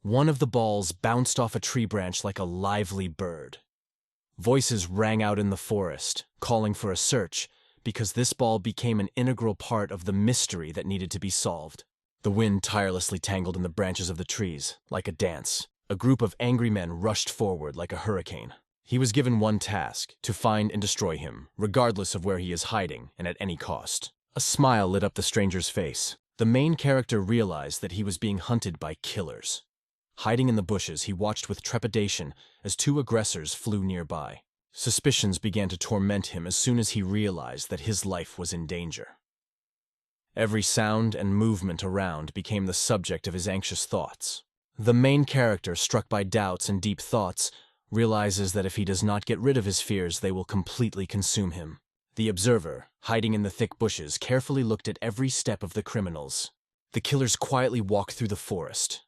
One of the balls bounced off a tree branch like a lively bird. Voices rang out in the forest, calling for a search, because this ball became an integral part of the mystery that needed to be solved. The wind tirelessly tangled in the branches of the trees, like a dance. A group of angry men rushed forward like a hurricane. He was given one task, to find and destroy him, regardless of where he is hiding and at any cost. A smile lit up the stranger's face. The main character realized that he was being hunted by killers. Hiding in the bushes, he watched with trepidation as two aggressors flew nearby. Suspicions began to torment him as soon as he realized that his life was in danger. Every sound and movement around became the subject of his anxious thoughts. The main character, struck by doubts and deep thoughts, realizes that if he does not get rid of his fears, they will completely consume him. The observer, hiding in the thick bushes, carefully looked at every step of the criminals. The killers quietly walked through the forest,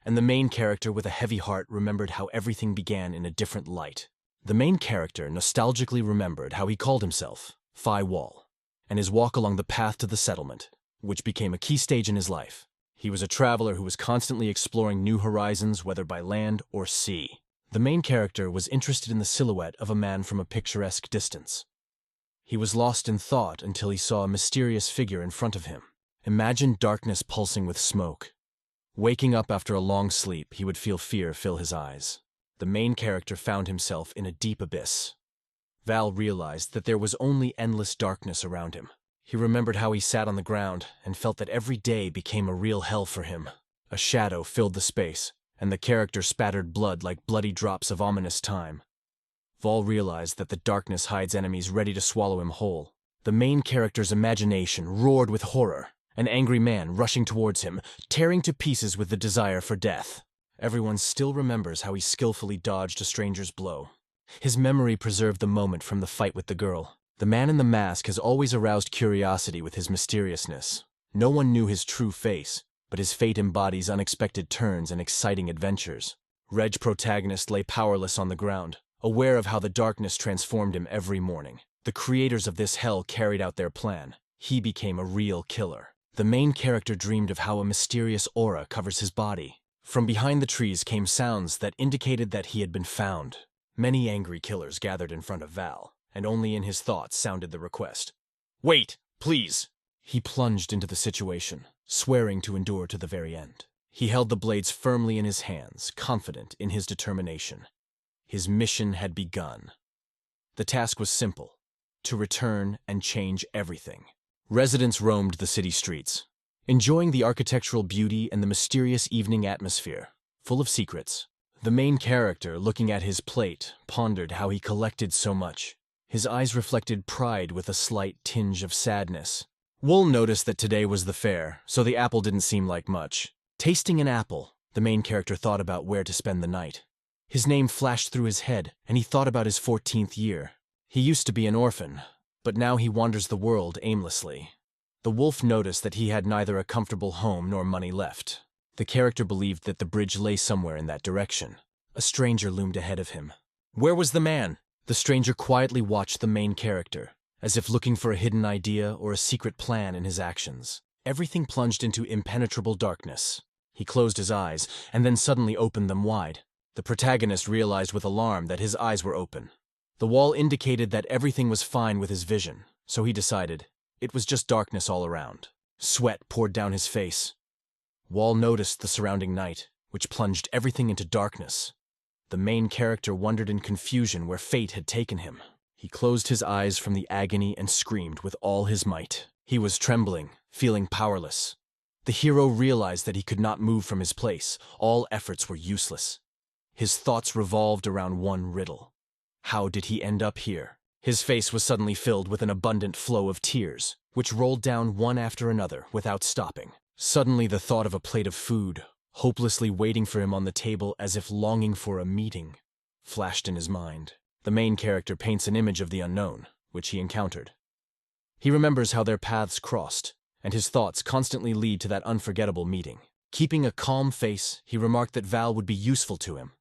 and the main character, with a heavy heart, remembered how everything began in a different light. The main character nostalgically remembered how he called himself Phi Wall, and his walk along the path to the settlement, which became a key stage in his life. He was a traveler who was constantly exploring new horizons, whether by land or sea. The main character was interested in the silhouette of a man from a picturesque distance. He was lost in thought until he saw a mysterious figure in front of him. Imagine darkness pulsing with smoke. Waking up after a long sleep, he would feel fear fill his eyes. The main character found himself in a deep abyss. Val realized that there was only endless darkness around him. He remembered how he sat on the ground and felt that every day became a real hell for him. A shadow filled the space, and the character spattered blood like bloody drops of ominous time. Val realized that the darkness hides enemies ready to swallow him whole. The main character's imagination roared with horror. An angry man rushing towards him, tearing to pieces with the desire for death. Everyone still remembers how he skillfully dodged a stranger's blow. His memory preserved the moment from the fight with the girl. The man in the mask has always aroused curiosity with his mysteriousness. No one knew his true face, but his fate embodies unexpected turns and exciting adventures. Reg protagonist lay powerless on the ground, aware of how the darkness transformed him every morning. The creators of this hell carried out their plan. He became a real killer. The main character dreamed of how a mysterious aura covers his body. From behind the trees came sounds that indicated that he had been found. Many angry killers gathered in front of Val, and only in his thoughts sounded the request. "Wait, please!" He plunged into the situation, swearing to endure to the very end. He held the blades firmly in his hands, confident in his determination. His mission had begun. The task was simple: to return and change everything. Residents roamed the city streets, enjoying the architectural beauty and the mysterious evening atmosphere, full of secrets. The main character, looking at his plate, pondered how he collected so much. His eyes reflected pride with a slight tinge of sadness. Wool noticed that today was the fair, so the apple didn't seem like much. Tasting an apple, the main character thought about where to spend the night. His name flashed through his head, and he thought about his 14th year. He used to be an orphan, but now he wanders the world aimlessly. The wolf noticed that he had neither a comfortable home nor money left. The character believed that the bridge lay somewhere in that direction. A stranger loomed ahead of him. Where was the man? The stranger quietly watched the main character, as if looking for a hidden idea or a secret plan in his actions. Everything plunged into impenetrable darkness. He closed his eyes, and then suddenly opened them wide. The protagonist realized with alarm that his eyes were open. The wall indicated that everything was fine with his vision, so he decided it was just darkness all around. Sweat poured down his face. Wall noticed the surrounding night, which plunged everything into darkness. The main character wondered in confusion where fate had taken him. He closed his eyes from the agony and screamed with all his might. He was trembling, feeling powerless. The hero realized that he could not move from his place. All efforts were useless. His thoughts revolved around one riddle. How did he end up here? His face was suddenly filled with an abundant flow of tears, which rolled down one after another without stopping. Suddenly the thought of a plate of food, hopelessly waiting for him on the table as if longing for a meeting, flashed in his mind. The main character paints an image of the unknown, which he encountered. He remembers how their paths crossed, and his thoughts constantly lead to that unforgettable meeting. Keeping a calm face, he remarked that Val would be useful to him.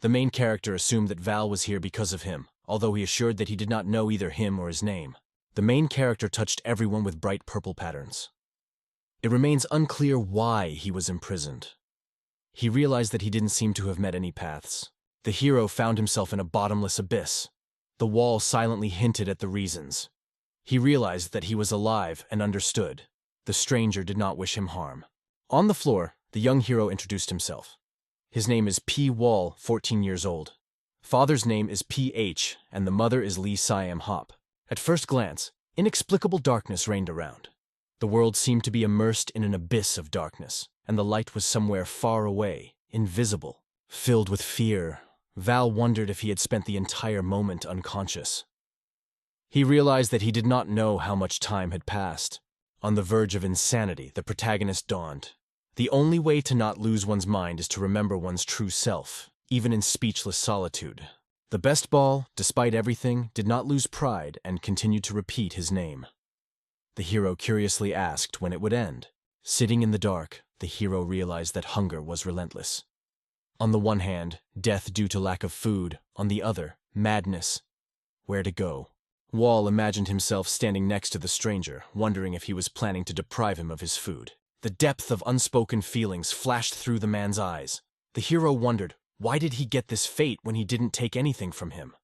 The main character assumed that Val was here because of him, although he assured that he did not know either him or his name. The main character touched everyone with bright purple patterns. It remains unclear why he was imprisoned. He realized that he didn't seem to have met any paths. The hero found himself in a bottomless abyss. The wall silently hinted at the reasons. He realized that he was alive and understood. The stranger did not wish him harm. On the floor, the young hero introduced himself. His name is P. Wall, 14 years old. Father's name is P.H., and the mother is Lee Siam Hop. At first glance, inexplicable darkness reigned around. The world seemed to be immersed in an abyss of darkness, and the light was somewhere far away, invisible. Filled with fear, Val wondered if he had spent the entire moment unconscious. He realized that he did not know how much time had passed. On the verge of insanity, the protagonist dawned. The only way to not lose one's mind is to remember one's true self, even in speechless solitude. The best ball, despite everything, did not lose pride and continued to repeat his name. The hero curiously asked when it would end. Sitting in the dark, the hero realized that hunger was relentless. On the one hand, death due to lack of food. On the other, madness. Where to go? Wall imagined himself standing next to the stranger, wondering if he was planning to deprive him of his food. The depth of unspoken feelings flashed through the man's eyes. The hero wondered, why did he get this fate when he didn't take anything from him?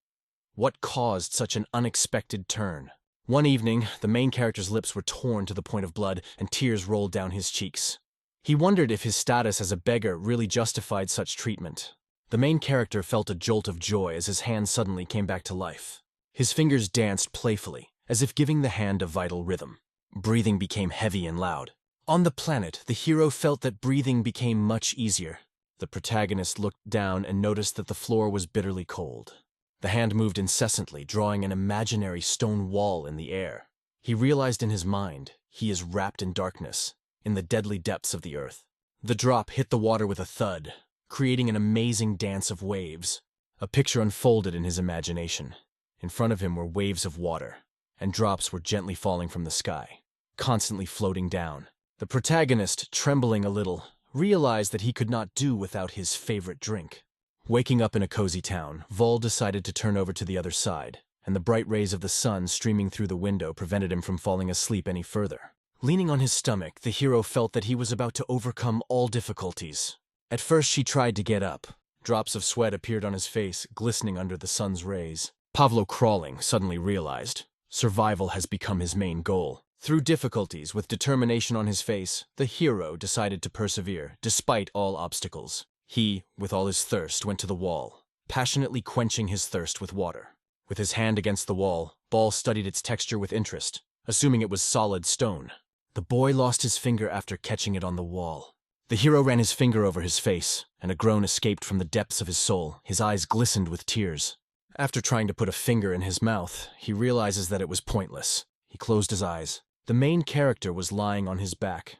What caused such an unexpected turn? One evening, the main character's lips were torn to the point of blood, and tears rolled down his cheeks. He wondered if his status as a beggar really justified such treatment. The main character felt a jolt of joy as his hand suddenly came back to life. His fingers danced playfully, as if giving the hand a vital rhythm. Breathing became heavy and loud. On the planet, the hero felt that breathing became much easier. The protagonist looked down and noticed that the floor was bitterly cold. The hand moved incessantly, drawing an imaginary stone wall in the air. He realized in his mind, he is wrapped in darkness, in the deadly depths of the earth. The drop hit the water with a thud, creating an amazing dance of waves. A picture unfolded in his imagination. In front of him were waves of water, and drops were gently falling from the sky, constantly floating down. The protagonist, trembling a little, realized that he could not do without his favorite drink. Waking up in a cozy town, Vol decided to turn over to the other side, and the bright rays of the sun streaming through the window prevented him from falling asleep any further. Leaning on his stomach, the hero felt that he was about to overcome all difficulties. At first she tried to get up. Drops of sweat appeared on his face, glistening under the sun's rays. Pavlo, crawling, suddenly realized survival has become his main goal. Through difficulties, with determination on his face, the hero decided to persevere, despite all obstacles. He, with all his thirst, went to the wall, passionately quenching his thirst with water. With his hand against the wall, Ball studied its texture with interest, assuming it was solid stone. The boy lost his finger after catching it on the wall. The hero ran his finger over his face, and a groan escaped from the depths of his soul. His eyes glistened with tears. After trying to put a finger in his mouth, he realizes that it was pointless. He closed his eyes. The main character was lying on his back,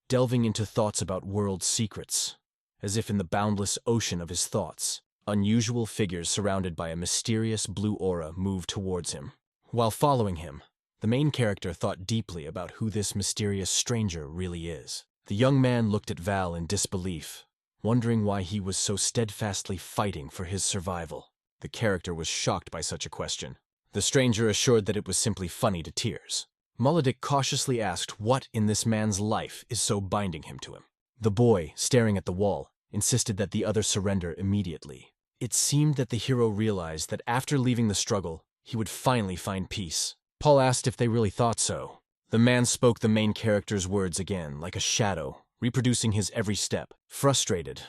delving into thoughts about world secrets. As if in the boundless ocean of his thoughts, unusual figures surrounded by a mysterious blue aura moved towards him. While following him, the main character thought deeply about who this mysterious stranger really is. The young man looked at Val in disbelief, wondering why he was so steadfastly fighting for his survival. The character was shocked by such a question. The stranger assured that it was simply funny to tears. Molodic cautiously asked what in this man's life is so binding him to him. The boy, staring at the wall, insisted that the other surrender immediately. It seemed that the hero realized that after leaving the struggle, he would finally find peace. Paul asked if they really thought so. The man spoke the main character's words again, like a shadow, reproducing his every step. Frustrated,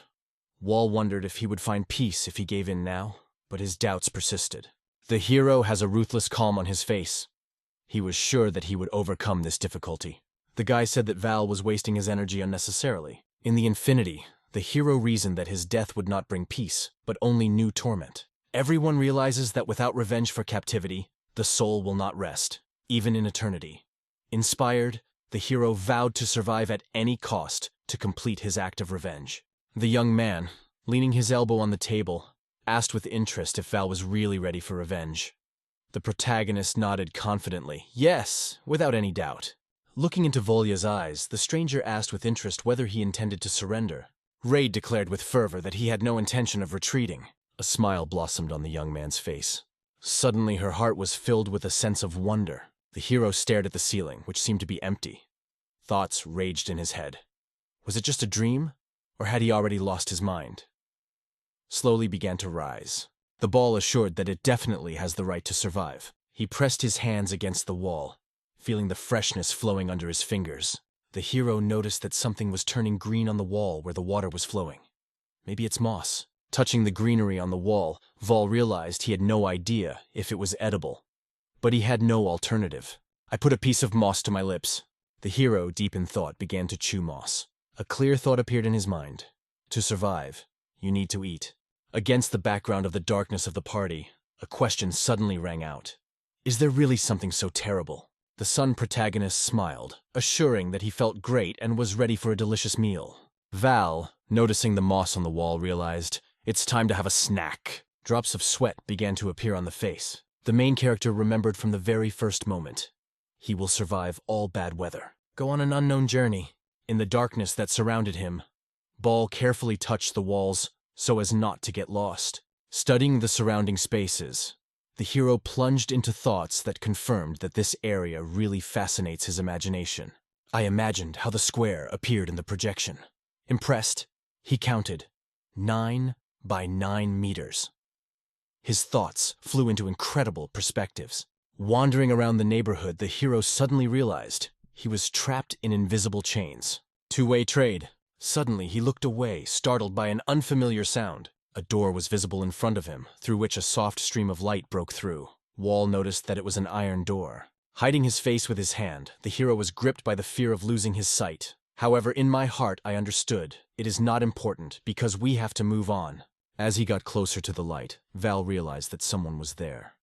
Wall wondered if he would find peace if he gave in now, but his doubts persisted. The hero has a ruthless calm on his face. He was sure that he would overcome this difficulty. The guy said that Val was wasting his energy unnecessarily. In the infinity, the hero reasoned that his death would not bring peace, but only new torment. Everyone realizes that without revenge for captivity, the soul will not rest, even in eternity. Inspired, the hero vowed to survive at any cost to complete his act of revenge. The young man, leaning his elbow on the table, asked with interest if Val was really ready for revenge. The protagonist nodded confidently, yes, without any doubt. Looking into Volya's eyes, the stranger asked with interest whether he intended to surrender. Raid declared with fervor that he had no intention of retreating. A smile blossomed on the young man's face. Suddenly her heart was filled with a sense of wonder. The hero stared at the ceiling, which seemed to be empty. Thoughts raged in his head. Was it just a dream? Or had he already lost his mind? Slowly began to rise. The ball assured that it definitely has the right to survive. He pressed his hands against the wall, feeling the freshness flowing under his fingers. The hero noticed that something was turning green on the wall where the water was flowing. Maybe it's moss. Touching the greenery on the wall, Vol realized he had no idea if it was edible. But he had no alternative. I put a piece of moss to my lips. The hero, deep in thought, began to chew moss. A clear thought appeared in his mind. To survive, you need to eat. Against the background of the darkness of the party, a question suddenly rang out. Is there really something so terrible? The sun protagonist smiled, assuring that he felt great and was ready for a delicious meal. Val, noticing the moss on the wall, realized, it's time to have a snack. Drops of sweat began to appear on the face. The main character remembered from the very first moment. He will survive all bad weather. Go on an unknown journey. In the darkness that surrounded him, Ball carefully touched the walls so as not to get lost. Studying the surrounding spaces, the hero plunged into thoughts that confirmed that this area really fascinates his imagination. I imagined how the square appeared in the projection. Impressed, he counted 9 by 9 meters. His thoughts flew into incredible perspectives. Wandering around the neighborhood, the hero suddenly realized he was trapped in invisible chains. Two-way trade. Suddenly, he looked away, startled by an unfamiliar sound. A door was visible in front of him, through which a soft stream of light broke through. Wall noticed that it was an iron door. Hiding his face with his hand, the hero was gripped by the fear of losing his sight. However, in my heart, I understood. It is not important, because we have to move on. As he got closer to the light, Val realized that someone was there.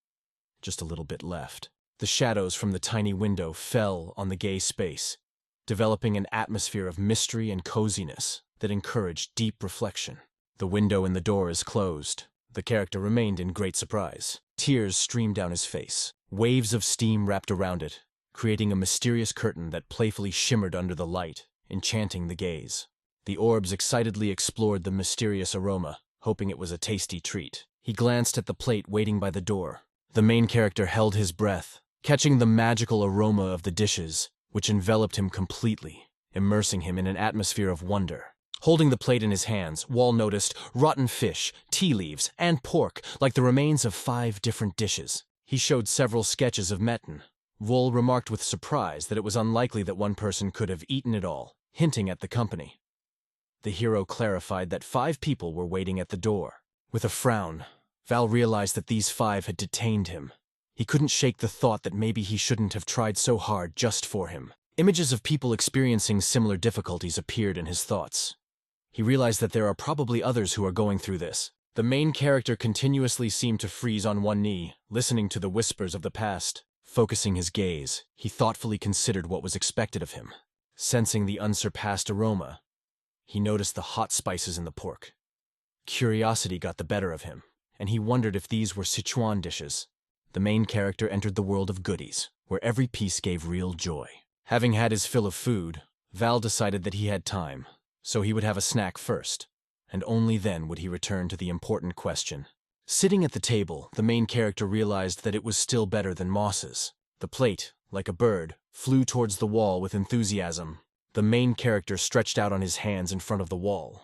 Just a little bit left. The shadows from the tiny window fell on the gay space, developing an atmosphere of mystery and coziness that encouraged deep reflection. The window in the door is closed. The character remained in great surprise. Tears streamed down his face. Waves of steam wrapped around it, creating a mysterious curtain that playfully shimmered under the light, enchanting the gaze. The orbs excitedly explored the mysterious aroma, hoping it was a tasty treat. He glanced at the plate waiting by the door. The main character held his breath, catching the magical aroma of the dishes, which enveloped him completely, immersing him in an atmosphere of wonder. Holding the plate in his hands, Wall noticed rotten fish, tea leaves, and pork, like the remains of 5 different dishes. He showed several sketches of mutton. Wall remarked with surprise that it was unlikely that one person could have eaten it all, hinting at the company. The hero clarified that 5 people were waiting at the door. With a frown, Val realized that these 5 had detained him. He couldn't shake the thought that maybe he shouldn't have tried so hard just for him. Images of people experiencing similar difficulties appeared in his thoughts. He realized that there are probably others who are going through this. The main character continuously seemed to freeze on one knee, listening to the whispers of the past. Focusing his gaze, he thoughtfully considered what was expected of him. Sensing the unsurpassed aroma, he noticed the hot spices in the pork. Curiosity got the better of him, and he wondered if these were Sichuan dishes. The main character entered the world of goodies, where every piece gave real joy. Having had his fill of food, Val decided that he had time, so he would have a snack first, and only then would he return to the important question. Sitting at the table, the main character realized that it was still better than Moss's. The plate, like a bird, flew towards the wall with enthusiasm. The main character stretched out on his hands in front of the wall,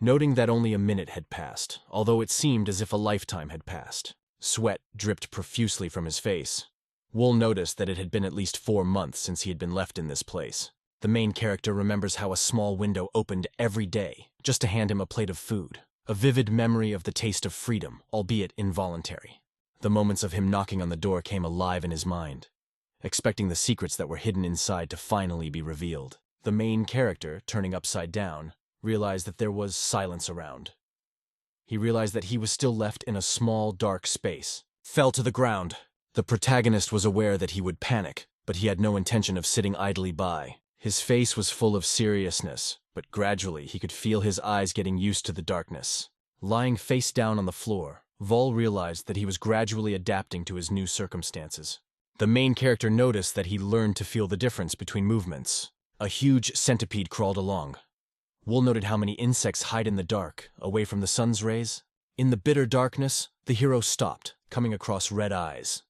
noting that only a minute had passed, although it seemed as if a lifetime had passed. Sweat dripped profusely from his face. Wool noticed that it had been at least 4 months since he had been left in this place. The main character remembers how a small window opened every day, just to hand him a plate of food. A vivid memory of the taste of freedom, albeit involuntary. The moments of him knocking on the door came alive in his mind, expecting the secrets that were hidden inside to finally be revealed. The main character, turning upside down, realized that there was silence around. He realized that he was still left in a small, dark space. Fell to the ground. The protagonist was aware that he would panic, but he had no intention of sitting idly by. His face was full of seriousness, but gradually he could feel his eyes getting used to the darkness. Lying face down on the floor, Vol realized that he was gradually adapting to his new circumstances. The main character noticed that he learned to feel the difference between movements. A huge centipede crawled along. Wool noted how many insects hide in the dark, away from the sun's rays. In the bitter darkness, the hero stopped, coming across red eyes.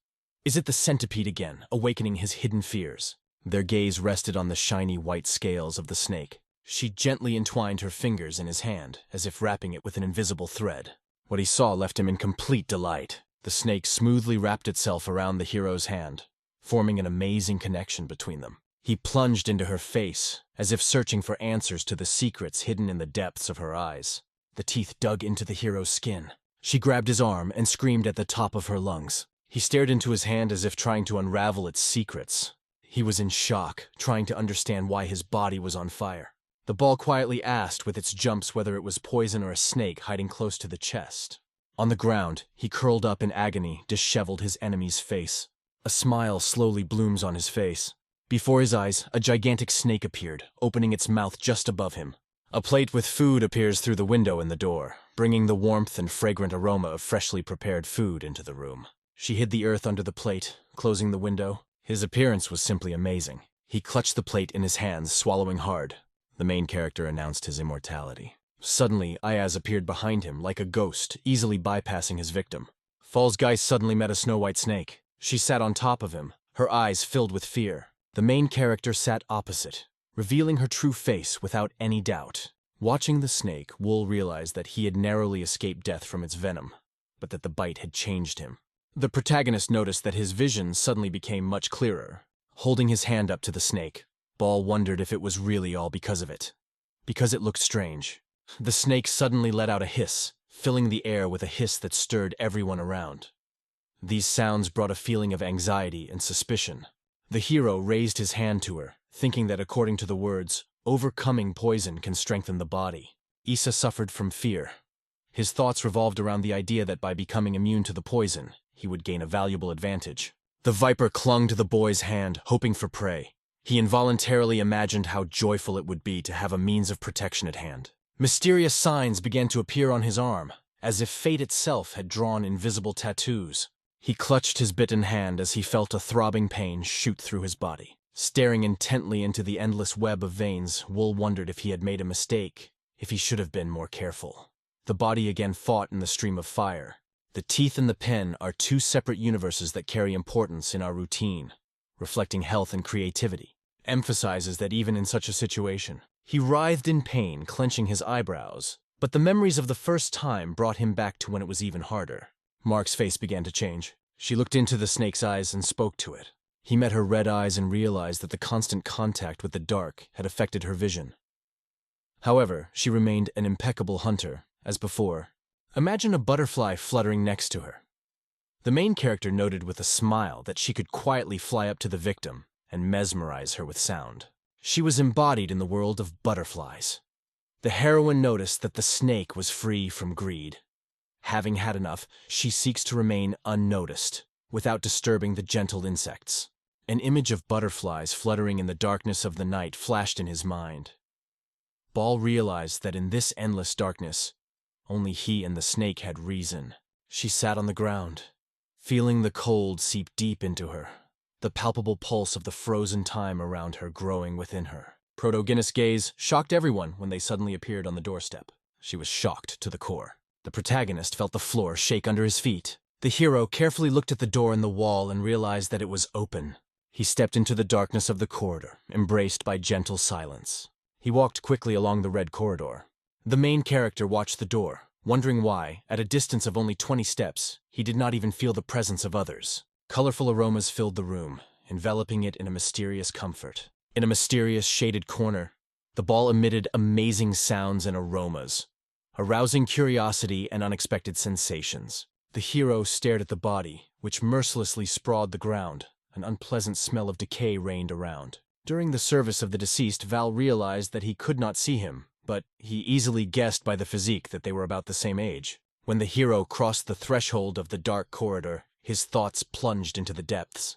Is it the centipede again, awakening his hidden fears? Their gaze rested on the shiny white scales of the snake. She gently entwined her fingers in his hand, as if wrapping it with an invisible thread. What he saw left him in complete delight. The snake smoothly wrapped itself around the hero's hand, forming an amazing connection between them. He plunged into her face, as if searching for answers to the secrets hidden in the depths of her eyes. The teeth dug into the hero's skin. She grabbed his arm and screamed at the top of her lungs. He stared into his hand as if trying to unravel its secrets. He was in shock, trying to understand why his body was on fire. The ball quietly asked with its jumps whether it was poison or a snake hiding close to the chest. On the ground, he curled up in agony, disheveled his enemy's face. A smile slowly blooms on his face. Before his eyes, a gigantic snake appeared, opening its mouth just above him. A plate with food appears through the window in the door, bringing the warmth and fragrant aroma of freshly prepared food into the room. She hid the earth under the plate, closing the window. His appearance was simply amazing. He clutched the plate in his hands, swallowing hard. The main character announced his immortality. Suddenly, Ayaz appeared behind him like a ghost, easily bypassing his victim. Fall's Geist suddenly met a snow-white snake. She sat on top of him, her eyes filled with fear. The main character sat opposite, revealing her true face without any doubt. Watching the snake, Wool realized that he had narrowly escaped death from its venom, but that the bite had changed him. The protagonist noticed that his vision suddenly became much clearer. Holding his hand up to the snake, Ball wondered if it was really all because of it. Because it looked strange. The snake suddenly let out a hiss, filling the air with a hiss that stirred everyone around. These sounds brought a feeling of anxiety and suspicion. The hero raised his hand to her, thinking that according to the words, overcoming poison can strengthen the body. Issa suffered from fear. His thoughts revolved around the idea that by becoming immune to the poison, he would gain a valuable advantage. The viper clung to the boy's hand, hoping for prey. He involuntarily imagined how joyful it would be to have a means of protection at hand. Mysterious signs began to appear on his arm, as if fate itself had drawn invisible tattoos. He clutched his bitten hand as he felt a throbbing pain shoot through his body. Staring intently into the endless web of veins, Wool wondered if he had made a mistake, if he should have been more careful. The body again fought in the stream of fire. The teeth and the pen are two separate universes that carry importance in our routine, reflecting health and creativity. Emphasizes that even in such a situation, he writhed in pain, clenching his eyebrows, but the memories of the first time brought him back to when it was even harder. Mark's face began to change. She looked into the snake's eyes and spoke to it. He met her red eyes and realized that the constant contact with the dark had affected her vision. However, she remained an impeccable hunter, as before. Imagine a butterfly fluttering next to her. The main character noted with a smile that she could quietly fly up to the victim and mesmerize her with sound. She was embodied in the world of butterflies. The heroine noticed that the snake was free from greed. Having had enough, she seeks to remain unnoticed, without disturbing the gentle insects. An image of butterflies fluttering in the darkness of the night flashed in his mind. Ball realized that in this endless darkness, only he and the snake had reason. She sat on the ground, feeling the cold seep deep into her, the palpable pulse of the frozen time around her growing within her. Protagonist's gaze shocked everyone when they suddenly appeared on the doorstep. She was shocked to the core. The protagonist felt the floor shake under his feet. The hero carefully looked at the door in the wall and realized that it was open. He stepped into the darkness of the corridor, embraced by gentle silence. He walked quickly along the red corridor. The main character watched the door, wondering why, at a distance of only 20 steps, he did not even feel the presence of others. Colorful aromas filled the room, enveloping it in a mysterious comfort. In a mysterious, shaded corner, the ball emitted amazing sounds and aromas, arousing curiosity and unexpected sensations. The hero stared at the body, which mercilessly sprawled the ground. An unpleasant smell of decay reigned around. During the service of the deceased, Val realized that he could not see him, but he easily guessed by the physique that they were about the same age. When the hero crossed the threshold of the dark corridor, his thoughts plunged into the depths.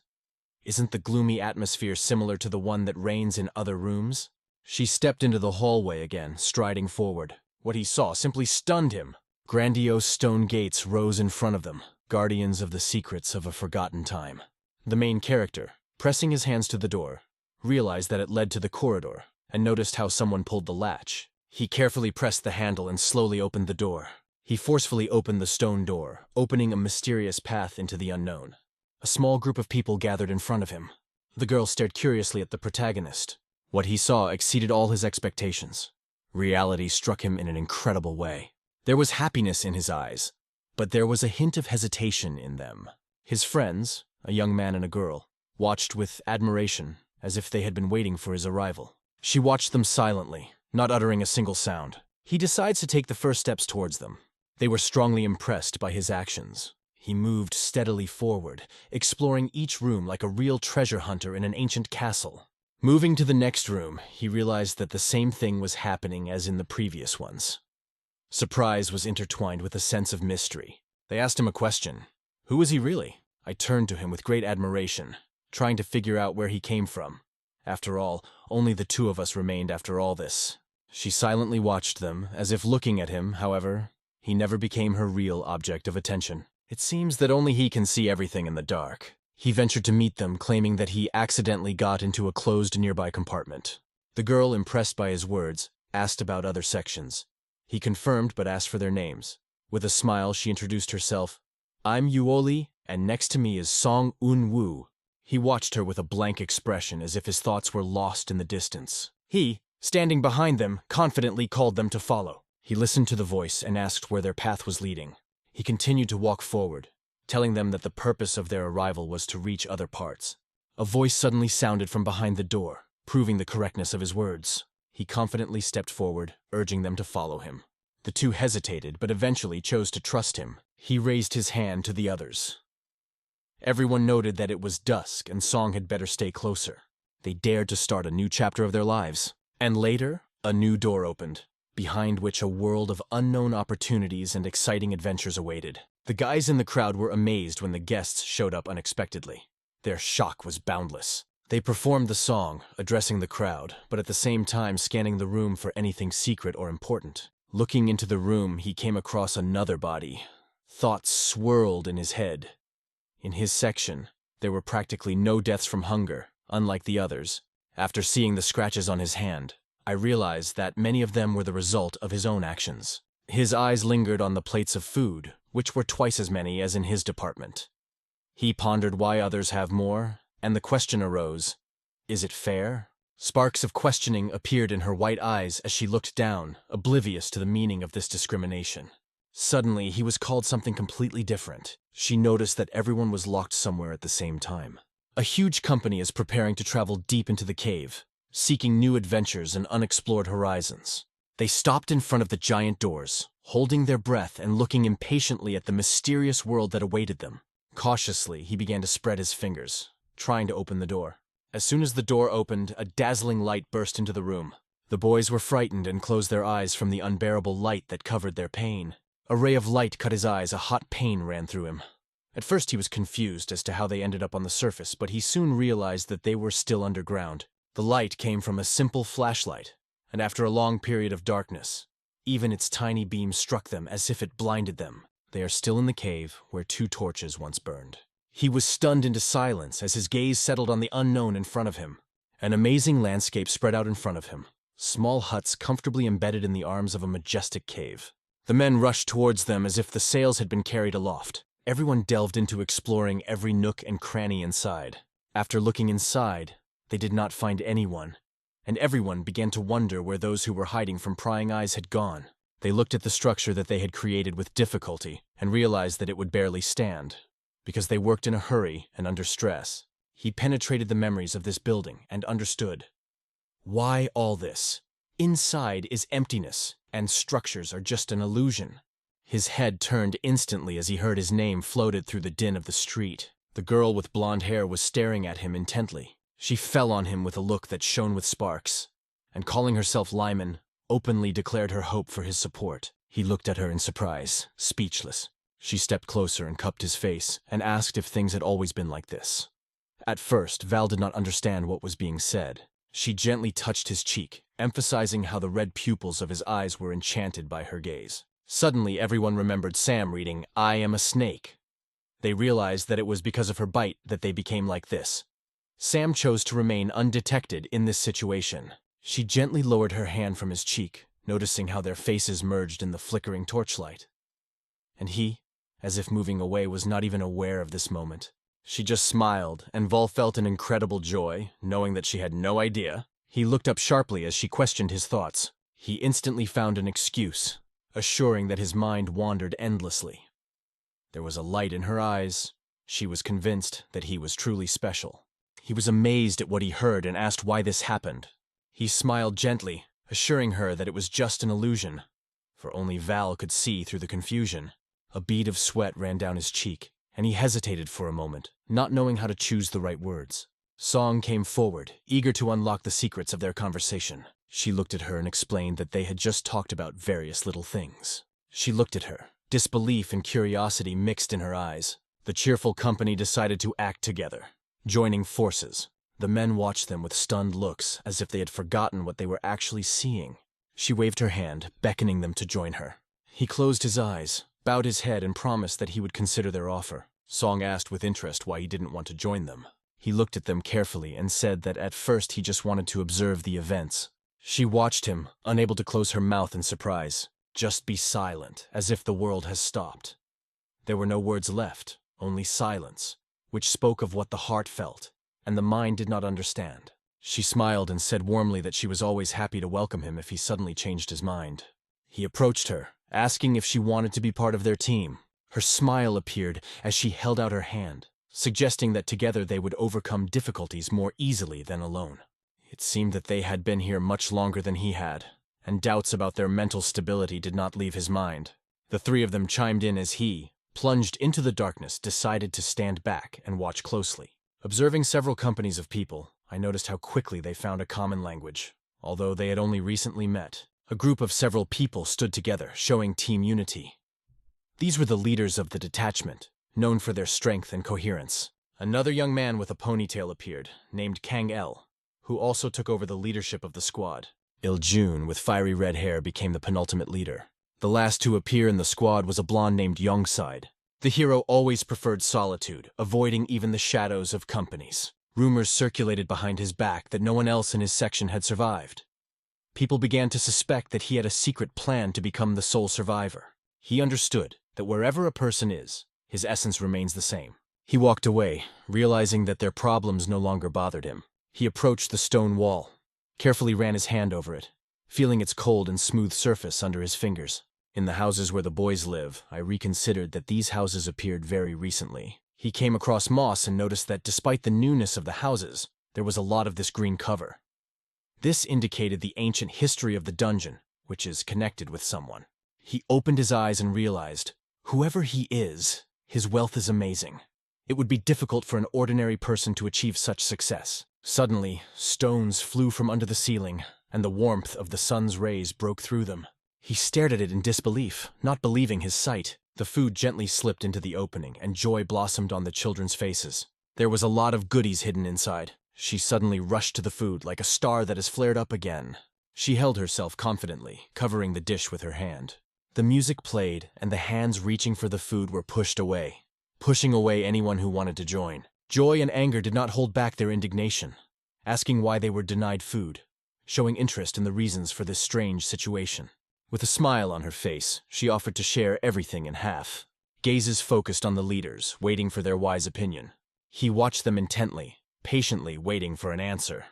Isn't the gloomy atmosphere similar to the one that reigns in other rooms? She stepped into the hallway again, striding forward. What he saw simply stunned him. Grandiose stone gates rose in front of them, guardians of the secrets of a forgotten time. The main character, pressing his hands to the door, realized that it led to the corridor, and noticed how someone pulled the latch. He carefully pressed the handle and slowly opened the door. He forcefully opened the stone door, opening a mysterious path into the unknown. A small group of people gathered in front of him. The girl stared curiously at the protagonist. What he saw exceeded all his expectations. Reality struck him in an incredible way. There was happiness in his eyes, but there was a hint of hesitation in them. His friends, a young man and a girl, watched with admiration, as if they had been waiting for his arrival. She watched them silently, not uttering a single sound. He decides to take the first steps towards them. They were strongly impressed by his actions. He moved steadily forward, exploring each room like a real treasure hunter in an ancient castle. Moving to the next room, he realized that the same thing was happening as in the previous ones. Surprise was intertwined with a sense of mystery. They asked him a question. Who was he really? I turned to him with great admiration, trying to figure out where he came from. After all, only the two of us remained after all this. She silently watched them, as if looking at him, however, he never became her real object of attention. It seems that only he can see everything in the dark. He ventured to meet them, claiming that he accidentally got into a closed nearby compartment. The girl, impressed by his words, asked about other sections. He confirmed but asked for their names. With a smile, she introduced herself. I'm Yuoli, and next to me is Song Un-woo. He watched her with a blank expression, as if his thoughts were lost in the distance. He, standing behind them, confidently called them to follow. He listened to the voice and asked where their path was leading. He continued to walk forward, telling them that the purpose of their arrival was to reach other parts. A voice suddenly sounded from behind the door, proving the correctness of his words. He confidently stepped forward, urging them to follow him. The two hesitated, but eventually chose to trust him. He raised his hand to the others. Everyone noted that it was dusk and Song had better stay closer. They dared to start a new chapter of their lives. And later, a new door opened, behind which a world of unknown opportunities and exciting adventures awaited. The guys in the crowd were amazed when the guests showed up unexpectedly. Their shock was boundless. They performed the song, addressing the crowd, but at the same time scanning the room for anything secret or important. Looking into the room, he came across another body. Thoughts swirled in his head. In his section, there were practically no deaths from hunger, unlike the others. After seeing the scratches on his hand, I realized that many of them were the result of his own actions. His eyes lingered on the plates of food, which were twice as many as in his department. He pondered why others have more, and the question arose, is it fair? Sparks of questioning appeared in her white eyes as she looked down, oblivious to the meaning of this discrimination. Suddenly, he was called something completely different. She noticed that everyone was locked somewhere at the same time. A huge company is preparing to travel deep into the cave, seeking new adventures and unexplored horizons. They stopped in front of the giant doors, holding their breath and looking impatiently at the mysterious world that awaited them. Cautiously, he began to spread his fingers, trying to open the door. As soon as the door opened, a dazzling light burst into the room. The boys were frightened and closed their eyes from the unbearable light that covered their pain. A ray of light cut his eyes, a hot pain ran through him. At first he was confused as to how they ended up on the surface, but he soon realized that they were still underground. The light came from a simple flashlight, and after a long period of darkness, even its tiny beam struck them as if it blinded them. They are still in the cave where 2 torches once burned. He was stunned into silence as his gaze settled on the unknown in front of him. An amazing landscape spread out in front of him, small huts comfortably embedded in the arms of a majestic cave. The men rushed towards them as if the sails had been carried aloft. Everyone delved into exploring every nook and cranny inside. After looking inside, they did not find anyone, and everyone began to wonder where those who were hiding from prying eyes had gone. They looked at the structure that they had created with difficulty and realized that it would barely stand, because they worked in a hurry and under stress. He penetrated the memories of this building and understood. Why all this? Inside is emptiness, and structures are just an illusion. His head turned instantly as he heard his name floated through the din of the street. The girl with blonde hair was staring at him intently. She fell on him with a look that shone with sparks, and calling herself Lyman, openly declared her hope for his support. He looked at her in surprise, speechless. She stepped closer and cupped his face, and asked if things had always been like this. At first, Val did not understand what was being said. She gently touched his cheek, emphasizing how the red pupils of his eyes were enchanted by her gaze. Suddenly, everyone remembered Sam reading, "I am a snake." They realized that it was because of her bite that they became like this. Sam chose to remain undetected in this situation. She gently lowered her hand from his cheek, noticing how their faces merged in the flickering torchlight. And he, as if moving away, was not even aware of this moment. She just smiled, and Vol felt an incredible joy, knowing that she had no idea. He looked up sharply as she questioned his thoughts. He instantly found an excuse, assuring that his mind wandered endlessly. There was a light in her eyes. She was convinced that he was truly special. He was amazed at what he heard and asked why this happened. He smiled gently, assuring her that it was just an illusion, for only Val could see through the confusion. A bead of sweat ran down his cheek, and he hesitated for a moment, not knowing how to choose the right words. Song came forward, eager to unlock the secrets of their conversation. She looked at her and explained that they had just talked about various little things. She looked at her, disbelief and curiosity mixed in her eyes. The cheerful company decided to act together, joining forces. The men watched them with stunned looks, as if they had forgotten what they were actually seeing. She waved her hand, beckoning them to join her. He closed his eyes, bowed his head and promised that he would consider their offer. Song asked with interest why he didn't want to join them. He looked at them carefully and said that at first he just wanted to observe the events. She watched him, unable to close her mouth in surprise. Just be silent, as if the world has stopped. There were no words left, only silence, which spoke of what the heart felt, and the mind did not understand. She smiled and said warmly that she was always happy to welcome him if he suddenly changed his mind. He approached her, asking if she wanted to be part of their team. Her smile appeared as she held out her hand, suggesting that together they would overcome difficulties more easily than alone. It seemed that they had been here much longer than he had, and doubts about their mental stability did not leave his mind. The three of them chimed in as he, plunged into the darkness, decided to stand back and watch closely. Observing several companies of people, I noticed how quickly they found a common language. Although they had only recently met, a group of several people stood together, showing team unity. These were the leaders of the detachment, known for their strength and coherence. Another young man with a ponytail appeared, named Kang-el, who also took over the leadership of the squad. Il-jun, with fiery red hair, became the penultimate leader. The last to appear in the squad was a blonde named Yongside. The hero always preferred solitude, avoiding even the shadows of companies. Rumors circulated behind his back that no one else in his section had survived. People began to suspect that he had a secret plan to become the sole survivor. He understood that wherever a person is, his essence remains the same. He walked away, realizing that their problems no longer bothered him. He approached the stone wall, carefully ran his hand over it, feeling its cold and smooth surface under his fingers. In the houses where the boys live, I reconsidered that these houses appeared very recently. He came across moss and noticed that despite the newness of the houses, there was a lot of this green cover. This indicated the ancient history of the dungeon, which is connected with someone. He opened his eyes and realized, whoever he is, his wealth is amazing. It would be difficult for an ordinary person to achieve such success. Suddenly, stones flew from under the ceiling, and the warmth of the sun's rays broke through them. He stared at it in disbelief, not believing his sight. The food gently slipped into the opening, and joy blossomed on the children's faces. There was a lot of goodies hidden inside. She suddenly rushed to the food like a star that has flared up again. She held herself confidently, covering the dish with her hand. The music played, and the hands reaching for the food were pushed away, pushing away anyone who wanted to join. Joy and anger did not hold back their indignation, asking why they were denied food, showing interest in the reasons for this strange situation. With a smile on her face, she offered to share everything in half. Gazes focused on the leaders, waiting for their wise opinion. He watched them intently, patiently waiting for an answer.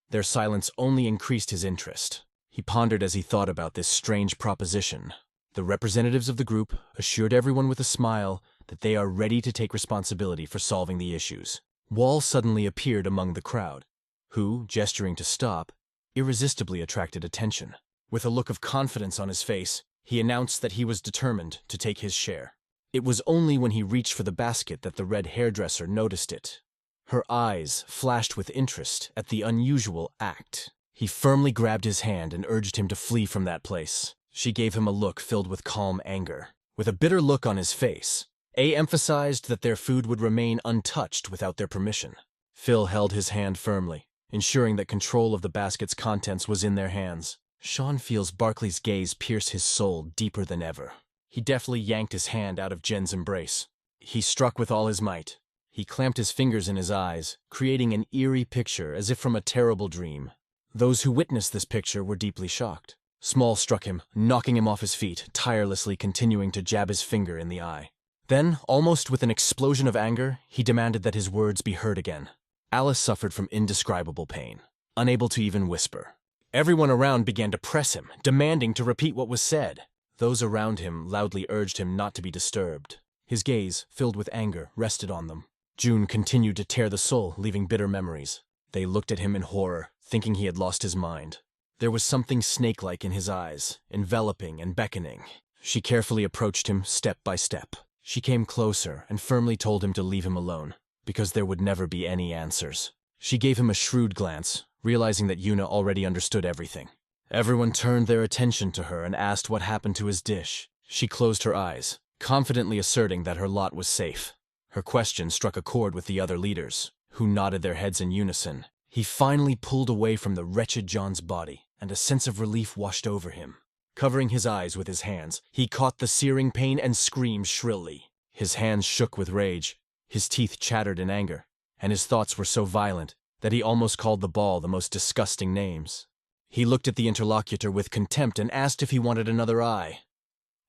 Their silence only increased his interest. He pondered as he thought about this strange proposition. The representatives of the group assured everyone with a smile that they are ready to take responsibility for solving the issues. Wall suddenly appeared among the crowd, who, gesturing to stop, irresistibly attracted attention. With a look of confidence on his face, he announced that he was determined to take his share. It was only when he reached for the basket that the red hairdresser noticed it. Her eyes flashed with interest at the unusual act. He firmly grabbed his hand and urged him to flee from that place. She gave him a look filled with calm anger. With a bitter look on his face, A emphasized that their food would remain untouched without their permission. Phil held his hand firmly, ensuring that control of the basket's contents was in their hands. Sean feels Barkley's gaze pierce his soul deeper than ever. He deftly yanked his hand out of Jen's embrace. He struck with all his might. He clamped his fingers in his eyes, creating an eerie picture as if from a terrible dream. Those who witnessed this picture were deeply shocked. Small struck him, knocking him off his feet, tirelessly continuing to jab his finger in the eye. Then, almost with an explosion of anger, he demanded that his words be heard again. Alice suffered from indescribable pain. unable to even whisper. Everyone around began to press him, demanding to repeat what was said. Those around him loudly urged him not to be disturbed. His gaze, filled with anger, rested on them. June continued to tear the soul, leaving bitter memories. They looked at him in horror, thinking he had lost his mind. There was something snake-like in his eyes, enveloping and beckoning. She carefully approached him step by step. She came closer and firmly told him to leave him alone, because there would never be any answers. She gave him a shrewd glance, realizing that Yuna already understood everything. Everyone turned their attention to her and asked what happened to his dish. She closed her eyes, confidently asserting that her lot was safe. Her question struck a chord with the other leaders, who nodded their heads in unison. He finally pulled away from the wretched John's body, and a sense of relief washed over him. Covering his eyes with his hands, he caught the searing pain and screamed shrilly. His hands shook with rage, his teeth chattered in anger, and his thoughts were so violent that he almost called the ball the most disgusting names. He looked at the interlocutor with contempt and asked if he wanted another eye.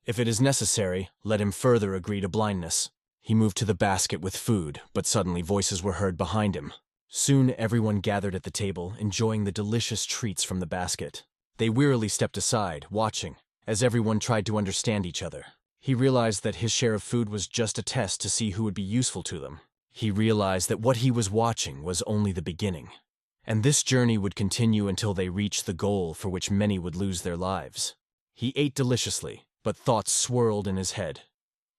If it is necessary, let him further agree to blindness. He moved to the basket with food, but suddenly voices were heard behind him. Soon everyone gathered at the table, enjoying the delicious treats from the basket. They wearily stepped aside, watching, as everyone tried to understand each other. He realized that his share of food was just a test to see who would be useful to them. He realized that what he was watching was only the beginning. And this journey would continue until they reached the goal for which many would lose their lives. He ate deliciously, but thoughts swirled in his head.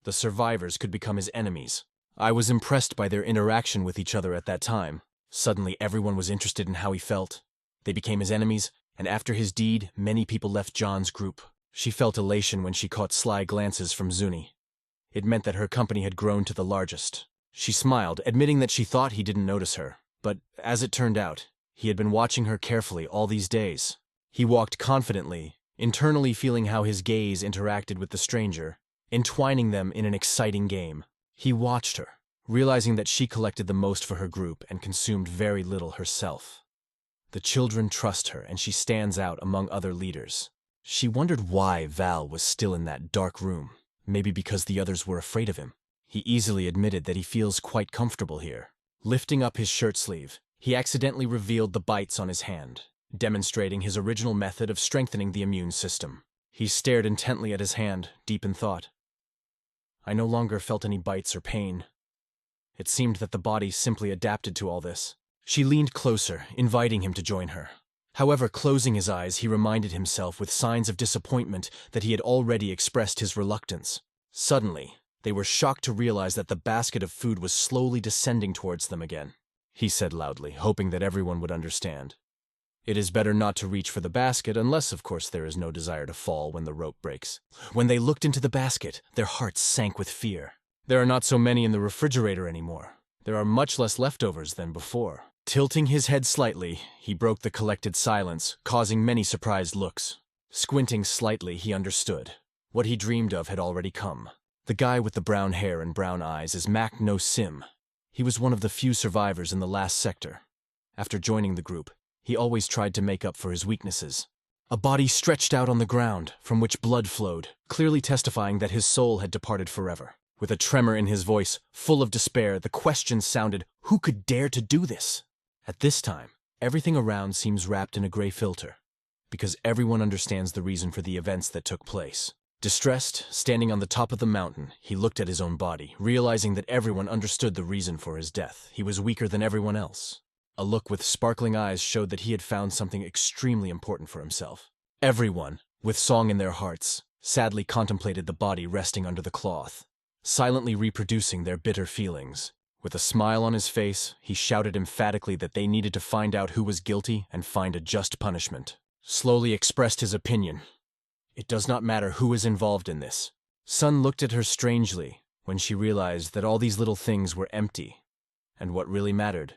The survivors could become his enemies. I was impressed by their interaction with each other at that time. Suddenly everyone was interested in how he felt. They became his enemies, and after his deed, many people left John's group. She felt elation when she caught sly glances from Zuni. It meant that her company had grown to the largest. She smiled, admitting that she thought he didn't notice her. But, as it turned out, he had been watching her carefully all these days. He walked confidently, internally feeling how his gaze interacted with the stranger, entwining them in an exciting game. He watched her, realizing that she collected the most for her group and consumed very little herself. The children trust her, and she stands out among other leaders. She wondered why Val was still in that dark room, maybe because the others were afraid of him. He easily admitted that he feels quite comfortable here. Lifting up his shirt sleeve, he accidentally revealed the bites on his hand, demonstrating his original method of strengthening the immune system. He stared intently at his hand, deep in thought. I no longer felt any bites or pain. It seemed that the body simply adapted to all this. She leaned closer, inviting him to join her. However, closing his eyes, he reminded himself with signs of disappointment that he had already expressed his reluctance. Suddenly, they were shocked to realize that the basket of food was slowly descending towards them again. He said loudly, hoping that everyone would understand. It is better not to reach for the basket unless, of course, there is no desire to fall when the rope breaks. When they looked into the basket, their hearts sank with fear. There are not so many in the refrigerator anymore. There are much less leftovers than before. Tilting his head slightly, he broke the collected silence, causing many surprised looks. Squinting slightly, he understood. What he dreamed of had already come. The guy with the brown hair and brown eyes is Mac No Sim. He was one of the few survivors in the last sector. After joining the group, he always tried to make up for his weaknesses. A body stretched out on the ground, from which blood flowed, clearly testifying that his soul had departed forever. With a tremor in his voice, full of despair, the question sounded, who could dare to do this? At this time, everything around seems wrapped in a gray filter, because everyone understands the reason for the events that took place. Distressed, standing on the top of the mountain, he looked at his own body, realizing that everyone understood the reason for his death. He was weaker than everyone else. A look with sparkling eyes showed that he had found something extremely important for himself. Everyone, with song in their hearts, sadly contemplated the body resting under the cloth, silently reproducing their bitter feelings. With a smile on his face, he shouted emphatically that they needed to find out who was guilty and find a just punishment. Slowly expressed his opinion. It does not matter who is involved in this. Sun looked at her strangely when she realized that all these little things were empty, and what really mattered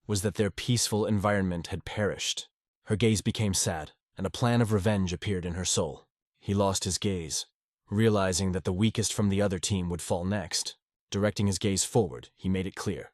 was that their peaceful environment had perished. Her gaze became sad, and a plan of revenge appeared in her soul. He lost his gaze, realizing that the weakest from the other team would fall next. Directing his gaze forward, he made it clear.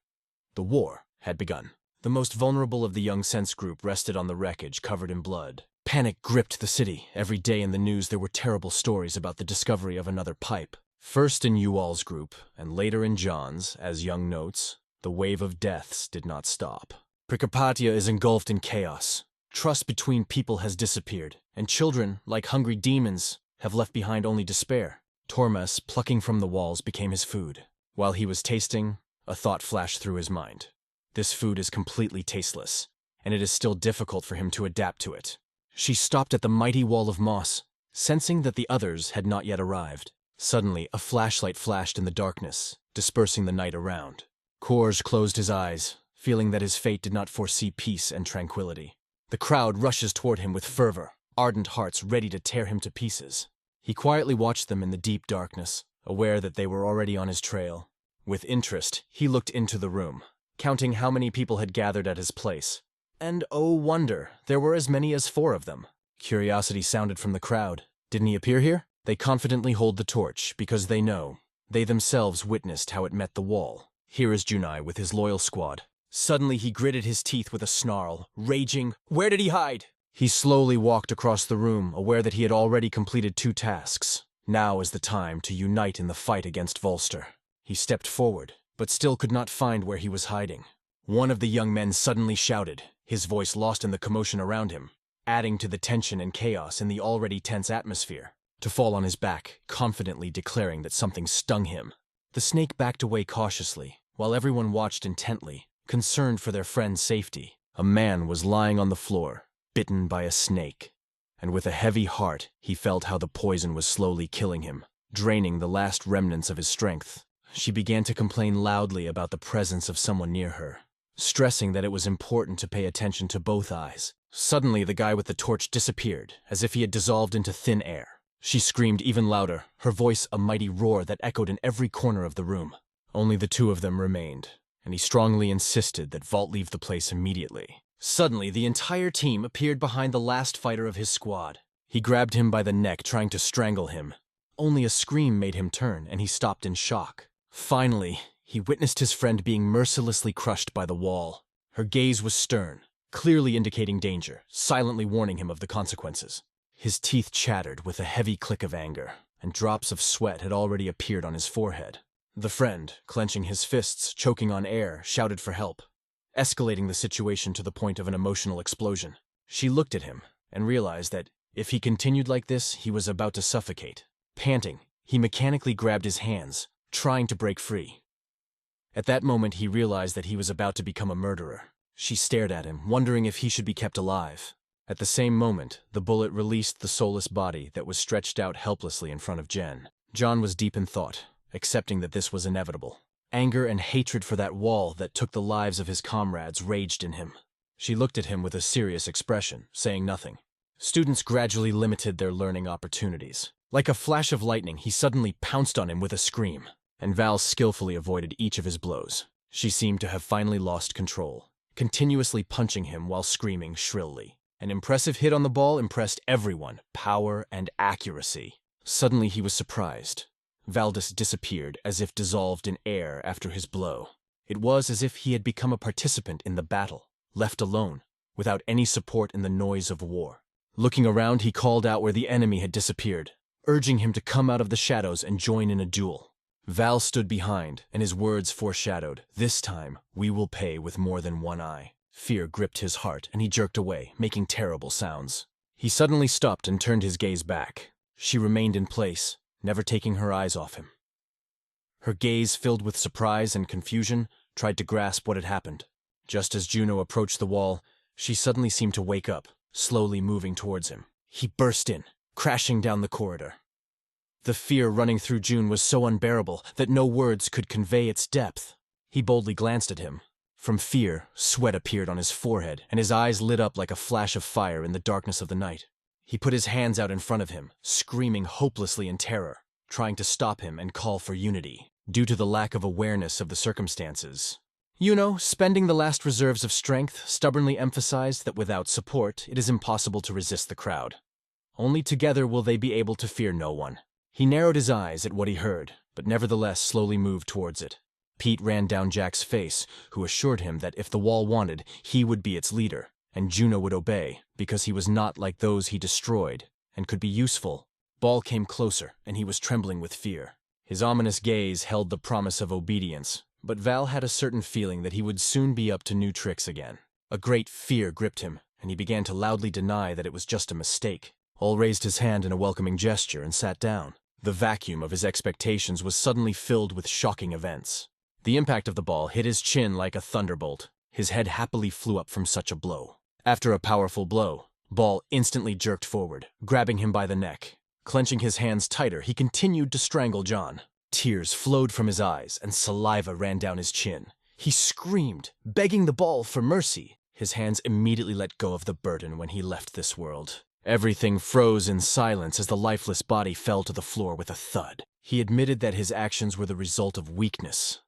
The war had begun. The most vulnerable of the young Sense group rested on the wreckage covered in blood. Panic gripped the city. Every day in the news there were terrible stories about the discovery of another pipe. First in Yual's group, and later in John's, as Young notes, the wave of deaths did not stop. Prikapatia is engulfed in chaos. Trust between people has disappeared, and children, like hungry demons, have left behind only despair. Tormes, plucking from the walls, became his food. While he was tasting, a thought flashed through his mind. This food is completely tasteless, and it is still difficult for him to adapt to it. She stopped at the mighty wall of moss, sensing that the others had not yet arrived. Suddenly, a flashlight flashed in the darkness, dispersing the night around. Korj closed his eyes, feeling that his fate did not foresee peace and tranquility. The crowd rushes toward him with fervor, ardent hearts ready to tear him to pieces. He quietly watched them in the deep darkness, aware that they were already on his trail. With interest, he looked into the room, counting how many people had gathered at his place. And oh wonder, there were as many as 4 of them. Curiosity sounded from the crowd. Didn't he appear here? They confidently hold the torch because they know. They themselves witnessed how it met the wall. Here is Junai with his loyal squad. Suddenly he gritted his teeth with a snarl, raging, "Where did he hide?" He slowly walked across the room, aware that he had already completed 2 tasks. Now is the time to unite in the fight against Volster. He stepped forward, but still could not find where he was hiding. One of the young men suddenly shouted, his voice lost in the commotion around him, adding to the tension and chaos in the already tense atmosphere, to fall on his back, confidently declaring that something stung him. The snake backed away cautiously, while everyone watched intently, concerned for their friend's safety. A man was lying on the floor, bitten by a snake, and with a heavy heart he felt how the poison was slowly killing him, draining the last remnants of his strength. She began to complain loudly about the presence of someone near her, stressing that it was important to pay attention to both eyes. Suddenly the guy with the torch disappeared, as if he had dissolved into thin air. She screamed even louder, her voice a mighty roar that echoed in every corner of the room. Only the 2 of them remained, and he strongly insisted that Vault leave the place immediately. Suddenly, the entire team appeared behind the last fighter of his squad. He grabbed him by the neck, trying to strangle him. Only a scream made him turn, and he stopped in shock. Finally, he witnessed his friend being mercilessly crushed by the wall. Her gaze was stern, clearly indicating danger, silently warning him of the consequences. His teeth chattered with a heavy click of anger, and drops of sweat had already appeared on his forehead. The friend, clenching his fists, choking on air, shouted for help, escalating the situation to the point of an emotional explosion. She looked at him and realized that if he continued like this, he was about to suffocate. Panting, he mechanically grabbed his hands, trying to break free. At that moment, he realized that he was about to become a murderer. She stared at him, wondering if he should be kept alive. At the same moment, the bullet released the soulless body that was stretched out helplessly in front of Jen. John was deep in thought, accepting that this was inevitable. Anger and hatred for that wall that took the lives of his comrades raged in him. She looked at him with a serious expression, saying nothing. Students gradually limited their learning opportunities. Like a flash of lightning, he suddenly pounced on him with a scream, and Val skillfully avoided each of his blows. She seemed to have finally lost control, continuously punching him while screaming shrilly. An impressive hit on the ball impressed everyone, power and accuracy. Suddenly he was surprised. Valdis disappeared as if dissolved in air after his blow. It was as if he had become a participant in the battle, left alone, without any support in the noise of war. Looking around, he called out where the enemy had disappeared, urging him to come out of the shadows and join in a duel. Val stood behind, and his words foreshadowed, "This time, we will pay with more than one eye." Fear gripped his heart, and he jerked away, making terrible sounds. He suddenly stopped and turned his gaze back. She remained in place, never taking her eyes off him. Her gaze, filled with surprise and confusion, tried to grasp what had happened. Just as Juno approached the wall, she suddenly seemed to wake up, slowly moving towards him. He burst in, crashing down the corridor. The fear running through June was so unbearable that no words could convey its depth. He boldly glanced at him. From fear, sweat appeared on his forehead, and his eyes lit up like a flash of fire in the darkness of the night. He put his hands out in front of him, screaming hopelessly in terror, trying to stop him and call for unity. Due to the lack of awareness of the circumstances, spending the last reserves of strength, stubbornly emphasized that without support, it is impossible to resist the crowd. Only together will they be able to fear no one. He narrowed his eyes at what he heard, but nevertheless slowly moved towards it. Pete ran down Jack's face, who assured him that if the wall wanted, he would be its leader, and Juno would obey, because he was not like those he destroyed, and could be useful. Ball came closer, and he was trembling with fear. His ominous gaze held the promise of obedience, but Val had a certain feeling that he would soon be up to new tricks again. A great fear gripped him, and he began to loudly deny that it was just a mistake. All raised his hand in a welcoming gesture and sat down. The vacuum of his expectations was suddenly filled with shocking events. The impact of the ball hit his chin like a thunderbolt. His head happily flew up from such a blow. After a powerful blow, Ball instantly jerked forward, grabbing him by the neck. Clenching his hands tighter, he continued to strangle John. Tears flowed from his eyes, and saliva ran down his chin. He screamed, begging the ball for mercy. His hands immediately let go of the burden when he left this world. Everything froze in silence as the lifeless body fell to the floor with a thud. He admitted that his actions were the result of weakness.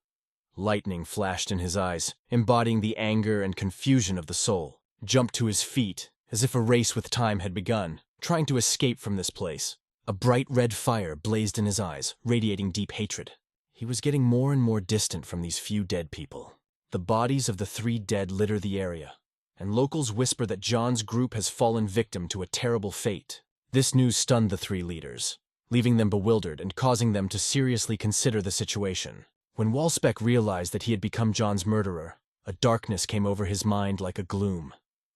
Lightning flashed in his eyes, embodying the anger and confusion of the soul. Jumped to his feet, as if a race with time had begun, trying to escape from this place. A bright red fire blazed in his eyes, radiating deep hatred. He was getting more and more distant from these few dead people. The bodies of the 3 dead litter the area, and locals whisper that John's group has fallen victim to a terrible fate. This news stunned the 3 leaders, leaving them bewildered and causing them to seriously consider the situation. When Walsbeck realized that he had become John's murderer, a darkness came over his mind like a gloom.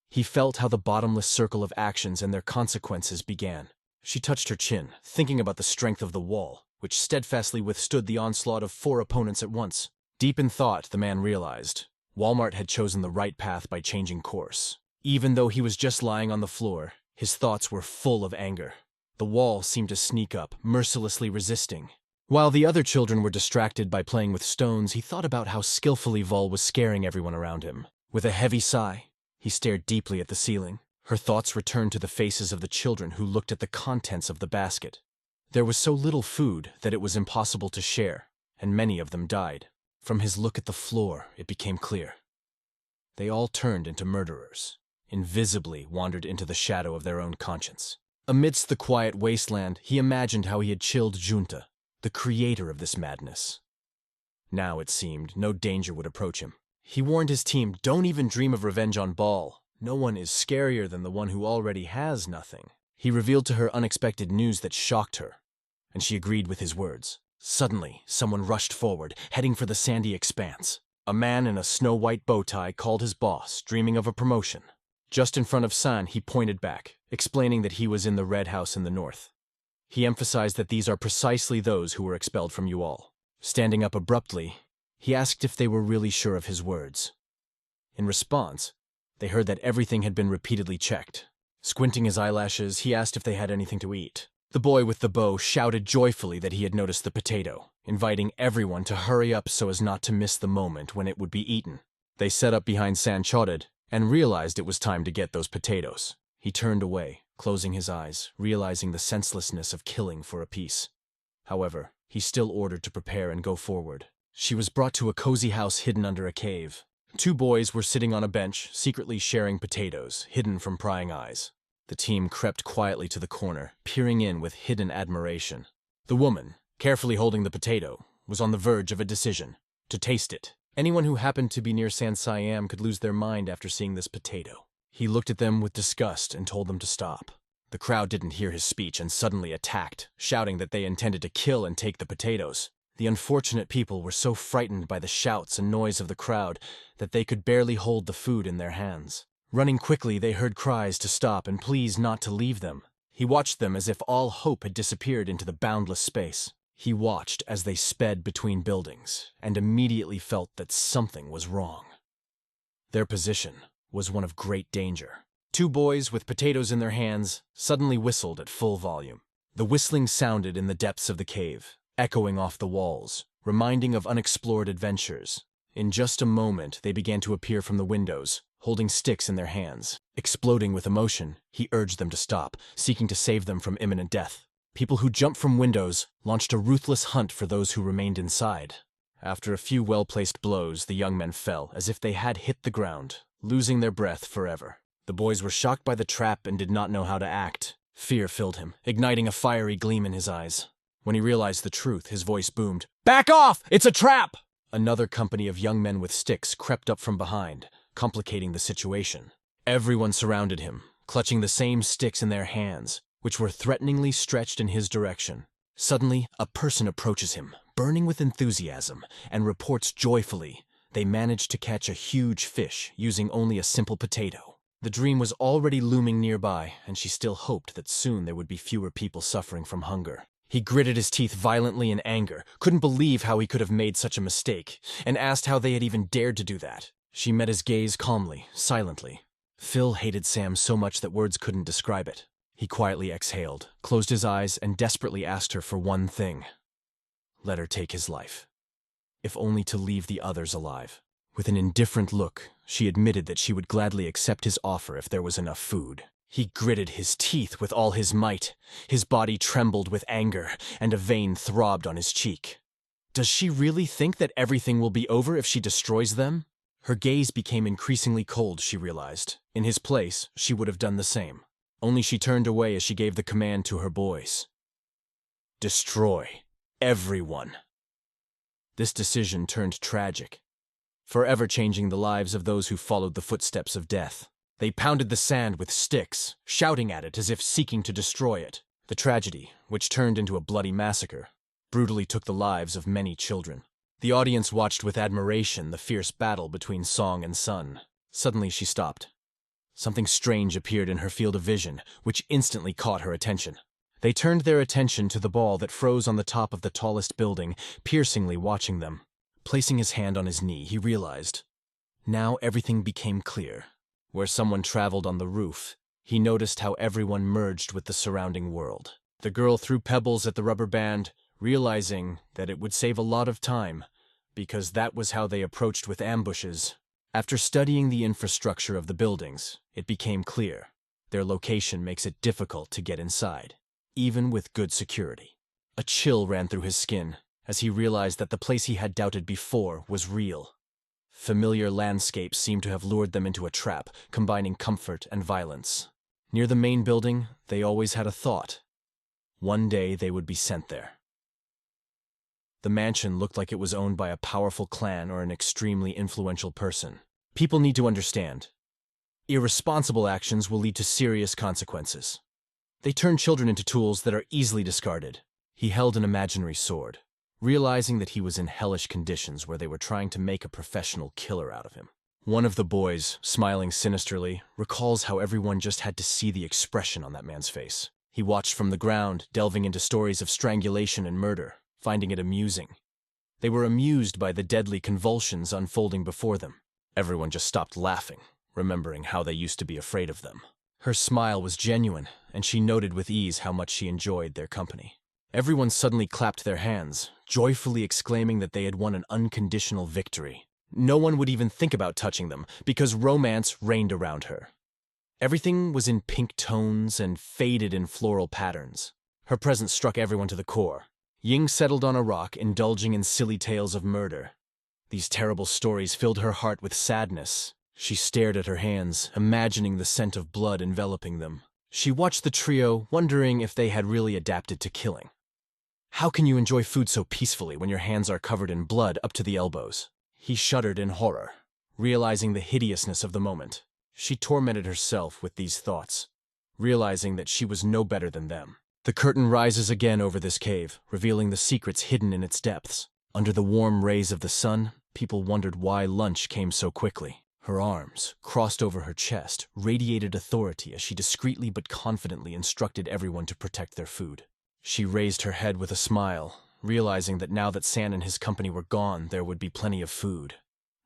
He felt how the bottomless circle of actions and their consequences began. She touched her chin, thinking about the strength of the wall, which steadfastly withstood the onslaught of 4 opponents at once. Deep in thought, the man realized Walmart had chosen the right path by changing course. Even though he was just lying on the floor, his thoughts were full of anger. The wall seemed to sneak up, mercilessly resisting. While the other children were distracted by playing with stones, he thought about how skillfully Vol was scaring everyone around him. With a heavy sigh, he stared deeply at the ceiling. Her thoughts returned to the faces of the children who looked at the contents of the basket. There was so little food that it was impossible to share, and many of them died. From his look at the floor, it became clear. They all turned into murderers, invisibly wandered into the shadow of their own conscience. Amidst the quiet wasteland, he imagined how he had chilled Junta, the creator of this madness. Now, it seemed, no danger would approach him. He warned his team, "Don't even dream of revenge on Ball. No one is scarier than the one who already has nothing." He revealed to her unexpected news that shocked her, and she agreed with his words. Suddenly, someone rushed forward, heading for the sandy expanse. A man in a snow-white bow tie called his boss, dreaming of a promotion. Just in front of San, he pointed back, explaining that he was in the Red House in the north. He emphasized that these are precisely those who were expelled from Ual. Standing up abruptly, he asked if they were really sure of his words. In response, they heard that everything had been repeatedly checked. Squinting his eyelashes, he asked if they had anything to eat. The boy with the bow shouted joyfully that he had noticed the potato, inviting everyone to hurry up so as not to miss the moment when it would be eaten. They set up behind San Choded and realized it was time to get those potatoes. He turned away, closing his eyes, realizing the senselessness of killing for a piece. However, he still ordered to prepare and go forward. She was brought to a cozy house hidden under a cave. 2 boys were sitting on a bench, secretly sharing potatoes, hidden from prying eyes. The team crept quietly to the corner, peering in with hidden admiration. The woman, carefully holding the potato, was on the verge of a decision: to taste it. Anyone who happened to be near San Siam could lose their mind after seeing this potato. He looked at them with disgust and told them to stop. The crowd didn't hear his speech and suddenly attacked, shouting that they intended to kill and take the potatoes. The unfortunate people were so frightened by the shouts and noise of the crowd that they could barely hold the food in their hands. Running quickly, they heard cries to stop and pleas not to leave them. He watched them as if all hope had disappeared into the boundless space. He watched as they sped between buildings and immediately felt that something was wrong. Their position was one of great danger. 2 boys with potatoes in their hands suddenly whistled at full volume. The whistling sounded in the depths of the cave, echoing off the walls, reminding of unexplored adventures. In just a moment, they began to appear from the windows, holding sticks in their hands. Exploding with emotion, he urged them to stop, seeking to save them from imminent death. People who jumped from windows launched a ruthless hunt for those who remained inside. After a few well-placed blows, the young men fell as if they had hit the ground, losing their breath forever. The boys were shocked by the trap and did not know how to act. Fear filled him, igniting a fiery gleam in his eyes. When he realized the truth, his voice boomed, "Back off! It's a trap!" Another company of young men with sticks crept up from behind, complicating the situation. Everyone surrounded him, clutching the same sticks in their hands, which were threateningly stretched in his direction. Suddenly, a person approaches him, burning with enthusiasm, and reports joyfully They managed to catch a huge fish using only a simple potato. The dream was already looming nearby, and she still hoped that soon there would be fewer people suffering from hunger. He gritted his teeth violently in anger, couldn't believe how he could have made such a mistake, and asked how they had even dared to do that. She met his gaze calmly, silently. Phil hated Sam so much that words couldn't describe it. He quietly exhaled, closed his eyes, and desperately asked her for one thing. Let her take his life, if only to leave the others alive. With an indifferent look, she admitted that she would gladly accept his offer if there was enough food. He gritted his teeth with all his might. His body trembled with anger, and a vein throbbed on his cheek. Does she really think that everything will be over if she destroys them? Her gaze became increasingly cold, she realized. In his place, she would have done the same. Only she turned away as she gave the command to her boys. Destroy everyone. This decision turned tragic, forever changing the lives of those who followed the footsteps of death. They pounded the sand with sticks, shouting at it as if seeking to destroy it. The tragedy, which turned into a bloody massacre, brutally took the lives of many children. The audience watched with admiration the fierce battle between Song and Sun. Suddenly she stopped. Something strange appeared in her field of vision, which instantly caught her attention. They turned their attention to the ball that froze on the top of the tallest building, piercingly watching them. Placing his hand on his knee, he realized. Now everything became clear. Where someone traveled on the roof, he noticed how everyone merged with the surrounding world. The girl threw pebbles at the rubber band, realizing that it would save a lot of time, because that was how they approached with ambushes. After studying the infrastructure of the buildings, it became clear. Their location makes it difficult to get inside, even with good security. A chill ran through his skin as he realized that the place he had doubted before was real. Familiar landscapes seemed to have lured them into a trap, combining comfort and violence. Near the main building, they always had a thought. One day they would be sent there. The mansion looked like it was owned by a powerful clan or an extremely influential person. People need to understand. Irresponsible actions will lead to serious consequences. They turn children into tools that are easily discarded. He held an imaginary sword, realizing that he was in hellish conditions where they were trying to make a professional killer out of him. One of the boys, smiling sinisterly, recalls how everyone just had to see the expression on that man's face. He watched from the ground, delving into stories of strangulation and murder, finding it amusing. They were amused by the deadly convulsions unfolding before them. Everyone just stopped laughing, remembering how they used to be afraid of them. Her smile was genuine, and she noted with ease how much she enjoyed their company. Everyone suddenly clapped their hands, joyfully exclaiming that they had won an unconditional victory. No one would even think about touching them, because romance reigned around her. Everything was in pink tones and faded in floral patterns. Her presence struck everyone to the core. Ying settled on a rock, indulging in silly tales of murder. These terrible stories filled her heart with sadness. She stared at her hands, imagining the scent of blood enveloping them. She watched the trio, wondering if they had really adapted to killing. How can you enjoy food so peacefully when your hands are covered in blood up to the elbows? He shuddered in horror, realizing the hideousness of the moment. She tormented herself with these thoughts, realizing that she was no better than them. The curtain rises again over this cave, revealing the secrets hidden in its depths. Under the warm rays of the sun, people wondered why lunch came so quickly. Her arms, crossed over her chest, radiated authority as she discreetly but confidently instructed everyone to protect their food. She raised her head with a smile, realizing that now that San and his company were gone, there would be plenty of food.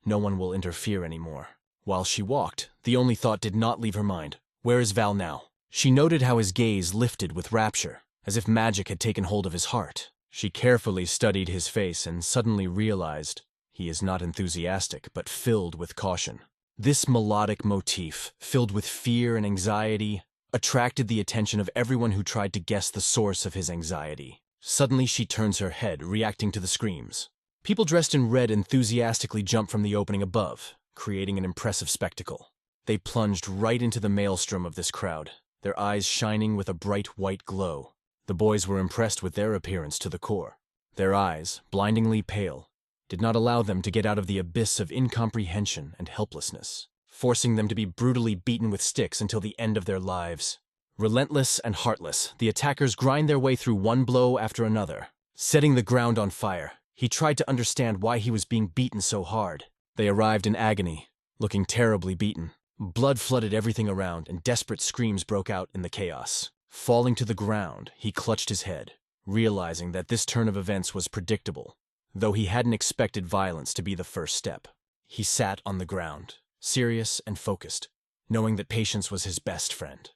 No one will interfere anymore. While she walked, the only thought did not leave her mind. Where is Val now? She noted how his gaze lifted with rapture, as if magic had taken hold of his heart. She carefully studied his face and suddenly realized he is not enthusiastic, but filled with caution. This melodic motif, filled with fear and anxiety, attracted the attention of everyone who tried to guess the source of his anxiety. Suddenly she turns her head, reacting to the screams. People dressed in red enthusiastically jump from the opening above, creating an impressive spectacle. They plunged right into the maelstrom of this crowd, their eyes shining with a bright white glow. The boys were impressed with their appearance to the core. Their eyes, blindingly pale, did not allow them to get out of the abyss of incomprehension and helplessness, forcing them to be brutally beaten with sticks until the end of their lives. Relentless and heartless, the attackers grind their way through one blow after another, setting the ground on fire. He tried to understand why he was being beaten so hard. They arrived in agony, looking terribly beaten. Blood flooded everything around, and desperate screams broke out in the chaos. Falling to the ground, he clutched his head, realizing that this turn of events was predictable, though he hadn't expected violence to be the first step. He sat on the ground, serious and focused, knowing that patience was his best friend.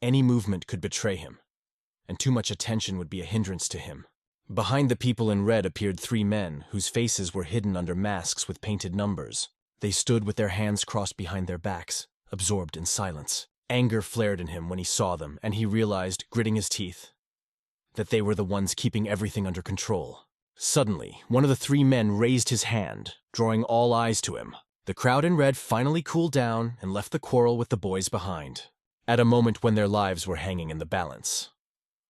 Any movement could betray him, and too much attention would be a hindrance to him. Behind the people in red appeared 3 men whose faces were hidden under masks with painted numbers. They stood with their hands crossed behind their backs, absorbed in silence. Anger flared in him when he saw them, and he realized, gritting his teeth, that they were the ones keeping everything under control. Suddenly, one of the 3 men raised his hand, drawing all eyes to him. The crowd in red finally cooled down and left the quarrel with the boys behind, at a moment when their lives were hanging in the balance.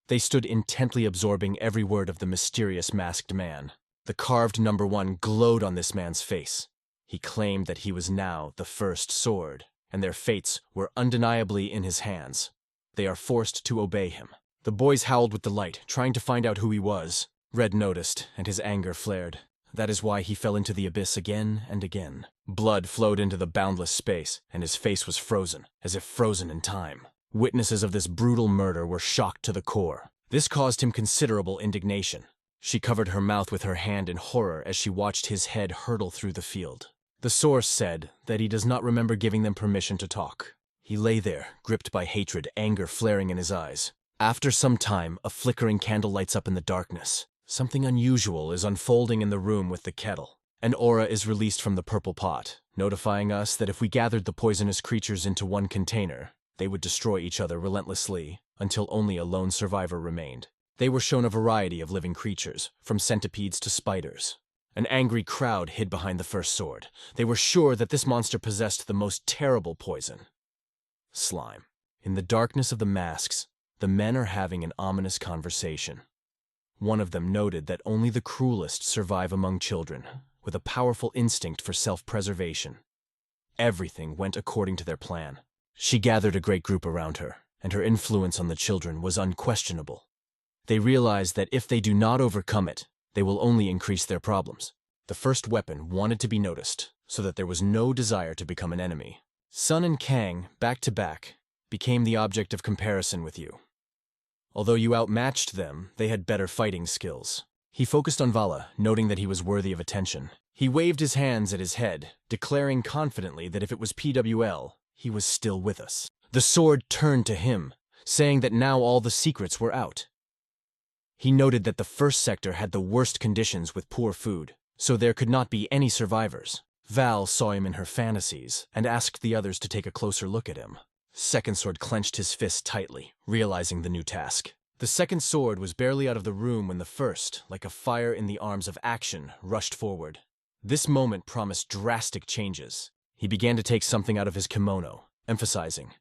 They stood intently absorbing every word of the mysterious masked man. The carved number 1 glowed on this man's face. He claimed that he was now the first sword, and their fates were undeniably in his hands. They are forced to obey him. The boys howled with delight, trying to find out who he was. Red noticed, and his anger flared. That is why he fell into the abyss again and again. Blood flowed into the boundless space, and his face was frozen, as if frozen in time. Witnesses of this brutal murder were shocked to the core. This caused him considerable indignation. She covered her mouth with her hand in horror as she watched his head hurtle through the field. The source said that he does not remember giving them permission to talk. He lay there, gripped by hatred, anger flaring in his eyes. After some time, a flickering candle lights up in the darkness. Something unusual is unfolding in the room with the kettle. An aura is released from the purple pot, notifying us that if we gathered the poisonous creatures into one container, they would destroy each other relentlessly until only a lone survivor remained. They were shown a variety of living creatures, from centipedes to spiders. An angry crowd hid behind the first sword. They were sure that this monster possessed the most terrible poison: slime. In the darkness of the masks, the men are having an ominous conversation. One of them noted that only the cruelest survive among children, with a powerful instinct for self-preservation. Everything went according to their plan. She gathered a great group around her, and her influence on the children was unquestionable. They realized that if they do not overcome it, they will only increase their problems. The first weapon wanted to be noticed, so that there was no desire to become an enemy. Sun and Kang, back to back, became the object of comparison with you. Although you outmatched them, they had better fighting skills. He focused on Vala, noting that he was worthy of attention. He waved his hands at his head, declaring confidently that if it was PWL, he was still with us. The sword turned to him, saying that now all the secrets were out. He noted that the first sector had the worst conditions with poor food, so there could not be any survivors. Val saw him in her fantasies and asked the others to take a closer look at him. Second Sword clenched his fist tightly, realizing the new task. The second sword was barely out of the room when the first, like a fire in the arms of action, rushed forward. This moment promised drastic changes. He began to take something out of his kimono, emphasizing,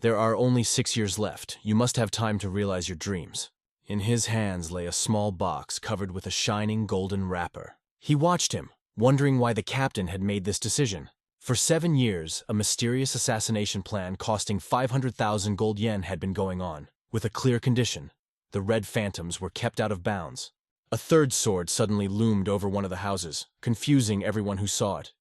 "There are only 6 years left. You must have time to realize your dreams." In his hands lay a small box covered with a shining golden wrapper. He watched him, wondering why the captain had made this decision. For 7 years, a mysterious assassination plan costing 500,000 gold yen had been going on, with a clear condition: the Red Phantoms were kept out of bounds. A third sword suddenly loomed over one of the houses, confusing everyone who saw it.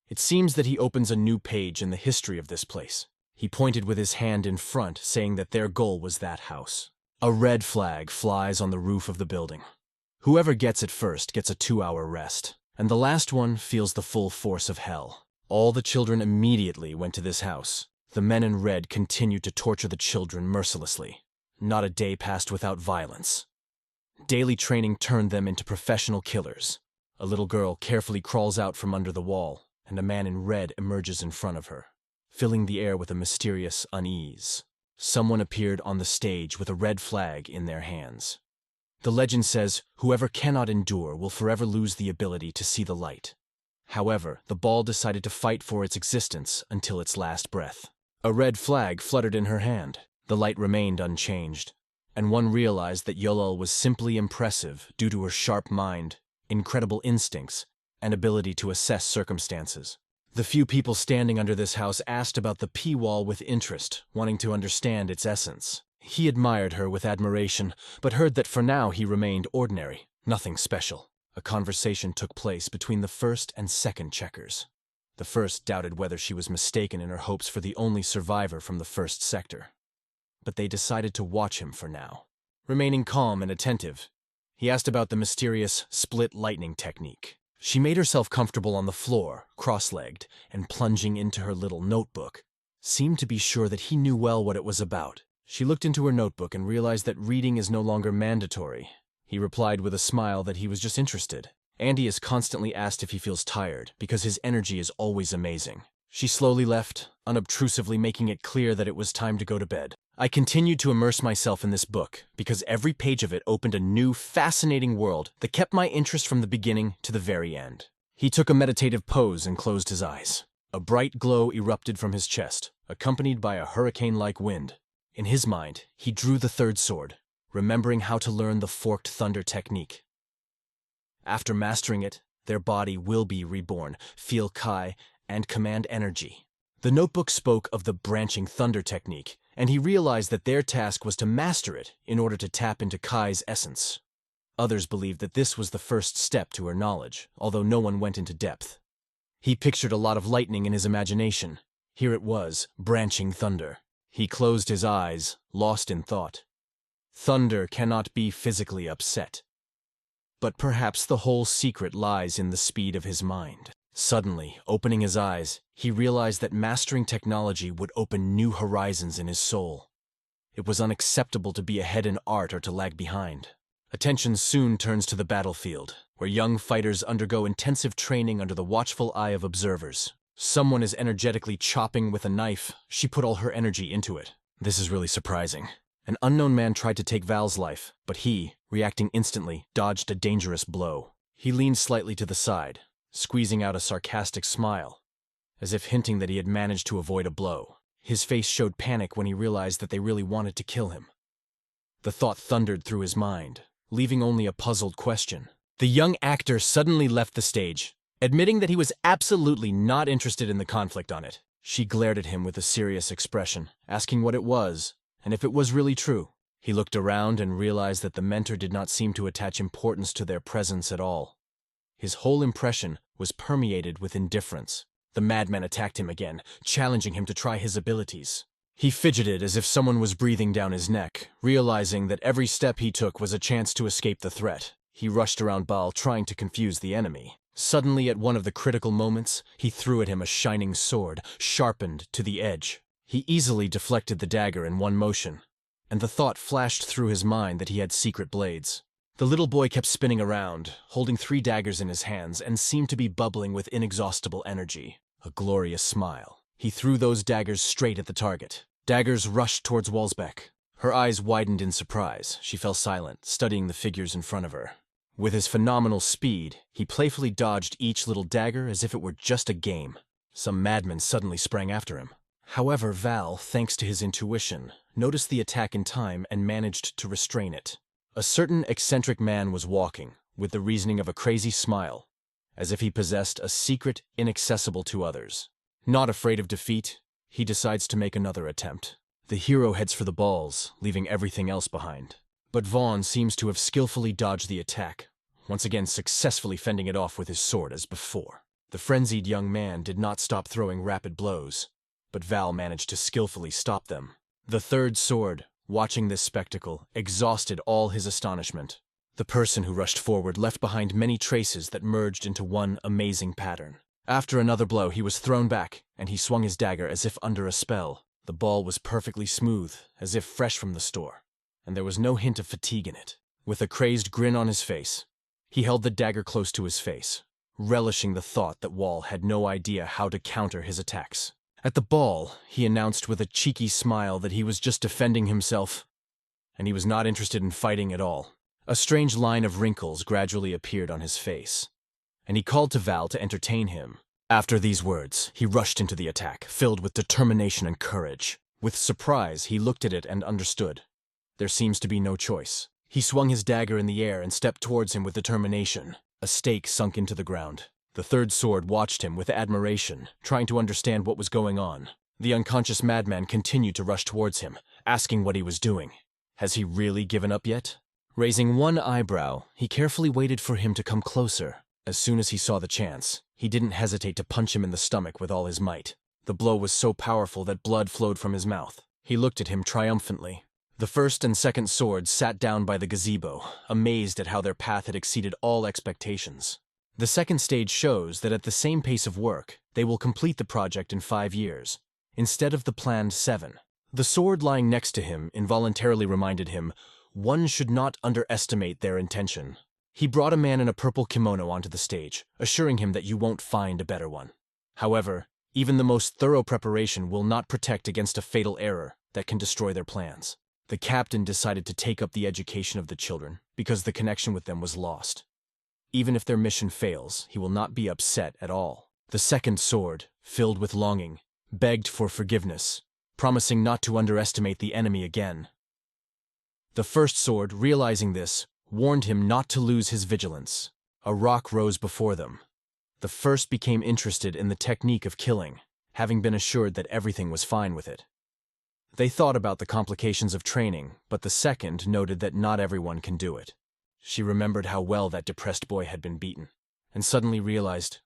It seems that he opens a new page in the history of this place. He pointed with his hand in front, saying that their goal was that house. A red flag flies on the roof of the building. Whoever gets it first gets a 2-hour rest, and the last one feels the full force of hell. All the children immediately went to this house. The men in red continued to torture the children mercilessly. Not a day passed without violence. Daily training turned them into professional killers. A little girl carefully crawls out from under the wall, and a man in red emerges in front of her, filling the air with a mysterious unease. Someone appeared on the stage with a red flag in their hands. The legend says, "Whoever cannot endure will forever lose the ability to see the light." However, the ball decided to fight for its existence until its last breath. A red flag fluttered in her hand. The light remained unchanged, and one realized that Yahello was simply impressive due to her sharp mind, incredible instincts, and ability to assess circumstances. The few people standing under this house asked about the P-wall with interest, wanting to understand its essence. He admired her with admiration, but heard that for now he remained ordinary, nothing special. A conversation took place between the first and second checkers. The first doubted whether she was mistaken in her hopes for the only survivor from the first sector. But they decided to watch him for now. Remaining calm and attentive, he asked about the mysterious split lightning technique. She made herself comfortable on the floor, cross-legged, and plunging into her little notebook, seemed to be sure that he knew well what it was about. She looked into her notebook and realized that reading is no longer mandatory. He replied with a smile that he was just interested. Andy is constantly asked if he feels tired, because his energy is always amazing. She slowly left, unobtrusively making it clear that it was time to go to bed. I continued to immerse myself in this book, because every page of it opened a new, fascinating world that kept my interest from the beginning to the very end. He took a meditative pose and closed his eyes. A bright glow erupted from his chest, accompanied by a hurricane-like wind. In his mind, he drew the third sword, remembering how to learn the forked thunder technique. After mastering it, their body will be reborn, feel Kai, and command energy. The notebook spoke of the branching thunder technique, and he realized that their task was to master it in order to tap into Kai's essence. Others believed that this was the first step to her knowledge, although no one went into depth. He pictured a lot of lightning in his imagination. Here it was, branching thunder. He closed his eyes, lost in thought. Thunder cannot be physically upset. But perhaps the whole secret lies in the speed of his mind. Suddenly, opening his eyes, he realized that mastering technology would open new horizons in his soul. It was unacceptable to be ahead in art or to lag behind. Attention soon turns to the battlefield, where young fighters undergo intensive training under the watchful eye of observers. Someone is energetically chopping with a knife. She put all her energy into it. This is really surprising. An unknown man tried to take Val's life, but he, reacting instantly, dodged a dangerous blow. He leaned slightly to the side, squeezing out a sarcastic smile, as if hinting that he had managed to avoid a blow. His face showed panic when he realized that they really wanted to kill him. The thought thundered through his mind, leaving only a puzzled question. The young actor suddenly left the stage, admitting that he was absolutely not interested in the conflict on it. She glared at him with a serious expression, asking what it was, and if it was really true. He looked around and realized that the mentor did not seem to attach importance to their presence at all. His whole impression was permeated with indifference. The madman attacked him again, challenging him to try his abilities. He fidgeted as if someone was breathing down his neck, realizing that every step he took was a chance to escape the threat. He rushed around Baal, trying to confuse the enemy. Suddenly, at one of the critical moments, he threw at him a shining sword, sharpened to the edge. He easily deflected the dagger in one motion, and the thought flashed through his mind that he had secret blades. The little boy kept spinning around, holding 3 daggers in his hands, and seemed to be bubbling with inexhaustible energy. A glorious smile. He threw those daggers straight at the target. Daggers rushed towards Walsbeck. Her eyes widened in surprise. She fell silent, studying the figures in front of her. With his phenomenal speed, he playfully dodged each little dagger as if it were just a game. Some madman suddenly sprang after him. However, Val, thanks to his intuition, noticed the attack in time and managed to restrain it. A certain eccentric man was walking, with the reasoning of a crazy smile, as if he possessed a secret inaccessible to others. Not afraid of defeat, he decides to make another attempt. The hero heads for the balls, leaving everything else behind. But Vaughn seems to have skillfully dodged the attack, once again successfully fending it off with his sword as before. The frenzied young man did not stop throwing rapid blows, but Val managed to skillfully stop them. The third sword, watching this spectacle, exhausted all his astonishment. The person who rushed forward left behind many traces that merged into one amazing pattern. After another blow, he was thrown back, and he swung his dagger as if under a spell. The ball was perfectly smooth, as if fresh from the store, and there was no hint of fatigue in it. With a crazed grin on his face, he held the dagger close to his face, relishing the thought that Wall had no idea how to counter his attacks. At the ball, he announced with a cheeky smile that he was just defending himself, and he was not interested in fighting at all. A strange line of wrinkles gradually appeared on his face, and he called to Val to entertain him. After these words, he rushed into the attack, filled with determination and courage. With surprise, he looked at it and understood. There seems to be no choice. He swung his dagger in the air and stepped towards him with determination. A stake sunk into the ground. The third sword watched him with admiration, trying to understand what was going on. The unconscious madman continued to rush towards him, asking what he was doing. Has he really given up yet? Raising one eyebrow, he carefully waited for him to come closer. As soon as he saw the chance, he didn't hesitate to punch him in the stomach with all his might. The blow was so powerful that blood flowed from his mouth. He looked at him triumphantly. The first and second swords sat down by the gazebo, amazed at how their path had exceeded all expectations. The second stage shows that at the same pace of work, they will complete the project in 5 years, instead of the planned 7. The sword lying next to him involuntarily reminded him, one should not underestimate their intention. He brought a man in a purple kimono onto the stage, assuring him that you won't find a better one. However, even the most thorough preparation will not protect against a fatal error that can destroy their plans. The captain decided to take up the education of the children because the connection with them was lost. Even if their mission fails, he will not be upset at all. The second sword, filled with longing, begged for forgiveness, promising not to underestimate the enemy again. The first sword, realizing this, warned him not to lose his vigilance. A rock rose before them. The first became interested in the technique of killing, having been assured that everything was fine with it. They thought about the complications of training, but the second noted that not everyone can do it. She remembered how well that depressed boy had been beaten, and suddenly realized,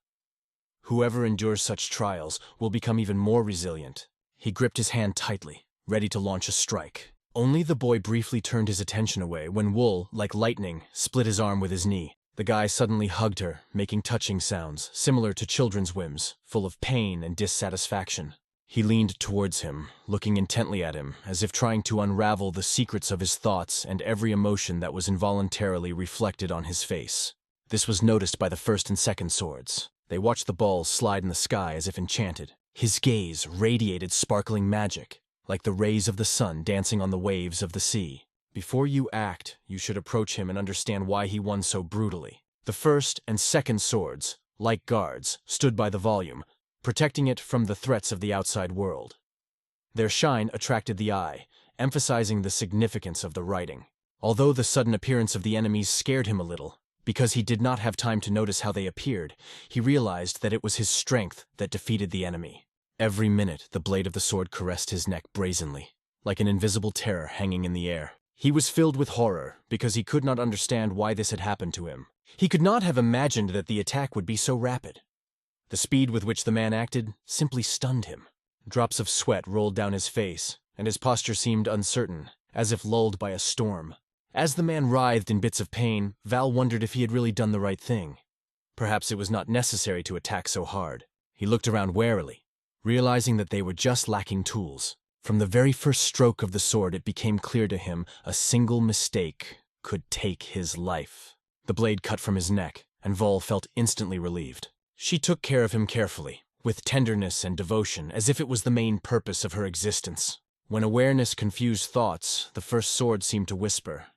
whoever endures such trials will become even more resilient. He gripped his hand tightly, ready to launch a strike. Only the boy briefly turned his attention away when Wool, like lightning, split his arm with his knee. The guy suddenly hugged her, making touching sounds, similar to children's whims, full of pain and dissatisfaction. He leaned towards him, looking intently at him, as if trying to unravel the secrets of his thoughts and every emotion that was involuntarily reflected on his face. This was noticed by the first and second swords. They watched the balls slide in the sky as if enchanted. His gaze radiated sparkling magic, like the rays of the sun dancing on the waves of the sea. Before you act, you should approach him and understand why he won so brutally. The first and second swords, like guards, stood by the volume, protecting it from the threats of the outside world. Their shine attracted the eye, emphasizing the significance of the writing. Although the sudden appearance of the enemies scared him a little, because he did not have time to notice how they appeared, he realized that it was his strength that defeated the enemy. Every minute, the blade of the sword caressed his neck brazenly, like an invisible terror hanging in the air. He was filled with horror because he could not understand why this had happened to him. He could not have imagined that the attack would be so rapid. The speed with which the man acted simply stunned him. Drops of sweat rolled down his face, and his posture seemed uncertain, as if lulled by a storm. As the man writhed in bits of pain, Val wondered if he had really done the right thing. Perhaps it was not necessary to attack so hard. He looked around warily, realizing that they were just lacking tools. From the very first stroke of the sword, it became clear to him a single mistake could take his life. The blade cut from his neck, and Vol felt instantly relieved. She took care of him carefully, with tenderness and devotion, as if it was the main purpose of her existence. When awareness confused thoughts, the first sword seemed to whisper,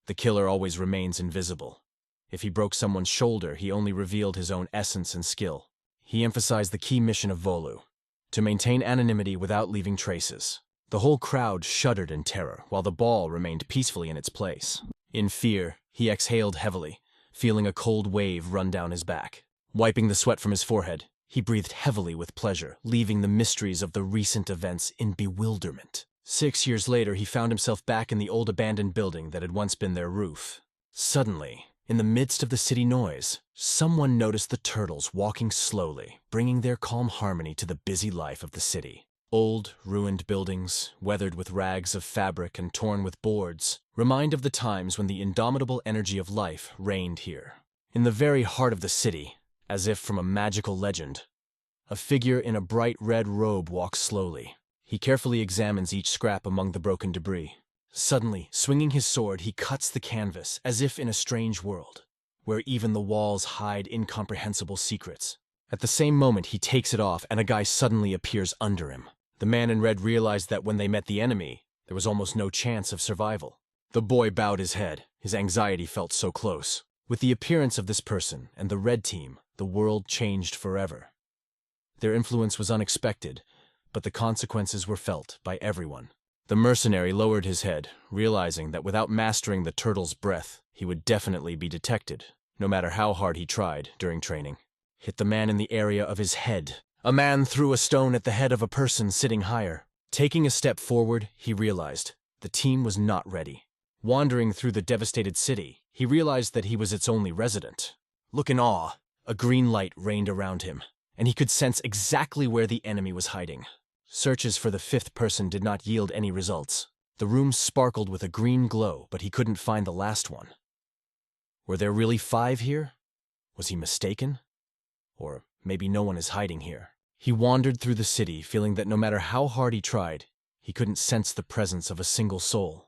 "The killer always remains invisible. If he broke someone's shoulder, he only revealed his own essence and skill." He emphasized the key mission of Volu, to maintain anonymity without leaving traces. The whole crowd shuddered in terror, while the ball remained peacefully in its place. In fear, he exhaled heavily, feeling a cold wave run down his back. Wiping the sweat from his forehead, he breathed heavily with pleasure, leaving the mysteries of the recent events in bewilderment. 6 years later, he found himself back in the old abandoned building that had once been their roof. Suddenly, in the midst of the city noise, someone noticed the turtles walking slowly, bringing their calm harmony to the busy life of the city. Old, ruined buildings, weathered with rags of fabric and torn with boards, remind of the times when the indomitable energy of life reigned here. In the very heart of the city, as if from a magical legend, a figure in a bright red robe walks slowly. He carefully examines each scrap among the broken debris. Suddenly, swinging his sword, he cuts the canvas, as if in a strange world, where even the walls hide incomprehensible secrets. At the same moment, he takes it off, and a guy suddenly appears under him. The man in red realized that when they met the enemy, there was almost no chance of survival. The boy bowed his head. His anxiety felt so close. With the appearance of this person and the red team, the world changed forever. Their influence was unexpected, but the consequences were felt by everyone. The mercenary lowered his head, realizing that without mastering the turtle's breath, he would definitely be detected, no matter how hard he tried during training. Hit the man in the area of his head. A man threw a stone at the head of a person sitting higher. Taking a step forward, he realized the team was not ready. Wandering through the devastated city, he realized that he was its only resident. Look in awe. A green light reigned around him, and he could sense exactly where the enemy was hiding. Searches for the fifth person did not yield any results. The room sparkled with a green glow, but he couldn't find the last one. Were there really 5 here? Was he mistaken? Or maybe no one is hiding here. He wandered through the city, feeling that no matter how hard he tried, he couldn't sense the presence of a single soul.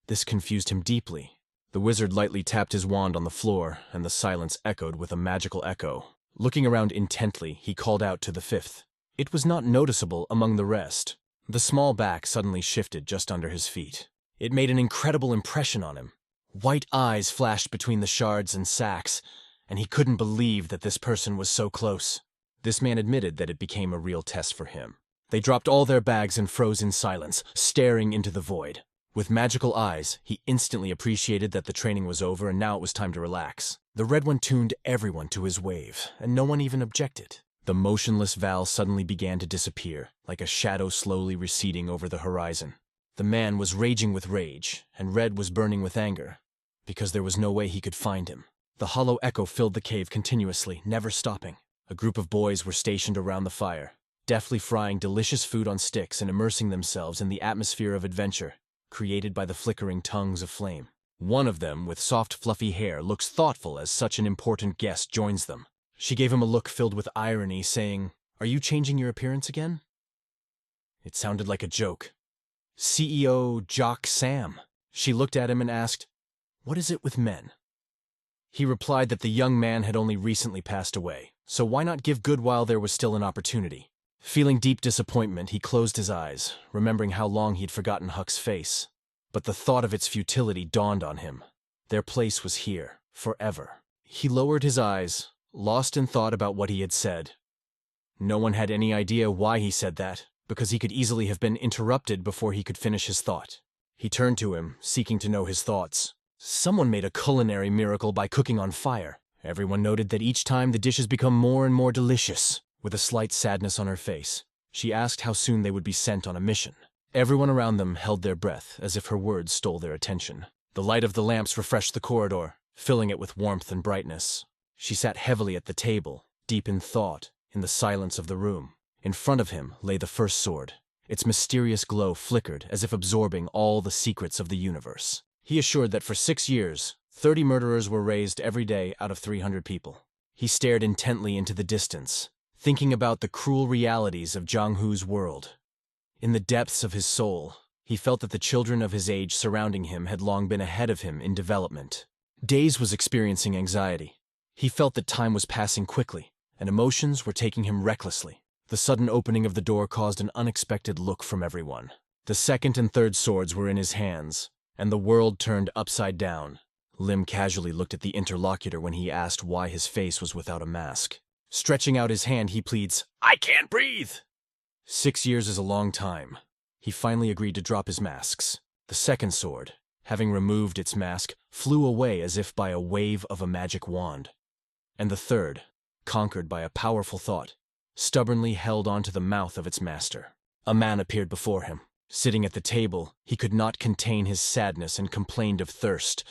This confused him deeply. The wizard lightly tapped his wand on the floor, and the silence echoed with a magical echo. Looking around intently, he called out to the fifth. It was not noticeable among the rest. The small back suddenly shifted just under his feet. It made an incredible impression on him. White eyes flashed between the shards and sacks, and he couldn't believe that this person was so close. This man admitted that it became a real test for him. They dropped all their bags and froze in silence, staring into the void. With magical eyes, he instantly appreciated that the training was over and now it was time to relax. The Red One tuned everyone to his wave, and no one even objected. The motionless Val suddenly began to disappear, like a shadow slowly receding over the horizon. The man was raging with rage, and Red was burning with anger, because there was no way he could find him. The hollow echo filled the cave continuously, never stopping. A group of boys were stationed around the fire, deftly frying delicious food on sticks and immersing themselves in the atmosphere of adventure created by the flickering tongues of flame. One of them, with soft, fluffy hair, looks thoughtful as such an important guest joins them. She gave him a look filled with irony, saying, "Are you changing your appearance again?" It sounded like a joke. CEO Jock Sam. She looked at him and asked, "What is it with men?" He replied that the young man had only recently passed away, so why not give good while there was still an opportunity? Feeling deep disappointment, he closed his eyes, remembering how long he'd forgotten Huck's face. But the thought of its futility dawned on him. Their place was here, forever. He lowered his eyes, lost in thought about what he had said. No one had any idea why he said that, because he could easily have been interrupted before he could finish his thought. He turned to him, seeking to know his thoughts. Someone made a culinary miracle by cooking on fire. Everyone noted that each time the dishes become more and more delicious. With a slight sadness on her face, she asked how soon they would be sent on a mission. Everyone around them held their breath, as if her words stole their attention. The light of the lamps refreshed the corridor, filling it with warmth and brightness. She sat heavily at the table, deep in thought, in the silence of the room. In front of him lay the first sword. Its mysterious glow flickered, as if absorbing all the secrets of the universe. He assured that for 6 years, 30 murderers were raised every day out of 300 people. He stared intently into the distance, thinking about the cruel realities of Jang-Hoo's world. In the depths of his soul, he felt that the children of his age surrounding him had long been ahead of him in development. Days was experiencing anxiety. He felt that time was passing quickly, and emotions were taking him recklessly. The sudden opening of the door caused an unexpected look from everyone. The second and third swords were in his hands, and the world turned upside down. Lim casually looked at the interlocutor when he asked why his face was without a mask. Stretching out his hand, he pleads, "I can't breathe!" 6 years is a long time. He finally agreed to drop his masks. The second sword, having removed its mask, flew away as if by a wave of a magic wand. And the third, conquered by a powerful thought, stubbornly held on to the mouth of its master. A man appeared before him. Sitting at the table, he could not contain his sadness and complained of thirst.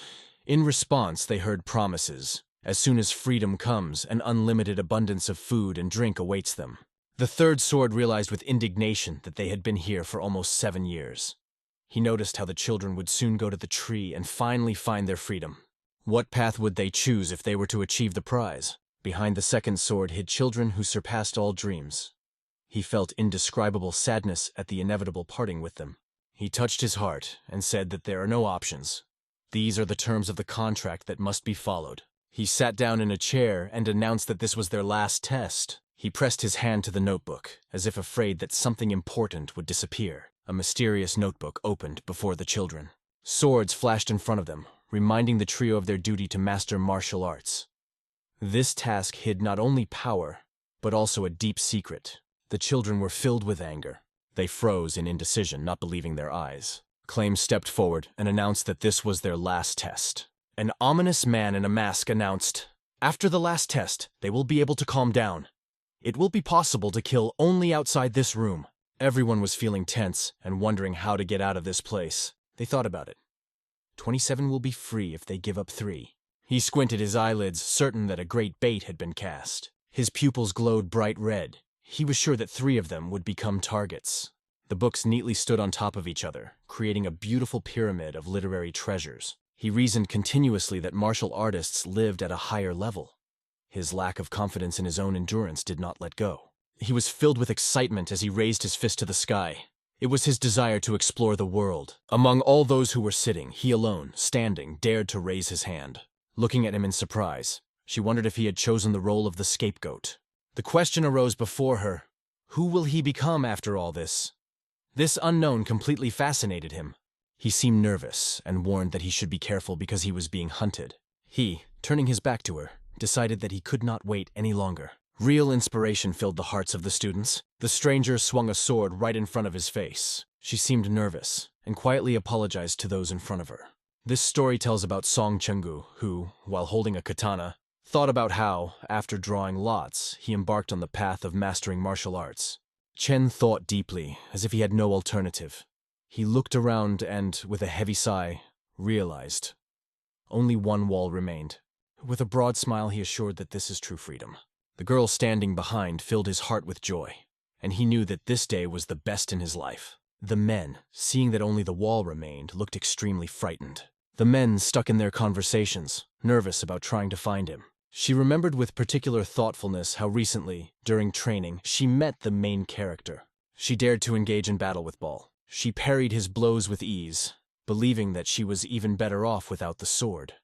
In response, they heard promises. As soon as freedom comes, an unlimited abundance of food and drink awaits them. The third sword realized with indignation that they had been here for almost 7 years. He noticed how the children would soon go to the tree and finally find their freedom. What path would they choose if they were to achieve the prize? Behind the second sword hid children who surpassed all dreams. He felt indescribable sadness at the inevitable parting with them. He touched his heart and said that there are no options. These are the terms of the contract that must be followed. He sat down in a chair and announced that this was their last test. He pressed his hand to the notebook, as if afraid that something important would disappear. A mysterious notebook opened before the children. Swords flashed in front of them, reminding the trio of their duty to master martial arts. This task hid not only power, but also a deep secret. The children were filled with anger. They froze in indecision, not believing their eyes. Claim stepped forward and announced that this was their last test. An ominous man in a mask announced, "After the last test, they will be able to calm down. It will be possible to kill only outside this room." Everyone was feeling tense and wondering how to get out of this place. They thought about it. 27 will be free if they give up 3. He squinted his eyelids, certain that a great bait had been cast. His pupils glowed bright red. He was sure that 3 of them would become targets. The books neatly stood on top of each other, creating a beautiful pyramid of literary treasures. He reasoned continuously that martial artists lived at a higher level. His lack of confidence in his own endurance did not let go. He was filled with excitement as he raised his fist to the sky. It was his desire to explore the world. Among all those who were sitting, he alone, standing, dared to raise his hand. Looking at him in surprise, she wondered if he had chosen the role of the scapegoat. The question arose before her, who will he become after all this? This unknown completely fascinated him. He seemed nervous and warned that he should be careful because he was being hunted. He, turning his back to her, decided that he could not wait any longer. Real inspiration filled the hearts of the students. The stranger swung a sword right in front of his face. She seemed nervous and quietly apologized to those in front of her. This story tells about Song Chenggu, who, while holding a katana, thought about how, after drawing lots, he embarked on the path of mastering martial arts. Chen thought deeply, as if he had no alternative. He looked around and, with a heavy sigh, realized only one wall remained. With a broad smile, he assured that this is true freedom. The girl standing behind filled his heart with joy, and he knew that this day was the best in his life. The men, seeing that only the wall remained, looked extremely frightened. The men stuck in their conversations, nervous about trying to find him. She remembered with particular thoughtfulness how recently, during training, she met the main character. She dared to engage in battle with Ball. She parried his blows with ease, believing that she was even better off without the sword.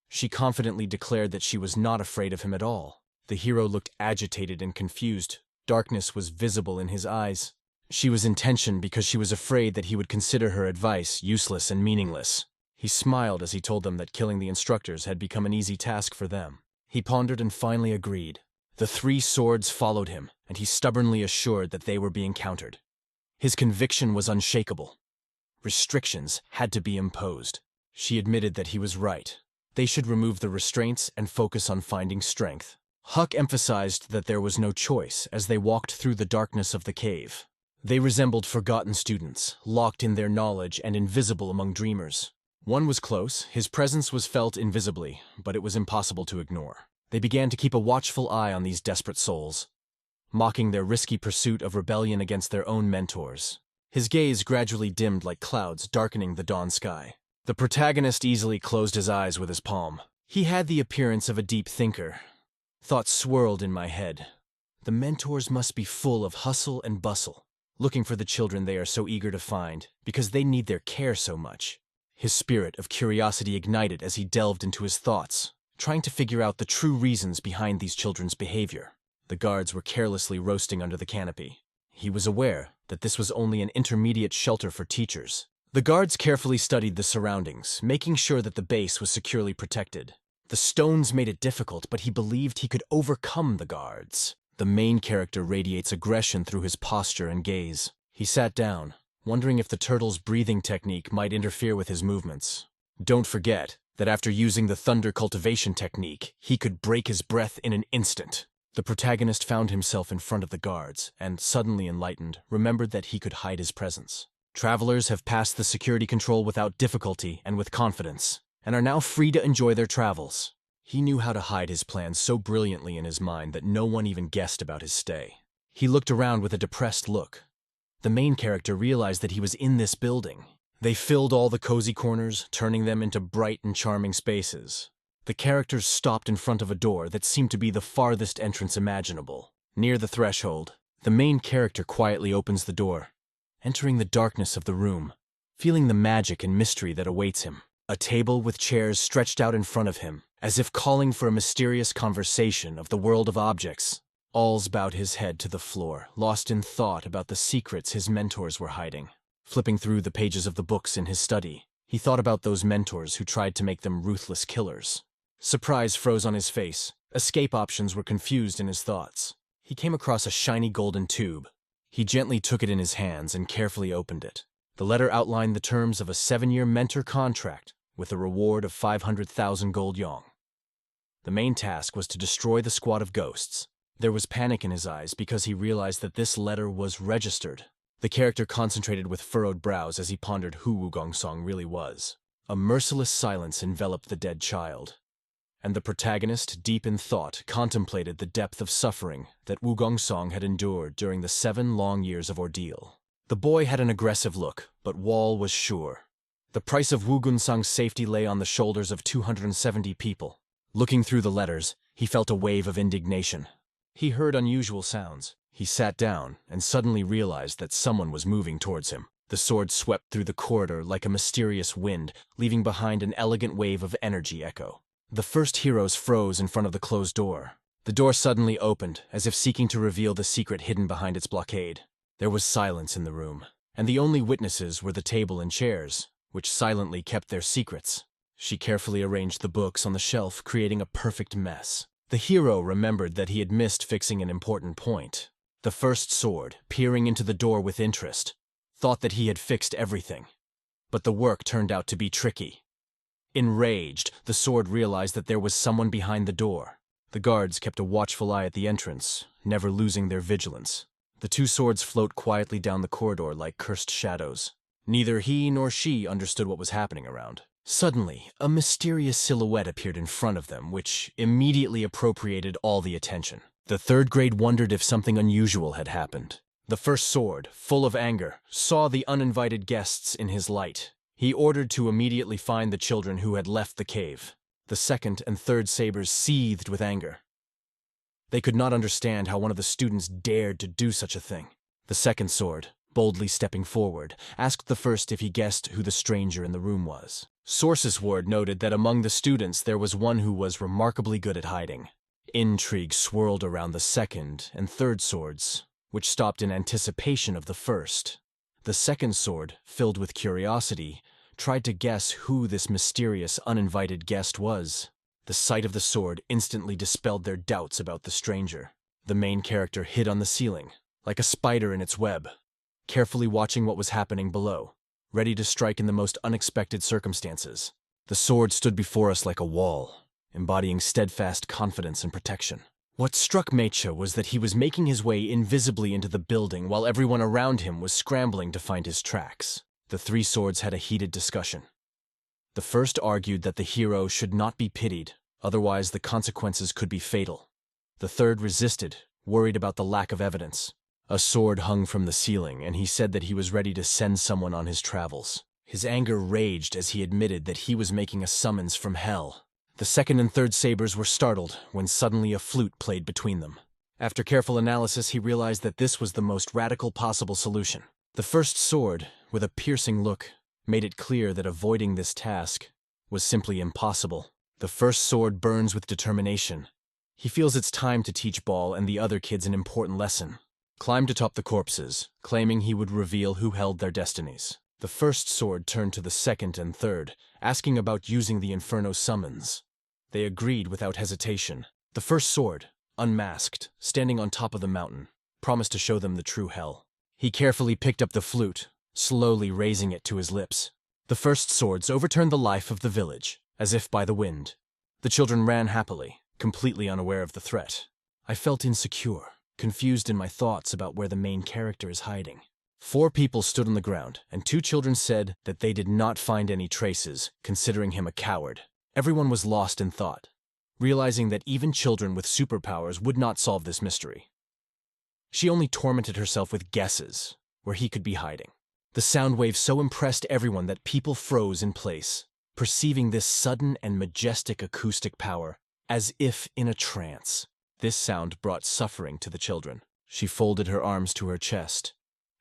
She confidently declared that she was not afraid of him at all. The hero looked agitated and confused. Darkness was visible in his eyes. She was in tension because she was afraid that he would consider her advice useless and meaningless. He smiled as he told them that killing the instructors had become an easy task for them. He pondered and finally agreed. The 3 swords followed him, and he stubbornly assured that they were being countered. His conviction was unshakable. Restrictions had to be imposed. She admitted that he was right. They should remove the restraints and focus on finding strength. Huck emphasized that there was no choice as they walked through the darkness of the cave. They resembled forgotten students, locked in their knowledge and invisible among dreamers. One was close, his presence was felt invisibly, but it was impossible to ignore. They began to keep a watchful eye on these desperate souls, mocking their risky pursuit of rebellion against their own mentors. His gaze gradually dimmed like clouds darkening the dawn sky. The protagonist easily closed his eyes with his palm. He had the appearance of a deep thinker. Thoughts swirled in my head. The mentors must be full of hustle and bustle, looking for the children they are so eager to find, because they need their care so much. His spirit of curiosity ignited as he delved into his thoughts, trying to figure out the true reasons behind these children's behavior. The guards were carelessly roasting under the canopy. He was aware that this was only an intermediate shelter for teachers. The guards carefully studied the surroundings, making sure that the base was securely protected. The stones made it difficult, but he believed he could overcome the guards. The main character radiates aggression through his posture and gaze. He sat down, wondering if the turtle's breathing technique might interfere with his movements. Don't forget that after using the thunder cultivation technique, he could break his breath in an instant. The protagonist found himself in front of the guards and, suddenly enlightened, remembered that he could hide his presence. Travelers have passed the security control without difficulty and with confidence, and are now free to enjoy their travels. He knew how to hide his plans so brilliantly in his mind that no one even guessed about his stay. He looked around with a depressed look. The main character realized that he was in this building. They filled all the cozy corners, turning them into bright and charming spaces. The characters stopped in front of a door that seemed to be the farthest entrance imaginable. Near the threshold, the main character quietly opens the door, entering the darkness of the room, feeling the magic and mystery that awaits him. A table with chairs stretched out in front of him, as if calling for a mysterious conversation of the world of objects. Alls bowed his head to the floor, lost in thought about the secrets his mentors were hiding. Flipping through the pages of the books in his study, he thought about those mentors who tried to make them ruthless killers. Surprise froze on his face. Escape options were confused in his thoughts. He came across a shiny golden tube. He gently took it in his hands and carefully opened it. The letter outlined the terms of a 7-year mentor contract with a reward of 500,000 gold yong. The main task was to destroy the squad of ghosts. There was panic in his eyes because he realized that this letter was registered. The character concentrated with furrowed brows as he pondered who Wugong Song really was. A merciless silence enveloped the dead child, and the protagonist, deep in thought, contemplated the depth of suffering that Wu Gongsong had endured during the 7 long years of ordeal. The boy had an aggressive look, but Wall was sure. The price of Wu Gongsong's safety lay on the shoulders of 270 people. Looking through the letters, he felt a wave of indignation. He heard unusual sounds. He sat down and suddenly realized that someone was moving towards him. The sword swept through the corridor like a mysterious wind, leaving behind an elegant wave of energy echo. The first heroes froze in front of the closed door. The door suddenly opened, as if seeking to reveal the secret hidden behind its blockade. There was silence in the room, and the only witnesses were the table and chairs, which silently kept their secrets. She carefully arranged the books on the shelf, creating a perfect mess. The hero remembered that he had missed fixing an important point. The first sword, peering into the door with interest, thought that he had fixed everything. But the work turned out to be tricky. Enraged, the sword realized that there was someone behind the door. The guards kept a watchful eye at the entrance, never losing their vigilance. The 2 swords float quietly down the corridor like cursed shadows. Neither he nor she understood what was happening around. Suddenly, a mysterious silhouette appeared in front of them, which immediately appropriated all the attention. The 3rd grade wondered if something unusual had happened. The first sword, full of anger, saw the uninvited guests in his light. He ordered to immediately find the children who had left the cave. The 2nd and 3rd sabers seethed with anger. They could not understand how one of the students dared to do such a thing. The 2nd sword, boldly stepping forward, asked the 1st if he guessed who the stranger in the room was. Sources word noted that among the students there was one who was remarkably good at hiding. Intrigue swirled around the 2nd and 3rd swords, which stopped in anticipation of the 1st. The 2nd sword, filled with curiosity, tried to guess who this mysterious, uninvited guest was. The sight of the sword instantly dispelled their doubts about the stranger. The main character hid on the ceiling, like a spider in its web, carefully watching what was happening below, ready to strike in the most unexpected circumstances. The sword stood before us like a wall, embodying steadfast confidence and protection. What struck Meicha was that he was making his way invisibly into the building while everyone around him was scrambling to find his tracks. The 3 swords had a heated discussion. The first argued that the hero should not be pitied, otherwise the consequences could be fatal. The 3rd resisted, worried about the lack of evidence. A sword hung from the ceiling, and he said that he was ready to send someone on his travels. His anger raged as he admitted that he was making a summons from hell. The 2nd and 3rd sabers were startled when suddenly a flute played between them. After careful analysis, he realized that this was the most radical possible solution. The 1st sword, with a piercing look, made it clear that avoiding this task was simply impossible. The 1st sword burns with determination. He feels it's time to teach Ball and the other kids an important lesson. Climbed atop the corpses, claiming he would reveal who held their destinies. The 1st sword turned to the 2nd and 3rd, asking about using the Inferno summons. They agreed without hesitation. The 1st sword, unmasked, standing on top of the mountain, promised to show them the true hell. He carefully picked up the flute, slowly raising it to his lips. The 1st swords overturned the life of the village, as if by the wind. The children ran happily, completely unaware of the threat. I felt insecure, confused in my thoughts about where the main character is hiding. 4 people stood on the ground, and 2 children said that they did not find any traces, considering him a coward. Everyone was lost in thought, realizing that even children with superpowers would not solve this mystery. She only tormented herself with guesses where he could be hiding. The sound wave so impressed everyone that people froze in place, perceiving this sudden and majestic acoustic power, as if in a trance. This sound brought suffering to the children. She folded her arms to her chest,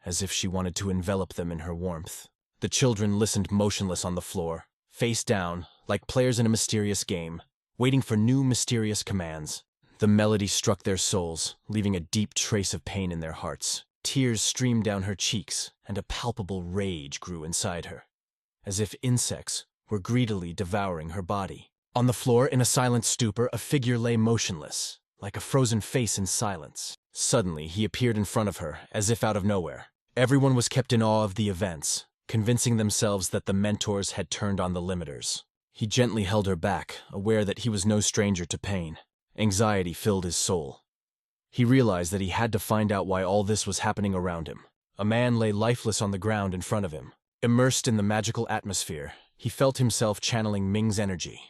as if she wanted to envelop them in her warmth. The children listened motionless on the floor, face down, like players in a mysterious game, waiting for new mysterious commands. The melody struck their souls, leaving a deep trace of pain in their hearts. Tears streamed down her cheeks, and a palpable rage grew inside her, as if insects were greedily devouring her body. On the floor, in a silent stupor, a figure lay motionless, like a frozen face in silence. Suddenly, he appeared in front of her, as if out of nowhere. Everyone was kept in awe of the events, convincing themselves that the mentors had turned on the limiters. He gently held her back, aware that he was no stranger to pain. Anxiety filled his soul. He realized that he had to find out why all this was happening around him. A man lay lifeless on the ground in front of him. Immersed in the magical atmosphere, He felt himself channeling Ming's energy.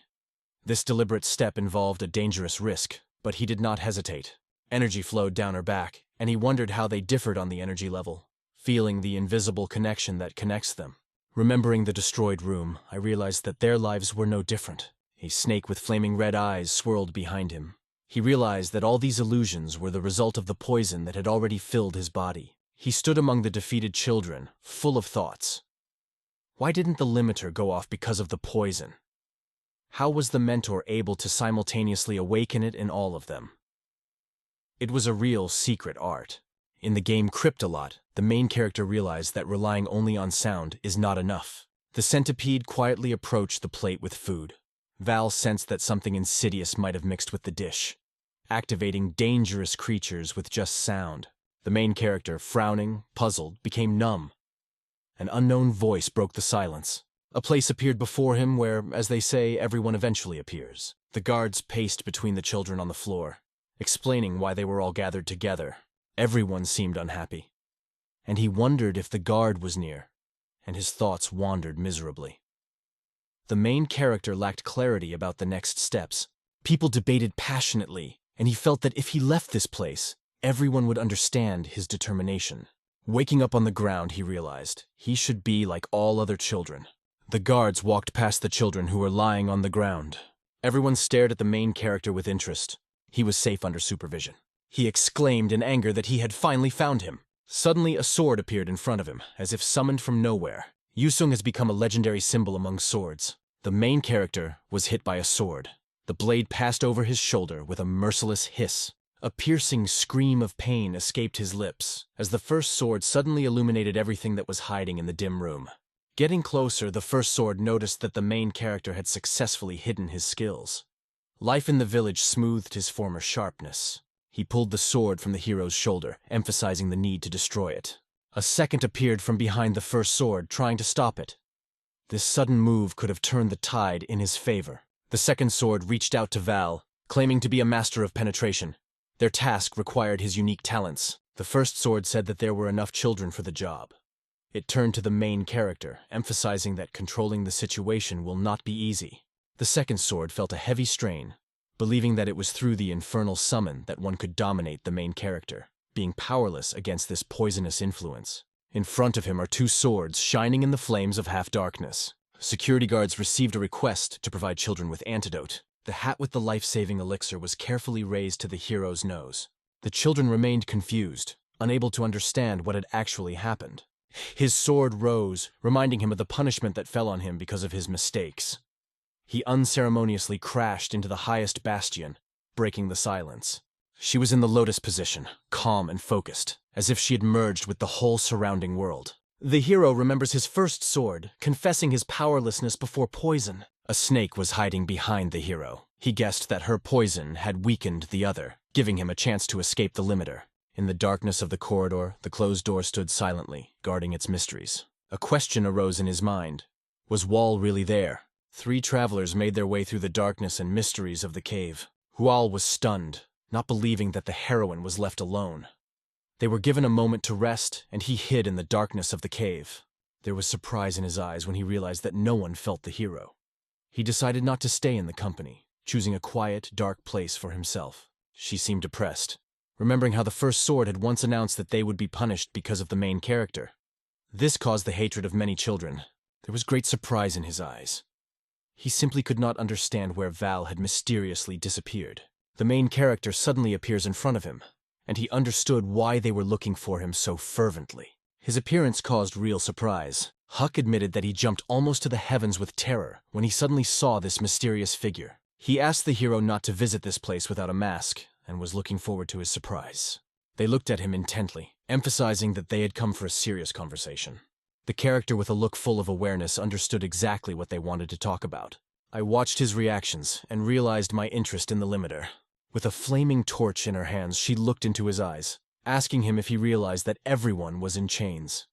This deliberate step involved a dangerous risk, but he did not hesitate. Energy flowed down her back, and he wondered how they differed on the energy level, feeling the invisible connection that connects them. Remembering the destroyed room, I realized that their lives were no different. A snake with flaming red eyes swirled behind him. He realized that all these illusions were the result of the poison that had already filled his body. He stood among the defeated children, full of thoughts. Why didn't the limiter go off because of the poison? How was the mentor able to simultaneously awaken it in all of them? It was a real secret art. In the game Cryptolot, the main character realized that relying only on sound is not enough. The centipede quietly approached the plate with food. Val sensed that something insidious might have mixed with the dish, activating dangerous creatures with just sound. The main character, frowning, puzzled, became numb. An unknown voice broke the silence. A place appeared before him where, as they say, everyone eventually appears. The guards paced between the children on the floor, explaining why they were all gathered together. Everyone seemed unhappy, and he wondered if the guard was near, and his thoughts wandered miserably. The main character lacked clarity about the next steps. People debated passionately, and he felt that if he left this place, everyone would understand his determination. Waking up on the ground, he realized he should be like all other children. The guards walked past the children who were lying on the ground. Everyone stared at the main character with interest. He was safe under supervision. He exclaimed in anger that he had finally found him. Suddenly, a sword appeared in front of him, as if summoned from nowhere. Yusung has become a legendary symbol among swords. The main character was hit by a sword. The blade passed over his shoulder with a merciless hiss. A piercing scream of pain escaped his lips, as the first sword suddenly illuminated everything that was hiding in the dim room. Getting closer, the first sword noticed that the main character had successfully hidden his skills. Life in the village smoothed his former sharpness. He pulled the sword from the hero's shoulder, emphasizing the need to destroy it. A second appeared from behind the first sword, trying to stop it. This sudden move could have turned the tide in his favor. The second sword reached out to Val, claiming to be a master of penetration. Their task required his unique talents. The first sword said that there were enough children for the job. It turned to the main character, emphasizing that controlling the situation will not be easy. The second sword felt a heavy strain, believing that it was through the infernal summon that one could dominate the main character, being powerless against this poisonous influence. In front of him are two swords shining in the flames of half-darkness. Security guards received a request to provide children with antidote. The hat with the life-saving elixir was carefully raised to the hero's nose. The children remained confused, unable to understand what had actually happened. His sword rose, reminding him of the punishment that fell on him because of his mistakes. He unceremoniously crashed into the highest bastion, breaking the silence. She was in the lotus position, calm and focused, as if she had merged with the whole surrounding world. The hero remembers his first sword, confessing his powerlessness before poison. A snake was hiding behind the hero. He guessed that her poison had weakened the other, giving him a chance to escape the limiter. In the darkness of the corridor, the closed door stood silently, guarding its mysteries. A question arose in his mind. Was Wall really there? 3 travelers made their way through the darkness and mysteries of the cave. Hual was stunned, not believing that the heroine was left alone. They were given a moment to rest, and he hid in the darkness of the cave. There was surprise in his eyes when he realized that no one felt the hero. He decided not to stay in the company, choosing a quiet, dark place for himself. She seemed depressed, remembering how the first sword had once announced that they would be punished because of the main character. This caused the hatred of many children. There was great surprise in his eyes. He simply could not understand where Val had mysteriously disappeared. The main character suddenly appears in front of him, and he understood why they were looking for him so fervently. His appearance caused real surprise. Huck admitted that he jumped almost to the heavens with terror when he suddenly saw this mysterious figure. He asked the hero not to visit this place without a mask, and was looking forward to his surprise. They looked at him intently, emphasizing that they had come for a serious conversation. The character with a look full of awareness understood exactly what they wanted to talk about. I watched his reactions and realized my interest in the limiter. With a flaming torch in her hands, she looked into his eyes, asking him if he realized that everyone was in chains.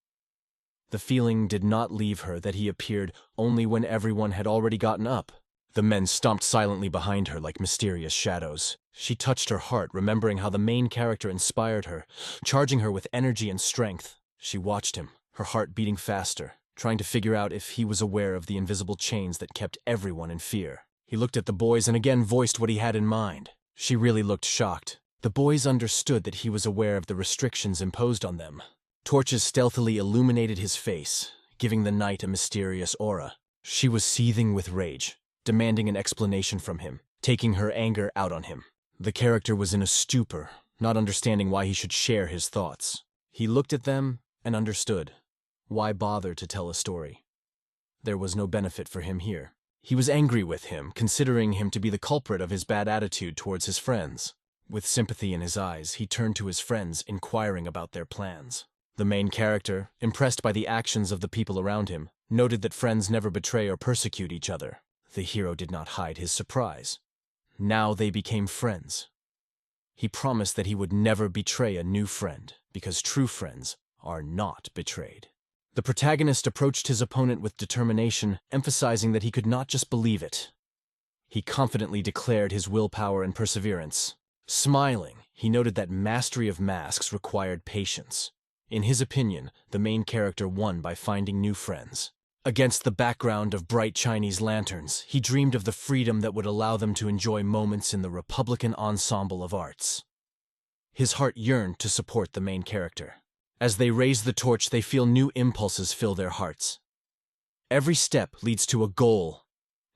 The feeling did not leave her that he appeared only when everyone had already gotten up. The men stomped silently behind her like mysterious shadows. She touched her heart, remembering how the main character inspired her, charging her with energy and strength. She watched him, her heart beating faster, trying to figure out if he was aware of the invisible chains that kept everyone in fear. He looked at the boys and again voiced what he had in mind. She really looked shocked. The boys understood that he was aware of the restrictions imposed on them. Torches stealthily illuminated his face, giving the night a mysterious aura. She was seething with rage, demanding an explanation from him, taking her anger out on him. The character was in a stupor, not understanding why he should share his thoughts. He looked at them and understood. Why bother to tell a story? There was no benefit for him here. He was angry with him, considering him to be the culprit of his bad attitude towards his friends. With sympathy in his eyes, he turned to his friends, inquiring about their plans. The main character, impressed by the actions of the people around him, noted that friends never betray or persecute each other. The hero did not hide his surprise. Now they became friends. He promised that he would never betray a new friend, because true friends are not betrayed. The protagonist approached his opponent with determination, emphasizing that he could not just believe it. He confidently declared his willpower and perseverance. Smiling, he noted that mastery of masks required patience. In his opinion, the main character won by finding new friends. Against the background of bright Chinese lanterns, he dreamed of the freedom that would allow them to enjoy moments in the Republican ensemble of arts. His heart yearned to support the main character. As they raise the torch, they feel new impulses fill their hearts. Every step leads to a goal,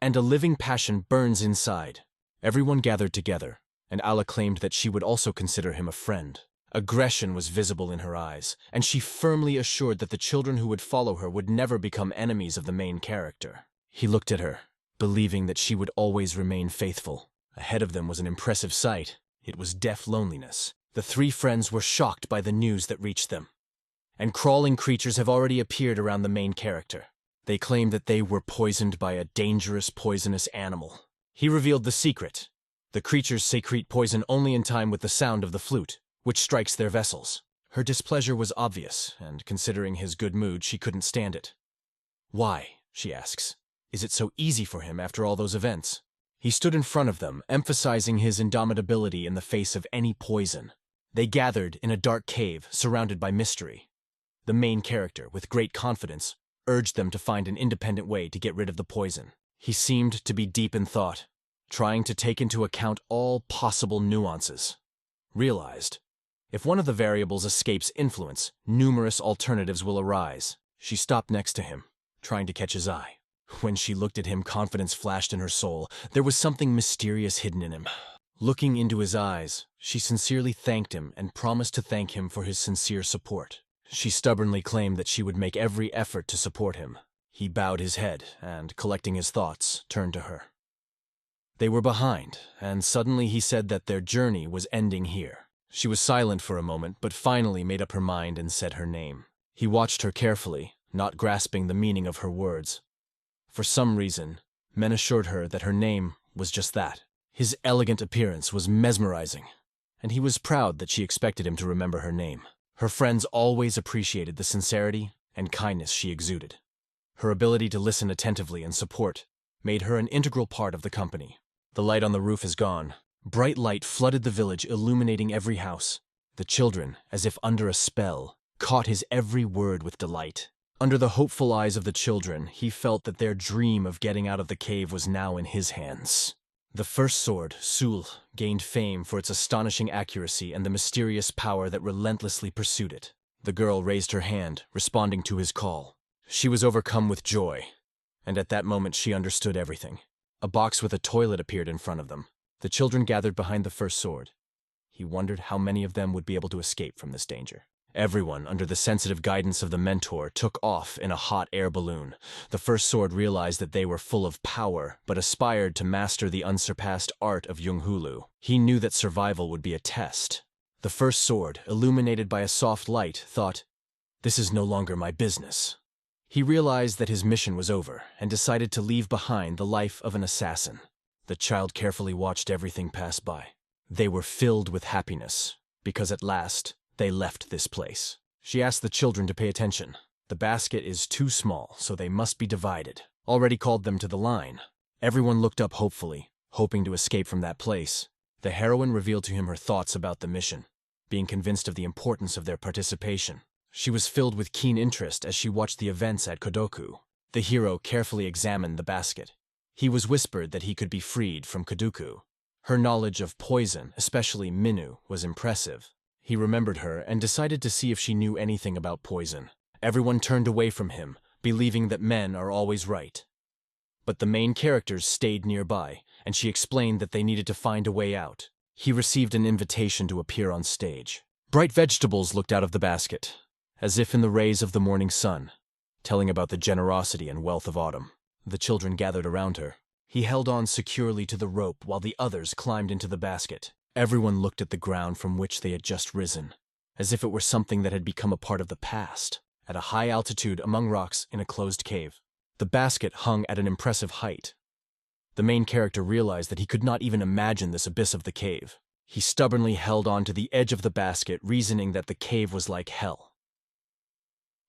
and a living passion burns inside. Everyone gathered together, and Allah claimed that she would also consider him a friend. Aggression was visible in her eyes, and she firmly assured that the children who would follow her would never become enemies of the main character. He looked at her, believing that she would always remain faithful. Ahead of them was an impressive sight. It was deaf loneliness. The three friends were shocked by the news that reached them. And crawling creatures have already appeared around the main character. They claimed that they were poisoned by a dangerous, poisonous animal. He revealed the secret. The creatures secrete poison only in time with the sound of the flute, which strikes their vessels. Her displeasure was obvious, and considering his good mood, she couldn't stand it. Why, she asks, is it so easy for him after all those events? He stood in front of them, emphasizing his indomitability in the face of any poison. They gathered in a dark cave, surrounded by mystery. The main character, with great confidence, urged them to find an independent way to get rid of the poison. He seemed to be deep in thought, trying to take into account all possible nuances. Realized, if one of the variables escapes influence, numerous alternatives will arise. She stopped next to him, trying to catch his eye. When she looked at him, confidence flashed in her soul. There was something mysterious hidden in him. Looking into his eyes, she sincerely thanked him and promised to thank him for his sincere support. She stubbornly claimed that she would make every effort to support him. He bowed his head and, collecting his thoughts, turned to her. They were behind, and suddenly he said that their journey was ending here. She was silent for a moment, but finally made up her mind and said her name. He watched her carefully, not grasping the meaning of her words. For some reason, men assured her that her name was just that. His elegant appearance was mesmerizing, and he was proud that she expected him to remember her name. Her friends always appreciated the sincerity and kindness she exuded. Her ability to listen attentively and support made her an integral part of the company. The light on the roof is gone. Bright light flooded the village, illuminating every house. The children, as if under a spell, caught his every word with delight. Under the hopeful eyes of the children, he felt that their dream of getting out of the cave was now in his hands. The first sword, Sul, gained fame for its astonishing accuracy and the mysterious power that relentlessly pursued it. The girl raised her hand, responding to his call. She was overcome with joy, and at that moment she understood everything. A box with a toilet appeared in front of them. The children gathered behind the first sword. He wondered how many of them would be able to escape from this danger. Everyone, under the sensitive guidance of the mentor, took off in a hot air balloon. The first sword realized that they were full of power, but aspired to master the unsurpassed art of Yonghulu. He knew that survival would be a test. The first sword, illuminated by a soft light, thought, "This is no longer my business." He realized that his mission was over, and decided to leave behind the life of an assassin. The child carefully watched everything pass by. They were filled with happiness, because at last, they left this place. She asked the children to pay attention. The basket is too small, so they must be divided. Already called them to the line. Everyone looked up hopefully, hoping to escape from that place. The heroine revealed to him her thoughts about the mission, being convinced of the importance of their participation. She was filled with keen interest as she watched the events at Kodoku. The hero carefully examined the basket. He was whispered that he could be freed from Kodoku. Her knowledge of poison, especially Minu, was impressive. He remembered her and decided to see if she knew anything about poison. Everyone turned away from him, believing that men are always right. But the main characters stayed nearby, and she explained that they needed to find a way out. He received an invitation to appear on stage. Bright vegetables looked out of the basket, as if in the rays of the morning sun, telling about the generosity and wealth of autumn. The children gathered around her. He held on securely to the rope while the others climbed into the basket. Everyone looked at the ground from which they had just risen, as if it were something that had become a part of the past. At a high altitude among rocks in a closed cave, the basket hung at an impressive height. The main character realized that he could not even imagine this abyss of the cave. He stubbornly held on to the edge of the basket, reasoning that the cave was like hell.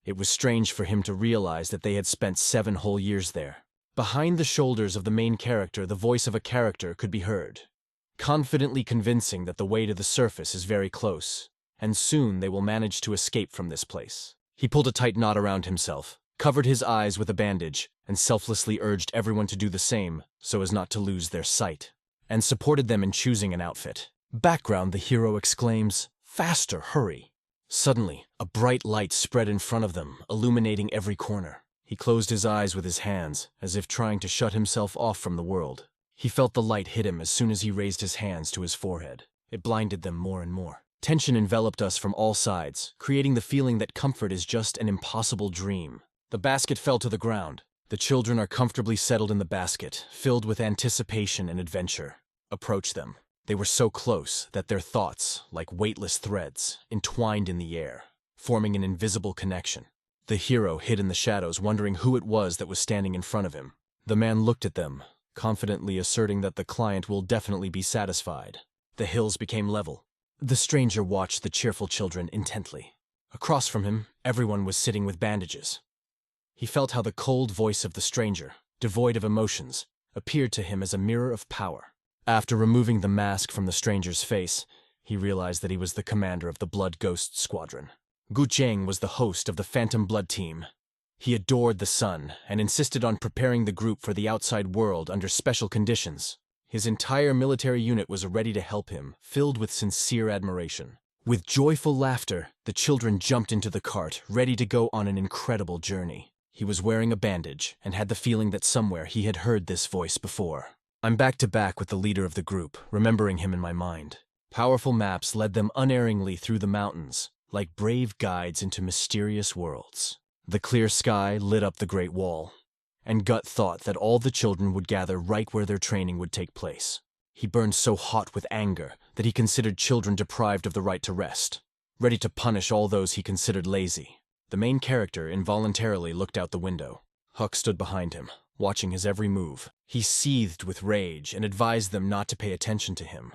It was strange for him to realize that they had spent 7 whole years there. Behind the shoulders of the main character, the voice of a character could be heard, confidently convincing that the way to the surface is very close, and soon they will manage to escape from this place. He pulled a tight knot around himself, covered his eyes with a bandage, and selflessly urged everyone to do the same so as not to lose their sight, and supported them in choosing an outfit. Background, the hero exclaims, "Faster, hurry!" Suddenly, a bright light spread in front of them, illuminating every corner. He closed his eyes with his hands, as if trying to shut himself off from the world. He felt the light hit him as soon as he raised his hands to his forehead. It blinded them more and more. Tension enveloped us from all sides, creating the feeling that comfort is just an impossible dream. The basket fell to the ground. The children are comfortably settled in the basket, filled with anticipation and adventure. Approach them. They were so close that their thoughts, like weightless threads, entwined in the air, forming an invisible connection. The hero hid in the shadows, wondering who it was that was standing in front of him. The man looked at them, confidently asserting that the client will definitely be satisfied. The hills became level. The stranger watched the cheerful children intently. Across from him, everyone was sitting with bandages. He felt how the cold voice of the stranger, devoid of emotions, appeared to him as a mirror of power. After removing the mask from the stranger's face, he realized that he was the commander of the Blood Ghost Squadron. Gu Zheng was the host of the Phantom Blood Team. He adored the sun and insisted on preparing the group for the outside world under special conditions. His entire military unit was ready to help him, filled with sincere admiration. With joyful laughter, the children jumped into the cart, ready to go on an incredible journey. He was wearing a bandage and had the feeling that somewhere he had heard this voice before. I'm back to back with the leader of the group, remembering him in my mind. Powerful maps led them unerringly through the mountains, like brave guides into mysterious worlds. The clear sky lit up the Great Wall, and Gut thought that all the children would gather right where their training would take place. He burned so hot with anger that he considered children deprived of the right to rest, ready to punish all those he considered lazy. The main character involuntarily looked out the window. Huck stood behind him, watching his every move. He seethed with rage and advised them not to pay attention to him.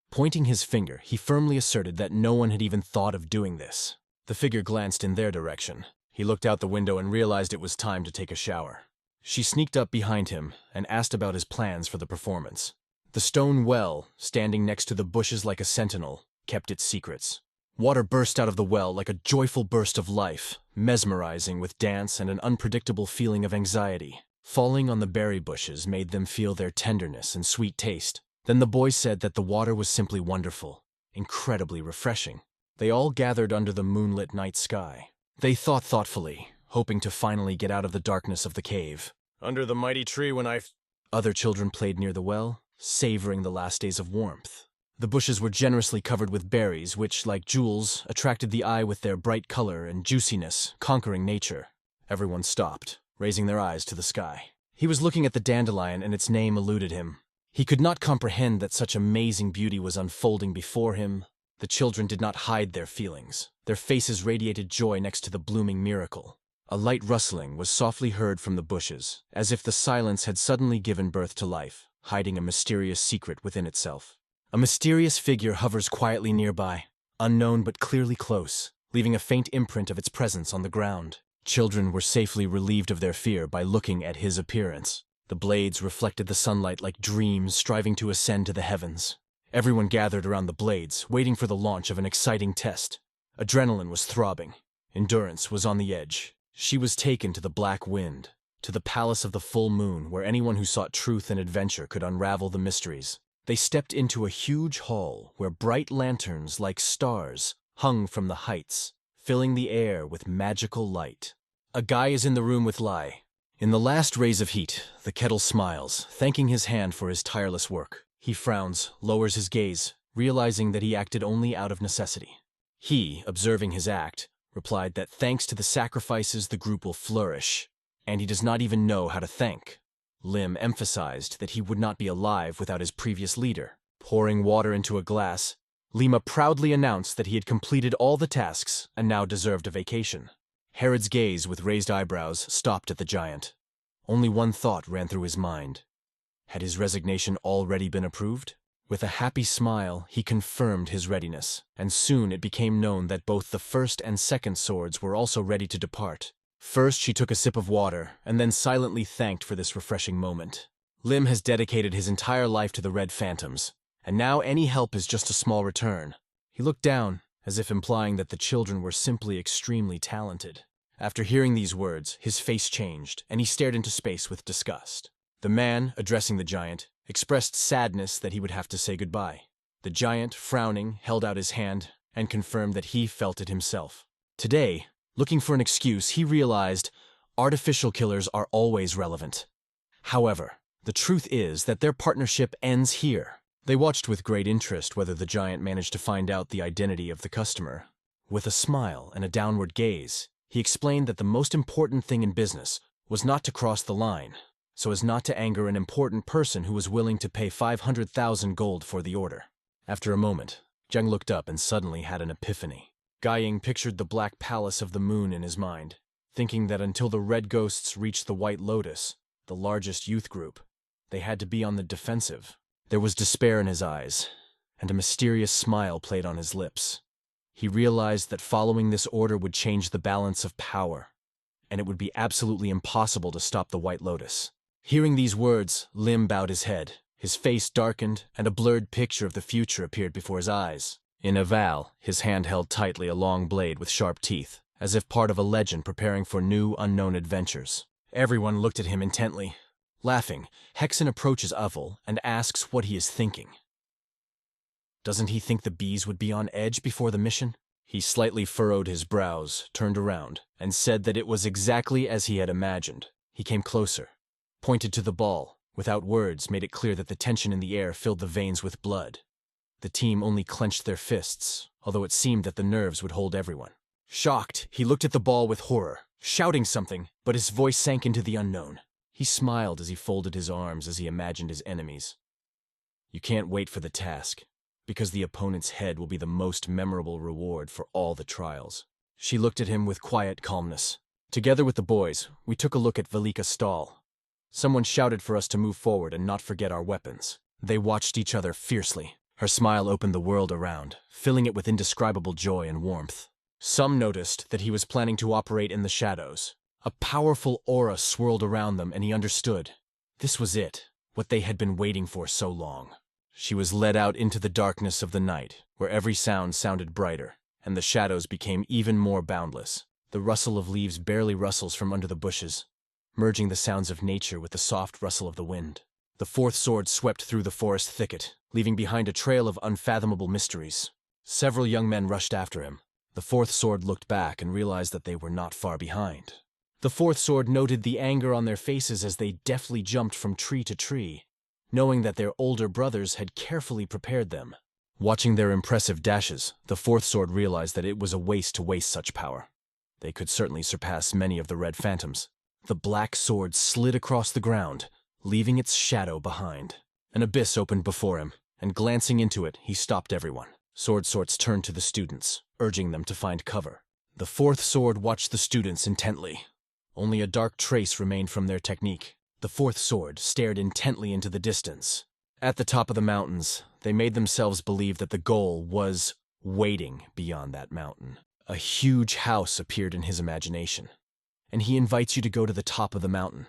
Pointing his finger, he firmly asserted that no one had even thought of doing this. The figure glanced in their direction. He looked out the window and realized it was time to take a shower. She sneaked up behind him and asked about his plans for the performance. The stone well, standing next to the bushes like a sentinel, kept its secrets. Water burst out of the well like a joyful burst of life, mesmerizing with dance and an unpredictable feeling of anxiety. Falling on the berry bushes made them feel their tenderness and sweet taste. Then the boy said that the water was simply wonderful, incredibly refreshing. They all gathered under the moonlit night sky. They thought thoughtfully, hoping to finally get out of the darkness of the cave. Under the mighty tree when Other children played near the well, savoring the last days of warmth. The bushes were generously covered with berries which, like jewels, attracted the eye with their bright color and juiciness, conquering nature. Everyone stopped, raising their eyes to the sky. He was looking at the dandelion and its name eluded him. He could not comprehend that such amazing beauty was unfolding before him. The children did not hide their feelings. Their faces radiated joy next to the blooming miracle. A light rustling was softly heard from the bushes, as if the silence had suddenly given birth to life, hiding a mysterious secret within itself. A mysterious figure hovers quietly nearby, unknown but clearly close, leaving a faint imprint of its presence on the ground. Children were safely relieved of their fear by looking at his appearance. The blades reflected the sunlight like dreams striving to ascend to the heavens. Everyone gathered around the blades, waiting for the launch of an exciting test. Adrenaline was throbbing. Endurance was on the edge. She was taken to the Black Wind, to the Palace of the Full Moon, where anyone who sought truth and adventure could unravel the mysteries. They stepped into a huge hall where bright lanterns like stars hung from the heights, filling the air with magical light. A guy is in the room with Lai. In the last rays of heat, the kettle smiles, thanking his hand for his tireless work. He frowns, lowers his gaze, realizing that he acted only out of necessity. He, observing his act, replied that thanks to the sacrifices the group will flourish, and he does not even know how to thank. Lim emphasized that he would not be alive without his previous leader. Pouring water into a glass, Lima proudly announced that he had completed all the tasks and now deserved a vacation. Herod's gaze with raised eyebrows stopped at the giant. Only one thought ran through his mind. Had his resignation already been approved? With a happy smile, he confirmed his readiness, and soon it became known that both the first and second swords were also ready to depart. First, she took a sip of water, and then silently thanked for this refreshing moment. Lim has dedicated his entire life to the Red Phantoms, and now any help is just a small return. He looked down, as if implying that the children were simply extremely talented. After hearing these words, his face changed, and he stared into space with disgust. The man, addressing the giant, expressed sadness that he would have to say goodbye. The giant, frowning, held out his hand and confirmed that he felt it himself. Today, looking for an excuse, he realized artificial killers are always relevant. However, the truth is that their partnership ends here. They watched with great interest whether the giant managed to find out the identity of the customer. With a smile and a downward gaze, he explained that the most important thing in business was not to cross the line, so as not to anger an important person who was willing to pay 500,000 gold for the order. After a moment, Zheng looked up and suddenly had an epiphany. Guiying pictured the Black Palace of the Moon in his mind, thinking that until the Red Ghosts reached the White Lotus, the largest youth group, they had to be on the defensive. There was despair in his eyes, and a mysterious smile played on his lips. He realized that following this order would change the balance of power, and it would be absolutely impossible to stop the White Lotus. Hearing these words, Lim bowed his head. His face darkened, and a blurred picture of the future appeared before his eyes. In a vow, his hand held tightly a long blade with sharp teeth, as if part of a legend preparing for new, unknown adventures. Everyone looked at him intently. Laughing, Hexen approaches Uvel and asks what he is thinking. Doesn't he think the bees would be on edge before the mission? He slightly furrowed his brows, turned around, and said that it was exactly as he had imagined. He came closer, pointed to the ball, without words made it clear that the tension in the air filled the veins with blood. The team only clenched their fists, although it seemed that the nerves would hold everyone. Shocked, he looked at the ball with horror, shouting something, but his voice sank into the unknown. He smiled as he folded his arms as he imagined his enemies. You can't wait for the task, because the opponent's head will be the most memorable reward for all the trials. She looked at him with quiet calmness. Together with the boys, we took a look at Velika's stall. Someone shouted for us to move forward and not forget our weapons. They watched each other fiercely. Her smile opened the world around, filling it with indescribable joy and warmth. Some noticed that he was planning to operate in the shadows. A powerful aura swirled around them, and he understood. This was it, what they had been waiting for so long. She was led out into the darkness of the night, where every sound sounded brighter, and the shadows became even more boundless. The rustle of leaves barely rustles from under the bushes, merging the sounds of nature with the soft rustle of the wind. The fourth sword swept through the forest thicket, leaving behind a trail of unfathomable mysteries. Several young men rushed after him. The fourth sword looked back and realized that they were not far behind. The fourth sword noted the anger on their faces as they deftly jumped from tree to tree, knowing that their older brothers had carefully prepared them. Watching their impressive dashes, the fourth sword realized that it was a waste to waste such power. They could certainly surpass many of the Red Phantoms. The black sword slid across the ground, leaving its shadow behind. An abyss opened before him, and glancing into it, he stopped everyone. Sword Sorts turned to the students, urging them to find cover. The fourth sword watched the students intently. Only a dark trace remained from their technique. The fourth sword stared intently into the distance. At the top of the mountains, they made themselves believe that the goal was waiting beyond that mountain. A huge house appeared in his imagination, and he invites you to go to the top of the mountain.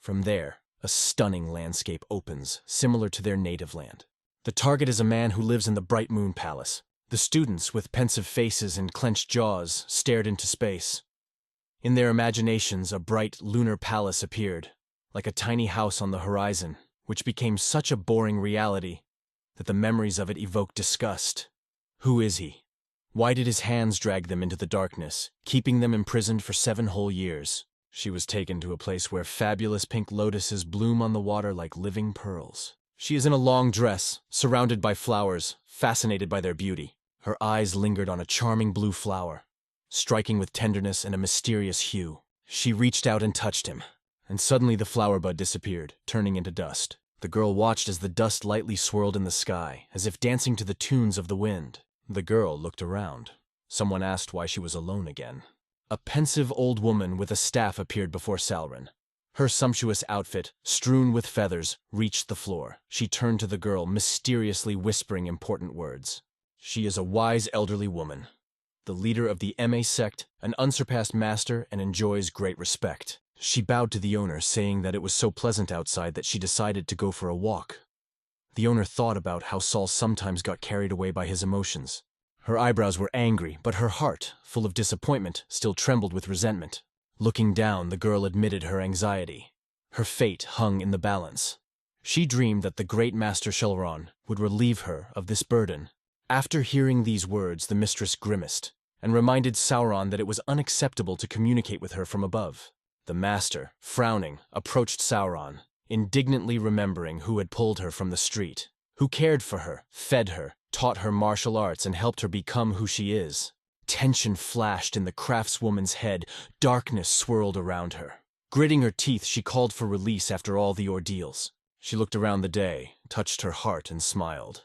From there, a stunning landscape opens, similar to their native land. The target is a man who lives in the Bright Moon Palace, The students, with pensive faces and clenched jaws, stared into space. In their imaginations, a bright lunar palace appeared, like a tiny house on the horizon, which became such a boring reality that the memories of it evoked disgust. Who is he? Why did his hands drag them into the darkness, keeping them imprisoned for 7 whole years? She was taken to a place where fabulous pink lotuses bloom on the water like living pearls. She is in a long dress, surrounded by flowers, fascinated by their beauty. Her eyes lingered on a charming blue flower, striking with tenderness and a mysterious hue. She reached out and touched him, and suddenly the flower bud disappeared, turning into dust. The girl watched as the dust lightly swirled in the sky, as if dancing to the tunes of the wind. The girl looked around. Someone asked why she was alone again. A pensive old woman with a staff appeared before Salren. Her sumptuous outfit, strewn with feathers, reached the floor. She turned to the girl, mysteriously whispering important words. She is a wise elderly woman, the leader of the MA sect, an unsurpassed master, and enjoys great respect. She bowed to the owner, saying that it was so pleasant outside that she decided to go for a walk. The owner thought about how Saul sometimes got carried away by his emotions. Her eyebrows were angry, but her heart, full of disappointment, still trembled with resentment. Looking down, the girl admitted her anxiety. Her fate hung in the balance. She dreamed that the great master Shelron would relieve her of this burden. After hearing these words, the mistress grimaced, and reminded Sauron that it was unacceptable to communicate with her from above. The master, frowning, approached Sauron, indignantly remembering who had pulled her from the street, who cared for her, fed her, taught her martial arts, and helped her become who she is. Tension flashed in the craftswoman's head, darkness swirled around her. Gritting her teeth, she called for release after all the ordeals. She looked around the day, touched her heart, and smiled.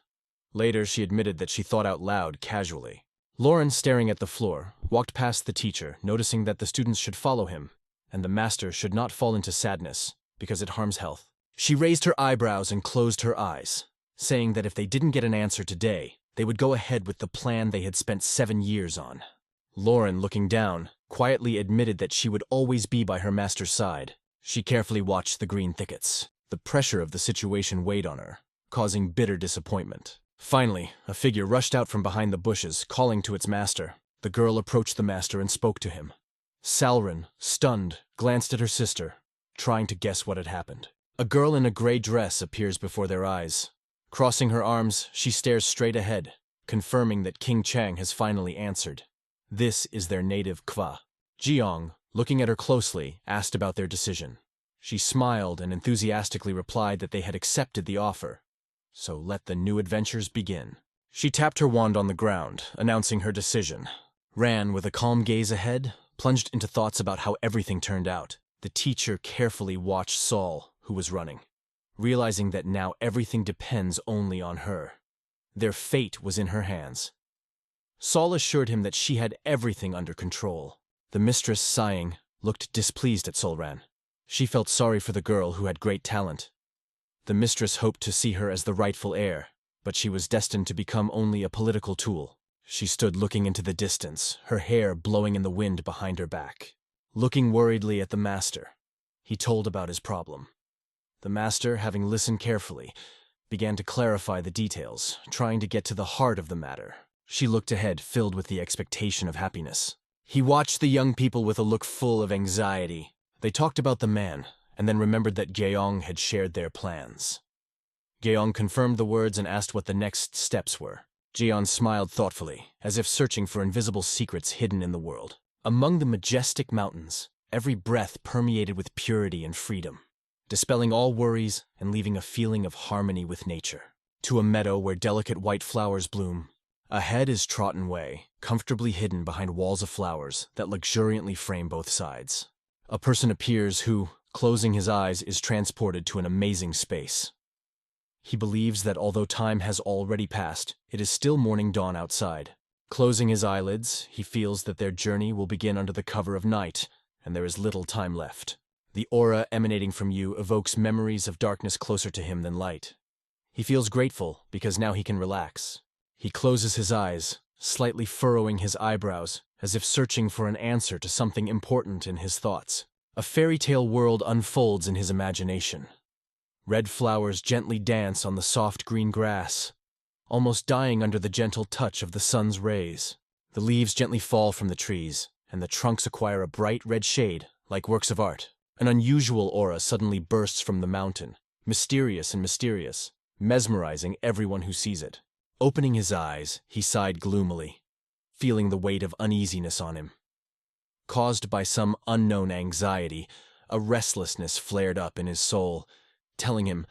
Later, she admitted that she thought out loud casually. Lauren, staring at the floor, walked past the teacher, noticing that the students should follow him, and the master should not fall into sadness, because it harms health. She raised her eyebrows and closed her eyes, saying that if they didn't get an answer today, they would go ahead with the plan they had spent 7 years on. Lauren, looking down, quietly admitted that she would always be by her master's side. She carefully watched the green thickets. The pressure of the situation weighed on her, causing bitter disappointment. Finally, a figure rushed out from behind the bushes, calling to its master. The girl approached the master and spoke to him. Salren, stunned, glanced at her sister, trying to guess what had happened. A girl in a gray dress appears before their eyes. Crossing her arms, she stares straight ahead, confirming that King Chang has finally answered. This is their native Kva. Jiang, looking at her closely, asked about their decision. She smiled and enthusiastically replied that they had accepted the offer. So let the new adventures begin. She tapped her wand on the ground, announcing her decision. Ran, with a calm gaze ahead, plunged into thoughts about how everything turned out. The teacher carefully watched Saul, who was running, realizing that now everything depends only on her. Their fate was in her hands. Saul assured him that she had everything under control. The mistress, sighing, looked displeased at Solran. She felt sorry for the girl who had great talent. The mistress hoped to see her as the rightful heir, but she was destined to become only a political tool. She stood looking into the distance, her hair blowing in the wind behind her back. Looking worriedly at the master, he told about his problem. The master, having listened carefully, began to clarify the details, trying to get to the heart of the matter. She looked ahead, filled with the expectation of happiness. He watched the young people with a look full of anxiety. They talked about the man, and then remembered that Geong had shared their plans. Geong confirmed the words and asked what the next steps were. Jeon smiled thoughtfully, as if searching for invisible secrets hidden in the world. Among the majestic mountains, every breath permeated with purity and freedom, dispelling all worries and leaving a feeling of harmony with nature. To a meadow where delicate white flowers bloom, ahead is Trotton Way, comfortably hidden behind walls of flowers that luxuriantly frame both sides. A person appears who, closing his eyes, is transported to an amazing space. He believes that although time has already passed, it is still morning dawn outside. Closing his eyelids, he feels that their journey will begin under the cover of night, and there is little time left. The aura emanating from you evokes memories of darkness closer to him than light. He feels grateful because now he can relax. He closes his eyes, slightly furrowing his eyebrows, as if searching for an answer to something important in his thoughts. A fairy tale world unfolds in his imagination. Red flowers gently dance on the soft green grass. almost dying under the gentle touch of the sun's rays. The leaves gently fall from the trees, and the trunks acquire a bright red shade, like works of art. An unusual aura suddenly bursts from the mountain, mysterious and mysterious, mesmerizing everyone who sees it. Opening his eyes, he sighed gloomily, feeling the weight of uneasiness on him. Caused by some unknown anxiety, a restlessness flared up in his soul, telling him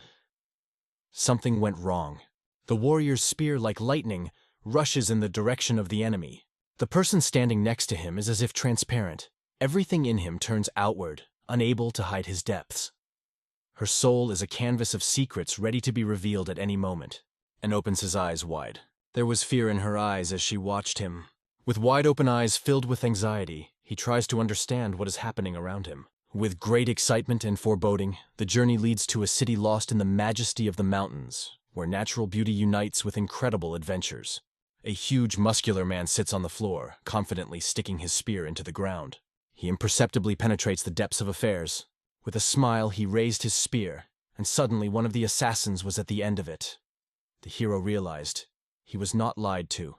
something went wrong. The warrior's spear, like lightning, rushes in the direction of the enemy. The person standing next to him is as if transparent. Everything in him turns outward, unable to hide his depths. Her soul is a canvas of secrets ready to be revealed at any moment, and opens his eyes wide. There was fear in her eyes as she watched him. With wide open eyes filled with anxiety, he tries to understand what is happening around him. With great excitement and foreboding, the journey leads to a city lost in the majesty of the mountains, where natural beauty unites with incredible adventures. A huge, muscular man sits on the floor, confidently sticking his spear into the ground. He imperceptibly penetrates the depths of affairs. With a smile, he raised his spear, and suddenly one of the assassins was at the end of it. The hero realized he was not lied to.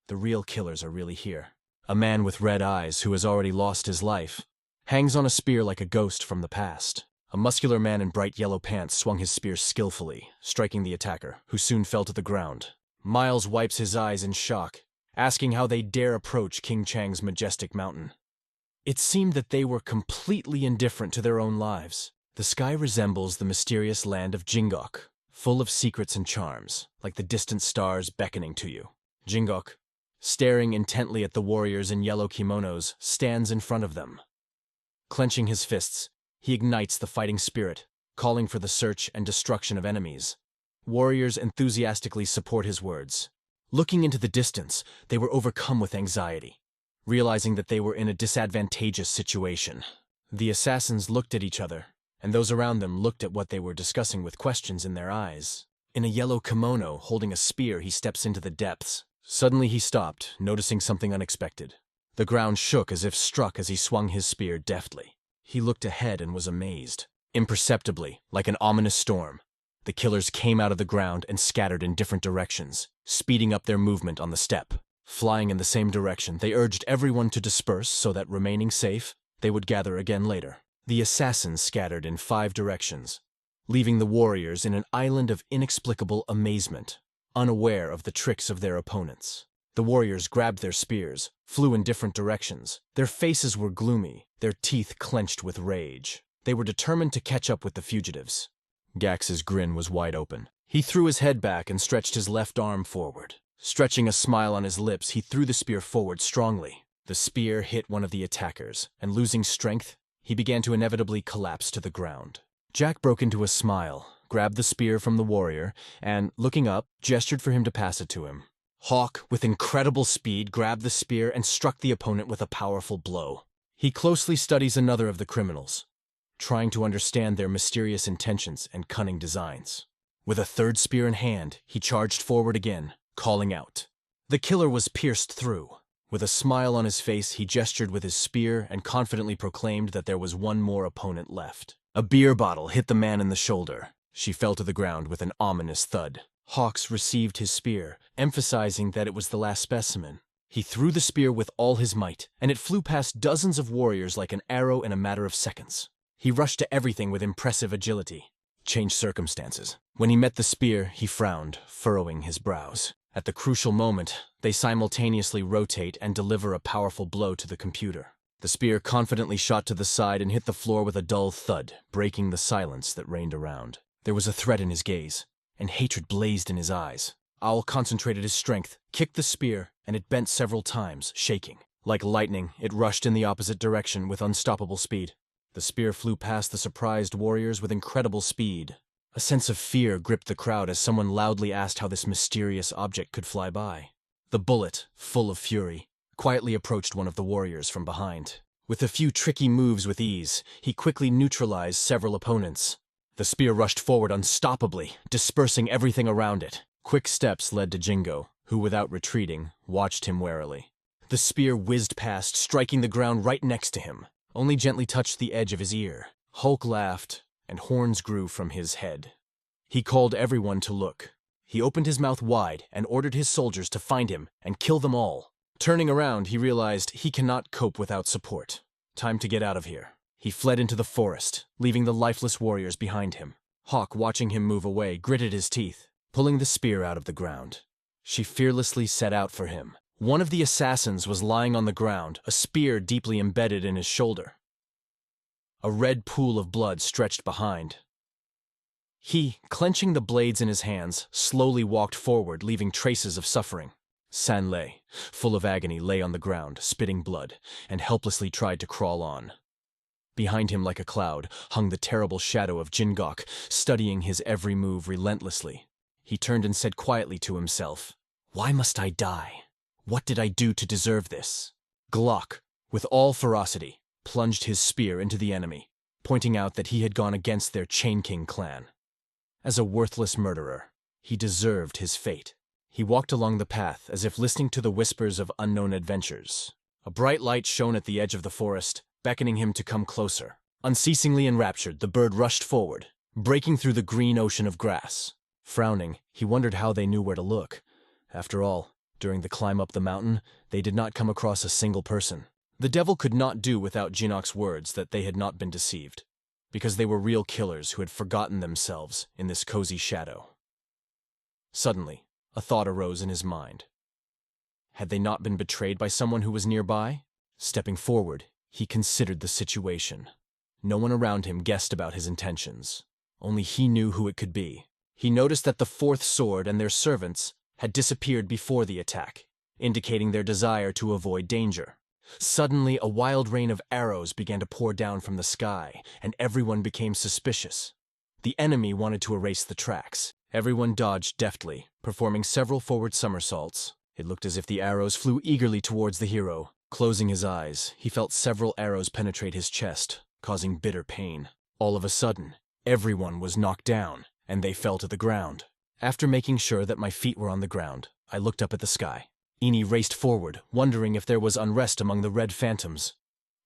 The real killers are really here. A man with red eyes, who has already lost his life, hangs on a spear like a ghost from the past. A muscular man in bright yellow pants swung his spear skillfully, striking the attacker, who soon fell to the ground. Miles wipes his eyes in shock, asking how they dare approach King Chang's majestic mountain. It seemed that they were completely indifferent to their own lives. The sky resembles the mysterious land of Jingok, full of secrets and charms, like the distant stars beckoning to you. Jingok, staring intently at the warriors in yellow kimonos, stands in front of them. Clenching his fists, he ignites the fighting spirit, calling for the search and destruction of enemies. Warriors enthusiastically support his words. Looking into the distance, they were overcome with anxiety, realizing that they were in a disadvantageous situation. The assassins looked at each other, and those around them looked at what they were discussing with questions in their eyes. In a yellow kimono, holding a spear, he steps into the depths. Suddenly he stopped, noticing something unexpected. The ground shook as if struck as he swung his spear deftly. He looked ahead and was amazed. Imperceptibly, like an ominous storm, the killers came out of the ground and scattered in different directions, speeding up their movement on the steppe. Flying in the same direction, they urged everyone to disperse so that, remaining safe, they would gather again later. The assassins scattered in 5 directions, leaving the warriors in an island of inexplicable amazement, unaware of the tricks of their opponents. The warriors grabbed their spears, flew in different directions. Their faces were gloomy, their teeth clenched with rage. They were determined to catch up with the fugitives. Gax's grin was wide open. He threw his head back and stretched his left arm forward. Stretching a smile on his lips, he threw the spear forward strongly. The spear hit one of the attackers, and losing strength, he began to inevitably collapse to the ground. Jack broke into a smile, grabbed the spear from the warrior, and, looking up, gestured for him to pass it to him. Hawk, with incredible speed, grabbed the spear and struck the opponent with a powerful blow. He closely studies another of the criminals, trying to understand their mysterious intentions and cunning designs. With a third spear in hand, he charged forward again, calling out. The killer was pierced through. With a smile on his face, he gestured with his spear and confidently proclaimed that there was one more opponent left. A beer bottle hit the man in the shoulder. She fell to the ground with an ominous thud. Hawks received his spear, emphasizing that it was the last specimen. He threw the spear with all his might, and it flew past dozens of warriors like an arrow in a matter of seconds. He rushed to everything with impressive agility. Changed circumstances. When he met the spear, he frowned, furrowing his brows. At the crucial moment, they simultaneously rotate and deliver a powerful blow to the computer. The spear confidently shot to the side and hit the floor with a dull thud, breaking the silence that reigned around. There was a threat in his gaze, and hatred blazed in his eyes. Owl concentrated his strength, kicked the spear, and it bent several times, shaking. Like lightning, it rushed in the opposite direction with unstoppable speed. The spear flew past the surprised warriors with incredible speed. A sense of fear gripped the crowd as someone loudly asked how this mysterious object could fly by. The bullet, full of fury, quietly approached one of the warriors from behind. With a few tricky moves with ease, he quickly neutralized several opponents. The spear rushed forward unstoppably, dispersing everything around it. Quick steps led to Jingo, who, without retreating, watched him warily. The spear whizzed past, striking the ground right next to him, only gently touched the edge of his ear. Hulk laughed, and horns grew from his head. He called everyone to look. He opened his mouth wide and ordered his soldiers to find him and kill them all. Turning around, he realized he cannot cope without support. Time to get out of here. He fled into the forest, leaving the lifeless warriors behind him. Hawk, watching him move away, gritted his teeth, pulling the spear out of the ground. She fearlessly set out for him. One of the assassins was lying on the ground, a spear deeply embedded in his shoulder. A red pool of blood stretched behind. He, clenching the blades in his hands, slowly walked forward, leaving traces of suffering. Sanlei, full of agony, lay on the ground, spitting blood, and helplessly tried to crawl on. Behind him, like a cloud, hung the terrible shadow of Jingok, studying his every move relentlessly. He turned and said quietly to himself, "Why must I die? What did I do to deserve this?" Glock, with all ferocity, plunged his spear into the enemy, pointing out that he had gone against their Chain King clan. As a worthless murderer, he deserved his fate. He walked along the path as if listening to the whispers of unknown adventures. A bright light shone at the edge of the forest, beckoning him to come closer. Unceasingly enraptured, the bird rushed forward, breaking through the green ocean of grass. Frowning, he wondered how they knew where to look. After all, during the climb up the mountain, they did not come across a single person. The devil could not do without Jinok's words that they had not been deceived, because they were real killers who had forgotten themselves in this cozy shadow. Suddenly, a thought arose in his mind. Had they not been betrayed by someone who was nearby? Stepping forward, he considered the situation. No one around him guessed about his intentions. Only he knew who it could be. He noticed that the fourth sword and their servants had disappeared before the attack, indicating their desire to avoid danger. Suddenly, a wild rain of arrows began to pour down from the sky, and everyone became suspicious. The enemy wanted to erase the tracks. Everyone dodged deftly, performing several forward somersaults. It looked as if the arrows flew eagerly towards the hero. Closing his eyes, he felt several arrows penetrate his chest, causing bitter pain. All of a sudden, everyone was knocked down, and they fell to the ground. After making sure that my feet were on the ground, I looked up at the sky. Ini raced forward, wondering if there was unrest among the red phantoms,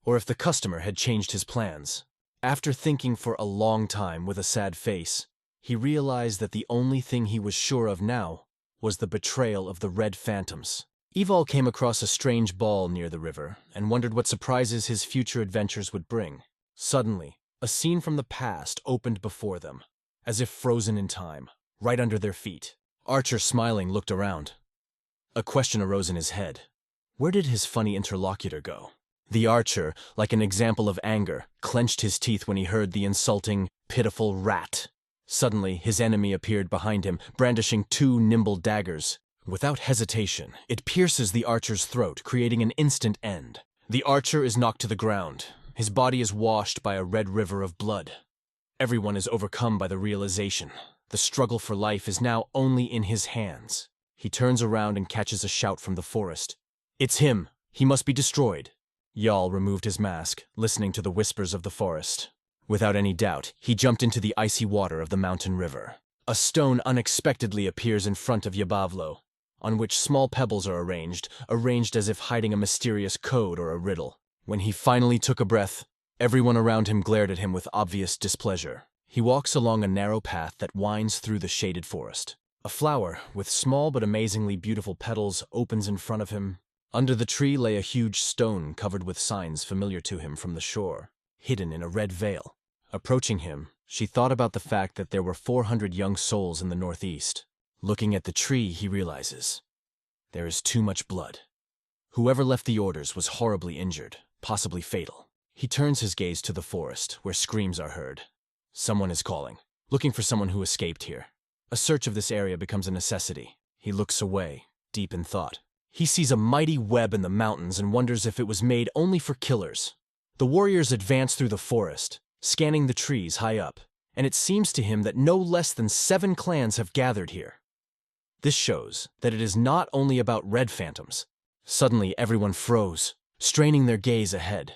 or if the customer had changed his plans. After thinking for a long time with a sad face, he realized that the only thing he was sure of now was the betrayal of the red phantoms. Evol came across a strange ball near the river and wondered what surprises his future adventures would bring. Suddenly, a scene from the past opened before them, as if frozen in time, right under their feet. Archer, smiling, looked around. A question arose in his head. Where did his funny interlocutor go? The archer, like an example of anger, clenched his teeth when he heard the insulting, pitiful rat. Suddenly, his enemy appeared behind him, brandishing 2 nimble daggers. Without hesitation, it pierces the archer's throat, creating an instant end. The archer is knocked to the ground. His body is washed by a red river of blood. Everyone is overcome by the realization. The struggle for life is now only in his hands. He turns around and catches a shout from the forest. "It's him! He must be destroyed!" Yal removed his mask, listening to the whispers of the forest. Without any doubt, he jumped into the icy water of the mountain river. A stone unexpectedly appears in front of Yabavlo, on which small pebbles are arranged as if hiding a mysterious code or a riddle. When he finally took a breath, everyone around him glared at him with obvious displeasure. He walks along a narrow path that winds through the shaded forest. A flower, with small but amazingly beautiful petals, opens in front of him. Under the tree lay a huge stone covered with signs familiar to him from the shore, hidden in a red veil. Approaching him, she thought about the fact that there were 400 young souls in the northeast. Looking at the tree, he realizes, there is too much blood. Whoever left the orders was horribly injured, possibly fatal. He turns his gaze to the forest, where screams are heard. Someone is calling, looking for someone who escaped here. A search of this area becomes a necessity. He looks away, deep in thought. He sees a mighty web in the mountains and wonders if it was made only for killers. The warriors advance through the forest, scanning the trees high up, and it seems to him that no less than 7 clans have gathered here. This shows that it is not only about red phantoms. Suddenly, everyone froze, straining their gaze ahead.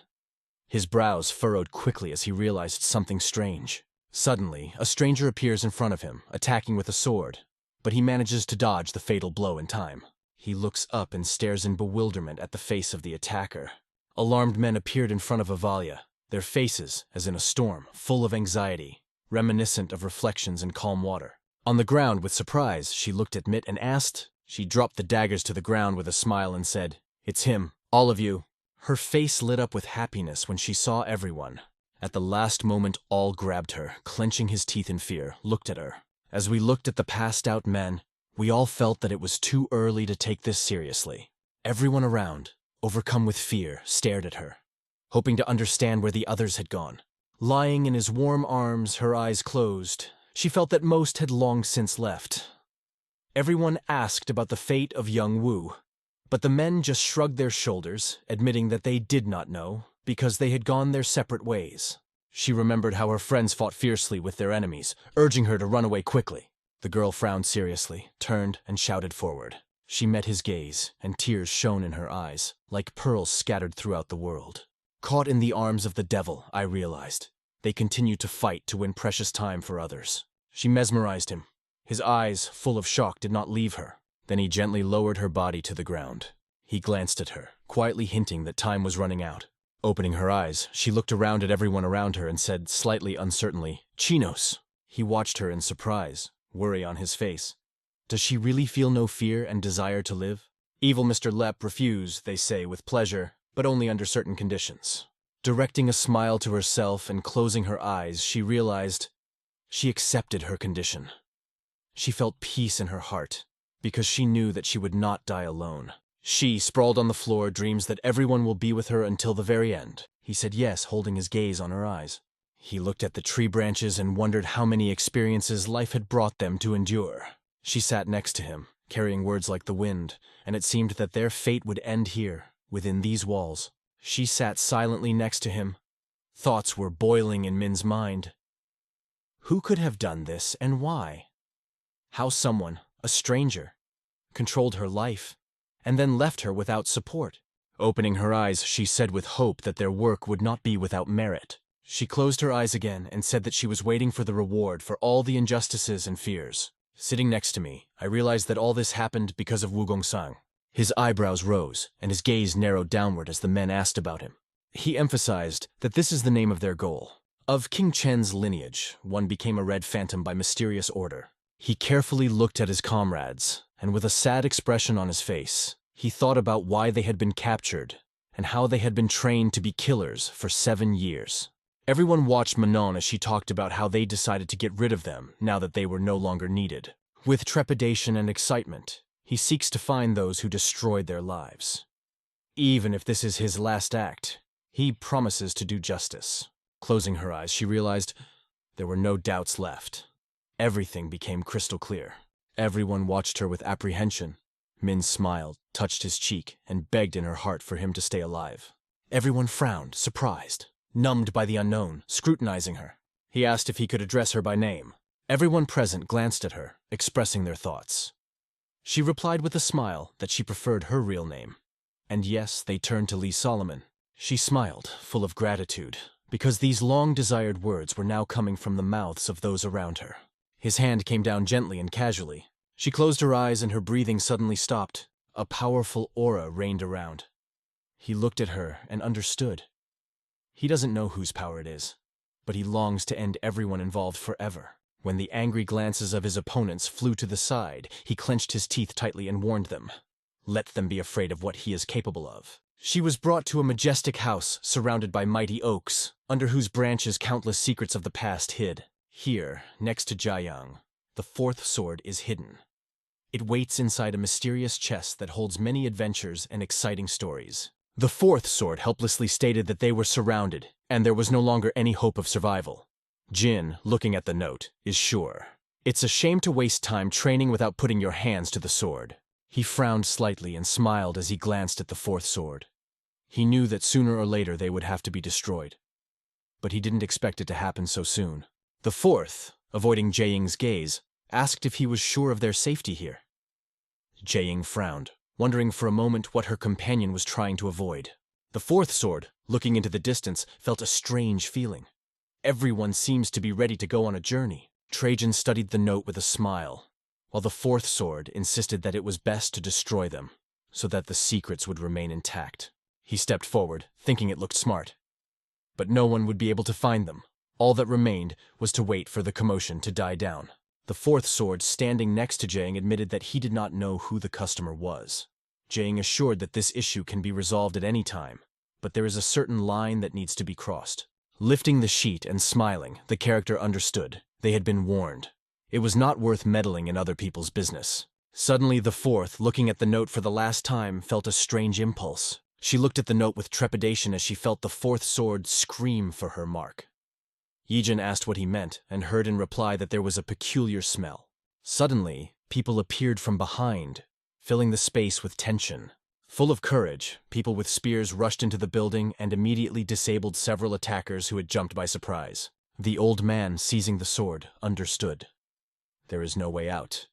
His brows furrowed quickly as he realized something strange. Suddenly, a stranger appears in front of him, attacking with a sword, but he manages to dodge the fatal blow in time. He looks up and stares in bewilderment at the face of the attacker. Alarmed men appeared in front of Avalia, their faces, as in a storm, full of anxiety, reminiscent of reflections in calm water. On the ground with surprise, she looked at Mitt and asked. She dropped the daggers to the ground with a smile and said, "It's him, all of you." Her face lit up with happiness when she saw everyone. At the last moment, all grabbed her, clenching his teeth in fear, looked at her. As we looked at the passed-out men, we all felt that it was too early to take this seriously. Everyone around, overcome with fear, stared at her, hoping to understand where the others had gone. Lying in his warm arms, her eyes closed, she felt that most had long since left. Everyone asked about the fate of young Wu, but the men just shrugged their shoulders, admitting that they did not know, because they had gone their separate ways. She remembered how her friends fought fiercely with their enemies, urging her to run away quickly. The girl frowned seriously, turned, and shouted forward. She met his gaze, and tears shone in her eyes, like pearls scattered throughout the world. Caught in the arms of the devil, I realized. They continued to fight to win precious time for others. She mesmerized him. His eyes, full of shock, did not leave her. Then he gently lowered her body to the ground. He glanced at her, quietly hinting that time was running out. Opening her eyes, she looked around at everyone around her and said, slightly uncertainly, "Chinos." He watched her in surprise, worry on his face. Does she really feel no fear and desire to live? Evil Mr. Lepp refused, they say, with pleasure, but only under certain conditions. Directing a smile to herself and closing her eyes, she realized she accepted her condition. She felt peace in her heart, because she knew that she would not die alone. She, sprawled on the floor, dreams that everyone will be with her until the very end. He said yes, holding his gaze on her eyes. He looked at the tree branches and wondered how many experiences life had brought them to endure. She sat next to him, carrying words like the wind, and it seemed that their fate would end here, within these walls. She sat silently next to him. Thoughts were boiling in Min's mind. Who could have done this, and why? How someone, a stranger, controlled her life, and then left her without support. Opening her eyes, she said with hope that their work would not be without merit. She closed her eyes again and said that she was waiting for the reward for all the injustices and fears. Sitting next to me, I realized that all this happened because of Wu Gongsang. His eyebrows rose, and his gaze narrowed downward as the men asked about him. He emphasized that this is the name of their goal. Of King Chen's lineage, one became a red phantom by mysterious order. He carefully looked at his comrades, and with a sad expression on his face, he thought about why they had been captured and how they had been trained to be killers for 7 years. Everyone watched Manon as she talked about how they decided to get rid of them now that they were no longer needed. With trepidation and excitement, he seeks to find those who destroyed their lives. Even if this is his last act, he promises to do justice. Closing her eyes, she realized there were no doubts left. Everything became crystal clear. Everyone watched her with apprehension. Min smiled, touched his cheek, and begged in her heart for him to stay alive. Everyone frowned, surprised, numbed by the unknown, scrutinizing her. He asked if he could address her by name. Everyone present glanced at her, expressing their thoughts. She replied with a smile that she preferred her real name. And yes, they turned to Lee Solomon. She smiled, full of gratitude, because these long-desired words were now coming from the mouths of those around her. His hand came down gently and casually. She closed her eyes and her breathing suddenly stopped. A powerful aura reigned around. He looked at her and understood. He doesn't know whose power it is, but he longs to end everyone involved forever. When the angry glances of his opponents flew to the side, he clenched his teeth tightly and warned them. Let them be afraid of what he is capable of. She was brought to a majestic house surrounded by mighty oaks, under whose branches countless secrets of the past hid. Here, next to Jiayang, the fourth sword is hidden. It waits inside a mysterious chest that holds many adventures and exciting stories. The fourth sword helplessly stated that they were surrounded, and there was no longer any hope of survival. Jin, looking at the note, is sure. It's a shame to waste time training without putting your hands to the sword. He frowned slightly and smiled as he glanced at the fourth sword. He knew that sooner or later they would have to be destroyed. But he didn't expect it to happen so soon. The fourth, avoiding Jiaying's gaze, asked if he was sure of their safety here. Jiaying frowned, wondering for a moment what her companion was trying to avoid. The fourth sword, looking into the distance, felt a strange feeling. Everyone seems to be ready to go on a journey. Trajan studied the note with a smile, while the fourth sword insisted that it was best to destroy them, so that the secrets would remain intact. He stepped forward, thinking it looked smart. But no one would be able to find them. All that remained was to wait for the commotion to die down. The fourth sword standing next to Jiang admitted that he did not know who the customer was. Jiang assured that this issue can be resolved at any time, but there is a certain line that needs to be crossed. Lifting the sheet and smiling, the character understood. They had been warned. It was not worth meddling in other people's business. Suddenly, the fourth, looking at the note for the last time, felt a strange impulse. She looked at the note with trepidation as she felt the fourth sword scream for her mark. Yijin asked what he meant and heard in reply that there was a peculiar smell. Suddenly, people appeared from behind, filling the space with tension. Full of courage, people with spears rushed into the building and immediately disabled several attackers who had jumped by surprise. The old man, seizing the sword, understood. There is no way out.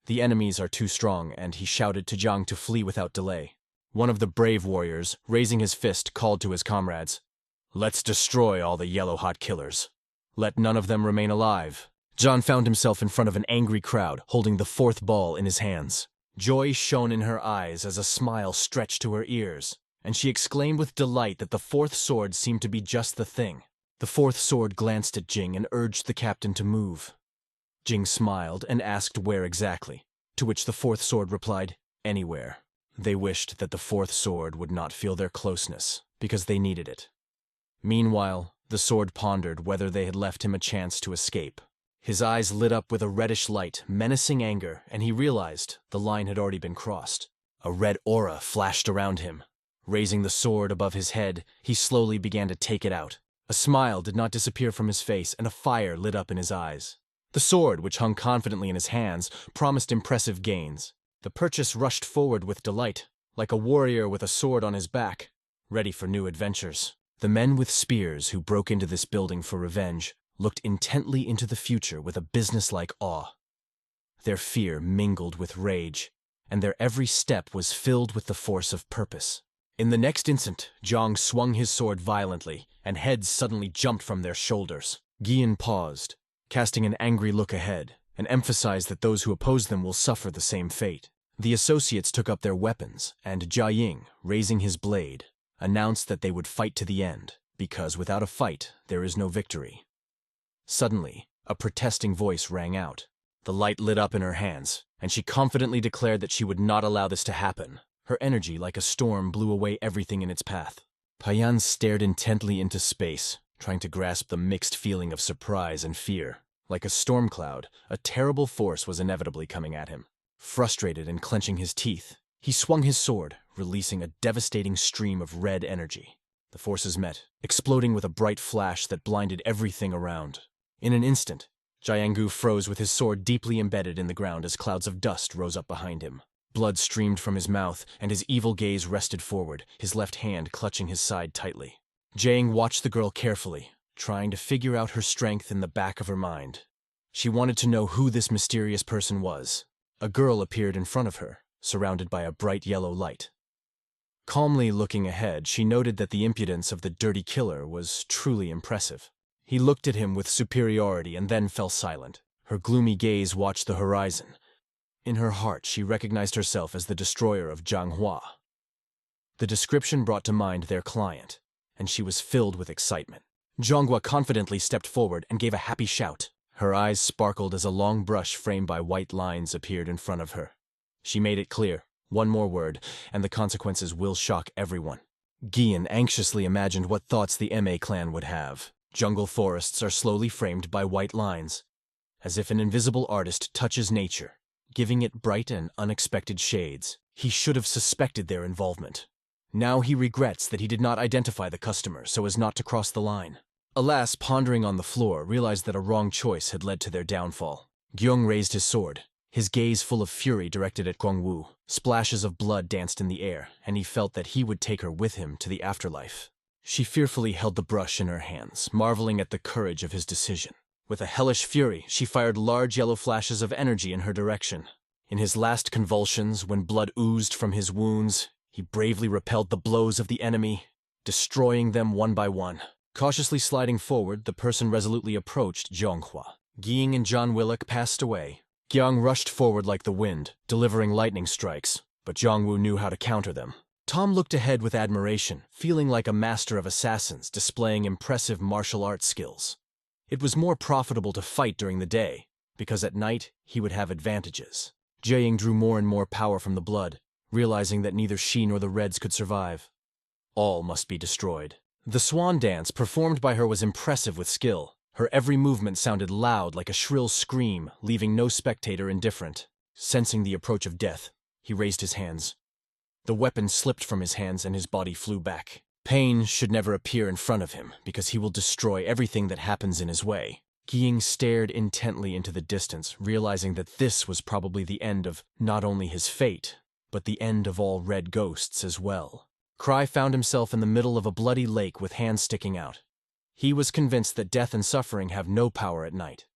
The enemies are too strong, and he shouted to Jiang to flee without delay. One of the brave warriors, raising his fist, called to his comrades, "Let's destroy all the yellow-hot killers. Let none of them remain alive." Jiang found himself in front of an angry crowd, holding the fourth ball in his hands. Joy shone in her eyes as a smile stretched to her ears, and she exclaimed with delight that the fourth sword seemed to be just the thing. The fourth sword glanced at Jing and urged the captain to move. Jing smiled and asked where exactly, to which the fourth sword replied, "Anywhere." They wished that the fourth sword would not feel their closeness, because they needed it. Meanwhile, the sword pondered whether they had left him a chance to escape. His eyes lit up with a reddish light, menacing anger, and he realized the line had already been crossed. A red aura flashed around him. Raising the sword above his head, he slowly began to take it out. A smile did not disappear from his face, and a fire lit up in his eyes. The sword, which hung confidently in his hands, promised impressive gains. The purchase rushed forward with delight, like a warrior with a sword on his back, ready for new adventures. The men with spears who broke into this building for revenge looked intently into the future with a businesslike awe. Their fear mingled with rage, and their every step was filled with the force of purpose. In the next instant, Jiang swung his sword violently, and heads suddenly jumped from their shoulders. Gian paused, casting an angry look ahead, and emphasized that those who oppose them will suffer the same fate. The associates took up their weapons, and Jia Ying, raising his blade, announced that they would fight to the end, because without a fight, there is no victory. Suddenly, a protesting voice rang out. The light lit up in her hands, and she confidently declared that she would not allow this to happen. Her energy, like a storm, blew away everything in its path. Payan stared intently into space, trying to grasp the mixed feeling of surprise and fear. Like a storm cloud, a terrible force was inevitably coming at him. Frustrated and clenching his teeth, he swung his sword, releasing a devastating stream of red energy. The forces met, exploding with a bright flash that blinded everything around. In an instant, Jiangu froze with his sword deeply embedded in the ground as clouds of dust rose up behind him. Blood streamed from his mouth, and his evil gaze rested forward, his left hand clutching his side tightly. Jiang watched the girl carefully, trying to figure out her strength in the back of her mind. She wanted to know who this mysterious person was. A girl appeared in front of her, surrounded by a bright yellow light. Calmly looking ahead, she noted that the impudence of the dirty killer was truly impressive. He looked at him with superiority and then fell silent. Her gloomy gaze watched the horizon. In her heart, she recognized herself as the destroyer of Jianghua. The description brought to mind their client, and she was filled with excitement. Jianghua confidently stepped forward and gave a happy shout. Her eyes sparkled as a long brush framed by white lines appeared in front of her. She made it clear, one more word, and the consequences will shock everyone. Gian anxiously imagined what thoughts the MA clan would have. Jungle forests are slowly framed by white lines, as if an invisible artist touches nature, giving it bright and unexpected shades. He should have suspected their involvement. Now he regrets that he did not identify the customer so as not to cross the line. Alas, pondering on the floor, realized that a wrong choice had led to their downfall. Gyung raised his sword, his gaze full of fury directed at Guangwu. Splashes of blood danced in the air, and he felt that he would take her with him to the afterlife. She fearfully held the brush in her hands, marveling at the courage of his decision. With a hellish fury, she fired large yellow flashes of energy in her direction. In his last convulsions, when blood oozed from his wounds, he bravely repelled the blows of the enemy, destroying them one by one. Cautiously sliding forward, the person resolutely approached Jianghua. Gying and John Willock passed away. Gyang rushed forward like the wind, delivering lightning strikes, but Jiangwu knew how to counter them. Tom looked ahead with admiration, feeling like a master of assassins displaying impressive martial arts skills. It was more profitable to fight during the day, because at night he would have advantages. Jiaying drew more and more power from the blood, realizing that neither she nor the Reds could survive. All must be destroyed. The swan dance performed by her was impressive with skill. Her every movement sounded loud like a shrill scream, leaving no spectator indifferent. Sensing the approach of death, he raised his hands. The weapon slipped from his hands and his body flew back. Pain should never appear in front of him, because he will destroy everything that happens in his way. Ying stared intently into the distance, realizing that this was probably the end of not only his fate, but the end of all red ghosts as well. Cry found himself in the middle of a bloody lake with hands sticking out. He was convinced that death and suffering have no power at night.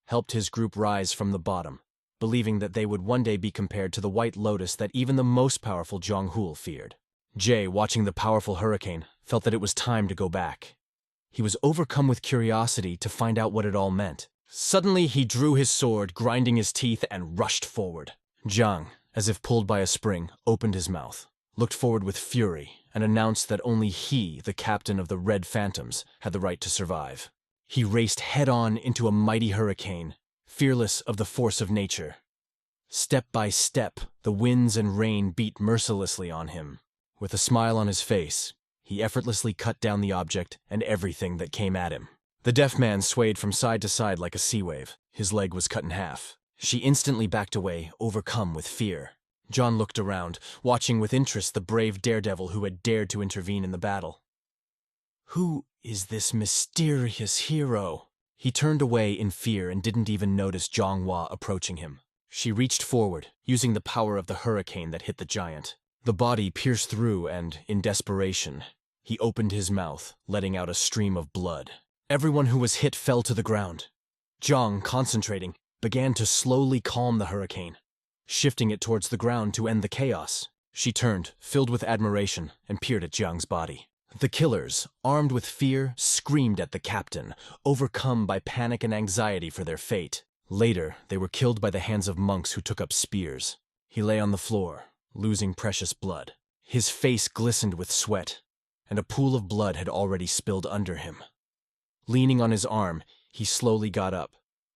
Helped his group rise from the bottom, believing that they would one day be compared to the white lotus that even the most powerful Zhonghul feared. Jay, watching the powerful hurricane, felt that it was time to go back. He was overcome with curiosity to find out what it all meant. Suddenly he drew his sword, grinding his teeth, and rushed forward. Zhang, as if pulled by a spring, opened his mouth, looked forward with fury, and announced that only he, the captain of the Red Phantoms, had the right to survive. He raced head-on into a mighty hurricane, fearless of the force of nature. Step by step, the winds and rain beat mercilessly on him. With a smile on his face, he effortlessly cut down the object and everything that came at him. The deaf man swayed from side to side like a sea wave. His leg was cut in half. She instantly backed away, overcome with fear. John looked around, watching with interest the brave daredevil who had dared to intervene in the battle. Who is this mysterious hero? He turned away in fear and didn't even notice Zhonghua approaching him. She reached forward, using the power of the hurricane that hit the giant. The body pierced through and, in desperation, he opened his mouth, letting out a stream of blood. Everyone who was hit fell to the ground. Zhang, concentrating, began to slowly calm the hurricane, shifting it towards the ground to end the chaos. She turned, filled with admiration, and peered at Zhang's body. The killers, armed with fear, screamed at the captain, overcome by panic and anxiety for their fate. Later, they were killed by the hands of monks who took up spears. He lay on the floor, losing precious blood. His face glistened with sweat, and a pool of blood had already spilled under him. Leaning on his arm, he slowly got up,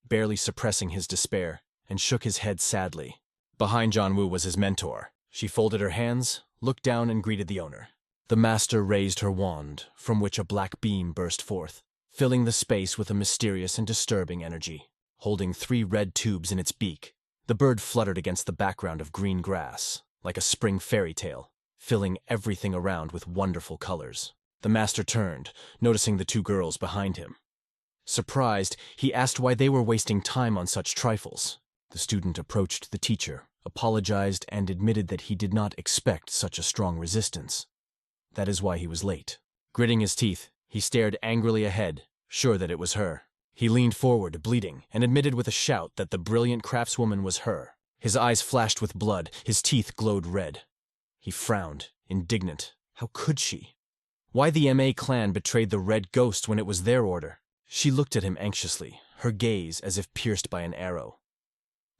barely suppressing his despair, and shook his head sadly. Behind Zhanwu was his mentor. She folded her hands, looked down, and greeted the owner. The master raised her wand, from which a black beam burst forth, filling the space with a mysterious and disturbing energy. Holding 3 red tubes in its beak, the bird fluttered against the background of green grass, like a spring fairy tale, filling everything around with wonderful colors. The master turned, noticing the 2 girls behind him. Surprised, he asked why they were wasting time on such trifles. The student approached the teacher, apologized, and admitted that he did not expect such a strong resistance. That is why he was late. Gritting his teeth, he stared angrily ahead, sure that it was her. He leaned forward, bleeding, and admitted with a shout that the brilliant craftswoman was her. His eyes flashed with blood, his teeth glowed red. He frowned, indignant. How could she? Why the MA clan betrayed the Red Ghost when it was their order? She looked at him anxiously, her gaze as if pierced by an arrow.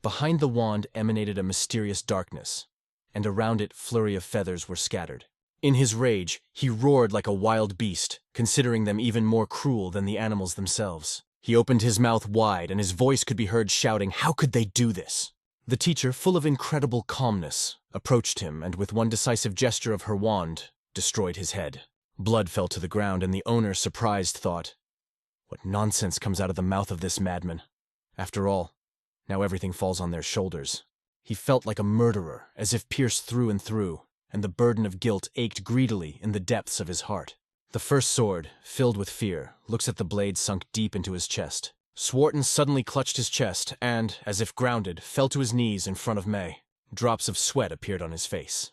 Behind the wand emanated a mysterious darkness, and around it flurry of feathers were scattered. In his rage, he roared like a wild beast, considering them even more cruel than the animals themselves. He opened his mouth wide, and his voice could be heard shouting, "How could they do this?" The teacher, full of incredible calmness, approached him and with one decisive gesture of her wand, destroyed his head. Blood fell to the ground, and the owner, surprised, thought, "What nonsense comes out of the mouth of this madman? After all, now everything falls on their shoulders." He felt like a murderer, as if pierced through and through, and the burden of guilt ached greedily in the depths of his heart. The first sword, filled with fear, looks at the blade sunk deep into his chest. Swarton suddenly clutched his chest and, as if grounded, fell to his knees in front of May. Drops of sweat appeared on his face.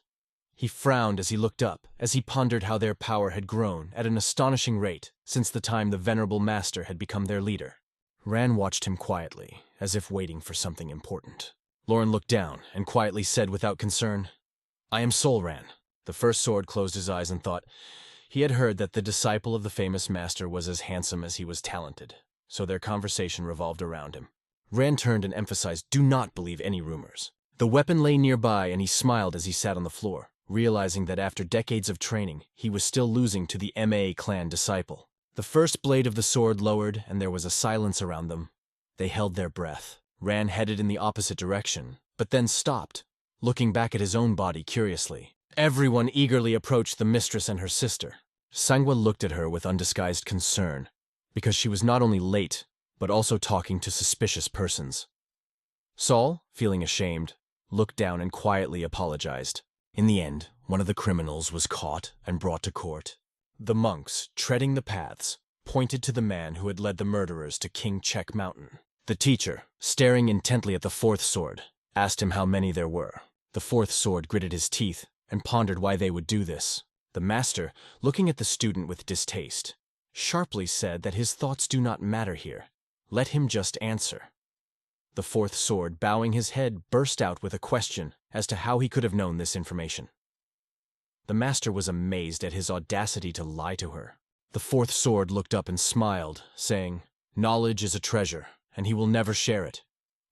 He frowned as he looked up, as he pondered how their power had grown at an astonishing rate since the time the venerable master had become their leader. Ran watched him quietly, as if waiting for something important. Lauren looked down and quietly said without concern, "I am Sol Ran." The first sword closed his eyes and thought, he had heard that the disciple of the famous master was as handsome as he was talented, so their conversation revolved around him. Ran turned and emphasized, "Do not believe any rumors." The weapon lay nearby, and he smiled as he sat on the floor, realizing that after decades of training, he was still losing to the MA clan disciple. The first blade of the sword lowered, and there was a silence around them. They held their breath. Ran headed in the opposite direction, but then stopped, looking back at his own body curiously. Everyone eagerly approached the mistress and her sister. Sangwa looked at her with undisguised concern, because she was not only late, but also talking to suspicious persons. Saul, feeling ashamed, looked down and quietly apologized. In the end, one of the criminals was caught and brought to court. The monks, treading the paths, pointed to the man who had led the murderers to King Chek Mountain. The teacher, staring intently at the fourth sword, asked him how many there were. The fourth sword gritted his teeth and pondered why they would do this. The master, looking at the student with distaste, sharply said that his thoughts do not matter here. Let him just answer. The fourth sword, bowing his head, burst out with a question as to how he could have known this information. The master was amazed at his audacity to lie to her. The fourth sword looked up and smiled, saying, "Knowledge is a treasure, and he will never share it.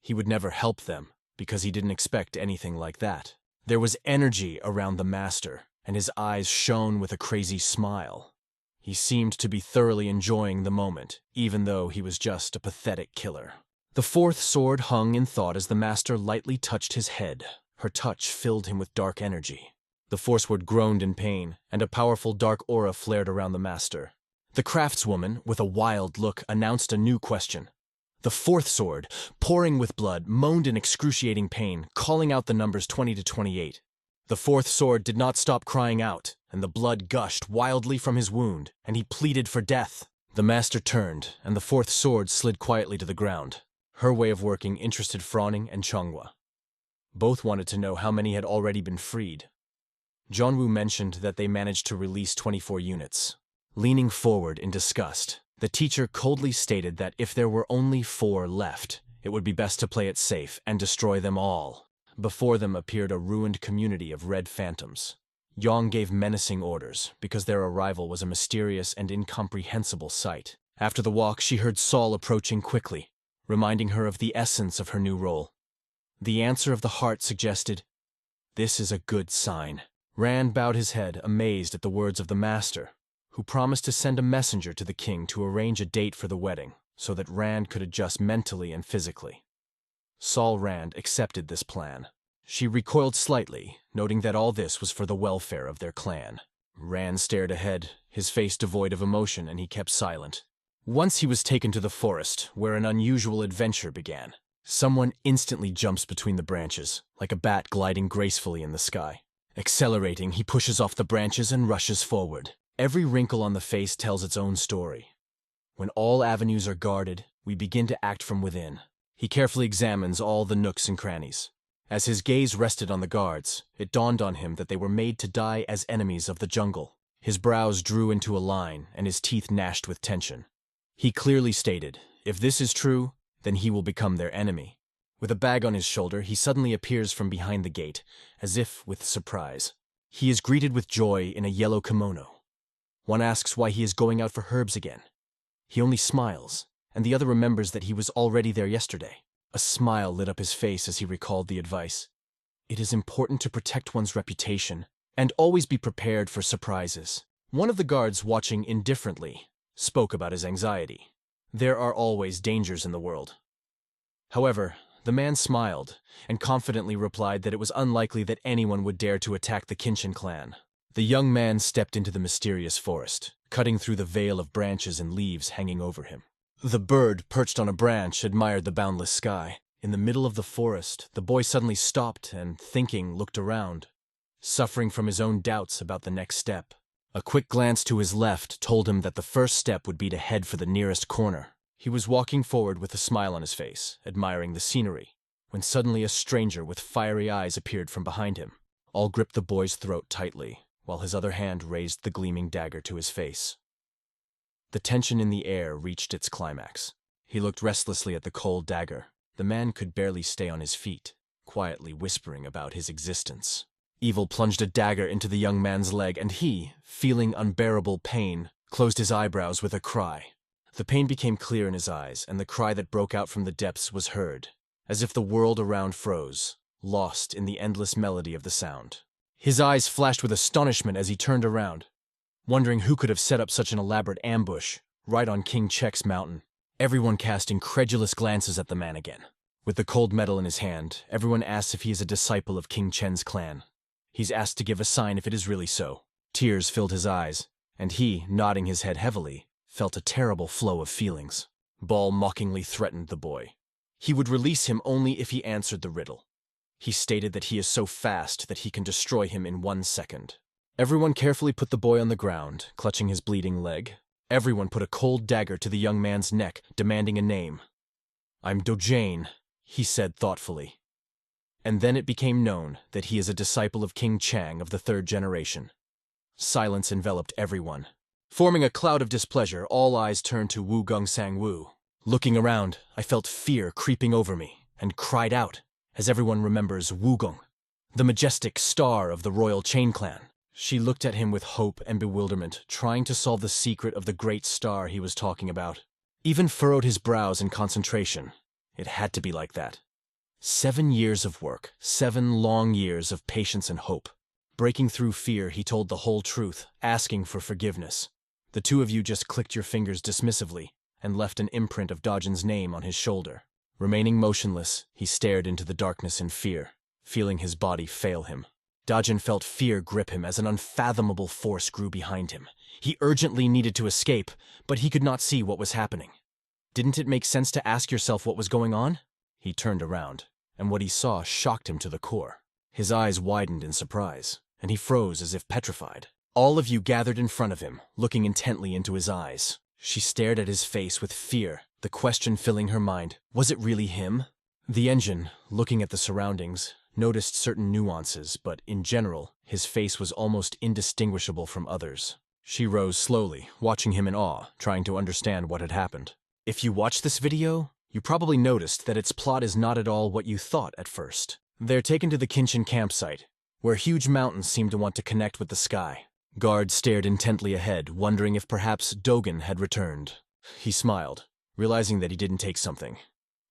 He would never help them, because he didn't expect anything like that." There was energy around the master, and his eyes shone with a crazy smile. He seemed to be thoroughly enjoying the moment, even though he was just a pathetic killer. The fourth sword hung in thought as the master lightly touched his head. Her touch filled him with dark energy. The fourth sword groaned in pain, and a powerful dark aura flared around the master. The craftswoman, with a wild look, announced a new question. The fourth sword, pouring with blood, moaned in excruciating pain, calling out the numbers 20 to 28. The fourth sword did not stop crying out, and the blood gushed wildly from his wound, and he pleaded for death. The master turned, and the fourth sword slid quietly to the ground. Her way of working interested Froning and Chonghua. Both wanted to know how many had already been freed. Zhonwu mentioned that they managed to release 24 units. Leaning forward in disgust, the teacher coldly stated that if there were only 4 left, it would be best to play it safe and destroy them all. Before them appeared a ruined community of red phantoms. Yang gave menacing orders, because their arrival was a mysterious and incomprehensible sight. After the walk, she heard Saul approaching quickly, reminding her of the essence of her new role. The answer of the heart suggested, "This is a good sign." Rand bowed his head, amazed at the words of the master, who promised to send a messenger to the king to arrange a date for the wedding, so that Rand could adjust mentally and physically. Saul Rand accepted this plan. She recoiled slightly, noting that all this was for the welfare of their clan. Rand stared ahead, his face devoid of emotion, and he kept silent. Once he was taken to the forest, where an unusual adventure began. Someone instantly jumps between the branches, like a bat gliding gracefully in the sky. Accelerating, he pushes off the branches and rushes forward. Every wrinkle on the face tells its own story. When all avenues are guarded, we begin to act from within. He carefully examines all the nooks and crannies. As his gaze rested on the guards, it dawned on him that they were made to die as enemies of the jungle. His brows drew into a line, and his teeth gnashed with tension. He clearly stated, if this is true, then he will become their enemy. With a bag on his shoulder, he suddenly appears from behind the gate, as if with surprise. He is greeted with joy in a yellow kimono. One asks why he is going out for herbs again. He only smiles, and the other remembers that he was already there yesterday. A smile lit up his face as he recalled the advice. It is important to protect one's reputation, and always be prepared for surprises. One of the guards, watching indifferently, spoke about his anxiety. There are always dangers in the world. However, the man smiled, and confidently replied that it was unlikely that anyone would dare to attack the Kinshin clan. The young man stepped into the mysterious forest, cutting through the veil of branches and leaves hanging over him. The bird, perched on a branch, admired the boundless sky. In the middle of the forest, the boy suddenly stopped and, thinking, looked around, suffering from his own doubts about the next step. A quick glance to his left told him that the first step would be to head for the nearest corner. He was walking forward with a smile on his face, admiring the scenery, when suddenly a stranger with fiery eyes appeared from behind him. All gripped the boy's throat tightly, while his other hand raised the gleaming dagger to his face. The tension in the air reached its climax. He looked restlessly at the cold dagger. The man could barely stay on his feet, quietly whispering about his existence. Evil plunged a dagger into the young man's leg, and he, feeling unbearable pain, closed his eyebrows with a cry. The pain became clear in his eyes, and the cry that broke out from the depths was heard, as if the world around froze, lost in the endless melody of the sound. His eyes flashed with astonishment as he turned around, wondering who could have set up such an elaborate ambush right on King Chek's mountain. Everyone cast incredulous glances at the man again. With the cold metal in his hand, everyone asks if he is a disciple of King Chen's clan. He's asked to give a sign if it is really so. Tears filled his eyes, and he, nodding his head heavily, felt a terrible flow of feelings. Ball mockingly threatened the boy. He would release him only if he answered the riddle. He stated that he is so fast that he can destroy him in 1 second. Everyone carefully put the boy on the ground, clutching his bleeding leg. Everyone put a cold dagger to the young man's neck, demanding a name. "I'm Dojane," he said thoughtfully. And then it became known that he is a disciple of King Chang of the 3rd generation. Silence enveloped everyone. Forming a cloud of displeasure, all eyes turned to Wu Gongsang Wu. Looking around, I felt fear creeping over me, and cried out, as everyone remembers Wugong, the majestic star of the royal Chain clan. She looked at him with hope and bewilderment, trying to solve the secret of the great star he was talking about. Even furrowed his brows in concentration. It had to be like that. 7 years of work, 7 long years of patience and hope. Breaking through fear, he told the whole truth, asking for forgiveness. The two of you just clicked your fingers dismissively and left an imprint of Dojin's name on his shoulder. Remaining motionless, he stared into the darkness in fear, feeling his body fail him. Dojin felt fear grip him as an unfathomable force grew behind him. He urgently needed to escape, but he could not see what was happening. Didn't it make sense to ask yourself what was going on? He turned around, and what he saw shocked him to the core. His eyes widened in surprise, and he froze as if petrified. All of you gathered in front of him, looking intently into his eyes. She stared at his face with fear, the question filling her mind, was it really him? The engine, looking at the surroundings, noticed certain nuances, but in general, his face was almost indistinguishable from others. She rose slowly, watching him in awe, trying to understand what had happened. If you watched this video, you probably noticed that its plot is not at all what you thought at first. They're taken to the Kinshin campsite, where huge mountains seem to want to connect with the sky. Guard stared intently ahead, wondering if perhaps Dogen had returned. He smiled, realizing that he didn't take something.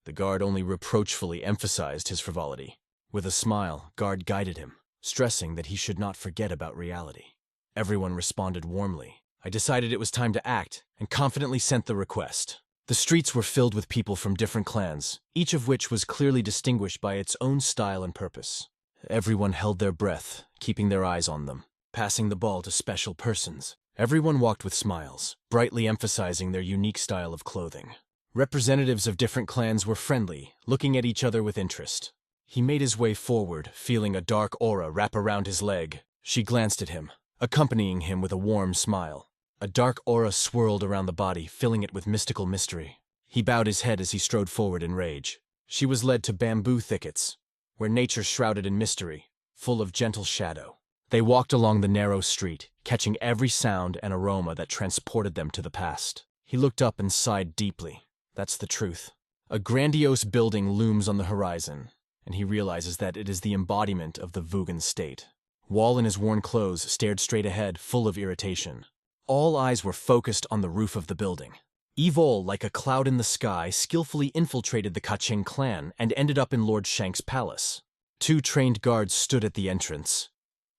The guard only reproachfully emphasized his frivolity. With a smile, Guard guided him, stressing that he should not forget about reality. Everyone responded warmly. I decided it was time to act, and confidently sent the request. The streets were filled with people from different clans, each of which was clearly distinguished by its own style and purpose. Everyone held their breath, keeping their eyes on them, passing the ball to special persons. Everyone walked with smiles, brightly emphasizing their unique style of clothing. Representatives of different clans were friendly, looking at each other with interest. He made his way forward, feeling a dark aura wrap around his leg. She glanced at him, accompanying him with a warm smile. A dark aura swirled around the body, filling it with mystical mystery. He bowed his head as he strode forward in rage. She was led to bamboo thickets, where nature shrouded in mystery, full of gentle shadow. They walked along the narrow street, catching every sound and aroma that transported them to the past. He looked up and sighed deeply. That's the truth. A grandiose building looms on the horizon, and he realizes that it is the embodiment of the Vugan state. Wall in his worn clothes stared straight ahead, full of irritation. All eyes were focused on the roof of the building. Evol, like a cloud in the sky, skillfully infiltrated the Kaching clan and ended up in Lord Shank's palace. 2 trained guards stood at the entrance.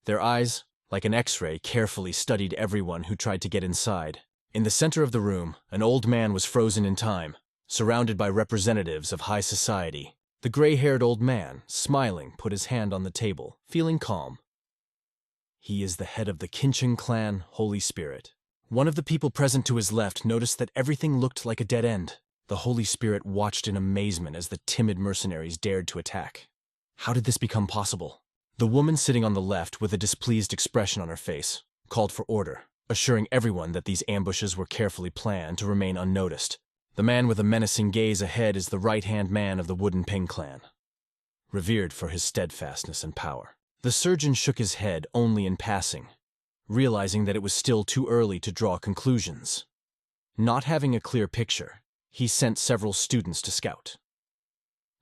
Their eyes, like an X-ray, carefully studied everyone who tried to get inside. In the center of the room, an old man was frozen in time, surrounded by representatives of high society. The gray-haired old man, smiling, put his hand on the table, feeling calm. He is the head of the Kinshin clan, Holy Spirit. One of the people present to his left noticed that everything looked like a dead end. The Holy Spirit watched in amazement as the timid mercenaries dared to attack. How did this become possible? The woman sitting on the left, with a displeased expression on her face, called for order, assuring everyone that these ambushes were carefully planned to remain unnoticed. The man with a menacing gaze ahead is the right-hand man of the Wooden Ping clan, revered for his steadfastness and power. The surgeon shook his head only in passing, realizing that it was still too early to draw conclusions. Not having a clear picture, he sent several students to scout.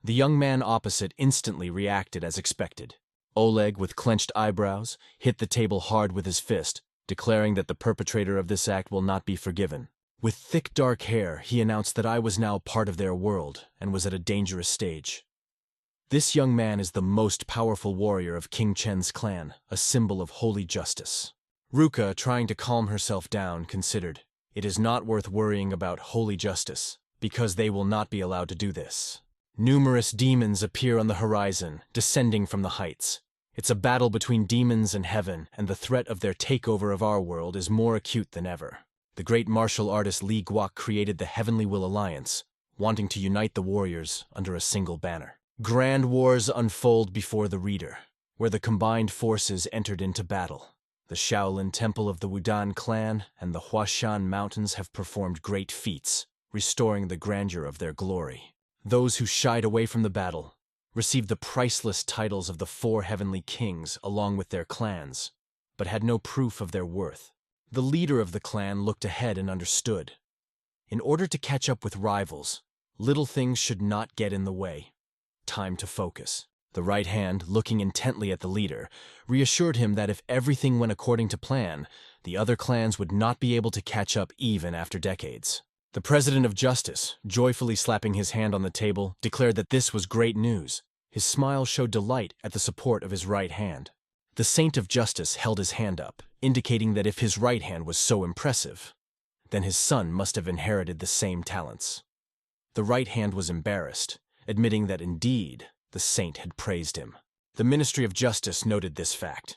The young man opposite instantly reacted as expected. Oleg, with clenched eyebrows, hit the table hard with his fist, declaring that the perpetrator of this act will not be forgiven. With thick dark hair, he announced that I was now part of their world and was at a dangerous stage. This young man is the most powerful warrior of King Chen's clan, a symbol of holy justice. Ruka, trying to calm herself down, considered, it is not worth worrying about holy justice, because they will not be allowed to do this. Numerous demons appear on the horizon, descending from the heights. It's a battle between demons and heaven, and the threat of their takeover of our world is more acute than ever. The great martial artist Li Guok created the Heavenly Will Alliance, wanting to unite the warriors under a single banner. Grand wars unfold before the reader, where the combined forces entered into battle. The Shaolin Temple of the Wudan clan and the Huashan Mountains have performed great feats, restoring the grandeur of their glory. Those who shied away from the battle received the priceless titles of the 4 heavenly kings along with their clans, but had no proof of their worth. The leader of the clan looked ahead and understood. In order to catch up with rivals, little things should not get in the way. Time to focus. The right hand, looking intently at the leader, reassured him that if everything went according to plan, the other clans would not be able to catch up even after decades. The President of Justice, joyfully slapping his hand on the table, declared that this was great news. His smile showed delight at the support of his right hand. The Saint of Justice held his hand up, indicating that if his right hand was so impressive, then his son must have inherited the same talents. The right hand was embarrassed, admitting that indeed the saint had praised him. The Ministry of Justice noted this fact,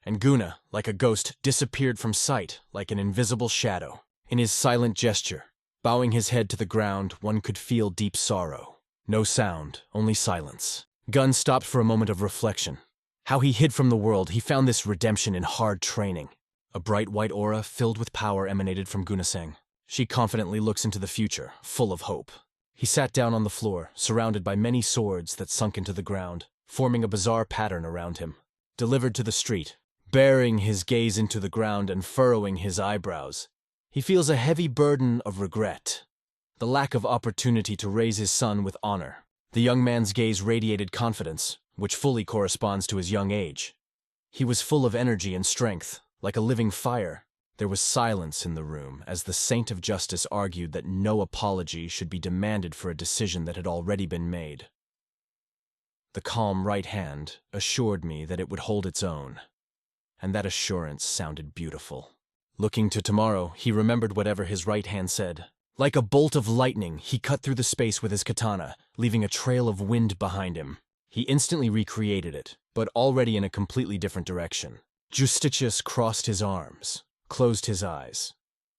and Guna, like a ghost, disappeared from sight like an invisible shadow. In his silent gesture, bowing his head to the ground, one could feel deep sorrow. No sound, only silence. Gun stopped for a moment of reflection. How he hid from the world, he found this redemption in hard training. A bright white aura filled with power emanated from Gunasang. She confidently looks into the future, full of hope. He sat down on the floor, surrounded by many swords that sunk into the ground, forming a bizarre pattern around him. Delivered to the street, burying his gaze into the ground and furrowing his eyebrows, he feels a heavy burden of regret. The lack of opportunity to raise his son with honor. The young man's gaze radiated confidence, which fully corresponds to his young age. He was full of energy and strength, like a living fire. There was silence in the room as the Saint of Justice argued that no apology should be demanded for a decision that had already been made. The calm right hand assured me that it would hold its own, and that assurance sounded beautiful. Looking to tomorrow, he remembered whatever his right hand said. Like a bolt of lightning, he cut through the space with his katana, leaving a trail of wind behind him. He instantly recreated it, but already in a completely different direction. Justitius crossed his arms, closed his eyes,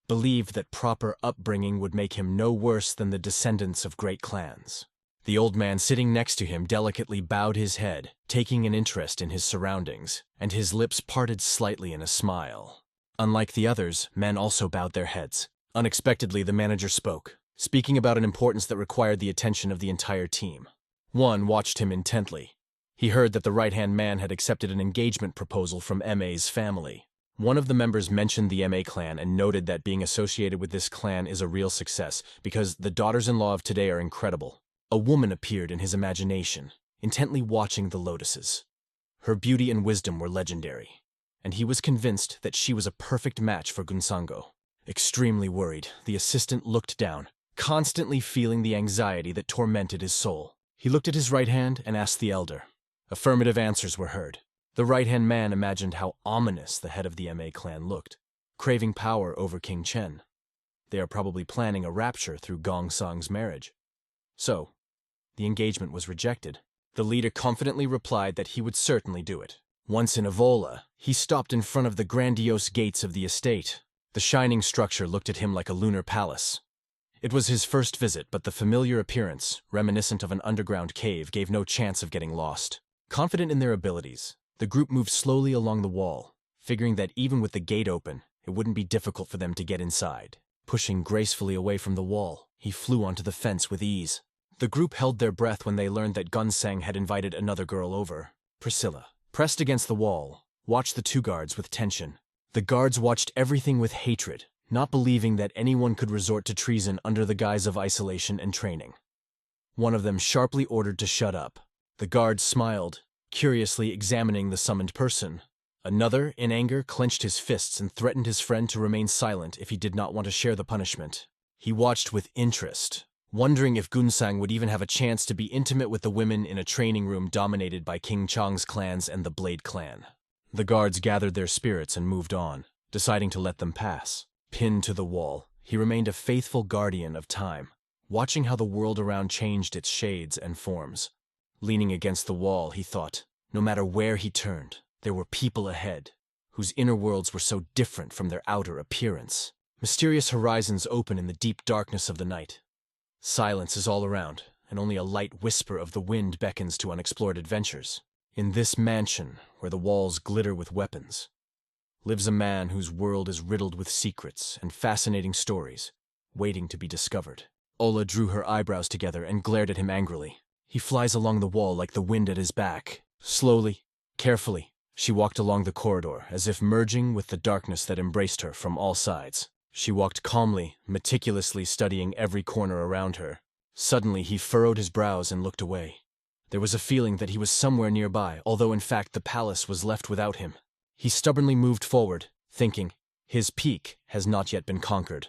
believed that proper upbringing would make him no worse than the descendants of great clans. The old man sitting next to him delicately bowed his head, taking an interest in his surroundings, and his lips parted slightly in a smile. Unlike the others, men also bowed their heads. Unexpectedly, the manager spoke, speaking about an importance that required the attention of the entire team. One watched him intently. He heard that the right-hand man had accepted an engagement proposal from MA's family. One of the members mentioned the MA clan and noted that being associated with this clan is a real success because the daughters-in-law of today are incredible. A woman appeared in his imagination, intently watching the lotuses. Her beauty and wisdom were legendary, and he was convinced that she was a perfect match for Gunsango. Extremely worried, the assistant looked down, constantly feeling the anxiety that tormented his soul. He looked at his right hand and asked the elder. Affirmative answers were heard. The right-hand man imagined how ominous the head of the MA clan looked, craving power over King Chen. They are probably planning a rapture through Gong Sang's marriage. So, the engagement was rejected. The leader confidently replied that he would certainly do it. Once in Avola, he stopped in front of the grandiose gates of the estate. The shining structure looked at him like a lunar palace. It was his first visit, but the familiar appearance, reminiscent of an underground cave, gave no chance of getting lost. Confident in their abilities, the group moved slowly along the wall, figuring that even with the gate open, it wouldn't be difficult for them to get inside. Pushing gracefully away from the wall, he flew onto the fence with ease. The group held their breath when they learned that Gunsang had invited another girl over. Priscilla, pressed against the wall, watched the two guards with tension. The guards watched everything with hatred, not believing that anyone could resort to treason under the guise of isolation and training. One of them sharply ordered to shut up. The guard smiled, curiously examining the summoned person. Another, in anger, clenched his fists and threatened his friend to remain silent if he did not want to share the punishment. He watched with interest, wondering if Gunsang would even have a chance to be intimate with the women in a training room dominated by King Chang's clans and the Blade clan. The guards gathered their spirits and moved on, deciding to let them pass. Pinned to the wall, he remained a faithful guardian of time, watching how the world around changed its shades and forms. Leaning against the wall, he thought, no matter where he turned, there were people ahead, whose inner worlds were so different from their outer appearance. Mysterious horizons open in the deep darkness of the night. Silence is all around, and only a light whisper of the wind beckons to unexplored adventures. In this mansion, where the walls glitter with weapons, lives a man whose world is riddled with secrets and fascinating stories, waiting to be discovered. Ola drew her eyebrows together and glared at him angrily. He flies along the wall like the wind at his back. Slowly, carefully, she walked along the corridor, as if merging with the darkness that embraced her from all sides. She walked calmly, meticulously studying every corner around her. Suddenly, he furrowed his brows and looked away. There was a feeling that he was somewhere nearby, although in fact the palace was left without him. He stubbornly moved forward, thinking, his peak has not yet been conquered.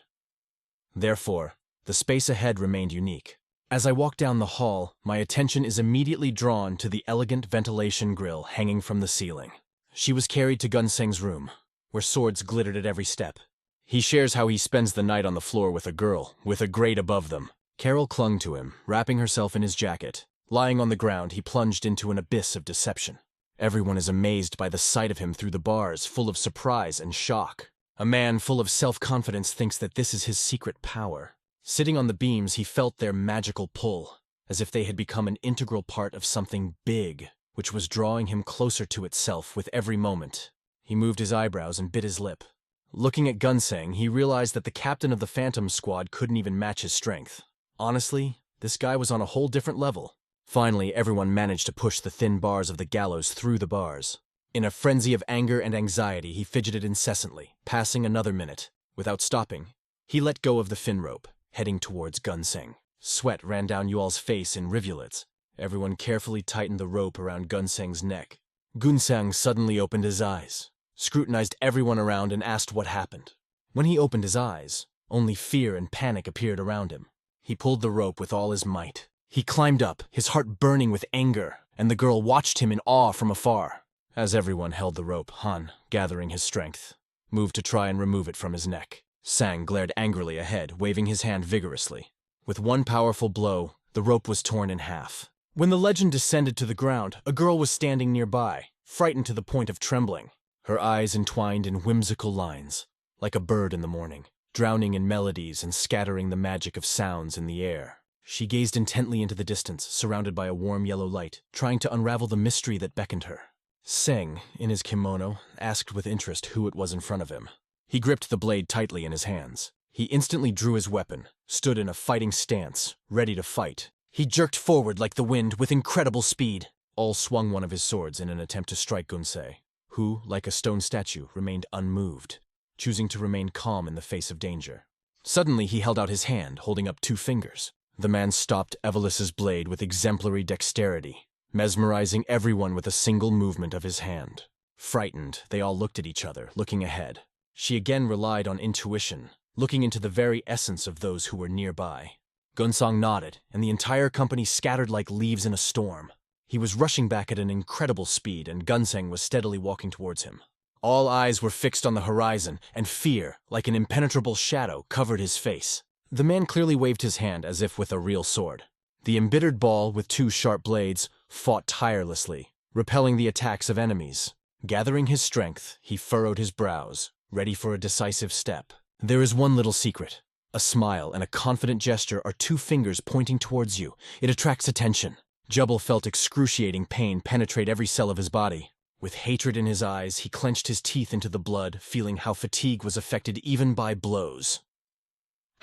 Therefore, the space ahead remained unique. As I walk down the hall, my attention is immediately drawn to the elegant ventilation grill hanging from the ceiling. She was carried to Gunseng's room, where swords glittered at every step. He shares how he spends the night on the floor with a girl, with a grate above them. Carol clung to him, wrapping herself in his jacket. Lying on the ground, he plunged into an abyss of deception. Everyone is amazed by the sight of him through the bars, full of surprise and shock. A man full of self-confidence thinks that this is his secret power. Sitting on the beams, he felt their magical pull, as if they had become an integral part of something big, which was drawing him closer to itself with every moment. He moved his eyebrows and bit his lip. Looking at Gunseng, he realized that the captain of the Phantom Squad couldn't even match his strength. Honestly, this guy was on a whole different level. Finally, everyone managed to push the thin bars of the gallows through the bars. In a frenzy of anger and anxiety, he fidgeted incessantly, passing another minute. Without stopping, he let go of the fin rope, heading towards Gunseng. Sweat ran down Yual's face in rivulets. Everyone carefully tightened the rope around Gunseng's neck. Gunseng suddenly opened his eyes, scrutinized everyone around, and asked what happened. When he opened his eyes, only fear and panic appeared around him. He pulled the rope with all his might. He climbed up, his heart burning with anger, and the girl watched him in awe from afar. As everyone held the rope, Han, gathering his strength, moved to try and remove it from his neck. Sang glared angrily ahead, waving his hand vigorously. With one powerful blow, the rope was torn in half. When the legend descended to the ground, a girl was standing nearby, frightened to the point of trembling. Her eyes entwined in whimsical lines, like a bird in the morning, drowning in melodies and scattering the magic of sounds in the air. She gazed intently into the distance, surrounded by a warm yellow light, trying to unravel the mystery that beckoned her. Seng, in his kimono, asked with interest who it was in front of him. He gripped the blade tightly in his hands. He instantly drew his weapon, stood in a fighting stance, ready to fight. He jerked forward like the wind with incredible speed. All swung one of his swords in an attempt to strike Gunseng, who, like a stone statue, remained unmoved, choosing to remain calm in the face of danger. Suddenly he held out his hand, holding up 2 fingers. The man stopped Evelus's blade with exemplary dexterity, mesmerizing everyone with a single movement of his hand. Frightened, they all looked at each other, looking ahead. She again relied on intuition, looking into the very essence of those who were nearby. Gunseng nodded, and the entire company scattered like leaves in a storm. He was rushing back at an incredible speed, and Gunseng was steadily walking towards him. All eyes were fixed on the horizon, and fear, like an impenetrable shadow, covered his face. The man clearly waved his hand as if with a real sword. The embittered ball, with 2 sharp blades, fought tirelessly, repelling the attacks of enemies. Gathering his strength, he furrowed his brows, ready for a decisive step. There is one little secret. A smile and a confident gesture are 2 fingers pointing towards you. It attracts attention. Jubal felt excruciating pain penetrate every cell of his body. With hatred in his eyes, he clenched his teeth into the blood, feeling how fatigue was affected even by blows.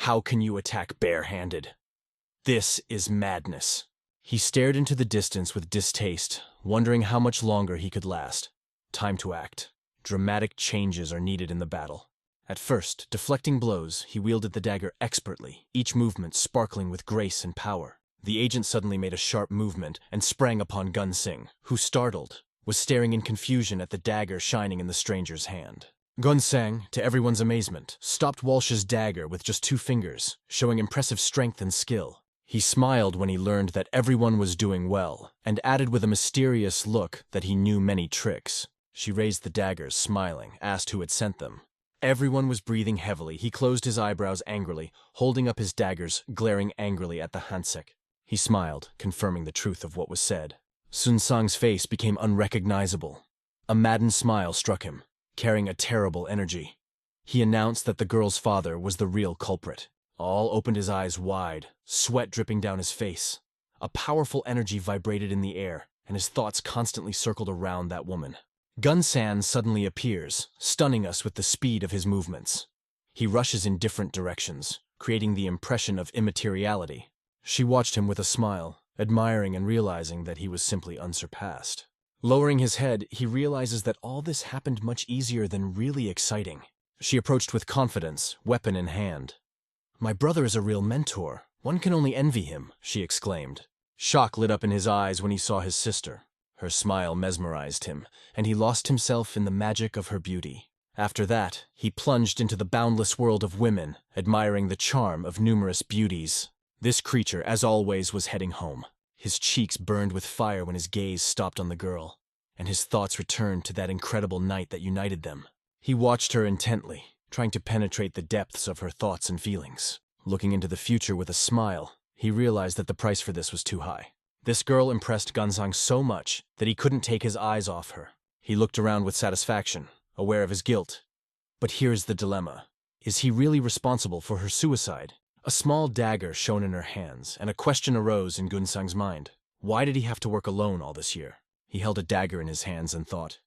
How can you attack barehanded? This is madness. He stared into the distance with distaste, wondering how much longer he could last. Time to act. Dramatic changes are needed in the battle. At first, deflecting blows, he wielded the dagger expertly, each movement sparkling with grace and power. The agent suddenly made a sharp movement and sprang upon Gunseng, who, startled, was staring in confusion at the dagger shining in the stranger's hand. Gunseng, to everyone's amazement, stopped Walsh's dagger with just 2 fingers, showing impressive strength and skill. He smiled when he learned that everyone was doing well, and added with a mysterious look that he knew many tricks. She raised the daggers, smiling, asked who had sent them. Everyone was breathing heavily. He closed his eyebrows angrily, holding up his daggers, glaring angrily at the Hansek. He smiled, confirming the truth of what was said. Sun Sang's face became unrecognizable. A maddened smile struck him, carrying a terrible energy. He announced that the girl's father was the real culprit. All opened his eyes wide, sweat dripping down his face. A powerful energy vibrated in the air, and his thoughts constantly circled around that woman. Gun-san suddenly appears, stunning us with the speed of his movements. He rushes in different directions, creating the impression of immateriality. She watched him with a smile, admiring and realizing that he was simply unsurpassed. Lowering his head, he realizes that all this happened much easier than really exciting. She approached with confidence, weapon in hand. "My brother is a real mentor. One can only envy him," she exclaimed. Shock lit up in his eyes when he saw his sister. Her smile mesmerized him, and he lost himself in the magic of her beauty. After that, he plunged into the boundless world of women, admiring the charm of numerous beauties. This creature, as always, was heading home. His cheeks burned with fire when his gaze stopped on the girl, and his thoughts returned to that incredible night that united them. He watched her intently, trying to penetrate the depths of her thoughts and feelings. Looking into the future with a smile, he realized that the price for this was too high. This girl impressed Gunsang so much that he couldn't take his eyes off her. He looked around with satisfaction, aware of his guilt. But here's the dilemma. Is he really responsible for her suicide? A small dagger shone in her hands, and a question arose in Gunsang's mind. Why did he have to work alone all this year? He held a dagger in his hands and thought,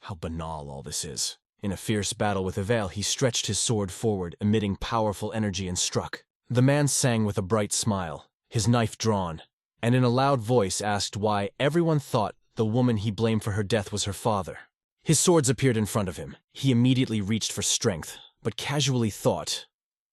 how banal all this is. In a fierce battle with Yahello, he stretched his sword forward, emitting powerful energy, and struck. The man sang with a bright smile, his knife drawn, and in a loud voice asked why everyone thought the woman he blamed for her death was her father. His swords appeared in front of him. He immediately reached for strength, but casually thought,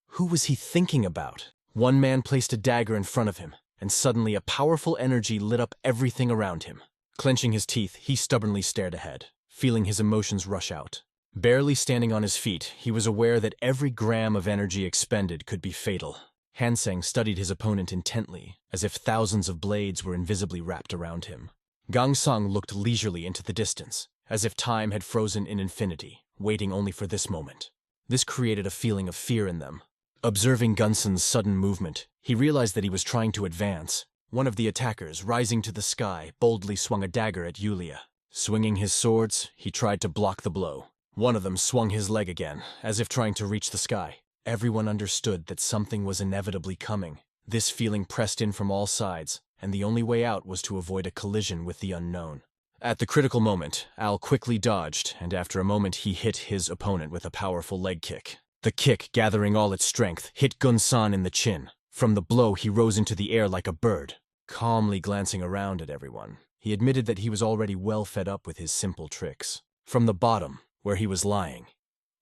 who was he thinking about? One man placed a dagger in front of him, and suddenly a powerful energy lit up everything around him. Clenching his teeth, he stubbornly stared ahead, feeling his emotions rush out. Barely standing on his feet, he was aware that every gram of energy expended could be fatal. Hanseng studied his opponent intently, as if thousands of blades were invisibly wrapped around him. Gangsang looked leisurely into the distance, as if time had frozen in infinity, waiting only for this moment. This created a feeling of fear in them. Observing Gunson's sudden movement, he realized that he was trying to advance. One of the attackers, rising to the sky, boldly swung a dagger at Yulia. Swinging his swords, he tried to block the blow. One of them swung his leg again, as if trying to reach the sky. Everyone understood that something was inevitably coming. This feeling pressed in from all sides, and the only way out was to avoid a collision with the unknown. At the critical moment, Al quickly dodged, and after a moment he hit his opponent with a powerful leg kick. The kick, gathering all its strength, hit Gun-san in the chin. From the blow, he rose into the air like a bird. Calmly glancing around at everyone, he admitted that he was already well fed up with his simple tricks. From the bottom, where he was lying,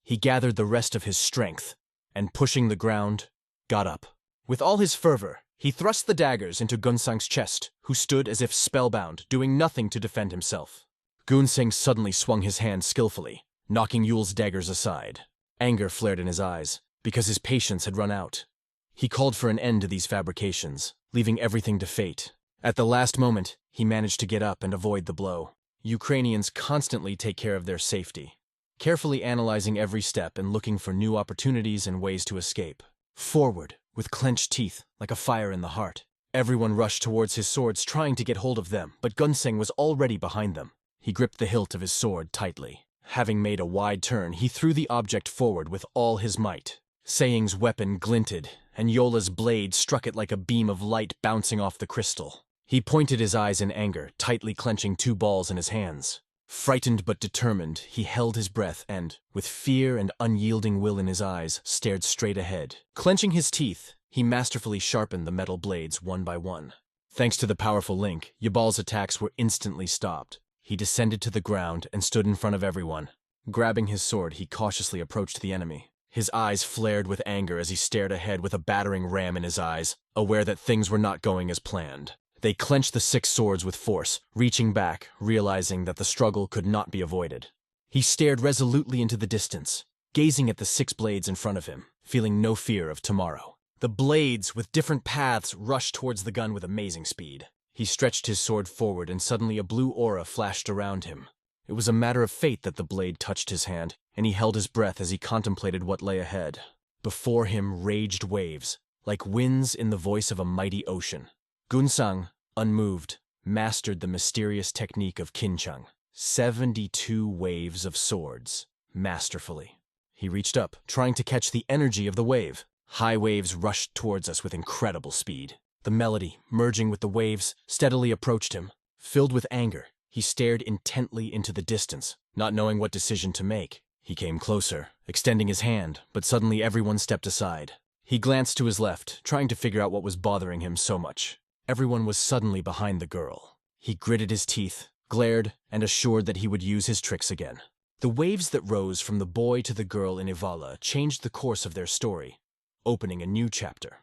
he gathered the rest of his strength, and pushing the ground, got up. With all his fervor, he thrust the daggers into Gunsang's chest, who stood as if spellbound, doing nothing to defend himself. Gunsang suddenly swung his hand skillfully, knocking Yule's daggers aside. Anger flared in his eyes, because his patience had run out. He called for an end to these fabrications, leaving everything to fate. At the last moment, he managed to get up and avoid the blow. Ukrainians constantly take care of their safety, carefully analyzing every step and looking for new opportunities and ways to escape. Forward, with clenched teeth, like a fire in the heart. Everyone rushed towards his swords, trying to get hold of them, but Gunsang was already behind them. He gripped the hilt of his sword tightly. Having made a wide turn, he threw the object forward with all his might. Saying's weapon glinted, and Yola's blade struck it like a beam of light bouncing off the crystal. He pointed his eyes in anger, tightly clenching two balls in his hands. Frightened but determined, he held his breath and, with fear and unyielding will in his eyes, stared straight ahead. Clenching his teeth, he masterfully sharpened the metal blades one by one. Thanks to the powerful link, Yabal's attacks were instantly stopped. He descended to the ground and stood in front of everyone. Grabbing his sword, he cautiously approached the enemy. His eyes flared with anger as he stared ahead with a battering ram in his eyes, aware that things were not going as planned. They clenched the 6 swords with force, reaching back, realizing that the struggle could not be avoided. He stared resolutely into the distance, gazing at the 6 blades in front of him, feeling no fear of tomorrow. The blades, with different paths, rushed towards the gun with amazing speed. He stretched his sword forward and suddenly a blue aura flashed around him. It was a matter of fate that the blade touched his hand, and he held his breath as he contemplated what lay ahead. Before him raged waves, like winds in the voice of a mighty ocean. Gunsang, unmoved, mastered the mysterious technique of Kinchang, 72 waves of swords, masterfully. He reached up, trying to catch the energy of the wave. High waves rushed towards us with incredible speed. The melody, merging with the waves, steadily approached him. Filled with anger, he stared intently into the distance, not knowing what decision to make. He came closer, extending his hand, but suddenly everyone stepped aside. He glanced to his left, trying to figure out what was bothering him so much. Everyone was suddenly behind the girl. He gritted his teeth, glared, and assured that he would use his tricks again. The waves that rose from the boy to the girl in Ivala changed the course of their story, opening a new chapter.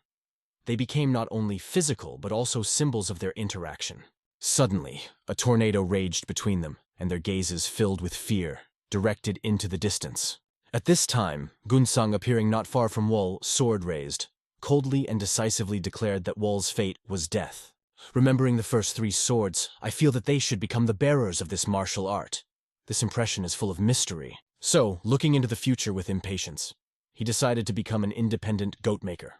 They became not only physical, but also symbols of their interaction. Suddenly, a tornado raged between them, and their gazes filled with fear, directed into the distance. At this time, Gunsang, appearing not far from Wol, sword raised, coldly and decisively declared that Wol's fate was death. Remembering the first 3 swords, I feel that they should become the bearers of this martial art. This impression is full of mystery. So, looking into the future with impatience, he decided to become an independent goat maker.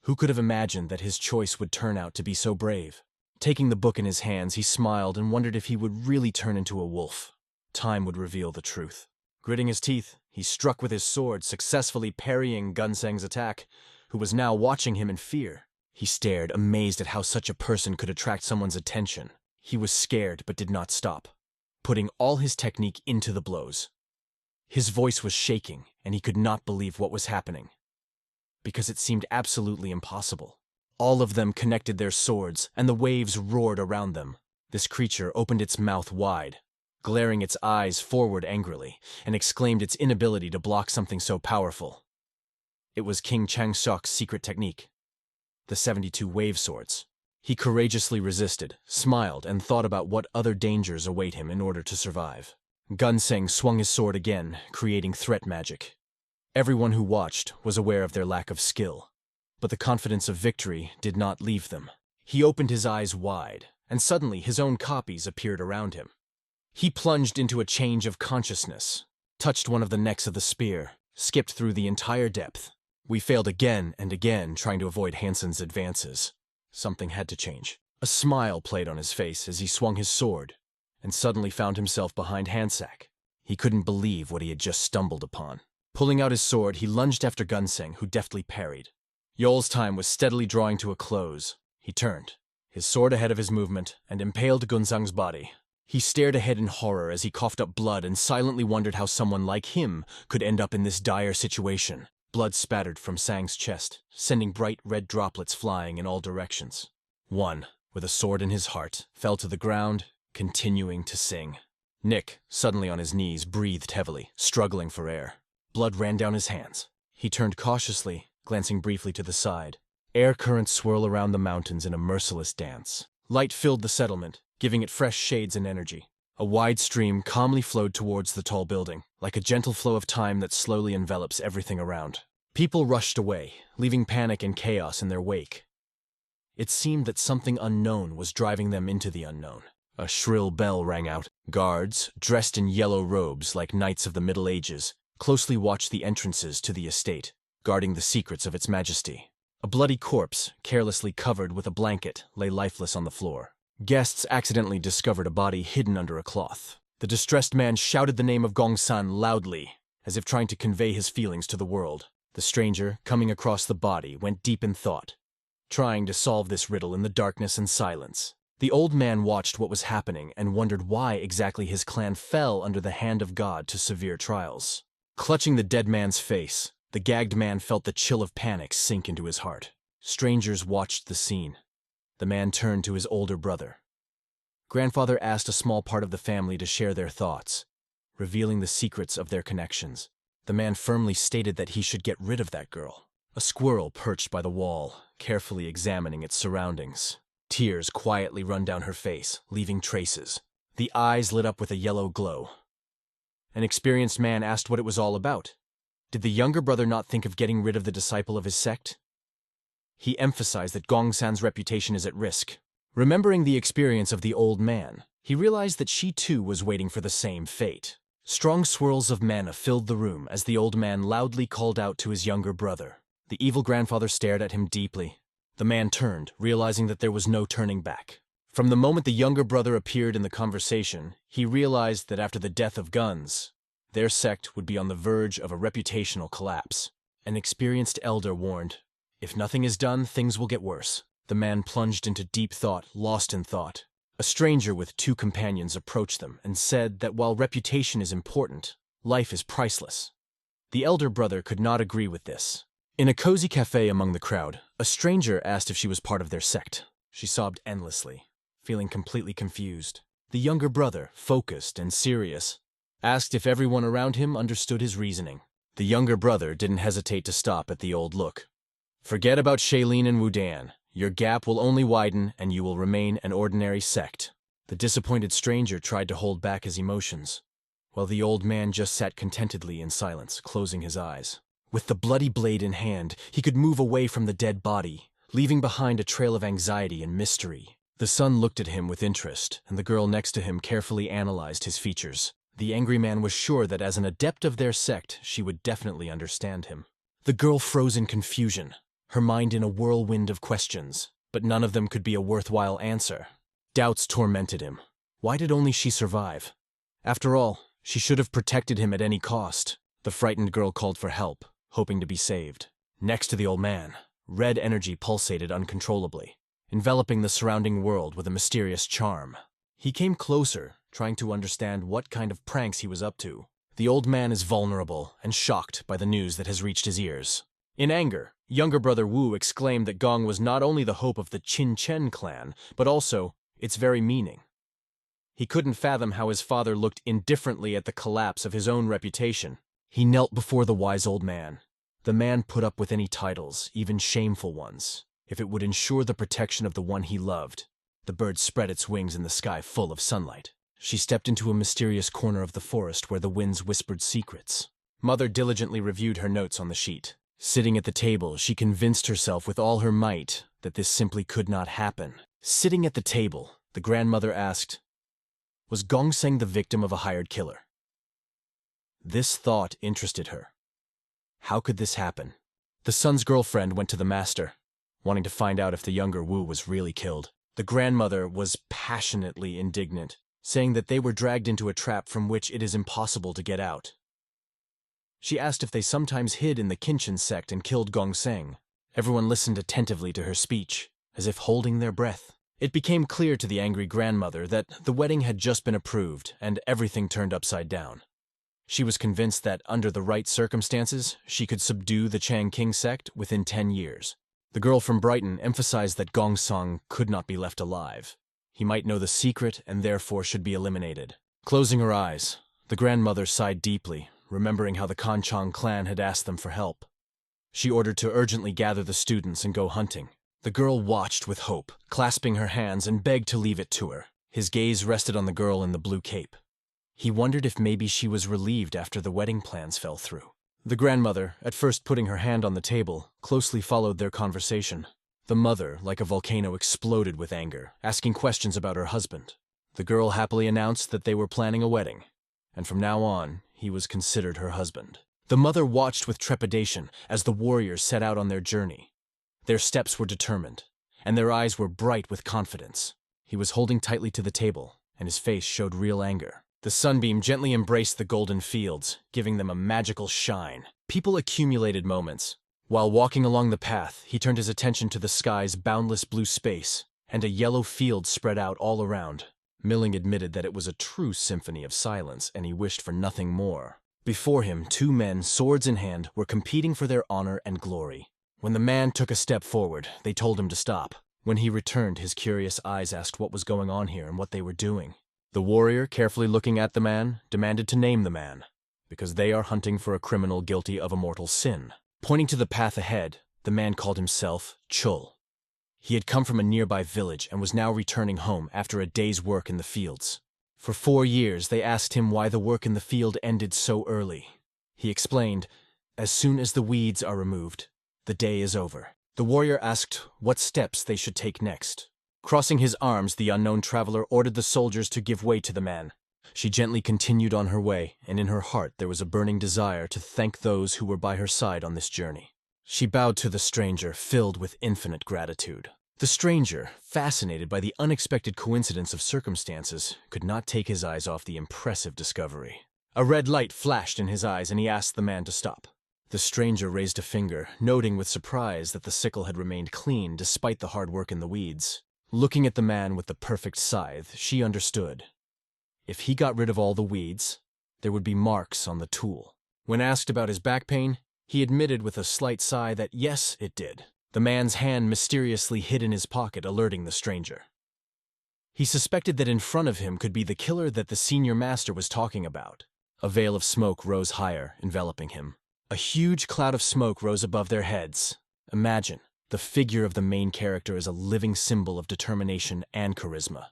Who could have imagined that his choice would turn out to be so brave? Taking the book in his hands, he smiled and wondered if he would really turn into a wolf. Time would reveal the truth. Gritting his teeth, he struck with his sword, successfully parrying Gunsang's attack, who was now watching him in fear. He stared, amazed at how such a person could attract someone's attention. He was scared but did not stop, putting all his technique into the blows. His voice was shaking, and he could not believe what was happening, because it seemed absolutely impossible. All of them connected their swords, and the waves roared around them. This creature opened its mouth wide, glaring its eyes forward angrily, and exclaimed its inability to block something so powerful. It was King Changsok's secret technique, the 72 wave swords. He courageously resisted, smiled, and thought about what other dangers await him in order to survive. Gunsang swung his sword again, creating threat magic. Everyone who watched was aware of their lack of skill, but the confidence of victory did not leave them. He opened his eyes wide, and suddenly his own copies appeared around him. He plunged into a change of consciousness, touched one of the necks of the spear, skipped through the entire depth. We failed again and again, trying to avoid Hansen's advances. Something had to change. A smile played on his face as he swung his sword, and suddenly found himself behind Hansak. He couldn't believe what he had just stumbled upon. Pulling out his sword, he lunged after Gunsang, who deftly parried. Yol's time was steadily drawing to a close. He turned, his sword ahead of his movement, and impaled Gunsang's body. He stared ahead in horror as he coughed up blood and silently wondered how someone like him could end up in this dire situation. Blood spattered from Sang's chest, sending bright red droplets flying in all directions. One, with a sword in his heart, fell to the ground, continuing to sing. Nick, suddenly on his knees, breathed heavily, struggling for air. Blood ran down his hands. He turned cautiously, glancing briefly to the side. Air currents swirl around the mountains in a merciless dance. Light filled the settlement, giving it fresh shades and energy. A wide stream calmly flowed towards the tall building, like a gentle flow of time that slowly envelops everything around. People rushed away, leaving panic and chaos in their wake. It seemed that something unknown was driving them into the unknown. A shrill bell rang out. Guards, dressed in yellow robes like knights of the Middle Ages, closely watched the entrances to the estate, guarding the secrets of its majesty. A bloody corpse, carelessly covered with a blanket, lay lifeless on the floor. Guests accidentally discovered a body hidden under a cloth. The distressed man shouted the name of Gongsan loudly, as if trying to convey his feelings to the world. The stranger, coming across the body, went deep in thought, trying to solve this riddle in the darkness and silence. The old man watched what was happening and wondered why exactly his clan fell under the hand of God to severe trials. Clutching the dead man's face, the gagged man felt the chill of panic sink into his heart. Strangers watched the scene. The man turned to his older brother. Grandfather asked a small part of the family to share their thoughts, revealing the secrets of their connections. The man firmly stated that he should get rid of that girl. A squirrel perched by the wall, carefully examining its surroundings. Tears quietly run down her face, leaving traces. The eyes lit up with a yellow glow. An experienced man asked what it was all about. Did the younger brother not think of getting rid of the disciple of his sect? He emphasized that Gongsan's reputation is at risk. Remembering the experience of the old man, He realized that she too was waiting for the same fate. Strong swirls of mana filled the room as the old man loudly called out to his younger brother. The evil grandfather stared at him deeply. The man turned, realizing that there was no turning back. From the moment the younger brother appeared in the conversation, he realized that after the death of Guns, their sect would be on the verge of a reputational collapse. An experienced elder warned, "If nothing is done, things will get worse." The man plunged into deep thought, lost in thought. A stranger with two companions approached them and said that while reputation is important, life is priceless. The elder brother could not agree with this. In a cozy cafe among the crowd, a stranger asked if she was part of their sect. She sobbed endlessly, feeling completely confused. The younger brother, focused and serious, asked if everyone around him understood his reasoning. The younger brother didn't hesitate to stop at the old look. "Forget about Shailene and Wudan. Your gap will only widen and you will remain an ordinary sect." The disappointed stranger tried to hold back his emotions, while the old man just sat contentedly in silence, closing his eyes. With the bloody blade in hand, he could move away from the dead body, leaving behind a trail of anxiety and mystery. The son looked at him with interest, and the girl next to him carefully analyzed his features. The angry man was sure that as an adept of their sect, she would definitely understand him. The girl froze in confusion, her mind in a whirlwind of questions, but none of them could be a worthwhile answer. Doubts tormented him. Why did only she survive? After all, she should have protected him at any cost. The frightened girl called for help, hoping to be saved. Next to the old man, red energy pulsated uncontrollably, enveloping the surrounding world with a mysterious charm. He came closer, trying to understand what kind of pranks he was up to. The old man is vulnerable and shocked by the news that has reached his ears. In anger, younger brother Wu exclaimed that Gong was not only the hope of the Qin Chen clan, but also its very meaning. He couldn't fathom how his father looked indifferently at the collapse of his own reputation. He knelt before the wise old man. The man put up with any titles, even shameful ones, if it would ensure the protection of the one he loved. The bird spread its wings in the sky full of sunlight. She stepped into a mysterious corner of the forest where the winds whispered secrets. Mother diligently reviewed her notes on the sheet. Sitting at the table, she convinced herself with all her might that this simply could not happen. Sitting at the table, the grandmother asked, "Was Gongseng the victim of a hired killer?" This thought interested her. How could this happen? The son's girlfriend went to the master, wanting to find out if the younger Wu was really killed. The grandmother was passionately indignant, saying that they were dragged into a trap from which it is impossible to get out. She asked if they sometimes hid in the Qinshan sect and killed Gongseng. Everyone listened attentively to her speech, as if holding their breath. It became clear to the angry grandmother that the wedding had just been approved and everything turned upside down. She was convinced that under the right circumstances, she could subdue the Changqing sect within 10 years. The girl from Brighton emphasized that Gongseng could not be left alive. He might know the secret and therefore should be eliminated. Closing her eyes, the grandmother sighed deeply, remembering how the Kanchong clan had asked them for help. She ordered to urgently gather the students and go hunting. The girl watched with hope, clasping her hands and begged to leave it to her. His gaze rested on the girl in the blue cape. He wondered if maybe she was relieved after the wedding plans fell through. The grandmother, at first putting her hand on the table, closely followed their conversation. The mother, like a volcano, exploded with anger, asking questions about her husband. The girl happily announced that they were planning a wedding, and from now on, he was considered her husband. The mother watched with trepidation as the warriors set out on their journey. Their steps were determined, and their eyes were bright with confidence. He was holding tightly to the table, and his face showed real anger. The sunbeam gently embraced the golden fields, giving them a magical shine. People accumulated moments. While walking along the path, he turned his attention to the sky's boundless blue space, and a yellow field spread out all around. Milling admitted that it was a true symphony of silence, and he wished for nothing more. Before him, two men, swords in hand, were competing for their honor and glory. When the man took a step forward, they told him to stop. When he returned, his curious eyes asked what was going on here and what they were doing. The warrior, carefully looking at the man, demanded to name the man, because they are hunting for a criminal guilty of a mortal sin. Pointing to the path ahead, the man called himself Chul. He had come from a nearby village and was now returning home after a day's work in the fields. For 4 years, they asked him why the work in the field ended so early. He explained, "As soon as the weeds are removed, the day is over." The warrior asked what steps they should take next. Crossing his arms, the unknown traveler ordered the soldiers to give way to the man. She gently continued on her way, and in her heart there was a burning desire to thank those who were by her side on this journey. She bowed to the stranger, filled with infinite gratitude. The stranger, fascinated by the unexpected coincidence of circumstances, could not take his eyes off the impressive discovery. A red light flashed in his eyes, and he asked the man to stop. The stranger raised a finger, noting with surprise that the sickle had remained clean despite the hard work in the weeds. Looking at the man with the perfect scythe, she understood. If he got rid of all the weeds, there would be marks on the tool. When asked about his back pain, he admitted with a slight sigh that yes, it did. The man's hand mysteriously hid in his pocket, alerting the stranger. He suspected that in front of him could be the killer that the senior master was talking about. A veil of smoke rose higher, enveloping him. A huge cloud of smoke rose above their heads. Imagine, the figure of the main character is a living symbol of determination and charisma.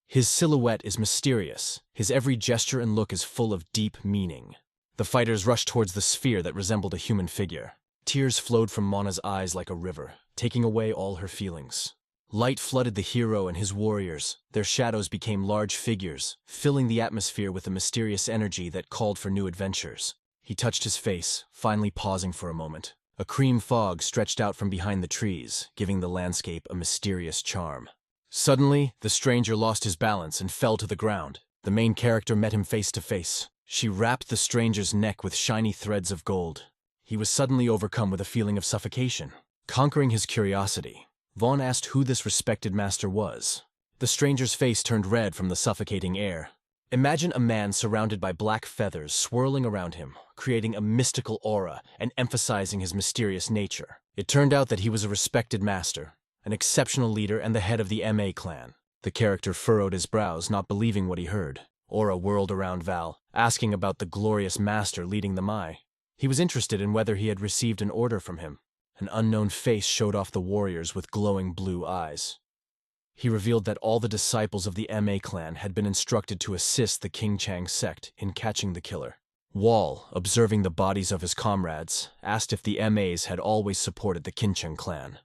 His silhouette is mysterious. His every gesture and look is full of deep meaning. The fighters rushed towards the sphere that resembled a human figure. Tears flowed from Mana's eyes like a river, taking away all her feelings. Light flooded the hero and his warriors. Their shadows became large figures, filling the atmosphere with a mysterious energy that called for new adventures. He touched his face, finally pausing for a moment. A cream fog stretched out from behind the trees, giving the landscape a mysterious charm. Suddenly, the stranger lost his balance and fell to the ground. The main character met him face to face. She wrapped the stranger's neck with shiny threads of gold. He was suddenly overcome with a feeling of suffocation. Conquering his curiosity, Vaughn asked who this respected master was. The stranger's face turned red from the suffocating air. Imagine a man surrounded by black feathers swirling around him, creating a mystical aura and emphasizing his mysterious nature. It turned out that he was a respected master, an exceptional leader and the head of the MA clan. The character furrowed his brows, not believing what he heard. Aura whirled around Val, asking about the glorious master leading the Mai. He was interested in whether he had received an order from him. An unknown face showed off the warriors with glowing blue eyes. He revealed that all the disciples of the MA clan had been instructed to assist the King Chang sect in catching the killer. Wall, observing the bodies of his comrades, asked if the MAs had always supported the Kincheng clan.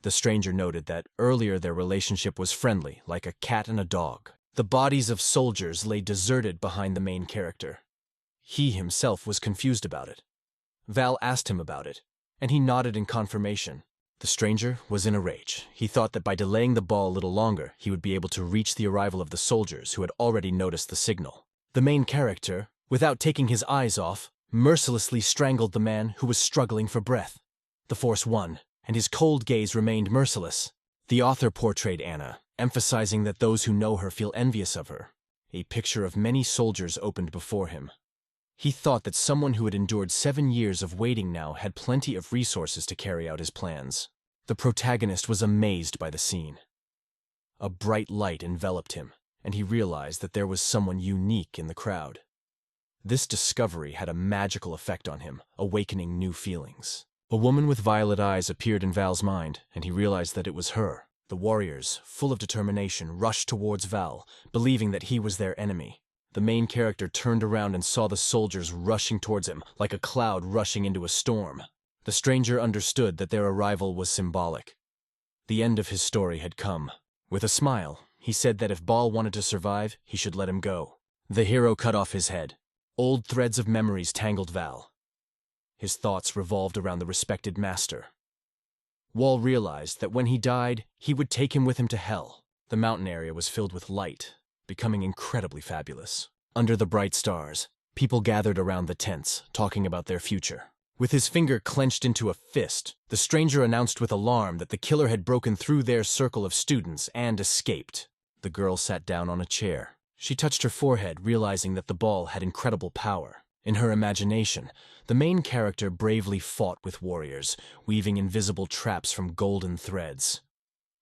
The stranger noted that earlier their relationship was friendly, like a cat and a dog. The bodies of soldiers lay deserted behind the main character. He himself was confused about it. Val asked him about it, and he nodded in confirmation. The stranger was in a rage. He thought that by delaying the ball a little longer, he would be able to reach the arrival of the soldiers who had already noticed the signal. The main character, without taking his eyes off, mercilessly strangled the man who was struggling for breath. The force won, and his cold gaze remained merciless. The author portrayed Anna, emphasizing that those who know her feel envious of her. A picture of many soldiers opened before him. He thought that someone who had endured 7 years of waiting now had plenty of resources to carry out his plans. The protagonist was amazed by the scene. A bright light enveloped him, and he realized that there was someone unique in the crowd. This discovery had a magical effect on him, awakening new feelings. A woman with violet eyes appeared in Val's mind, and he realized that it was her. The warriors, full of determination, rushed towards Val, believing that he was their enemy. The main character turned around and saw the soldiers rushing towards him, like a cloud rushing into a storm. The stranger understood that their arrival was symbolic. The end of his story had come. With a smile, he said that if Ball wanted to survive, he should let him go. The hero cut off his head. Old threads of memories tangled Val. His thoughts revolved around the respected master. Wall realized that when he died, he would take him with him to hell. The mountain area was filled with light, becoming incredibly fabulous. Under the bright stars, people gathered around the tents, talking about their future. With his finger clenched into a fist, the stranger announced with alarm that the killer had broken through their circle of students and escaped. The girl sat down on a chair. She touched her forehead, realizing that the ball had incredible power. In her imagination, the main character bravely fought with warriors, weaving invisible traps from golden threads.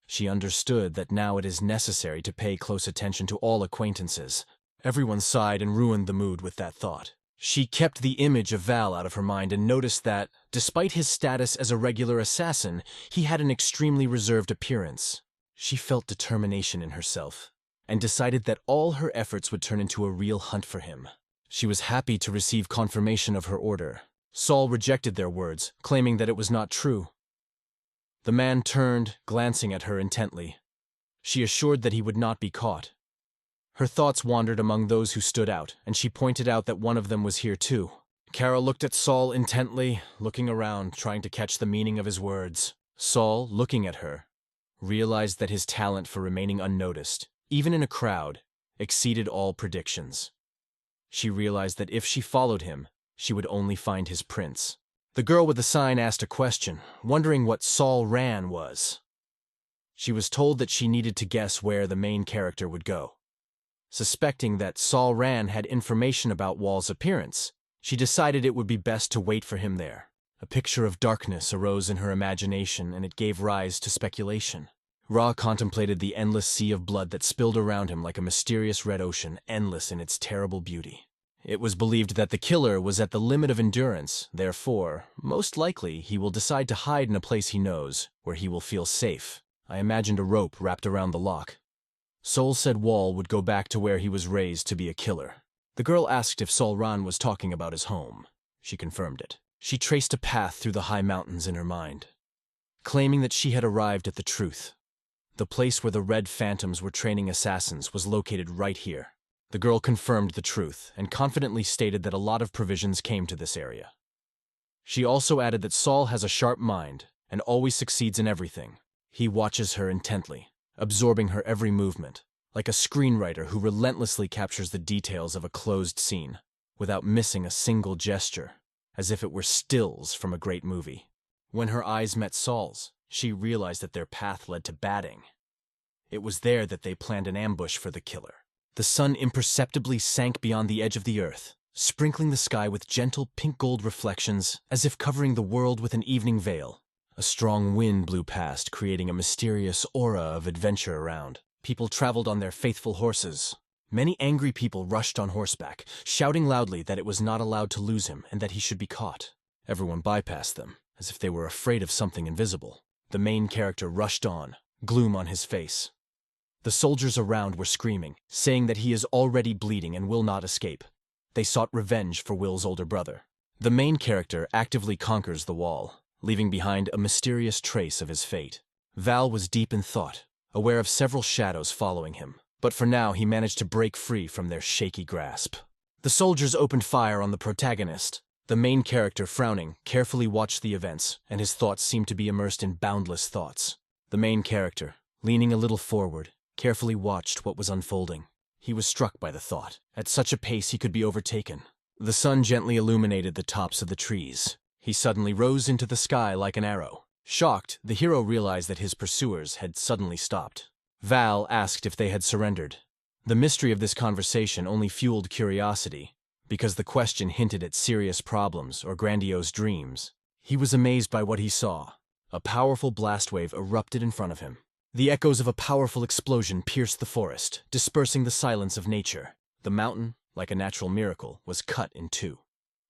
She understood that now it is necessary to pay close attention to all acquaintances. Everyone sighed and ruined the mood with that thought. She kept the image of Val out of her mind and noticed that, despite his status as a regular assassin, he had an extremely reserved appearance. She felt determination in herself, and decided that all her efforts would turn into a real hunt for him. She was happy to receive confirmation of her order. Saul rejected their words, claiming that it was not true. The man turned, glancing at her intently. She assured that he would not be caught. Her thoughts wandered among those who stood out, and she pointed out that one of them was here too. Kara looked at Saul intently, looking around, trying to catch the meaning of his words. Saul, looking at her, realized that his talent for remaining unnoticed, even in a crowd, exceeded all predictions. She realized that if she followed him, she would only find his prince. The girl with the sign asked a question, wondering what Saul Ran was. She was told that she needed to guess where the main character would go. Suspecting that Saul Ran had information about Wall's appearance, she decided it would be best to wait for him there. A picture of darkness arose in her imagination, and it gave rise to speculation. Ra contemplated the endless sea of blood that spilled around him like a mysterious red ocean, endless in its terrible beauty. It was believed that the killer was at the limit of endurance, therefore, most likely he will decide to hide in a place he knows, where he will feel safe. I imagined a rope wrapped around the lock. Sol said Wall would go back to where he was raised to be a killer. The girl asked if Sol Ran was talking about his home. She confirmed it. She traced a path through the high mountains in her mind, claiming that she had arrived at the truth. The place where the Red Phantoms were training assassins was located right here. The girl confirmed the truth and confidently stated that a lot of provisions came to this area. She also added that Saul has a sharp mind and always succeeds in everything. He watches her intently, absorbing her every movement, like a screenwriter who relentlessly captures the details of a closed scene, without missing a single gesture, as if it were stills from a great movie. When her eyes met Saul's, she realized that their path led to batting. It was there that they planned an ambush for the killer. The sun imperceptibly sank beyond the edge of the earth, sprinkling the sky with gentle pink-gold reflections, as if covering the world with an evening veil. A strong wind blew past, creating a mysterious aura of adventure around. People traveled on their faithful horses. Many angry people rushed on horseback, shouting loudly that it was not allowed to lose him and that he should be caught. Everyone bypassed them, as if they were afraid of something invisible. The main character rushed on, gloom on his face. The soldiers around were screaming, saying that he is already bleeding and will not escape. They sought revenge for Will's older brother. The main character actively conquers the wall, leaving behind a mysterious trace of his fate. Val was deep in thought, aware of several shadows following him, but for now he managed to break free from their shaky grasp. The soldiers opened fire on the protagonist. The main character, frowning, carefully watched the events, and his thoughts seemed to be immersed in boundless thoughts. The main character, leaning a little forward, carefully watched what was unfolding. He was struck by the thought. At such a pace he could be overtaken. The sun gently illuminated the tops of the trees. He suddenly rose into the sky like an arrow. Shocked, the hero realized that his pursuers had suddenly stopped. Val asked if they had surrendered. The mystery of this conversation only fueled curiosity, because the question hinted at serious problems or grandiose dreams. He was amazed by what he saw. A powerful blast wave erupted in front of him. The echoes of a powerful explosion pierced the forest, dispersing the silence of nature. The mountain, like a natural miracle, was cut in two,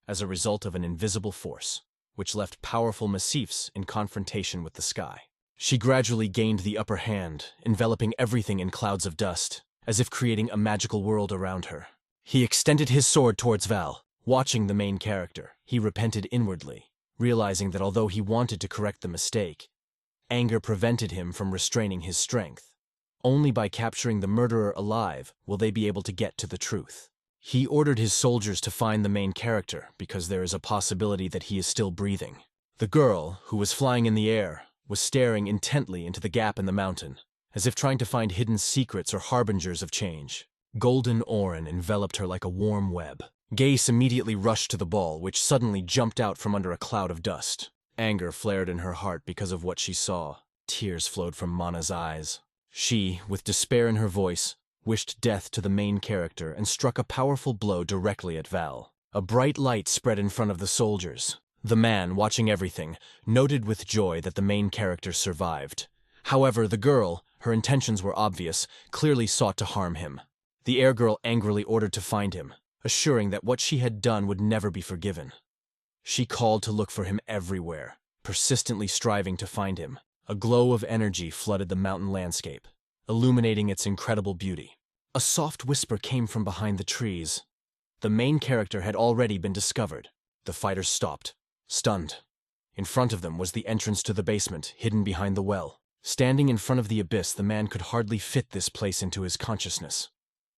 as a result of an invisible force, which left powerful massifs in confrontation with the sky. She gradually gained the upper hand, enveloping everything in clouds of dust, as if creating a magical world around her. He extended his sword towards Val. Watching the main character, he repented inwardly, realizing that although he wanted to correct the mistake, anger prevented him from restraining his strength. Only by capturing the murderer alive will they be able to get to the truth. He ordered his soldiers to find the main character because there is a possibility that he is still breathing. The girl, who was flying in the air, was staring intently into the gap in the mountain, as if trying to find hidden secrets or harbingers of change. Golden Orin enveloped her like a warm web. Gase immediately rushed to the ball, which suddenly jumped out from under a cloud of dust. Anger flared in her heart because of what she saw. Tears flowed from Mana's eyes. She, with despair in her voice, wished death to the main character and struck a powerful blow directly at Val. A bright light spread in front of the soldiers. The man, watching everything, noted with joy that the main character survived. However, the girl, her intentions were obvious, clearly sought to harm him. The air girl angrily ordered to find him, assuring that what she had done would never be forgiven. She called to look for him everywhere, persistently striving to find him. A glow of energy flooded the mountain landscape, illuminating its incredible beauty. A soft whisper came from behind the trees. The main character had already been discovered. The fighters stopped, stunned. In front of them was the entrance to the basement, hidden behind the well. Standing in front of the abyss, the man could hardly fit this place into his consciousness.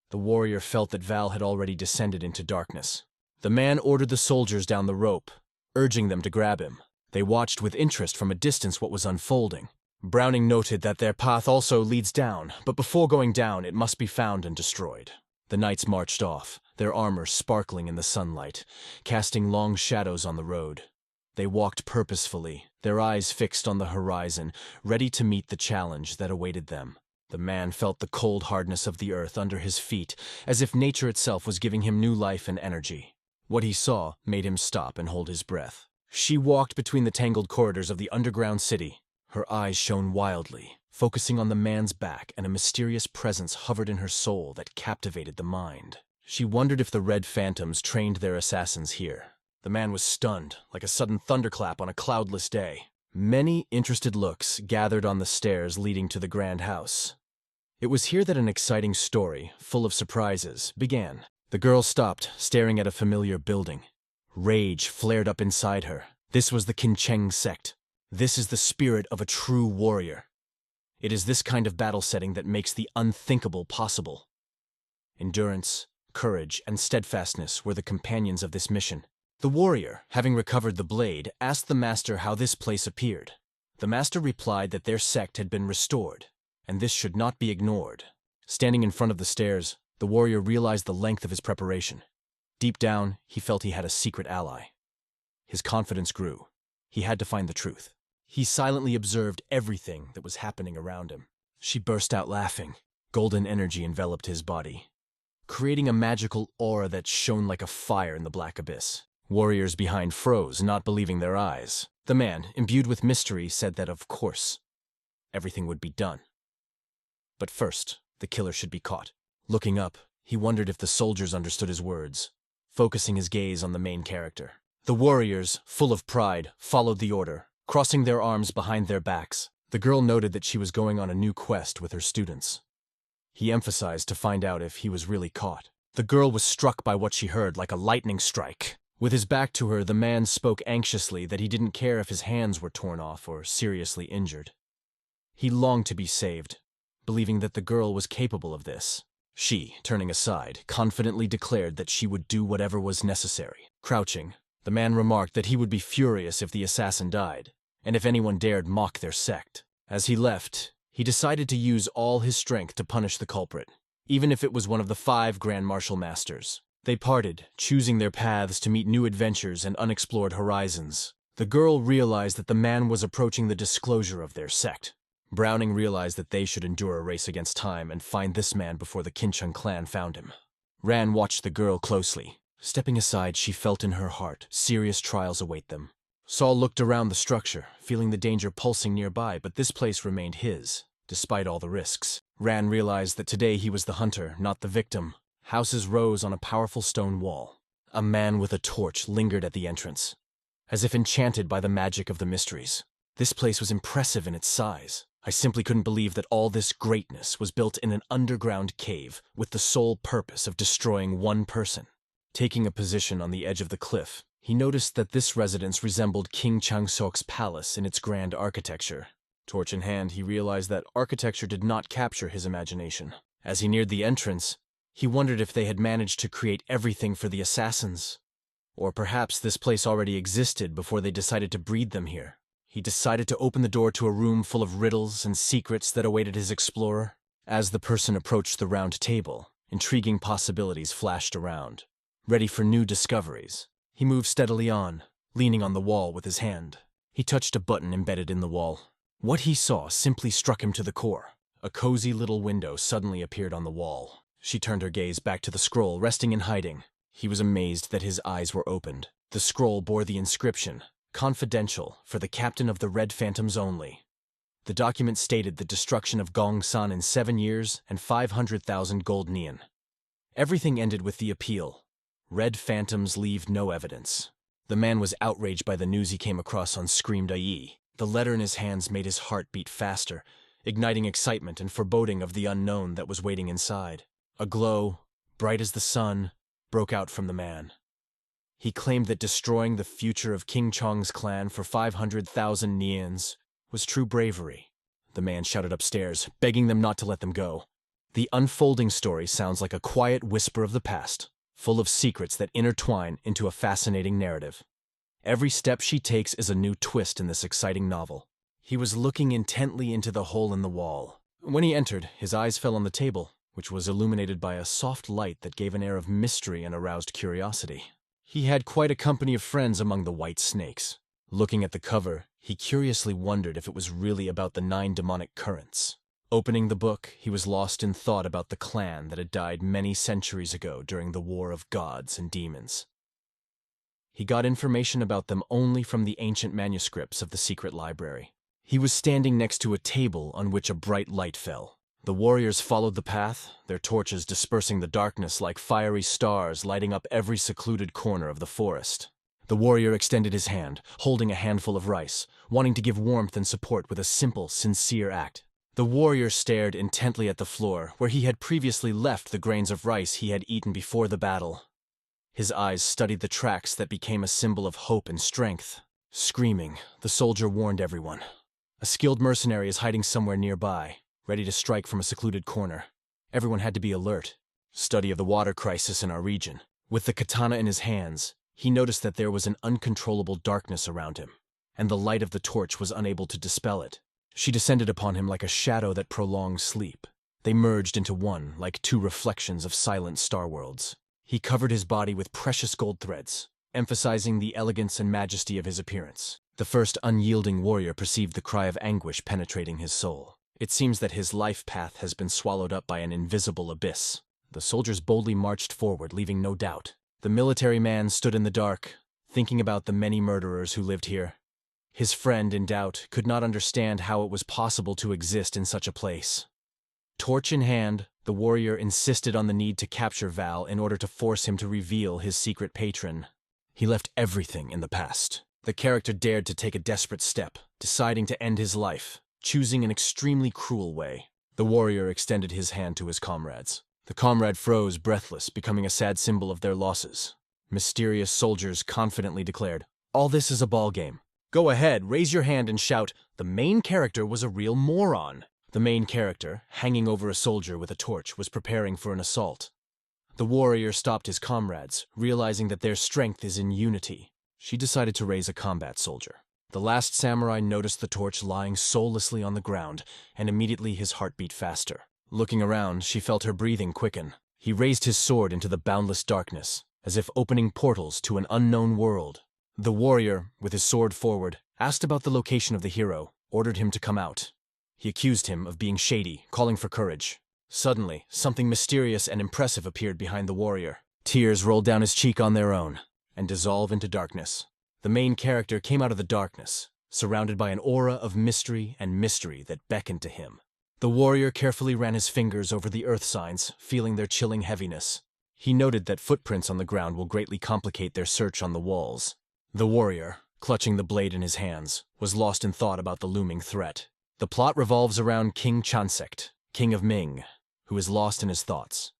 The warrior felt that Val had already descended into darkness. The man ordered the soldiers down the rope, urging them to grab him. They watched with interest from a distance what was unfolding. Browning noted that their path also leads down, but before going down, it must be found and destroyed. The knights marched off, their armor sparkling in the sunlight, casting long shadows on the road. They walked purposefully, their eyes fixed on the horizon, ready to meet the challenge that awaited them. The man felt the cold hardness of the earth under his feet, as if nature itself was giving him new life and energy. What he saw made him stop and hold his breath. She walked between the tangled corridors of the underground city. Her eyes shone wildly, focusing on the man's back, and a mysterious presence hovered in her soul that captivated the mind. She wondered if the Red Phantoms trained their assassins here. The man was stunned, like a sudden thunderclap on a cloudless day. Many interested looks gathered on the stairs leading to the grand house. It was here that an exciting story, full of surprises, began. The girl stopped, staring at a familiar building. Rage flared up inside her. This was the Kincheng sect. This is the spirit of a true warrior. It is this kind of battle setting that makes the unthinkable possible. Endurance, courage, and steadfastness were the companions of this mission. The warrior, having recovered the blade, asked the master how this place appeared. The master replied that their sect had been restored, and this should not be ignored. Standing in front of the stairs, the warrior realized the length of his preparation. Deep down, he felt he had a secret ally. His confidence grew. He had to find the truth. He silently observed everything that was happening around him. She burst out laughing. Golden energy enveloped his body, creating a magical aura that shone like a fire in the black abyss. Warriors behind froze, not believing their eyes. The man, imbued with mystery, said that, of course, everything would be done. But first, the killer should be caught. Looking up, he wondered if the soldiers understood his words, focusing his gaze on the main character. The warriors, full of pride, followed the order, crossing their arms behind their backs. The girl noted that she was going on a new quest with her students. He emphasized to find out if he was really caught. The girl was struck by what she heard like a lightning strike. With his back to her, the man spoke anxiously that he didn't care if his hands were torn off or seriously injured. He longed to be saved, believing that the girl was capable of this. She, turning aside, confidently declared that she would do whatever was necessary. Crouching, the man remarked that he would be furious if the assassin died, and if anyone dared mock their sect. As he left, he decided to use all his strength to punish the culprit, even if it was one of the 5 Grand Martial Masters. They parted, choosing their paths to meet new adventures and unexplored horizons. The girl realized that the man was approaching the disclosure of their sect. Browning realized that they should endure a race against time and find this man before the Kincheng clan found him. Ran watched the girl closely. Stepping aside, she felt in her heart serious trials await them. Saul looked around the structure, feeling the danger pulsing nearby, but this place remained his, despite all the risks. Ran realized that today he was the hunter, not the victim. Houses rose on a powerful stone wall. A man with a torch lingered at the entrance, as if enchanted by the magic of the mysteries. This place was impressive in its size. I simply couldn't believe that all this greatness was built in an underground cave with the sole purpose of destroying one person. Taking a position on the edge of the cliff, he noticed that this residence resembled King Changsok's palace in its grand architecture. Torch in hand, he realized that architecture did not capture his imagination. As he neared the entrance, he wondered if they had managed to create everything for the assassins. Or perhaps this place already existed before they decided to breed them here. He decided to open the door to a room full of riddles and secrets that awaited his explorer. As the person approached the round table, intriguing possibilities flashed around. Ready for new discoveries, he moved steadily on, leaning on the wall with his hand. He touched a button embedded in the wall. What he saw simply struck him to the core. A cozy little window suddenly appeared on the wall. She turned her gaze back to the scroll, resting in hiding. He was amazed that his eyes were opened. The scroll bore the inscription, "Confidential, for the captain of the Red Phantoms only." The document stated the destruction of Gongsan in 7 years and 500,000 gold nian. Everything ended with the appeal. Red Phantoms leave no evidence. The man was outraged by the news he came across on Scream.ie. The letter in his hands made his heart beat faster, igniting excitement and foreboding of the unknown that was waiting inside. A glow, bright as the sun, broke out from the man. He claimed that destroying the future of King Chong's clan for 500,000 nians was true bravery. the man shouted upstairs, begging them not to let them go. The unfolding story sounds like a quiet whisper of the past, full of secrets that intertwine into a fascinating narrative. Every step she takes is a new twist in this exciting novel. He was looking intently into the hole in the wall. When he entered, his eyes fell on the table, which was illuminated by a soft light that gave an air of mystery and aroused curiosity. He had quite a company of friends among the white snakes. Looking at the cover, he curiously wondered if it was really about the 9 demonic currents. Opening the book, he was lost in thought about the clan that had died many centuries ago during the War of Gods and Demons. He got information about them only from the ancient manuscripts of the secret library. He was standing next to a table on which a bright light fell. The warriors followed the path, their torches dispersing the darkness like fiery stars lighting up every secluded corner of the forest. The warrior extended his hand, holding a handful of rice, wanting to give warmth and support with a simple, sincere act. The warrior stared intently at the floor, where he had previously left the grains of rice he had eaten before the battle. His eyes studied the tracks that became a symbol of hope and strength. Screaming, the soldier warned everyone. A skilled mercenary is hiding somewhere nearby, ready to strike from a secluded corner. Everyone had to be alert. Study of the water crisis in our region. With the katana in his hands, he noticed that there was an uncontrollable darkness around him, and the light of the torch was unable to dispel it. She descended upon him like a shadow that prolonged sleep. They merged into one, like 2 reflections of silent star worlds. He covered his body with precious gold threads, emphasizing the elegance and majesty of his appearance. The first unyielding warrior perceived the cry of anguish penetrating his soul. It seems that his life path has been swallowed up by an invisible abyss. The soldiers boldly marched forward, leaving no doubt. The military man stood in the dark, thinking about the many murderers who lived here. His friend, in doubt, could not understand how it was possible to exist in such a place. Torch in hand, the warrior insisted on the need to capture Val in order to force him to reveal his secret patron. He left everything in the past. The character dared to take a desperate step, deciding to end his life, choosing an extremely cruel way. The warrior extended his hand to his comrades. The comrade froze, breathless, becoming a sad symbol of their losses. Mysterious soldiers confidently declared, "All this is a ball game. Go ahead, raise your hand and shout, 'The main character was a real moron.'" The main character, hanging over a soldier with a torch, was preparing for an assault. The warrior stopped his comrades, realizing that their strength is in unity. She decided to raise a combat soldier. The last samurai noticed the torch lying soullessly on the ground, and immediately his heart beat faster. Looking around, she felt her breathing quicken. He raised his sword into the boundless darkness, as if opening portals to an unknown world. The warrior, with his sword forward, asked about the location of the hero, ordered him to come out. He accused him of being shady, calling for courage. Suddenly, something mysterious and impressive appeared behind the warrior. Tears rolled down his cheek on their own, and dissolved into darkness. The main character came out of the darkness, surrounded by an aura of mystery and mystery that beckoned to him. The warrior carefully ran his fingers over the earth signs, feeling their chilling heaviness. He noted that footprints on the ground will greatly complicate their search on the walls. The warrior, clutching the blade in his hands, was lost in thought about the looming threat. The plot revolves around King Chansect, King of Ming, who is lost in his thoughts.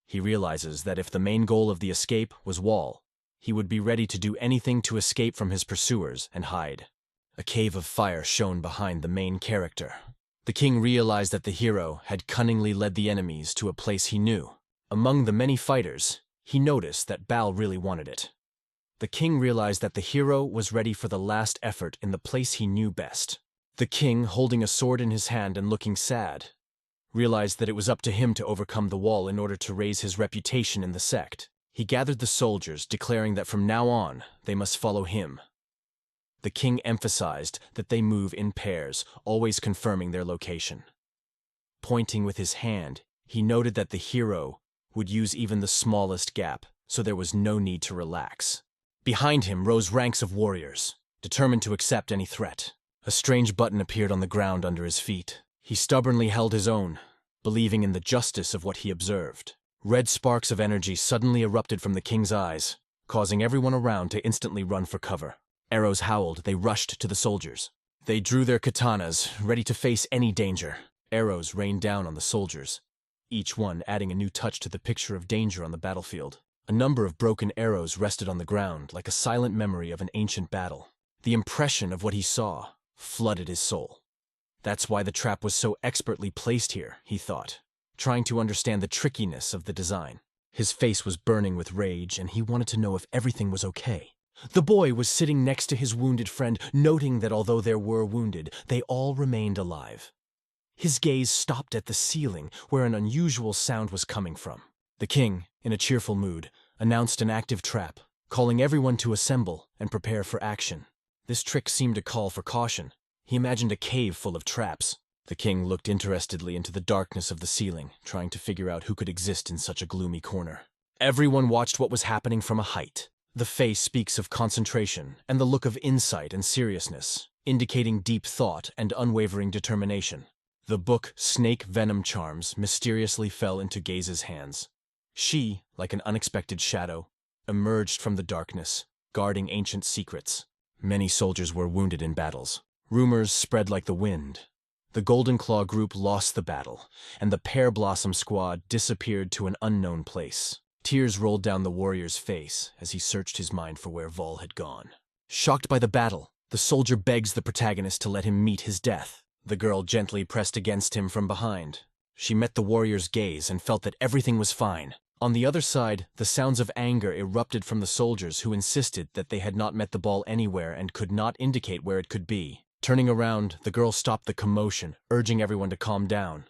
He realizes that if the main goal of the escape was Wall, he would be ready to do anything to escape from his pursuers and hide. A cave of fire shone behind the main character. The king realized that the hero had cunningly led the enemies to a place he knew. Among the many fighters, he noticed that Bal really wanted it. The king realized that the hero was ready for the last effort in the place he knew best. The king, holding a sword in his hand and looking sad, realized that it was up to him to overcome the Wall in order to raise his reputation in the sect. He gathered the soldiers, declaring that from now on, they must follow him. The king emphasized that they move in pairs, always confirming their location. Pointing with his hand, he noted that the hero would use even the smallest gap, so there was no need to relax. Behind him rose ranks of warriors, determined to accept any threat. A strange button appeared on the ground under his feet. He stubbornly held his own, believing in the justice of what he observed. Red sparks of energy suddenly erupted from the king's eyes, causing everyone around to instantly run for cover. Arrows howled, they rushed to the soldiers. They drew their katanas, ready to face any danger. Arrows rained down on the soldiers, each one adding a new touch to the picture of danger on the battlefield. A number of broken arrows rested on the ground, like a silent memory of an ancient battle. The impression of what he saw flooded his soul. That's why the trap was so expertly placed here, he thought, trying to understand the trickiness of the design. His face was burning with rage, and he wanted to know if everything was okay. The boy was sitting next to his wounded friend, noting that although there were wounded, they all remained alive. His gaze stopped at the ceiling, where an unusual sound was coming from. The king, in a cheerful mood, announced an active trap, calling everyone to assemble and prepare for action. This trick seemed to call for caution. He imagined a cave full of traps. The king looked interestedly into the darkness of the ceiling, trying to figure out who could exist in such a gloomy corner. Everyone watched what was happening from a height. The face speaks of concentration and the look of insight and seriousness, indicating deep thought and unwavering determination. The book Snake Venom Charms mysteriously fell into Gaze's hands. She, like an unexpected shadow, emerged from the darkness, guarding ancient secrets. Many soldiers were wounded in battles. Rumors spread like the wind. The Golden Claw group lost the battle, and the Pear Blossom squad disappeared to an unknown place. Tears rolled down the warrior's face as he searched his mind for where Vol had gone. Shocked by the battle, the soldier begs the protagonist to let him meet his death. The girl gently pressed against him from behind. She met the warrior's gaze and felt that everything was fine. On the other side, the sounds of anger erupted from the soldiers who insisted that they had not met the ball anywhere and could not indicate where it could be. Turning around, the girl stopped the commotion, urging everyone to calm down.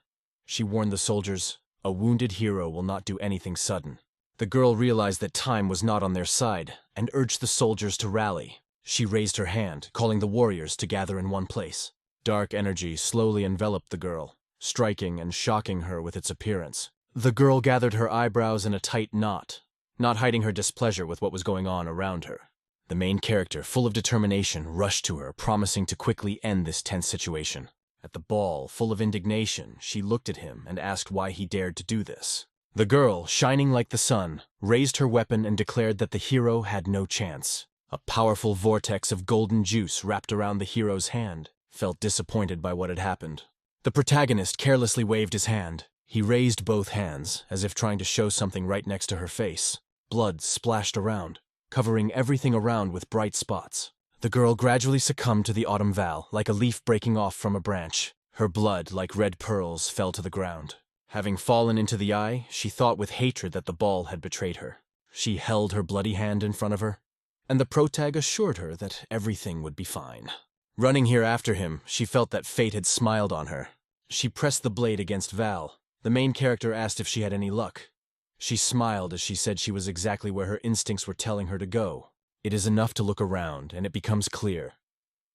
She warned the soldiers, "A wounded hero will not do anything sudden." The girl realized that time was not on their side and urged the soldiers to rally. She raised her hand, calling the warriors to gather in one place. Dark energy slowly enveloped the girl, striking and shocking her with its appearance. The girl gathered her eyebrows in a tight knot, not hiding her displeasure with what was going on around her. The main character, full of determination, rushed to her, promising to quickly end this tense situation. At the ball, full of indignation, she looked at him and asked why he dared to do this. The girl, shining like the sun, raised her weapon and declared that the hero had no chance. A powerful vortex of golden juice wrapped around the hero's hand. Felt disappointed by what had happened. The protagonist carelessly waved his hand. He raised both hands, as if trying to show something right next to her face. Blood splashed around, covering everything around with bright spots. The girl gradually succumbed to the autumn val, like a leaf breaking off from a branch. Her blood, like red pearls, fell to the ground. Having fallen into the eye, she thought with hatred that the ball had betrayed her. She held her bloody hand in front of her, and the protag assured her that everything would be fine. Running here after him, she felt that fate had smiled on her. She pressed the blade against Val. The main character asked if she had any luck. She smiled as she said she was exactly where her instincts were telling her to go. It is enough to look around, and it becomes clear.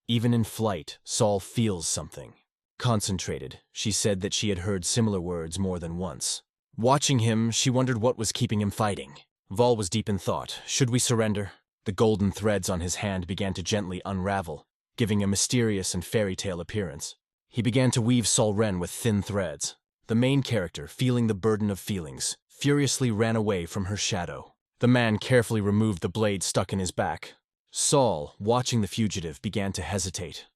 Even in flight, Saul feels something. Concentrated, she said that she had heard similar words more than once. Watching him, she wondered what was keeping him fighting. Vol was deep in thought. Should we surrender? The golden threads on his hand began to gently unravel, giving a mysterious and fairy tale appearance. He began to weave Sol Ren with thin threads. The main character, feeling the burden of feelings, furiously ran away from her shadow. The man carefully removed the blade stuck in his back. Saul, watching the fugitive, began to hesitate.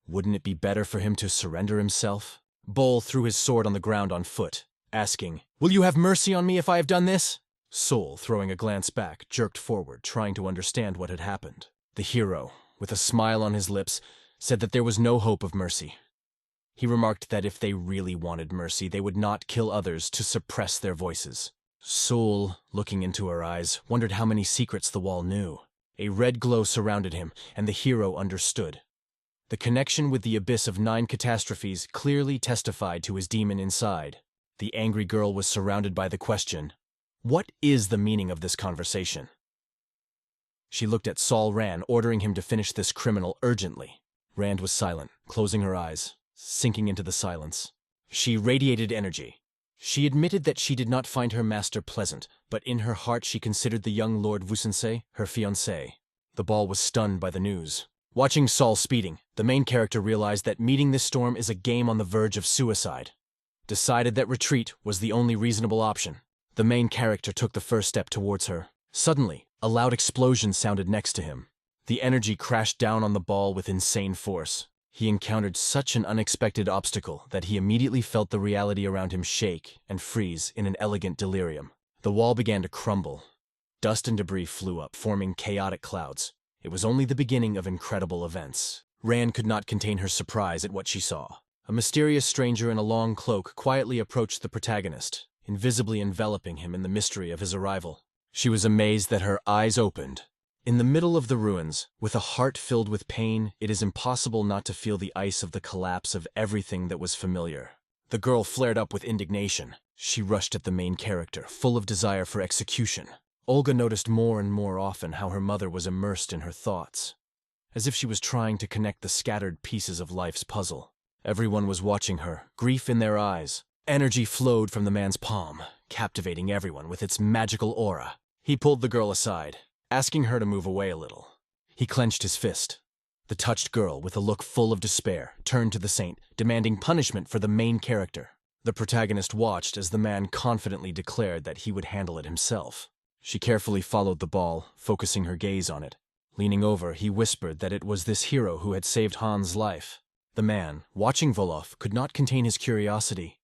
Wouldn't it be better for him to surrender himself? Bol threw his sword on the ground on foot, asking, "Will you have mercy on me if I have done this?" Sol, throwing a glance back, jerked forward, trying to understand what had happened. The hero, with a smile on his lips, said that there was no hope of mercy. He remarked that if they really wanted mercy, they would not kill others to suppress their voices. Sol, looking into her eyes, wondered how many secrets the wall knew. A red glow surrounded him, and the hero understood. The connection with the abyss of 9 catastrophes clearly testified to his demon inside. The angry girl was surrounded by the question, "What is the meaning of this conversation?" She looked at Saul Rand, ordering him to finish this criminal urgently. Rand was silent, closing her eyes, sinking into the silence. She radiated energy. She admitted that she did not find her master pleasant, but in her heart she considered the young Lord Vucense her fiancé. The ball was stunned by the news. Watching Saul speeding, the main character realized that meeting this storm is a game on the verge of suicide. Decided that retreat was the only reasonable option. The main character took the first step towards her. Suddenly, a loud explosion sounded next to him. The energy crashed down on the ball with insane force. He encountered such an unexpected obstacle that he immediately felt the reality around him shake and freeze in an elegant delirium. The wall began to crumble. Dust and debris flew up, forming chaotic clouds. It was only the beginning of incredible events. Rand could not contain her surprise at what she saw. A mysterious stranger in a long cloak quietly approached the protagonist, invisibly enveloping him in the mystery of his arrival. She was amazed that her eyes opened. In the middle of the ruins, with a heart filled with pain, it is impossible not to feel the ice of the collapse of everything that was familiar. The girl flared up with indignation. She rushed at the main character, full of desire for execution. Olga noticed more and more often how her mother was immersed in her thoughts, as if she was trying to connect the scattered pieces of life's puzzle. Everyone was watching her, grief in their eyes. Energy flowed from the man's palm, captivating everyone with its magical aura. He pulled the girl aside, asking her to move away a little. He clenched his fist. The touched girl, with a look full of despair, turned to the saint, demanding punishment for the main character. The protagonist watched as the man confidently declared that he would handle it himself. She carefully followed the ball, focusing her gaze on it. Leaning over, he whispered that it was this hero who had saved Han's life. The man, watching Volof, could not contain his curiosity.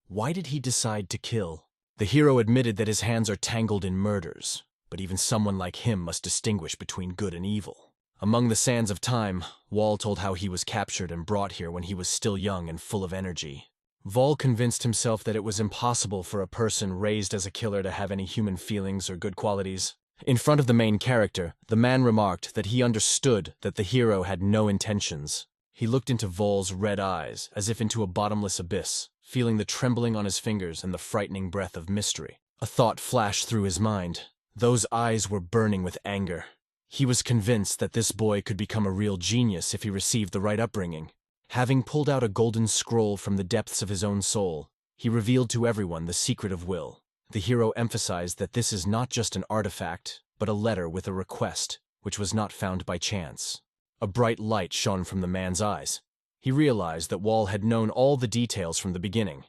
Why did he decide to kill? The hero admitted that his hands are tangled in murders, but even someone like him must distinguish between good and evil. Among the sands of time, Wall told how he was captured and brought here when he was still young and full of energy. Vol convinced himself that it was impossible for a person raised as a killer to have any human feelings or good qualities. In front of the main character, the man remarked that he understood that the hero had no intentions. He looked into Vol's red eyes, as if into a bottomless abyss, feeling the trembling on his fingers and the frightening breath of mystery. A thought flashed through his mind. Those eyes were burning with anger. He was convinced that this boy could become a real genius if he received the right upbringing. Having pulled out a golden scroll from the depths of his own soul, he revealed to everyone the secret of will. The hero emphasized that this is not just an artifact, but a letter with a request, which was not found by chance. A bright light shone from the man's eyes. He realized that Wall had known all the details from the beginning,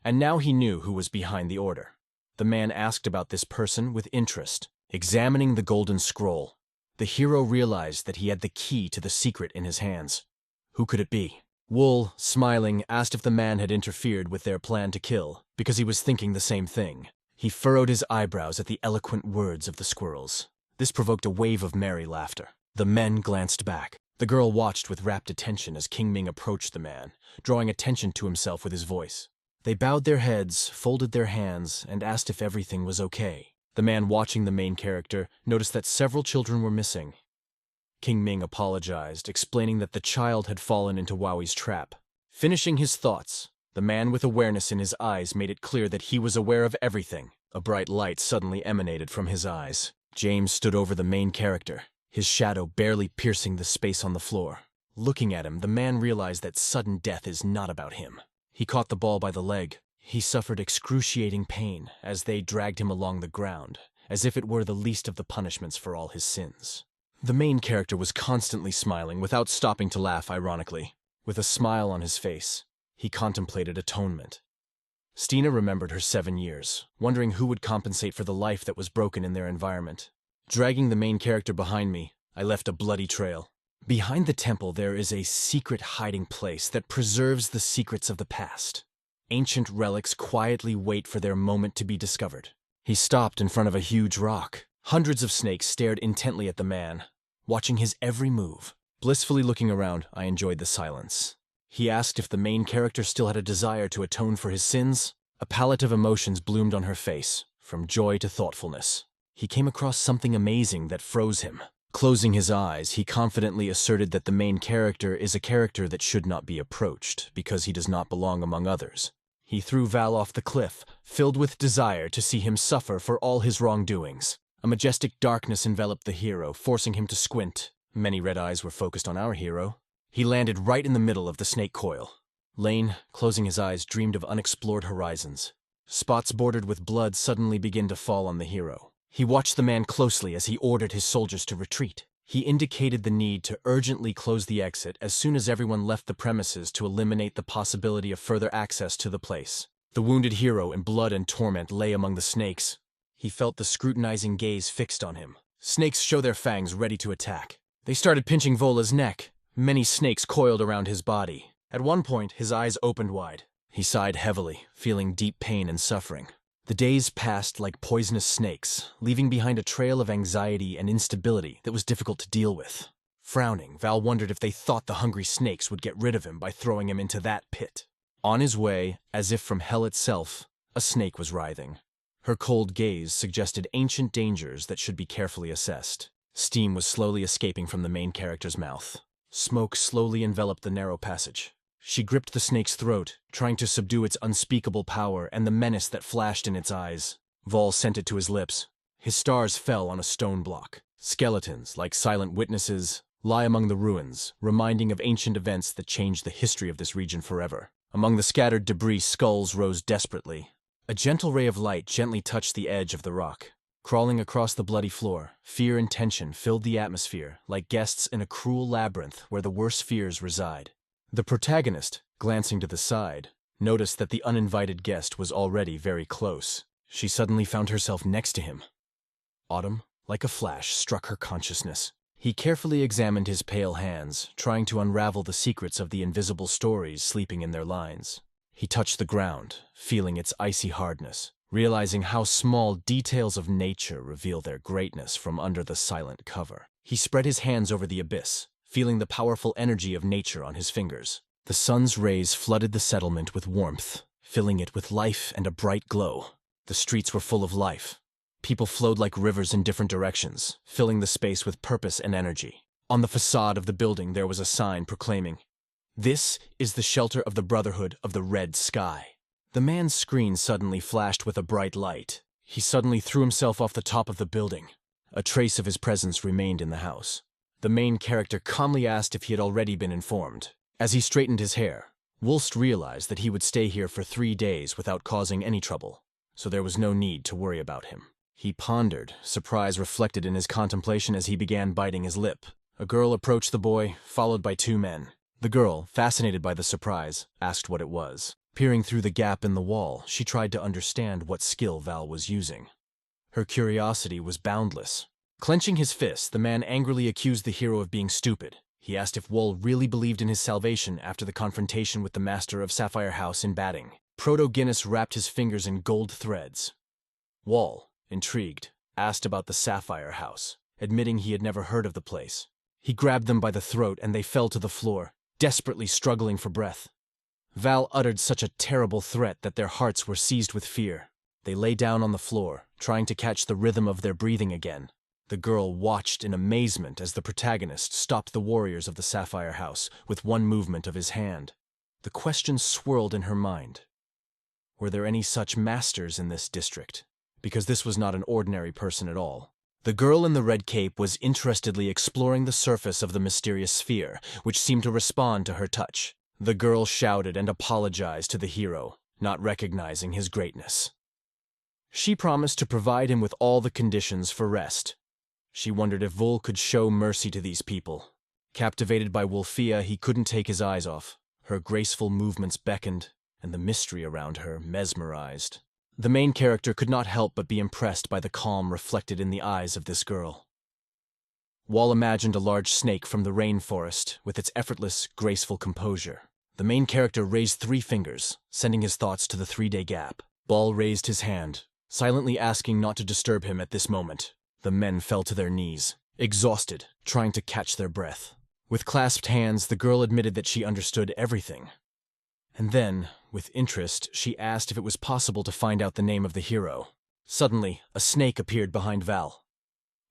and now he knew who was behind the order. The man asked about this person with interest, examining the golden scroll. The hero realized that he had the key to the secret in his hands. Who could it be? Wool, smiling, asked if the man had interfered with their plan to kill, because he was thinking the same thing. He furrowed his eyebrows at the eloquent words of the squirrels. This provoked a wave of merry laughter. The men glanced back. The girl watched with rapt attention as King Ming approached the man, drawing attention to himself with his voice. They bowed their heads, folded their hands, and asked if everything was okay. The man watching the main character noticed that several children were missing. King Ming apologized, explaining that the child had fallen into Wowie's trap. Finishing his thoughts, the man with awareness in his eyes made it clear that he was aware of everything. A bright light suddenly emanated from his eyes. James stood over the main character, his shadow barely piercing the space on the floor. Looking at him, the man realized that sudden death is not about him. He caught the ball by the leg. He suffered excruciating pain as they dragged him along the ground, as if it were the least of the punishments for all his sins. The main character was constantly smiling without stopping to laugh ironically. With a smile on his face, he contemplated atonement. Stina remembered her 7 years, wondering who would compensate for the life that was broken in their environment. Dragging the main character behind me, I left a bloody trail. Behind the temple there is a secret hiding place that preserves the secrets of the past. Ancient relics quietly wait for their moment to be discovered. He stopped in front of a huge rock. Hundreds of snakes stared intently at the man, watching his every move. Blissfully looking around, I enjoyed the silence. He asked if the main character still had a desire to atone for his sins. A palette of emotions bloomed on her face, from joy to thoughtfulness. He came across something amazing that froze him. Closing his eyes, he confidently asserted that the main character is a character that should not be approached, because he does not belong among others. He threw Val off the cliff, filled with desire to see him suffer for all his wrongdoings. A majestic darkness enveloped the hero, forcing him to squint. Many red eyes were focused on our hero. He landed right in the middle of the snake coil. Lane, closing his eyes, dreamed of unexplored horizons. Spots bordered with blood suddenly began to fall on the hero. He watched the man closely as he ordered his soldiers to retreat. He indicated the need to urgently close the exit as soon as everyone left the premises to eliminate the possibility of further access to the place. The wounded hero in blood and torment lay among the snakes. He felt the scrutinizing gaze fixed on him. Snakes show their fangs ready to attack. They started pinching Vola's neck. Many snakes coiled around his body. At one point, his eyes opened wide. He sighed heavily, feeling deep pain and suffering. The days passed like poisonous snakes, leaving behind a trail of anxiety and instability that was difficult to deal with. Frowning, Val wondered if they thought the hungry snakes would get rid of him by throwing him into that pit. On his way, as if from hell itself, a snake was writhing. Her cold gaze suggested ancient dangers that should be carefully assessed. Steam was slowly escaping from the main character's mouth. Smoke slowly enveloped the narrow passage. She gripped the snake's throat, trying to subdue its unspeakable power and the menace that flashed in its eyes. Vol sent it to his lips. His stars fell on a stone block. Skeletons, like silent witnesses, lie among the ruins, reminding of ancient events that changed the history of this region forever. Among the scattered debris, skulls rose desperately. A gentle ray of light gently touched the edge of the rock. Crawling across the bloody floor, fear and tension filled the atmosphere, like guests in a cruel labyrinth where the worst fears reside. The protagonist, glancing to the side, noticed that the uninvited guest was already very close. She suddenly found herself next to him. Autumn, like a flash, struck her consciousness. He carefully examined his pale hands, trying to unravel the secrets of the invisible stories sleeping in their lines. He touched the ground, feeling its icy hardness, realizing how small details of nature reveal their greatness from under the silent cover. He spread his hands over the abyss, feeling the powerful energy of nature on his fingers. The sun's rays flooded the settlement with warmth, filling it with life and a bright glow. The streets were full of life. People flowed like rivers in different directions, filling the space with purpose and energy. On the facade of the building there was a sign proclaiming, "This is the shelter of the Brotherhood of the Red Sky." The man's screen suddenly flashed with a bright light. He suddenly threw himself off the top of the building. A trace of his presence remained in the house. The main character calmly asked if he had already been informed. As he straightened his hair, Wulst realized that he would stay here for 3 days without causing any trouble, so there was no need to worry about him. He pondered, surprise reflected in his contemplation as he began biting his lip. A girl approached the boy, followed by 2 men. The girl, fascinated by the surprise, asked what it was. Peering through the gap in the wall, she tried to understand what skill Val was using. Her curiosity was boundless. Clenching his fist, the man angrily accused the hero of being stupid. He asked if Wol really believed in his salvation after the confrontation with the master of Sapphire House in batting. Proto-Guinness wrapped his fingers in gold threads. Wol, intrigued, asked about the Sapphire House, admitting he had never heard of the place. He grabbed them by the throat and they fell to the floor, desperately struggling for breath. Val uttered such a terrible threat that their hearts were seized with fear. They lay down on the floor, trying to catch the rhythm of their breathing again. The girl watched in amazement as the protagonist stopped the warriors of the Sapphire House with one movement of his hand. The question swirled in her mind. Were there any such masters in this district? Because this was not an ordinary person at all. The girl in the red cape was interestedly exploring the surface of the mysterious sphere, which seemed to respond to her touch. The girl shouted and apologized to the hero, not recognizing his greatness. She promised to provide him with all the conditions for rest. She wondered if Vul could show mercy to these people. Captivated by Wulfia, he couldn't take his eyes off. Her graceful movements beckoned, and the mystery around her mesmerized. The main character could not help but be impressed by the calm reflected in the eyes of this girl. Wall imagined a large snake from the rainforest with its effortless, graceful composure. The main character raised 3 fingers, sending his thoughts to the 3-day gap. Ball raised his hand, silently asking not to disturb him at this moment. The men fell to their knees, exhausted, trying to catch their breath. With clasped hands, the girl admitted that she understood everything. And then, with interest, she asked if it was possible to find out the name of the hero. Suddenly, a snake appeared behind Val.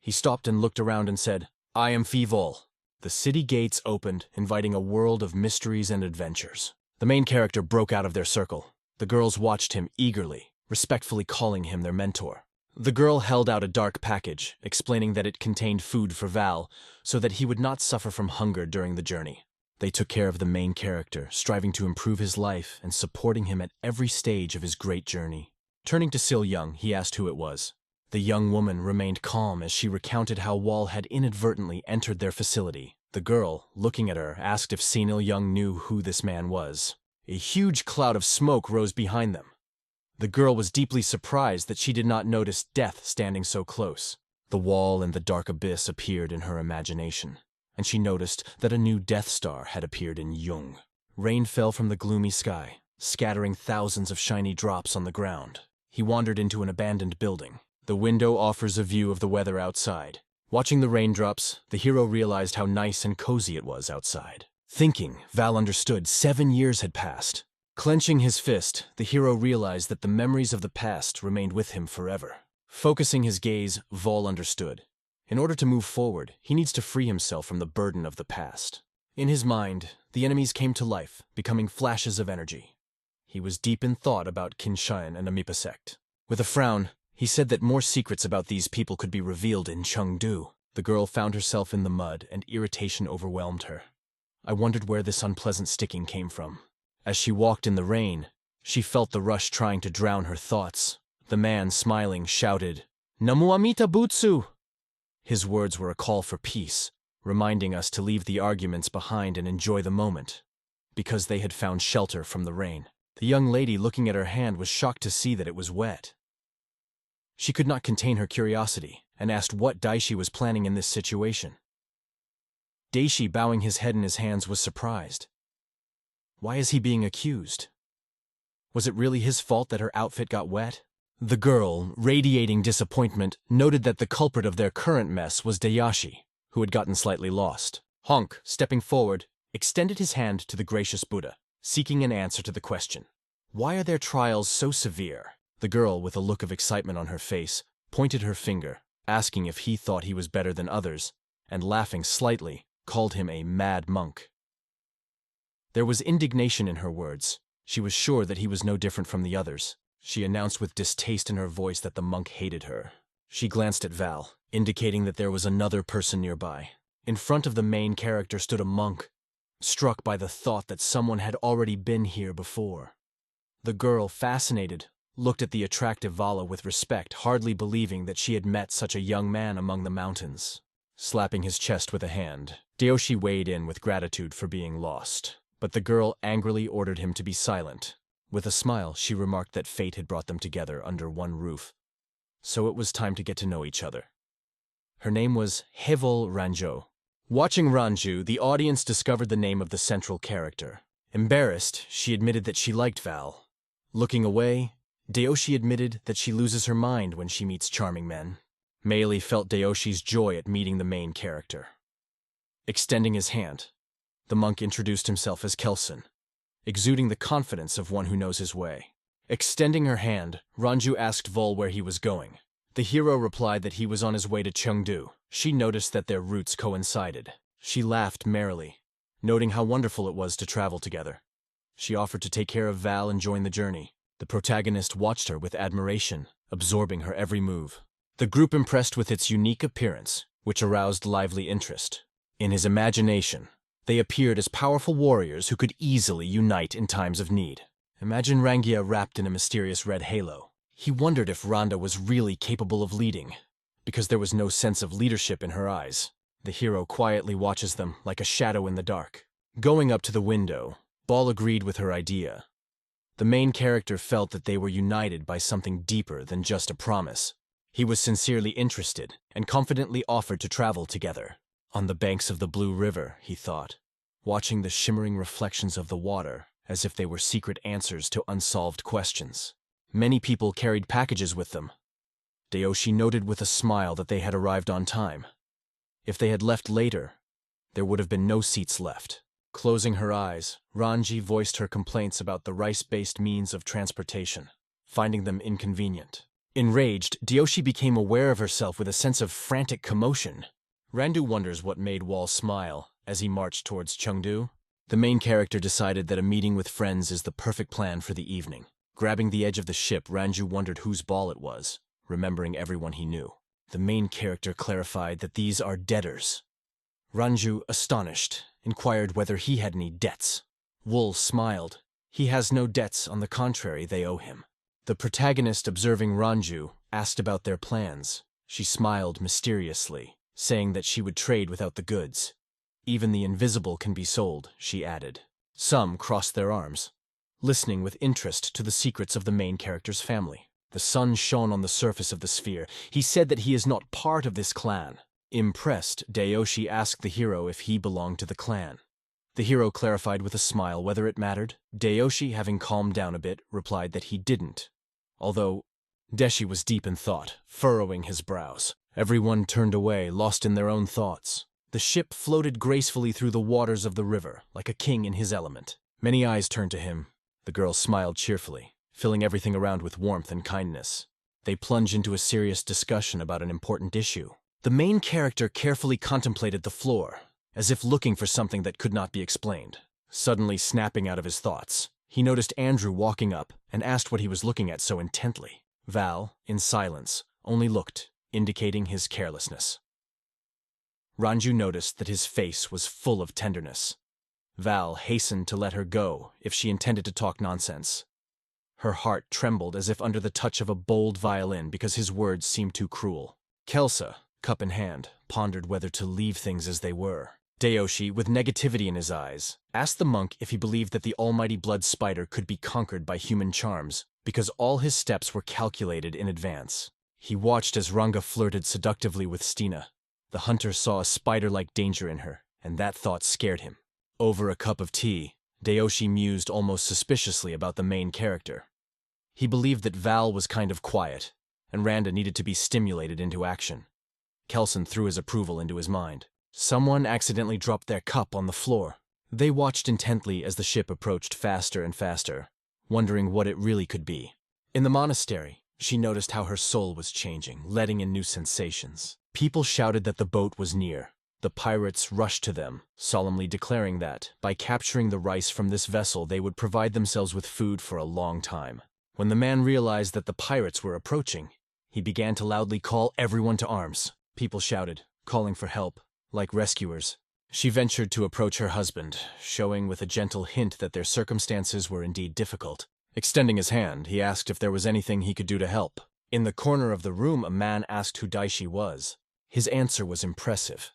He stopped and looked around and said, "I am Fivol." The city gates opened, inviting a world of mysteries and adventures. The main character broke out of their circle. The girls watched him eagerly, respectfully calling him their mentor. The girl held out a dark package, explaining that it contained food for Val, so that he would not suffer from hunger during the journey. They took care of the main character, striving to improve his life and supporting him at every stage of his great journey. Turning to Sil Young, he asked who it was. The young woman remained calm as she recounted how Wall had inadvertently entered their facility. The girl, looking at her, asked if Sinil Young knew who this man was. A huge cloud of smoke rose behind them. The girl was deeply surprised that she did not notice death standing so close. The wall and the dark abyss appeared in her imagination, and she noticed that a new Death Star had appeared in Jung. Rain fell from the gloomy sky, scattering thousands of shiny drops on the ground. He wandered into an abandoned building. The window offers a view of the weather outside. Watching the raindrops, the hero realized how nice and cozy it was outside. Thinking, Val understood 7 years had passed. Clenching his fist, the hero realized that the memories of the past remained with him forever. Focusing his gaze, Vol understood. In order to move forward, he needs to free himself from the burden of the past. In his mind, the enemies came to life, becoming flashes of energy. He was deep in thought about Kinshan and Amipa sect. With a frown, he said that more secrets about these people could be revealed in Chengdu. The girl found herself in the mud, and irritation overwhelmed her. I wondered where this unpleasant sticking came from. As she walked in the rain, she felt the rush trying to drown her thoughts. The man, smiling, shouted, "Namu Amita Butsu!" His words were a call for peace, reminding us to leave the arguments behind and enjoy the moment, because they had found shelter from the rain. The young lady looking at her hand was shocked to see that it was wet. She could not contain her curiosity, and asked what Daishi was planning in this situation. Daishi, bowing his head in his hands, was surprised. Why is he being accused? Was it really his fault that her outfit got wet? The girl, radiating disappointment, noted that the culprit of their current mess was Dayashi, who had gotten slightly lost. Honk, stepping forward, extended his hand to the gracious Buddha, seeking an answer to the question. Why are their trials so severe? The girl, with a look of excitement on her face, pointed her finger, asking if he thought he was better than others, and laughing slightly, called him a mad monk. There was indignation in her words. She was sure that he was no different from the others. She announced with distaste in her voice that the monk hated her. She glanced at Val, indicating that there was another person nearby. In front of the main character stood a monk, struck by the thought that someone had already been here before. The girl, fascinated, looked at the attractive Vala with respect, hardly believing that she had met such a young man among the mountains. Slapping his chest with a hand, Dayoshi weighed in with gratitude for being lost. But the girl angrily ordered him to be silent. With a smile, she remarked that fate had brought them together under one roof. So it was time to get to know each other. Her name was Hevel Ranjo. Watching Ranju, the audience discovered the name of the central character. Embarrassed, she admitted that she liked Val. Looking away, Dayoshi admitted that she loses her mind when she meets charming men. Meili felt Dayoshi's joy at meeting the main character. Extending his hand, the monk introduced himself as Kelson, exuding the confidence of one who knows his way. Extending her hand, Ranju asked Vol where he was going. The hero replied that he was on his way to Chengdu. She noticed that their routes coincided. She laughed merrily, noting how wonderful it was to travel together. She offered to take care of Val and join the journey. The protagonist watched her with admiration, absorbing her every move. The group impressed with its unique appearance, which aroused lively interest. In his imagination, they appeared as powerful warriors who could easily unite in times of need. Imagine Rangia wrapped in a mysterious red halo. He wondered if Randa was really capable of leading, because there was no sense of leadership in her eyes. The hero quietly watches them like a shadow in the dark. Going up to the window, Ball agreed with her idea. The main character felt that they were united by something deeper than just a promise. He was sincerely interested and confidently offered to travel together. On the banks of the Blue River, he thought, watching the shimmering reflections of the water as if they were secret answers to unsolved questions. Many people carried packages with them. Dayoshi noted with a smile that they had arrived on time. If they had left later, there would have been no seats left. Closing her eyes, Ranji voiced her complaints about the rice-based means of transportation, finding them inconvenient. Enraged, Dayoshi became aware of herself with a sense of frantic commotion. Randu wonders what made Wall smile as he marched towards Chengdu. The main character decided that a meeting with friends is the perfect plan for the evening. Grabbing the edge of the ship, Ranju wondered whose ball it was, remembering everyone he knew. The main character clarified that these are debtors. Ranju, astonished, inquired whether he had any debts. Wool smiled. He has no debts, on the contrary, they owe him. The protagonist, observing Ranju, asked about their plans. She smiled mysteriously, saying that she would trade without the goods. Even the invisible can be sold, she added. Some crossed their arms, listening with interest to the secrets of the main character's family. The sun shone on the surface of the sphere. He said that he is not part of this clan. Impressed, Dayoshi asked the hero if he belonged to the clan. The hero clarified with a smile whether it mattered. Dayoshi, having calmed down a bit, replied that he didn't, although Deshi was deep in thought, furrowing his brows. Everyone turned away, lost in their own thoughts. The ship floated gracefully through the waters of the river, like a king in his element. Many eyes turned to him. The girl smiled cheerfully, filling everything around with warmth and kindness. They plunged into a serious discussion about an important issue. The main character carefully contemplated the floor, as if looking for something that could not be explained. Suddenly snapping out of his thoughts, he noticed Andrew walking up and asked what he was looking at so intently. Val, in silence, only looked, indicating his carelessness. Ranju noticed that his face was full of tenderness. Val hastened to let her go if she intended to talk nonsense. Her heart trembled as if under the touch of a bold violin because his words seemed too cruel. Kelsa, cup in hand, pondered whether to leave things as they were. Dayoshi, with negativity in his eyes, asked the monk if he believed that the almighty blood spider could be conquered by human charms, because all his steps were calculated in advance. He watched as Ranga flirted seductively with Stina. The hunter saw a spider-like danger in her, and that thought scared him. Over a cup of tea, Dayoshi mused almost suspiciously about the main character. He believed that Val was kind of quiet, and Randa needed to be stimulated into action. Kelson threw his approval into his mind. Someone accidentally dropped their cup on the floor. They watched intently as the ship approached faster and faster, wondering what it really could be. In the monastery, she noticed how her soul was changing, letting in new sensations. People shouted that the boat was near. The pirates rushed to them, solemnly declaring that, by capturing the rice from this vessel, they would provide themselves with food for a long time. When the man realized that the pirates were approaching, he began to loudly call everyone to arms. People shouted, calling for help, like rescuers. She ventured to approach her husband, showing with a gentle hint that their circumstances were indeed difficult. Extending his hand, he asked if there was anything he could do to help. In the corner of the room, a man asked who Daishi was. His answer was impressive.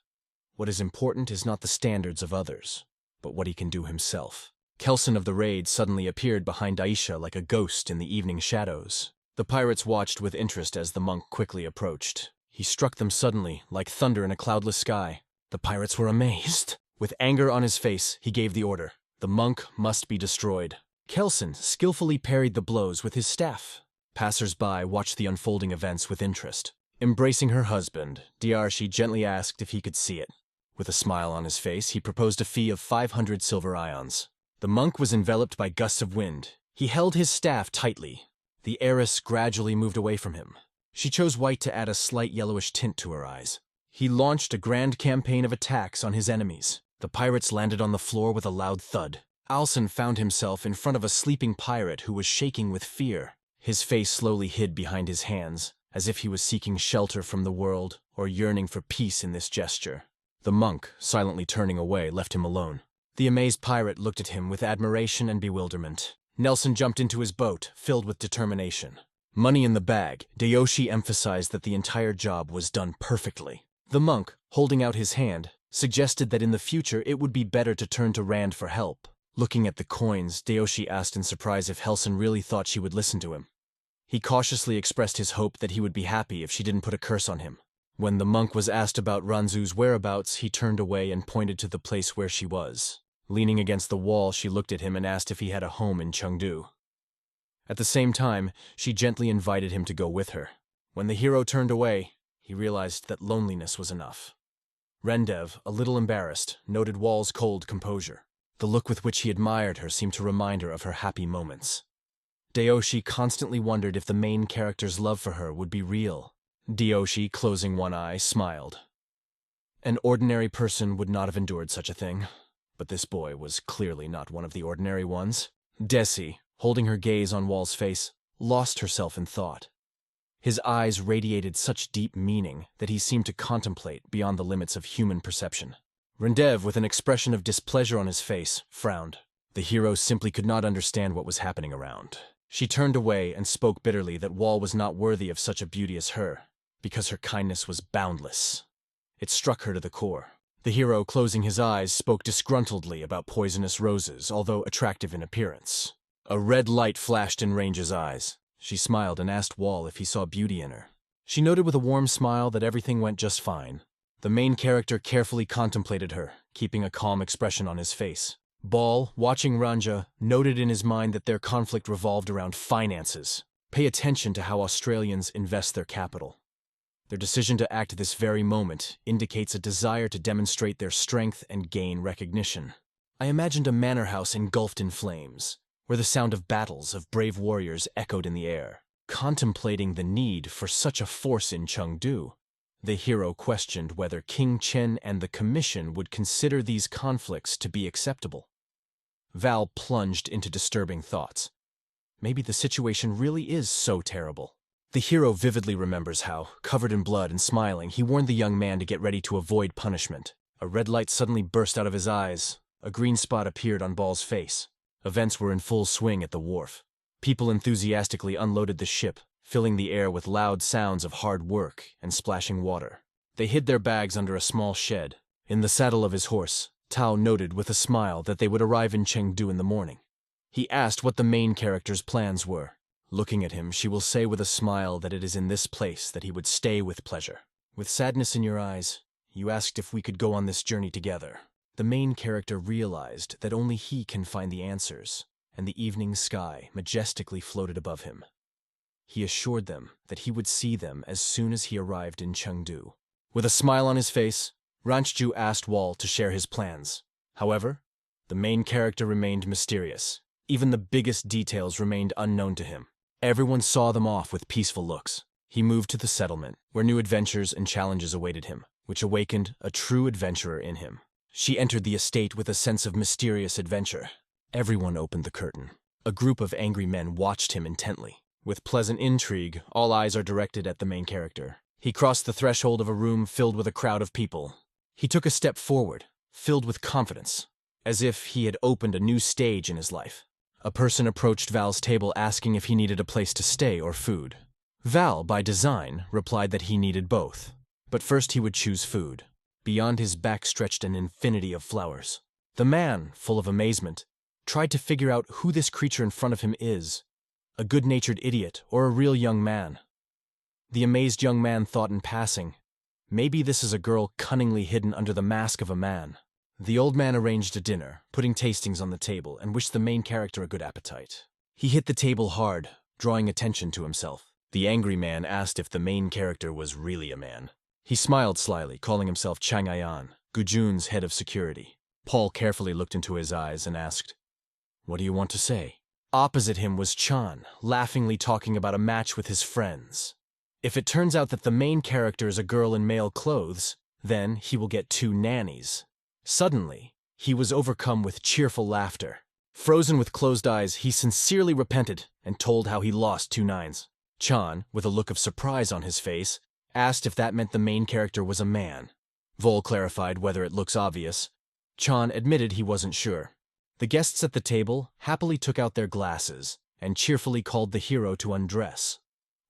What is important is not the standards of others, but what he can do himself. Kelson of the raid suddenly appeared behind Aisha like a ghost in the evening shadows. The pirates watched with interest as the monk quickly approached. He struck them suddenly, like thunder in a cloudless sky. The pirates were amazed. With anger on his face, he gave the order. The monk must be destroyed. Kelson skillfully parried the blows with his staff. Passers-by watched the unfolding events with interest. Embracing her husband, Diarshi gently asked if he could see it. With a smile on his face, he proposed a fee of 500 silver ions. The monk was enveloped by gusts of wind. He held his staff tightly. The heiress gradually moved away from him. She chose white to add a slight yellowish tint to her eyes. He launched a grand campaign of attacks on his enemies. The pirates landed on the floor with a loud thud. Alson found himself in front of a sleeping pirate who was shaking with fear. His face slowly hid behind his hands, as if he was seeking shelter from the world or yearning for peace in this gesture. The monk, silently turning away, left him alone. The amazed pirate looked at him with admiration and bewilderment. Nelson jumped into his boat, filled with determination. Money in the bag, Dayoshi emphasized that the entire job was done perfectly. The monk, holding out his hand, suggested that in the future it would be better to turn to Rand for help. Looking at the coins, Dayoshi asked in surprise if Helson really thought she would listen to him. He cautiously expressed his hope that he would be happy if she didn't put a curse on him. When the monk was asked about Ranzu's whereabouts, he turned away and pointed to the place where she was. Leaning against the wall, she looked at him and asked if he had a home in Chengdu. At the same time, she gently invited him to go with her. When the hero turned away, he realized that loneliness was enough. Rendev, a little embarrassed, noted Wall's cold composure. The look with which he admired her seemed to remind her of her happy moments. Dayoshi constantly wondered if the main character's love for her would be real. Dayoshi, closing one eye, smiled. An ordinary person would not have endured such a thing, but this boy was clearly not one of the ordinary ones. Desi, holding her gaze on Wall's face, lost herself in thought. His eyes radiated such deep meaning that he seemed to contemplate beyond the limits of human perception. Rendev, with an expression of displeasure on his face, frowned. The hero simply could not understand what was happening around. She turned away and spoke bitterly that Wall was not worthy of such a beauty as her, because her kindness was boundless. It struck her to the core. The hero, closing his eyes, spoke disgruntledly about poisonous roses, although attractive in appearance. A red light flashed in Range's eyes. She smiled and asked Wall if he saw beauty in her. She noted with a warm smile that everything went just fine. The main character carefully contemplated her, keeping a calm expression on his face. Ball, watching Ranja, noted in his mind that their conflict revolved around finances. Pay attention to how Australians invest their capital. Their decision to act this very moment indicates a desire to demonstrate their strength and gain recognition. I imagined a manor house engulfed in flames, where the sound of battles of brave warriors echoed in the air. Contemplating the need for such a force in Chengdu, the hero questioned whether King Chen and the Commission would consider these conflicts to be acceptable. Val plunged into disturbing thoughts. Maybe the situation really is so terrible. The hero vividly remembers how, covered in blood and smiling, he warned the young man to get ready to avoid punishment. A red light suddenly burst out of his eyes. A green spot appeared on Ball's face. Events were in full swing at the wharf. People enthusiastically unloaded the ship, filling the air with loud sounds of hard work and splashing water. They hid their bags under a small shed. In the saddle of his horse, Tao noted with a smile that they would arrive in Chengdu in the morning. He asked what the main character's plans were. Looking at him, she will say with a smile that it is in this place that he would stay with pleasure. With sadness in your eyes, you asked if we could go on this journey together. The main character realized that only he can find the answers, and the evening sky majestically floated above him. He assured them that he would see them as soon as he arrived in Chengdu. With a smile on his face, Ranchu asked Wall to share his plans. However, the main character remained mysterious. Even the biggest details remained unknown to him. Everyone saw them off with peaceful looks. He moved to the settlement, where new adventures and challenges awaited him, which awakened a true adventurer in him. She entered the estate with a sense of mysterious adventure. Everyone opened the curtain. A group of angry men watched him intently. With pleasant intrigue, all eyes are directed at the main character. He crossed the threshold of a room filled with a crowd of people. He took a step forward, filled with confidence, as if he had opened a new stage in his life. A person approached Val's table asking if he needed a place to stay or food. Val, by design, replied that he needed both. But first he would choose food. Beyond his back stretched an infinity of flowers. The man, full of amazement, tried to figure out who this creature in front of him is. A good-natured idiot or a real young man. The amazed young man thought in passing, maybe this is a girl cunningly hidden under the mask of a man. The old man arranged a dinner, putting tastings on the table, and wished the main character a good appetite. He hit the table hard, drawing attention to himself. The angry man asked if the main character was really a man. He smiled slyly, calling himself Chang Ayan, Gujun's head of security. Paul carefully looked into his eyes and asked, "What do you want to say?" Opposite him was Chan, laughingly talking about a match with his friends. If it turns out that the main character is a girl in male clothes, then he will get 2 nannies. Suddenly, he was overcome with cheerful laughter. Frozen with closed eyes, he sincerely repented and told how he lost 2 nines. Chan, with a look of surprise on his face, asked if that meant the main character was a man. Vol clarified whether it looks obvious. Chan admitted he wasn't sure. The guests at the table happily took out their glasses and cheerfully called the hero to undress,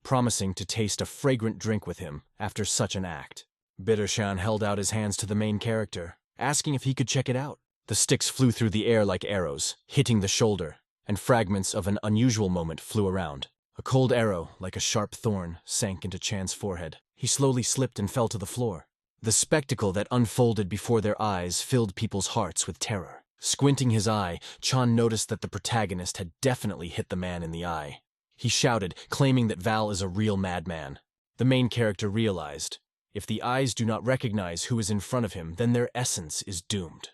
promising to taste a fragrant drink with him after such an act. Bittershan held out his hands to the main character, asking if he could check it out. The sticks flew through the air like arrows, hitting the shoulder, and fragments of an unusual moment flew around. A cold arrow, like a sharp thorn, sank into Chan's forehead. He slowly slipped and fell to the floor. The spectacle that unfolded before their eyes filled people's hearts with terror. Squinting his eye, Chan noticed that the protagonist had definitely hit the man in the eye. He shouted, claiming that Val is a real madman. The main character realized, if the eyes do not recognize who is in front of him, then their essence is doomed.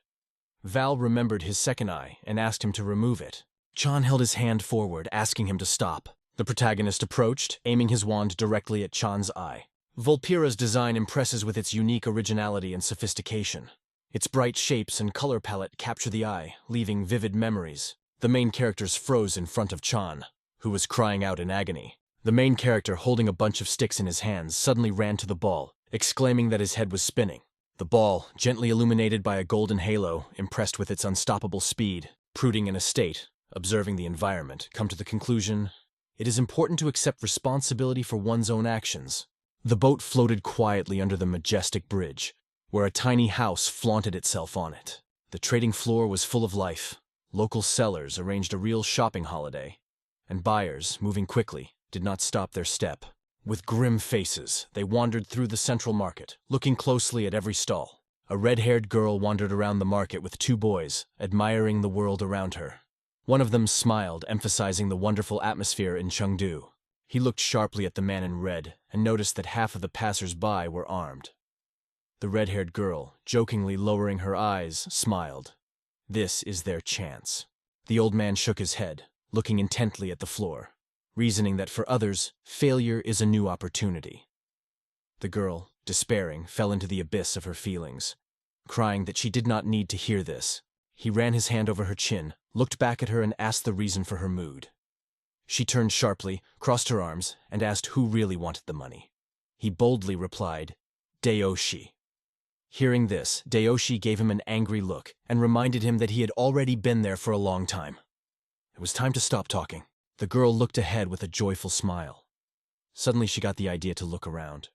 Val remembered his second eye and asked him to remove it. Chan held his hand forward, asking him to stop. The protagonist approached, aiming his wand directly at Chan's eye. Volpira's design impresses with its unique originality and sophistication. Its bright shapes and color palette capture the eye, leaving vivid memories. The main characters froze in front of Chan, who was crying out in agony. The main character, holding a bunch of sticks in his hands, suddenly ran to the ball, exclaiming that his head was spinning. The ball, gently illuminated by a golden halo, impressed with its unstoppable speed, brooding in a state, observing the environment, come to the conclusion, it is important to accept responsibility for one's own actions. The boat floated quietly under the majestic bridge, where a tiny house flaunted itself on it. The trading floor was full of life. Local sellers arranged a real shopping holiday, and buyers, moving quickly, did not stop their step. With grim faces, they wandered through the central market, looking closely at every stall. A red-haired girl wandered around the market with 2 boys, admiring the world around her. One of them smiled, emphasizing the wonderful atmosphere in Chengdu. He looked sharply at the man in red and noticed that half of the passers-by were armed. The red-haired girl, jokingly lowering her eyes, smiled. This is their chance. The old man shook his head, looking intently at the floor, reasoning that for others, failure is a new opportunity. The girl, despairing, fell into the abyss of her feelings, crying that she did not need to hear this. He ran his hand over her chin, looked back at her and asked the reason for her mood. She turned sharply, crossed her arms, and asked who really wanted the money. He boldly replied, Dayoshi. Hearing this, Dayoshi gave him an angry look and reminded him that he had already been there for a long time. It was time to stop talking. The girl looked ahead with a joyful smile. Suddenly she got the idea to look around.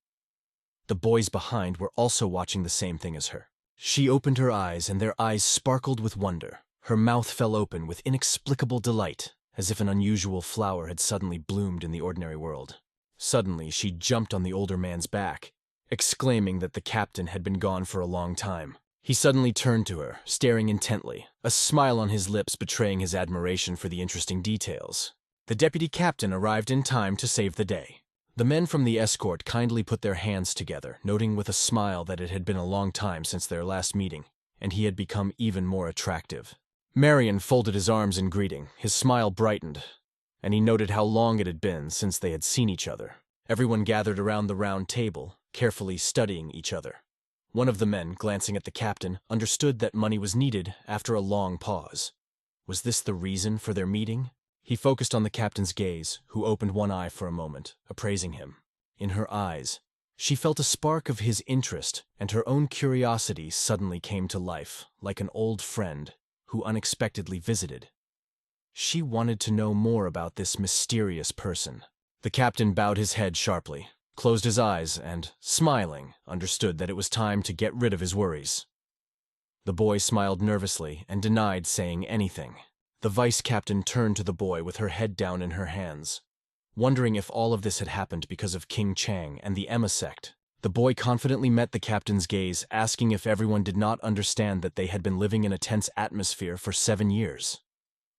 The boys behind were also watching the same thing as her. She opened her eyes and their eyes sparkled with wonder. Her mouth fell open with inexplicable delight, as if an unusual flower had suddenly bloomed in the ordinary world. Suddenly she jumped on the older man's back, exclaiming that the captain had been gone for a long time. He suddenly turned to her, staring intently, a smile on his lips betraying his admiration for the interesting details. The deputy captain arrived in time to save the day. The men from the escort kindly put their hands together, noting with a smile that it had been a long time since their last meeting, and he had become even more attractive. Marion folded his arms in greeting, his smile brightened, and he noted how long it had been since they had seen each other. Everyone gathered around the round table, carefully studying each other. One of the men, glancing at the captain, understood that money was needed after a long pause. Was this the reason for their meeting? He focused on the captain's gaze, who opened one eye for a moment, appraising him. In her eyes, she felt a spark of his interest, and her own curiosity suddenly came to life, like an old friend who unexpectedly visited. She wanted to know more about this mysterious person. The captain bowed his head sharply, closed his eyes, and, smiling, understood that it was time to get rid of his worries. The boy smiled nervously and denied saying anything. The vice-captain turned to the boy with her head down in her hands. Wondering if all of this had happened because of King Chang and the Emma sect, the boy confidently met the captain's gaze, asking if everyone did not understand that they had been living in a tense atmosphere for 7 years.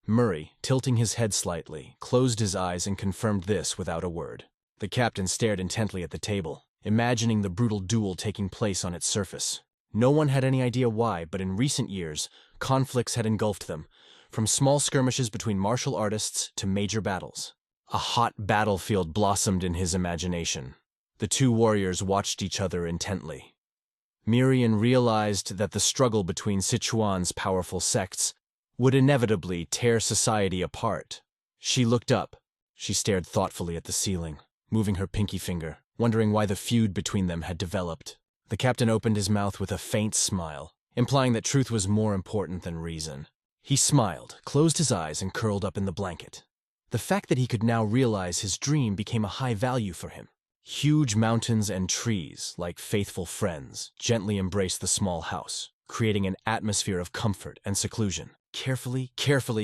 Murray, tilting his head slightly, closed his eyes and confirmed this without a word. The captain stared intently at the table, imagining the brutal duel taking place on its surface. No one had any idea why, but in recent years, conflicts had engulfed them, from small skirmishes between martial artists to major battles. A hot battlefield blossomed in his imagination. The two warriors watched each other intently. Miriam realized that the struggle between Sichuan's powerful sects would inevitably tear society apart. She looked up. She stared thoughtfully at the ceiling, moving her pinky finger, wondering why the feud between them had developed. The captain opened his mouth with a faint smile, implying that truth was more important than reason. He smiled, closed his eyes, and curled up in the blanket. The fact that he could now realize his dream became a high value for him. Huge mountains and trees, like faithful friends, gently embraced the small house, creating an atmosphere of comfort and seclusion. Carefully,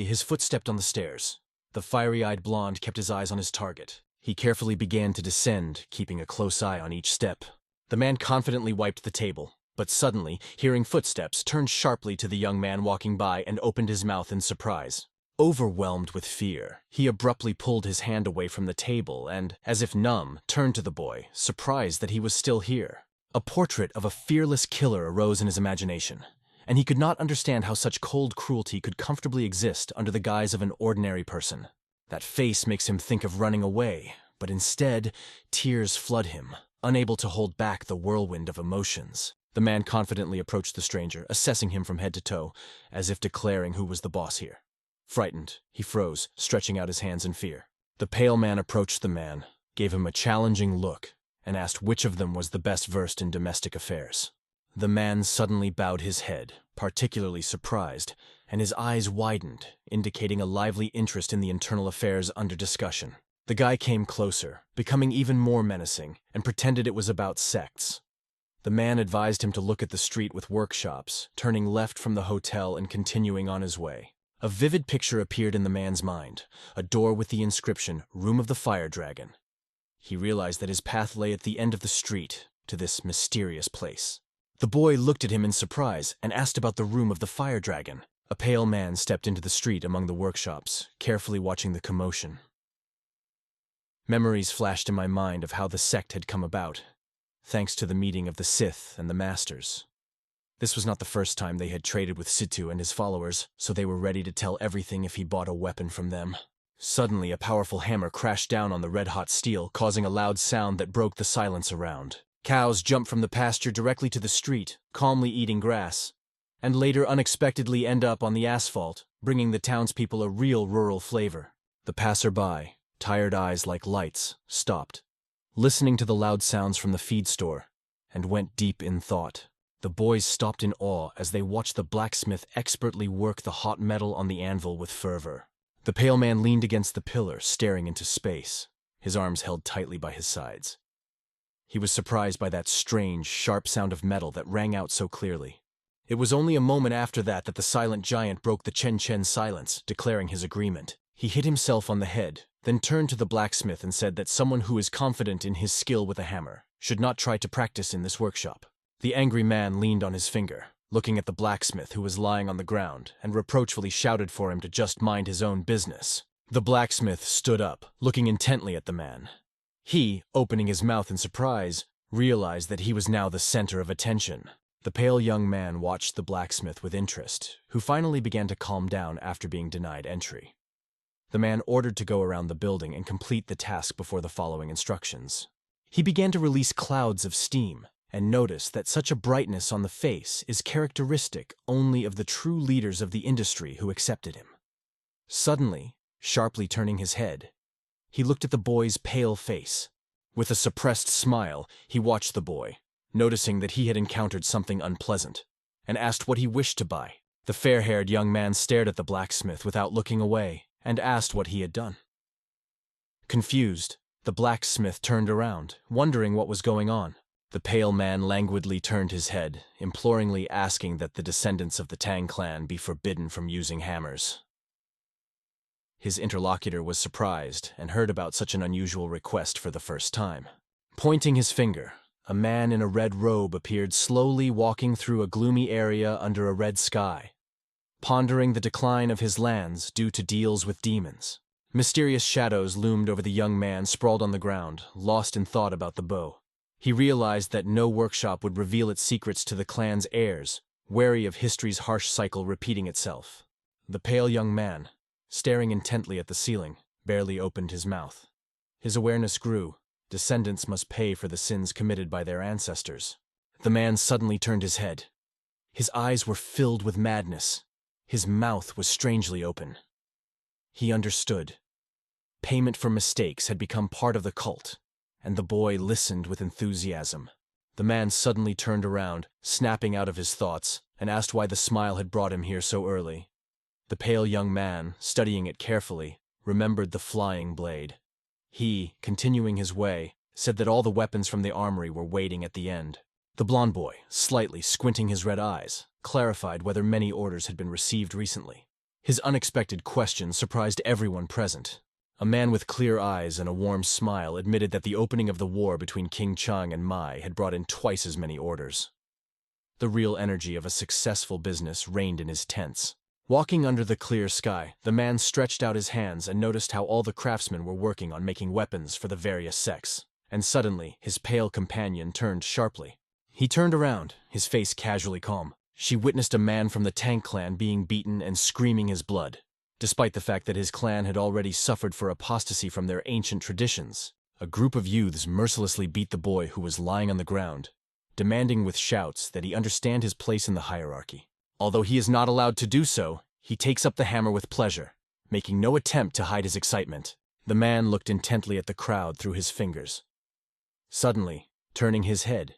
his foot stepped on the stairs. The fiery-eyed blonde kept his eyes on his target. He carefully began to descend, keeping a close eye on each step. The man confidently wiped the table, but suddenly, hearing footsteps, turned sharply to the young man walking by and opened his mouth in surprise. Overwhelmed with fear, he abruptly pulled his hand away from the table and, as if numb, turned to the boy, surprised that he was still here. A portrait of a fearless killer arose in his imagination, and he could not understand how such cold cruelty could comfortably exist under the guise of an ordinary person. That face makes him think of running away, but instead, tears flood him, unable to hold back the whirlwind of emotions. The man confidently approached the stranger, assessing him from head to toe, as if declaring who was the boss here. Frightened, he froze, stretching out his hands in fear. The pale man approached the man, gave him a challenging look, and asked which of them was the best versed in domestic affairs. The man suddenly bowed his head, particularly surprised, and his eyes widened, indicating a lively interest in the internal affairs under discussion. The guy came closer, becoming even more menacing, and pretended it was about sects. The man advised him to look at the street with workshops, turning left from the hotel and continuing on his way. A vivid picture appeared in the man's mind, a door with the inscription, Room of the Fire Dragon. He realized that his path lay at the end of the street, to this mysterious place. The boy looked at him in surprise and asked about the Room of the Fire Dragon. A pale man stepped into the street among the workshops, carefully watching the commotion. Memories flashed in my mind of how the sect had come about, thanks to the meeting of the Sith and the Masters. This was not the first time they had traded with Situ and his followers, so they were ready to tell everything if he bought a weapon from them. Suddenly, a powerful hammer crashed down on the red-hot steel, causing a loud sound that broke the silence around. Cows jumped from the pasture directly to the street, calmly eating grass, and later unexpectedly end up on the asphalt, bringing the townspeople a real rural flavor. The passerby, tired eyes like lights, stopped, listening to the loud sounds from the feed store, and went deep in thought. The boys stopped in awe as they watched the blacksmith expertly work the hot metal on the anvil with fervor. The pale man leaned against the pillar, staring into space, his arms held tightly by his sides. He was surprised by that strange, sharp sound of metal that rang out so clearly. It was only a moment after that the silent giant broke the Chen silence, declaring his agreement. He hit himself on the head, then turned to the blacksmith and said that someone who is confident in his skill with a hammer should not try to practice in this workshop. The angry man leaned on his finger, looking at the blacksmith who was lying on the ground, and reproachfully shouted for him to just mind his own business. The blacksmith stood up, looking intently at the man. He, opening his mouth in surprise, realized that he was now the center of attention. The pale young man watched the blacksmith with interest, who finally began to calm down after being denied entry. The man ordered to go around the building and complete the task before the following instructions. He began to release clouds of steam, and noticed that such a brightness on the face is characteristic only of the true leaders of the industry who accepted him. Suddenly, sharply turning his head, he looked at the boy's pale face. With a suppressed smile, he watched the boy, noticing that he had encountered something unpleasant, and asked what he wished to buy. The fair-haired young man stared at the blacksmith without looking away, and asked what he had done. Confused, the blacksmith turned around, wondering what was going on. The pale man languidly turned his head, imploringly asking that the descendants of the Tang clan be forbidden from using hammers. His interlocutor was surprised and heard about such an unusual request for the first time. Pointing his finger, a man in a red robe appeared slowly walking through a gloomy area under a red sky, pondering the decline of his lands due to deals with demons. Mysterious shadows loomed over the young man sprawled on the ground, lost in thought about the bow. He realized that no workshop would reveal its secrets to the clan's heirs, wary of history's harsh cycle repeating itself. The pale young man, staring intently at the ceiling, barely opened his mouth. His awareness grew. Descendants must pay for the sins committed by their ancestors. The man suddenly turned his head. His eyes were filled with madness. His mouth was strangely open. He understood. Payment for mistakes had become part of the cult, and the boy listened with enthusiasm. The man suddenly turned around, snapping out of his thoughts, and asked why the smile had brought him here so early. The pale young man, studying it carefully, remembered the flying blade. He, continuing his way, said that all the weapons from the armory were waiting at the end. The blond boy, slightly squinting his red eyes, clarified whether many orders had been received recently. His unexpected question surprised everyone present. A man with clear eyes and a warm smile admitted that the opening of the war between King Chang and Mai had brought in twice as many orders. The real energy of a successful business reigned in his tents. Walking under the clear sky, the man stretched out his hands and noticed how all the craftsmen were working on making weapons for the various sects. And suddenly, his pale companion turned sharply. He turned around, his face casually calm. She witnessed a man from the Tang clan being beaten and screaming his blood. Despite the fact that his clan had already suffered for apostasy from their ancient traditions, a group of youths mercilessly beat the boy who was lying on the ground, demanding with shouts that he understand his place in the hierarchy. Although he is not allowed to do so, he takes up the hammer with pleasure, making no attempt to hide his excitement. The man looked intently at the crowd through his fingers. Suddenly, turning his head,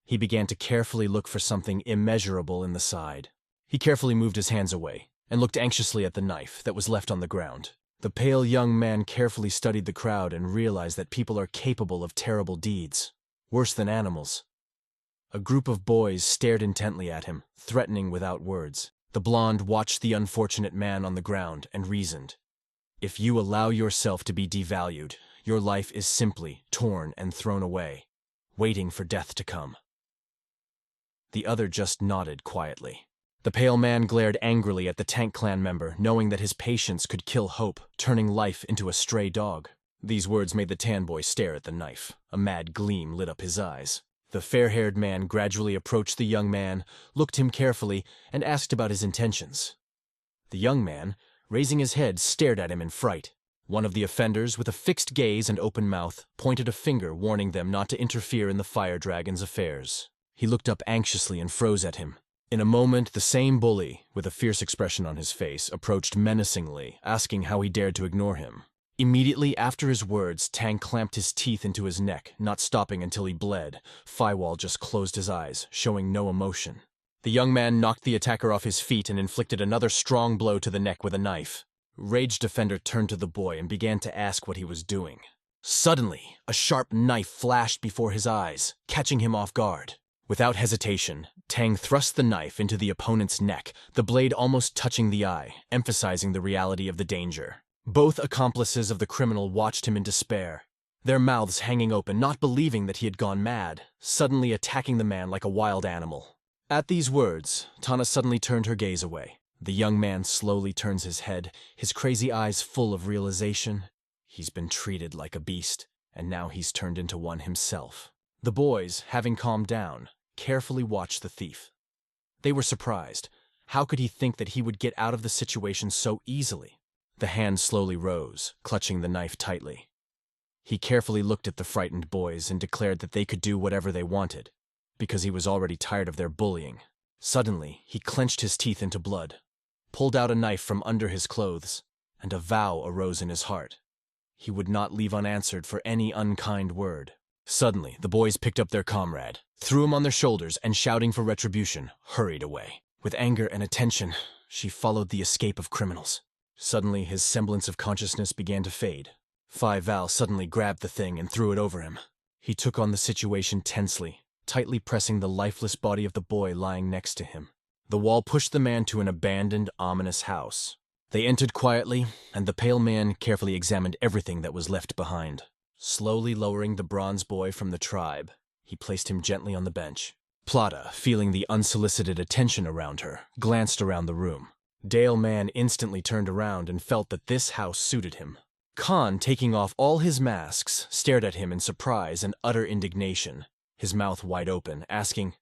he began to carefully look for something immeasurable in the side. He carefully moved his hands away and looked anxiously at the knife that was left on the ground. The pale young man carefully studied the crowd and realized that people are capable of terrible deeds, worse than animals. A group of boys stared intently at him, threatening without words. The blonde watched the unfortunate man on the ground and reasoned. If you allow yourself to be devalued, your life is simply torn and thrown away, waiting for death to come. The other just nodded quietly. The pale man glared angrily at the Tank clan member, knowing that his patience could kill hope, turning life into a stray dog. These words made the tan boy stare at the knife. A mad gleam lit up his eyes. The fair-haired man gradually approached the young man, looked him carefully, and asked about his intentions. The young man, raising his head, stared at him in fright. One of the offenders, with a fixed gaze and open mouth, pointed a finger warning them not to interfere in the fire dragon's affairs. He looked up anxiously and froze at him. In a moment, the same bully, with a fierce expression on his face, approached menacingly, asking how he dared to ignore him. Immediately after his words, Tang clamped his teeth into his neck, not stopping until he bled. Faiwal just closed his eyes, showing no emotion. The young man knocked the attacker off his feet and inflicted another strong blow to the neck with a knife. Raged offender turned to the boy and began to ask what he was doing. Suddenly, a sharp knife flashed before his eyes, catching him off guard. Without hesitation, Tang thrust the knife into the opponent's neck, the blade almost touching the eye, emphasizing the reality of the danger. Both accomplices of the criminal watched him in despair, their mouths hanging open, not believing that he had gone mad, suddenly attacking the man like a wild animal. At these words, Tana suddenly turned her gaze away. The young man slowly turns his head, his crazy eyes full of realization. He's been treated like a beast, and now he's turned into one himself. The boys, having calmed down, carefully watched the thief. They were surprised. How could he think that he would get out of the situation so easily? The hand slowly rose, clutching the knife tightly. He carefully looked at the frightened boys and declared that they could do whatever they wanted, because he was already tired of their bullying. Suddenly, he clenched his teeth into blood, pulled out a knife from under his clothes, and a vow arose in his heart. He would not leave unanswered for any unkind word. Suddenly, the boys picked up their comrade, threw him on their shoulders, and shouting for retribution, hurried away. With anger and attention, she followed the escape of criminals. Suddenly, his semblance of consciousness began to fade. Val suddenly grabbed the thing and threw it over him. He took on the situation tensely, tightly pressing the lifeless body of the boy lying next to him. The wall pushed the man to an abandoned, ominous house. They entered quietly, and the pale man carefully examined everything that was left behind. Slowly lowering the bronze boy from the tribe, he placed him gently on the bench. Plata, feeling the unsolicited attention around her, glanced around the room. Dale Man instantly turned around and felt that this house suited him. Khan, taking off all his masks, stared at him in surprise and utter indignation, his mouth wide open, asking,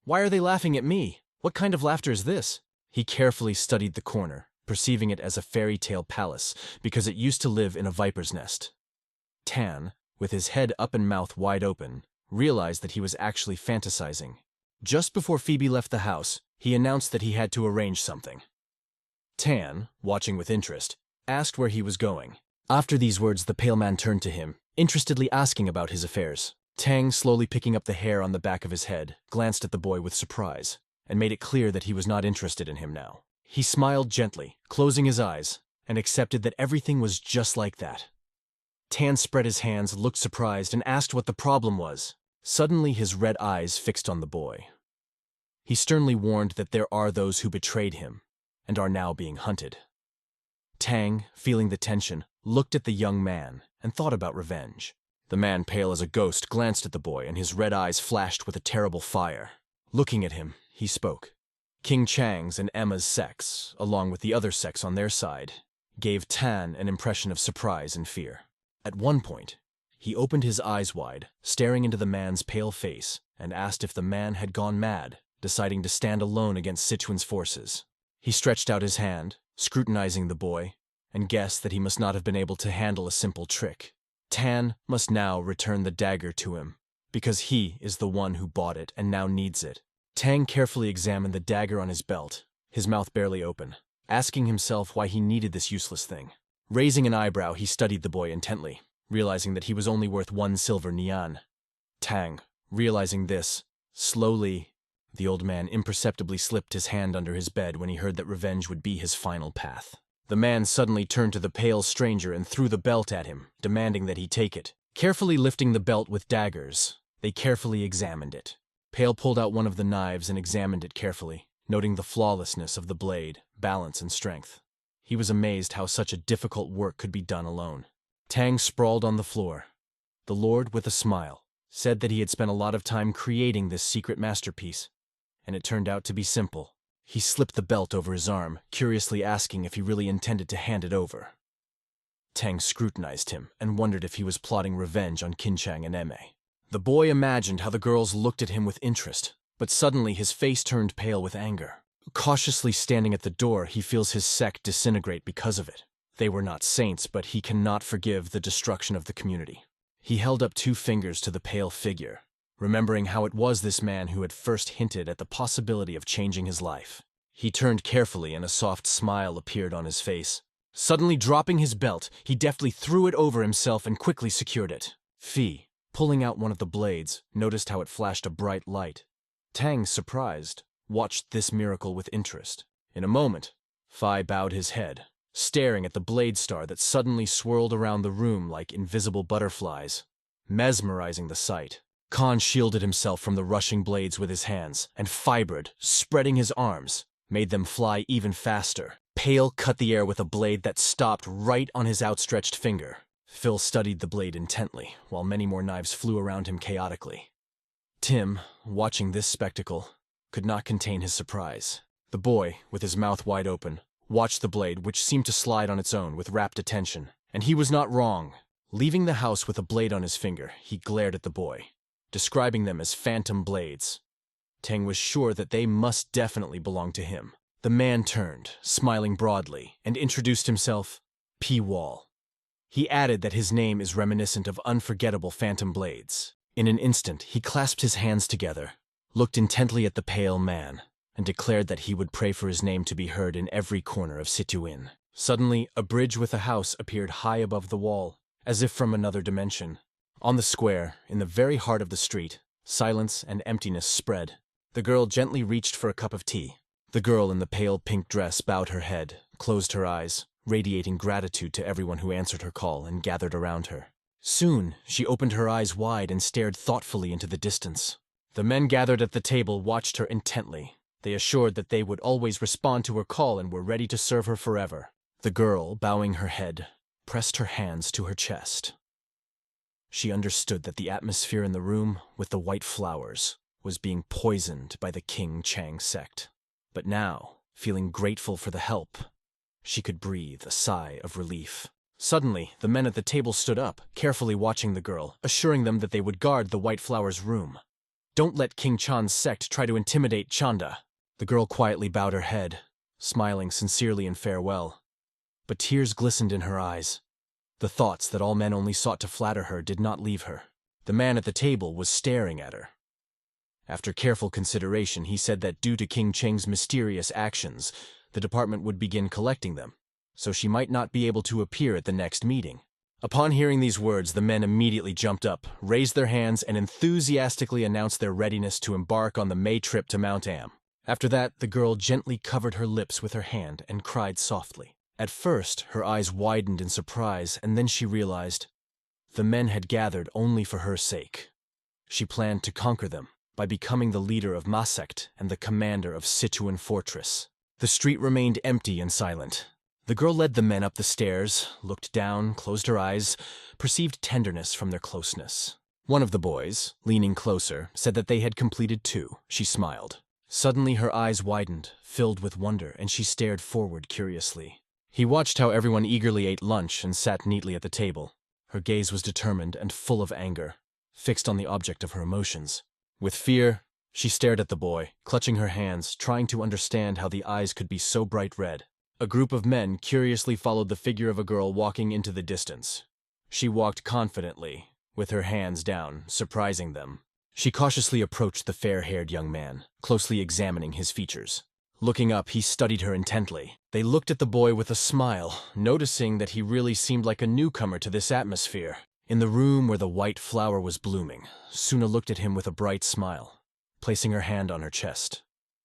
"Why are they laughing at me? What kind of laughter is this?" He carefully studied the corner, perceiving it as a fairy tale palace, because it used to live in a viper's nest. Tan, with his head up and mouth wide open, realized that he was actually fantasizing. Just before Phoebe left the house, he announced that he had to arrange something. Tan, watching with interest, asked where he was going. After these words, the pale man turned to him, interestedly asking about his affairs. Tang, slowly picking up the hair on the back of his head, glanced at the boy with surprise, and made it clear that he was not interested in him now. He smiled gently, closing his eyes, and accepted that everything was just like that. Tan spread his hands, looked surprised, and asked what the problem was. Suddenly, his red eyes fixed on the boy. He sternly warned that there are those who betrayed him, and are now being hunted. Tang, feeling the tension, looked at the young man and thought about revenge. The man, pale as a ghost, glanced at the boy, and his red eyes flashed with a terrible fire. Looking at him, he spoke. King Chang's and Emma's sects, along with the other sects on their side, gave Tan an impression of surprise and fear. At one point, he opened his eyes wide, staring into the man's pale face, and asked if the man had gone mad, deciding to stand alone against Sichuan's forces. He stretched out his hand, scrutinizing the boy, and guessed that he must not have been able to handle a simple trick. Tan must now return the dagger to him, because he is the one who bought it and now needs it. Tang carefully examined the dagger on his belt, his mouth barely open, asking himself why he needed this useless thing. Raising an eyebrow, he studied the boy intently, realizing that he was only worth 1 silver nian. Tang, realizing this, slowly, the old man imperceptibly slipped his hand under his bed when he heard that revenge would be his final path. The man suddenly turned to the pale stranger and threw the belt at him, demanding that he take it. Carefully lifting the belt with daggers, they carefully examined it. Pale pulled out one of the knives and examined it carefully, noting the flawlessness of the blade, balance, and strength. He was amazed how such a difficult work could be done alone. Tang sprawled on the floor. The Lord, with a smile, said that he had spent a lot of time creating this secret masterpiece, and it turned out to be simple. He slipped the belt over his arm, curiously asking if he really intended to hand it over. Tang scrutinized him and wondered if he was plotting revenge on Kinchang and Eme. The boy imagined how the girls looked at him with interest, but suddenly his face turned pale with anger. Cautiously standing at the door, he feels his sect disintegrate because of it. They were not saints, but he cannot forgive the destruction of the community. He held up 2 fingers to the pale figure, remembering how it was this man who had first hinted at the possibility of changing his life. He turned carefully and a soft smile appeared on his face. Suddenly dropping his belt, he deftly threw it over himself and quickly secured it. Fi, pulling out one of the blades, noticed how it flashed a bright light. Tang, surprised, watched this miracle with interest. In a moment, Fi bowed his head, staring at the blade star that suddenly swirled around the room like invisible butterflies, mesmerizing the sight. Khan shielded himself from the rushing blades with his hands, and Fibrid, spreading his arms, made them fly even faster. Pale cut the air with a blade that stopped right on his outstretched finger. Phil studied the blade intently, while many more knives flew around him chaotically. Tim, watching this spectacle, could not contain his surprise. The boy, with his mouth wide open, watched the blade, which seemed to slide on its own, with rapt attention. And he was not wrong. Leaving the house with a blade on his finger, he glared at the boy, describing them as phantom blades. Tang was sure that they must definitely belong to him. The man turned, smiling broadly, and introduced himself, P. Wall. He added that his name is reminiscent of unforgettable phantom blades. In an instant, he clasped his hands together, looked intently at the pale man, and declared that he would pray for his name to be heard in every corner of Situin. Suddenly, a bridge with a house appeared high above the wall, as if from another dimension. On the square, in the very heart of the street, silence and emptiness spread. The girl gently reached for a cup of tea. The girl in the pale pink dress bowed her head, closed her eyes, radiating gratitude to everyone who answered her call and gathered around her. Soon, she opened her eyes wide and stared thoughtfully into the distance. The men gathered at the table watched her intently. They assured that they would always respond to her call and were ready to serve her forever. The girl, bowing her head, pressed her hands to her chest. She understood that the atmosphere in the room with the white flowers was being poisoned by the King Chang sect. But now, feeling grateful for the help, she could breathe a sigh of relief. Suddenly, the men at the table stood up, carefully watching the girl, assuring them that they would guard the White Flower's room. "Don't let King Chan's sect try to intimidate Chanda." The girl quietly bowed her head, smiling sincerely in farewell. But tears glistened in her eyes. The thoughts that all men only sought to flatter her did not leave her. The man at the table was staring at her. After careful consideration, he said that due to King Cheng's mysterious actions, the department would begin collecting them, so she might not be able to appear at the next meeting. Upon hearing these words, the men immediately jumped up, raised their hands, and enthusiastically announced their readiness to embark on the May trip to Mount Am. After that, the girl gently covered her lips with her hand and cried softly. At first, her eyes widened in surprise, and then she realized the men had gathered only for her sake. She planned to conquer them by becoming the leader of Ma sect and the commander of Situin Fortress. The street remained empty and silent. The girl led the men up the stairs, looked down, closed her eyes, perceived tenderness from their closeness. One of the boys, leaning closer, said that they had completed 2. She smiled. Suddenly her eyes widened, filled with wonder, and she stared forward curiously. He watched how everyone eagerly ate lunch and sat neatly at the table. Her gaze was determined and full of anger, fixed on the object of her emotions. With fear, she stared at the boy, clutching her hands, trying to understand how the eyes could be so bright red. A group of men curiously followed the figure of a girl walking into the distance. She walked confidently, with her hands down, surprising them. She cautiously approached the fair-haired young man, closely examining his features. Looking up, he studied her intently. They looked at the boy with a smile, noticing that he really seemed like a newcomer to this atmosphere. In the room where the white flower was blooming, Suna looked at him with a bright smile, placing her hand on her chest.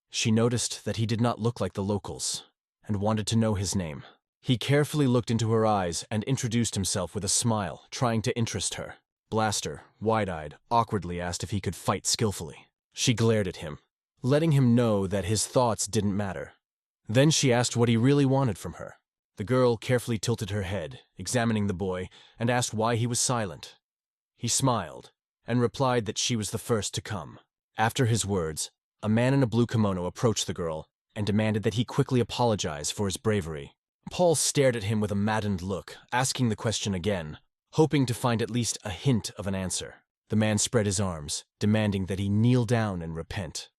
She noticed that he did not look like the locals, and wanted to know his name. He carefully looked into her eyes and introduced himself with a smile, trying to interest her. Blaster, wide-eyed, awkwardly asked if he could fight skillfully. She glared at him, letting him know that his thoughts didn't matter. Then she asked what he really wanted from her. The girl carefully tilted her head, examining the boy, and asked why he was silent. He smiled, and replied that she was the first to come. After his words, a man in a blue kimono approached the girl and demanded that he quickly apologize for his bravery. Paul stared at him with a maddened look, asking the question again, hoping to find at least a hint of an answer. The man spread his arms, demanding that he kneel down and repent.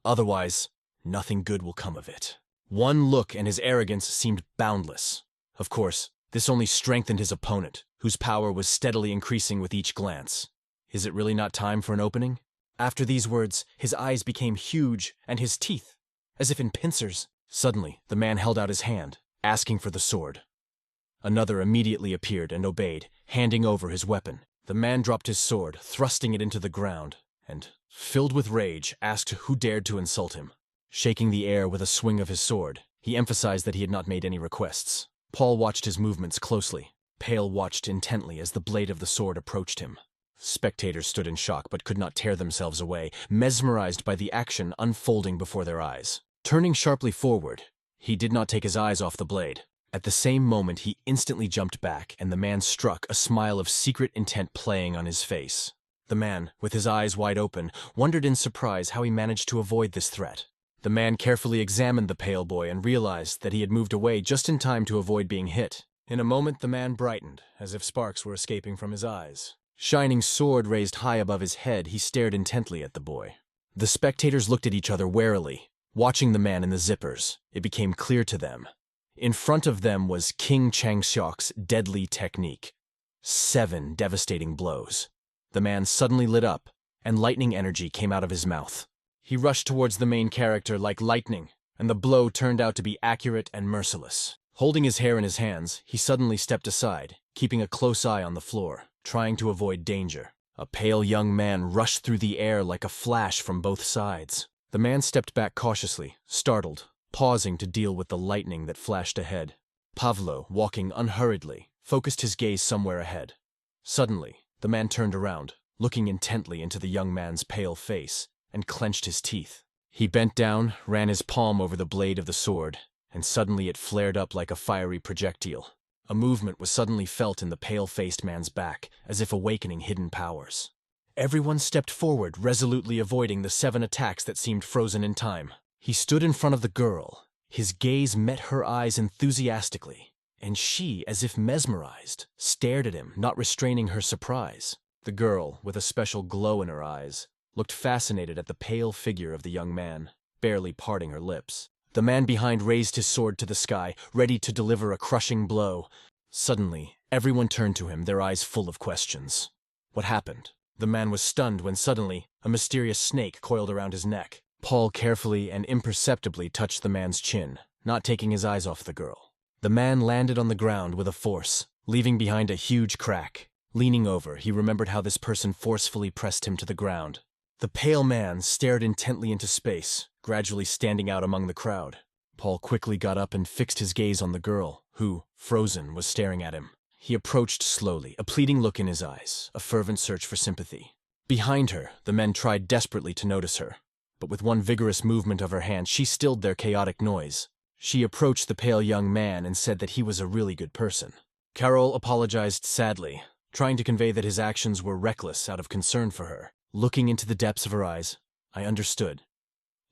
Otherwise, nothing good will come of it. One look and his arrogance seemed boundless. Of course, this only strengthened his opponent, whose power was steadily increasing with each glance. Is it really not time for an opening? After these words, his eyes became huge and his teeth, as if in pincers. Suddenly, the man held out his hand, asking for the sword. Another immediately appeared and obeyed, handing over his weapon. The man dropped his sword, thrusting it into the ground, and, filled with rage, asked who dared to insult him. Shaking the air with a swing of his sword, he emphasized that he had not made any requests. Paul watched his movements closely. Pale watched intently as the blade of the sword approached him. Spectators stood in shock but could not tear themselves away, mesmerized by the action unfolding before their eyes. Turning sharply forward, he did not take his eyes off the blade. At the same moment, he instantly jumped back, and the man struck, a smile of secret intent playing on his face. The man, with his eyes wide open, wondered in surprise how he managed to avoid this threat. The man carefully examined the pale boy and realized that he had moved away just in time to avoid being hit. In a moment, the man brightened, as if sparks were escaping from his eyes. Shining sword raised high above his head, he stared intently at the boy. The spectators looked at each other warily, watching the man in the zippers. It became clear to them. In front of them was King Changxiok's deadly technique. 7 devastating blows. The man suddenly lit up, and lightning energy came out of his mouth. He rushed towards the main character like lightning, and the blow turned out to be accurate and merciless. Holding his hair in his hands, he suddenly stepped aside, keeping a close eye on the floor, trying to avoid danger. A pale young man rushed through the air like a flash from both sides. The man stepped back cautiously, startled, pausing to deal with the lightning that flashed ahead. Pavlo, walking unhurriedly, focused his gaze somewhere ahead. Suddenly, the man turned around, looking intently into the young man's pale face, and clenched his teeth. He bent down, ran his palm over the blade of the sword, and suddenly it flared up like a fiery projectile. A movement was suddenly felt in the pale-faced man's back, as if awakening hidden powers. Everyone stepped forward, resolutely avoiding the 7 attacks that seemed frozen in time. He stood in front of the girl. His gaze met her eyes enthusiastically, and she, as if mesmerized, stared at him, not restraining her surprise. The girl, with a special glow in her eyes, looked fascinated at the pale figure of the young man, barely parting her lips. The man behind raised his sword to the sky, ready to deliver a crushing blow. Suddenly, everyone turned to him, their eyes full of questions. What happened? The man was stunned when suddenly, a mysterious snake coiled around his neck. Paul carefully and imperceptibly touched the man's chin, not taking his eyes off the girl. The man landed on the ground with a force, leaving behind a huge crack. Leaning over, he remembered how this person forcefully pressed him to the ground. The pale man stared intently into space, gradually standing out among the crowd. Paul quickly got up and fixed his gaze on the girl, who, frozen, was staring at him. He approached slowly, a pleading look in his eyes, a fervent search for sympathy. Behind her, the men tried desperately to notice her, but with one vigorous movement of her hand, she stilled their chaotic noise. She approached the pale young man and said that he was a really good person. Carol apologized sadly, trying to convey that his actions were reckless out of concern for her. Looking into the depths of her eyes, I understood.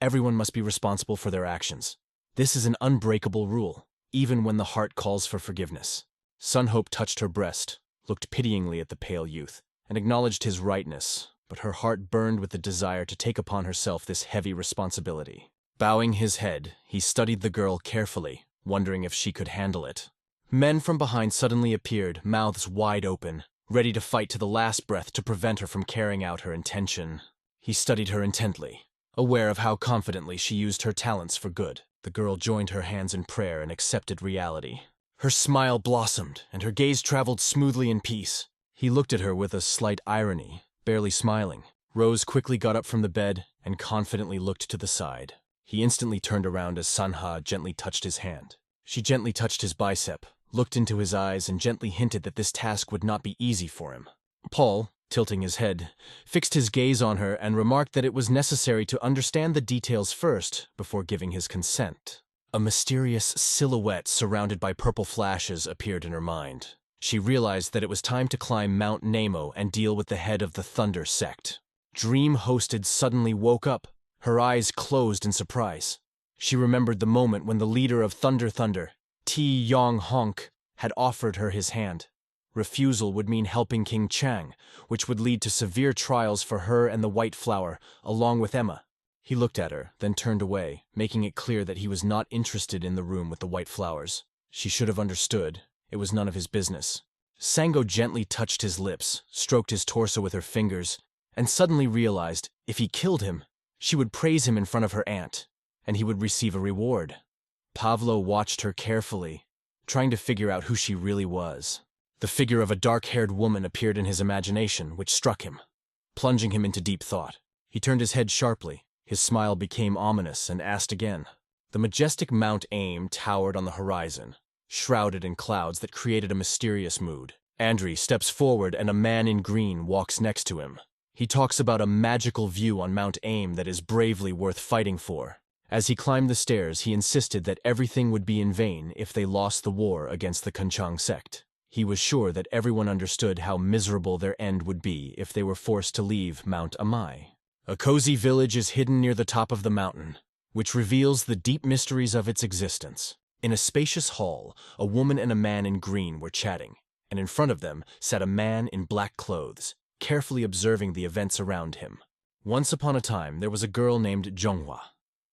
Everyone must be responsible for their actions. This is an unbreakable rule, even when the heart calls for forgiveness. Sunhope touched her breast, looked pityingly at the pale youth, and acknowledged his rightness, but her heart burned with the desire to take upon herself this heavy responsibility. Bowing his head, he studied the girl carefully, wondering if she could handle it. Men from behind suddenly appeared, mouths wide open, ready to fight to the last breath to prevent her from carrying out her intention. He studied her intently, aware of how confidently she used her talents for good. The girl joined her hands in prayer and accepted reality. Her smile blossomed, and her gaze traveled smoothly in peace. He looked at her with a slight irony, barely smiling. Rose quickly got up from the bed and confidently looked to the side. He instantly turned around as Sanha gently touched his hand. She gently touched his bicep, looked into his eyes, and gently hinted that this task would not be easy for him. Paul, tilting his head, fixed his gaze on her and remarked that it was necessary to understand the details first before giving his consent. A mysterious silhouette surrounded by purple flashes appeared in her mind. She realized that it was time to climb Mount Nemo and deal with the head of the Thunder sect. Dream-hosted suddenly woke up, her eyes closed in surprise. She remembered the moment when the leader of Thunder, Ti Yong Honk had offered her his hand. Refusal would mean helping King Chang, which would lead to severe trials for her and the White Flower, along with Emma. He looked at her, then turned away, making it clear that he was not interested in the room with the white flowers. She should have understood. It was none of his business. Sango gently touched his lips, stroked his torso with her fingers, and suddenly realized if he killed him, she would praise him in front of her aunt, and he would receive a reward. Pavlo watched her carefully, trying to figure out who she really was. The figure of a dark-haired woman appeared in his imagination, which struck him, plunging him into deep thought. He turned his head sharply. His smile became ominous and asked again. The majestic Mount Aim towered on the horizon, shrouded in clouds that created a mysterious mood. Andre steps forward and a man in green walks next to him. He talks about a magical view on Mount Aim that is bravely worth fighting for. As he climbed the stairs, he insisted that everything would be in vain if they lost the war against the Kunchang sect. He was sure that everyone understood how miserable their end would be if they were forced to leave Mount Amai. A cozy village is hidden near the top of the mountain, which reveals the deep mysteries of its existence. In a spacious hall, a woman and a man in green were chatting, and in front of them sat a man in black clothes, carefully observing the events around him. Once upon a time, there was a girl named Zhonghua.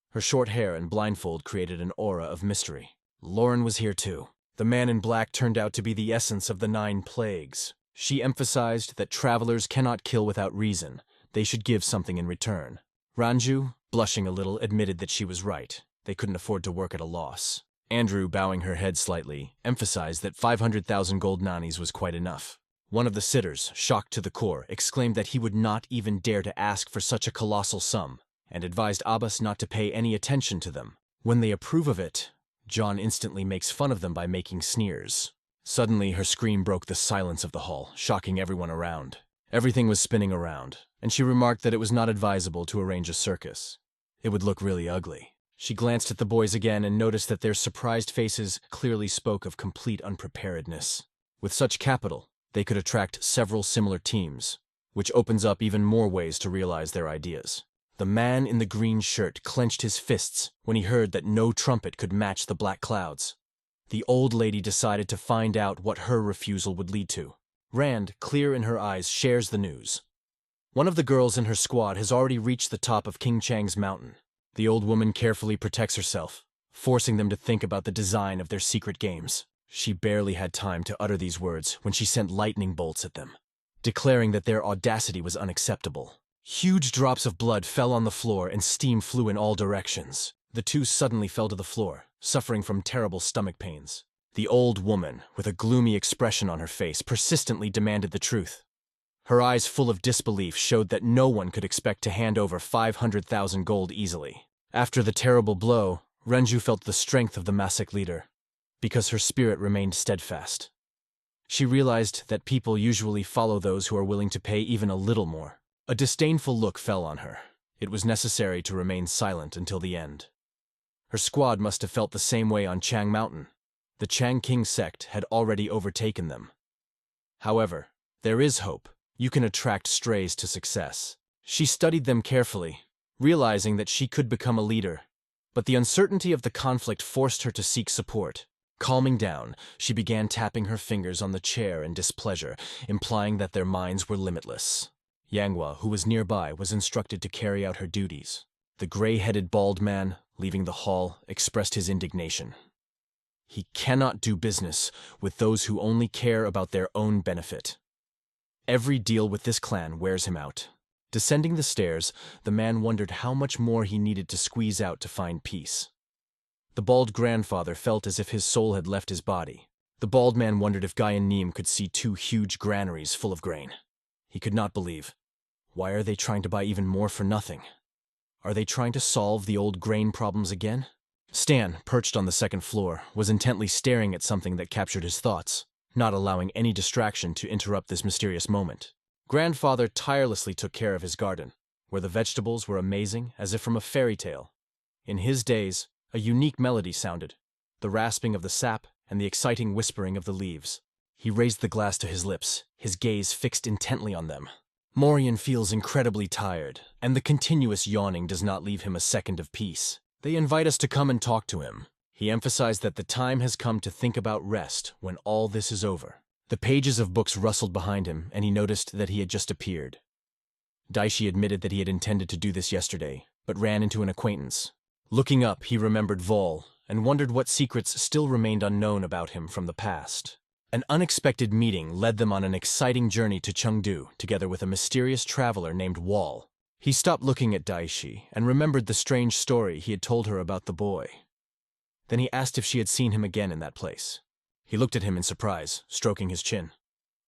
Her short hair and blindfold created an aura of mystery. Lauren was here too. The man in black turned out to be the essence of the 9 plagues. She emphasized that travelers cannot kill without reason. They should give something in return. Ranju, blushing a little, admitted that she was right. They couldn't afford to work at a loss. Andrew, bowing her head slightly, emphasized that 500,000 gold nanis was quite enough. One of the sitters, shocked to the core, exclaimed that he would not even dare to ask for such a colossal sum, and advised Abbas not to pay any attention to them. When they approve of it, John instantly makes fun of them by making sneers. Suddenly, her scream broke the silence of the hall, shocking everyone around. Everything was spinning around, and she remarked that it was not advisable to arrange a circus. It would look really ugly. She glanced at the boys again and noticed that their surprised faces clearly spoke of complete unpreparedness. With such capital, they could attract several similar teams, which opens up even more ways to realize their ideas. The man in the green shirt clenched his fists when he heard that no trumpet could match the black clouds. The old lady decided to find out what her refusal would lead to. Rand, clear in her eyes, shares the news. One of the girls in her squad has already reached the top of King Chang's mountain. The old woman carefully protects herself, forcing them to think about the design of their secret games. She barely had time to utter these words when she sent lightning bolts at them, declaring that their audacity was unacceptable. Huge drops of blood fell on the floor and steam flew in all directions. The two suddenly fell to the floor, suffering from terrible stomach pains. The old woman, with a gloomy expression on her face, persistently demanded the truth. Her eyes full of disbelief showed that no one could expect to hand over 500,000 gold easily. After the terrible blow, Renju felt the strength of the Masek leader, because her spirit remained steadfast. She realized that people usually follow those who are willing to pay even a little more. A disdainful look fell on her. It was necessary to remain silent until the end. Her squad must have felt the same way on Chang Mountain. The Chang King sect had already overtaken them. However, there is hope. You can attract strays to success. She studied them carefully, realizing that she could become a leader. But the uncertainty of the conflict forced her to seek support. Calming down, she began tapping her fingers on the chair in displeasure, implying that their minds were limitless. Yanghua, who was nearby, was instructed to carry out her duties. The gray-headed bald man, leaving the hall, expressed his indignation. He cannot do business with those who only care about their own benefit. Every deal with this clan wears him out. Descending the stairs, the man wondered how much more he needed to squeeze out to find peace. The bald grandfather felt as if his soul had left his body. The bald man wondered if Guy and Neem could see 2 huge granaries full of grain. He could not believe. Why are they trying to buy even more for nothing? Are they trying to solve the old grain problems again? Stan, perched on the second floor, was intently staring at something that captured his thoughts, not allowing any distraction to interrupt this mysterious moment. Grandfather tirelessly took care of his garden, where the vegetables were amazing as if from a fairy tale. In his days, a unique melody sounded, the rasping of the sap and the exciting whispering of the leaves. He raised the glass to his lips, his gaze fixed intently on them. Morian feels incredibly tired, and the continuous yawning does not leave him a second of peace. They invite us to come and talk to him. He emphasized that the time has come to think about rest when all this is over. The pages of books rustled behind him, and he noticed that he had just appeared. Daishi admitted that he had intended to do this yesterday, but ran into an acquaintance. Looking up, he remembered Vol, and wondered what secrets still remained unknown about him from the past. An unexpected meeting led them on an exciting journey to Chengdu, together with a mysterious traveler named Wall. He stopped looking at Daishi, and remembered the strange story he had told her about the boy. Then he asked if she had seen him again in that place. He looked at him in surprise, stroking his chin.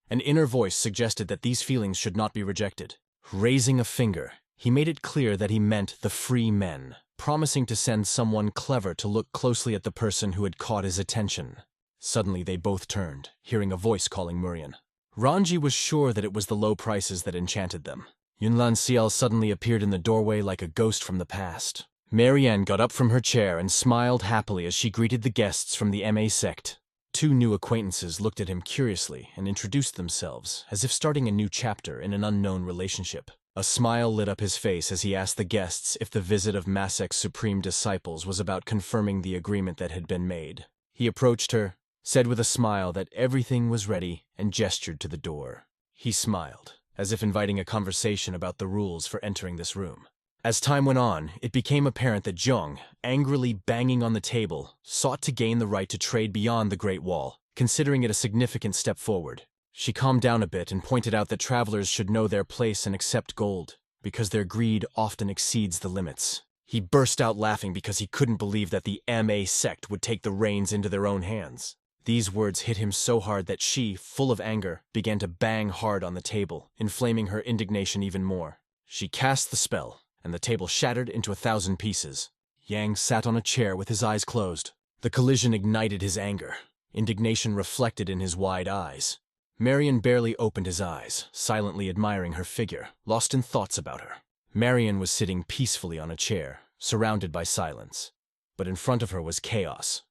An inner voice suggested that these feelings should not be rejected. Raising a finger, he made it clear that he meant the free men, promising to send someone clever to look closely at the person who had caught his attention. Suddenly they both turned, hearing a voice calling Murian. Ranji was sure that it was the low prices that enchanted them. Yunlan Xiao suddenly appeared in the doorway like a ghost from the past. Marianne got up from her chair and smiled happily as she greeted the guests from the MA sect. Two new acquaintances looked at him curiously and introduced themselves, as if starting a new chapter in an unknown relationship. A smile lit up his face as he asked the guests if the visit of Masek's supreme disciples was about confirming the agreement that had been made. He approached her, said with a smile that everything was ready, and gestured to the door. He smiled, as if inviting a conversation about the rules for entering this room. As time went on, it became apparent that Zhong, angrily banging on the table, sought to gain the right to trade beyond the Great Wall, considering it a significant step forward. She calmed down a bit and pointed out that travelers should know their place and accept gold, because their greed often exceeds the limits. He burst out laughing because he couldn't believe that the MA sect would take the reins into their own hands. These words hit him so hard that she, full of anger, began to bang hard on the table, inflaming her indignation even more. She cast the spell, and the table shattered into 1,000 pieces. Yang sat on a chair with his eyes closed. The collision ignited his anger. Indignation reflected in his wide eyes. Marian barely opened his eyes, silently admiring her figure, lost in thoughts about her. Marian was sitting peacefully on a chair, surrounded by silence. But in front of her was chaos.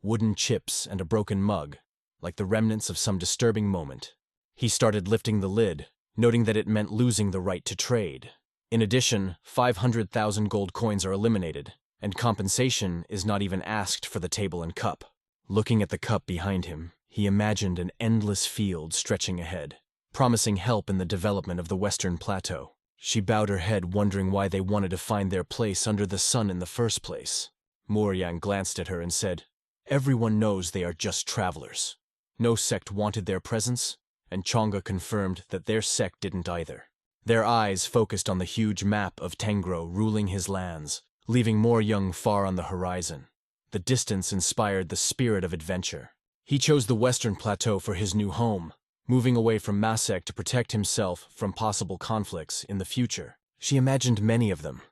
Wooden chips and a broken mug, like the remnants of some disturbing moment. He started lifting the lid, noting that it meant losing the right to trade. In addition, 500,000 gold coins are eliminated, and compensation is not even asked for the table and cup. Looking at the cup behind him, he imagined an endless field stretching ahead, promising help in the development of the Western Plateau. She bowed her head, wondering why they wanted to find their place under the sun in the first place. Moriang glanced at her and said, "Everyone knows they are just travelers. No sect wanted their presence, and Chang'e confirmed that their sect didn't either." Their eyes focused on the huge map of Tengro ruling his lands, leaving Moriang far on the horizon. The distance inspired the spirit of adventure. He chose the Western Plateau for his new home, moving away from Masek to protect himself from possible conflicts in the future. She imagined many of them,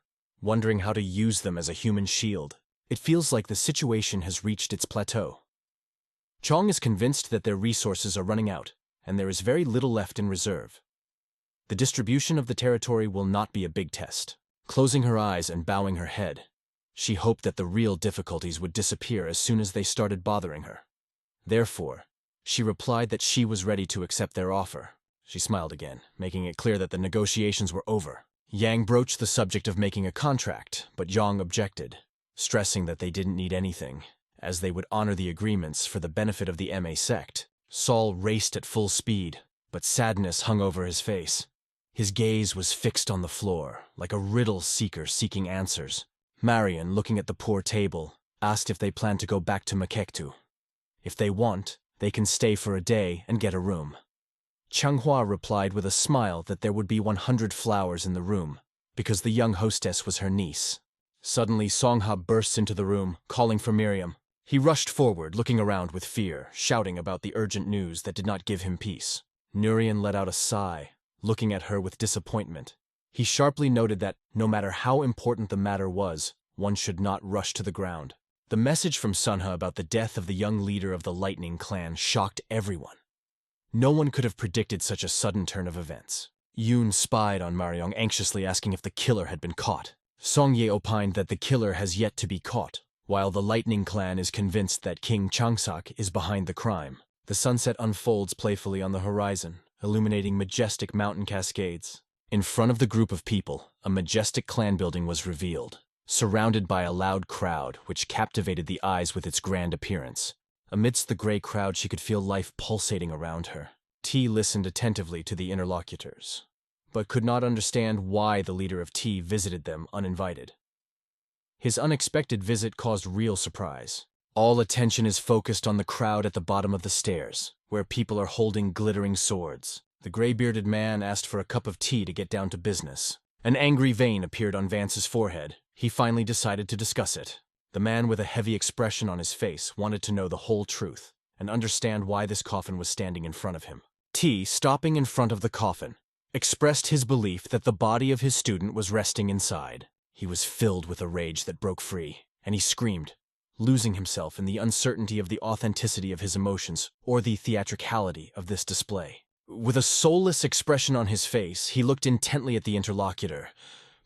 wondering how to use them as a human shield. It feels like the situation has reached its plateau. Chong is convinced that their resources are running out, and there is very little left in reserve. The distribution of the territory will not be a big test. Closing her eyes and bowing her head, she hoped that the real difficulties would disappear as soon as they started bothering her. Therefore, she replied that she was ready to accept their offer. She smiled again, making it clear that the negotiations were over. Yang broached the subject of making a contract, but Zhang objected, stressing that they didn't need anything, as they would honor the agreements for the benefit of the MA sect. Saul raced at full speed, but sadness hung over his face. His gaze was fixed on the floor, like a riddle seeker seeking answers. Marian, looking at the poor table, asked if they planned to go back to Manhwa. If they want, they can stay for a day and get a room. Changhua replied with a smile that there would be 100 flowers in the room, because the young hostess was her niece. Suddenly, Songha bursts into the room, calling for Miriam. He rushed forward, looking around with fear, shouting about the urgent news that did not give him peace. Nurian let out a sigh, looking at her with disappointment. He sharply noted that, no matter how important the matter was, one should not rush to the ground. The message from Sunha about the death of the young leader of the Lightning Clan shocked everyone. No one could have predicted such a sudden turn of events. Yoon spied on Mariong, anxiously asking if the killer had been caught. Song Ye opined that the killer has yet to be caught, while the Lightning Clan is convinced that King Changsak is behind the crime. The sunset unfolds playfully on the horizon, illuminating majestic mountain cascades. In front of the group of people, a majestic clan building was revealed. surrounded by a loud crowd which captivated the eyes with its grand appearance. Amidst the gray crowd, she could feel life pulsating around her. T listened attentively to the interlocutors, but could not understand why the leader of T visited them uninvited. His unexpected visit caused real surprise. All attention is focused on the crowd at the bottom of the stairs, where people are holding glittering swords. The gray-bearded man asked for a cup of tea to get down to business. An angry vein appeared on Vance's forehead. He finally decided to discuss it. The man with a heavy expression on his face wanted to know the whole truth and understand why this coffin was standing in front of him. T, stopping in front of the coffin, expressed his belief that the body of his student was resting inside. He was filled with a rage that broke free, and he screamed, losing himself in the uncertainty of the authenticity of his emotions or the theatricality of this display. With a soulless expression on his face, he looked intently at the interlocutor,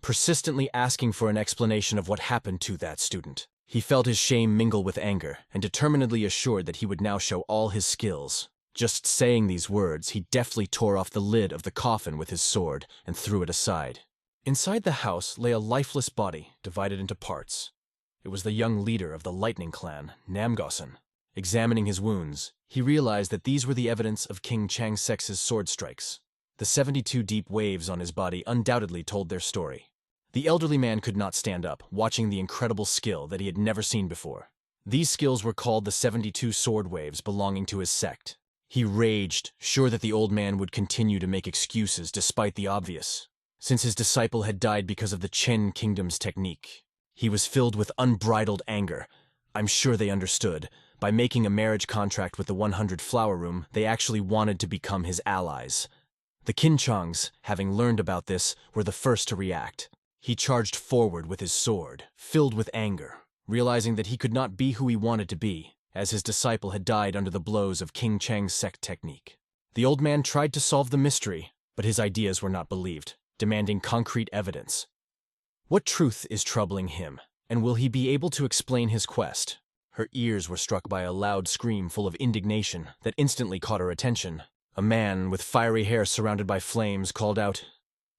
persistently asking for an explanation of what happened to that student. He felt his shame mingle with anger and determinedly assured that he would now show all his skills. Just saying these words, he deftly tore off the lid of the coffin with his sword and threw it aside. Inside the house lay a lifeless body divided into parts. It was the young leader of the Lightning Clan, Namgosan. Examining his wounds, he realized that these were the evidence of King Chang Sex's sword strikes. The 72 deep waves on his body undoubtedly told their story. The elderly man could not stand up, watching the incredible skill that he had never seen before. These skills were called the 72 sword waves belonging to his sect. He raged, sure that the old man would continue to make excuses despite the obvious. Since his disciple had died because of the Chen Kingdom's technique, he was filled with unbridled anger. I'm sure they understood. By making a marriage contract with the 100 Flower Room, they actually wanted to become his allies. The Kinchongs, having learned about this, were the first to react. He charged forward with his sword, filled with anger, realizing that he could not be who he wanted to be, as his disciple had died under the blows of King Chang's sect technique. The old man tried to solve the mystery, but his ideas were not believed, demanding concrete evidence. What truth is troubling him, and will he be able to explain his quest? Her ears were struck by a loud scream full of indignation that instantly caught her attention. A man with fiery hair surrounded by flames called out,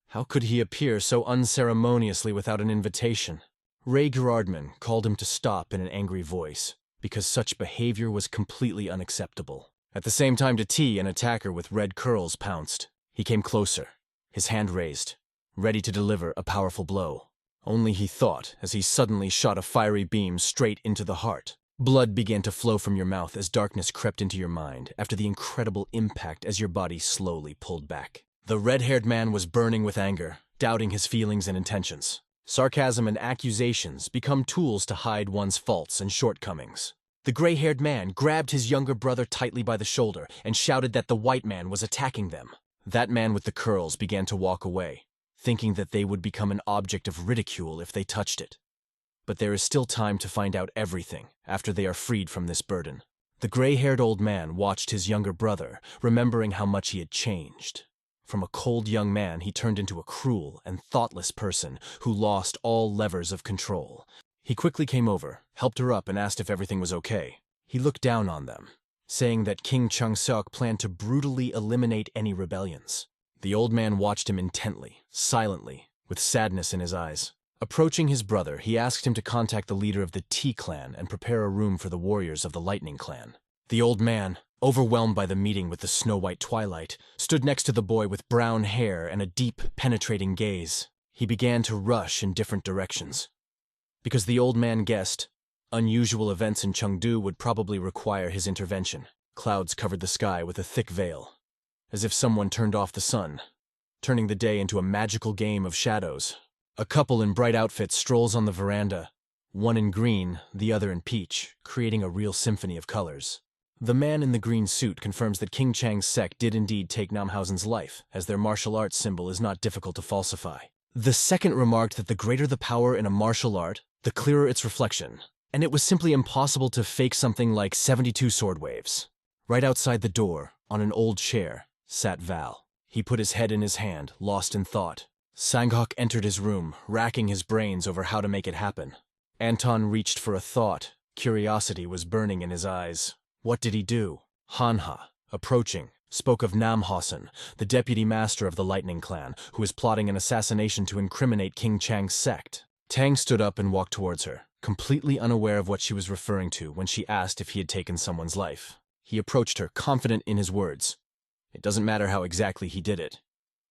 "How could he appear so unceremoniously without an invitation?" Ray Gerardman called him to stop in an angry voice, because such behavior was completely unacceptable. At the same time to T, an attacker with red curls pounced. He came closer, his hand raised, ready to deliver a powerful blow. Only he thought as he suddenly shot a fiery beam straight into the heart. Blood began to flow from your mouth as darkness crept into your mind after the incredible impact as your body slowly pulled back. The red-haired man was burning with anger, doubting his feelings and intentions. Sarcasm and accusations become tools to hide one's faults and shortcomings. The gray-haired man grabbed his younger brother tightly by the shoulder and shouted that the white man was attacking them. That man with the curls began to walk away, thinking that they would become an object of ridicule if they touched it. But there is still time to find out everything after they are freed from this burden. The gray-haired old man watched his younger brother, remembering how much he had changed. From a cold young man, he turned into a cruel and thoughtless person who lost all levers of control. He quickly came over, helped her up, and asked if everything was okay. He looked down on them, saying that King Changseok planned to brutally eliminate any rebellions. The old man watched him intently, silently, with sadness in his eyes. Approaching his brother, he asked him to contact the leader of the T clan and prepare a room for the warriors of the Lightning Clan. The old man, overwhelmed by the meeting with the snow-white twilight, stood next to the boy with brown hair and a deep, penetrating gaze. He began to rush in different directions. Because the old man guessed, unusual events in Chengdu would probably require his intervention. Clouds covered the sky with a thick veil, as if someone turned off the sun, turning the day into a magical game of shadows. A couple in bright outfits strolls on the veranda, one in green, the other in peach, creating a real symphony of colors. The man in the green suit confirms that King Chang's sect did indeed take Namhausen's life, as their martial arts symbol is not difficult to falsify. The second remarked that the greater the power in a martial art, the clearer its reflection, and it was simply impossible to fake something like 72 sword waves. Right outside the door, on an old chair, sat Val. He put his head in his hand, lost in thought. Sanghok entered his room, racking his brains over how to make it happen. Anton reached for a thought. Curiosity was burning in his eyes. What did he do? Hanha, approaching, spoke of Namhausen, the deputy master of the Lightning Clan, who is plotting an assassination to incriminate King Chang's sect. Tang stood up and walked towards her, completely unaware of what she was referring to when she asked if he had taken someone's life. He approached her, confident in his words. It doesn't matter how exactly he did it.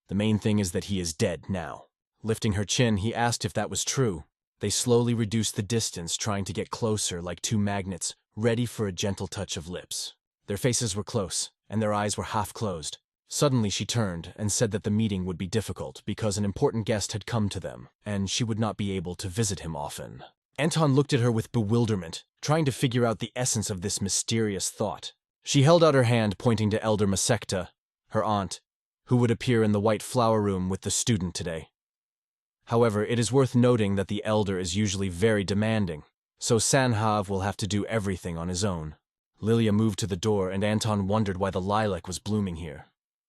The main thing is that he is dead now. Lifting her chin, he asked if that was true. They slowly reduced the distance, trying to get closer like two magnets, ready for a gentle touch of lips. Their faces were close, and their eyes were half closed. Suddenly she turned and said that the meeting would be difficult because an important guest had come to them, and she would not be able to visit him often. Anton looked at her with bewilderment, trying to figure out the essence of this mysterious thought. She held out her hand, pointing to Elder Masekta, her aunt, who would appear in the white flower room with the student today. However, it is worth noting that the elder is usually very demanding, so Sanhav will have to do everything on his own. Lilia moved to the door, and Anton wondered why the lilac was blooming here.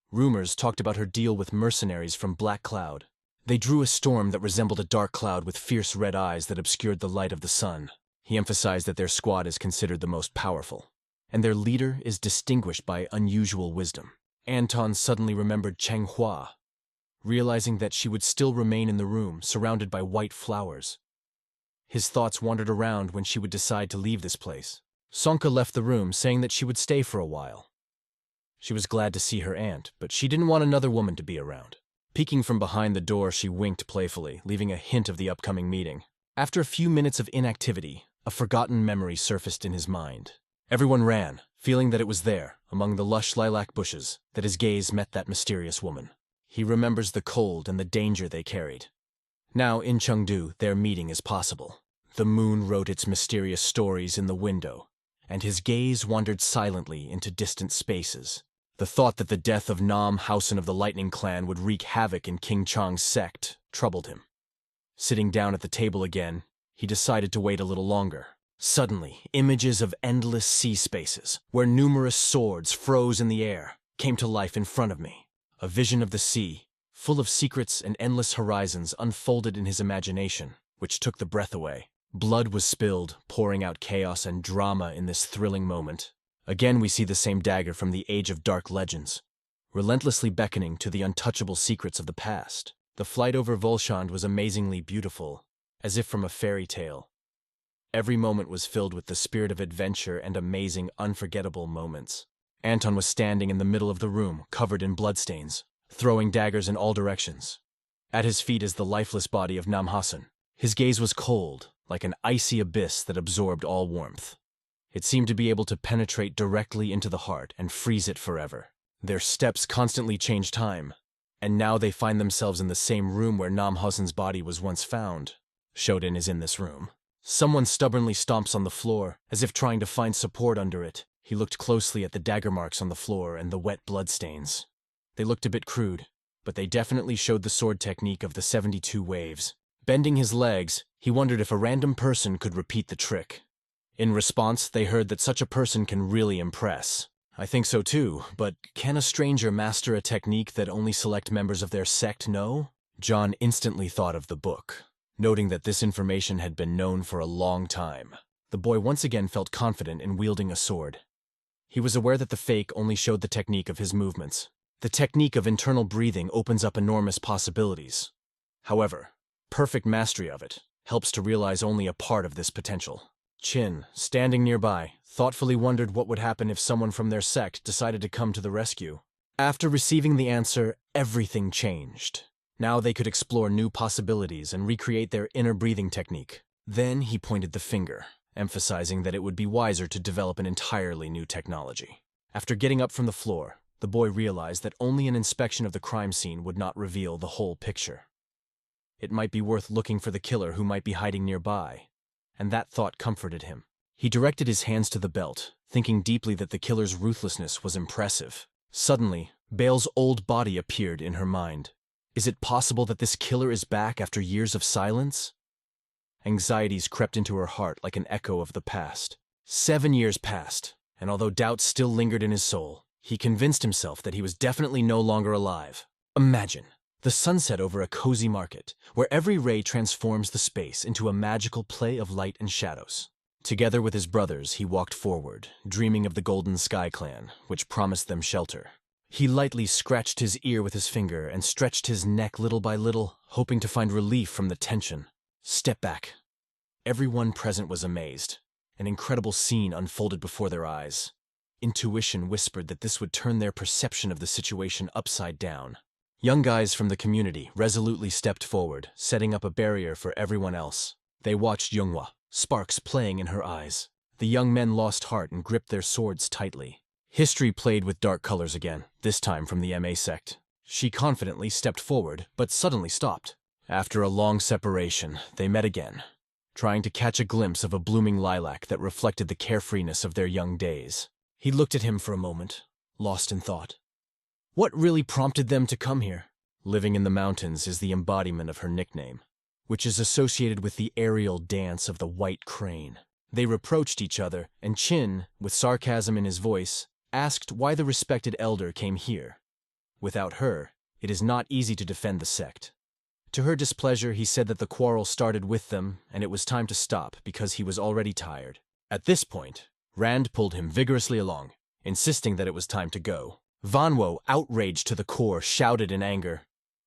Rumors talked about her deal with mercenaries from Black Cloud. They drew a storm that resembled a dark cloud with fierce red eyes that obscured the light of the sun. He emphasized that their squad is considered the most powerful, and their leader is distinguished by unusual wisdom. Anton suddenly remembered Changhua, realizing that she would still remain in the room, surrounded by white flowers. His thoughts wandered around when she would decide to leave this place. Sonka left the room, saying that she would stay for a while. She was glad to see her aunt, but she didn't want another woman to be around. Peeking from behind the door, she winked playfully, leaving a hint of the upcoming meeting. After a few minutes of inactivity, a forgotten memory surfaced in his mind. Everyone ran, feeling that it was there, among the lush lilac bushes, that his gaze met that mysterious woman. He remembers the cold and the danger they carried. Now, in Chengdu, their meeting is possible. The moon wrote its mysterious stories in the window, and his gaze wandered silently into distant spaces. The thought that the death of Nam Housen of the Lightning Clan would wreak havoc in King Chang's sect troubled him. Sitting down at the table again, he decided to wait a little longer. Suddenly, images of endless sea spaces, where numerous swords froze in the air, came to life in front of me. A vision of the sea, full of secrets and endless horizons, unfolded in his imagination, which took the breath away. Blood was spilled, pouring out chaos and drama in this thrilling moment. Again we see the same dagger from the Age of Dark Legends, relentlessly beckoning to the untouchable secrets of the past. The flight over Volshand was amazingly beautiful, as if from a fairy tale. Every moment was filled with the spirit of adventure and amazing, unforgettable moments. Anton was standing in the middle of the room, covered in bloodstains, throwing daggers in all directions. At his feet is the lifeless body of Namhasen. His gaze was cold, like an icy abyss that absorbed all warmth. It seemed to be able to penetrate directly into the heart and freeze it forever. Their steps constantly change time, and now they find themselves in the same room where Namhasen's body was once found. Shodan is in this room. Someone stubbornly stomps on the floor, as if trying to find support under it. He looked closely at the dagger marks on the floor and the wet bloodstains. They looked a bit crude, but they definitely showed the sword technique of the 72 waves. Bending his legs, he wondered if a random person could repeat the trick. In response, they heard that such a person can really impress. I think so too, but can a stranger master a technique that only select members of their sect know? John instantly thought of the book, noting that this information had been known for a long time. The boy once again felt confident in wielding a sword. He was aware that the fake only showed the technique of his movements. The technique of internal breathing opens up enormous possibilities. However, perfect mastery of it helps to realize only a part of this potential. Chin, standing nearby, thoughtfully wondered what would happen if someone from their sect decided to come to the rescue. After receiving the answer, everything changed. Now they could explore new possibilities and recreate their inner breathing technique. Then he pointed the finger, emphasizing that it would be wiser to develop an entirely new technology. After getting up from the floor, the boy realized that only an inspection of the crime scene would not reveal the whole picture. It might be worth looking for the killer who might be hiding nearby, and that thought comforted him. He directed his hands to the belt, thinking deeply that the killer's ruthlessness was impressive. Suddenly, Bale's old body appeared in her mind. Is it possible that this killer is back after years of silence? Anxieties crept into her heart like an echo of the past. 7 years passed, and although doubts still lingered in his soul, he convinced himself that he was definitely no longer alive. Imagine the sunset over a cozy market, where every ray transforms the space into a magical play of light and shadows. Together with his brothers, he walked forward, dreaming of the Golden Sky Clan, which promised them shelter. He lightly scratched his ear with his finger and stretched his neck little by little, hoping to find relief from the tension. Step back. Everyone present was amazed. An incredible scene unfolded before their eyes. Intuition whispered that this would turn their perception of the situation upside down. Young guys from the community resolutely stepped forward, setting up a barrier for everyone else. They watched Younghwa, sparks playing in her eyes. The young men lost heart and gripped their swords tightly. History played with dark colors again, this time from the MA sect. She confidently stepped forward, but suddenly stopped. After a long separation, they met again, trying to catch a glimpse of a blooming lilac that reflected the carefreeness of their young days. He looked at him for a moment, lost in thought. What really prompted them to come here? Living in the mountains is the embodiment of her nickname, which is associated with the aerial dance of the white crane. They reproached each other, and Chin, with sarcasm in his voice, asked why the respected elder came here. Without her, it is not easy to defend the sect. To her displeasure, he said that the quarrel started with them, and it was time to stop because he was already tired. At this point, Rand pulled him vigorously along, insisting that it was time to go. Manhwa, outraged to the core, shouted in anger.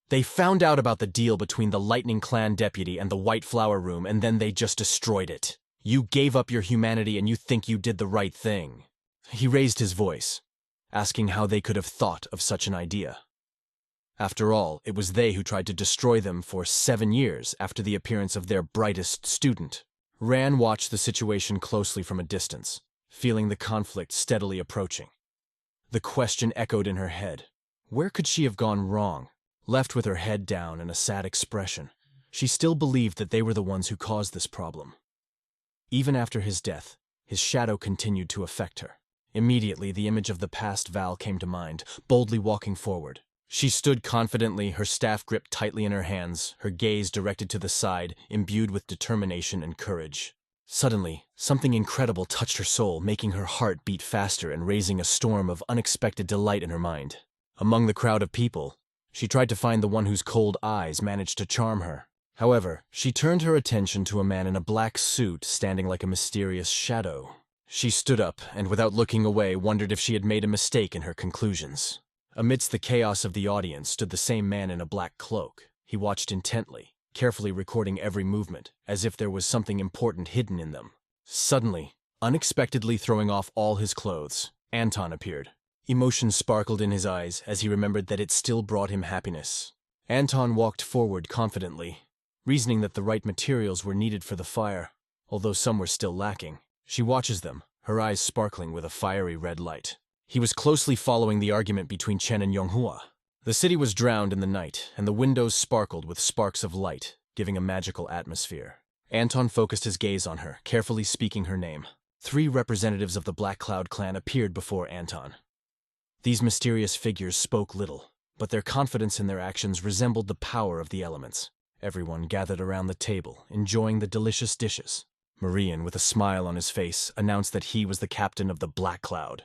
They found out about the deal between the Lightning Clan deputy and the White Flower Room, and then they just destroyed it. You gave up your humanity and you think you did the right thing. He raised his voice, asking how they could have thought of such an idea. After all, it was they who tried to destroy them for 7 years after the appearance of their brightest student. Rand watched the situation closely from a distance, feeling the conflict steadily approaching. The question echoed in her head. Where could she have gone wrong? Left with her head down and a sad expression, she still believed that they were the ones who caused this problem. Even after his death, his shadow continued to affect her. Immediately, the image of the past Val came to mind, boldly walking forward. She stood confidently, her staff gripped tightly in her hands, her gaze directed to the side, imbued with determination and courage. Suddenly, something incredible touched her soul, making her heart beat faster and raising a storm of unexpected delight in her mind. Among the crowd of people, she tried to find the one whose cold eyes managed to charm her. However, she turned her attention to a man in a black suit standing like a mysterious shadow. She stood up and, without looking away, wondered if she had made a mistake in her conclusions. Amidst the chaos of the audience stood the same man in a black cloak. He watched intently, carefully recording every movement, as if there was something important hidden in them. Suddenly, unexpectedly throwing off all his clothes, Anton appeared. Emotion sparkled in his eyes as he remembered that it still brought him happiness. Anton walked forward confidently, reasoning that the right materials were needed for the fire, although some were still lacking. She watches them, her eyes sparkling with a fiery red light. He was closely following the argument between Chen and Younghwa. The city was drowned in the night, and the windows sparkled with sparks of light, giving a magical atmosphere. Anton focused his gaze on her, carefully speaking her name. 3 representatives of the Black Cloud clan appeared before Anton. These mysterious figures spoke little, but their confidence in their actions resembled the power of the elements. Everyone gathered around the table, enjoying the delicious dishes. Marian, with a smile on his face, announced that he was the captain of the Black Cloud.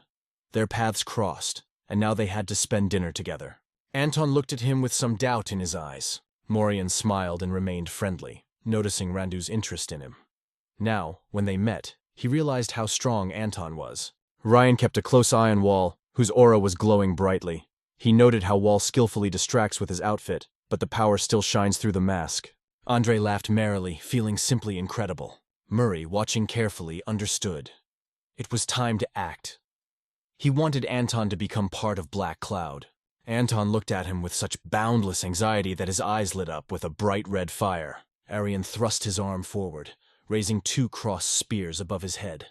Their paths crossed, and now they had to spend dinner together. Anton looked at him with some doubt in his eyes. Marian smiled and remained friendly, noticing Randu's interest in him. Now, when they met, he realized how strong Anton was. Ryan kept a close eye on Wall, whose aura was glowing brightly. He noted how Wall skillfully distracts with his outfit, but the power still shines through the mask. Andre laughed merrily, feeling simply incredible. Murray, watching carefully, understood. It was time to act. He wanted Anton to become part of Black Cloud. Anton looked at him with such boundless anxiety that his eyes lit up with a bright red fire. Arian thrust his arm forward, raising 2 crossed spears above his head.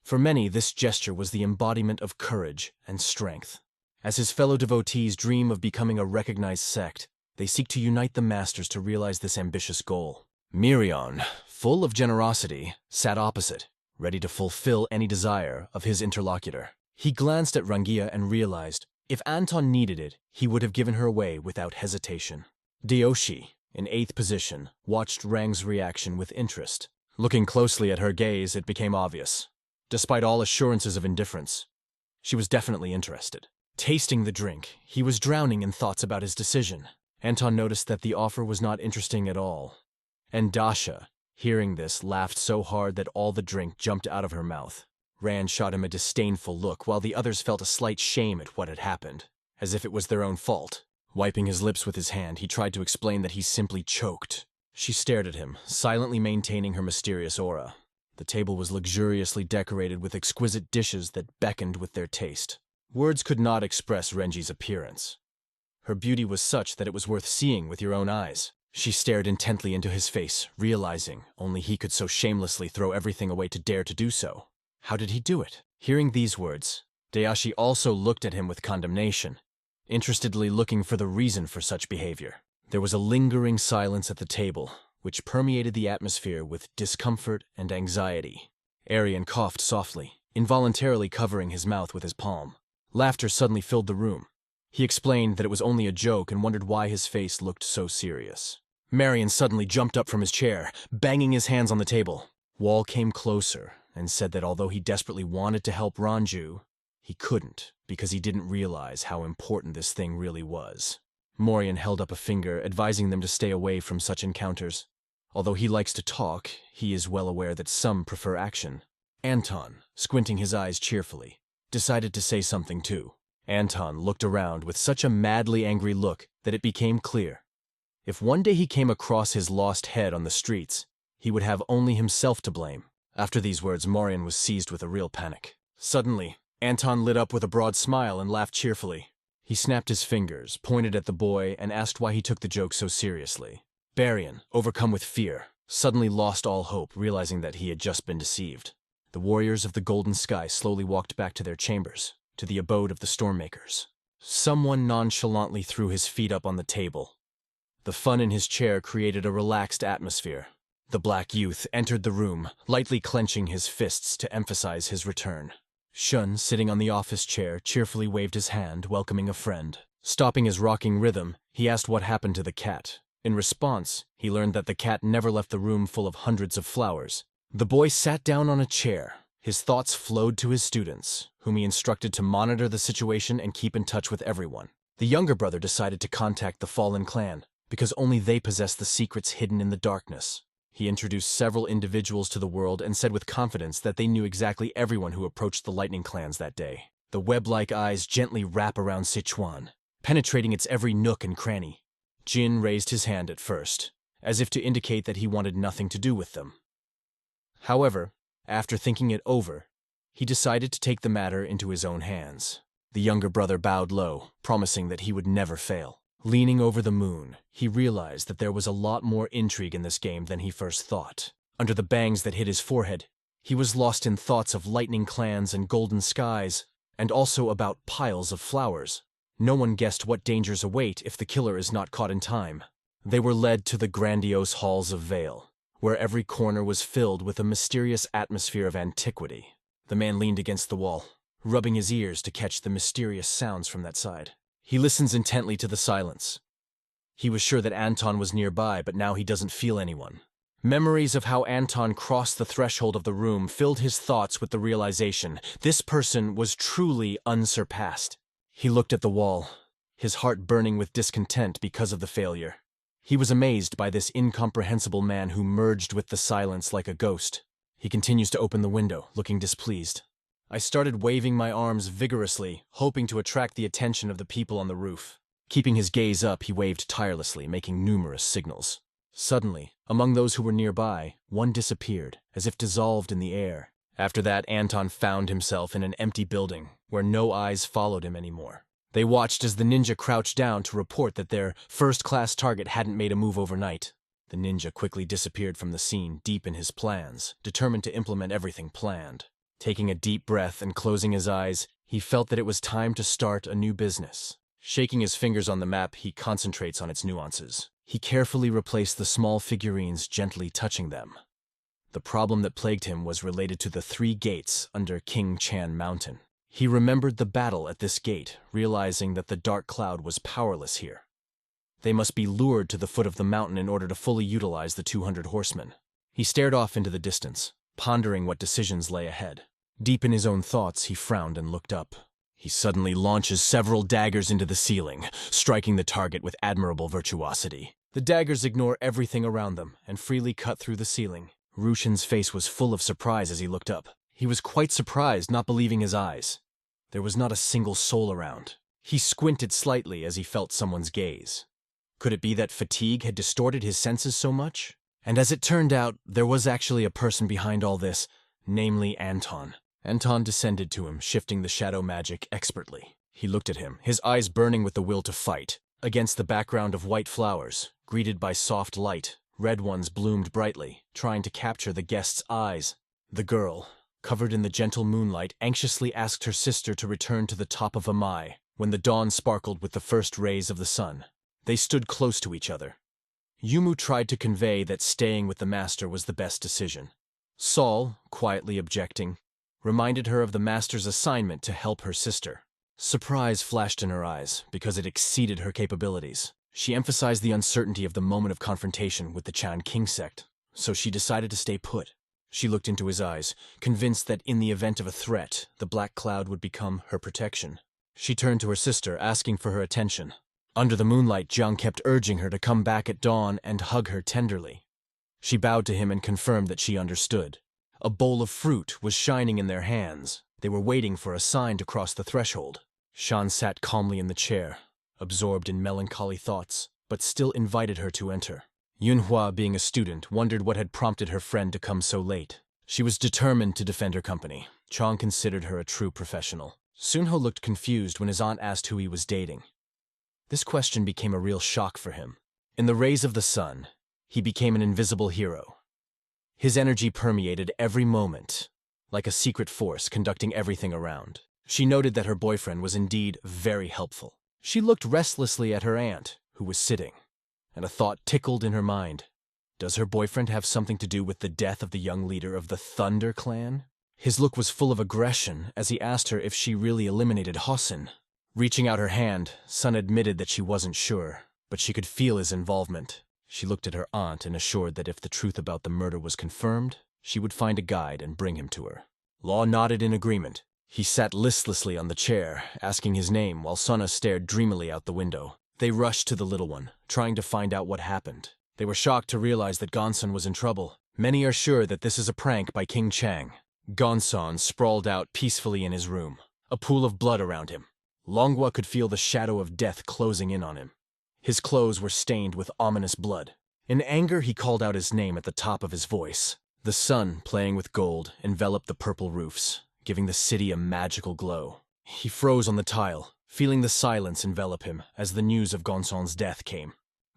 For many, this gesture was the embodiment of courage and strength. As his fellow devotees dream of becoming a recognized sect, they seek to unite the masters to realize this ambitious goal. Mirion, full of generosity, sat opposite, ready to fulfill any desire of his interlocutor. He glanced at Rangia and realized, if Anton needed it, he would have given her away without hesitation. Dioshi, in 8th position, watched Rang's reaction with interest. Looking closely at her gaze, it became obvious. Despite all assurances of indifference, she was definitely interested. Tasting the drink, he was drowning in thoughts about his decision. Anton noticed that the offer was not interesting at all. And Dasha, hearing this, laughed so hard that all the drink jumped out of her mouth. Rand shot him a disdainful look, while the others felt a slight shame at what had happened, as if it was their own fault. Wiping his lips with his hand, he tried to explain that he simply choked. She stared at him, silently maintaining her mysterious aura. The table was luxuriously decorated with exquisite dishes that beckoned with their taste. Words could not express Renji's appearance. Her beauty was such that it was worth seeing with your own eyes. She stared intently into his face, realizing only he could so shamelessly throw everything away to dare to do so. How did he do it? Hearing these words, Dayashi also looked at him with condemnation, interestedly looking for the reason for such behavior. There was a lingering silence at the table, which permeated the atmosphere with discomfort and anxiety. Arian coughed softly, involuntarily covering his mouth with his palm. Laughter suddenly filled the room. He explained that it was only a joke and wondered why his face looked so serious. Marion suddenly jumped up from his chair, banging his hands on the table. Wall came closer and said that although he desperately wanted to help Ranju, he couldn't because he didn't realize how important this thing really was. Morian held up a finger, advising them to stay away from such encounters. Although he likes to talk, he is well aware that some prefer action. Anton, squinting his eyes cheerfully, decided to say something too. Anton looked around with such a madly angry look that it became clear. If one day he came across his lost head on the streets, he would have only himself to blame. After these words, Morian was seized with a real panic. Suddenly, Anton lit up with a broad smile and laughed cheerfully. He snapped his fingers, pointed at the boy, and asked why he took the joke so seriously. Barian, overcome with fear, suddenly lost all hope, realizing that he had just been deceived. The warriors of the Golden Sky slowly walked back to their chambers, to the abode of the Stormmakers. Someone nonchalantly threw his feet up on the table. The fun in his chair created a relaxed atmosphere. The black youth entered the room, lightly clenching his fists to emphasize his return. Shun, sitting on the office chair, cheerfully waved his hand, welcoming a friend. Stopping his rocking rhythm, he asked what happened to the cat. In response, he learned that the cat never left the room full of hundreds of flowers. The boy sat down on a chair. His thoughts flowed to his students, whom he instructed to monitor the situation and keep in touch with everyone. The younger brother decided to contact the fallen clan, because only they possessed the secrets hidden in the darkness. He introduced several individuals to the world and said with confidence that they knew exactly everyone who approached the lightning clans that day. The web-like eyes gently wrap around Sichuan, penetrating its every nook and cranny. Jin raised his hand at first, as if to indicate that he wanted nothing to do with them. However, after thinking it over, he decided to take the matter into his own hands. The younger brother bowed low, promising that he would never fail. Leaning over the moon, he realized that there was a lot more intrigue in this game than he first thought. Under the bangs that hid his forehead, he was lost in thoughts of lightning clans and golden skies, and also about piles of flowers. No one guessed what dangers await if the killer is not caught in time. They were led to the grandiose halls of Vale, where every corner was filled with a mysterious atmosphere of antiquity. The man leaned against the wall, rubbing his ears to catch the mysterious sounds from that side. He listens intently to the silence. He was sure that Anton was nearby, but now he doesn't feel anyone. Memories of how Anton crossed the threshold of the room filled his thoughts with the realization this person was truly unsurpassed. He looked at the wall, his heart burning with discontent because of the failure. He was amazed by this incomprehensible man who merged with the silence like a ghost. He continues to open the window, looking displeased. I started waving my arms vigorously, hoping to attract the attention of the people on the roof. Keeping his gaze up, he waved tirelessly, making numerous signals. Suddenly, among those who were nearby, one disappeared, as if dissolved in the air. After that, Anton found himself in an empty building, where no eyes followed him anymore. They watched as the ninja crouched down to report that their first-class target hadn't made a move overnight. The ninja quickly disappeared from the scene, deep in his plans, determined to implement everything planned. Taking a deep breath and closing his eyes, he felt that it was time to start a new business. Shaking his fingers on the map, he concentrates on its nuances. He carefully replaced the small figurines, gently touching them. The problem that plagued him was related to the 3 gates under King Chan Mountain. He remembered the battle at this gate, realizing that the dark cloud was powerless here. They must be lured to the foot of the mountain in order to fully utilize the 200 horsemen. He stared off into the distance, pondering what decisions lay ahead. Deep in his own thoughts, he frowned and looked up. He suddenly launches several daggers into the ceiling, striking the target with admirable virtuosity. The daggers ignore everything around them and freely cut through the ceiling. Rushin's face was full of surprise as he looked up. He was quite surprised, not believing his eyes. There was not a single soul around. He squinted slightly as he felt someone's gaze. Could it be that fatigue had distorted his senses so much? And as it turned out, there was actually a person behind all this, namely Anton. Anton descended to him, shifting the shadow magic expertly. He looked at him, his eyes burning with the will to fight. Against the background of white flowers, greeted by soft light, red ones bloomed brightly, trying to capture the guest's eyes. The girl, covered in the gentle moonlight, anxiously asked her sister to return to the top of Amai, when the dawn sparkled with the first rays of the sun. They stood close to each other. Yumu tried to convey that staying with the master was the best decision. Saul, quietly objecting, reminded her of the master's assignment to help her sister. Surprise flashed in her eyes, because it exceeded her capabilities. She emphasized the uncertainty of the moment of confrontation with the Chan King sect, so she decided to stay put. She looked into his eyes, convinced that in the event of a threat, the black cloud would become her protection. She turned to her sister, asking for her attention. Under the moonlight, Jiang kept urging her to come back at dawn and hug her tenderly. She bowed to him and confirmed that she understood. A bowl of fruit was shining in their hands. They were waiting for a sign to cross the threshold. Shan sat calmly in the chair, absorbed in melancholy thoughts, but still invited her to enter. Yunhua, being a student, wondered what had prompted her friend to come so late. She was determined to defend her company. Chong considered her a true professional. Sunho looked confused when his aunt asked who he was dating. This question became a real shock for him. In the rays of the sun, he became an invisible hero. His energy permeated every moment, like a secret force conducting everything around. She noted that her boyfriend was indeed very helpful. She looked restlessly at her aunt, who was sitting, and a thought tickled in her mind. Does her boyfriend have something to do with the death of the young leader of the Thunder clan? His look was full of aggression as he asked her if she really eliminated Hossen. Reaching out her hand, Sun admitted that she wasn't sure, but she could feel his involvement. She looked at her aunt and assured that if the truth about the murder was confirmed, she would find a guide and bring him to her. Law nodded in agreement. He sat listlessly on the chair, asking his name while Suna stared dreamily out the window. They rushed to the little one, trying to find out what happened. They were shocked to realize that Gonsun was in trouble. Many are sure that this is a prank by King Chang. Gonsun sprawled out peacefully in his room, a pool of blood around him. Longhua could feel the shadow of death closing in on him. His clothes were stained with ominous blood. In anger, he called out his name at the top of his voice. The sun, playing with gold, enveloped the purple roofs, giving the city a magical glow. He froze on the tile, feeling the silence envelop him as the news of Gonsun's death came.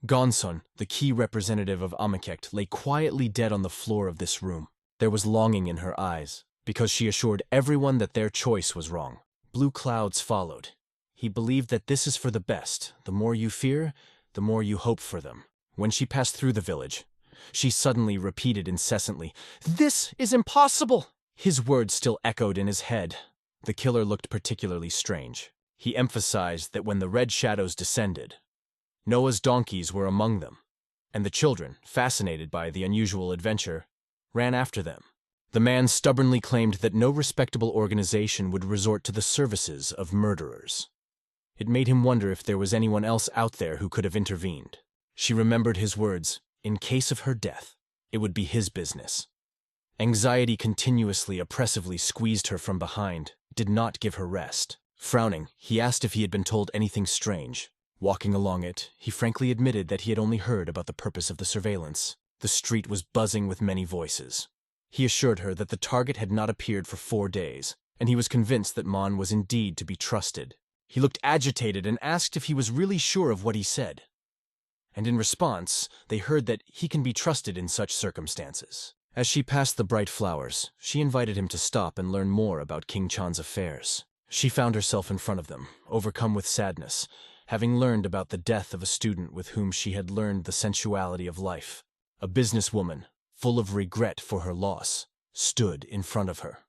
Gonsun, the key representative of ManHwaCapped, lay quietly dead on the floor of this room. There was longing in her eyes, because she assured everyone that their choice was wrong. Blue clouds followed. He believed that this is for the best. The more you fear, the more you hope for them. When she passed through the village, she suddenly repeated incessantly, "This is impossible!" His words still echoed in his head. The killer looked particularly strange. He emphasized that when the red shadows descended, Noah's donkeys were among them, and the children, fascinated by the unusual adventure, ran after them. The man stubbornly claimed that no respectable organization would resort to the services of murderers. It made him wonder if there was anyone else out there who could have intervened. She remembered his words. In case of her death, it would be his business. Anxiety continuously, oppressively squeezed her from behind, did not give her rest. Frowning, he asked if he had been told anything strange. Walking along it, he frankly admitted that he had only heard about the purpose of the surveillance. The street was buzzing with many voices. He assured her that the target had not appeared for 4 days, and he was convinced that Mon was indeed to be trusted. He looked agitated and asked if he was really sure of what he said. And in response, they heard that he can be trusted in such circumstances. As she passed the bright flowers, she invited him to stop and learn more about King Chan's affairs. She found herself in front of them, overcome with sadness, having learned about the death of a student with whom she had learned the sensuality of life. A businesswoman, full of regret for her loss, stood in front of her.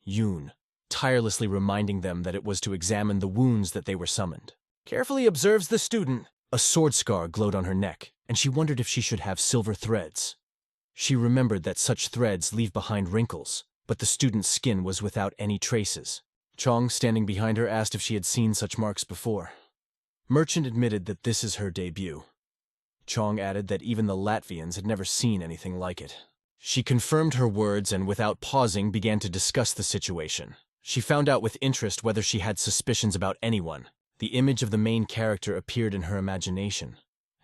Yoon, tirelessly reminding them that it was to examine the wounds that they were summoned. Carefully observes the student. A sword scar glowed on her neck, and she wondered if she should have silver threads. She remembered that such threads leave behind wrinkles, but the student's skin was without any traces. Chong, standing behind her, asked if she had seen such marks before. Merchant admitted that this is her debut. Chong added that even the Latvians had never seen anything like it. She confirmed her words and, without pausing, began to discuss the situation. She found out with interest whether she had suspicions about anyone. The image of the main character appeared in her imagination,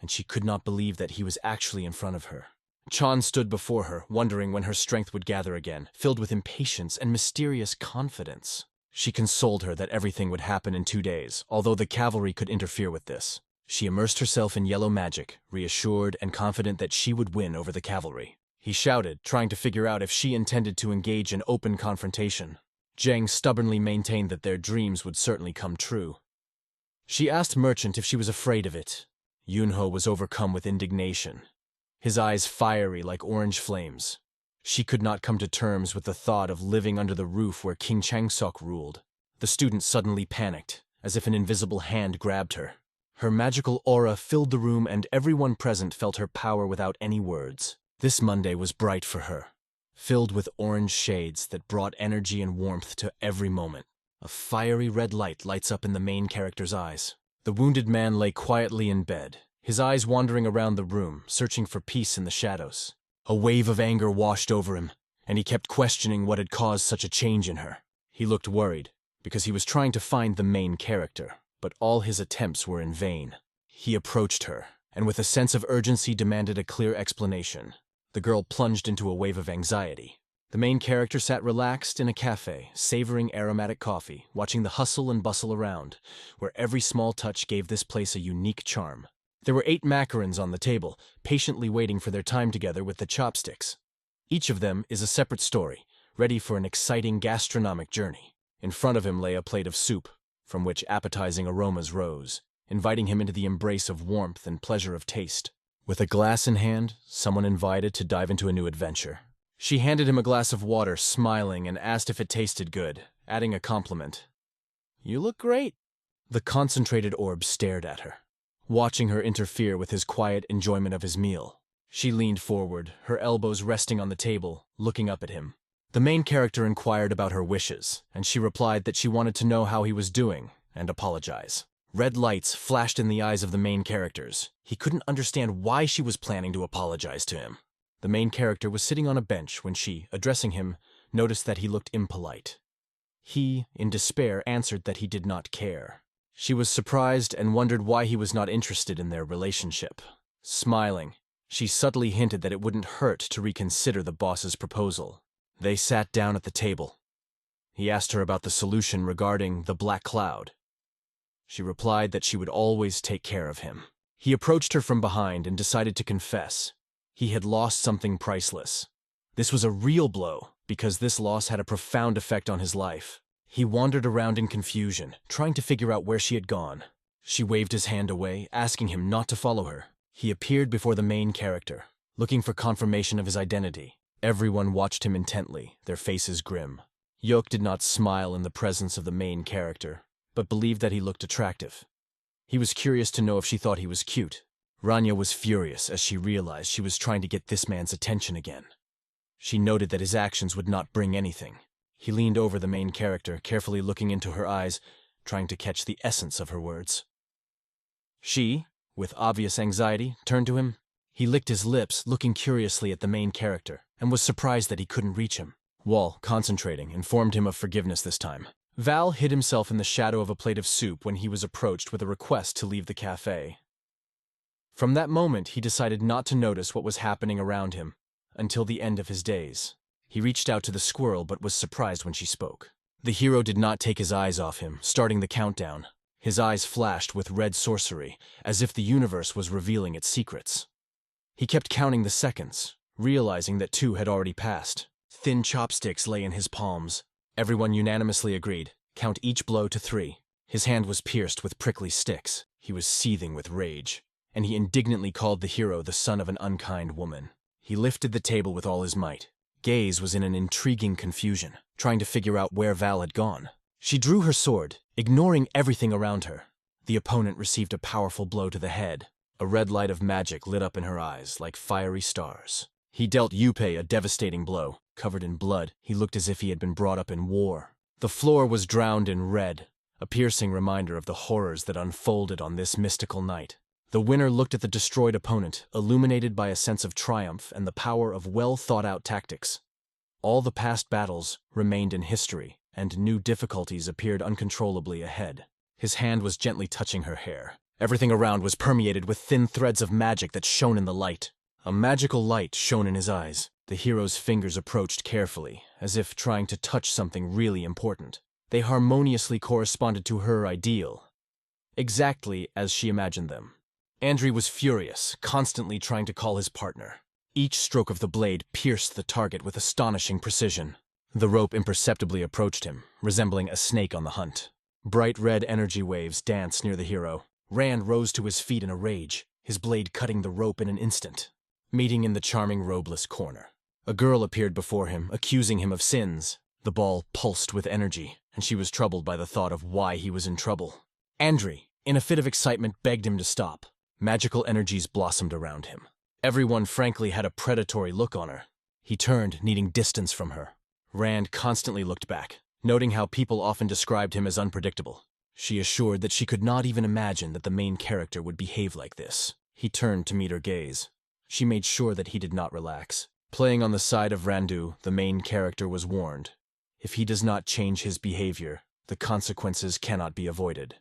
and she could not believe that he was actually in front of her. Chan stood before her, wondering when her strength would gather again, filled with impatience and mysterious confidence. She consoled her that everything would happen in 2 days, although the cavalry could interfere with this. She immersed herself in yellow magic, reassured and confident that she would win over the cavalry. He shouted, trying to figure out if she intended to engage in open confrontation. Zhang stubbornly maintained that their dreams would certainly come true. She asked Merchant if she was afraid of it. Yunho was overcome with indignation, his eyes fiery like orange flames. She could not come to terms with the thought of living under the roof where King Changsok ruled. The student suddenly panicked, as if an invisible hand grabbed her. Her magical aura filled the room and everyone present felt her power without any words. This Monday was bright for her, filled with orange shades that brought energy and warmth to every moment. A fiery red light lights up in the main character's eyes. The wounded man lay quietly in bed, his eyes wandering around the room, searching for peace in the shadows. A wave of anger washed over him, and he kept questioning what had caused such a change in her. He looked worried, because he was trying to find the main character, but all his attempts were in vain. He approached her, and with a sense of urgency demanded a clear explanation. The girl plunged into a wave of anxiety. The main character sat relaxed in a cafe, savoring aromatic coffee, watching the hustle and bustle around, where every small touch gave this place a unique charm. There were 8 macarons on the table, patiently waiting for their time together with the chopsticks. Each of them is a separate story, ready for an exciting gastronomic journey. In front of him lay a plate of soup, from which appetizing aromas rose, inviting him into the embrace of warmth and pleasure of taste. With a glass in hand, someone invited to dive into a new adventure. She handed him a glass of water, smiling, and asked if it tasted good, adding a compliment. "You look great." The concentrated orb stared at her, watching her interfere with his quiet enjoyment of his meal. She leaned forward, her elbows resting on the table, looking up at him. The main character inquired about her wishes, and she replied that she wanted to know how he was doing and apologize. Red lights flashed in the eyes of the main characters. He couldn't understand why she was planning to apologize to him. The main character was sitting on a bench when she, addressing him, noticed that he looked impolite. He, in despair, answered that he did not care. She was surprised and wondered why he was not interested in their relationship. Smiling, she subtly hinted that it wouldn't hurt to reconsider the boss's proposal. They sat down at the table. He asked her about the solution regarding the black cloud. She replied that she would always take care of him. He approached her from behind and decided to confess. He had lost something priceless. This was a real blow, because this loss had a profound effect on his life. He wandered around in confusion, trying to figure out where she had gone. She waved his hand away, asking him not to follow her. He appeared before the main character, looking for confirmation of his identity. Everyone watched him intently, their faces grim. Yoke did not smile in the presence of the main character, but believed that he looked attractive. He was curious to know if she thought he was cute. Rania was furious as she realized she was trying to get this man's attention again. She noted that his actions would not bring anything. He leaned over the main character, carefully looking into her eyes, trying to catch the essence of her words. She, with obvious anxiety, turned to him. He licked his lips, looking curiously at the main character, and was surprised that he couldn't reach him. Wall, concentrating, informed him of forgiveness this time. Val hid himself in the shadow of a plate of soup when he was approached with a request to leave the cafe. From that moment, he decided not to notice what was happening around him until the end of his days. He reached out to the squirrel but was surprised when she spoke. The hero did not take his eyes off him, starting the countdown. His eyes flashed with red sorcery, as if the universe was revealing its secrets. He kept counting the seconds, realizing that 2 had already passed. Thin chopsticks lay in his palms. Everyone unanimously agreed. Count each blow to 3. His hand was pierced with prickly sticks. He was seething with rage, and he indignantly called the hero the son of an unkind woman. He lifted the table with all his might. Gaze was in an intriguing confusion, trying to figure out where Val had gone. She drew her sword, ignoring everything around her. The opponent received a powerful blow to the head. A red light of magic lit up in her eyes like fiery stars. He dealt Yuppei a devastating blow. Covered in blood, he looked as if he had been brought up in war. The floor was drowned in red, a piercing reminder of the horrors that unfolded on this mystical night. The winner looked at the destroyed opponent, illuminated by a sense of triumph and the power of well-thought-out tactics. All the past battles remained in history, and new difficulties appeared uncontrollably ahead. His hand was gently touching her hair. Everything around was permeated with thin threads of magic that shone in the light. A magical light shone in his eyes. The hero's fingers approached carefully, as if trying to touch something really important. They harmoniously corresponded to her ideal, exactly as she imagined them. Andri was furious, constantly trying to call his partner. Each stroke of the blade pierced the target with astonishing precision. The rope imperceptibly approached him, resembling a snake on the hunt. Bright red energy waves danced near the hero. Rand rose to his feet in a rage, his blade cutting the rope in an instant. Meeting in the charming robeless corner, a girl appeared before him, accusing him of sins. The ball pulsed with energy, and she was troubled by the thought of why he was in trouble. Andri, in a fit of excitement, begged him to stop. Magical energies blossomed around him. Everyone frankly had a predatory look on her. He turned, needing distance from her. Rand constantly looked back, noting how people often described him as unpredictable. She assured that she could not even imagine that the main character would behave like this. He turned to meet her gaze. She made sure that he did not relax. Playing on the side of Randu, the main character was warned. If he does not change his behavior, the consequences cannot be avoided.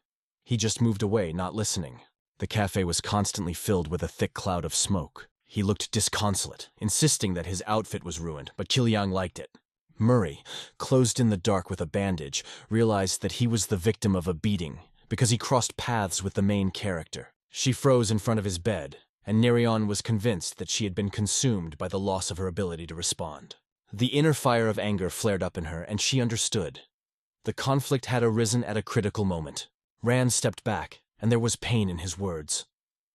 He just moved away, not listening. The cafe was constantly filled with a thick cloud of smoke. He looked disconsolate, insisting that his outfit was ruined, but Kiliang liked it. Murray, closed in the dark with a bandage, realized that he was the victim of a beating because he crossed paths with the main character. She froze in front of his bed, and Nerion was convinced that she had been consumed by the loss of her ability to respond. The inner fire of anger flared up in her, and she understood. The conflict had arisen at a critical moment. Rand stepped back, and there was pain in his words.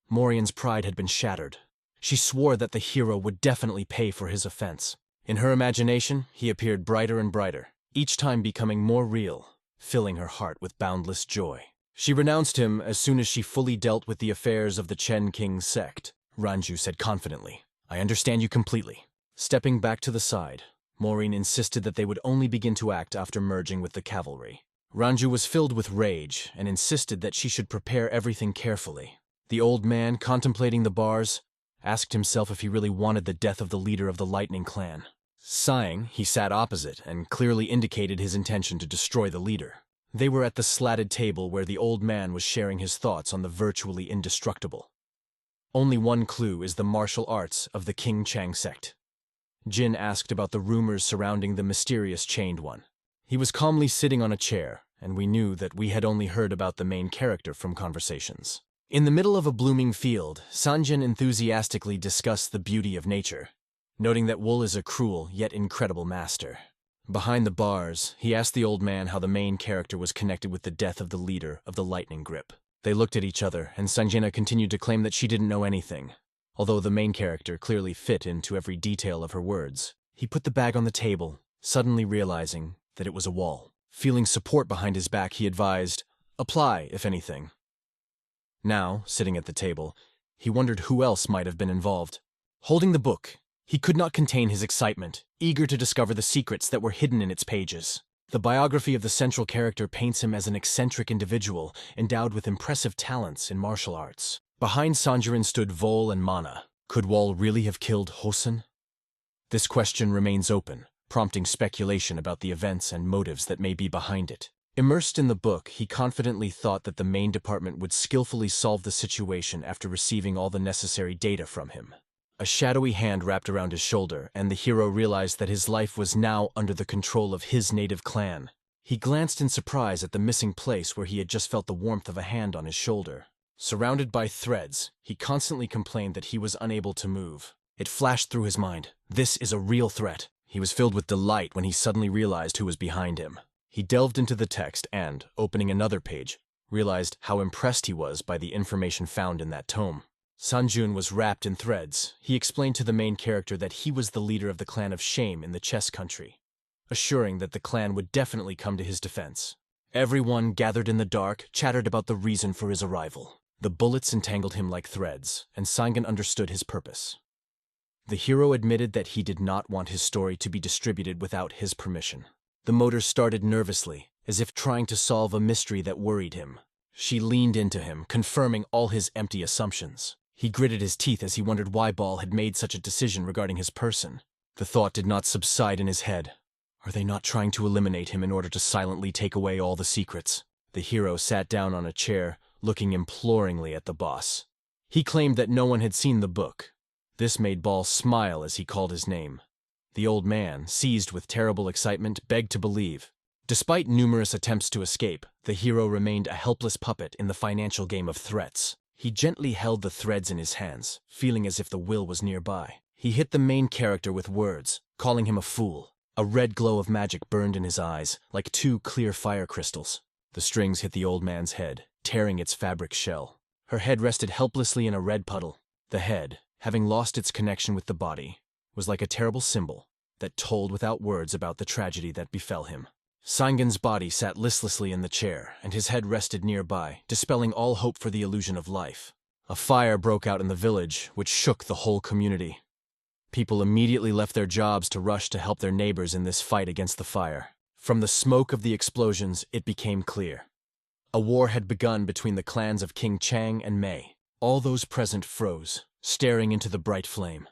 Morian's pride had been shattered. She swore that the hero would definitely pay for his offense. In her imagination, he appeared brighter and brighter, each time becoming more real, filling her heart with boundless joy. She renounced him as soon as she fully dealt with the affairs of the Chen King's sect, Ranju said confidently. I understand you completely. Stepping back to the side, Maureen insisted that they would only begin to act after merging with the cavalry. Ranju was filled with rage and insisted that she should prepare everything carefully. The old man, contemplating the bars, asked himself if he really wanted the death of the leader of the Lightning Clan. Sighing, he sat opposite and clearly indicated his intention to destroy the leader. They were at the slatted table where the old man was sharing his thoughts on the virtually indestructible. Only one clue is the martial arts of the King Chang sect. Jin asked about the rumors surrounding the mysterious Chained One. He was calmly sitting on a chair, and we knew that we had only heard about the main character from conversations. In the middle of a blooming field, Sanjin enthusiastically discussed the beauty of nature, noting that Wool is a cruel yet incredible master. Behind the bars, he asked the old man how the main character was connected with the death of the leader of the Lightning Grip. They looked at each other, and Sanjina continued to claim that she didn't know anything, although the main character clearly fit into every detail of her words. He put the bag on the table, suddenly realizing that it was a wall. Feeling support behind his back, he advised, apply, if anything. Now, sitting at the table, he wondered who else might have been involved. Holding the book, he could not contain his excitement, eager to discover the secrets that were hidden in its pages. The biography of the central character paints him as an eccentric individual endowed with impressive talents in martial arts. Behind Sanjirin stood Vol and Mana. Could Wall really have killed Hosen? This question remains open, prompting speculation about the events and motives that may be behind it. Immersed in the book, he confidently thought that the main department would skillfully solve the situation after receiving all the necessary data from him. A shadowy hand wrapped around his shoulder, and the hero realized that his life was now under the control of his native clan. He glanced in surprise at the missing place where he had just felt the warmth of a hand on his shoulder. Surrounded by threads, he constantly complained that he was unable to move. It flashed through his mind. This is a real threat. He was filled with delight when he suddenly realized who was behind him. He delved into the text and, opening another page, realized how impressed he was by the information found in that tome. Sanjun was wrapped in threads. He explained to the main character that he was the leader of the clan of Shame in the chess country, assuring that the clan would definitely come to his defense. Everyone gathered in the dark chattered about the reason for his arrival. The bullets entangled him like threads, and Sangan understood his purpose. The hero admitted that he did not want his story to be distributed without his permission. The motor started nervously, as if trying to solve a mystery that worried him. She leaned into him, confirming all his empty assumptions. He gritted his teeth as he wondered why Ball had made such a decision regarding his person. The thought did not subside in his head. Are they not trying to eliminate him in order to silently take away all the secrets? The hero sat down on a chair, looking imploringly at the boss. He claimed that no one had seen the book. This made Ball smile as he called his name. The old man, seized with terrible excitement, begged to believe. Despite numerous attempts to escape, the hero remained a helpless puppet in the financial game of threats. He gently held the threads in his hands, feeling as if the will was nearby. He hit the main character with words, calling him a fool. A red glow of magic burned in his eyes, like two clear fire crystals. The strings hit the old man's head, tearing its fabric shell. Her head rested helplessly in a red puddle. The head, having lost its connection with the body, was like a terrible symbol that told without words about the tragedy that befell him. Sangen's body sat listlessly in the chair, and his head rested nearby, dispelling all hope for the illusion of life. A fire broke out in the village, which shook the whole community. People immediately left their jobs to rush to help their neighbors in this fight against the fire. From the smoke of the explosions, it became clear. A war had begun between the clans of King Chang and Mei. All those present froze, staring into the bright flame.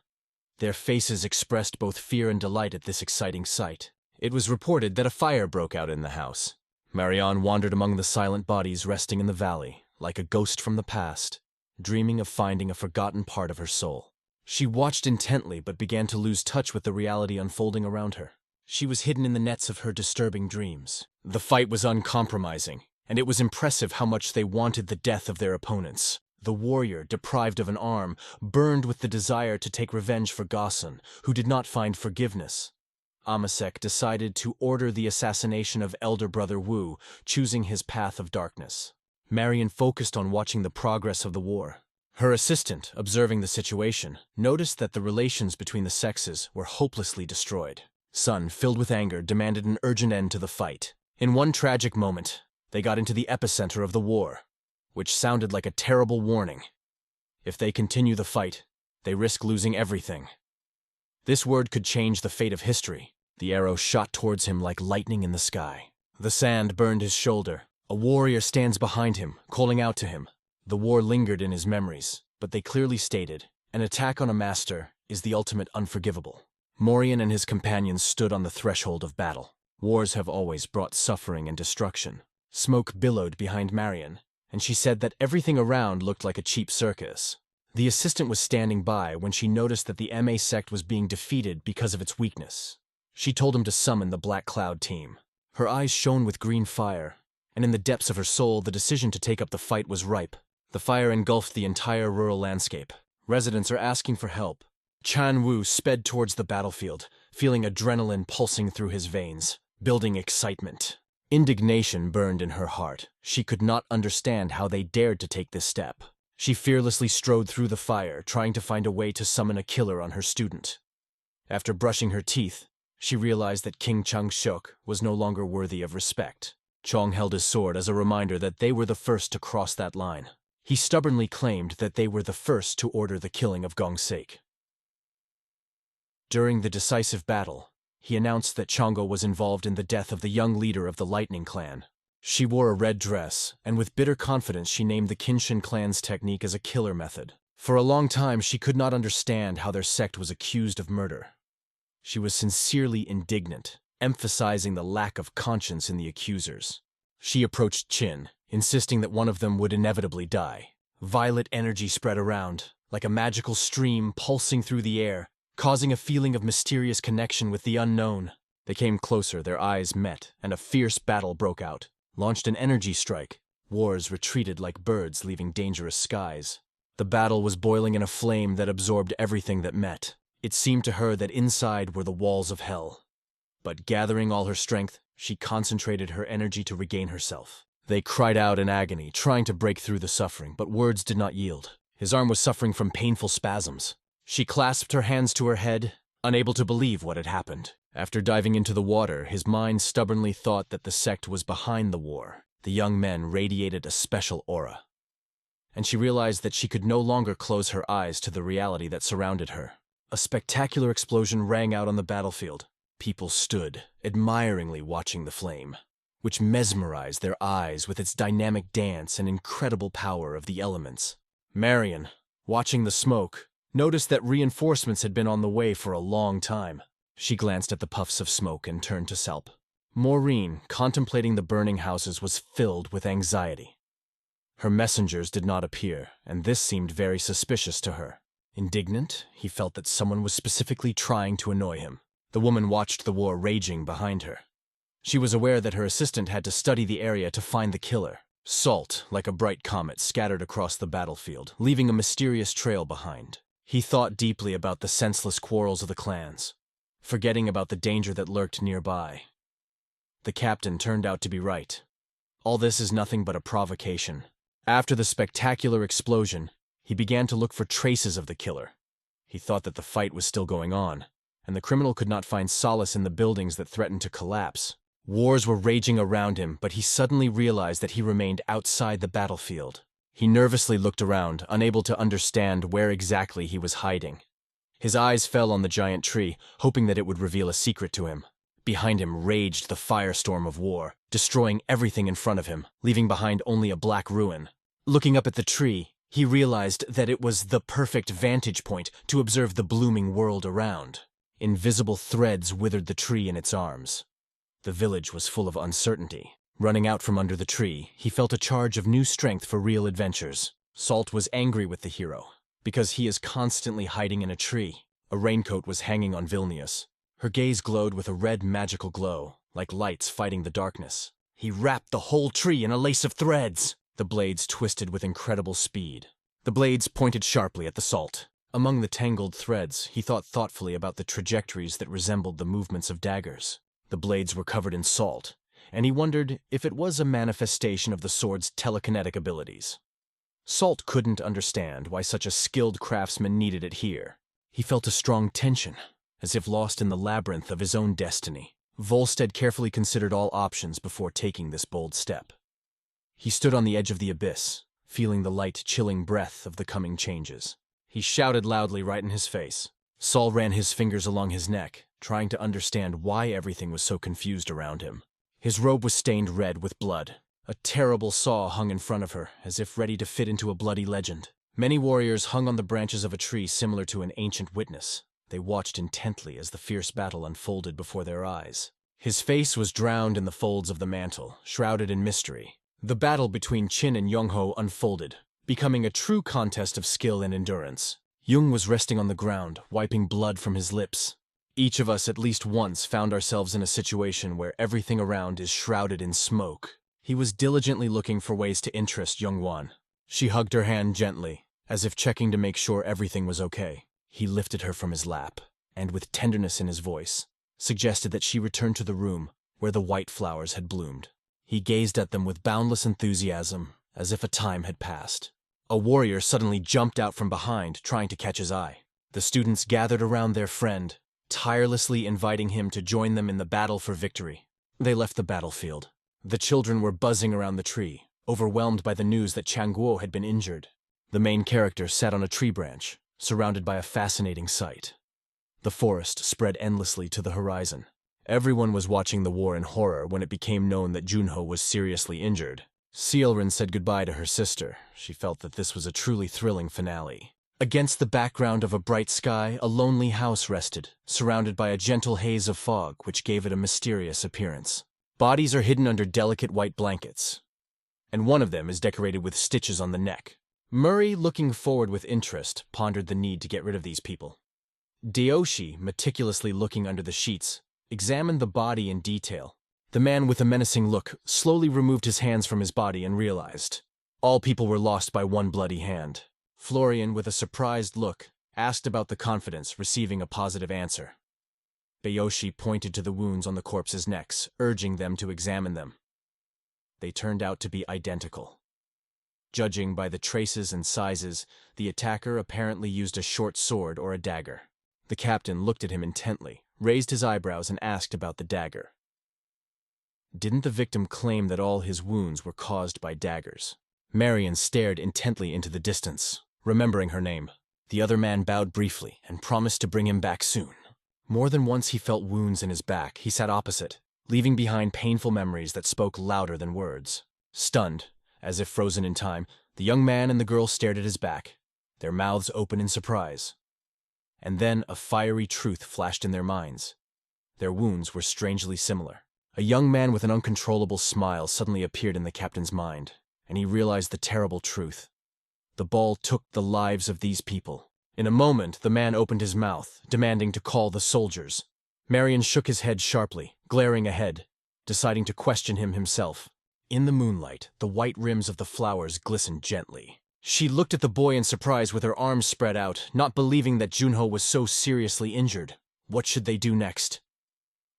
Their faces expressed both fear and delight at this exciting sight. It was reported that a fire broke out in the house. Marianne wandered among the silent bodies resting in the valley, like a ghost from the past, dreaming of finding a forgotten part of her soul. She watched intently but began to lose touch with the reality unfolding around her. She was hidden in the nets of her disturbing dreams. The fight was uncompromising, and it was impressive how much they wanted the death of their opponents. The warrior, deprived of an arm, burned with the desire to take revenge for Gossen, who did not find forgiveness. Amasek decided to order the assassination of elder brother Wu, choosing his path of darkness. Marian focused on watching the progress of the war. Her assistant, observing the situation, noticed that the relations between the sexes were hopelessly destroyed. Sun, filled with anger, demanded an urgent end to the fight. In one tragic moment, they got into the epicenter of the war, which sounded like a terrible warning. If they continue the fight, they risk losing everything. This word could change the fate of history. The arrow shot towards him like lightning in the sky. The sand burned his shoulder. A warrior stands behind him, calling out to him. The war lingered in his memories, but they clearly stated, an attack on a master is the ultimate unforgivable. Morian and his companions stood on the threshold of battle. Wars have always brought suffering and destruction. Smoke billowed behind Marian, and she said that everything around looked like a cheap circus. The assistant was standing by when she noticed that the MA sect was being defeated because of its weakness. She told him to summon the Black Cloud team. Her eyes shone with green fire, and in the depths of her soul the decision to take up the fight was ripe. The fire engulfed the entire rural landscape. Residents are asking for help. Chan Wu sped towards the battlefield, feeling adrenaline pulsing through his veins, building excitement. Indignation burned in her heart. She could not understand how they dared to take this step. She fearlessly strode through the fire, trying to find a way to summon a killer on her student. After brushing her teeth, she realized that King Chang Shuk was no longer worthy of respect. Chong held his sword as a reminder that they were the first to cross that line. He stubbornly claimed that they were the first to order the killing of Gong Seik. During the decisive battle, he announced that Chongo was involved in the death of the young leader of the Lightning Clan. She wore a red dress, and with bitter confidence she named the Kinshin clan's technique as a killer method. For a long time she could not understand how their sect was accused of murder. She was sincerely indignant, emphasizing the lack of conscience in the accusers. She approached Qin, insisting that one of them would inevitably die. Violet energy spread around, like a magical stream pulsing through the air, causing a feeling of mysterious connection with the unknown. They came closer, their eyes met, and a fierce battle broke out. Launched an energy strike. Wars retreated like birds, leaving dangerous skies. The battle was boiling in a flame that absorbed everything that met. It seemed to her that inside were the walls of hell. But gathering all her strength, she concentrated her energy to regain herself. They cried out in agony, trying to break through the suffering, but words did not yield. His arm was suffering from painful spasms. She clasped her hands to her head, unable to believe what had happened. After diving into the water, his mind stubbornly thought that the sect was behind the war. The young men radiated a special aura. And she realized that she could no longer close her eyes to the reality that surrounded her. A spectacular explosion rang out on the battlefield. People stood, admiringly watching the flame, which mesmerized their eyes with its dynamic dance and incredible power of the elements. Marian, watching the smoke, noticed that reinforcements had been on the way for a long time. She glanced at the puffs of smoke and turned to Salp. Maureen, contemplating the burning houses, was filled with anxiety. Her messengers did not appear, and this seemed very suspicious to her. Indignant, he felt that someone was specifically trying to annoy him. The woman watched the war raging behind her. She was aware that her assistant had to study the area to find the killer. Salt, like a bright comet, scattered across the battlefield, leaving a mysterious trail behind. He thought deeply about the senseless quarrels of the clans, forgetting about the danger that lurked nearby. The captain turned out to be right. All this is nothing but a provocation. After the spectacular explosion, he began to look for traces of the killer. He thought that the fight was still going on, and the criminal could not find solace in the buildings that threatened to collapse. Wars were raging around him, but he suddenly realized that he remained outside the battlefield. He nervously looked around, unable to understand where exactly he was hiding. His eyes fell on the giant tree, hoping that it would reveal a secret to him. Behind him raged the firestorm of war, destroying everything in front of him, leaving behind only a black ruin. Looking up at the tree, he realized that it was the perfect vantage point to observe the blooming world around. Invisible threads withered the tree in its arms. The village was full of uncertainty. Running out from under the tree, he felt a charge of new strength for real adventures. Salt was angry with the hero, because he is constantly hiding in a tree. A raincoat was hanging on Vilnius. Her gaze glowed with a red magical glow, like lights fighting the darkness. He wrapped the whole tree in a lace of threads. The blades twisted with incredible speed. The blades pointed sharply at the salt. Among the tangled threads, he thought thoughtfully about the trajectories that resembled the movements of daggers. The blades were covered in salt, and he wondered if it was a manifestation of the sword's telekinetic abilities. Salt couldn't understand why such a skilled craftsman needed it here. He felt a strong tension, as if lost in the labyrinth of his own destiny. Volstead carefully considered all options before taking this bold step. He stood on the edge of the abyss, feeling the light, chilling breath of the coming changes. He shouted loudly right in his face. Saul ran his fingers along his neck, trying to understand why everything was so confused around him. His robe was stained red with blood. A terrible saw hung in front of her, as if ready to fit into a bloody legend. Many warriors hung on the branches of a tree similar to an ancient witness. They watched intently as the fierce battle unfolded before their eyes. His face was drowned in the folds of the mantle, shrouded in mystery. The battle between Qin and Yongho unfolded, becoming a true contest of skill and endurance. Jung was resting on the ground, wiping blood from his lips. Each of us at least once found ourselves in a situation where everything around is shrouded in smoke. He was diligently looking for ways to interest Youngwon. She hugged her hand gently, as if checking to make sure everything was okay. He lifted her from his lap, and with tenderness in his voice, suggested that she return to the room where the white flowers had bloomed. He gazed at them with boundless enthusiasm, as if a time had passed. A warrior suddenly jumped out from behind, trying to catch his eye. The students gathered around their friend, tirelessly inviting him to join them in the battle for victory. They left the battlefield. The children were buzzing around the tree, overwhelmed by the news that Changguo had been injured. The main character sat on a tree branch, surrounded by a fascinating sight. The forest spread endlessly to the horizon. Everyone was watching the war in horror when it became known that Junho was seriously injured. Seilrin said goodbye to her sister. She felt that this was a truly thrilling finale. Against the background of a bright sky, a lonely house rested, surrounded by a gentle haze of fog which gave it a mysterious appearance. Bodies are hidden under delicate white blankets, and one of them is decorated with stitches on the neck. Murray, looking forward with interest, pondered the need to get rid of these people. Daoshi, meticulously looking under the sheets, examined the body in detail. The man with a menacing look slowly removed his hands from his body and realized all people were lost by one bloody hand. Florian, with a surprised look, asked about the confidence, receiving a positive answer. Bayoshi pointed to the wounds on the corpses' necks, urging them to examine them. They turned out to be identical. Judging by the traces and sizes, the attacker apparently used a short sword or a dagger. The captain looked at him intently, raised his eyebrows, and asked about the dagger. Didn't the victim claim that all his wounds were caused by daggers? Marion stared intently into the distance, remembering her name. The other man bowed briefly and promised to bring him back soon. More than once he felt wounds in his back. He sat opposite, leaving behind painful memories that spoke louder than words. Stunned, as if frozen in time, the young man and the girl stared at his back, their mouths open in surprise. And then a fiery truth flashed in their minds. Their wounds were strangely similar. A young man with an uncontrollable smile suddenly appeared in the captain's mind. and he realized the terrible truth. The ball took the lives of these people. In a moment, the man opened his mouth, demanding to call the soldiers. Marion shook his head sharply, glaring ahead, deciding to question him himself. In the moonlight, the white rims of the flowers glistened gently. She looked at the boy in surprise with her arms spread out, not believing that Junho was so seriously injured. What should they do next?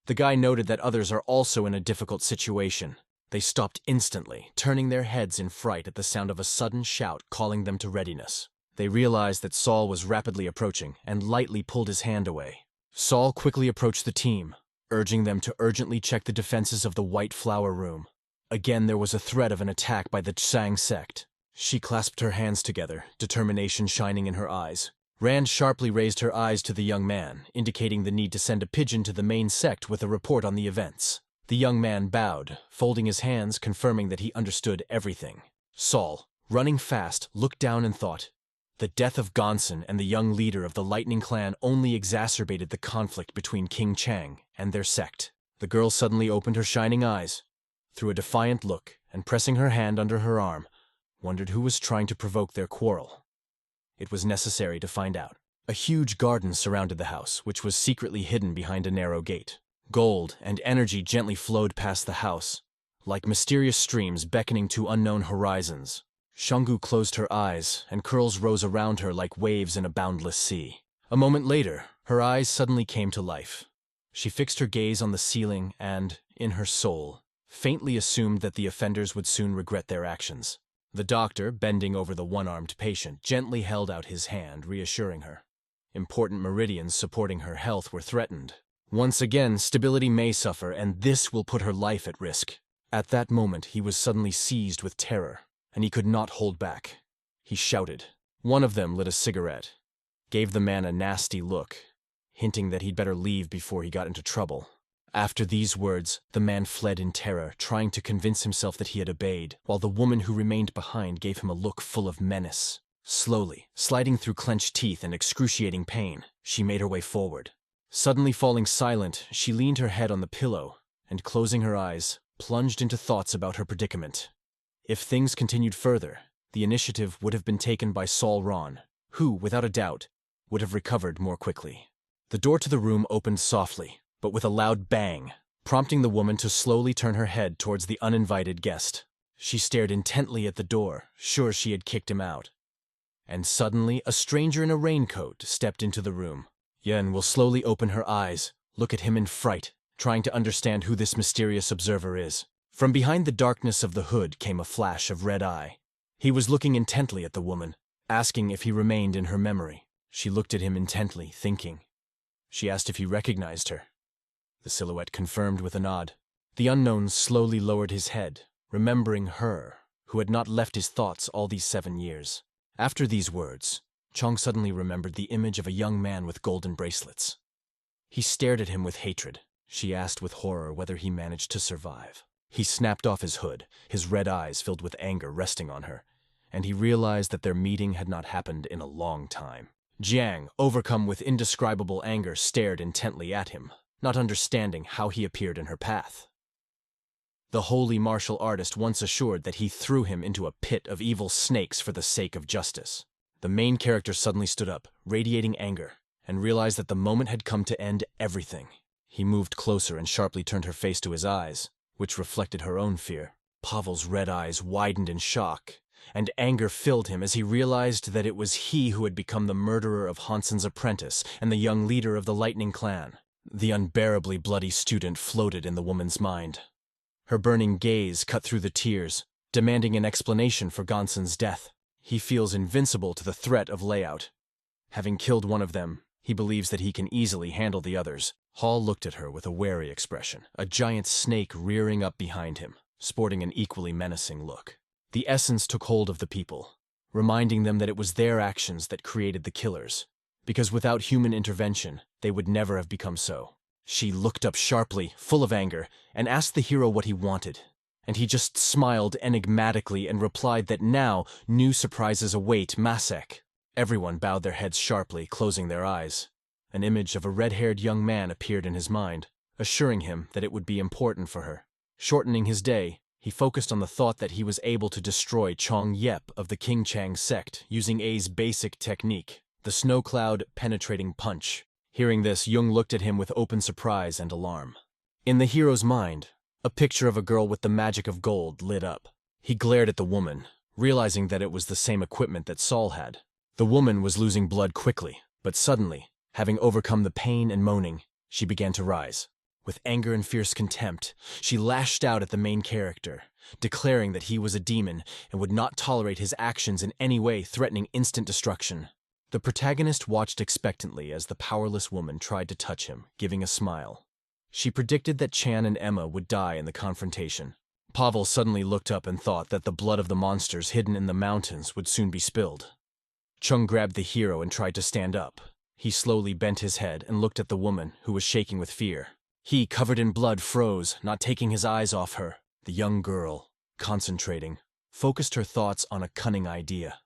The guy noted that others are also in a difficult situation. They stopped instantly, turning their heads in fright at the sound of a sudden shout calling them to readiness. They realized that Saul was rapidly approaching and lightly pulled his hand away. Saul quickly approached the team, urging them to urgently check the defenses of the White Flower Room. Again, there was a threat of an attack by the Tsang sect. She clasped her hands together, determination shining in her eyes. Rand sharply raised her eyes to the young man, indicating the need to send a pigeon to the main sect with a report on the events. The young man bowed, folding his hands, confirming that he understood everything. Saul, running fast, looked down and thought. The death of Gonson and the young leader of the Lightning Clan only exacerbated the conflict between King Chang and their sect. The girl suddenly opened her shining eyes, threw a defiant look, and pressing her hand under her arm, wondered who was trying to provoke their quarrel. It was necessary to find out. A huge garden surrounded the house, which was secretly hidden behind a narrow gate. Gold and energy gently flowed past the house, like mysterious streams beckoning to unknown horizons. Shungu closed her eyes, and curls rose around her like waves in a boundless sea. A moment later, her eyes suddenly came to life. She fixed her gaze on the ceiling and, in her soul, faintly assumed that the offenders would soon regret their actions. The doctor, bending over the one-armed patient, gently held out his hand, reassuring her. Important meridians supporting her health were threatened. Once again, stability may suffer, and this will put her life at risk. At that moment, he was suddenly seized with terror, and he could not hold back. He shouted. One of them lit a cigarette, gave the man a nasty look, hinting that he'd better leave before he got into trouble. After these words, the man fled in terror, trying to convince himself that he had obeyed, while the woman who remained behind gave him a look full of menace. Slowly, sliding through clenched teeth and excruciating pain, she made her way forward. Suddenly falling silent, she leaned her head on the pillow, and closing her eyes, plunged into thoughts about her predicament. If things continued further, the initiative would have been taken by Saul Ron, who, without a doubt, would have recovered more quickly. The door to the room opened softly, but with a loud bang, prompting the woman to slowly turn her head towards the uninvited guest. She stared intently at the door, sure she had kicked him out. And suddenly, a stranger in a raincoat stepped into the room. Yen will slowly open her eyes, look at him in fright, trying to understand who this mysterious observer is. From behind the darkness of the hood came a flash of red eye. He was looking intently at the woman, asking if he remained in her memory. She looked at him intently, thinking. She asked if he recognized her. The silhouette confirmed with a nod. The unknown slowly lowered his head, remembering her, who had not left his thoughts all these 7 years. After these words, Chong suddenly remembered the image of a young man with golden bracelets. He stared at him with hatred. She asked with horror whether he managed to survive. He snapped off his hood, his red eyes filled with anger resting on her, and he realized that their meeting had not happened in a long time. Jiang, overcome with indescribable anger, stared intently at him, not understanding how he appeared in her path. The holy martial artist once assured that he threw him into a pit of evil snakes for the sake of justice. The main character suddenly stood up, radiating anger, and realized that the moment had come to end everything. He moved closer and sharply turned her face to his eyes, which reflected her own fear. Pavel's red eyes widened in shock, and anger filled him as he realized that it was he who had become the murderer of Hanson's apprentice and the young leader of the Lightning Clan. The unbearably bloody student floated in the woman's mind. Her burning gaze cut through the tears, demanding an explanation for Gonson's death. He feels invincible to the threat of layout. Having killed one of them, he believes that he can easily handle the others. Hall looked at her with a wary expression, a giant snake rearing up behind him, sporting an equally menacing look. The essence took hold of the people, reminding them that it was their actions that created the killers, because without human intervention, they would never have become so. She looked up sharply, full of anger, and asked the hero what he wanted, and he just smiled enigmatically and replied that now new surprises await Masek. Everyone bowed their heads sharply, closing their eyes. An image of a red-haired young man appeared in his mind, assuring him that it would be important for her. Shortening his day, He focused on the thought that he was able to destroy Chong Yep of the King Chang sect using A's basic technique, the snow cloud penetrating punch. Hearing this, Jung looked at him with open surprise and alarm. In the hero's mind, a picture of a girl with the magic of gold lit up. He glared at the woman, realizing that it was the same equipment that Saul had. The woman was losing blood quickly, but suddenly, having overcome the pain and moaning, she began to rise. With anger and fierce contempt, she lashed out at the main character, declaring that he was a demon and would not tolerate his actions in any way, threatening instant destruction. The protagonist watched expectantly as the powerless woman tried to touch him, giving a smile. She predicted that Chan and Emma would die in the confrontation. Pavel suddenly looked up and thought that the blood of the monsters hidden in the mountains would soon be spilled. Chung grabbed the hero and tried to stand up. He slowly bent his head and looked at the woman, who was shaking with fear. He, covered in blood, froze, not taking his eyes off her. The young girl, concentrating, focused her thoughts on a cunning idea.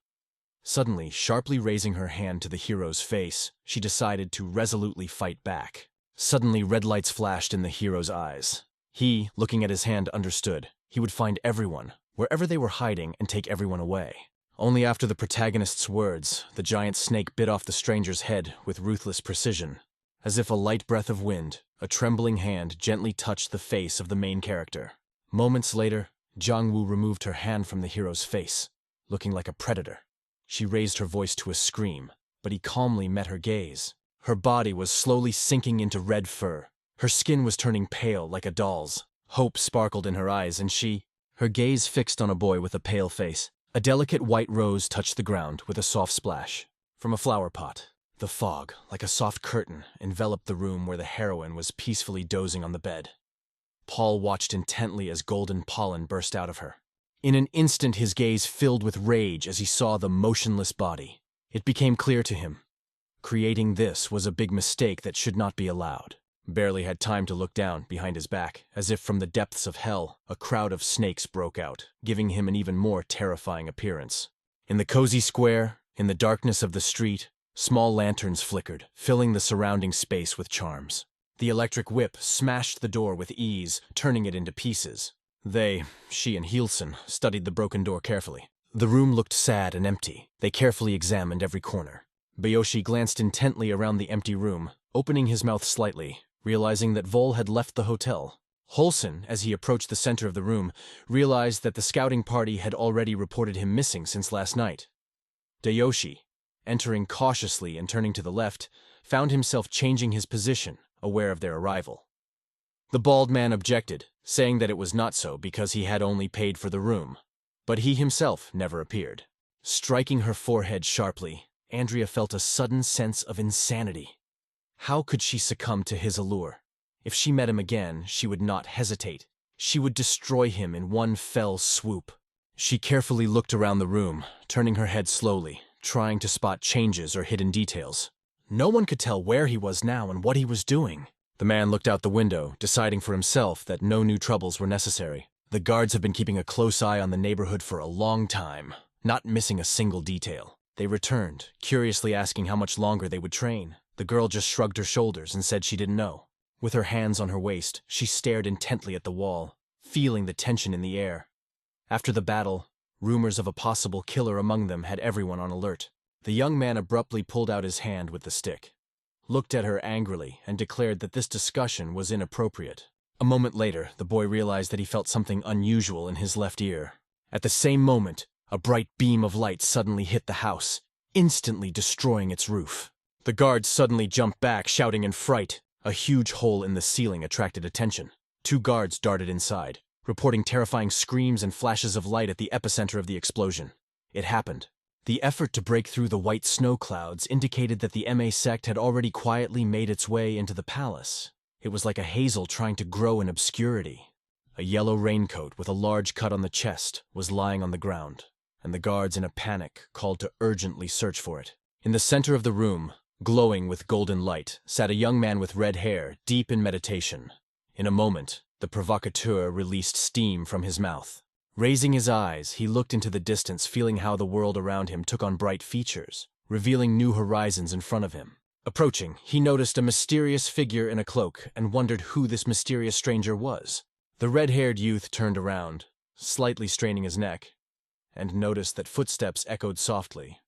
Suddenly, sharply raising her hand to the hero's face, she decided to resolutely fight back. Suddenly, red lights flashed in the hero's eyes. He, looking at his hand, understood. He would find everyone, wherever they were hiding, and take everyone away. Only after the protagonist's words, the giant snake bit off the stranger's head with ruthless precision. As if a light breath of wind, a trembling hand gently touched the face of the main character. Moments later, Jiang Wu removed her hand from the hero's face, looking like a predator. She raised her voice to a scream, but he calmly met her gaze. Her body was slowly sinking into red fur. Her skin was turning pale like a doll's. Hope sparkled in her eyes, and her gaze fixed on a boy with a pale face. A delicate white rose touched the ground with a soft splash from a flower pot. The fog, like a soft curtain, enveloped the room where the heroine was peacefully dozing on the bed. Paul watched intently as golden pollen burst out of her. In an instant, his gaze filled with rage as he saw the motionless body. It became clear to him. Creating this was a big mistake that should not be allowed. Barely had time to look down behind his back, as if from the depths of hell, a crowd of snakes broke out, giving him an even more terrifying appearance. In the cozy square, in the darkness of the street, small lanterns flickered, filling the surrounding space with charms. The electric whip smashed the door with ease, turning it into pieces. She and Hielsen, studied the broken door carefully. The room looked sad and empty. They carefully examined every corner. Bayoshi glanced intently around the empty room, opening his mouth slightly, realizing that Vol had left the hotel. Holson, as he approached the center of the room, realized that the scouting party had already reported him missing since last night. Dayoshi, entering cautiously and turning to the left, found himself changing his position, aware of their arrival. The bald man objected, saying that it was not so because he had only paid for the room. But he himself never appeared. Striking her forehead sharply, Andrea felt a sudden sense of insanity. How could she succumb to his allure? If she met him again, she would not hesitate. She would destroy him in one fell swoop. She carefully looked around the room, turning her head slowly, trying to spot changes or hidden details. No one could tell where he was now and what he was doing. The man looked out the window, deciding for himself that no new troubles were necessary. The guards have been keeping a close eye on the neighborhood for a long time, not missing a single detail. They returned, curiously asking how much longer they would train. The girl just shrugged her shoulders and said she didn't know. With her hands on her waist, she stared intently at the wall, feeling the tension in the air. After the battle, rumors of a possible killer among them had everyone on alert. The young man abruptly pulled out his hand with the stick, looked at her angrily, and declared that this discussion was inappropriate. A moment later, the boy realized that he felt something unusual in his left ear. At the same moment, a bright beam of light suddenly hit the house, instantly destroying its roof. The guards suddenly jumped back, shouting in fright. A huge hole in the ceiling attracted attention. 2 guards darted inside, reporting terrifying screams and flashes of light at the epicenter of the explosion. It happened. The effort to break through the white snow clouds indicated that the MA sect had already quietly made its way into the palace. It was like a hazel trying to grow in obscurity. A yellow raincoat with a large cut on the chest was lying on the ground, and the guards in a panic called to urgently search for it. In the center of the room, glowing with golden light, sat a young man with red hair, deep in meditation. In a moment, the provocateur released steam from his mouth. Raising his eyes, he looked into the distance, feeling how the world around him took on bright features, revealing new horizons in front of him. Approaching, he noticed a mysterious figure in a cloak and wondered who this mysterious stranger was. The red-haired youth turned around, slightly straining his neck, and noticed that footsteps echoed softly.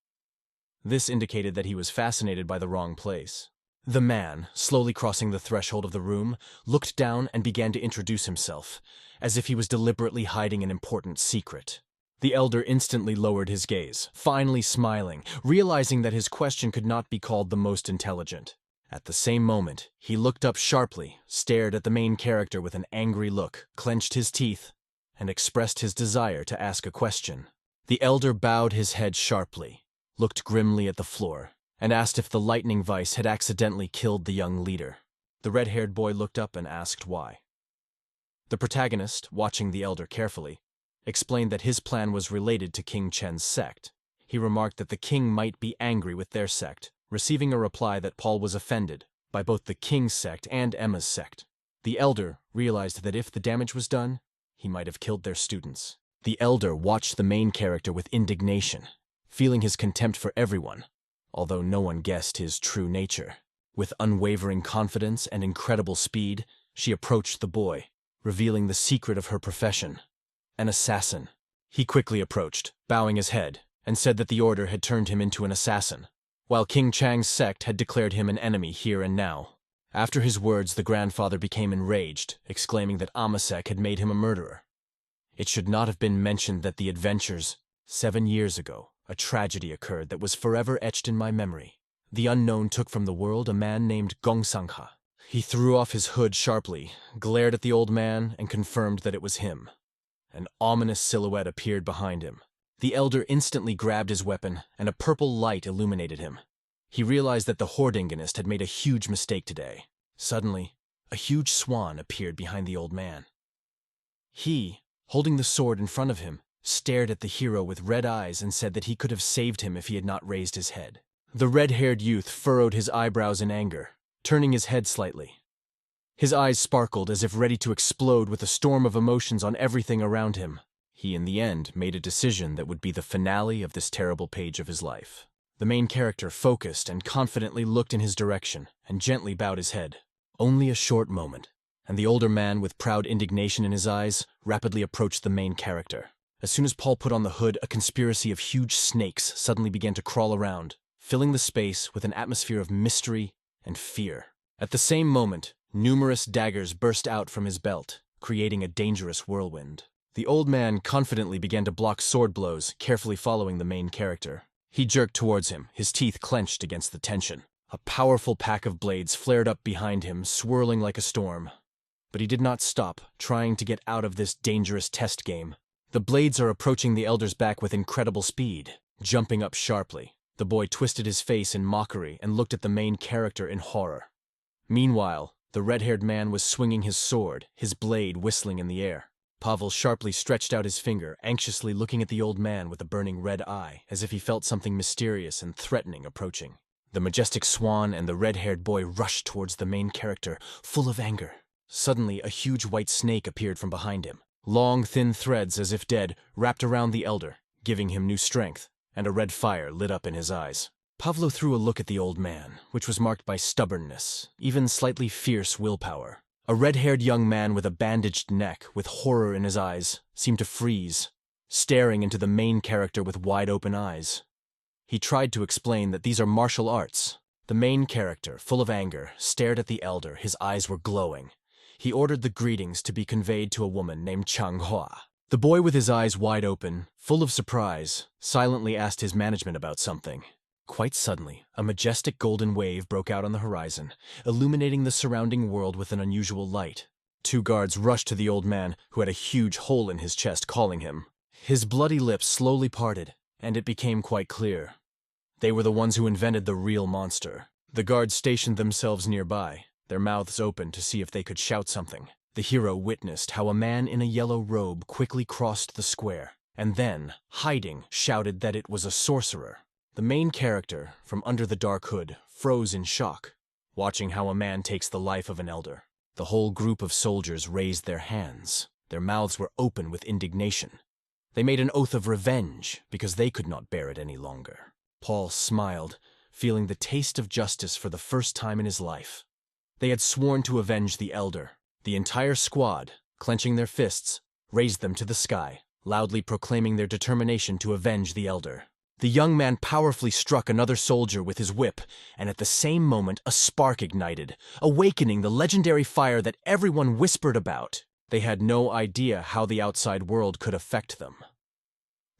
This indicated that he was fascinated by the wrong place. The man, slowly crossing the threshold of the room, looked down and began to introduce himself, as if he was deliberately hiding an important secret. The elder instantly lowered his gaze, finally smiling, realizing that his question could not be called the most intelligent. At the same moment, he looked up sharply, stared at the main character with an angry look, clenched his teeth, and expressed his desire to ask a question. The elder bowed his head sharply, looked grimly at the floor, and asked if the lightning vice had accidentally killed the young leader. The red-haired boy looked up and asked why. The protagonist, watching the elder carefully, explained that his plan was related to King Chen's sect. He remarked that the king might be angry with their sect, receiving a reply that Paul was offended by both the king's sect and Emma's sect. The elder realized that if the damage was done, he might have killed their students. The elder watched the main character with indignation, feeling his contempt for everyone, although no one guessed his true nature. With unwavering confidence and incredible speed, she approached the boy, revealing the secret of her profession: an assassin. He quickly approached, bowing his head, and said that the order had turned him into an assassin, while King Chang's sect had declared him an enemy here and now. After his words, the grandfather became enraged, exclaiming that Amasek had made him a murderer. It should not have been mentioned that the adventures 7 years ago, a tragedy occurred that was forever etched in my memory. The unknown took from the world a man named Gongsangha. He threw off his hood sharply, glared at the old man, and confirmed that it was him. An ominous silhouette appeared behind him. The elder instantly grabbed his weapon, and a purple light illuminated him. He realized that the Hordinganist had made a huge mistake today. Suddenly, a huge swan appeared behind the old man. He, holding the sword in front of him, stared at the hero with red eyes and said that he could have saved him if he had not raised his head. The red-haired youth furrowed his eyebrows in anger, turning his head slightly. His eyes sparkled as if ready to explode with a storm of emotions on everything around him. He, in the end, made a decision that would be the finale of this terrible page of his life. The main character focused and confidently looked in his direction and gently bowed his head. Only a short moment, and the older man, with proud indignation in his eyes, rapidly approached the main character. As soon as Paul put on the hood, a conspiracy of huge snakes suddenly began to crawl around, filling the space with an atmosphere of mystery and fear. At the same moment, numerous daggers burst out from his belt, creating a dangerous whirlwind. The old man confidently began to block sword blows, carefully following the main character. He jerked towards him, his teeth clenched against the tension. A powerful pack of blades flared up behind him, swirling like a storm. But he did not stop, trying to get out of this dangerous test game. The blades are approaching the elder's back with incredible speed, jumping up sharply. The boy twisted his face in mockery and looked at the main character in horror. Meanwhile, the red-haired man was swinging his sword, his blade whistling in the air. Pavel sharply stretched out his finger, anxiously looking at the old man with a burning red eye, as if he felt something mysterious and threatening approaching. The majestic swan and the red-haired boy rushed towards the main character, full of anger. Suddenly, a huge white snake appeared from behind him. Long, thin threads, as if dead, wrapped around the elder, giving him new strength, and a red fire lit up in his eyes. Pavlo threw a look at the old man, which was marked by stubbornness, even slightly fierce willpower. A red-haired young man with a bandaged neck, with horror in his eyes, seemed to freeze, staring into the main character with wide-open eyes. He tried to explain that these are martial arts. The main character, full of anger, stared at the elder, his eyes were glowing. He ordered the greetings to be conveyed to a woman named Manhwa. The boy, with his eyes wide open, full of surprise, silently asked his management about something. Quite suddenly, a majestic golden wave broke out on the horizon, illuminating the surrounding world with an unusual light. 2 guards rushed to the old man, who had a huge hole in his chest, calling him. His bloody lips slowly parted, and it became quite clear. They were the ones who invented the real monster. The guards stationed themselves nearby, their mouths open to see if they could shout something. The hero witnessed how a man in a yellow robe quickly crossed the square, and then, hiding, shouted that it was a sorcerer. The main character, from under the dark hood, froze in shock, watching how a man takes the life of an elder. The whole group of soldiers raised their hands. Their mouths were open with indignation. They made an oath of revenge because they could not bear it any longer. Paul smiled, feeling the taste of justice for the first time in his life. They had sworn to avenge the elder. The entire squad, clenching their fists, raised them to the sky, loudly proclaiming their determination to avenge the elder. The young man powerfully struck another soldier with his whip, and at the same moment a spark ignited, awakening the legendary fire that everyone whispered about. They had no idea how the outside world could affect them.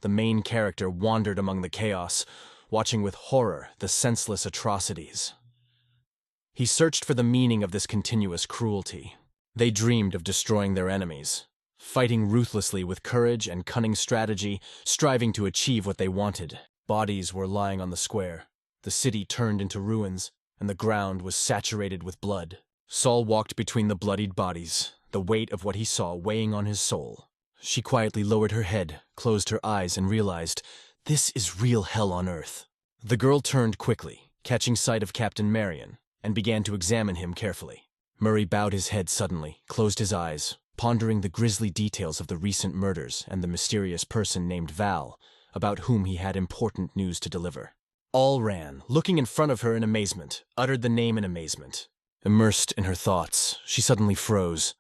The main character wandered among the chaos, watching with horror the senseless atrocities. He searched for the meaning of this continuous cruelty. They dreamed of destroying their enemies, fighting ruthlessly with courage and cunning strategy, striving to achieve what they wanted. Bodies were lying on the square. The city turned into ruins, and the ground was saturated with blood. Saul walked between the bloodied bodies, the weight of what he saw weighing on his soul. She quietly lowered her head, closed her eyes, and realized, this is real hell on earth. The girl turned quickly, catching sight of Captain Marion, and began to examine him carefully. Murray bowed his head suddenly, closed his eyes, pondering the grisly details of the recent murders and the mysterious person named Val, about whom he had important news to deliver. All ran, looking in front of her in amazement, uttered the name in amazement. Immersed in her thoughts, she suddenly froze,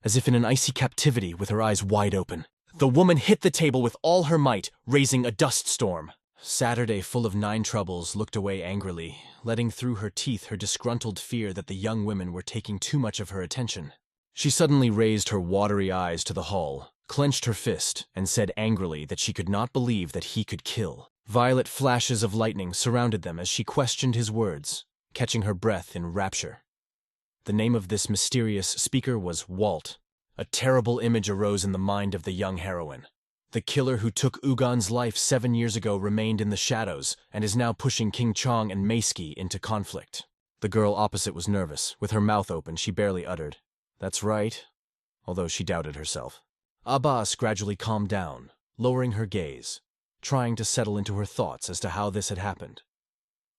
as if in an icy captivity with her eyes wide open. The woman hit the table with all her might, raising a dust storm. Saturday, full of 9 troubles, looked away angrily, letting through her teeth her disgruntled fear that the young women were taking too much of her attention. She suddenly raised her watery eyes to the hull, clenched her fist, and said angrily that she could not believe that he could kill. Violet flashes of lightning surrounded them as she questioned his words, catching her breath in rapture. The name of this mysterious speaker was Walt. A terrible image arose in the mind of the young heroine. The killer who took Ugan's life 7 years ago remained in the shadows and is now pushing King Chong and Maisky into conflict. The girl opposite was nervous. With her mouth open, she barely uttered, "That's right," although she doubted herself. Abbas gradually calmed down, lowering her gaze, trying to settle into her thoughts as to how this had happened.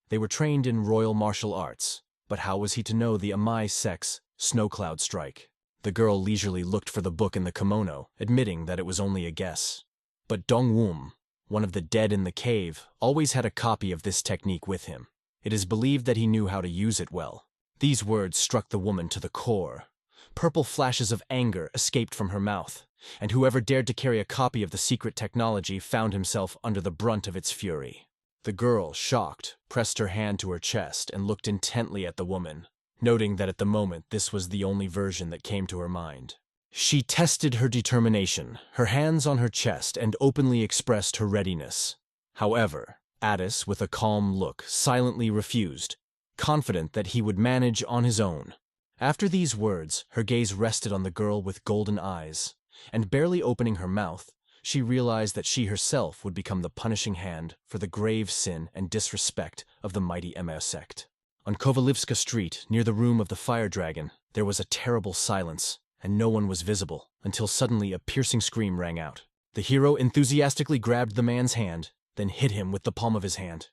They were trained in royal martial arts, but how was he to know the Amai sect's snow cloud strike? The girl leisurely looked for the book in the kimono, admitting that it was only a guess. But Dongwum, one of the dead in the cave, always had a copy of this technique with him. It is believed that he knew how to use it well. These words struck the woman to the core. Purple flashes of anger escaped from her mouth, and whoever dared to carry a copy of the secret technology found himself under the brunt of its fury. The girl, shocked, pressed her hand to her chest and looked intently at the woman, noting that at the moment this was the only version that came to her mind. She tested her determination, her hands on her chest, and openly expressed her readiness. However, Addis, with a calm look, silently refused, confident that he would manage on his own. After these words, her gaze rested on the girl with golden eyes, and barely opening her mouth, she realized that she herself would become the punishing hand for the grave sin and disrespect of the mighty MANHWA sect. On Kovalivska Street, near the room of the fire dragon, there was a terrible silence, and no one was visible, until suddenly a piercing scream rang out. The hero enthusiastically grabbed the man's hand, then hit him with the palm of his hand.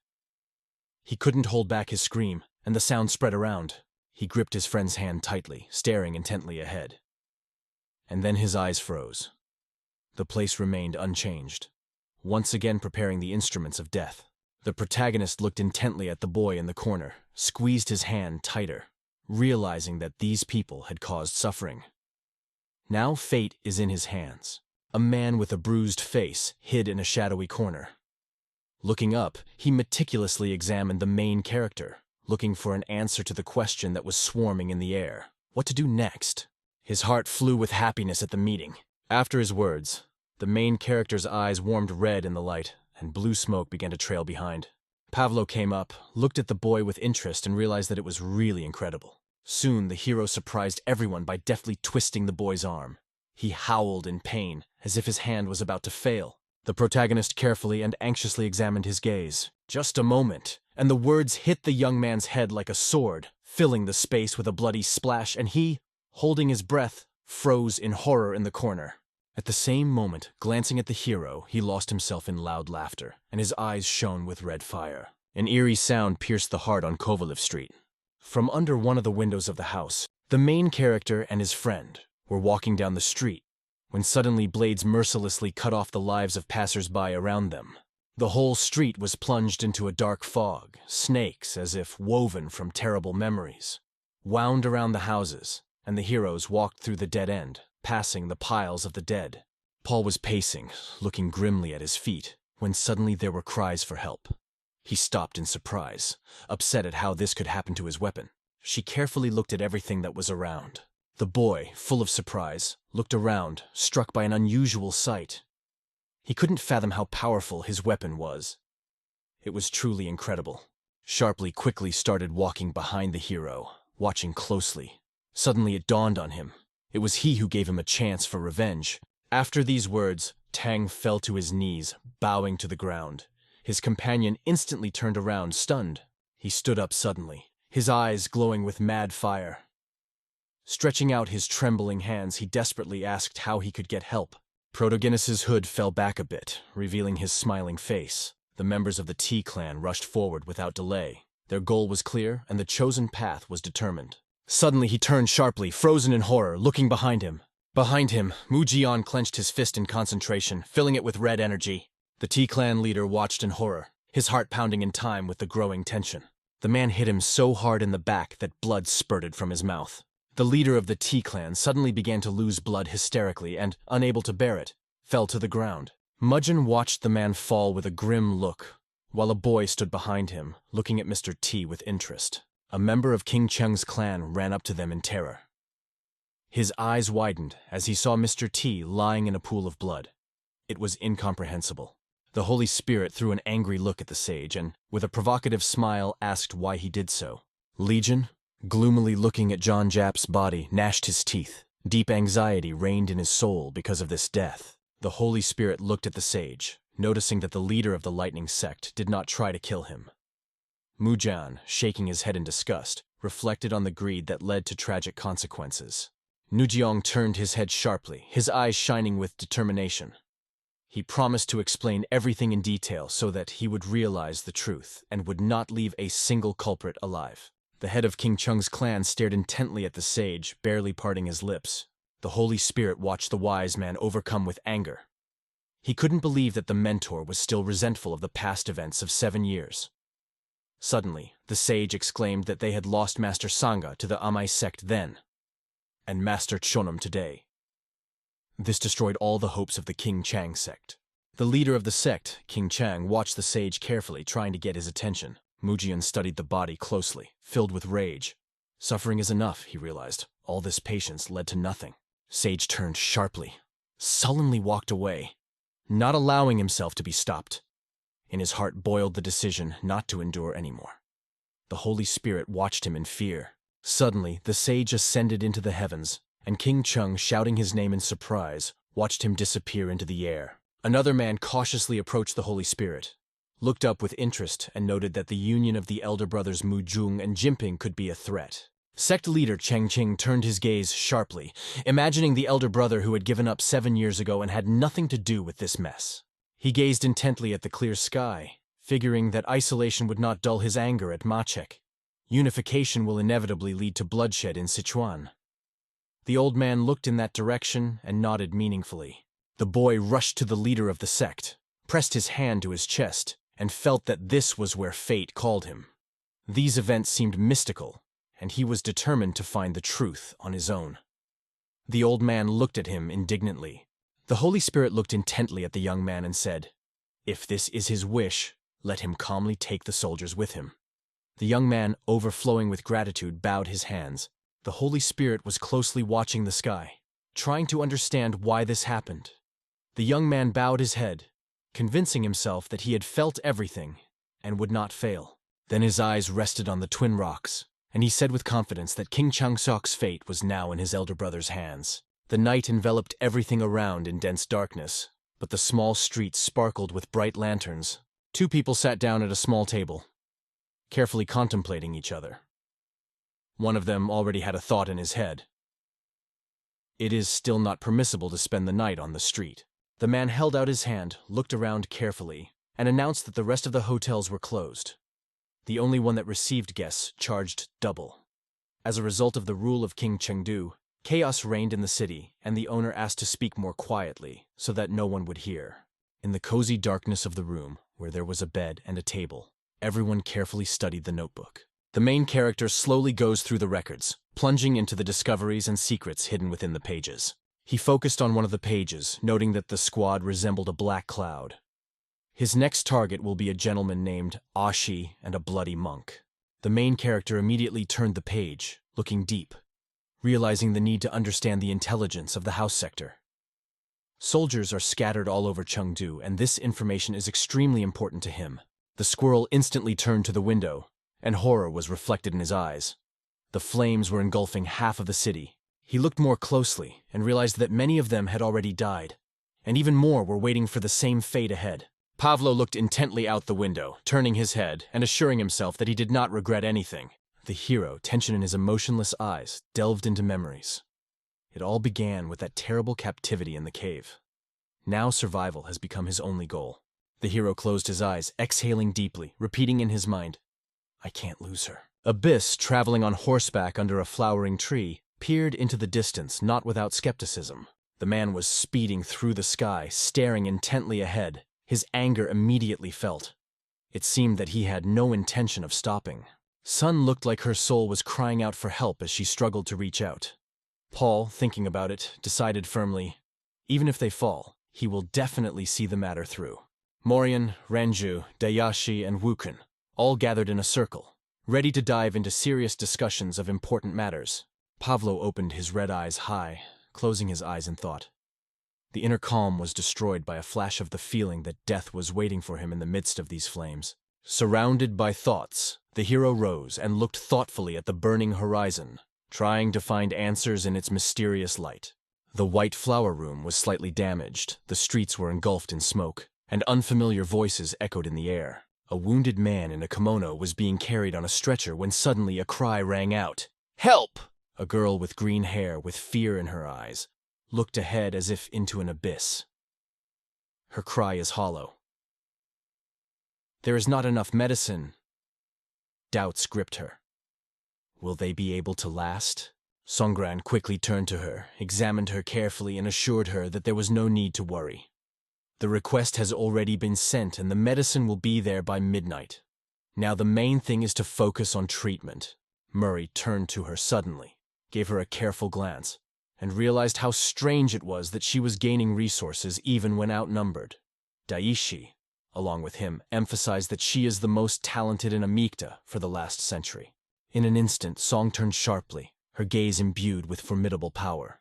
He couldn't hold back his scream, and the sound spread around. He gripped his friend's hand tightly, staring intently ahead. And then his eyes froze. The place remained unchanged, once again preparing the instruments of death. The protagonist looked intently at the boy in the corner, squeezed his hand tighter, realizing that these people had caused suffering. Now fate is in his hands. A man with a bruised face hid in a shadowy corner. Looking up, he meticulously examined the main character, looking for an answer to the question that was swarming in the air. What to do next? His heart flew with happiness at the meeting. After his words, the main character's eyes warmed red in the light, and blue smoke began to trail behind. Pavlo came up, looked at the boy with interest, and realized that it was really incredible. Soon the hero surprised everyone by deftly twisting the boy's arm. He howled in pain, as if his hand was about to fail. The protagonist carefully and anxiously examined his gaze. Just a moment, and the words hit the young man's head like a sword, filling the space with a bloody splash, and he, holding his breath, froze in horror in the corner. At the same moment, glancing at the hero, he lost himself in loud laughter, and his eyes shone with red fire. An eerie sound pierced the heart on Kovalev Street. From under one of the windows of the house, the main character and his friend were walking down the street, when suddenly blades mercilessly cut off the lives of passers-by around them. The whole street was plunged into a dark fog. Snakes, as if woven from terrible memories, wound around the houses, and the heroes walked through the dead end, passing the piles of the dead. Paul was pacing, looking grimly at his feet, when suddenly there were cries for help. He stopped in surprise, upset at how this could happen to his weapon. She carefully looked at everything that was around. The boy, full of surprise, looked around, struck by an unusual sight. He couldn't fathom how powerful his weapon was. It was truly incredible. Sharply quickly started walking behind the hero, watching closely. Suddenly it dawned on him. It was he who gave him a chance for revenge. After these words, Tang fell to his knees, bowing to the ground. His companion instantly turned around, stunned. He stood up suddenly, his eyes glowing with mad fire. Stretching out his trembling hands, he desperately asked how he could get help. Protagonist's hood fell back a bit, revealing his smiling face. The members of the T clan rushed forward without delay. Their goal was clear, and the chosen path was determined. Suddenly he turned sharply, frozen in horror, looking behind him. Behind him, Mu Jian clenched his fist in concentration, filling it with red energy. The T clan leader watched in horror, his heart pounding in time with the growing tension. The man hit him so hard in the back that blood spurted from his mouth. The leader of the T clan suddenly began to lose blood hysterically and, unable to bear it, fell to the ground. Mujin watched the man fall with a grim look, while a boy stood behind him, looking at Mr. T with interest. A member of King Cheng's clan ran up to them in terror. His eyes widened as he saw Mr. T lying in a pool of blood. It was incomprehensible. The Holy Spirit threw an angry look at the sage and, with a provocative smile, asked why he did so. Legion, gloomily looking at John Japp's body, gnashed his teeth. Deep anxiety reigned in his soul because of this death. The Holy Spirit looked at the sage, noticing that the leader of the lightning sect did not try to kill him. Mu Jian, shaking his head in disgust, reflected on the greed that led to tragic consequences. Nujiong turned his head sharply, his eyes shining with determination. He promised to explain everything in detail so that he would realize the truth and would not leave a single culprit alive. The head of King Cheng's clan stared intently at the sage, barely parting his lips. The Holy Spirit watched the wise man overcome with anger. He couldn't believe that the mentor was still resentful of the past events of 7 years. Suddenly, the sage exclaimed that they had lost Master Sangha to the Amai sect then, and Master Chonam today. This destroyed all the hopes of the King Chang sect. The leader of the sect, King Chang, watched the sage carefully, trying to get his attention. Mujian studied the body closely, filled with rage. Suffering is enough, he realized. All this patience led to nothing. Sage turned sharply, sullenly walked away, not allowing himself to be stopped. In his heart boiled the decision not to endure anymore. The Holy Spirit watched him in fear. Suddenly, the sage ascended into the heavens, and King Cheng, shouting his name in surprise, watched him disappear into the air. Another man cautiously approached the Holy Spirit, looked up with interest, and noted that the union of the elder brothers Mu Jung and Jimping could be a threat. Sect leader Cheng Qing turned his gaze sharply, imagining the elder brother who had given up 7 years ago and had nothing to do with this mess. He gazed intently at the clear sky, figuring that isolation would not dull his anger at Machek. Unification will inevitably lead to bloodshed in Sichuan. The old man looked in that direction and nodded meaningfully. The boy rushed to the leader of the sect, pressed his hand to his chest, and felt that this was where fate called him. These events seemed mystical, and he was determined to find the truth on his own. The old man looked at him indignantly. The Holy Spirit looked intently at the young man and said, "If this is his wish, let him calmly take the soldiers with him." The young man, overflowing with gratitude, bowed his hands. The Holy Spirit was closely watching the sky, trying to understand why this happened. The young man bowed his head, convincing himself that he had felt everything and would not fail. Then his eyes rested on the twin rocks, and he said with confidence that King Changsok's fate was now in his elder brother's hands. The night enveloped everything around in dense darkness, but the small streets sparkled with bright lanterns. 2 people sat down at a small table, carefully contemplating each other. One of them already had a thought in his head. It is still not permissible to spend the night on the street. The man held out his hand, looked around carefully, and announced that the rest of the hotels were closed. The only one that received guests charged double. As a result of the rule of King Chengdu, chaos reigned in the city, and the owner asked to speak more quietly so that no one would hear. In the cozy darkness of the room, where there was a bed and a table, everyone carefully studied the notebook. The main character slowly goes through the records, plunging into the discoveries and secrets hidden within the pages. He focused on one of the pages, noting that the squad resembled a black cloud. His next target will be a gentleman named Ashi and a bloody monk. The main character immediately turned the page, looking deep, realizing the need to understand the intelligence of the house sector. Soldiers are scattered all over Chengdu, and this information is extremely important to him. The squirrel instantly turned to the window, and horror was reflected in his eyes. The flames were engulfing half of the city. He looked more closely and realized that many of them had already died, and even more were waiting for the same fate ahead. Pavlo looked intently out the window, turning his head and assuring himself that he did not regret anything. The hero, tension in his emotionless eyes, delved into memories. It all began with that terrible captivity in the cave. Now survival has become his only goal. The hero closed his eyes, exhaling deeply, repeating in his mind, "I can't lose her." Abyss, traveling on horseback under a flowering tree, peered into the distance, not without skepticism. The man was speeding through the sky, staring intently ahead, his anger immediately felt. It seemed that he had no intention of stopping. Sun looked like her soul was crying out for help as she struggled to reach out. Paul, thinking about it, decided firmly, even if they fall, he will definitely see the matter through. Morian, Ranju, Dayashi, and Wukun all gathered in a circle, ready to dive into serious discussions of important matters. Pavlo opened his red eyes high, closing his eyes in thought. The inner calm was destroyed by a flash of the feeling that death was waiting for him in the midst of these flames. Surrounded by thoughts, the hero rose and looked thoughtfully at the burning horizon, trying to find answers in its mysterious light. The white flower room was slightly damaged, the streets were engulfed in smoke, and unfamiliar voices echoed in the air. A wounded man in a kimono was being carried on a stretcher when suddenly a cry rang out. "Help!" A girl with green hair, with fear in her eyes, looked ahead as if into an abyss. Her cry is hollow. "There is not enough medicine." Doubts gripped her. Will they be able to last? Songran quickly turned to her, examined her carefully, and assured her that there was no need to worry. The request has already been sent, and the medicine will be there by midnight. Now the main thing is to focus on treatment. Murray turned to her suddenly, gave her a careful glance, and realized how strange it was that she was gaining resources even when outnumbered. Daishi, along with him, emphasized that she is the most talented in Amikta for the last century. In an instant, Song turned sharply, her gaze imbued with formidable power.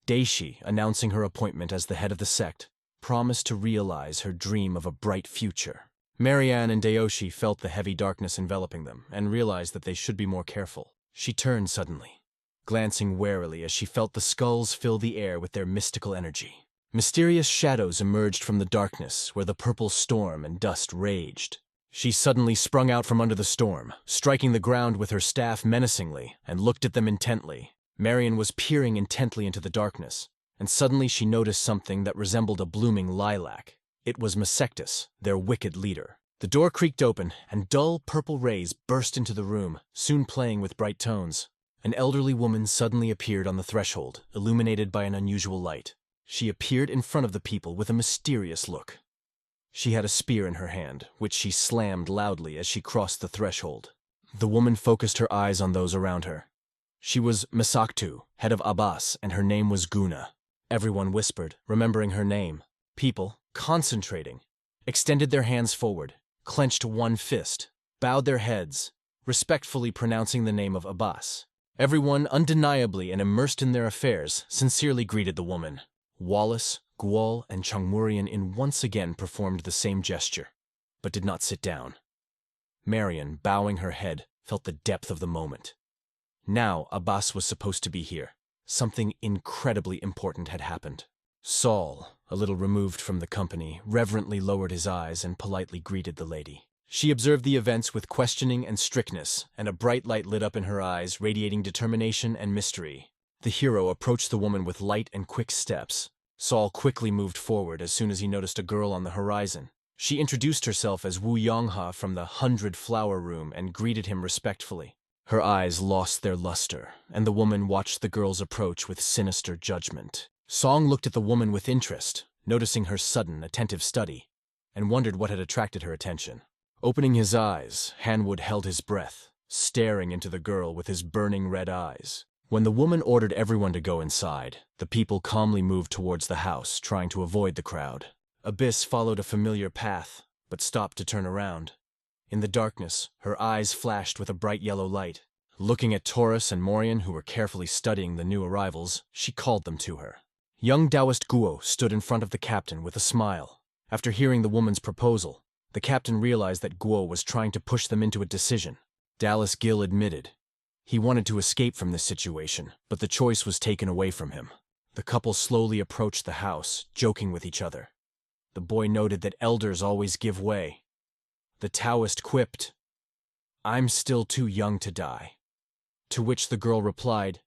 Daishi, announcing her appointment as the head of the sect, promised to realize her dream of a bright future. Marianne and Dayoshi felt the heavy darkness enveloping them and realized that they should be more careful. She turned suddenly, glancing warily as she felt the skulls fill the air with their mystical energy. Mysterious shadows emerged from the darkness where the purple storm and dust raged. She suddenly sprung out from under the storm, striking the ground with her staff menacingly, and looked at them intently. Marian was peering intently into the darkness, and suddenly she noticed something that resembled a blooming lilac. It was Masectus, their wicked leader. The door creaked open, and dull purple rays burst into the room, soon playing with bright tones. An elderly woman suddenly appeared on the threshold, illuminated by an unusual light. She appeared in front of the people with a mysterious look. She had a spear in her hand, which she slammed loudly as she crossed the threshold. The woman focused her eyes on those around her. She was Masaktu, head of Abbas, and her name was Guna. Everyone whispered, remembering her name. People, concentrating, extended their hands forward, clenched one fist, bowed their heads, respectfully pronouncing the name of Abbas. Everyone, undeniably and immersed in their affairs, sincerely greeted the woman. Wallace, Gual, and Changmurian in once again performed the same gesture, but did not sit down. Marian, bowing her head, felt the depth of the moment. Now Abbas was supposed to be here. Something incredibly important had happened. Saul, a little removed from the company, reverently lowered his eyes and politely greeted the lady. She observed the events with questioning and strictness, and a bright light lit up in her eyes, radiating determination and mystery. The hero approached the woman with light and quick steps. Saul quickly moved forward as soon as he noticed a girl on the horizon. She introduced herself as Wu Yongha from the 100 Flower Room and greeted him respectfully. Her eyes lost their luster, and the woman watched the girl's approach with sinister judgment. Song looked at the woman with interest, noticing her sudden, attentive study, and wondered what had attracted her attention. Opening his eyes, Hanwood held his breath, staring into the girl with his burning red eyes. When the woman ordered everyone to go inside, the people calmly moved towards the house, trying to avoid the crowd. Abyss followed a familiar path, but stopped to turn around. In the darkness, her eyes flashed with a bright yellow light. Looking at Taurus and Morian, who were carefully studying the new arrivals, she called them to her. Young Taoist Guo stood in front of the captain with a smile. After hearing the woman's proposal, the captain realized that Guo was trying to push them into a decision. Dallas Gill admitted. He wanted to escape from this situation, but the choice was taken away from him. The couple slowly approached the house, joking with each other. The boy noted that elders always give way. The Taoist quipped, "I'm still too young to die." To which the girl replied,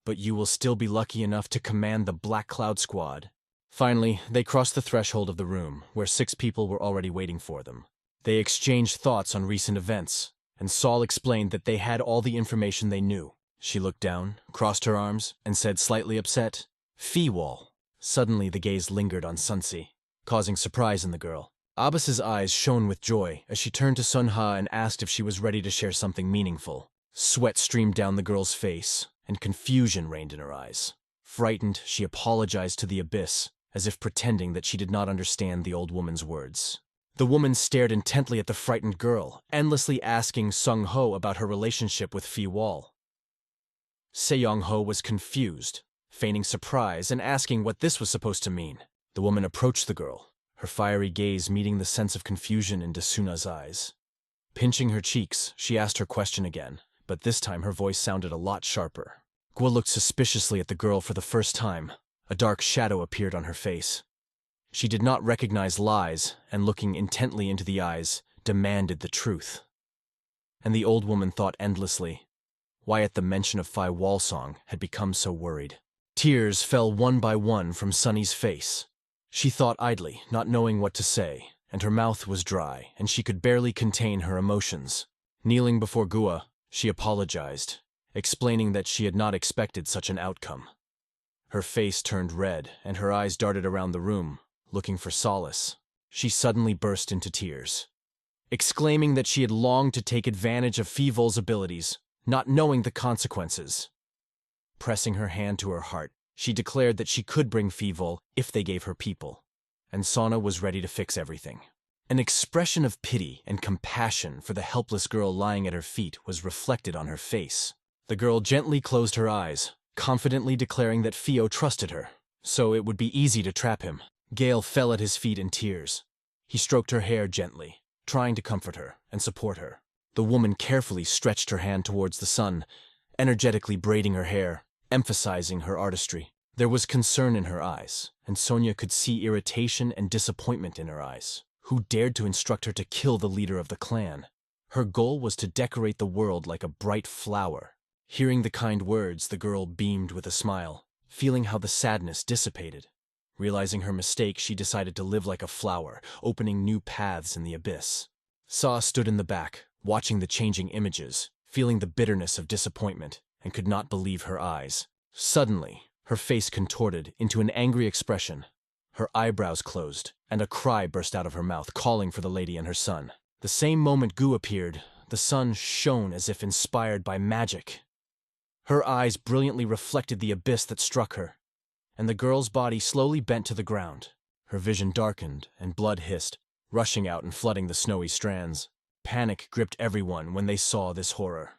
"But you will still be lucky enough to command the Black Cloud Squad." Finally, they crossed the threshold of the room, where 6 people were already waiting for them. They exchanged thoughts on recent events, and Saul explained that they had all the information they knew. She looked down, crossed her arms, and said, slightly upset, "Fee-wall." Suddenly the gaze lingered on Sunsi, causing surprise in the girl. Abbas's eyes shone with joy as she turned to Sunha and asked if she was ready to share something meaningful. Sweat streamed down the girl's face, and confusion reigned in her eyes. Frightened, she apologized to the Abyss, as if pretending that she did not understand the old woman's words. The woman stared intently at the frightened girl, endlessly asking Sung Ho about her relationship with Fi Wall. Seyong Ho was confused, feigning surprise and asking what this was supposed to mean. The woman approached the girl, her fiery gaze meeting the sense of confusion in Dasuna's eyes. Pinching her cheeks, she asked her question again, but this time her voice sounded a lot sharper. Guo looked suspiciously at the girl for the first time. A dark shadow appeared on her face. She did not recognize lies, and looking intently into the eyes, demanded the truth. And the old woman thought endlessly, why at the mention of Fi Wall Song had become so worried. Tears fell one by one from Sunny's face. She thought idly, not knowing what to say, and her mouth was dry, and she could barely contain her emotions. Kneeling before Gua, she apologized, explaining that she had not expected such an outcome. Her face turned red, and her eyes darted around the room, looking for solace. She suddenly burst into tears, exclaiming that she had longed to take advantage of Fivol's abilities, not knowing the consequences. Pressing her hand to her heart, she declared that she could bring Fivol if they gave her people, and Sana was ready to fix everything. An expression of pity and compassion for the helpless girl lying at her feet was reflected on her face. The girl gently closed her eyes, confidently declaring that Fio trusted her, so it would be easy to trap him. Gale fell at his feet in tears. He stroked her hair gently, trying to comfort her and support her. The woman carefully stretched her hand towards the sun, energetically braiding her hair, emphasizing her artistry. There was concern in her eyes, and Sonia could see irritation and disappointment in her eyes. Who dared to instruct her to kill the leader of the clan? Her goal was to decorate the world like a bright flower. Hearing the kind words, the girl beamed with a smile, feeling how the sadness dissipated. Realizing her mistake, she decided to live like a flower, opening new paths in the abyss. Sa stood in the back, watching the changing images, feeling the bitterness of disappointment, and could not believe her eyes. Suddenly, her face contorted into an angry expression. Her eyebrows closed, and a cry burst out of her mouth, calling for the lady and her son. The same moment Gu appeared, the sun shone as if inspired by magic. Her eyes brilliantly reflected the abyss that struck her, and the girl's body slowly bent to the ground. Her vision darkened, and blood hissed, rushing out and flooding the snowy strands. Panic gripped everyone when they saw this horror.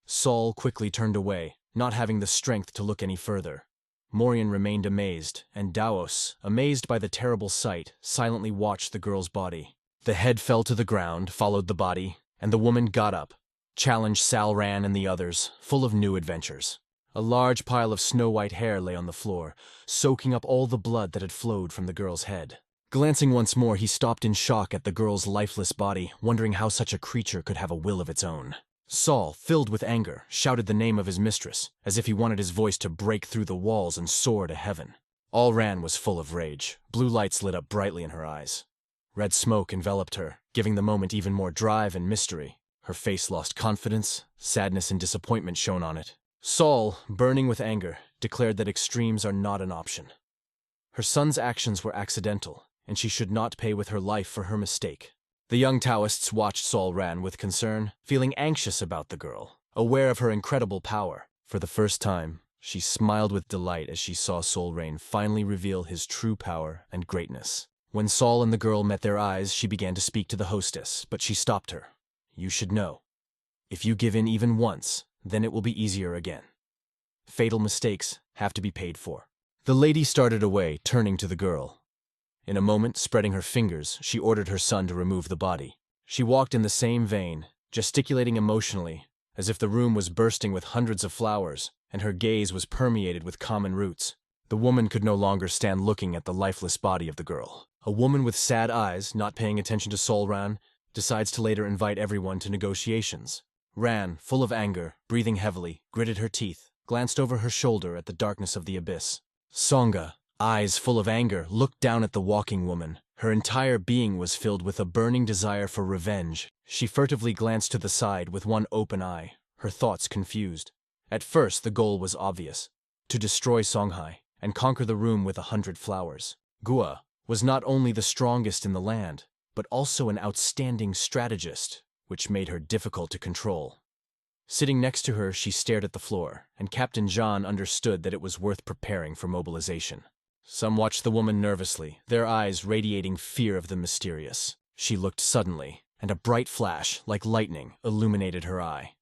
Saul quickly turned away, not having the strength to look any further. Morian remained amazed, and Daos, amazed by the terrible sight, silently watched the girl's body. The head fell to the ground, followed the body, and the woman got up, challenged Salran and the others, full of new adventures. A large pile of snow-white hair lay on the floor, soaking up all the blood that had flowed from the girl's head. Glancing once more, he stopped in shock at the girl's lifeless body, wondering how such a creature could have a will of its own. Saul, filled with anger, shouted the name of his mistress, as if he wanted his voice to break through the walls and soar to heaven. All Ran was full of rage. Blue lights lit up brightly in her eyes. Red smoke enveloped her, giving the moment even more drive and mystery. Her face lost confidence, sadness and disappointment shone on it. Saul, burning with anger, declared that extremes are not an option. Her son's actions were accidental, and she should not pay with her life for her mistake. The young Taoists watched Saul Ran with concern, feeling anxious about the girl, aware of her incredible power. For the first time, she smiled with delight as she saw Soul Rain finally reveal his true power and greatness. When Saul and the girl met their eyes, she began to speak to the hostess, but she stopped her. You should know. If you give in even once, then it will be easier again. Fatal mistakes have to be paid for. The lady started away, turning to the girl. In a moment, spreading her fingers, she ordered her son to remove the body. She walked in the same vein, gesticulating emotionally, as if the room was bursting with hundreds of flowers, and her gaze was permeated with common roots. The woman could no longer stand looking at the lifeless body of the girl. A woman with sad eyes, not paying attention to Sol Ran, decides to later invite everyone to negotiations. Ran, full of anger, breathing heavily, gritted her teeth, glanced over her shoulder at the darkness of the abyss. Songa, eyes full of anger, looked down at the walking woman. Her entire being was filled with a burning desire for revenge. She furtively glanced to the side with one open eye, her thoughts confused. At first, the goal was obvious: to destroy Songhai and conquer the room with 100 flowers. Gua was not only the strongest in the land, but also an outstanding strategist, which made her difficult to control. Sitting next to her, she stared at the floor, and Captain John understood that it was worth preparing for mobilization. Some watched the woman nervously, their eyes radiating fear of the mysterious. She looked suddenly, and a bright flash, like lightning, illuminated her eye.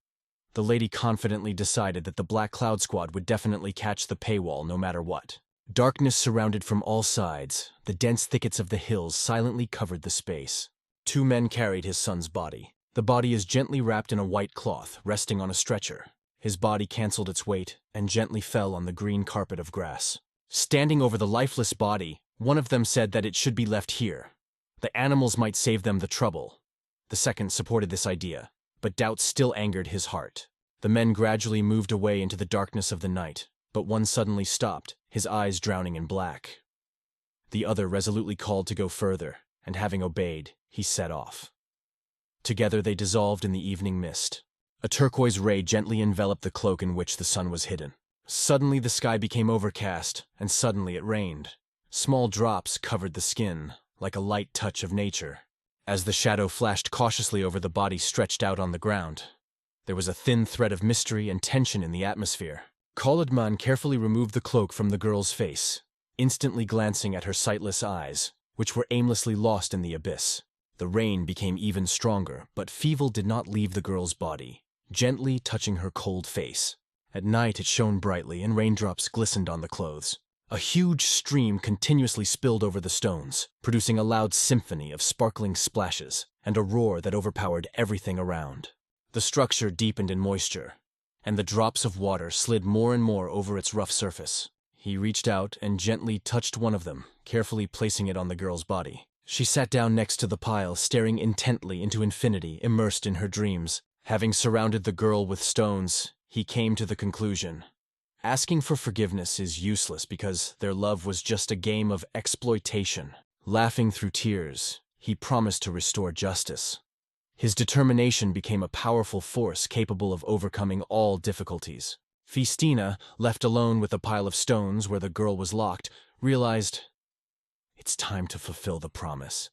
The lady confidently decided that the Black Cloud Squad would definitely catch the paywall no matter what. Darkness surrounded from all sides. The dense thickets of the hills silently covered the space. 2 men carried his son's body. The body is gently wrapped in a white cloth, resting on a stretcher. His body canceled its weight and gently fell on the green carpet of grass. Standing over the lifeless body, one of them said that it should be left here. The animals might save them the trouble. The second supported this idea, but doubt still angered his heart. The men gradually moved away into the darkness of the night, but one suddenly stopped, his eyes drowning in black. The other resolutely called to go further, and having obeyed, he set off. Together they dissolved in the evening mist. A turquoise ray gently enveloped the cloak in which the sun was hidden. Suddenly the sky became overcast, and suddenly it rained. Small drops covered the skin, like a light touch of nature. As the shadow flashed cautiously over the body stretched out on the ground, there was a thin thread of mystery and tension in the atmosphere. Khalidman carefully removed the cloak from the girl's face, instantly glancing at her sightless eyes, which were aimlessly lost in the abyss. The rain became even stronger, but Feeble did not leave the girl's body, gently touching her cold face. At night it shone brightly, and raindrops glistened on the clothes. A huge stream continuously spilled over the stones, producing a loud symphony of sparkling splashes and a roar that overpowered everything around. The structure deepened in moisture, and the drops of water slid more and more over its rough surface. He reached out and gently touched one of them, carefully placing it on the girl's body. She sat down next to the pile, staring intently into infinity, immersed in her dreams. Having surrounded the girl with stones, he came to the conclusion: asking for forgiveness is useless because their love was just a game of exploitation. Laughing through tears, he promised to restore justice. His determination became a powerful force capable of overcoming all difficulties. Festina, left alone with a pile of stones where the girl was locked, realized it's time to fulfill the promise.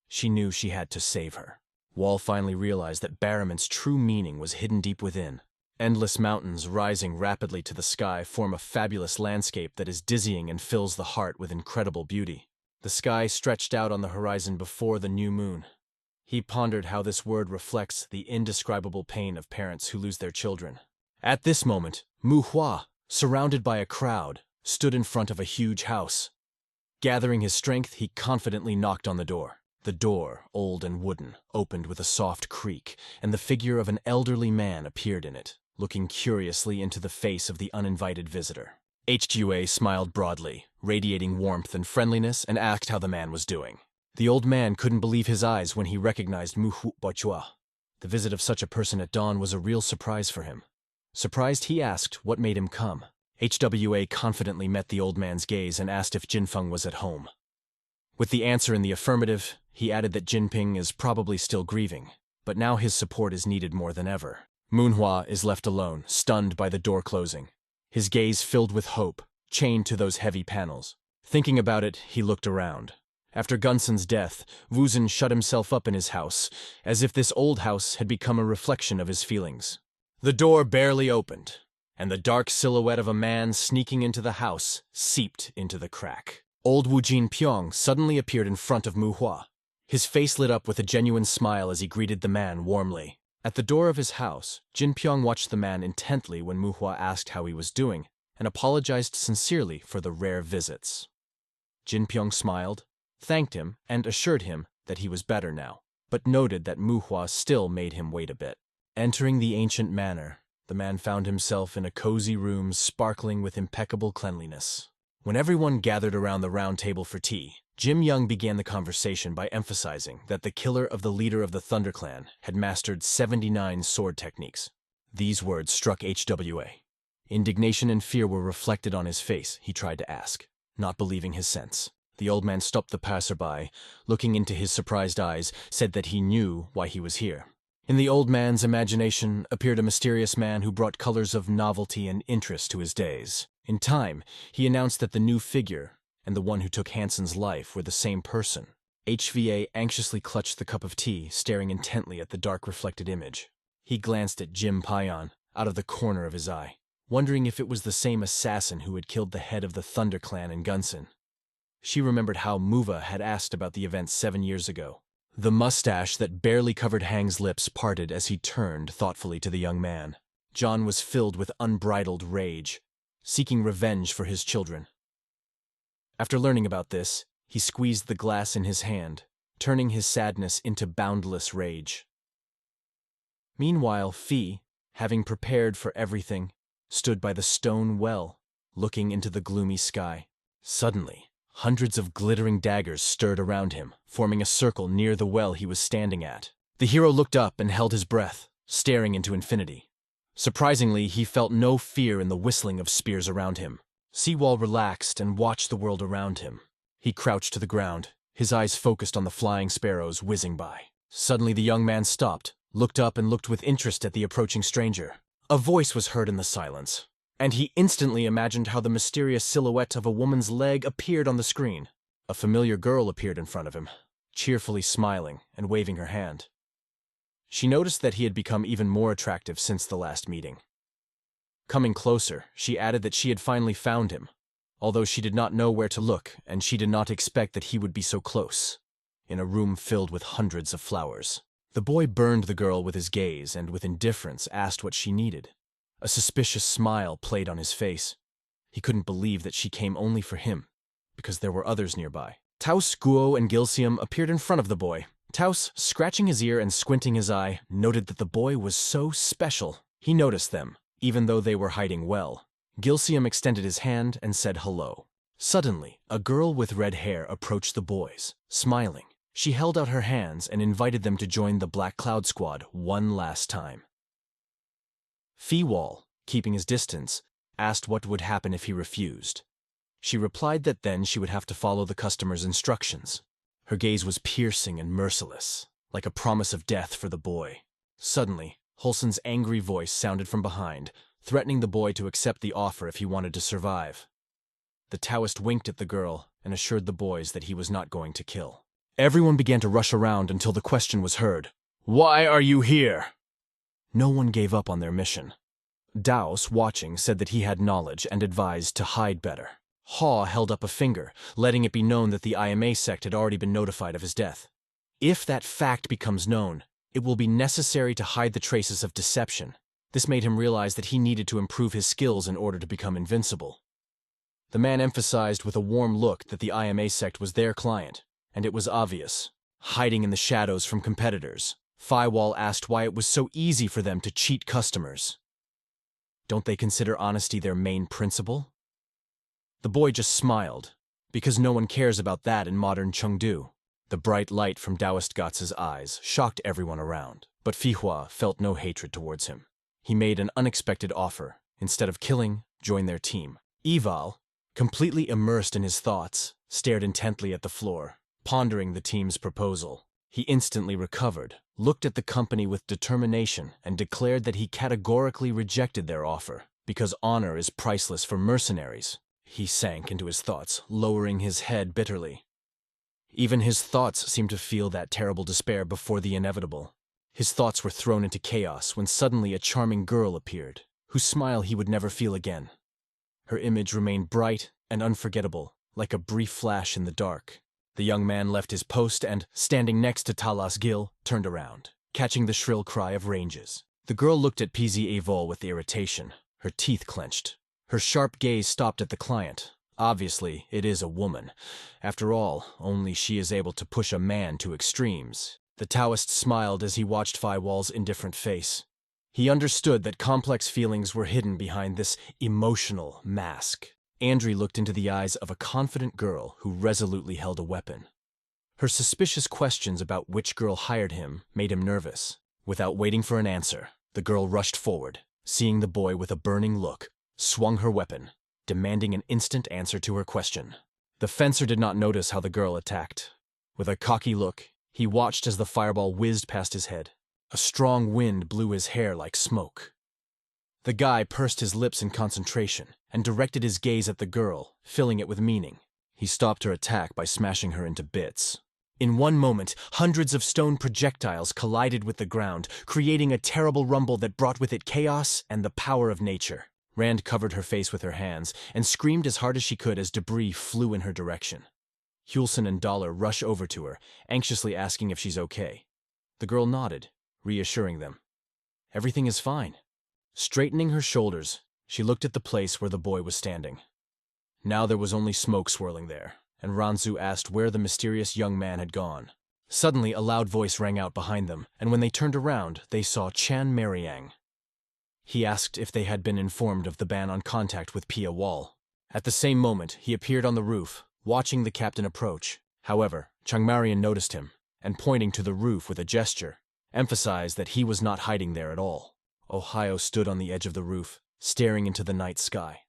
She knew she had to save her. Wall finally realized that Barrament's true meaning was hidden deep within. Endless mountains rising rapidly to the sky form a fabulous landscape that is dizzying and fills the heart with incredible beauty. The sky stretched out on the horizon before the new moon. He pondered how this word reflects the indescribable pain of parents who lose their children. At this moment, Manhwa, surrounded by a crowd, stood in front of a huge house. Gathering his strength, he confidently knocked on the door. The door, old and wooden, opened with a soft creak, and the figure of an elderly man appeared in it, looking curiously into the face of the uninvited visitor. HQA smiled broadly, radiating warmth and friendliness, and asked how the man was doing. The old man couldn't believe his eyes when he recognized Manhwa Bachua. The visit of such a person at dawn was a real surprise for him. Surprised, he asked what made him come. HWA confidently met the old man's gaze and asked if Jinfeng was at home. With the answer in the affirmative, he added that Jinping is probably still grieving, but now his support is needed more than ever. Manhwa is left alone, stunned by the door closing. His gaze filled with hope, chained to those heavy panels. Thinking about it, he looked around. After Gunson's death, Wuzhen shut himself up in his house, as if this old house had become a reflection of his feelings. The door barely opened. and the dark silhouette of a man sneaking into the house seeped into the crack. Old Wu Jinpyong suddenly appeared in front of Manhwa. His face lit up with a genuine smile as he greeted the man warmly. At the door of his house, Jinpyong watched the man intently when Manhwa asked how he was doing and apologized sincerely for the rare visits. Jinpyong smiled, thanked him, and assured him that he was better now, but noted that Manhwa still made him wait a bit. Entering the ancient manor, the man found himself in a cozy room sparkling with impeccable cleanliness. When everyone gathered around the round table for tea, Jim Young began the conversation by emphasizing that the killer of the leader of the ThunderClan had mastered 79 sword techniques. These words struck HWA. Indignation and fear were reflected on his face. He tried to ask, not believing his sense. The old man stopped the passerby, looking into his surprised eyes, said that he knew why he was here. In the old man's imagination appeared a mysterious man who brought colors of novelty and interest to his days. In time, he announced that the new figure and the one who took Hansen's life were the same person. HVA anxiously clutched the cup of tea, staring intently at the dark reflected image. He glanced at Jim Payan out of the corner of his eye, wondering if it was the same assassin who had killed the head of the ThunderClan in Gunson. She remembered how Muva had asked about the event 7 years ago. The mustache that barely covered Hang's lips parted as he turned thoughtfully to the young man. John was filled with unbridled rage, seeking revenge for his children. After learning about this, he squeezed the glass in his hand, turning his sadness into boundless rage. Meanwhile, Phi, having prepared for everything, stood by the stone well, looking into the gloomy sky. Suddenly, hundreds of glittering daggers stirred around him, forming a circle near the well he was standing at. The hero looked up and held his breath, staring into infinity. Surprisingly, he felt no fear in the whistling of spears around him. Seawall relaxed and watched the world around him. He crouched to the ground, his eyes focused on the flying sparrows whizzing by. Suddenly the young man stopped, looked up and looked with interest at the approaching stranger. A voice was heard in the silence, and he instantly imagined how the mysterious silhouette of a woman's leg appeared on the screen. A familiar girl appeared in front of him, cheerfully smiling and waving her hand. She noticed that he had become even more attractive since the last meeting. Coming closer, she added that she had finally found him, although she did not know where to look, and she did not expect that he would be so close, in a room filled with hundreds of flowers. The boy burned the girl with his gaze and with indifference asked what she needed. A suspicious smile played on his face. He couldn't believe that she came only for him, because there were others nearby. Taus, Guo, and Gilsium appeared in front of the boy. Taus, scratching his ear and squinting his eye, noted that the boy was so special. He noticed them, even though they were hiding well. Gilsium extended his hand and said hello. Suddenly, a girl with red hair approached the boys, smiling. She held out her hands and invited them to join the Black Cloud Squad one last time. Feewall, keeping his distance, asked what would happen if he refused. She replied that then she would have to follow the customer's instructions. Her gaze was piercing and merciless, like a promise of death for the boy. Suddenly, Holson's angry voice sounded from behind, threatening the boy to accept the offer if he wanted to survive. The Taoist winked at the girl and assured the boys that he was not going to kill. Everyone began to rush around until the question was heard. "Why are you here?" No one gave up on their mission. Daos, watching, said that he had knowledge and advised to hide better. Haw held up a finger, letting it be known that the IMA sect had already been notified of his death. If that fact becomes known, it will be necessary to hide the traces of deception. This made him realize that he needed to improve his skills in order to become invincible. The man emphasized with a warm look that the IMA sect was their client, and it was obvious, hiding in the shadows from competitors. Faiwall asked why it was so easy for them to cheat customers. Don't they consider honesty their main principle? The boy just smiled, because no one cares about that in modern Chengdu. The bright light from Taoist Gotz's eyes shocked everyone around, but Fihua felt no hatred towards him. He made an unexpected offer. Instead of killing, join their team. Eval, completely immersed in his thoughts, stared intently at the floor, pondering the team's proposal. He instantly recovered, looked at the company with determination, and declared that he categorically rejected their offer, because honor is priceless for mercenaries. He sank into his thoughts, lowering his head bitterly. Even his thoughts seemed to feel that terrible despair before the inevitable. His thoughts were thrown into chaos when suddenly a charming girl appeared, whose smile he would never feel again. Her image remained bright and unforgettable, like a brief flash in the dark. The young man left his post and, standing next to Talas Gil, turned around, catching the shrill cry of ranges. The girl looked at PZ Evol with irritation, her teeth clenched. Her sharp gaze stopped at the client. Obviously, it is a woman. After all, only she is able to push a man to extremes. The Taoist smiled as he watched Faiwal's indifferent face. He understood that complex feelings were hidden behind this emotional mask. Andri looked into the eyes of a confident girl who resolutely held a weapon. Her suspicious questions about which girl hired him made him nervous. Without waiting for an answer, the girl rushed forward, seeing the boy with a burning look, swung her weapon, demanding an instant answer to her question. The fencer did not notice how the girl attacked. With a cocky look, he watched as the fireball whizzed past his head. A strong wind blew his hair like smoke. The guy pursed his lips in concentration and directed his gaze at the girl, filling it with meaning. He stopped her attack by smashing her into bits. In one moment, hundreds of stone projectiles collided with the ground, creating a terrible rumble that brought with it chaos and the power of nature. Rand covered her face with her hands and screamed as hard as she could as debris flew in her direction. Hulson and Dollar rush over to her, anxiously asking if she's okay. The girl nodded, reassuring them. Everything is fine. Straightening her shoulders, she looked at the place where the boy was standing. Now there was only smoke swirling there, and Ranzu asked where the mysterious young man had gone. Suddenly, a loud voice rang out behind them, and when they turned around, they saw Chan Mariang. He asked if they had been informed of the ban on contact with Pia Wall. At the same moment, he appeared on the roof, watching the captain approach. However, Changmarian noticed him, and pointing to the roof with a gesture, emphasized that he was not hiding there at all. Ohio stood on the edge of the roof, staring into the night sky.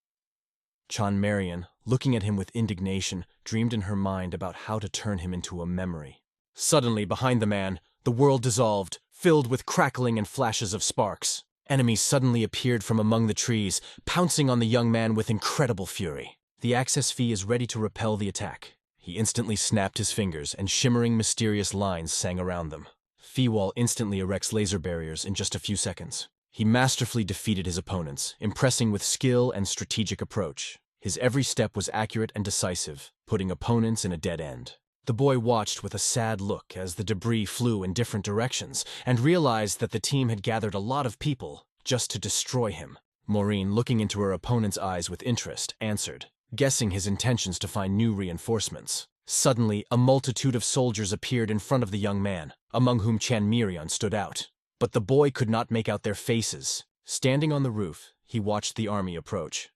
Chan Marian, looking at him with indignation, dreamed in her mind about how to turn him into a memory. Suddenly, behind the man, the world dissolved, filled with crackling and flashes of sparks. Enemies suddenly appeared from among the trees, pouncing on the young man with incredible fury. The access fee is ready to repel the attack. He instantly snapped his fingers, and shimmering mysterious lines sang around them. Feewall instantly erects laser barriers in just a few seconds. He masterfully defeated his opponents, impressing with skill and strategic approach. His every step was accurate and decisive, putting opponents in a dead end. The boy watched with a sad look as the debris flew in different directions, and realized that the team had gathered a lot of people just to destroy him. Maureen, looking into her opponent's eyes with interest, answered, guessing his intentions to find new reinforcements. Suddenly, a multitude of soldiers appeared in front of the young man, among whom Chan Mirion stood out. But the boy could not make out their faces. Standing on the roof, he watched the army approach.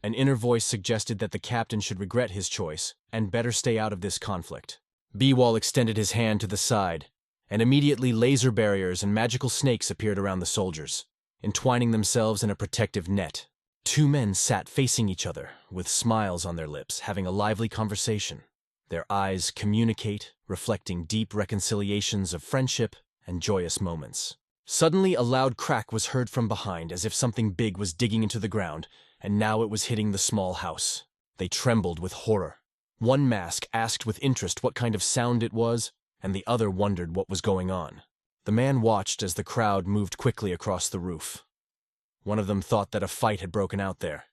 An inner voice suggested that the captain should regret his choice and better stay out of this conflict. Beewall extended his hand to the side, and immediately laser barriers and magical snakes appeared around the soldiers, entwining themselves in a protective net. Two men sat facing each other, with smiles on their lips, having a lively conversation. Their eyes communicate, reflecting deep reconciliations of friendship and joyous moments. Suddenly, a loud crack was heard from behind, as if something big was digging into the ground, and now it was hitting the small house. They trembled with horror. One mask asked with interest what kind of sound it was, and the other wondered what was going on. The man watched as the crowd moved quickly across the roof. One of them thought that a fight had broken out there.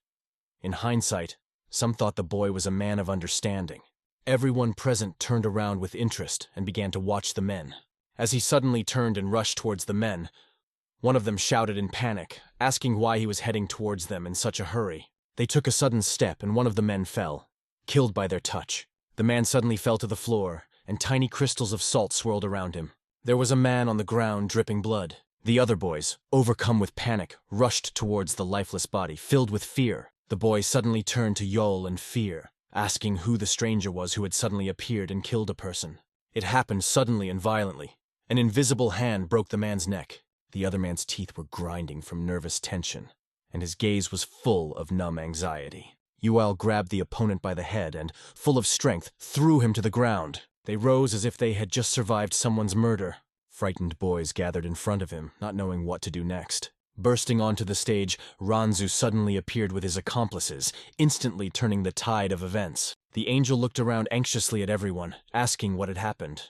In hindsight, some thought the boy was a man of understanding. Everyone present turned around with interest and began to watch the men. As he suddenly turned and rushed towards the men, one of them shouted in panic, asking why he was heading towards them in such a hurry. They took a sudden step, and one of the men fell, killed by their touch. The man suddenly fell to the floor, and tiny crystals of salt swirled around him. There was a man on the ground dripping blood. The other boys, overcome with panic, rushed towards the lifeless body, filled with fear. The boy suddenly turned to Yol in fear, asking who the stranger was who had suddenly appeared and killed a person. It happened suddenly and violently. An invisible hand broke the man's neck. The other man's teeth were grinding from nervous tension, and his gaze was full of numb anxiety. Yuel grabbed the opponent by the head and, full of strength, threw him to the ground. They rose as if they had just survived someone's murder. Frightened boys gathered in front of him, not knowing what to do next. Bursting onto the stage, Ranzu suddenly appeared with his accomplices, instantly turning the tide of events. The angel looked around anxiously at everyone, asking what had happened.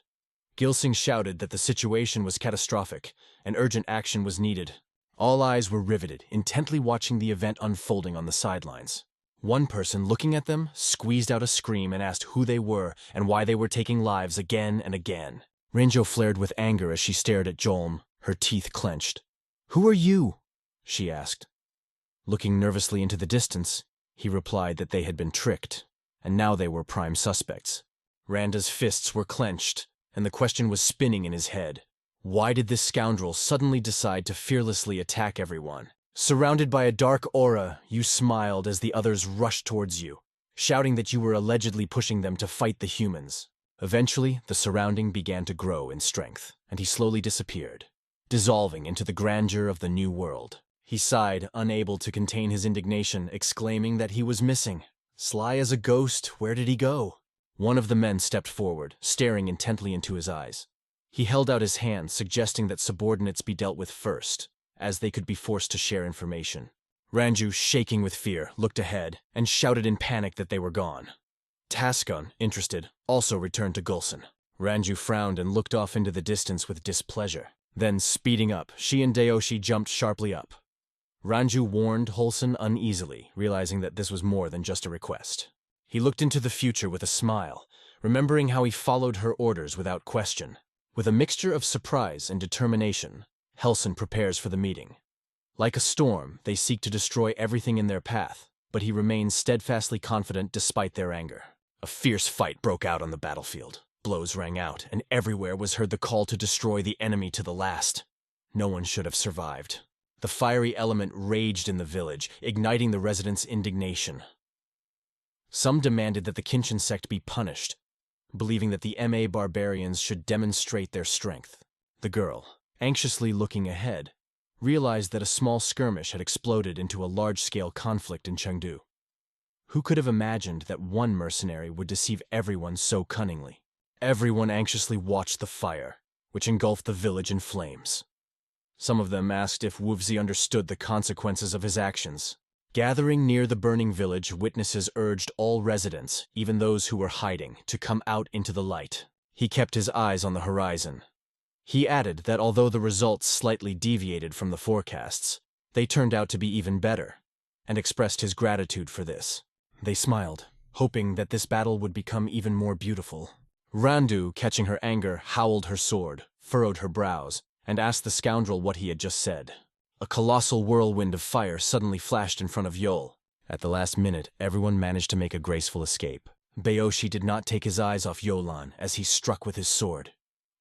Gilsing shouted that the situation was catastrophic, and urgent action was needed. All eyes were riveted, intently watching the event unfolding on the sidelines. One person, looking at them, squeezed out a scream and asked who they were and why they were taking lives again and again. Ranjo flared with anger as she stared at Jolm, her teeth clenched. "Who are you?" she asked. Looking nervously into the distance, he replied that they had been tricked, and now they were prime suspects. Randa's fists were clenched, and the question was spinning in his head. Why did this scoundrel suddenly decide to fearlessly attack everyone? Surrounded by a dark aura, you smiled as the others rushed towards you, shouting that you were allegedly pushing them to fight the humans. Eventually, the surrounding began to grow in strength, and he slowly disappeared, dissolving into the grandeur of the new world. He sighed, unable to contain his indignation, exclaiming that he was missing. Sly as a ghost, where did he go? One of the men stepped forward, staring intently into his eyes. He held out his hand, suggesting that subordinates be dealt with first, as they could be forced to share information. Ranju, shaking with fear, looked ahead and shouted in panic that they were gone. Tascon, interested, also returned to Gulson. Ranju frowned and looked off into the distance with displeasure. Then, speeding up, she and Dayoshi jumped sharply up. Ranju warned Holson uneasily, realizing that this was more than just a request. He looked into the future with a smile, remembering how he followed her orders without question. With a mixture of surprise and determination, Helson prepares for the meeting. Like a storm, they seek to destroy everything in their path, but he remains steadfastly confident despite their anger. A fierce fight broke out on the battlefield. Blows rang out, and everywhere was heard the call to destroy the enemy to the last. No one should have survived. The fiery element raged in the village, igniting the residents' indignation. Some demanded that the Kinshin sect be punished, believing that the MA barbarians should demonstrate their strength. The girl, anxiously looking ahead, realized that a small skirmish had exploded into a large-scale conflict in Chengdu. Who could have imagined that one mercenary would deceive everyone so cunningly? Everyone anxiously watched the fire, which engulfed the village in flames. Some of them asked if Wuzi understood the consequences of his actions. Gathering near the burning village, witnesses urged all residents, even those who were hiding, to come out into the light. He kept his eyes on the horizon. He added that although the results slightly deviated from the forecasts, they turned out to be even better, and expressed his gratitude for this. They smiled, hoping that this battle would become even more beautiful. Randu, catching her anger, howled her sword, furrowed her brows, and asked the scoundrel what he had just said. A colossal whirlwind of fire suddenly flashed in front of Yol. At the last minute, everyone managed to make a graceful escape. Bayoshi did not take his eyes off Yolan as he struck with his sword.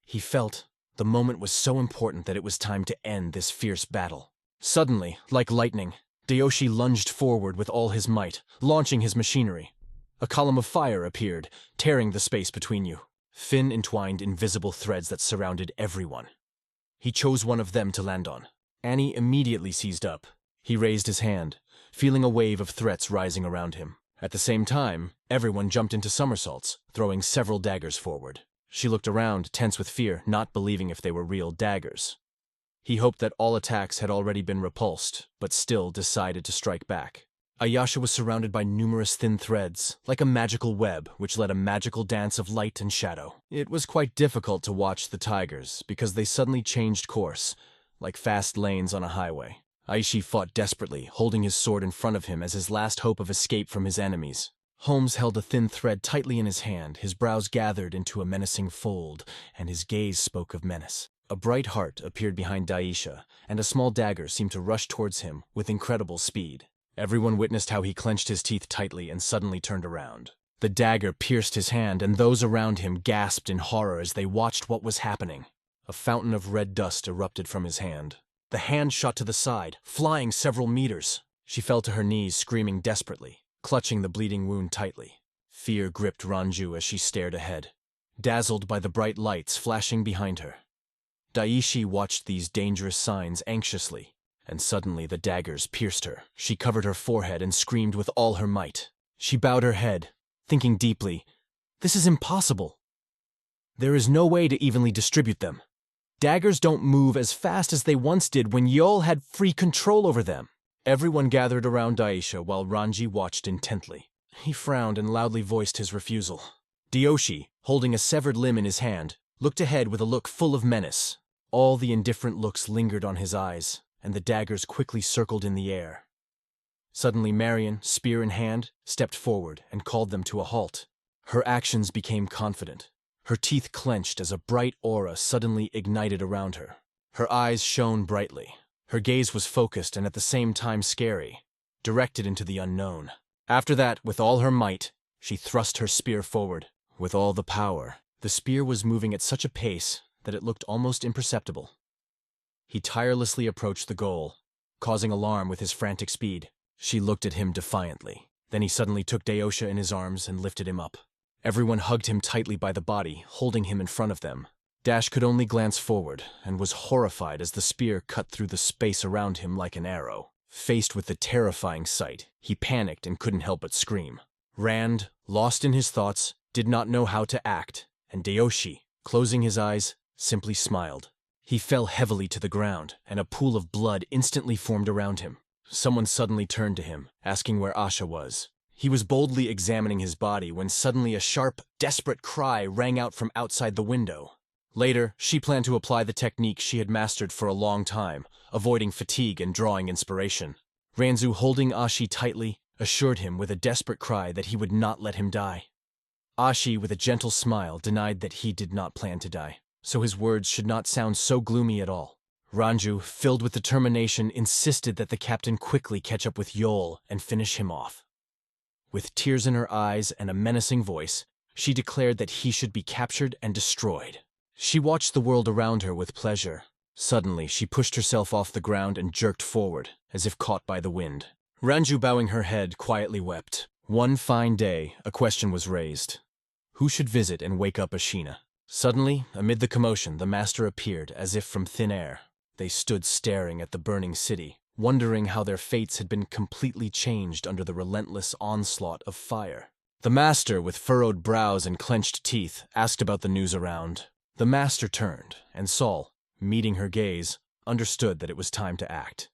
He felt the moment was so important that it was time to end this fierce battle. Suddenly, like lightning, Dayoshi lunged forward with all his might, launching his machinery. A column of fire appeared, tearing the space between you. Thin entwined invisible threads that surrounded everyone. He chose one of them to land on. Annie immediately seized up. He raised his hand, feeling a wave of threats rising around him. At the same time, everyone jumped into somersaults, throwing several daggers forward. She looked around, tense with fear, not believing if they were real daggers. He hoped that all attacks had already been repulsed, but still decided to strike back. Ayasha was surrounded by numerous thin threads, like a magical web, which led a magical dance of light and shadow. It was quite difficult to watch the tigers, because they suddenly changed course, like fast lanes on a highway. Aishi fought desperately, holding his sword in front of him as his last hope of escape from his enemies. Holmes held a thin thread tightly in his hand, his brows gathered into a menacing fold, and his gaze spoke of menace. A bright heart appeared behind Daisha, and a small dagger seemed to rush towards him with incredible speed. Everyone witnessed how he clenched his teeth tightly and suddenly turned around. The dagger pierced his hand, and those around him gasped in horror as they watched what was happening. A fountain of red dust erupted from his hand. The hand shot to the side, flying several meters. She fell to her knees, screaming desperately, clutching the bleeding wound tightly. Fear gripped Ranju as she stared ahead, dazzled by the bright lights flashing behind her. Daishi watched these dangerous signs anxiously, and suddenly the daggers pierced her. She covered her forehead and screamed with all her might. She bowed her head, thinking deeply, "This is impossible. There is no way to evenly distribute them. Daggers don't move as fast as they once did when Yol had free control over them." Everyone gathered around Daisha while Ranji watched intently. He frowned and loudly voiced his refusal. Dayoshi, holding a severed limb in his hand, looked ahead with a look full of menace. All the indifferent looks lingered on his eyes, and the daggers quickly circled in the air. Suddenly Marion, spear in hand, stepped forward and called them to a halt. Her actions became confident. Her teeth clenched as a bright aura suddenly ignited around her. Her eyes shone brightly. Her gaze was focused and at the same time scary, directed into the unknown. After that, with all her might, she thrust her spear forward. With all the power, the spear was moving at such a pace that it looked almost imperceptible. He tirelessly approached the goal, causing alarm with his frantic speed. She looked at him defiantly. Then he suddenly took Daosha in his arms and lifted him up. Everyone hugged him tightly by the body, holding him in front of them. Dash could only glance forward and was horrified as the spear cut through the space around him like an arrow. Faced with the terrifying sight, he panicked and couldn't help but scream. Rand, lost in his thoughts, did not know how to act, and Daoshi, closing his eyes, simply smiled. He fell heavily to the ground, and a pool of blood instantly formed around him. Someone suddenly turned to him, asking where Asha was. He was boldly examining his body when suddenly a sharp, desperate cry rang out from outside the window. Later, she planned to apply the technique she had mastered for a long time, avoiding fatigue and drawing inspiration. Ranzu, holding Ashi tightly, assured him with a desperate cry that he would not let him die. Ashi, with a gentle smile, denied that he did not plan to die, so his words should not sound so gloomy at all. Ranju, filled with determination, insisted that the captain quickly catch up with Yol and finish him off. With tears in her eyes and a menacing voice, she declared that he should be captured and destroyed. She watched the world around her with pleasure. Suddenly, she pushed herself off the ground and jerked forward, as if caught by the wind. Ranju, bowing her head, quietly wept. One fine day, a question was raised. Who should visit and wake up Ashina? Suddenly, amid the commotion, the master appeared, as if from thin air. They stood staring at the burning city, wondering how their fates had been completely changed under the relentless onslaught of fire. The master, with furrowed brows and clenched teeth, asked about the news around. The master turned, and Saul, meeting her gaze, understood that it was time to act.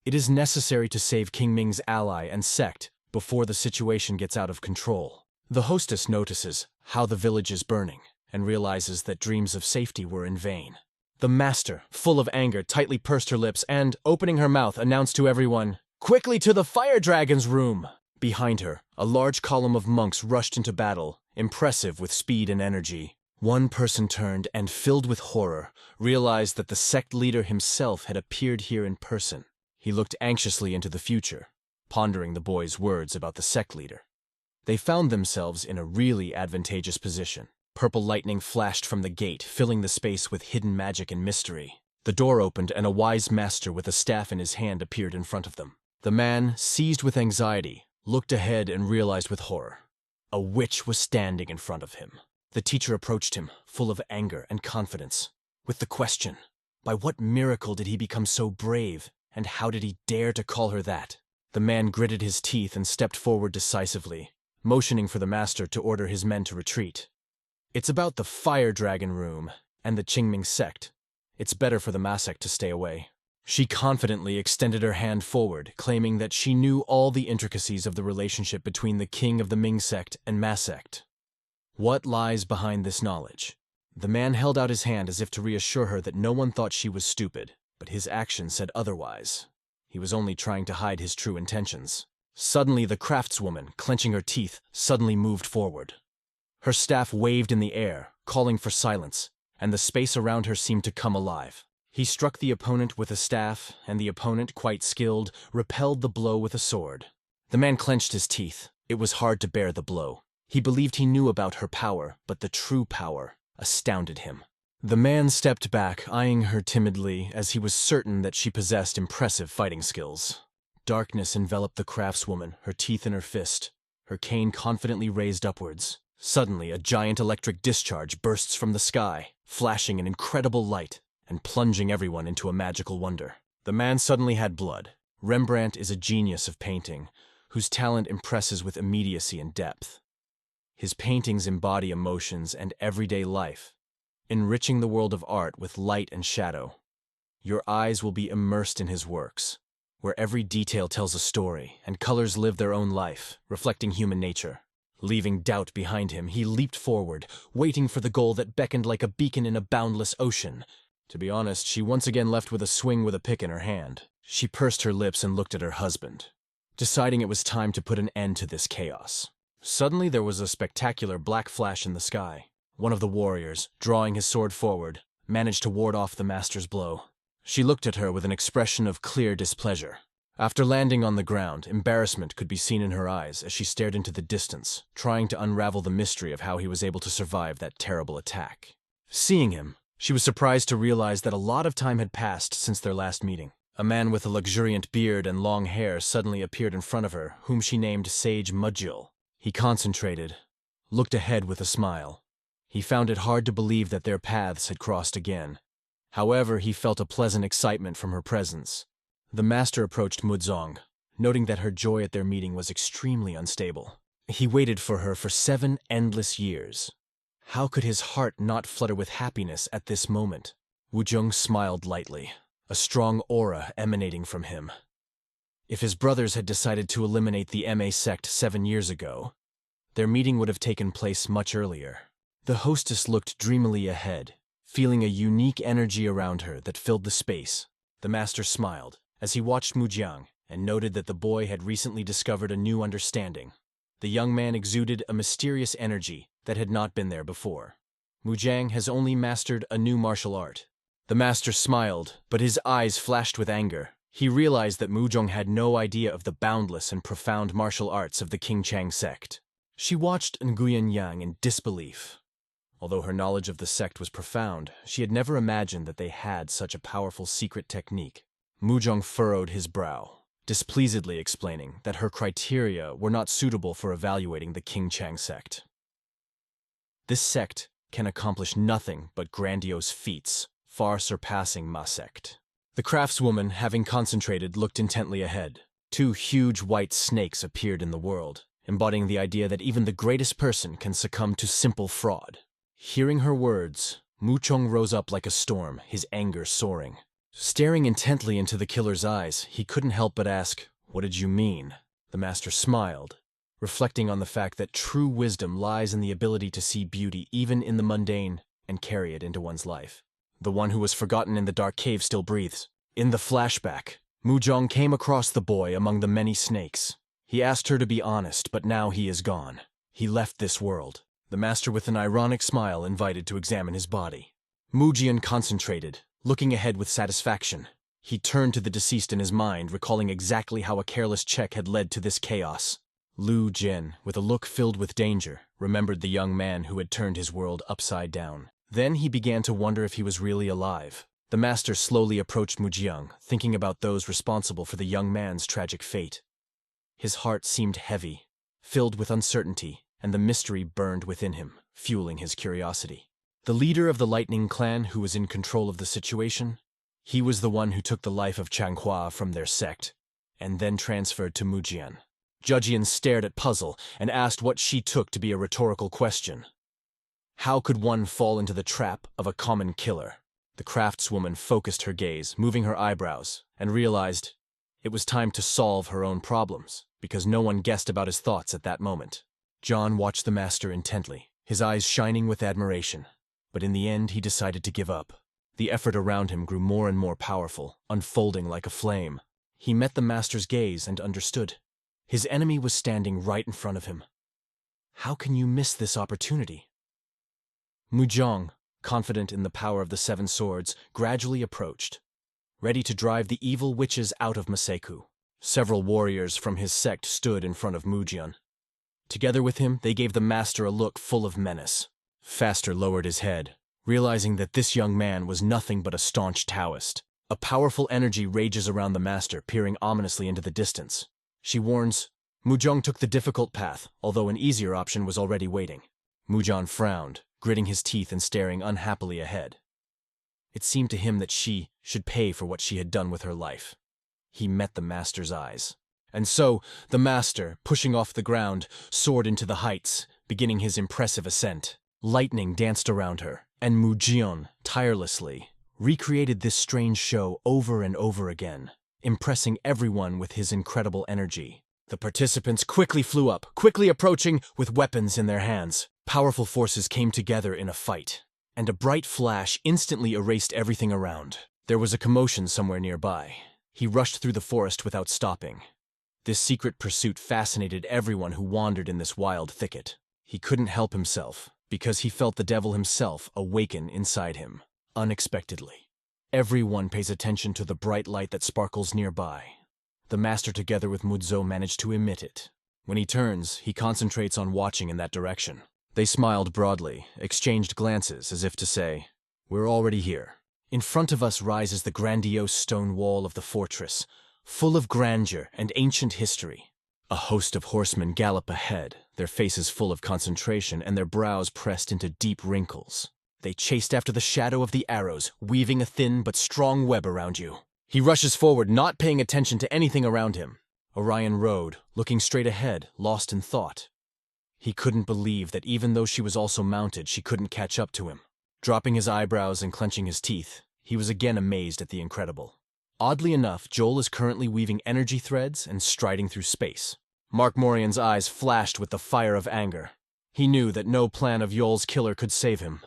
It is necessary to save King Ming's ally and sect before the situation gets out of control. The hostess notices how the village is burning and realizes that dreams of safety were in vain. The master, full of anger, tightly pursed her lips and, opening her mouth, announced to everyone, "Quickly to the fire dragon's room!" Behind her, a large column of monks rushed into battle, impressive with speed and energy. One person turned and, filled with horror, realized that the sect leader himself had appeared here in person. He looked anxiously into the future, pondering the boys' words about the sect leader. They found themselves in a really advantageous position. Purple lightning flashed from the gate, filling the space with hidden magic and mystery. The door opened and a wise master with a staff in his hand appeared in front of them. The man, seized with anxiety, looked ahead and realized with horror. A witch was standing in front of him. The teacher approached him, full of anger and confidence, with the question, by what miracle did he become so brave, and how did he dare to call her that? The man gritted his teeth and stepped forward decisively, motioning for the master to order his men to retreat. It's about the Fire Dragon Room and the Qingming sect. It's better for the Ma sect to stay away. She confidently extended her hand forward, claiming that she knew all the intricacies of the relationship between the king of the Ming sect and Ma sect. What lies behind this knowledge? The man held out his hand as if to reassure her that no one thought she was stupid, but his action said otherwise. He was only trying to hide his true intentions. Suddenly, the craftswoman, clenching her teeth, suddenly moved forward. Her staff waved in the air, calling for silence, and the space around her seemed to come alive. He struck the opponent with a staff, and the opponent, quite skilled, repelled the blow with a sword. The man clenched his teeth. It was hard to bear the blow. He believed he knew about her power, but the true power astounded him. The man stepped back, eyeing her timidly, as he was certain that she possessed impressive fighting skills. Darkness enveloped the craftswoman, her teeth in her fist, her cane confidently raised upwards. Suddenly, a giant electric discharge bursts from the sky, flashing an incredible light and plunging everyone into a magical wonder. The man suddenly had blood. Rembrandt is a genius of painting, whose talent impresses with immediacy and depth. His paintings embody emotions and everyday life, enriching the world of art with light and shadow. Your eyes will be immersed in his works, where every detail tells a story and colors live their own life, reflecting human nature. Leaving doubt behind him, he leaped forward, waiting for the goal that beckoned like a beacon in a boundless ocean. To be honest, she once again left with a swing with a pick in her hand. She pursed her lips and looked at her husband, deciding it was time to put an end to this chaos. Suddenly there was a spectacular black flash in the sky. One of the warriors, drawing his sword forward, managed to ward off the master's blow. She looked at her with an expression of clear displeasure. After landing on the ground, embarrassment could be seen in her eyes as she stared into the distance, trying to unravel the mystery of how he was able to survive that terrible attack. Seeing him, she was surprised to realize that a lot of time had passed since their last meeting. A man with a luxuriant beard and long hair suddenly appeared in front of her, whom she named Sage Mudgil. He concentrated, looked ahead with a smile. He found it hard to believe that their paths had crossed again. However, he felt a pleasant excitement from her presence. The master approached Muzong, noting that her joy at their meeting was extremely unstable. He waited for her for 7 endless years. How could his heart not flutter with happiness at this moment? Wuzhong smiled lightly, a strong aura emanating from him. If his brothers had decided to eliminate the MA sect 7 years ago, their meeting would have taken place much earlier. The hostess looked dreamily ahead, feeling a unique energy around her that filled the space. The master smiled as he watched Mujiang and noted that the boy had recently discovered a new understanding. The young man exuded a mysterious energy that had not been there before. Mujiang has only mastered a new martial art. The master smiled, but his eyes flashed with anger. He realized that Muzhong had no idea of the boundless and profound martial arts of the Qingchang sect. She watched Nguyen Yang in disbelief. Although her knowledge of the sect was profound, she had never imagined that they had such a powerful secret technique. Muzhong furrowed his brow, displeasedly explaining that her criteria were not suitable for evaluating the Qingchang sect. This sect can accomplish nothing but grandiose feats, far surpassing Ma sect. The craftswoman, having concentrated, looked intently ahead. 2 huge white snakes appeared in the world, embodying the idea that even the greatest person can succumb to simple fraud. Hearing her words, Muzhong rose up like a storm, his anger soaring. Staring intently into the killer's eyes, he couldn't help but ask, "What did you mean?" The master smiled, reflecting on the fact that true wisdom lies in the ability to see beauty even in the mundane and carry it into one's life. The one who was forgotten in the dark cave still breathes. In the flashback, Muzhong came across the boy among the many snakes. He asked her to be honest, but now he is gone. He left this world. The master with an ironic smile invited to examine his body. Mujian concentrated, looking ahead with satisfaction. He turned to the deceased in his mind, recalling exactly how a careless check had led to this chaos. Lu Jin, with a look filled with danger, remembered the young man who had turned his world upside down. Then he began to wonder if he was really alive. The master slowly approached Mujiang, thinking about those responsible for the young man's tragic fate. His heart seemed heavy, filled with uncertainty, and the mystery burned within him, fueling his curiosity. The leader of the Lightning Clan who was in control of the situation, he was the one who took the life of Changhua from their sect, and then transferred to Mujian. Zhejian stared at puzzle and asked what she took to be a rhetorical question. How could one fall into the trap of a common killer? The craftswoman focused her gaze, moving her eyebrows, and realized it was time to solve her own problems, because no one guessed about his thoughts at that moment. John watched the master intently, his eyes shining with admiration. But in the end, he decided to give up. The effort around him grew more and more powerful, unfolding like a flame. He met the master's gaze and understood. His enemy was standing right in front of him. How can you miss this opportunity? Muzhong, confident in the power of the 7 swords, gradually approached, ready to drive the evil witches out of Maseku. Several warriors from his sect stood in front of Mujian. Together with him, they gave the master a look full of menace. Faster lowered his head, realizing that this young man was nothing but a staunch Taoist. A powerful energy rages around the master, peering ominously into the distance. She warns. Muzhong took the difficult path, although an easier option was already waiting. Mujian frowned, gritting his teeth and staring unhappily ahead. It seemed to him that she should pay for what she had done with her life. He met the master's eyes. And so, the master, pushing off the ground, soared into the heights, beginning his impressive ascent. Lightning danced around her, and Mujian, tirelessly, recreated this strange show over and over again, impressing everyone with his incredible energy. The participants quickly flew up, quickly approaching with weapons in their hands. Powerful forces came together in a fight. and a bright flash instantly erased everything around. There was a commotion somewhere nearby. He rushed through the forest without stopping. This secret pursuit fascinated everyone who wandered in this wild thicket. He couldn't help himself, because he felt the devil himself awaken inside him, unexpectedly. Everyone pays attention to the bright light that sparkles nearby. The master together with Mudzo managed to emit it. When he turns, he concentrates on watching in that direction. They smiled broadly, exchanged glances as if to say, "We're already here." In front of us rises the grandiose stone wall of the fortress, full of grandeur and ancient history. A host of horsemen gallop ahead, their faces full of concentration and their brows pressed into deep wrinkles. They chased after the shadow of the arrows, weaving a thin but strong web around you. He rushes forward, not paying attention to anything around him. Orion rode, looking straight ahead, lost in thought. He couldn't believe that even though she was also mounted, she couldn't catch up to him. Dropping his eyebrows and clenching his teeth, he was again amazed at the incredible. Oddly enough, Joel is currently weaving energy threads and striding through space. Mark Morian's eyes flashed with the fire of anger. He knew that no plan of Joel's killer could save him.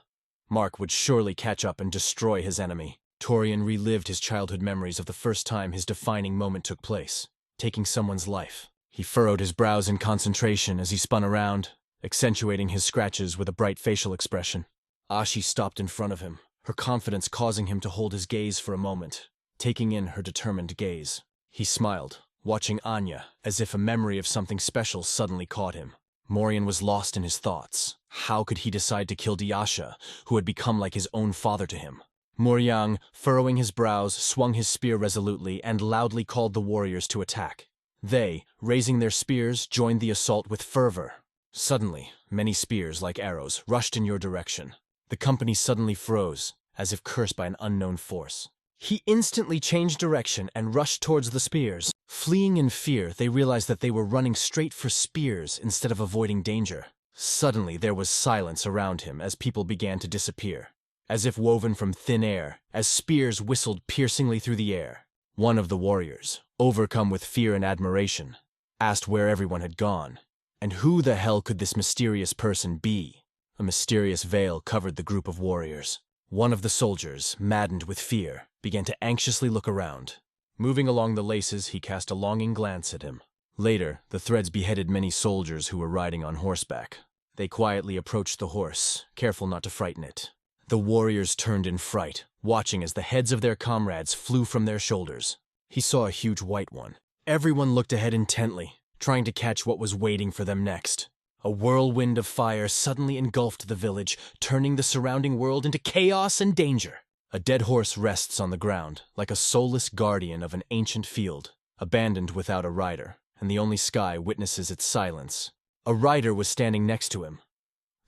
Mark would surely catch up and destroy his enemy. Torian relived his childhood memories of the first time his defining moment took place, taking someone's life. He furrowed his brows in concentration as he spun around, accentuating his scratches with a bright facial expression. Ashi stopped in front of him, her confidence causing him to hold his gaze for a moment, taking in her determined gaze. He smiled, watching Anya, as if a memory of something special suddenly caught him. Morian was lost in his thoughts. How could he decide to kill Diasha, who had become like his own father to him? Moriang, furrowing his brows, swung his spear resolutely and loudly called the warriors to attack. They, raising their spears, joined the assault with fervor. Suddenly, many spears, like arrows, rushed in your direction. The company suddenly froze, as if cursed by an unknown force. He instantly changed direction and rushed towards the spears. Fleeing in fear, they realized that they were running straight for spears instead of avoiding danger. Suddenly, there was silence around him as people began to disappear, as if woven from thin air, as spears whistled piercingly through the air. One of the warriors, overcome with fear and admiration, asked where everyone had gone, and who the hell could this mysterious person be? A mysterious veil covered the group of warriors. One of the soldiers, maddened with fear, began to anxiously look around. Moving along the laces, he cast a longing glance at him. Later, the threads beheaded many soldiers who were riding on horseback. They quietly approached the horse, careful not to frighten it. The warriors turned in fright, watching as the heads of their comrades flew from their shoulders. He saw a huge white one. Everyone looked ahead intently, trying to catch what was waiting for them next. A whirlwind of fire suddenly engulfed the village, turning the surrounding world into chaos and danger. A dead horse rests on the ground, like a soulless guardian of an ancient field, abandoned without a rider, and the only sky witnesses its silence. A rider was standing next to him.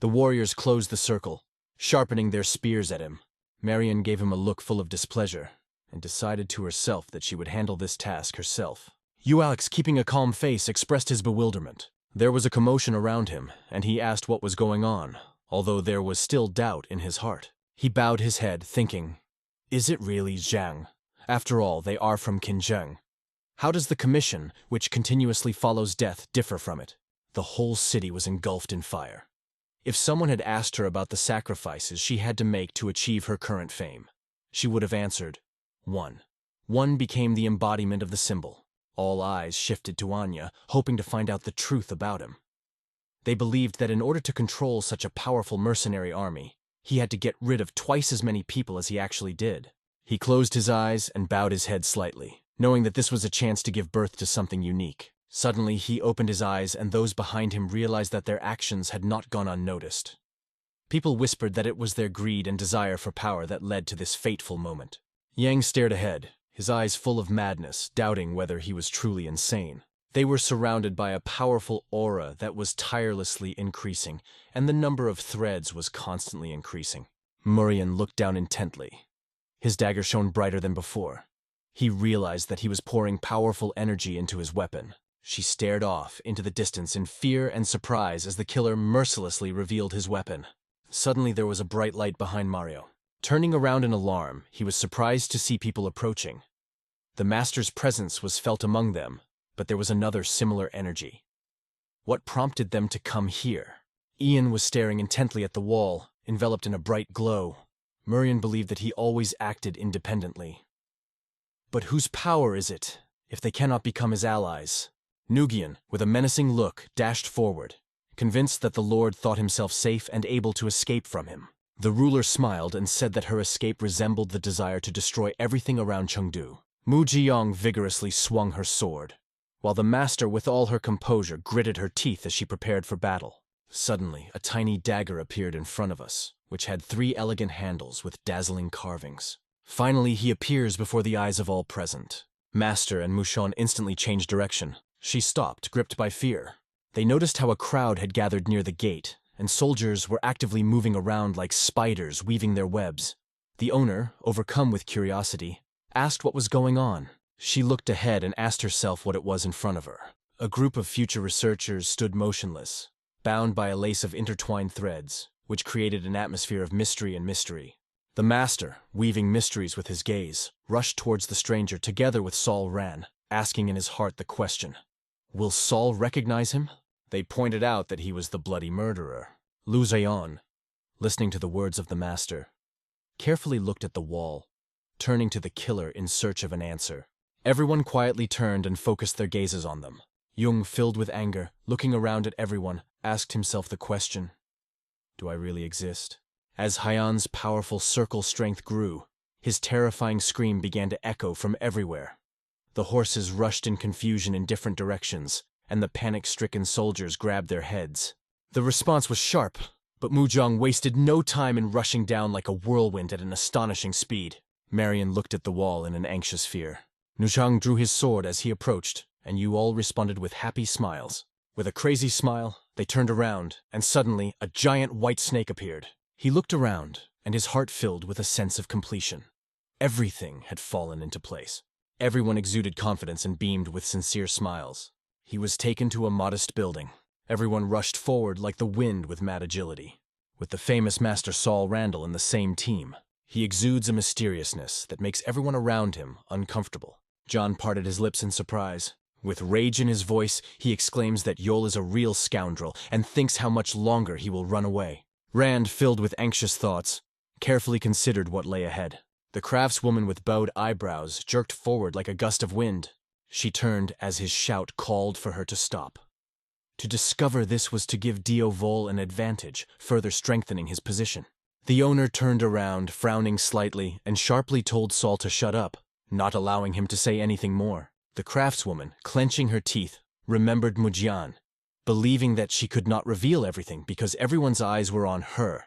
The warriors closed the circle, sharpening their spears at him. Marion gave him a look full of displeasure, and decided to herself that she would handle this task herself. Alex, keeping a calm face, expressed his bewilderment. There was a commotion around him, and he asked what was going on, although there was still doubt in his heart. He bowed his head, thinking, "Is it really Zhang? After all, they are from Qinzheng. How does the commission, which continuously follows death, differ from it?" The whole city was engulfed in fire. If someone had asked her about the sacrifices she had to make to achieve her current fame, she would have answered, one. One became the embodiment of the symbol. All eyes shifted to Anya, hoping to find out the truth about him. They believed that in order to control such a powerful mercenary army, he had to get rid of twice as many people as he actually did. He closed his eyes and bowed his head slightly, knowing that this was a chance to give birth to something unique. Suddenly, he opened his eyes, and those behind him realized that their actions had not gone unnoticed. People whispered that it was their greed and desire for power that led to this fateful moment. Yang stared ahead, his eyes full of madness, doubting whether he was truly insane. They were surrounded by a powerful aura that was tirelessly increasing, and the number of threads was constantly increasing. Murian looked down intently. His dagger shone brighter than before. He realized that he was pouring powerful energy into his weapon. She stared off into the distance in fear and surprise as the killer mercilessly revealed his weapon. Suddenly there was a bright light behind Mario. Turning around in alarm, he was surprised to see people approaching. The master's presence was felt among them, but there was another similar energy. What prompted them to come here? Ian was staring intently at the wall, enveloped in a bright glow. Murian believed that he always acted independently. But whose power is it, if they cannot become his allies? Nugian, with a menacing look, dashed forward, convinced that the Lord thought himself safe and able to escape from him. The ruler smiled and said that her escape resembled the desire to destroy everything around Chengdu. Mu Jiyong vigorously swung her sword, while the master, with all her composure, gritted her teeth as she prepared for battle. Suddenly, a tiny dagger appeared in front of us, which had 3 elegant handles with dazzling carvings. Finally, he appears before the eyes of all present. Master and Mushan instantly changed direction. She stopped, gripped by fear. They noticed how a crowd had gathered near the gate, and soldiers were actively moving around like spiders weaving their webs. The owner, overcome with curiosity, asked what was going on. She looked ahead and asked herself what it was in front of her. A group of future researchers stood motionless, bound by a lace of intertwined threads, which created an atmosphere of mystery and mystery. The master, weaving mysteries with his gaze, rushed towards the stranger together with Saul Ran, asking in his heart the question, will Saul recognize him? They pointed out that he was the bloody murderer. Lu Zheon, listening to the words of the master, carefully looked at the wall, turning to the killer in search of an answer. Everyone quietly turned and focused their gazes on them. Jung, filled with anger, looking around at everyone, asked himself the question, do I really exist? As Hyan's powerful circle strength grew, his terrifying scream began to echo from everywhere. The horses rushed in confusion in different directions, and the panic-stricken soldiers grabbed their heads. The response was sharp, but Mujong wasted no time in rushing down like a whirlwind at an astonishing speed. Marion looked at the wall in an anxious fear. Nuzhang drew his sword as he approached, and you all responded with happy smiles. With a crazy smile, they turned around, and suddenly a giant white snake appeared. He looked around, and his heart filled with a sense of completion. Everything had fallen into place. Everyone exuded confidence and beamed with sincere smiles. He was taken to a modest building. Everyone rushed forward like the wind with mad agility. With the famous Master Saul Randall in the same team, he exudes a mysteriousness that makes everyone around him uncomfortable. John parted his lips in surprise. With rage in his voice, he exclaims that Yol is a real scoundrel and thinks how much longer he will run away. Rand, filled with anxious thoughts, carefully considered what lay ahead. The craftswoman with bowed eyebrows jerked forward like a gust of wind. She turned as his shout called for her to stop. To discover this was to give Dio Vol an advantage, further strengthening his position. The owner turned around, frowning slightly, and sharply told Saul to shut up, not allowing him to say anything more. The craftswoman, clenching her teeth, remembered Mujian, believing that she could not reveal everything because everyone's eyes were on her,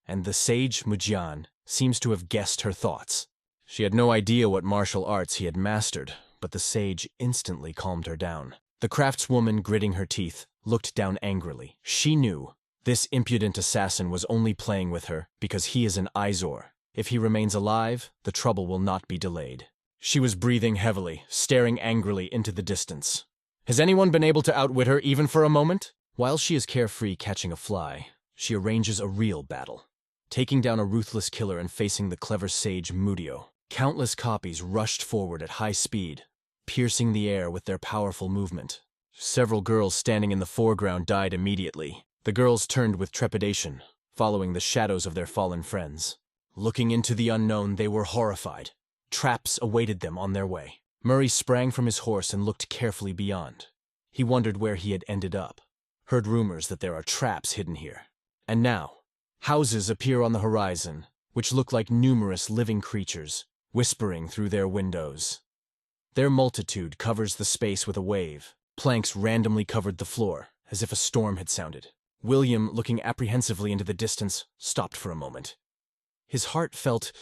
and the sage Mujian seems to have guessed her thoughts. She had no idea what martial arts he had mastered, but the sage instantly calmed her down. The craftswoman, gritting her teeth, looked down angrily. She knew this impudent assassin was only playing with her because he is an Izor. If he remains alive, the trouble will not be delayed. She was breathing heavily, staring angrily into the distance. Has anyone been able to outwit her even for a moment? While she is carefree catching a fly, she arranges a real battle. Taking down a ruthless killer and facing the clever sage Mudio, countless copies rushed forward at high speed, piercing the air with their powerful movement. Several girls standing in the foreground died immediately. The girls turned with trepidation, following the shadows of their fallen friends. Looking into the unknown, they were horrified. Traps awaited them on their way. Murray sprang from his horse and looked carefully beyond. He wondered where he had ended up. Heard rumors that there are traps hidden here. And now, houses appear on the horizon, which look like numerous living creatures, whispering through their windows. Their multitude covers the space with a wave. Planks randomly covered the floor, as if a storm had sounded. William, looking apprehensively into the distance, stopped for a moment. His heart felt,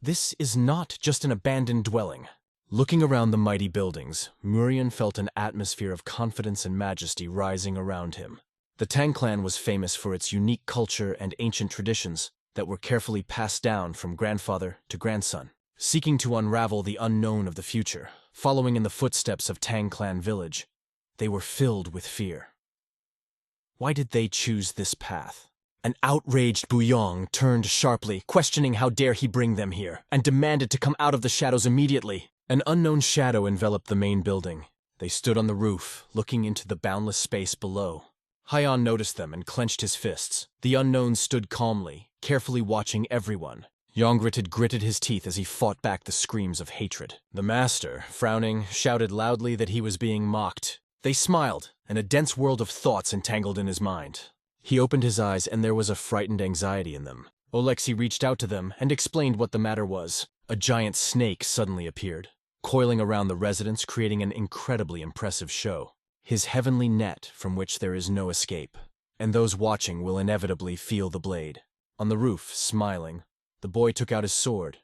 this is not just an abandoned dwelling. Looking around the mighty buildings, Murian felt an atmosphere of confidence and majesty rising around him. The Tang clan was famous for its unique culture and ancient traditions that were carefully passed down from grandfather to grandson. Seeking to unravel the unknown of the future, following in the footsteps of Tang clan village, they were filled with fear. Why did they choose this path? An outraged Buyong turned sharply, questioning how dare he bring them here, and demanded to come out of the shadows immediately. An unknown shadow enveloped the main building. They stood on the roof, looking into the boundless space below. Hyan noticed them and clenched his fists. The unknown stood calmly, carefully watching everyone. Yongrit had gritted his teeth as he fought back the screams of hatred. The master, frowning, shouted loudly that he was being mocked. They smiled, and a dense world of thoughts entangled in his mind. He opened his eyes, and there was a frightened anxiety in them. Oleksii reached out to them and explained what the matter was. A giant snake suddenly appeared, coiling around the residence, creating an incredibly impressive show. His heavenly net from which there is no escape, and those watching will inevitably feel the blade. On the roof, smiling, the boy took out his sword.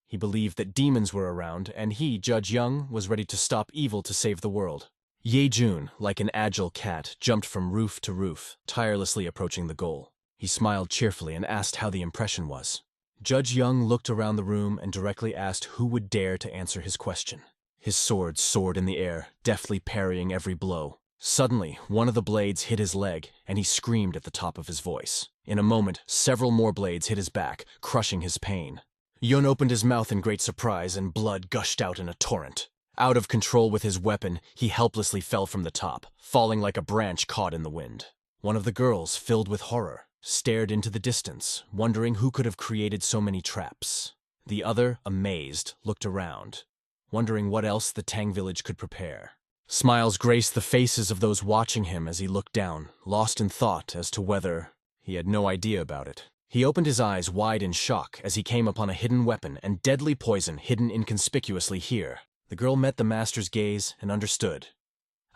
He believed that demons were around, and he, Judge Young, was ready to stop evil to save the world. Ye-jun, like an agile cat, jumped from roof to roof, tirelessly approaching the goal. He smiled cheerfully and asked how the impression was. Judge Young looked around the room and directly asked who would dare to answer his question. His sword soared in the air, deftly parrying every blow. Suddenly, one of the blades hit his leg, and he screamed at the top of his voice. In a moment, several more blades hit his back, crushing his pain. Yun opened his mouth in great surprise, and blood gushed out in a torrent. Out of control with his weapon, he helplessly fell from the top, falling like a branch caught in the wind. One of the girls, filled with horror, stared into the distance, wondering who could have created so many traps. The other, amazed, looked around, wondering what else the Tang village could prepare. Smiles graced the faces of those watching him as he looked down, lost in thought as to whether he had no idea about it. He opened his eyes wide in shock as he came upon a hidden weapon and deadly poison hidden inconspicuously here. The girl met the master's gaze and understood.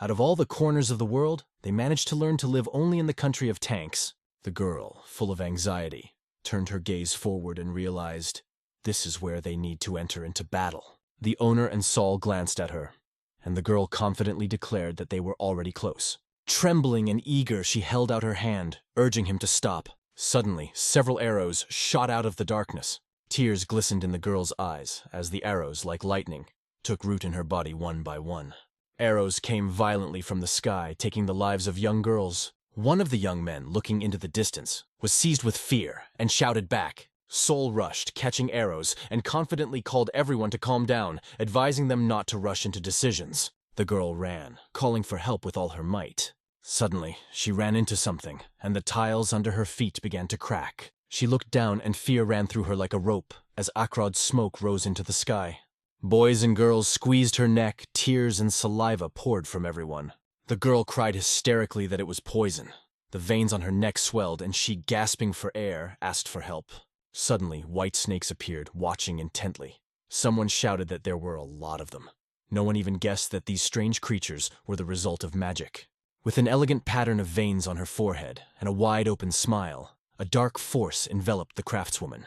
Out of all the corners of the world, they managed to learn to live only in the country of tanks. The girl, full of anxiety, turned her gaze forward and realized this is where they need to enter into battle. The owner and Saul glanced at her, and the girl confidently declared that they were already close. Trembling and eager, she held out her hand, urging him to stop. Suddenly, several arrows shot out of the darkness. Tears glistened in the girl's eyes as the arrows, like lightning, took root in her body one by one. Arrows came violently from the sky, taking the lives of young girls. One of the young men, looking into the distance, was seized with fear and shouted back. Soul rushed, catching arrows, and confidently called everyone to calm down, advising them not to rush into decisions. The girl ran, calling for help with all her might. Suddenly, she ran into something, and the tiles under her feet began to crack. She looked down, and fear ran through her like a rope as Akrod's smoke rose into the sky. Boys and girls squeezed her neck, tears and saliva poured from everyone. The girl cried hysterically that it was poison. The veins on her neck swelled, and she, gasping for air, asked for help. Suddenly, white snakes appeared, watching intently. Someone shouted that there were a lot of them. No one even guessed that these strange creatures were the result of magic. With an elegant pattern of veins on her forehead and a wide-open smile, a dark force enveloped the craftswoman.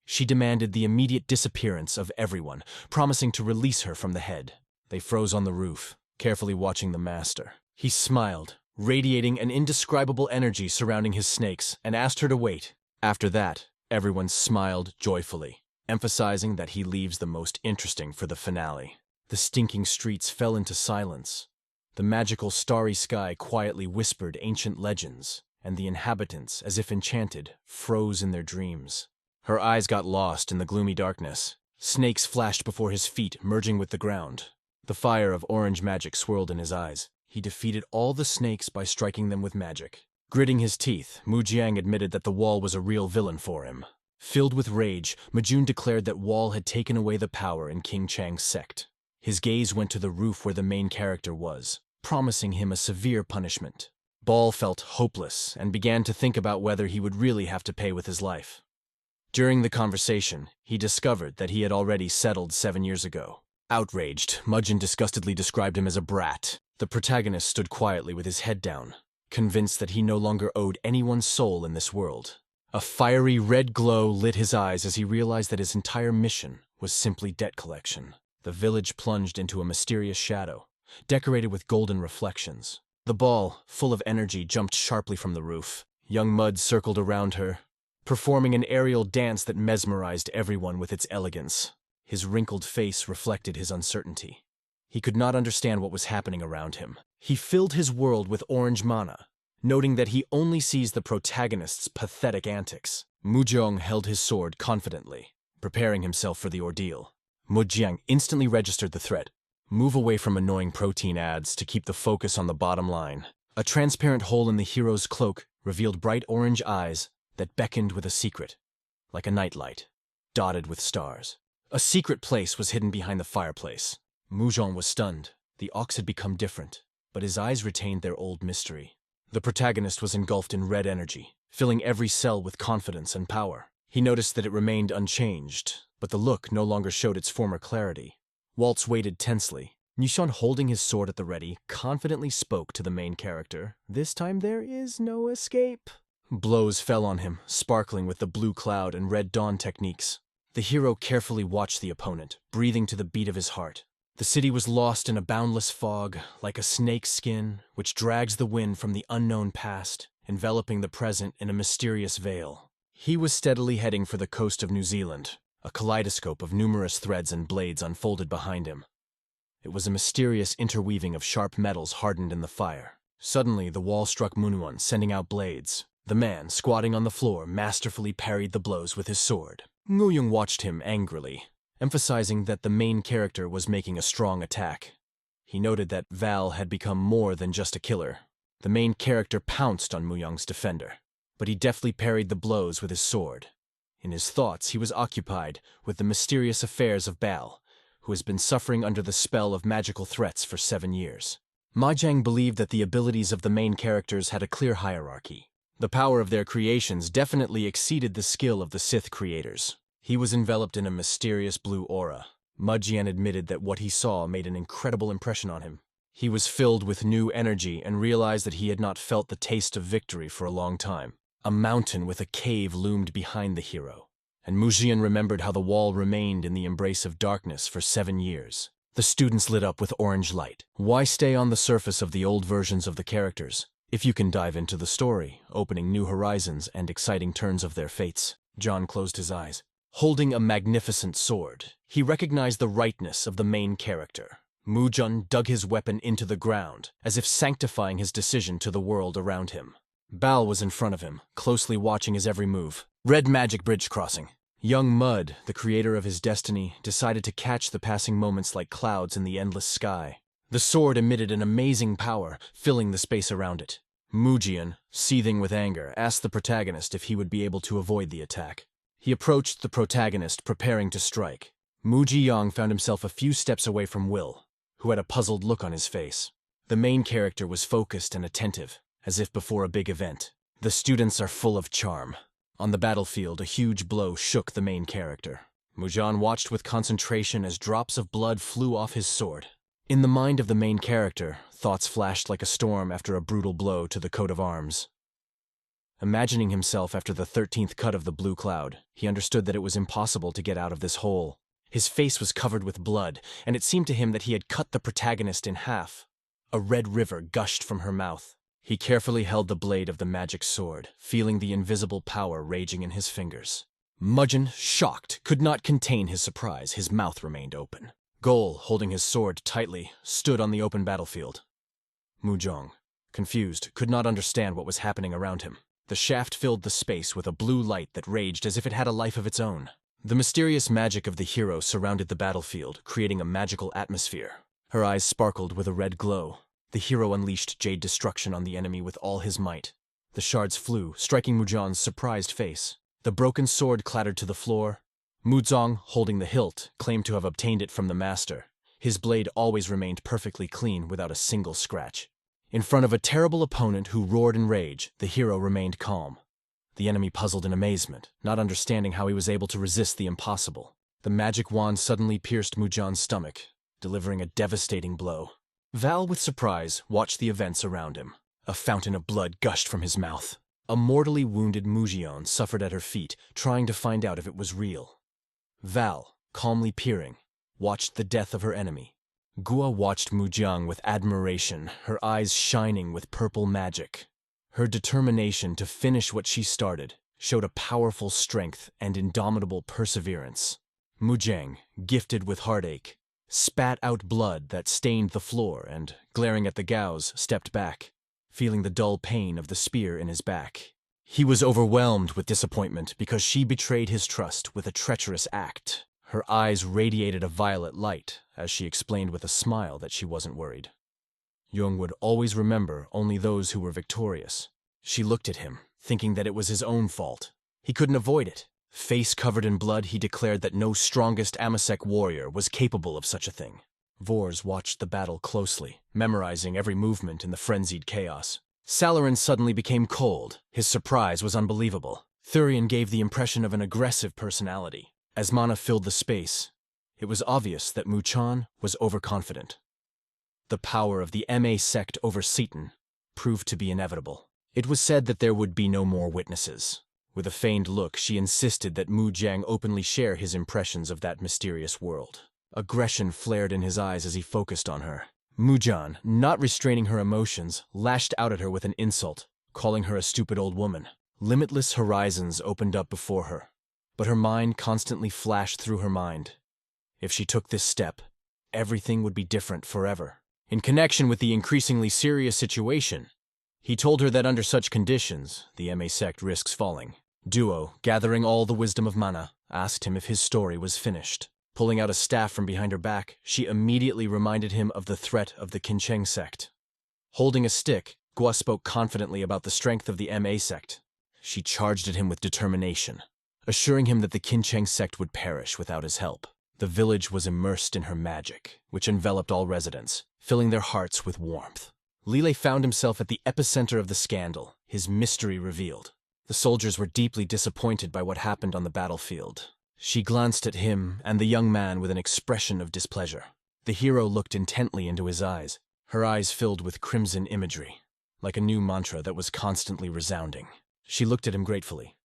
She demanded the immediate disappearance of everyone, promising to release her from the head. They froze on the roof, carefully watching the master. He smiled, radiating an indescribable energy surrounding his snakes, and asked her to wait. After that, everyone smiled joyfully, emphasizing that he leaves the most interesting for the finale. The stinking streets fell into silence. The magical starry sky quietly whispered ancient legends, and the inhabitants, as if enchanted, froze in their dreams. Her eyes got lost in the gloomy darkness. Snakes flashed before his feet, merging with the ground. The fire of orange magic swirled in his eyes. He defeated all the snakes by striking them with magic. Gritting his teeth, Mujiang admitted that the wall was a real villain for him. Filled with rage, Majun declared that Wall had taken away the power in King Chang's sect. His gaze went to the roof where the main character was, promising him a severe punishment. Ball felt hopeless and began to think about whether he would really have to pay with his life. During the conversation, he discovered that he had already settled 7 years ago. Outraged, Mujin disgustedly described him as a brat. The protagonist stood quietly with his head down, convinced that he no longer owed anyone's soul in this world. A fiery red glow lit his eyes as he realized that his entire mission was simply debt collection. The village plunged into a mysterious shadow, decorated with golden reflections. The ball, full of energy, jumped sharply from the roof. Young Mud circled around her, performing an aerial dance that mesmerized everyone with its elegance. His wrinkled face reflected his uncertainty. He could not understand what was happening around him. He filled his world with orange mana, noting that he only sees the protagonist's pathetic antics. Mujong held his sword confidently, preparing himself for the ordeal. Mujiang instantly registered the threat. Move away from annoying protein ads to keep the focus on the bottom line. A transparent hole in the hero's cloak revealed bright orange eyes that beckoned with a secret. like a nightlight, dotted with stars. A secret place was hidden behind the fireplace. Mujang was stunned. The ox had become different, but his eyes retained their old mystery. The protagonist was engulfed in red energy, filling every cell with confidence and power. He noticed that it remained unchanged, but the look no longer showed its former clarity. Waltz waited tensely. Nishon, holding his sword at the ready, confidently spoke to the main character. "This time there is no escape." Blows fell on him, sparkling with the blue cloud and red dawn techniques. The hero carefully watched the opponent, breathing to the beat of his heart. The city was lost in a boundless fog, like a snake's skin, which drags the wind from the unknown past, enveloping the present in a mysterious veil. He was steadily heading for the coast of New Zealand, a kaleidoscope of numerous threads and blades unfolded behind him. It was a mysterious interweaving of sharp metals hardened in the fire. Suddenly, the wall struck Munwon, sending out blades. The man, squatting on the floor, masterfully parried the blows with his sword. Nguyung watched him angrily, emphasizing that the main character was making a strong attack. He noted that Val had become more than just a killer. The main character pounced on Muyang's defender, but he deftly parried the blows with his sword. In his thoughts, he was occupied with the mysterious affairs of Bal, who has been suffering under the spell of magical threats for 7 years. Mahjong believed that the abilities of the main characters had a clear hierarchy. The power of their creations definitely exceeded the skill of the Sith creators. He was enveloped in a mysterious blue aura. Mudjian admitted that what he saw made an incredible impression on him. He was filled with new energy and realized that he had not felt the taste of victory for a long time. A mountain with a cave loomed behind the hero, and Mujien remembered how the wall remained in the embrace of darkness for 7 years. The students lit up with orange light. Why stay on the surface of the old versions of the characters, if you can dive into the story, opening new horizons and exciting turns of their fates? John closed his eyes. Holding a magnificent sword, he recognized the rightness of the main character. Mujun dug his weapon into the ground, as if sanctifying his decision to the world around him. Bal was in front of him, closely watching his every move. Red magic bridge crossing. Young Mud, the creator of his destiny, decided to catch the passing moments like clouds in the endless sky. The sword emitted an amazing power, filling the space around it. Mujian, seething with anger, asked the protagonist if he would be able to avoid the attack. He approached the protagonist, preparing to strike. Muji Yang found himself a few steps away from Will, who had a puzzled look on his face. The main character was focused and attentive, as if before a big event. The students are full of charm. On the battlefield, a huge blow shook the main character. Mujan watched with concentration as drops of blood flew off his sword. In the mind of the main character, thoughts flashed like a storm after a brutal blow to the coat of arms. Imagining himself after the 13th cut of the blue cloud, he understood that it was impossible to get out of this hole. His face was covered with blood, and it seemed to him that he had cut the protagonist in half. A red river gushed from her mouth. He carefully held the blade of the magic sword, feeling the invisible power raging in his fingers. Mujin, shocked, could not contain his surprise. His mouth remained open. Gol, holding his sword tightly, stood on the open battlefield. Mujong, confused, could not understand what was happening around him. The shaft filled the space with a blue light that raged as if it had a life of its own. The mysterious magic of the hero surrounded the battlefield, creating a magical atmosphere. Her eyes sparkled with a red glow. The hero unleashed jade destruction on the enemy with all his might. The shards flew, striking Mujan's surprised face. The broken sword clattered to the floor. Muzong, holding the hilt, claimed to have obtained it from the master. His blade always remained perfectly clean without a single scratch. In front of a terrible opponent who roared in rage, the hero remained calm. The enemy puzzled in amazement, not understanding how he was able to resist the impossible. The magic wand suddenly pierced Mujan's stomach, delivering a devastating blow. Val, with surprise, watched the events around him. A fountain of blood gushed from his mouth. A mortally wounded Mujion suffered at her feet, trying to find out if it was real. Val, calmly peering, watched the death of her enemy. Gua watched Mujiang with admiration, her eyes shining with purple magic. Her determination to finish what she started showed a powerful strength and indomitable perseverance. Mujiang, gifted with heartache, spat out blood that stained the floor and, glaring at the Gaos, stepped back, feeling the dull pain of the spear in his back. He was overwhelmed with disappointment because she betrayed his trust with a treacherous act. Her eyes radiated a violet light as she explained with a smile that she wasn't worried. Jung would always remember only those who were victorious. She looked at him, thinking that it was his own fault. He couldn't avoid it. Face covered in blood, he declared that no strongest Amasek warrior was capable of such a thing. Vors watched the battle closely, memorizing every movement in the frenzied chaos. Salarin suddenly became cold. His surprise was unbelievable. Thurian gave the impression of an aggressive personality. As mana filled the space, it was obvious that Muchan was overconfident. The power of the MA sect over Seton proved to be inevitable. It was said that there would be no more witnesses. With a feigned look, she insisted that Mu Jiang openly share his impressions of that mysterious world. Aggression flared in his eyes as he focused on her. Mujan, not restraining her emotions, lashed out at her with an insult, calling her a stupid old woman. Limitless horizons opened up before her, but her mind constantly flashed through her mind. If she took this step, everything would be different forever. In connection with the increasingly serious situation, he told her that under such conditions, the MA sect risks falling. Duo, gathering all the wisdom of mana, asked him if his story was finished. Pulling out a staff from behind her back, she immediately reminded him of the threat of the Qincheng sect. Holding a stick, Gua spoke confidently about the strength of the MA sect. She charged at him with determination, assuring him that the Qincheng sect would perish without his help. The village was immersed in her magic, which enveloped all residents, filling their hearts with warmth. Lile found himself at the epicenter of the scandal, his mystery revealed. The soldiers were deeply disappointed by what happened on the battlefield. She glanced at him and the young man with an expression of displeasure. The hero looked intently into his eyes, her eyes filled with crimson imagery, like a new mantra that was constantly resounding. She looked at him gratefully.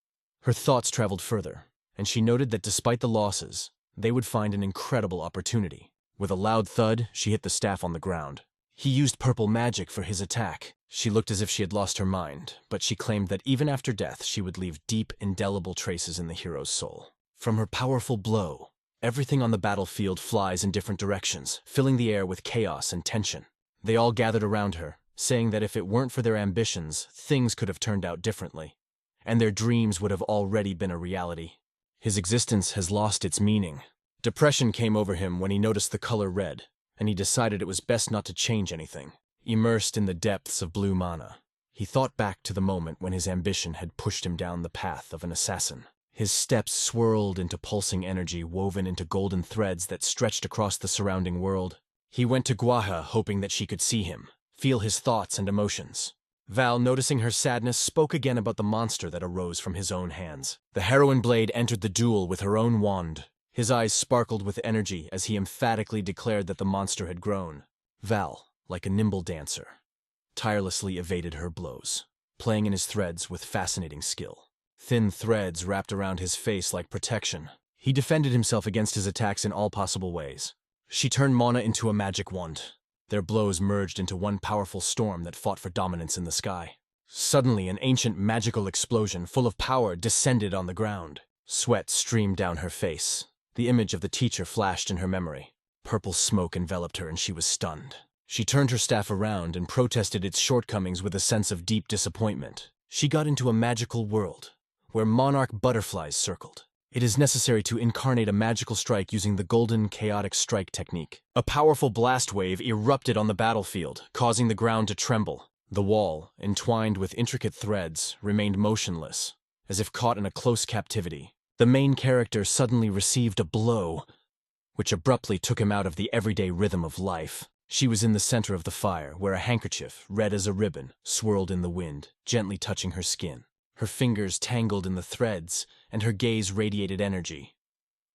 Her thoughts traveled further, and she noted that despite the losses, they would find an incredible opportunity. With a loud thud, she hit the staff on the ground. He used purple magic for his attack. She looked as if she had lost her mind, but she claimed that even after death she would leave deep, indelible traces in the hero's soul. From her powerful blow, everything on the battlefield flies in different directions, filling the air with chaos and tension. They all gathered around her, saying that if it weren't for their ambitions, things could have turned out differently, and their dreams would have already been a reality. His existence has lost its meaning. Depression came over him when he noticed the color red, and he decided it was best not to change anything. Immersed in the depths of blue mana, he thought back to the moment when his ambition had pushed him down the path of an assassin. His steps swirled into pulsing energy woven into golden threads that stretched across the surrounding world. He went to Guaha hoping that she could see him, feel his thoughts and emotions. Val, noticing her sadness, spoke again about the monster that arose from his own hands. The heroine blade entered the duel with her own wand. His eyes sparkled with energy as he emphatically declared that the monster had grown. Val, like a nimble dancer, tirelessly evaded her blows, playing in his threads with fascinating skill. Thin threads wrapped around his face like protection. He defended himself against his attacks in all possible ways. She turned mana into a magic wand. Their blows merged into one powerful storm that fought for dominance in the sky. Suddenly, an ancient magical explosion full of power descended on the ground. Sweat streamed down her face. The image of the teacher flashed in her memory. Purple smoke enveloped her and she was stunned. She turned her staff around and protested its shortcomings with a sense of deep disappointment. She got into a magical world, where monarch butterflies circled. It is necessary to incarnate a magical strike using the golden chaotic strike technique. A powerful blast wave erupted on the battlefield, causing the ground to tremble. The wall, entwined with intricate threads, remained motionless, as if caught in a close captivity. The main character suddenly received a blow, which abruptly took him out of the everyday rhythm of life. She was in the center of the fire, where a handkerchief, red as a ribbon, swirled in the wind, gently touching her skin. Her fingers tangled in the threads, and her gaze radiated energy.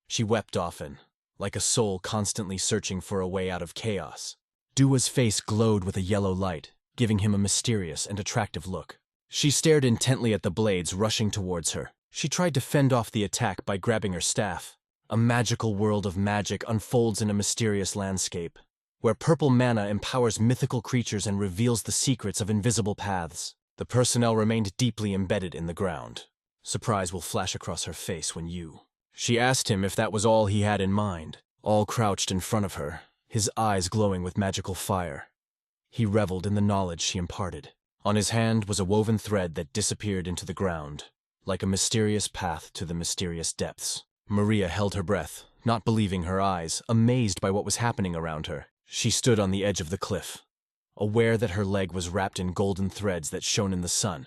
She wept often, like a soul constantly searching for a way out of chaos. Dua's face glowed with a yellow light, giving him a mysterious and attractive look. She stared intently at the blades rushing towards her. She tried to fend off the attack by grabbing her staff. A magical world of magic unfolds in a mysterious landscape, where purple mana empowers mythical creatures and reveals the secrets of invisible paths. The personnel remained deeply embedded in the ground. Surprise will flash across her face when you... She asked him if that was all he had in mind, all crouched in front of her, his eyes glowing with magical fire. He reveled in the knowledge she imparted. On his hand was a woven thread that disappeared into the ground, like a mysterious path to the mysterious depths. Maria held her breath, not believing her eyes, amazed by what was happening around her. She stood on the edge of the cliff, aware that her leg was wrapped in golden threads that shone in the sun,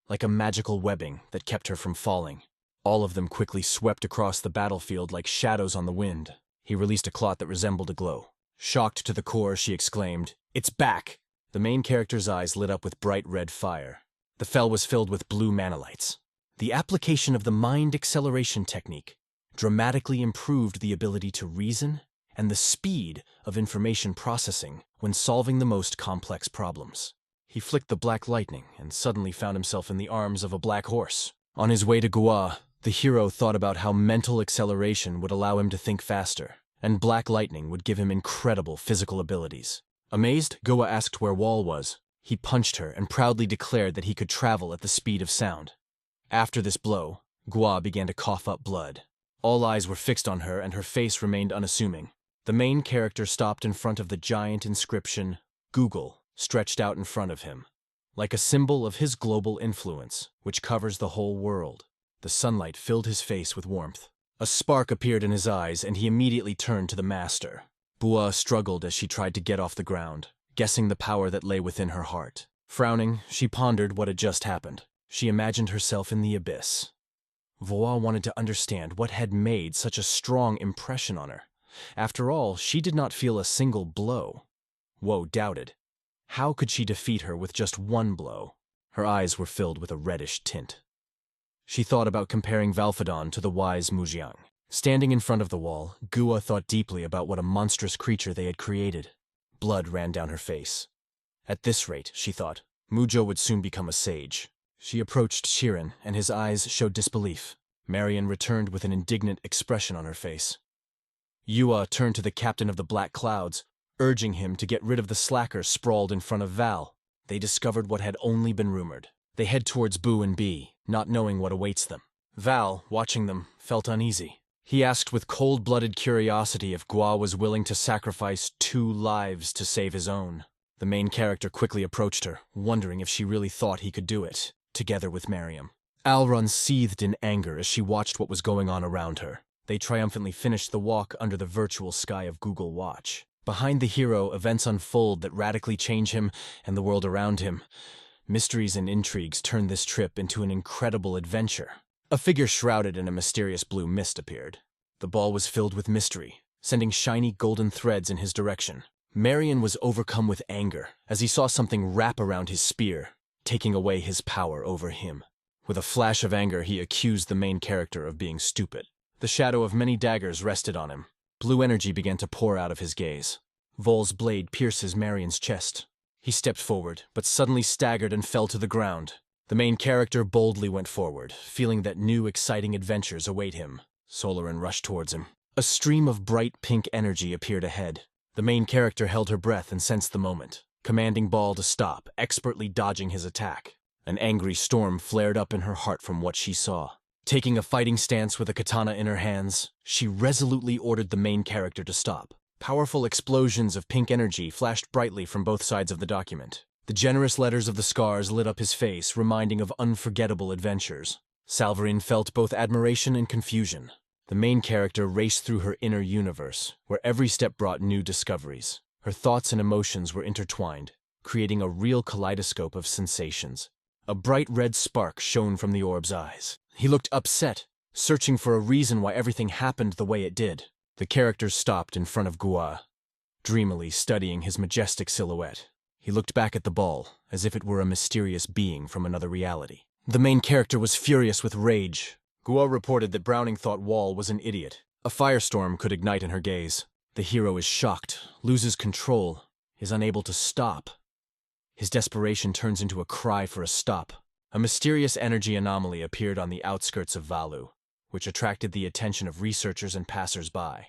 like a magical webbing that kept her from falling. All of them quickly swept across the battlefield like shadows on the wind. He released a clot that resembled a glow. Shocked to the core, she exclaimed, "It's back!" The main character's eyes lit up with bright red fire. The fel was filled with blue manalites. The application of the mind acceleration technique dramatically improved the ability to reason and the speed of information processing when solving the most complex problems. He flicked the black lightning and suddenly found himself in the arms of a black horse. On his way to Gua, the hero thought about how mental acceleration would allow him to think faster, and black lightning would give him incredible physical abilities. Amazed, Gua asked where Wall was. He punched her and proudly declared that he could travel at the speed of sound. After this blow, Gua began to cough up blood. All eyes were fixed on her and her face remained unassuming. The main character stopped in front of the giant inscription, Google, stretched out in front of him, like a symbol of his global influence, which covers the whole world. The sunlight filled his face with warmth. A spark appeared in his eyes, and he immediately turned to the master. Bua struggled as she tried to get off the ground, guessing the power that lay within her heart. Frowning, she pondered what had just happened. She imagined herself in the abyss. Voa wanted to understand what had made such a strong impression on her. After all, she did not feel a single blow. Woe doubted. How could she defeat her with just one blow? Her eyes were filled with a reddish tint. She thought about comparing Valphadon to the wise Mujiang. Standing in front of the wall, Gua thought deeply about what a monstrous creature they had created. Blood ran down her face. At this rate, she thought, Mujo would soon become a sage. She approached Shirin, and his eyes showed disbelief. Marion returned with an indignant expression on her face. Yua turned to the captain of the Black Clouds, urging him to get rid of the slacker sprawled in front of Val. They discovered what had only been rumored. They head towards Boo and Bee, not knowing what awaits them. Val, watching them, felt uneasy. He asked with cold-blooded curiosity if Gua was willing to sacrifice 2 lives to save his own. The main character quickly approached her, wondering if she really thought he could do it, together with Miriam. Alrun seethed in anger as she watched what was going on around her. They triumphantly finished the walk under the virtual sky of Google Watch. Behind the hero, events unfold that radically change him and the world around him. Mysteries and intrigues turn this trip into an incredible adventure. A figure shrouded in a mysterious blue mist appeared. The ball was filled with mystery, sending shiny golden threads in his direction. Marion was overcome with anger as he saw something wrap around his spear, taking away his power over him. With a flash of anger, he accused the main character of being stupid. The shadow of many daggers rested on him. Blue energy began to pour out of his gaze. Vol's blade pierces Marion's chest. He stepped forward, but suddenly staggered and fell to the ground. The main character boldly went forward, feeling that new exciting adventures await him. Solarin rushed towards him. A stream of bright pink energy appeared ahead. The main character held her breath and sensed the moment, commanding Ball to stop, expertly dodging his attack. An angry storm flared up in her heart from what she saw. Taking a fighting stance with a katana in her hands, she resolutely ordered the main character to stop. Powerful explosions of pink energy flashed brightly from both sides of the document. The generous letters of the scars lit up his face, reminding of unforgettable adventures. Salvarine felt both admiration and confusion. The main character raced through her inner universe, where every step brought new discoveries. Her thoughts and emotions were intertwined, creating a real kaleidoscope of sensations. A bright red spark shone from the orb's eyes. He looked upset, searching for a reason why everything happened the way it did. The character stopped in front of Gua, dreamily studying his majestic silhouette. He looked back at the ball, as if it were a mysterious being from another reality. The main character was furious with rage. Gua reported that Browning thought Wall was an idiot. A firestorm could ignite in her gaze. The hero is shocked, loses control, is unable to stop. His desperation turns into a cry for a stop. A mysterious energy anomaly appeared on the outskirts of Valu, which attracted the attention of researchers and passers-by.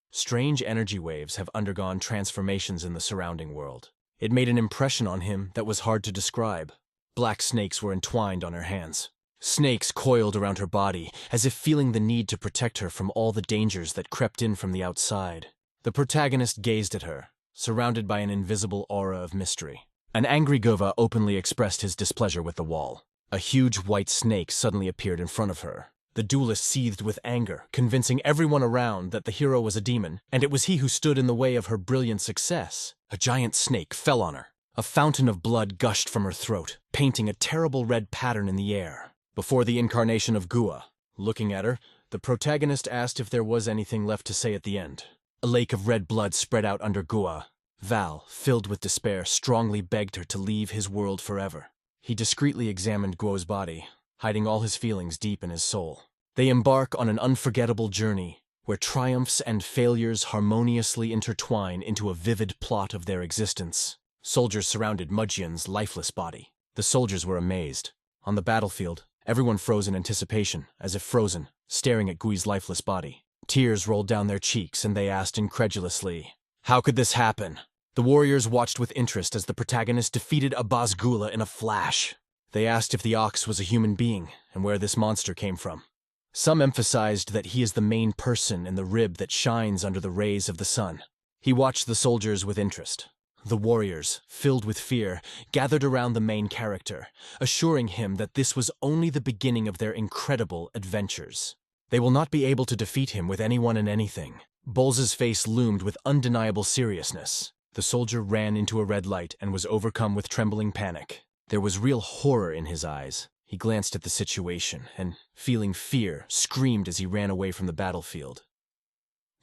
Strange energy waves have undergone transformations in the surrounding world. It made an impression on him that was hard to describe. Black snakes were entwined on her hands. Snakes coiled around her body, as if feeling the need to protect her from all the dangers that crept in from the outside. The protagonist gazed at her, surrounded by an invisible aura of mystery. An angry Gova openly expressed his displeasure with the wall. A huge white snake suddenly appeared in front of her. The duelist seethed with anger, convincing everyone around that the hero was a demon, and it was he who stood in the way of her brilliant success. A giant snake fell on her. A fountain of blood gushed from her throat, painting a terrible red pattern in the air. Before the incarnation of Gua, Looking at her, the protagonist asked if there was anything left to say at the end. A lake of red blood spread out under Gua. Val, filled with despair, strongly begged her to leave his world forever. He discreetly examined Guo's body, hiding all his feelings deep in his soul. They embark on an unforgettable journey, where triumphs and failures harmoniously intertwine into a vivid plot of their existence. Soldiers surrounded Mudjian's lifeless body. The soldiers were amazed. On the battlefield, everyone froze in anticipation, as if frozen, staring at Gui's lifeless body. Tears rolled down their cheeks, and they asked incredulously, "How could this happen?" The warriors watched with interest as the protagonist defeated a Bazgula in a flash. They asked if the ox was a human being, and where this monster came from. Some emphasized that he is the main person in the rib that shines under the rays of the sun. He watched the soldiers with interest. The warriors, filled with fear, gathered around the main character, assuring him that this was only the beginning of their incredible adventures. They will not be able to defeat him with anyone and anything. Bowles' face loomed with undeniable seriousness. The soldier ran into a red light and was overcome with trembling panic. There was real horror in his eyes. He glanced at the situation and, feeling fear, screamed as he ran away from the battlefield.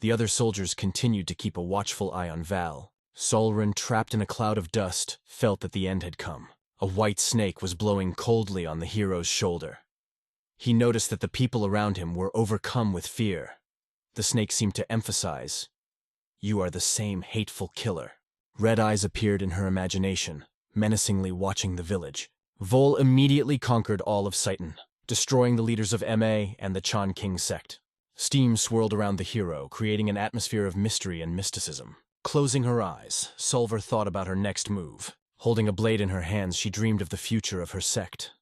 The other soldiers continued to keep a watchful eye on Val. Solren, trapped in a cloud of dust, felt that the end had come. A white snake was blowing coldly on the hero's shoulder. He noticed that the people around him were overcome with fear. The snake seemed to emphasize, "You are the same hateful killer." Red eyes appeared in her imagination, menacingly watching the village. Vol immediately conquered all of Seitan, destroying the leaders of MA and the Chan King sect. Steam swirled around the hero, creating an atmosphere of mystery and mysticism. Closing her eyes, Solver thought about her next move. Holding a blade in her hands, she dreamed of the future of her sect.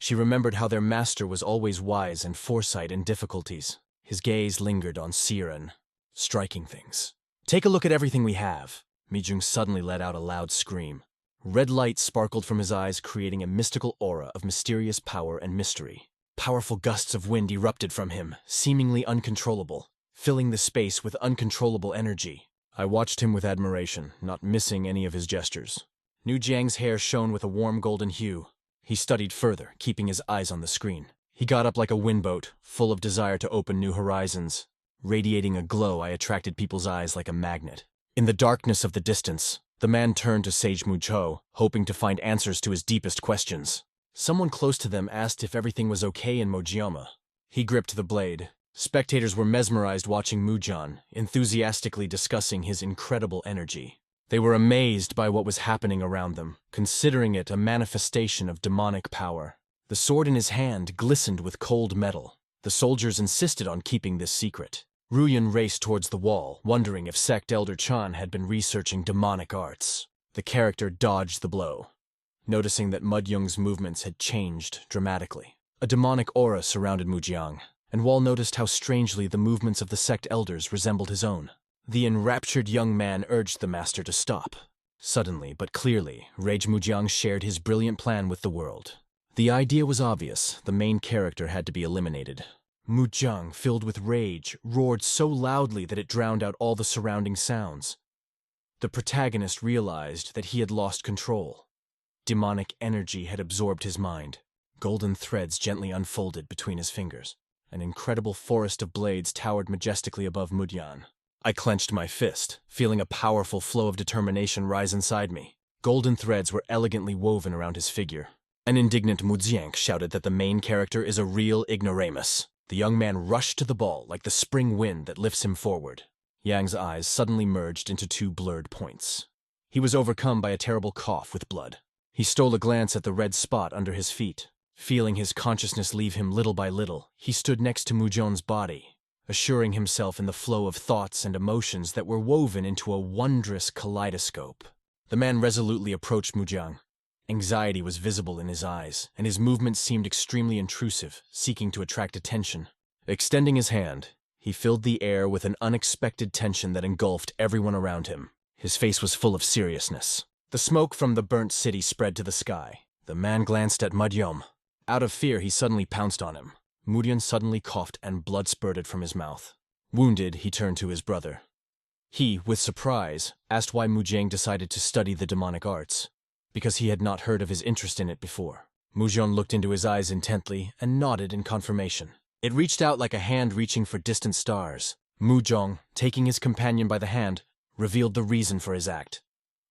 She remembered how their master was always wise and foresight in difficulties. His gaze lingered on Siren, striking things. "Take a look at everything we have." Mijung suddenly let out a loud scream. Red light sparkled from his eyes, creating a mystical aura of mysterious power and mystery. Powerful gusts of wind erupted from him, seemingly uncontrollable, filling the space with uncontrollable energy. I watched him with admiration, not missing any of his gestures. Nu Jiang's hair shone with a warm golden hue. He studied further, keeping his eyes on the screen. He got up like a windboat, full of desire to open new horizons. Radiating a glow, I attracted people's eyes like a magnet. In the darkness of the distance, the man turned to Sage Mucho, hoping to find answers to his deepest questions. Someone close to them asked if everything was okay in Mojiyama. He gripped the blade. Spectators were mesmerized watching Mujan, enthusiastically discussing his incredible energy. They were amazed by what was happening around them, considering it a manifestation of demonic power. The sword in his hand glistened with cold metal. The soldiers insisted on keeping this secret. Ruyan raced towards the wall, wondering if Sect Elder Chan had been researching demonic arts. The character dodged the blow, noticing that Mudyoung's movements had changed dramatically. A demonic aura surrounded Mujiang, and Wall noticed how strangely the movements of the sect elders resembled his own. The enraptured young man urged the master to stop. Suddenly, but clearly, Rage Mujiang shared his brilliant plan with the world. The idea was obvious. The main character had to be eliminated. Mujiang, filled with rage, roared so loudly that it drowned out all the surrounding sounds. The protagonist realized that he had lost control. Demonic energy had absorbed his mind. Golden threads gently unfolded between his fingers. An incredible forest of blades towered majestically above Mudyan. I clenched my fist, feeling a powerful flow of determination rise inside me. Golden threads were elegantly woven around his figure. An indignant Mudziank shouted that the main character is a real ignoramus. The young man rushed to the ball like the spring wind that lifts him forward. Yang's eyes suddenly merged into two blurred points. He was overcome by a terrible cough with blood. He stole a glance at the red spot under his feet. Feeling his consciousness leave him little by little, he stood next to Mujon's body, assuring himself in the flow of thoughts and emotions that were woven into a wondrous kaleidoscope. The man resolutely approached Mujang. Anxiety was visible in his eyes, and his movements seemed extremely intrusive, seeking to attract attention. Extending his hand, he filled the air with an unexpected tension that engulfed everyone around him. His face was full of seriousness. The smoke from the burnt city spread to the sky. The man glanced at Mudyom. Out of fear, he suddenly pounced on him. Mudyan suddenly coughed and blood spurted from his mouth. Wounded, he turned to his brother. He, with surprise, asked why Mujang decided to study the demonic arts, because he had not heard of his interest in it before. Mujon looked into his eyes intently and nodded in confirmation. It reached out like a hand reaching for distant stars. Muzhong, taking his companion by the hand, revealed the reason for his act.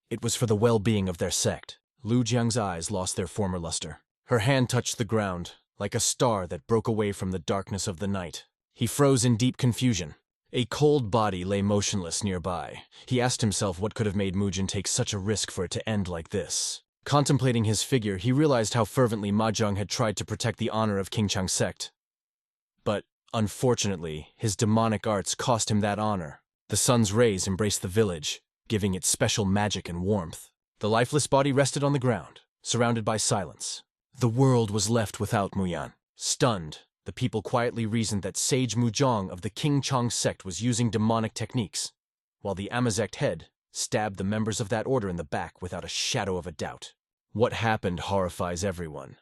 It was for the well-being of their sect. Lu Jiang's eyes lost their former luster. Her hand touched the ground, like a star that broke away from the darkness of the night. He froze in deep confusion. A cold body lay motionless nearby. He asked himself what could have made Mujin take such a risk for it to end like this. Contemplating his figure, he realized how fervently Mahjong had tried to protect the honor of King Chang's sect. But, unfortunately, his demonic arts cost him that honor. The sun's rays embraced the village, giving it special magic and warmth. The lifeless body rested on the ground, surrounded by silence. The world was left without Muyan. Stunned, the people quietly reasoned that Sage Muzhong of the King Chang sect was using demonic techniques, while the Amazect head stabbed the members of that order in the back without a shadow of a doubt. What happened horrifies everyone.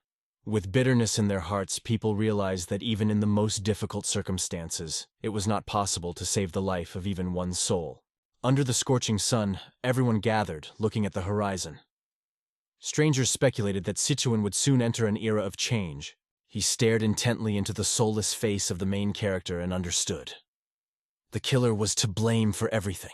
With bitterness in their hearts, people realized that even in the most difficult circumstances, it was not possible to save the life of even one soul. Under the scorching sun, everyone gathered, looking at the horizon. Strangers speculated that Sichuan would soon enter an era of change. He stared intently into the soulless face of the main character and understood. The killer was to blame for everything.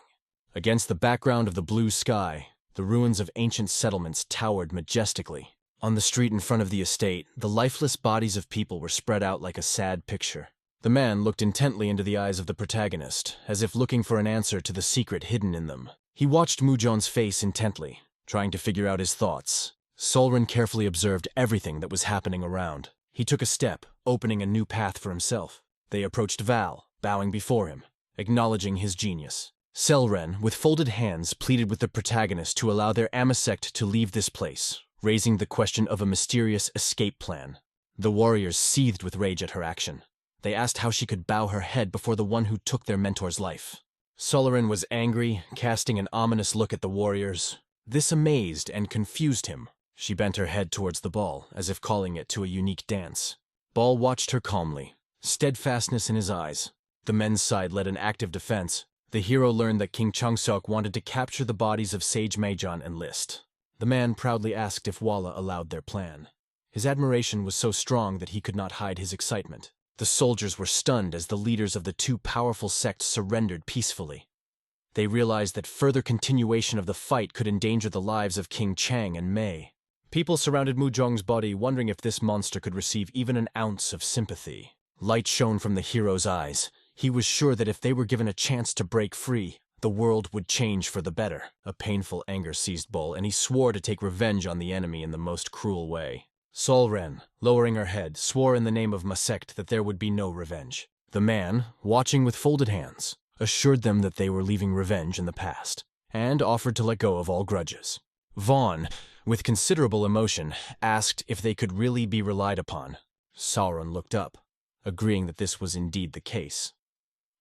Against the background of the blue sky, the ruins of ancient settlements towered majestically. On the street in front of the estate, the lifeless bodies of people were spread out like a sad picture. The man looked intently into the eyes of the protagonist, as if looking for an answer to the secret hidden in them. He watched Muzhong's face intently, trying to figure out his thoughts. Solren carefully observed everything that was happening around. He took a step, opening a new path for himself. They approached Val, bowing before him, acknowledging his genius. Selren, with folded hands, pleaded with the protagonist to allow their Amasect to leave this place, raising the question of a mysterious escape plan. The warriors seethed with rage at her action. They asked how she could bow her head before the one who took their mentor's life. Solren was angry, casting an ominous look at the warriors. This amazed and confused him. She bent her head towards the ball, as if calling it to a unique dance. Ball watched her calmly, steadfastness in his eyes. The men's side led an active defense. The hero learned that King Changsok wanted to capture the bodies of Sage Meijan and List. The man proudly asked if Walla allowed their plan. His admiration was so strong that he could not hide his excitement. The soldiers were stunned as the leaders of the two powerful sects surrendered peacefully. They realized that further continuation of the fight could endanger the lives of King Chang and Mei. People surrounded Muzhong's body, wondering if this monster could receive even an ounce of sympathy. Light shone from the hero's eyes. He was sure that if they were given a chance to break free, the world would change for the better. A painful anger seized Bull, and he swore to take revenge on the enemy in the most cruel way. Solren, lowering her head, swore in the name of Masect that there would be no revenge. The man, watching with folded hands, assured them that they were leaving revenge in the past, and offered to let go of all grudges. Vaughn, with considerable emotion, asked if they could really be relied upon. Sauron looked up, agreeing that this was indeed the case,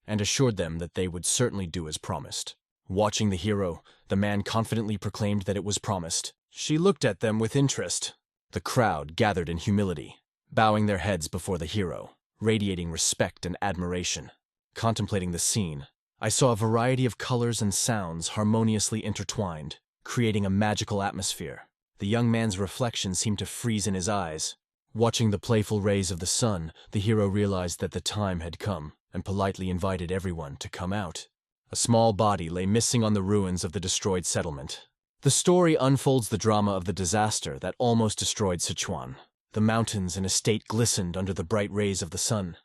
and assured them that they would certainly do as promised. Watching the hero, the man confidently proclaimed that it was promised. She looked at them with interest. The crowd gathered in humility, bowing their heads before the hero, radiating respect and admiration. Contemplating the scene, I saw a variety of colors and sounds harmoniously intertwined, creating a magical atmosphere. The young man's reflection seemed to freeze in his eyes. Watching the playful rays of the sun, the hero realized that the time had come, and politely invited everyone to come out. A small body lay missing on the ruins of the destroyed settlement. The story unfolds the drama of the disaster that almost destroyed Sichuan. The mountains and estate glistened under the bright rays of the sun.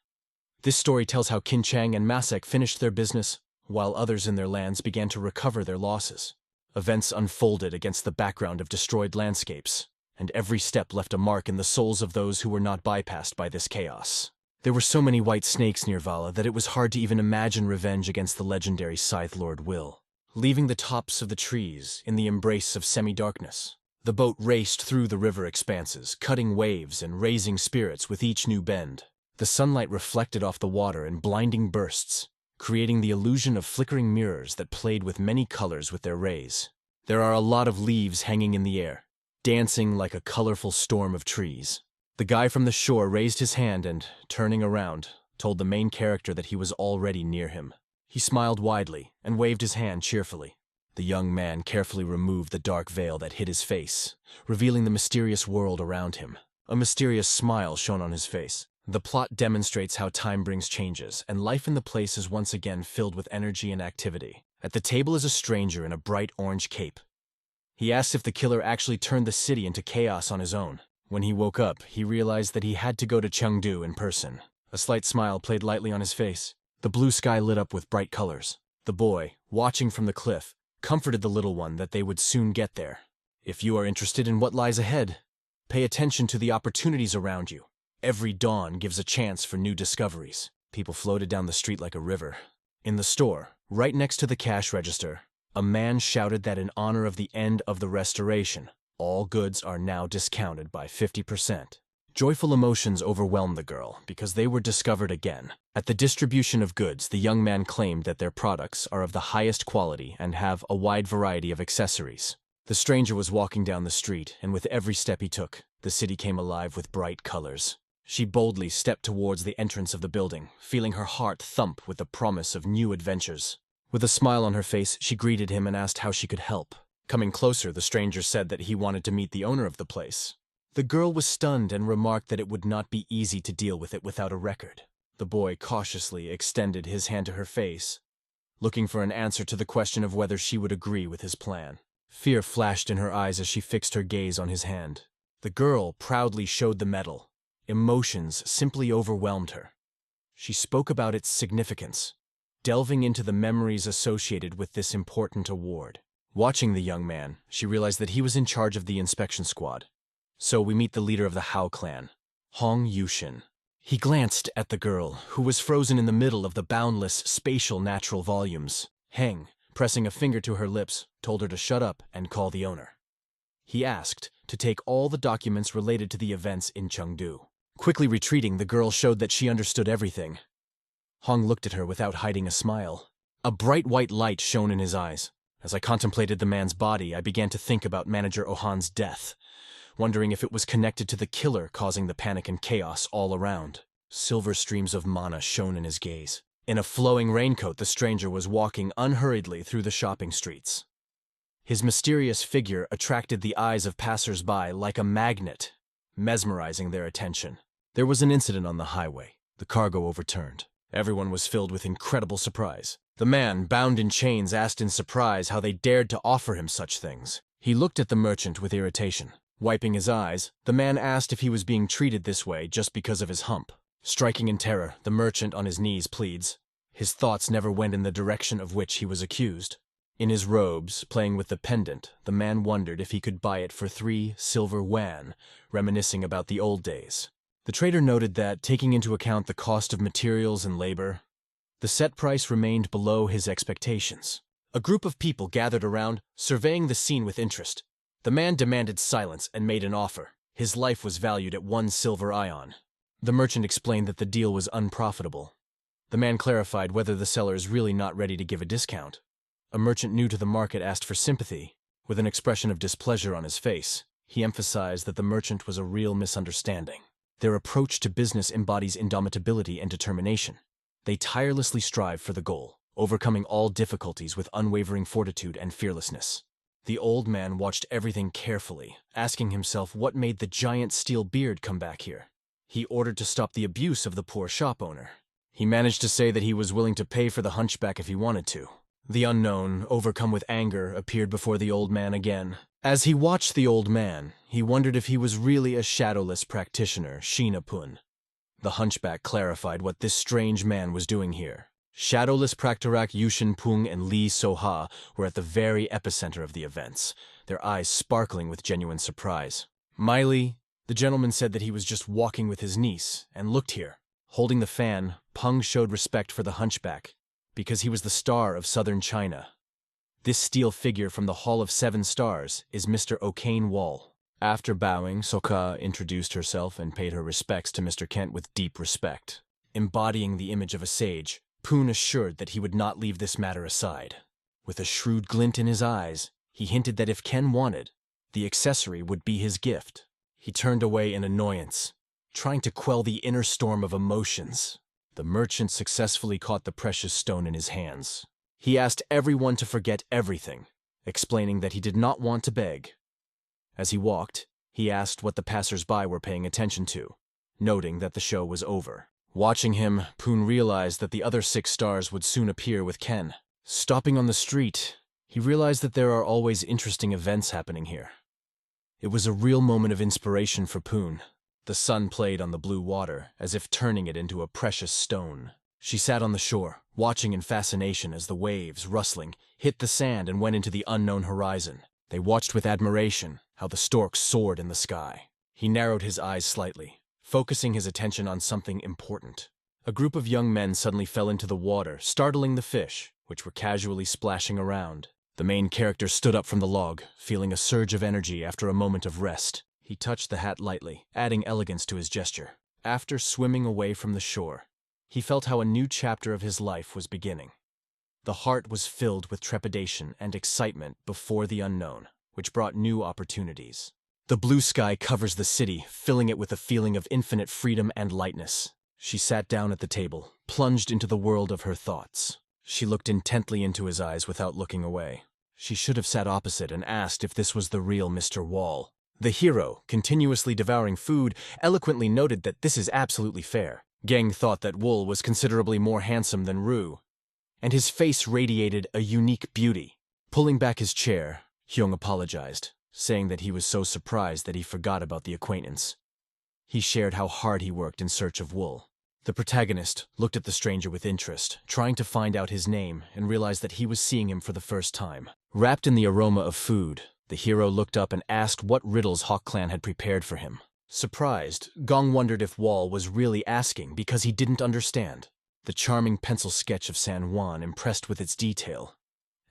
This story tells how Qin Chang and Masek finished their business, while others in their lands began to recover their losses. Events unfolded against the background of destroyed landscapes, and every step left a mark in the souls of those who were not bypassed by this chaos. There were so many white snakes near Vala that it was hard to even imagine revenge against the legendary Scythe Lord Will. Leaving the tops of the trees in the embrace of semi-darkness, the boat raced through the river expanses, cutting waves and raising spirits with each new bend. The sunlight reflected off the water in blinding bursts, creating the illusion of flickering mirrors that played with many colors with their rays. There are a lot of leaves hanging in the air, dancing like a colorful storm of trees. The guy from the shore raised his hand and, turning around, told the main character that he was already near him. He smiled widely and waved his hand cheerfully. The young man carefully removed the dark veil that hid his face, revealing the mysterious world around him. A mysterious smile shone on his face. The plot demonstrates how time brings changes, and life in the place is once again filled with energy and activity. At the table is a stranger in a bright orange cape. He asks if the killer actually turned the city into chaos on his own. When he woke up, he realized that he had to go to Chengdu in person. A slight smile played lightly on his face. The blue sky lit up with bright colors. The boy, watching from the cliff, comforted the little one that they would soon get there. If you are interested in what lies ahead, pay attention to the opportunities around you. Every dawn gives a chance for new discoveries. People floated down the street like a river. In the store, right next to the cash register, a man shouted that in honor of the end of the restoration, all goods are now discounted by 50%. Joyful emotions overwhelmed the girl because they were discovered again. At the distribution of goods, the young man claimed that their products are of the highest quality and have a wide variety of accessories. The stranger was walking down the street, and with every step he took, the city came alive with bright colors. She boldly stepped towards the entrance of the building, feeling her heart thump with the promise of new adventures. With a smile on her face, she greeted him and asked how she could help. Coming closer, the stranger said that he wanted to meet the owner of the place. The girl was stunned and remarked that it would not be easy to deal with it without a record. The boy cautiously extended his hand to her face, looking for an answer to the question of whether she would agree with his plan. Fear flashed in her eyes as she fixed her gaze on his hand. The girl proudly showed the medal. Emotions simply overwhelmed her. She spoke about its significance, delving into the memories associated with this important award. Watching the young man, she realized that he was in charge of the inspection squad. So we meet the leader of the Hao clan, Hong Yushin. He glanced at the girl, who was frozen in the middle of the boundless spatial natural volumes. Heng, pressing a finger to her lips, told her to shut up and call the owner. He asked to take all the documents related to the events in Chengdu. Quickly retreating, the girl showed that she understood everything. Hong looked at her without hiding a smile. A bright white light shone in his eyes. As I contemplated the man's body, I began to think about Manager Ohan's death, wondering if it was connected to the killer causing the panic and chaos all around. Silver streams of mana shone in his gaze. In a flowing raincoat, the stranger was walking unhurriedly through the shopping streets. His mysterious figure attracted the eyes of passers-by like a magnet, mesmerizing their attention. There was an incident on the highway. The cargo overturned. Everyone was filled with incredible surprise. The man, bound in chains, asked in surprise how they dared to offer him such things. He looked at the merchant with irritation. Wiping his eyes, the man asked if he was being treated this way just because of his hump. Striking in terror, the merchant on his knees pleads. His thoughts never went in the direction of which he was accused. In his robes, playing with the pendant, the man wondered if he could buy it for 3 silver yuan, reminiscing about the old days. The trader noted that, taking into account the cost of materials and labor, the set price remained below his expectations. A group of people gathered around, surveying the scene with interest. The man demanded silence and made an offer. His life was valued at 1 silver ion. The merchant explained that the deal was unprofitable. The man clarified whether the seller is really not ready to give a discount. A merchant new to the market asked for sympathy. With an expression of displeasure on his face, he emphasized that the merchant was a real misunderstanding. Their approach to business embodies indomitability and determination. They tirelessly strive for the goal, overcoming all difficulties with unwavering fortitude and fearlessness. The old man watched everything carefully, asking himself what made the giant steel beard come back here. He ordered to stop the abuse of the poor shop owner. He managed to say that he was willing to pay for the hunchback if he wanted to. The unknown, overcome with anger, appeared before the old man again. As he watched the old man, he wondered if he was really a shadowless practitioner, Shinapun. The hunchback clarified what this strange man was doing here. Shadowless Praktarak Yushin Pung and Li Soha were at the very epicenter of the events, their eyes sparkling with genuine surprise. Miley, the gentleman said that he was just walking with his niece, and looked here. Holding the fan, Pung showed respect for the hunchback, because he was the star of southern China. This steel figure from the Hall of 7 Stars is Mr. O'Kane Wall. After bowing, Soka introduced herself and paid her respects to Mr. Kent with deep respect. Embodying the image of a sage, Poon assured that he would not leave this matter aside. With a shrewd glint in his eyes, he hinted that if Ken wanted, the accessory would be his gift. He turned away in annoyance, trying to quell the inner storm of emotions. The merchant successfully caught the precious stone in his hands. He asked everyone to forget everything, explaining that he did not want to beg. As he walked, he asked what the passers-by were paying attention to. noting that the show was over. Watching him, Poon realized that the other 6 stars would soon appear with Ken. Stopping on the street, he realized that there are always interesting events happening here. It was a real moment of inspiration for Poon. The sun played on the blue water, as if turning it into a precious stone. She sat on the shore, watching in fascination as the waves, rustling, hit the sand and went into the unknown horizon. They watched with admiration how the stork soared in the sky. He narrowed his eyes slightly, focusing his attention on something important. A group of young men suddenly fell into the water, startling the fish, which were casually splashing around. The main character stood up from the log, feeling a surge of energy after a moment of rest. He touched the hat lightly, adding elegance to his gesture. After swimming away from the shore, he felt how a new chapter of his life was beginning. The heart was filled with trepidation and excitement before the unknown, which brought new opportunities. The blue sky covers the city, filling it with a feeling of infinite freedom and lightness. She sat down at the table, plunged into the world of her thoughts. She looked intently into his eyes without looking away. She should have sat opposite and asked if this was the real Mr. Wall. The hero, continuously devouring food, eloquently noted that this is absolutely fair. Geng thought that Wool was considerably more handsome than Rue, and his face radiated a unique beauty. Pulling back his chair, Hyung apologized, saying that he was so surprised that he forgot about the acquaintance. He shared how hard he worked in search of Wool. The protagonist looked at the stranger with interest, trying to find out his name, and realized that he was seeing him for the first time. Wrapped in the aroma of food, the hero looked up and asked what riddles Hawk Clan had prepared for him. Surprised, Gong wondered if Wall was really asking because he didn't understand. The charming pencil sketch of San Juan impressed with its detail,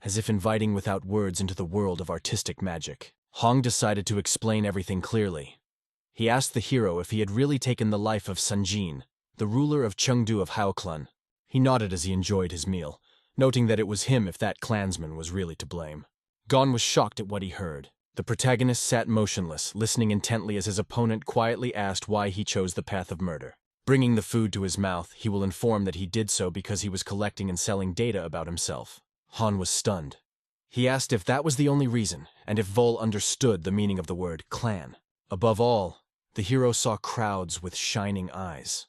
as if inviting without words into the world of artistic magic. Hong decided to explain everything clearly. He asked the hero if he had really taken the life of Sunjin, the ruler of Chengdu of Hao Clan. He nodded as he enjoyed his meal, noting that it was him if that clansman was really to blame. Gon was shocked at what he heard. The protagonist sat motionless, listening intently as his opponent quietly asked why he chose the path of murder. Bringing the food to his mouth, he will inform that he did so because he was collecting and selling data about himself. Han was stunned. He asked if that was the only reason, and if Vol understood the meaning of the word clan. Above all, the hero saw crowds with shining eyes.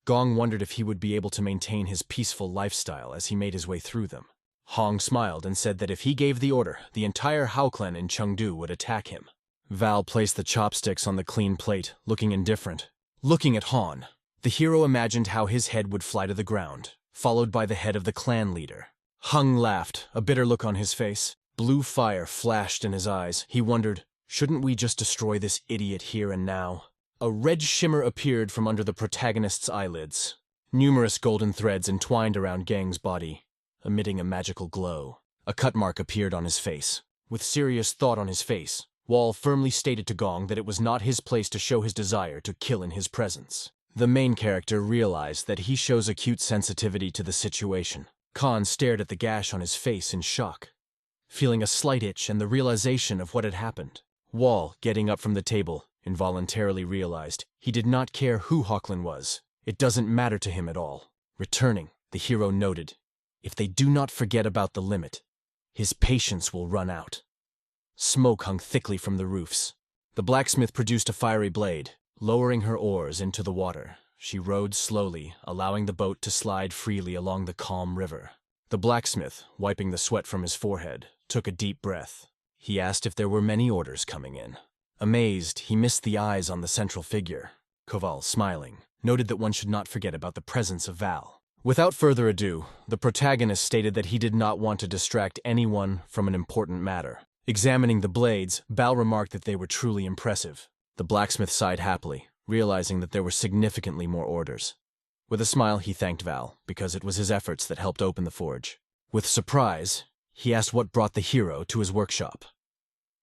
Gong wondered if he would be able to maintain his peaceful lifestyle as he made his way through them. Hong smiled and said that if he gave the order, the entire Hao Clan in Chengdu would attack him. Val placed the chopsticks on the clean plate, looking indifferent. Looking at Han, the hero imagined how his head would fly to the ground, followed by the head of the clan leader. Hung laughed, a bitter look on his face. Blue fire flashed in his eyes. He wondered, shouldn't we just destroy this idiot here and now? A red shimmer appeared from under the protagonist's eyelids. Numerous golden threads entwined around Gang's body, emitting a magical glow. A cut mark appeared on his face. With serious thought on his face, Wall firmly stated to Gong that it was not his place to show his desire to kill in his presence. The main character realized that he shows acute sensitivity to the situation. Khan stared at the gash on his face in shock, feeling a slight itch and the realization of what had happened. Wall, getting up from the table, involuntarily realized he did not care who Hawklin was. It doesn't matter to him at all. Returning, the hero noted, if they do not forget about the limit, his patience will run out. Smoke hung thickly from the roofs. The blacksmith produced a fiery blade. Lowering her oars into the water, she rowed slowly, allowing the boat to slide freely along the calm river. The blacksmith, wiping the sweat from his forehead, took a deep breath. He asked if there were many orders coming in. Amazed, he missed the eyes on the central figure. Koval, smiling, noted that one should not forget about the presence of Val. Without further ado, the protagonist stated that he did not want to distract anyone from an important matter. Examining the blades, Val remarked that they were truly impressive. The blacksmith sighed happily, realizing that there were significantly more orders. With a smile, he thanked Val, because it was his efforts that helped open the forge. With surprise, he asked what brought the hero to his workshop.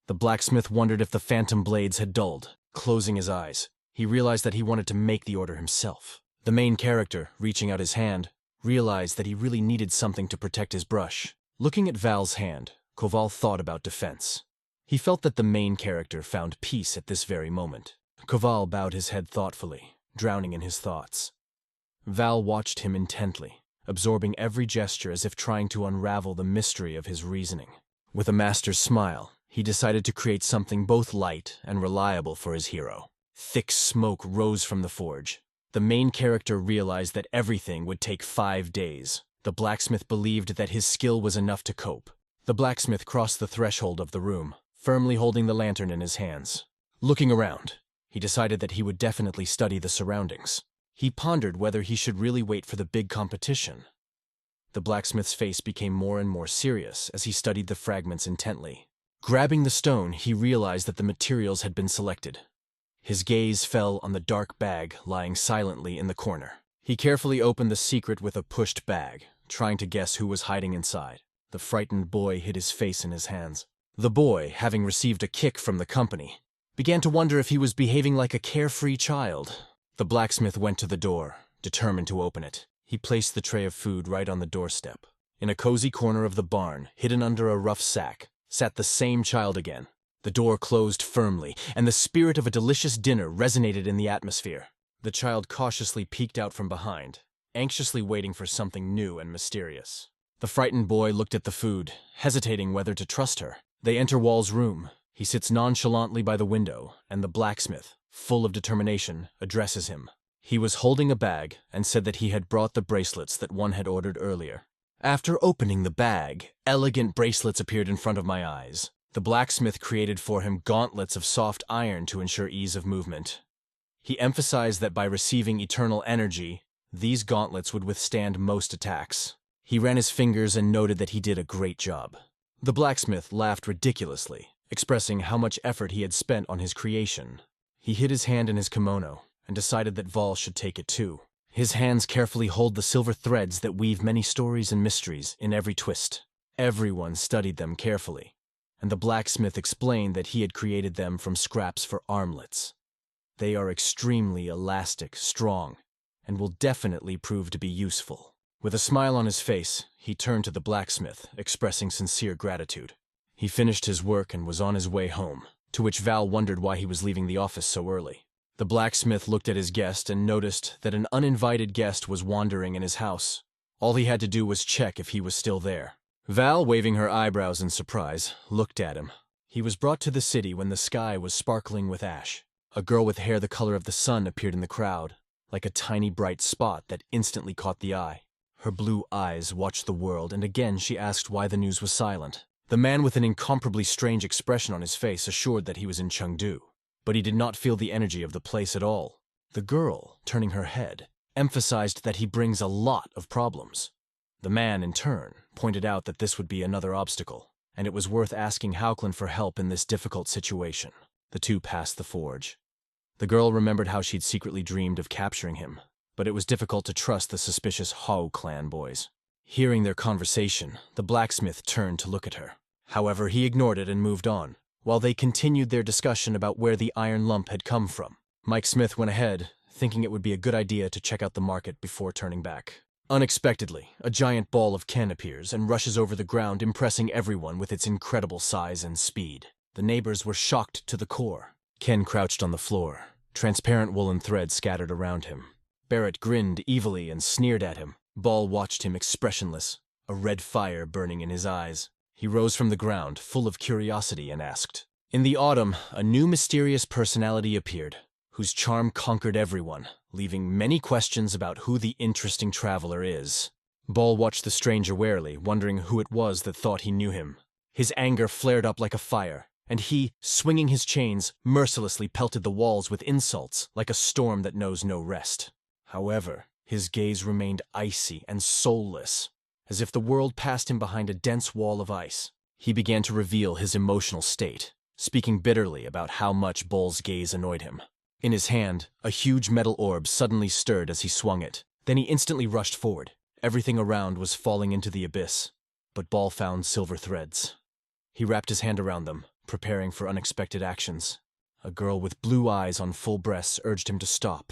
The blacksmith wondered if the phantom blades had dulled. Closing his eyes, he realized that he wanted to make the order himself. The main character, reaching out his hand, realized that he really needed something to protect his brush. Looking at Val's hand, Koval thought about defense. He felt that the main character found peace at this very moment. Koval bowed his head thoughtfully, drowning in his thoughts. Val watched him intently, absorbing every gesture as if trying to unravel the mystery of his reasoning. With a master's smile, he decided to create something both light and reliable for his hero. Thick smoke rose from the forge. The main character realized that everything would take 5 days. The blacksmith believed that his skill was enough to cope. The blacksmith crossed the threshold of the room, firmly holding the lantern in his hands. Looking around, he decided that he would definitely study the surroundings. He pondered whether he should really wait for the big competition. The blacksmith's face became more and more serious as he studied the fragments intently. Grabbing the stone, he realized that the materials had been selected. His gaze fell on the dark bag lying silently in the corner. He carefully opened the secret with a pushed bag, trying to guess who was hiding inside. The frightened boy hid his face in his hands. The boy, having received a kick from the company, began to wonder if he was behaving like a carefree child. The blacksmith went to the door, determined to open it. He placed the tray of food right on the doorstep. In a cozy corner of the barn, hidden under a rough sack, sat the same child again. The door closed firmly, and the spirit of a delicious dinner resonated in the atmosphere. The child cautiously peeked out from behind, anxiously waiting for something new and mysterious. The frightened boy looked at the food, hesitating whether to trust her. They enter Wall's room. He sits nonchalantly by the window, and the blacksmith, full of determination, addresses him. He was holding a bag and said that he had brought the bracelets that one had ordered earlier. After opening the bag, elegant bracelets appeared in front of my eyes. The blacksmith created for him gauntlets of soft iron to ensure ease of movement. He emphasized that by receiving eternal energy, these gauntlets would withstand most attacks. He ran his fingers and noted that he did a great job. The blacksmith laughed ridiculously, expressing how much effort he had spent on his creation. He hid his hand in his kimono and decided that Val should take it too. His hands carefully hold the silver threads that weave many stories and mysteries in every twist. Everyone studied them carefully, and the blacksmith explained that he had created them from scraps for armlets. They are extremely elastic, strong, and will definitely prove to be useful. With a smile on his face, he turned to the blacksmith, expressing sincere gratitude. He finished his work and was on his way home, to which Val wondered why he was leaving the office so early. The blacksmith looked at his guest and noticed that an uninvited guest was wandering in his house. All he had to do was check if he was still there. Val, waving her eyebrows in surprise, looked at him. He was brought to the city when the sky was sparkling with ash. A girl with hair the color of the sun appeared in the crowd, like a tiny bright spot that instantly caught the eye. Her blue eyes watched the world, and again she asked why the news was silent. The man with an incomparably strange expression on his face assured that he was in Chengdu, but he did not feel the energy of the place at all. The girl, turning her head, emphasized that he brings a lot of problems. The man, in turn, pointed out that this would be another obstacle, and it was worth asking Hauklin for help in this difficult situation. The two passed the forge. The girl remembered how she'd secretly dreamed of capturing him, but it was difficult to trust the suspicious Hao clan boys. Hearing their conversation, the blacksmith turned to look at her. However, he ignored it and moved on, while they continued their discussion about where the iron lump had come from. Mike Smith went ahead, thinking it would be a good idea to check out the market before turning back. Unexpectedly, a giant ball of Ken appears and rushes over the ground, impressing everyone with its incredible size and speed. The neighbors were shocked to the core. Ken crouched on the floor, transparent woolen threads scattered around him. Barrett grinned evilly and sneered at him. Ball watched him expressionless, a red fire burning in his eyes. He rose from the ground, full of curiosity, and asked. In the autumn, a new mysterious personality appeared, whose charm conquered everyone, leaving many questions about who the interesting traveler is. Ball watched the stranger warily, wondering who it was that thought he knew him. His anger flared up like a fire, and he, swinging his chains, mercilessly pelted the walls with insults like a storm that knows no rest. However, his gaze remained icy and soulless, as if the world passed him behind a dense wall of ice. He began to reveal his emotional state, speaking bitterly about how much Ball's gaze annoyed him. In his hand, a huge metal orb suddenly stirred as he swung it. Then he instantly rushed forward. Everything around was falling into the abyss, but Ball found silver threads. He wrapped his hand around them, preparing for unexpected actions. A girl with blue eyes on full breasts urged him to stop.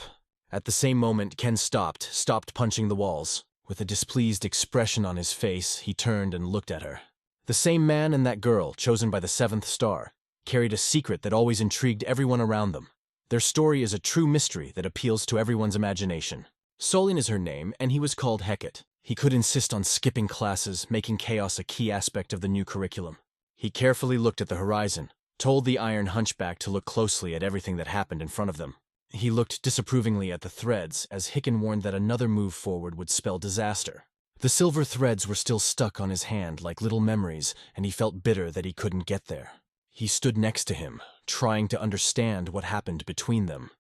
At the same moment, Ken stopped punching the walls. With a displeased expression on his face, he turned and looked at her. The same man and that girl, chosen by the 7th star, carried a secret that always intrigued everyone around them. Their story is a true mystery that appeals to everyone's imagination. Solin is her name, and he was called Hecate. He could insist on skipping classes, making chaos a key aspect of the new curriculum. He carefully looked at the horizon, told the iron hunchback to look closely at everything that happened in front of them. He looked disapprovingly at the threads as Hicken warned that another move forward would spell disaster. The silver threads were still stuck on his hand like little memories, and he felt bitter that he couldn't get there. He stood next to him, trying to understand what happened between them.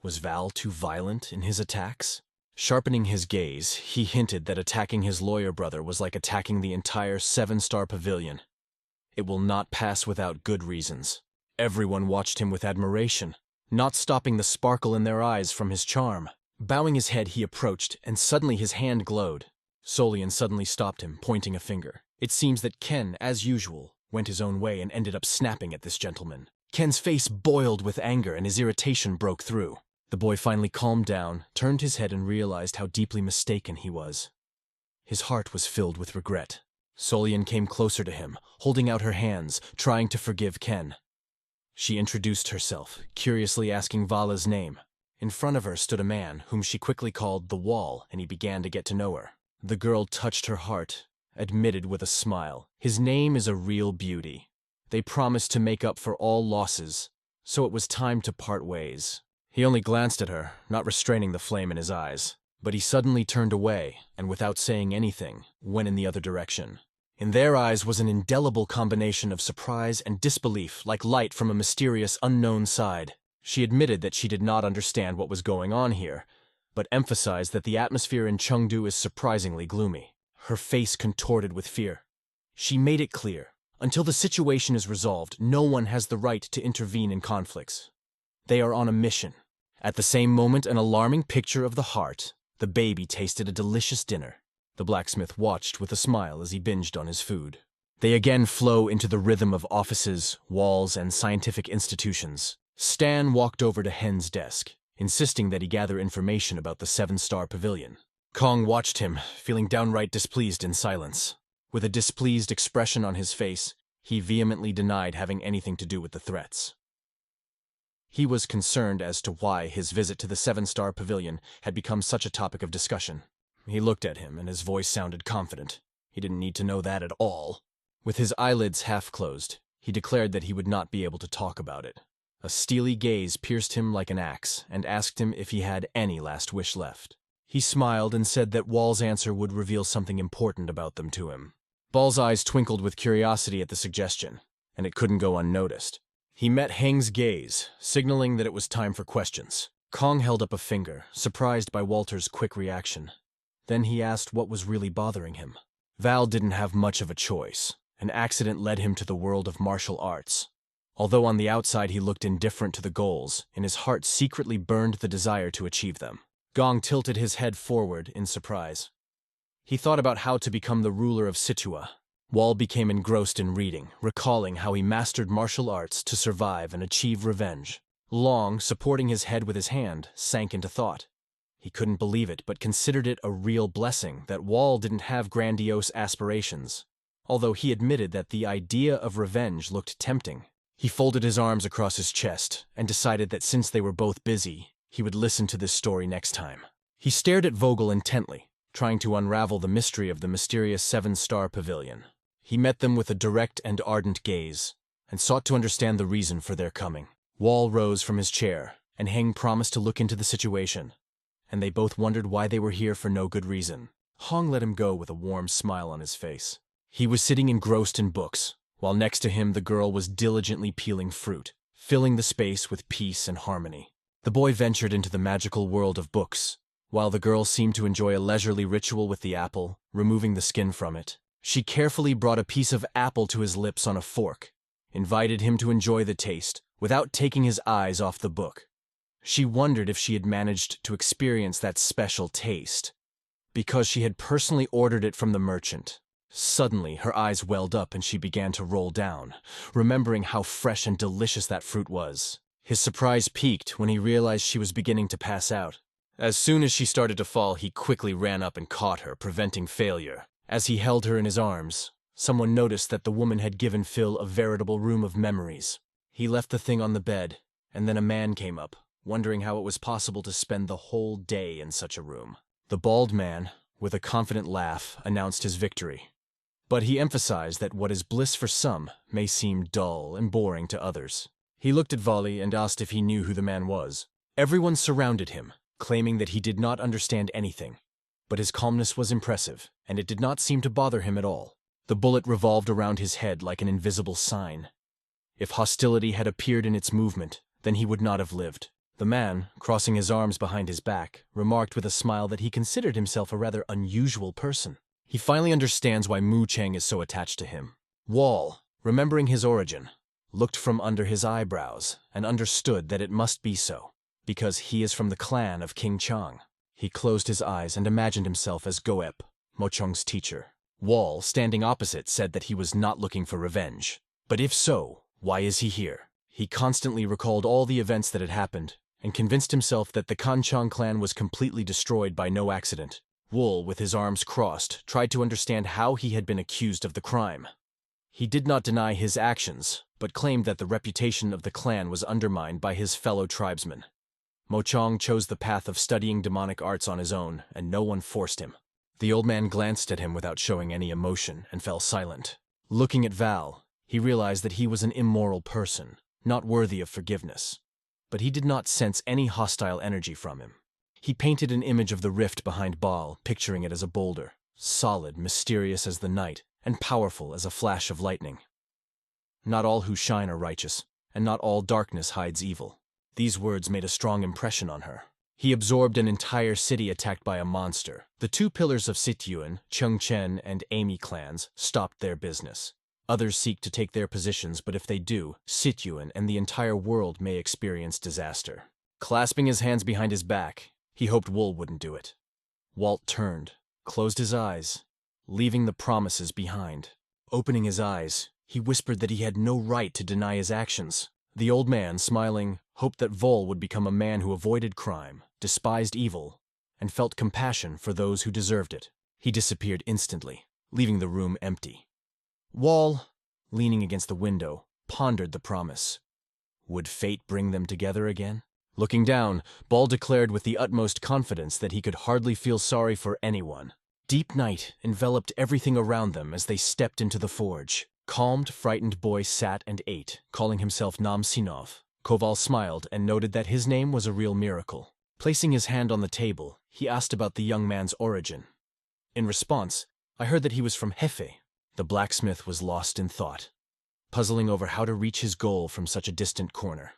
Was Val too violent in his attacks? Sharpening his gaze, he hinted that attacking his lawyer brother was like attacking the entire 7-star pavilion. It will not pass without good reasons. Everyone watched him with admiration, not stopping the sparkle in their eyes from his charm. Bowing his head, he approached, and suddenly his hand glowed. Solian suddenly stopped him, pointing a finger. It seems that Ken, as usual, went his own way and ended up snapping at this gentleman. Ken's face boiled with anger and his irritation broke through. The boy finally calmed down, turned his head and realized how deeply mistaken he was. His heart was filled with regret. Solian came closer to him, holding out her hands, trying to forgive Ken. She introduced herself, curiously asking Vala's name. In front of her stood a man, whom she quickly called the Wall, and he began to get to know her. The girl touched her heart, admitted with a smile, "His name is a real beauty." They promised to make up for all losses, so it was time to part ways. He only glanced at her, not restraining the flame in his eyes, but he suddenly turned away, and without saying anything, went in the other direction. In their eyes was an indelible combination of surprise and disbelief, like light from a mysterious, unknown side. She admitted that she did not understand what was going on here, but emphasized that the atmosphere in Chengdu is surprisingly gloomy. Her face contorted with fear. She made it clear, until the situation is resolved, no one has the right to intervene in conflicts. They are on a mission. At the same moment, an alarming picture of the heart. The baby tasted a delicious dinner. The blacksmith watched with a smile as he binged on his food. They again flow into the rhythm of offices, walls, and scientific institutions. Stan walked over to Hen's desk, insisting that he gather information about the 7-star pavilion. Kong watched him, feeling downright displeased in silence. With a displeased expression on his face, he vehemently denied having anything to do with the threats. He was concerned as to why his visit to the 7-star pavilion had become such a topic of discussion. He looked at him, and his voice sounded confident. He didn't need to know that at all. With his eyelids half closed, he declared that he would not be able to talk about it. A steely gaze pierced him like an axe, and asked him if he had any last wish left. He smiled and said that Wall's answer would reveal something important about them to him. Ball's eyes twinkled with curiosity at the suggestion, and it couldn't go unnoticed. He met Heng's gaze, signaling that it was time for questions. Kong held up a finger, surprised by Walter's quick reaction. Then he asked what was really bothering him. Val didn't have much of a choice. An accident led him to the world of martial arts. Although on the outside he looked indifferent to the goals, in his heart secretly burned the desire to achieve them. Gong tilted his head forward in surprise. He thought about how to become the ruler of Situa. Wall became engrossed in reading, recalling how he mastered martial arts to survive and achieve revenge. Long, supporting his head with his hand, sank into thought. He couldn't believe it, but considered it a real blessing that Wall didn't have grandiose aspirations, although he admitted that the idea of revenge looked tempting. He folded his arms across his chest and decided that since they were both busy, he would listen to this story next time. He stared at Vogel intently, trying to unravel the mystery of the mysterious 7-star pavilion. He met them with a direct and ardent gaze, and sought to understand the reason for their coming. Wall rose from his chair, and Heng promised to look into the situation, and they both wondered why they were here for no good reason. Hong let him go with a warm smile on his face. He was sitting engrossed in books, while next to him the girl was diligently peeling fruit, filling the space with peace and harmony. The boy ventured into the magical world of books, while the girl seemed to enjoy a leisurely ritual with the apple, removing the skin from it. She carefully brought a piece of apple to his lips on a fork, invited him to enjoy the taste, without taking his eyes off the book. She wondered if she had managed to experience that special taste, because she had personally ordered it from the merchant. Suddenly, her eyes welled up and she began to roll down, remembering how fresh and delicious that fruit was. His surprise peaked when he realized she was beginning to pass out. As soon as she started to fall, he quickly ran up and caught her, preventing failure. As he held her in his arms, someone noticed that the woman had given Phil a veritable room of memories. He left the thing on the bed, and then a man came up, wondering how it was possible to spend the whole day in such a room. The bald man, with a confident laugh, announced his victory. But he emphasized that what is bliss for some may seem dull and boring to others. He looked at Volley and asked if he knew who the man was. Everyone surrounded him, claiming that he did not understand anything. But his calmness was impressive, and it did not seem to bother him at all. The bullet revolved around his head like an invisible sign. If hostility had appeared in its movement, then he would not have lived. The man, crossing his arms behind his back, remarked with a smile that he considered himself a rather unusual person. He finally understands why Mu Cheng is so attached to him. Wall, remembering his origin, looked from under his eyebrows and understood that it must be so, because he is from the clan of King Chang. He closed his eyes and imagined himself as Goep, Mo Cheng's teacher. Wall, standing opposite, said that he was not looking for revenge. But if so, why is he here? He constantly recalled all the events that had happened, and convinced himself that the Kanchang clan was completely destroyed by no accident. Wool, with his arms crossed, tried to understand how he had been accused of the crime. He did not deny his actions, but claimed that the reputation of the clan was undermined by his fellow tribesmen. Mo Chong chose the path of studying demonic arts on his own, and no one forced him. The old man glanced at him without showing any emotion and fell silent. Looking at Val, he realized that he was an immoral person, not worthy of forgiveness. But he did not sense any hostile energy from him. He painted an image of the rift behind Baal, picturing it as a boulder, solid, mysterious as the night, and powerful as a flash of lightning. Not all who shine are righteous, and not all darkness hides evil. These words made a strong impression on her. He absorbed an entire city attacked by a monster. The two pillars of Sityuan, Chengchen, and Amy clans stopped their business. Others seek to take their positions, but if they do, Sityuan and the entire world may experience disaster. Clasping his hands behind his back, he hoped Wool wouldn't do it. Walt turned, closed his eyes, leaving the promises behind. Opening his eyes, he whispered that he had no right to deny his actions. The old man, smiling, hoped that Vol would become a man who avoided crime, despised evil, and felt compassion for those who deserved it. He disappeared instantly, leaving the room empty. Wall, leaning against the window, pondered the promise. Would fate bring them together again? Looking down, Ball declared with the utmost confidence that he could hardly feel sorry for anyone. Deep night enveloped everything around them as they stepped into the forge. Calmed, frightened boy sat and ate, calling himself Nam Sinov. Koval smiled and noted that his name was a real miracle. Placing his hand on the table, he asked about the young man's origin. In response, I heard that he was from Hefe. The blacksmith was lost in thought, puzzling over how to reach his goal from such a distant corner.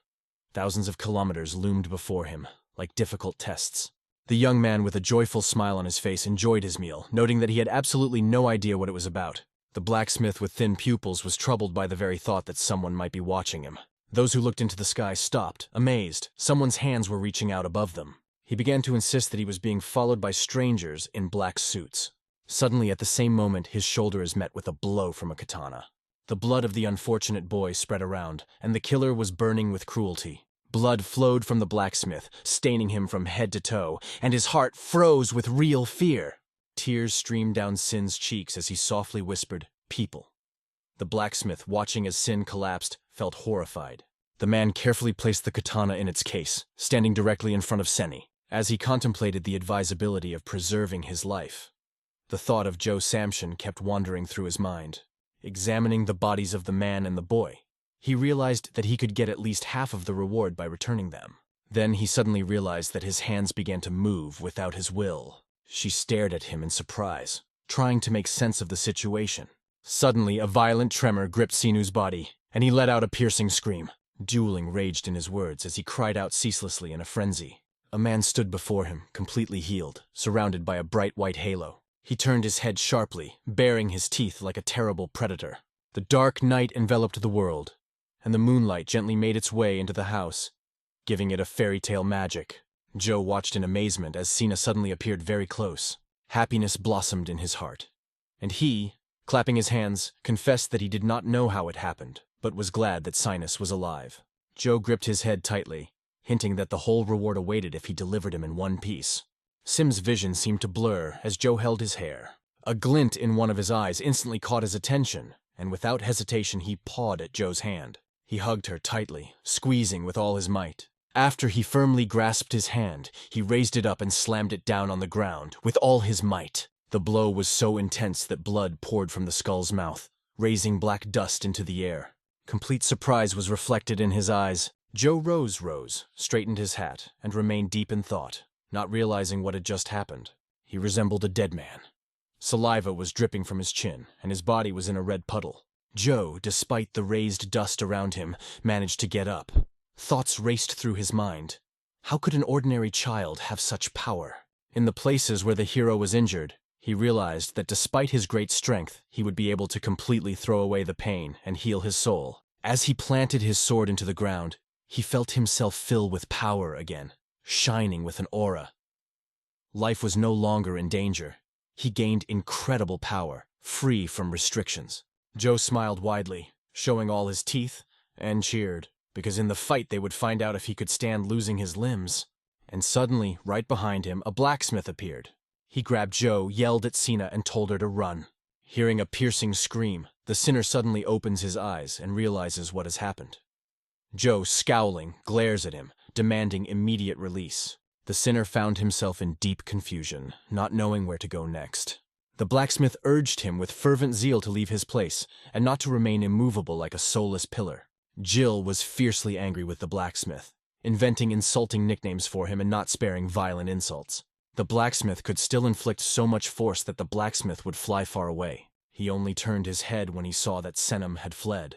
Thousands of kilometers loomed before him, like difficult tests. The young man with a joyful smile on his face enjoyed his meal, noting that he had absolutely no idea what it was about. The blacksmith with thin pupils was troubled by the very thought that someone might be watching him. Those who looked into the sky stopped, amazed. Someone's hands were reaching out above them. He began to insist that he was being followed by strangers in black suits. Suddenly, at the same moment, his shoulder is met with a blow from a katana. The blood of the unfortunate boy spread around, and the killer was burning with cruelty. Blood flowed from the blacksmith, staining him from head to toe, and his heart froze with real fear. Tears streamed down Sin's cheeks as he softly whispered, "People." The blacksmith, watching as Sin collapsed, felt horrified. The man carefully placed the katana in its case, standing directly in front of Seni, as he contemplated the advisability of preserving his life. The thought of Joe Samson kept wandering through his mind. Examining the bodies of the man and the boy, he realized that he could get at least half of the reward by returning them. Then he suddenly realized that his hands began to move without his will. She stared at him in surprise, trying to make sense of the situation. Suddenly, a violent tremor gripped Sinu's body, and he let out a piercing scream. Dueling raged in his words as he cried out ceaselessly in a frenzy. A man stood before him, completely healed, surrounded by a bright white halo. He turned his head sharply, baring his teeth like a terrible predator. The dark night enveloped the world, and the moonlight gently made its way into the house, giving it a fairy tale magic. Joe watched in amazement as Sina suddenly appeared very close. Happiness blossomed in his heart. And he, clapping his hands, confessed that he did not know how it happened, but was glad that Sinus was alive. Joe gripped his head tightly, hinting that the whole reward awaited if he delivered him in one piece. Sim's vision seemed to blur as Joe held his hair. A glint in one of his eyes instantly caught his attention, and without hesitation he pawed at Joe's hand. He hugged her tightly, squeezing with all his might. After he firmly grasped his hand, he raised it up and slammed it down on the ground with all his might. The blow was so intense that blood poured from the skull's mouth, raising black dust into the air. Complete surprise was reflected in his eyes. Joe rose, straightened his hat, and remained deep in thought, not realizing what had just happened. He resembled a dead man. Saliva was dripping from his chin, and his body was in a red puddle. Joe, despite the raised dust around him, managed to get up. Thoughts raced through his mind. How could an ordinary child have such power? In the places where the hero was injured, he realized that despite his great strength, he would be able to completely throw away the pain and heal his soul. As he planted his sword into the ground, he felt himself fill with power again, shining with an aura. Life was no longer in danger. He gained incredible power, free from restrictions. Joe smiled widely, showing all his teeth, and cheered, because in the fight they would find out if he could stand losing his limbs. And suddenly, right behind him, a blacksmith appeared. He grabbed Joe, yelled at Sina, and told her to run. Hearing a piercing scream, the sinner suddenly opens his eyes and realizes what has happened. Joe, scowling, glares at him, demanding immediate release. The sinner found himself in deep confusion, not knowing where to go next. The blacksmith urged him with fervent zeal to leave his place, and not to remain immovable like a soulless pillar. Jill was fiercely angry with the blacksmith, inventing insulting nicknames for him and not sparing violent insults. The blacksmith could still inflict so much force that the blacksmith would fly far away. He only turned his head when he saw that Senum had fled.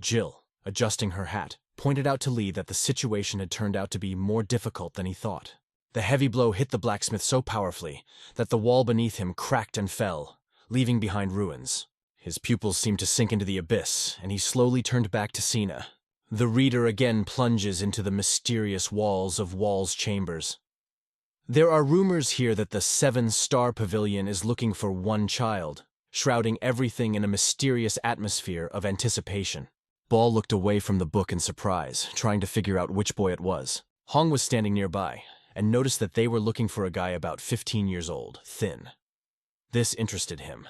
Jill, adjusting her hat, pointed out to Lee that the situation had turned out to be more difficult than he thought. The heavy blow hit the blacksmith so powerfully that the wall beneath him cracked and fell, leaving behind ruins. His pupils seemed to sink into the abyss, and he slowly turned back to Sina. The reader again plunges into the mysterious walls of Wall's chambers. There are rumors here that the 7-star pavilion is looking for one child, shrouding everything in a mysterious atmosphere of anticipation. Ball looked away from the book in surprise, trying to figure out which boy it was. Hong was standing nearby, and noticed that they were looking for a guy about 15 years old, thin. This interested him,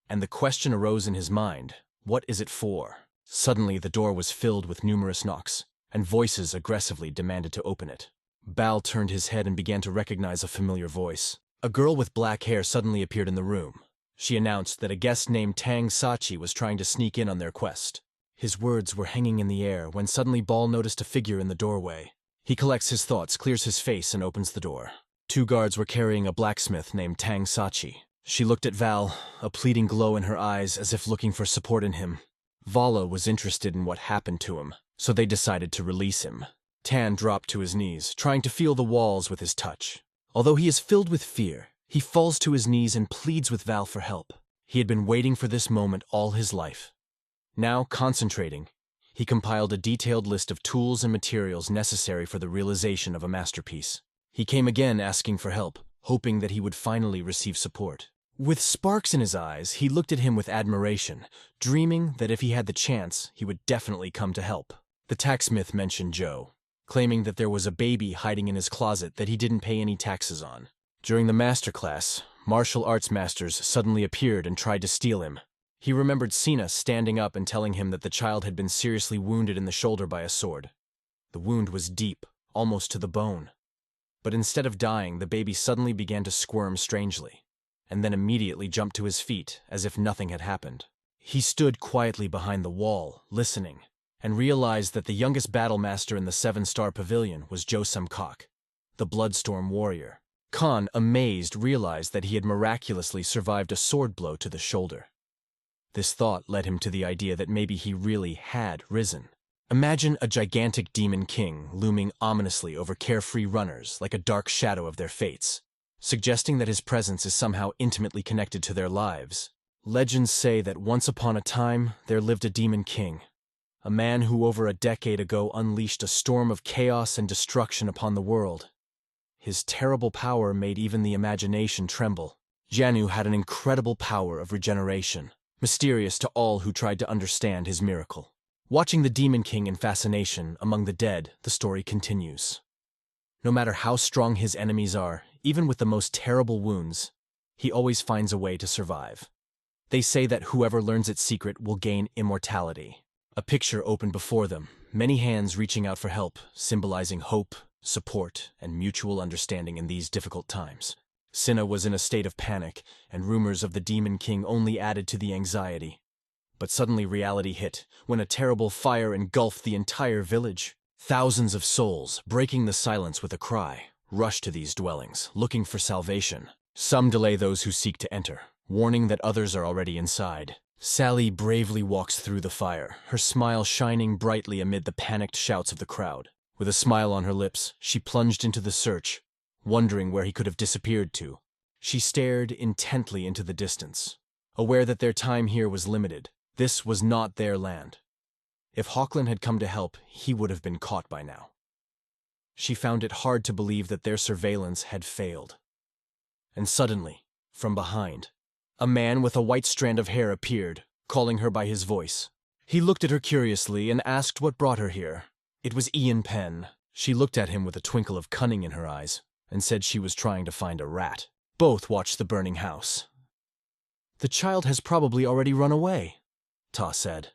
and the question arose in his mind, what is it for? Suddenly the door was filled with numerous knocks, and voices aggressively demanded to open it. Bal turned his head and began to recognize a familiar voice. A girl with black hair suddenly appeared in the room. She announced that a guest named Tang Sachi was trying to sneak in on their quest. His words were hanging in the air when suddenly Bal noticed a figure in the doorway. He collects his thoughts, clears his face, and opens the door. 2 guards were carrying a blacksmith named Tang Sachi. She looked at Val, a pleading glow in her eyes as if looking for support in him. Vala was interested in what happened to him, so they decided to release him. Tan dropped to his knees, trying to feel the walls with his touch. Although he is filled with fear, he falls to his knees and pleads with Val for help. He had been waiting for this moment all his life. Now, concentrating, he compiled a detailed list of tools and materials necessary for the realization of a masterpiece. He came again asking for help, hoping that he would finally receive support. With sparks in his eyes, he looked at him with admiration, dreaming that if he had the chance, he would definitely come to help. The tacksmith mentioned Joe, claiming that there was a baby hiding in his closet that he didn't pay any taxes on. During the masterclass, martial arts masters suddenly appeared and tried to steal him. He remembered Sina standing up and telling him that the child had been seriously wounded in the shoulder by a sword. The wound was deep, almost to the bone. But instead of dying, the baby suddenly began to squirm strangely, and then immediately jumped to his feet as if nothing had happened. He stood quietly behind the wall, listening, and realized that the youngest battle master in the 7-star pavilion was Josem Kok, the Bloodstorm warrior. Khan, amazed, realized that he had miraculously survived a sword blow to the shoulder. This thought led him to the idea that maybe he really had risen. Imagine a gigantic demon king looming ominously over carefree runners like a dark shadow of their fates, suggesting that his presence is somehow intimately connected to their lives. Legends say that once upon a time there lived a demon king, a man who over a decade ago unleashed a storm of chaos and destruction upon the world. His terrible power made even the imagination tremble. Janu had an incredible power of regeneration, mysterious to all who tried to understand his miracle. Watching the Demon King in fascination among the dead, the story continues. No matter how strong his enemies are, even with the most terrible wounds, he always finds a way to survive. They say that whoever learns its secret will gain immortality. A picture opened before them, many hands reaching out for help, symbolizing hope, support, and mutual understanding in these difficult times. Cinna was in a state of panic, and rumors of the Demon King only added to the anxiety. But suddenly reality hit, when a terrible fire engulfed the entire village. Thousands of souls, breaking the silence with a cry, rush to these dwellings, looking for salvation. Some delay those who seek to enter, warning that others are already inside. Sally bravely walks through the fire, her smile shining brightly amid the panicked shouts of the crowd. With a smile on her lips, she plunged into the search, wondering where he could have disappeared to. She stared intently into the distance, aware that their time here was limited. This was not their land. If Hawkland had come to help, he would have been caught by now. She found it hard to believe that their surveillance had failed. And suddenly, from behind, a man with a white strand of hair appeared, calling her by his voice. He looked at her curiously and asked what brought her here. It was Ian Penn. She looked at him with a twinkle of cunning in her eyes, and said she was trying to find a rat. Both watched the burning house. "The child has probably already run away," Ta said.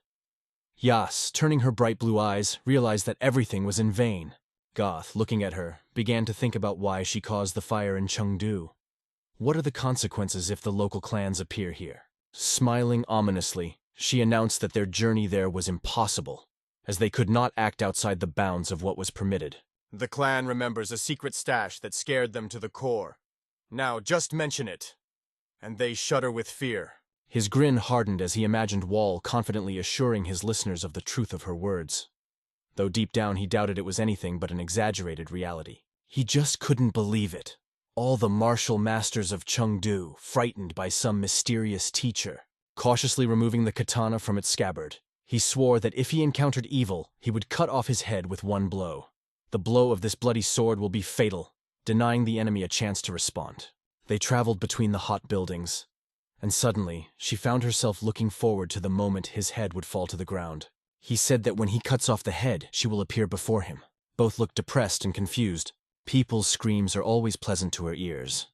Yas, turning her bright blue eyes, realized that everything was in vain. Goth, looking at her, began to think about why she caused the fire in Chengdu. What are the consequences if the local clans appear here? Smiling ominously, she announced that their journey there was impossible, as they could not act outside the bounds of what was permitted. "The clan remembers a secret stash that scared them to the core. Now just mention it, and they shudder with fear." His grin hardened as he imagined Wall confidently assuring his listeners of the truth of her words, though deep down he doubted it was anything but an exaggerated reality. He just couldn't believe it. All the martial masters of Chengdu, frightened by some mysterious teacher. Cautiously removing the katana from its scabbard, he swore that if he encountered evil, he would cut off his head with one blow. The blow of this bloody sword will be fatal, denying the enemy a chance to respond. They traveled between the hot buildings, and suddenly she found herself looking forward to the moment his head would fall to the ground. He said that when he cuts off the head, she will appear before him. Both looked depressed and confused. People's screams are always pleasant to her ears,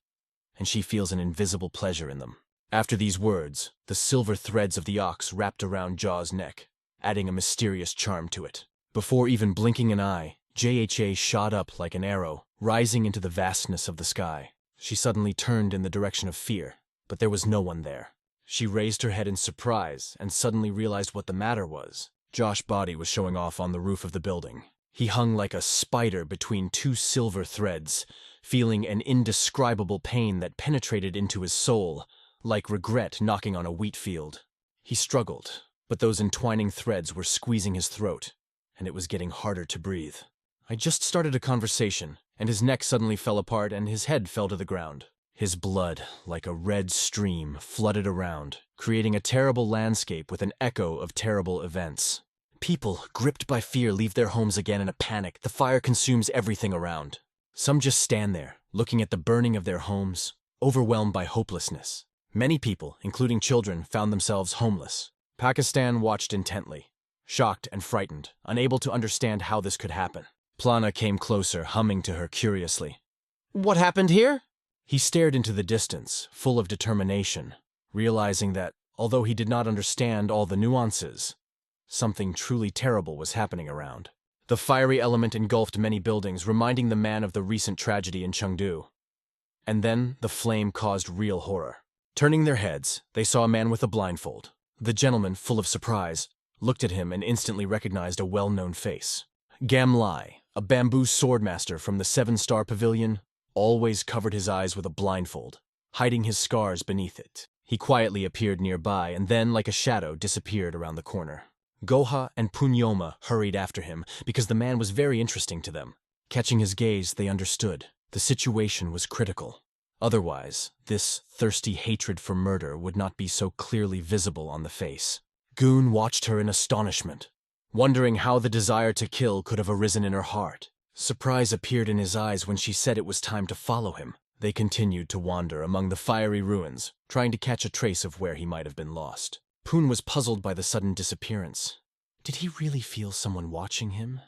and she feels an invisible pleasure in them. After these words, the silver threads of the ox wrapped around Jaw's neck, adding a mysterious charm to it. Before even blinking an eye, JHA shot up like an arrow, rising into the vastness of the sky. She suddenly turned in the direction of fear, but there was no one there. She raised her head in surprise and suddenly realized what the matter was. Josh's body was showing off on the roof of the building. He hung like a spider between two silver threads, feeling an indescribable pain that penetrated into his soul, like regret knocking on a wheat field. He struggled, but those entwining threads were squeezing his throat, and it was getting harder to breathe. I just started a conversation, and his neck suddenly fell apart and his head fell to the ground. His blood, like a red stream, flooded around, creating a terrible landscape with an echo of terrible events. People, gripped by fear, leave their homes again in a panic. The fire consumes everything around. Some just stand there, looking at the burning of their homes, overwhelmed by hopelessness. Many people, including children, found themselves homeless. Pakistan watched intently, shocked and frightened, unable to understand how this could happen. Plana came closer, humming to her curiously. "What happened here?" He stared into the distance, full of determination, realizing that, although he did not understand all the nuances, something truly terrible was happening around. The fiery element engulfed many buildings, reminding the man of the recent tragedy in Chengdu. And then the flame caused real horror. Turning their heads, they saw a man with a blindfold. The gentleman, full of surprise, looked at him and instantly recognized a well-known face. Gam Lai, a bamboo swordmaster from the 7-star pavilion, always covered his eyes with a blindfold, hiding his scars beneath it. He quietly appeared nearby and then, like a shadow, disappeared around the corner. Goha and Punyoma hurried after him because the man was very interesting to them. Catching his gaze, they understood. The situation was critical. Otherwise, this thirsty hatred for murder would not be so clearly visible on the face. Goon watched her in astonishment, wondering how the desire to kill could have arisen in her heart. Surprise appeared in his eyes when she said it was time to follow him. They continued to wander among the fiery ruins, trying to catch a trace of where he might have been lost. Poon was puzzled by the sudden disappearance. Did he really feel someone watching him?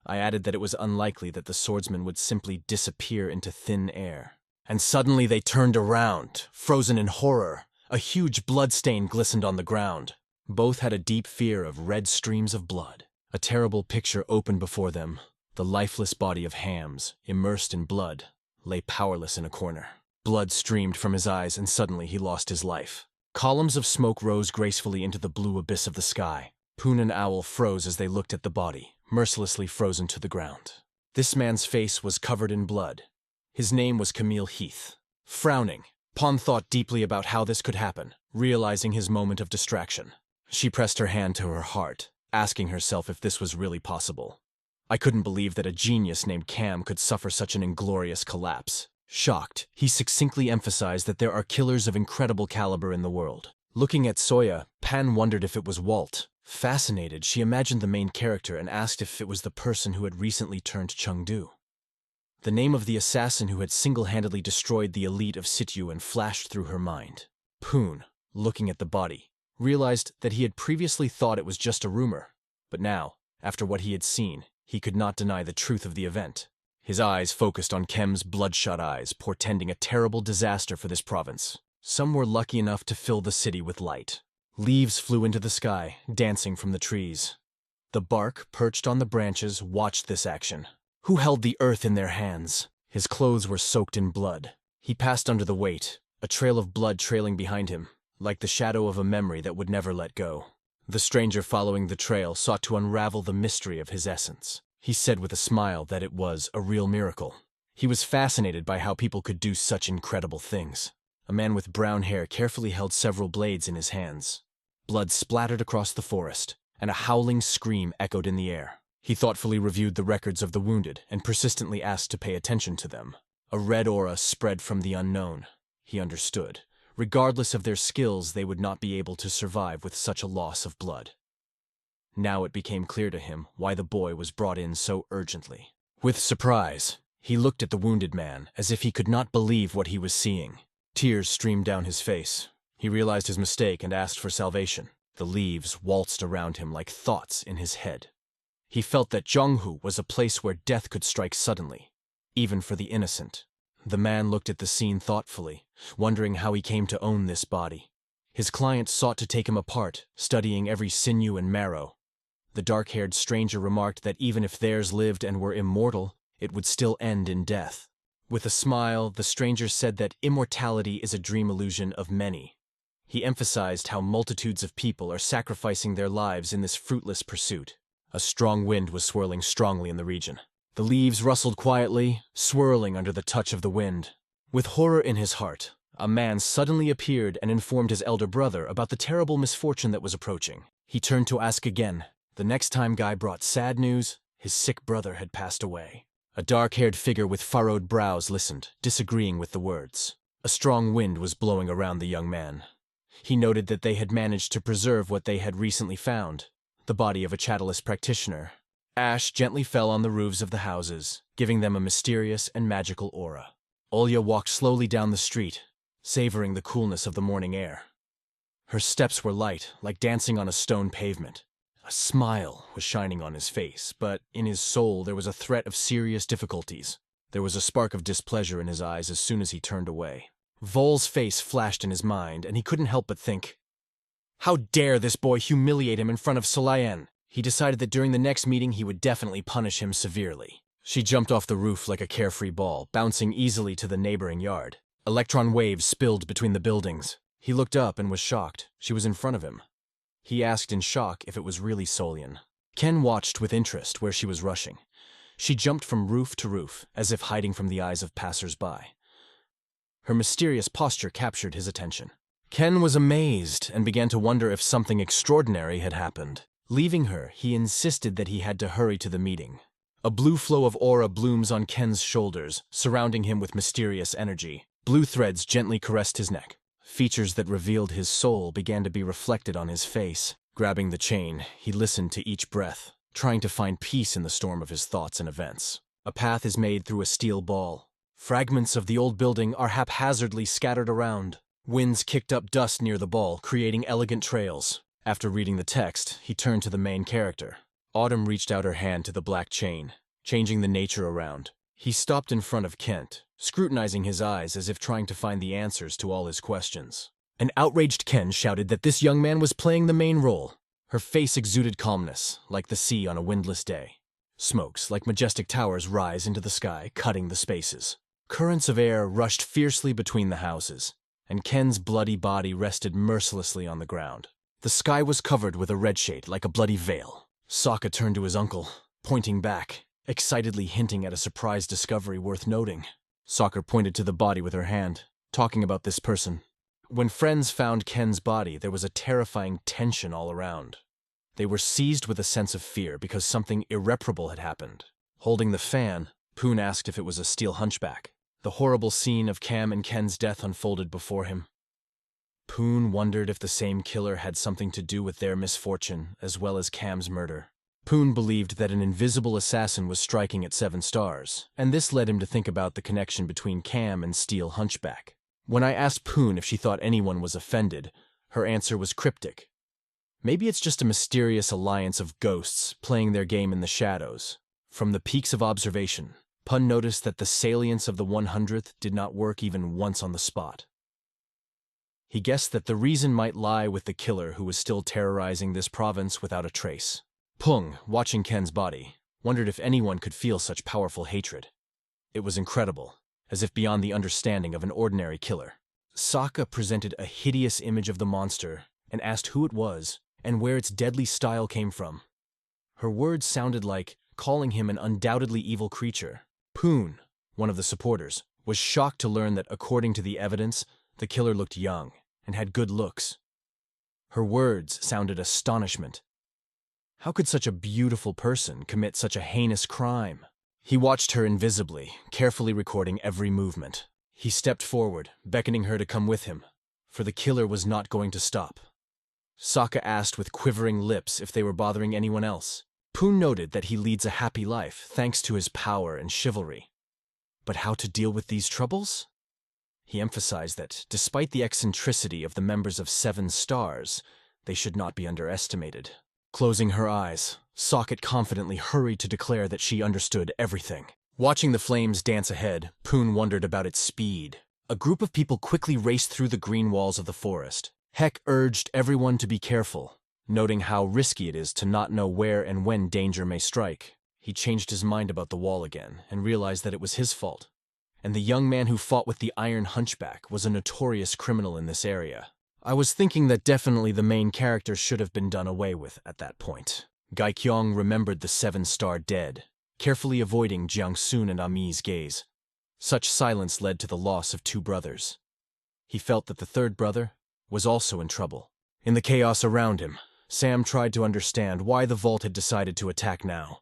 I added that it was unlikely that the swordsman would simply disappear into thin air. And suddenly they turned around, frozen in horror. A huge bloodstain glistened on the ground. Both had a deep fear of red streams of blood. A terrible picture opened before them. The lifeless body of Hams, immersed in blood, lay powerless in a corner. Blood streamed from his eyes, and suddenly he lost his life. Columns of smoke rose gracefully into the blue abyss of the sky. Poon and Owl froze as they looked at the body, mercilessly frozen to the ground. This man's face was covered in blood. His name was Camille Heath. Frowning, Pawn thought deeply about how this could happen, realizing his moment of distraction. She pressed her hand to her heart, asking herself if this was really possible. I couldn't believe that a genius named Cam could suffer such an inglorious collapse. Shocked, he succinctly emphasized that there are killers of incredible caliber in the world. Looking at Soya, Pan wondered if it was Walt. Fascinated, she imagined the main character and asked if it was the person who had recently turned Chengdu. The name of the assassin who had single-handedly destroyed the elite of Sityuan flashed through her mind. Poon, looking at the body, realized that he had previously thought it was just a rumor. But now, after what he had seen, he could not deny the truth of the event. His eyes focused on Kem's bloodshot eyes, portending a terrible disaster for this province. Some were lucky enough to fill the city with light. Leaves flew into the sky, dancing from the trees. The bark, perched on the branches, watched this action. Who held the earth in their hands? His clothes were soaked in blood. He passed under the weight, a trail of blood trailing behind him, like the shadow of a memory that would never let go. The stranger following the trail sought to unravel the mystery of his essence. He said with a smile that it was a real miracle. He was fascinated by how people could do such incredible things. A man with brown hair carefully held several blades in his hands. Blood splattered across the forest, and a howling scream echoed in the air. He thoughtfully reviewed the records of the wounded and persistently asked to pay attention to them. A red aura spread from the unknown. He understood. Regardless of their skills, they would not be able to survive with such a loss of blood. Now it became clear to him why the boy was brought in so urgently. With surprise, he looked at the wounded man as if he could not believe what he was seeing. Tears streamed down his face. He realized his mistake and asked for salvation. The leaves waltzed around him like thoughts in his head. He felt that Zhonghu was a place where death could strike suddenly, even for the innocent. The man looked at the scene thoughtfully, wondering how he came to own this body. His client sought to take him apart, studying every sinew and marrow. The dark-haired stranger remarked that even if theirs lived and were immortal, it would still end in death. With a smile, the stranger said that immortality is a dream illusion of many. He emphasized how multitudes of people are sacrificing their lives in this fruitless pursuit. A strong wind was swirling strongly in the region. The leaves rustled quietly, swirling under the touch of the wind. With horror in his heart, a man suddenly appeared and informed his elder brother about the terrible misfortune that was approaching. He turned to ask again. The next time Guy brought sad news, his sick brother had passed away. A dark-haired figure with furrowed brows listened, disagreeing with the words. A strong wind was blowing around the young man. He noted that they had managed to preserve what they had recently found, the body of a Chattalist practitioner. Ash gently fell on the roofs of the houses, giving them a mysterious and magical aura. Olya walked slowly down the street, savoring the coolness of the morning air. Her steps were light, like dancing on a stone pavement. A smile was shining on his face, but in his soul there was a threat of serious difficulties. There was a spark of displeasure in his eyes as soon as he turned away. Vol's face flashed in his mind, and he couldn't help but think, how dare this boy humiliate him in front of Solayan? He decided that during the next meeting he would definitely punish him severely. She jumped off the roof like a carefree ball, bouncing easily to the neighboring yard. Electron waves spilled between the buildings. He looked up and was shocked. She was in front of him. He asked in shock if it was really Solian. Ken watched with interest where she was rushing. She jumped from roof to roof, as if hiding from the eyes of passers-by. Her mysterious posture captured his attention. Ken was amazed and began to wonder if something extraordinary had happened. Leaving her, he insisted that he had to hurry to the meeting. A blue flow of aura blooms on Ken's shoulders, surrounding him with mysterious energy. Blue threads gently caressed his neck. Features that revealed his soul began to be reflected on his face. Grabbing the chain, he listened to each breath, trying to find peace in the storm of his thoughts and events. A path is made through a steel ball. Fragments of the old building are haphazardly scattered around. Winds kicked up dust near the ball, creating elegant trails. After reading the text, he turned to the main character. Autumn reached out her hand to the black chain, changing the nature around. He stopped in front of Kent, scrutinizing his eyes as if trying to find the answers to all his questions. An outraged Ken shouted that this young man was playing the main role. Her face exuded calmness, like the sea on a windless day. Smokes, like majestic towers, rise into the sky, cutting the spaces. Currents of air rushed fiercely between the houses, and Ken's bloody body rested mercilessly on the ground. The sky was covered with a red shade like a bloody veil. Sokka turned to his uncle, pointing back, excitedly hinting at a surprise discovery worth noting. Sokka pointed to the body with her hand, talking about this person. When friends found Ken's body, there was a terrifying tension all around. They were seized with a sense of fear because something irreparable had happened. Holding the fan, Poon asked if it was a steel hunchback. The horrible scene of Cam and Ken's death unfolded before him. Poon wondered if the same killer had something to do with their misfortune as well as Cam's murder. Poon believed that an invisible assassin was striking at 7 stars, and this led him to think about the connection between Cam and Steel Hunchback. When I asked Poon if she thought anyone was offended, her answer was cryptic. Maybe it's just a mysterious alliance of ghosts playing their game in the shadows. From the peaks of observation, Pun noticed that the salience of the 100th did not work even once on the spot. He guessed that the reason might lie with the killer who was still terrorizing this province without a trace. Pung, watching Ken's body, wondered if anyone could feel such powerful hatred. It was incredible, as if beyond the understanding of an ordinary killer. Sokka presented a hideous image of the monster and asked who it was and where its deadly style came from. Her words sounded like calling him an undoubtedly evil creature. Poon, one of the supporters, was shocked to learn that according to the evidence, the killer looked young and had good looks. Her words sounded astonishment. How could such a beautiful person commit such a heinous crime? He watched her invisibly, carefully recording every movement. He stepped forward, beckoning her to come with him, for the killer was not going to stop. Sokka asked with quivering lips if they were bothering anyone else. Poon noted that he leads a happy life thanks to his power and chivalry. But how to deal with these troubles? He emphasized that, despite the eccentricity of the members of 7 stars, they should not be underestimated. Closing her eyes, Socket confidently hurried to declare that she understood everything. Watching the flames dance ahead, Poon wondered about its speed. A group of people quickly raced through the green walls of the forest. Heck urged everyone to be careful, noting how risky it is to not know where and when danger may strike. He changed his mind about the wall again and realized that it was his fault. And the young man who fought with the Iron Hunchback was a notorious criminal in this area. I was thinking that definitely the main character should have been done away with at that point. Gaikyong remembered the 7-star dead, carefully avoiding Jiangsun and Ami's gaze. Such silence led to the loss of 2 brothers. He felt that the 3rd brother was also in trouble. In the chaos around him, Sam tried to understand why the vault had decided to attack now.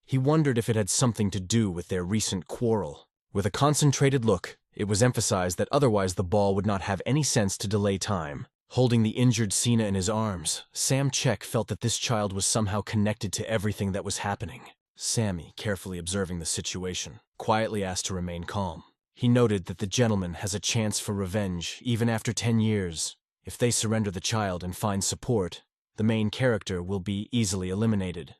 He wondered if it had something to do with their recent quarrel. With a concentrated look, it was emphasized that otherwise the ball would not have any sense to delay time. Holding the injured Sina in his arms, Sam Chek felt that this child was somehow connected to everything that was happening. Sammy, carefully observing the situation, quietly asked to remain calm. He noted that the gentleman has a chance for revenge even after 10 years. If they surrender the child and find support, the main character will be easily eliminated.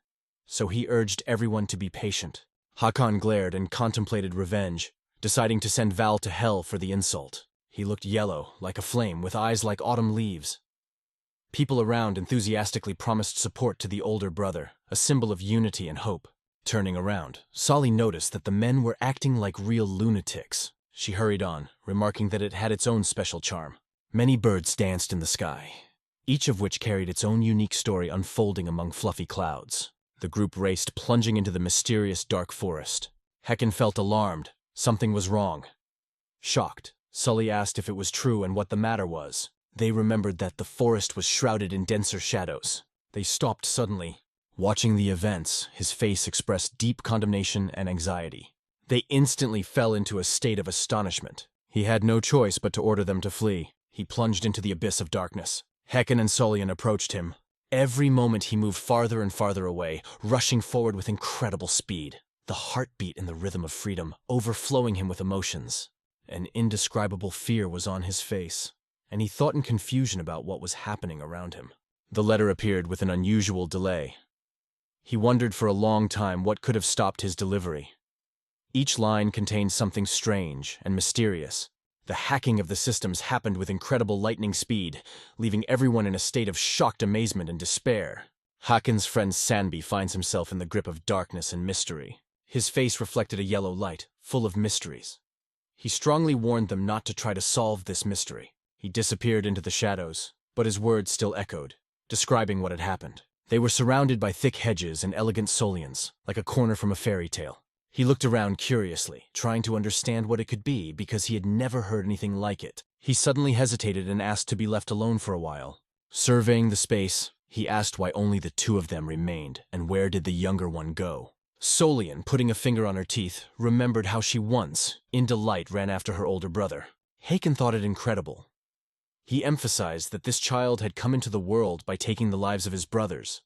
So he urged everyone to be patient. Hakan glared and contemplated revenge, deciding to send Val to hell for the insult. He looked yellow, like a flame, with eyes like autumn leaves. People around enthusiastically promised support to the older brother, a symbol of unity and hope. Turning around, Solly noticed that the men were acting like real lunatics. She hurried on, remarking that it had its own special charm. Many birds danced in the sky, each of which carried its own unique story unfolding among fluffy clouds. The group raced, plunging into the mysterious dark forest. Hecken felt alarmed. Something was wrong. Shocked, Sully asked if it was true and what the matter was. They remembered that the forest was shrouded in denser shadows. They stopped suddenly. Watching the events, his face expressed deep condemnation and anxiety. They instantly fell into a state of astonishment. He had no choice but to order them to flee. He plunged into the abyss of darkness. Hecken and Solian approached him. Every moment he moved farther and farther away, rushing forward with incredible speed. The heartbeat in the rhythm of freedom, overflowing him with emotions. An indescribable fear was on his face, and he thought in confusion about what was happening around him. The letter appeared with an unusual delay. He wondered for a long time what could have stopped his delivery. Each line contained something strange and mysterious. The hacking of the systems happened with incredible lightning speed, leaving everyone in a state of shocked amazement and despair. Haken's friend Sanbi finds himself in the grip of darkness and mystery. His face reflected a yellow light, full of mysteries. He strongly warned them not to try to solve this mystery. He disappeared into the shadows, but his words still echoed, describing what had happened. They were surrounded by thick hedges and elegant solians, like a corner from a fairy tale. He looked around curiously, trying to understand what it could be because he had never heard anything like it. He suddenly hesitated and asked to be left alone for a while. Surveying the space, he asked why only the two of them remained and where did the younger one go. Solian, putting a finger on her teeth, remembered how she once, in delight, ran after her older brother. Haken thought it incredible. He emphasized that this child had come into the world by taking the lives of his brothers,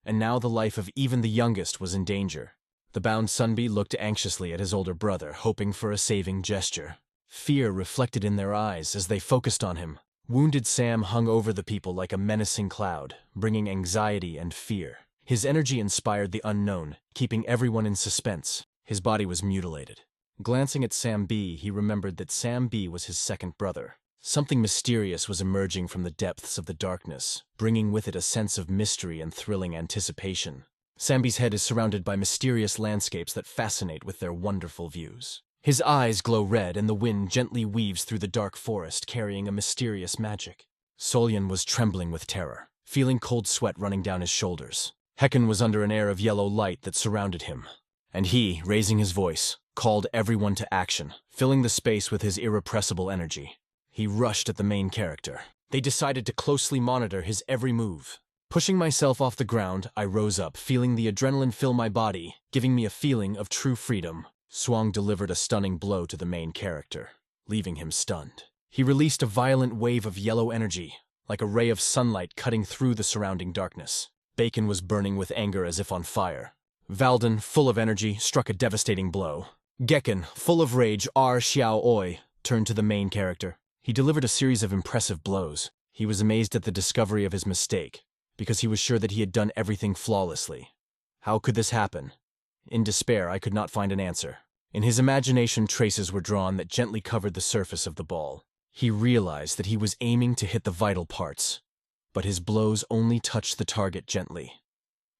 and now the life of even the youngest was in danger. The bound Sunbi looked anxiously at his older brother, hoping for a saving gesture. Fear reflected in their eyes as they focused on him. Wounded Sam hung over the people like a menacing cloud, bringing anxiety and fear. His energy inspired the unknown, keeping everyone in suspense. His body was mutilated. Glancing at Sam B, he remembered that Sam B was his second brother. Something mysterious was emerging from the depths of the darkness, bringing with it a sense of mystery and thrilling anticipation. Sambi's head is surrounded by mysterious landscapes that fascinate with their wonderful views. His eyes glow red and the wind gently weaves through the dark forest, carrying a mysterious magic. Solian was trembling with terror, feeling cold sweat running down his shoulders. Haken was under an air of yellow light that surrounded him, and he, raising his voice, called everyone to action, filling the space with his irrepressible energy. He rushed at the main character. They decided to closely monitor his every move. Pushing myself off the ground, I rose up, feeling the adrenaline fill my body, giving me a feeling of true freedom. Swang delivered a stunning blow to the main character, leaving him stunned. He released a violent wave of yellow energy, like a ray of sunlight cutting through the surrounding darkness. Bacon was burning with anger as if on fire. Valden, full of energy, struck a devastating blow. Gekken, full of rage, Xiao Oi, turned to the main character. He delivered a series of impressive blows. He was amazed at the discovery of his mistake, because he was sure that he had done everything flawlessly. How could this happen? In despair, I could not find an answer. In his imagination, traces were drawn that gently covered the surface of the ball. He realized that he was aiming to hit the vital parts, but his blows only touched the target gently.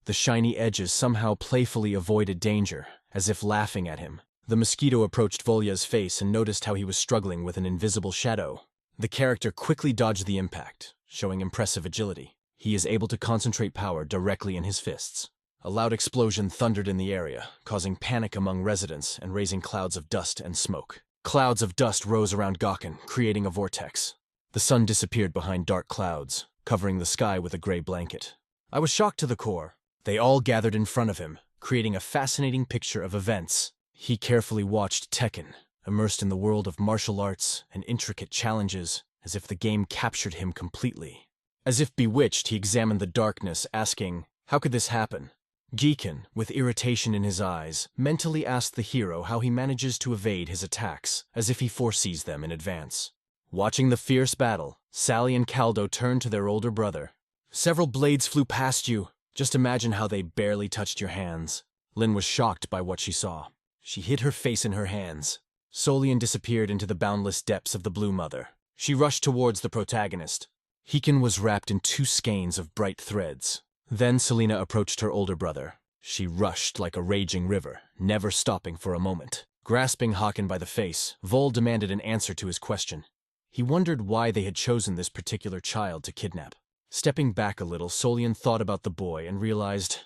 The shiny edges somehow playfully avoided danger, as if laughing at him. The mosquito approached Volya's face and noticed how he was struggling with an invisible shadow. The character quickly dodged the impact, showing impressive agility. He is able to concentrate power directly in his fists. A loud explosion thundered in the area, causing panic among residents and raising clouds of dust and smoke. Clouds of dust rose around Gawken, creating a vortex. The sun disappeared behind dark clouds, covering the sky with a gray blanket. I was shocked to the core. They all gathered in front of him, creating a fascinating picture of events. He carefully watched Tekken, immersed in the world of martial arts and intricate challenges, as if the game captured him completely. As if bewitched, he examined the darkness, asking, "How could this happen?" Geekin, with irritation in his eyes, mentally asked the hero how he manages to evade his attacks, as if he foresees them in advance. Watching the fierce battle, Sally and Caldo turned to their older brother. "Several blades flew past you. Just imagine how they barely touched your hands." Lin was shocked by what she saw. She hid her face in her hands. Solian disappeared into the boundless depths of the Blue Mother. She rushed towards the protagonist. Hekin was wrapped in 2 skeins of bright threads. Then Selena approached her older brother. She rushed like a raging river, never stopping for a moment. Grasping Haken by the face, Vol demanded an answer to his question. He wondered why they had chosen this particular child to kidnap. Stepping back a little, Solian thought about the boy and realized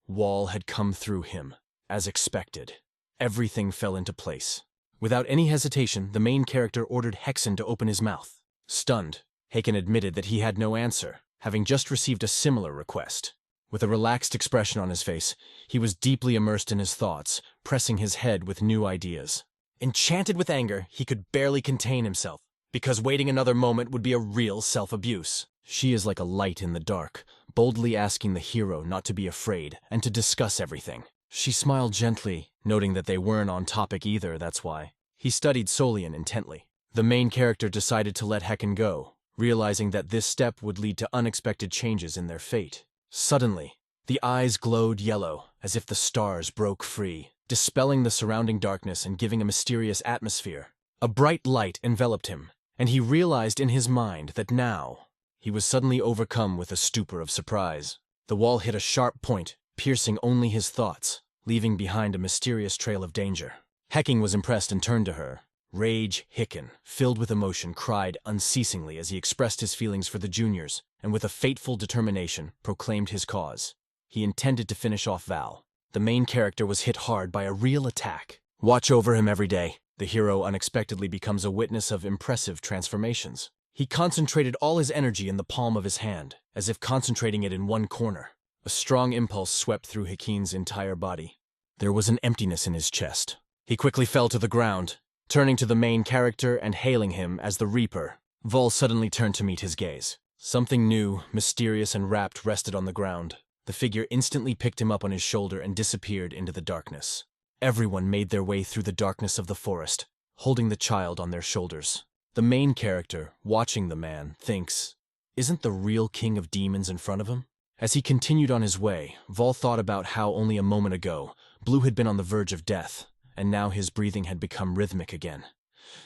Wall had come through him, as expected. Everything fell into place. Without any hesitation, the main character ordered Hexen to open his mouth. Stunned, Haken admitted that he had no answer, having just received a similar request. With a relaxed expression on his face, he was deeply immersed in his thoughts, pressing his head with new ideas. Enchanted with anger, he could barely contain himself, because waiting another moment would be a real self-abuse. She is like a light in the dark, boldly asking the hero not to be afraid and to discuss everything. She smiled gently, noting that they weren't on topic either, that's why. He studied Solian intently. The main character decided to let Haken go, realizing that this step would lead to unexpected changes in their fate. Suddenly, the eyes glowed yellow, as if the stars broke free, dispelling the surrounding darkness and giving a mysterious atmosphere. A bright light enveloped him, and he realized in his mind that now he was suddenly overcome with a stupor of surprise. The wall hit a sharp point, piercing only his thoughts, leaving behind a mysterious trail of danger. Hecking was impressed and turned to her. Rage Hicken, filled with emotion, cried unceasingly as he expressed his feelings for the juniors, and with a fateful determination, proclaimed his cause. He intended to finish off Val. The main character was hit hard by a real attack. Watch over him every day. The hero unexpectedly becomes a witness of impressive transformations. He concentrated all his energy in the palm of his hand, as if concentrating it in one corner. A strong impulse swept through Hikin's entire body. There was an emptiness in his chest. He quickly fell to the ground. Turning to the main character and hailing him as the Reaper, Vol suddenly turned to meet his gaze. Something new, mysterious, and wrapped rested on the ground. The figure instantly picked him up on his shoulder and disappeared into the darkness. Everyone made their way through the darkness of the forest, holding the child on their shoulders. The main character, watching the man, thinks, isn't the real king of demons in front of him? As he continued on his way, Vol thought about how only a moment ago, Blue had been on the verge of death, and now his breathing had become rhythmic again.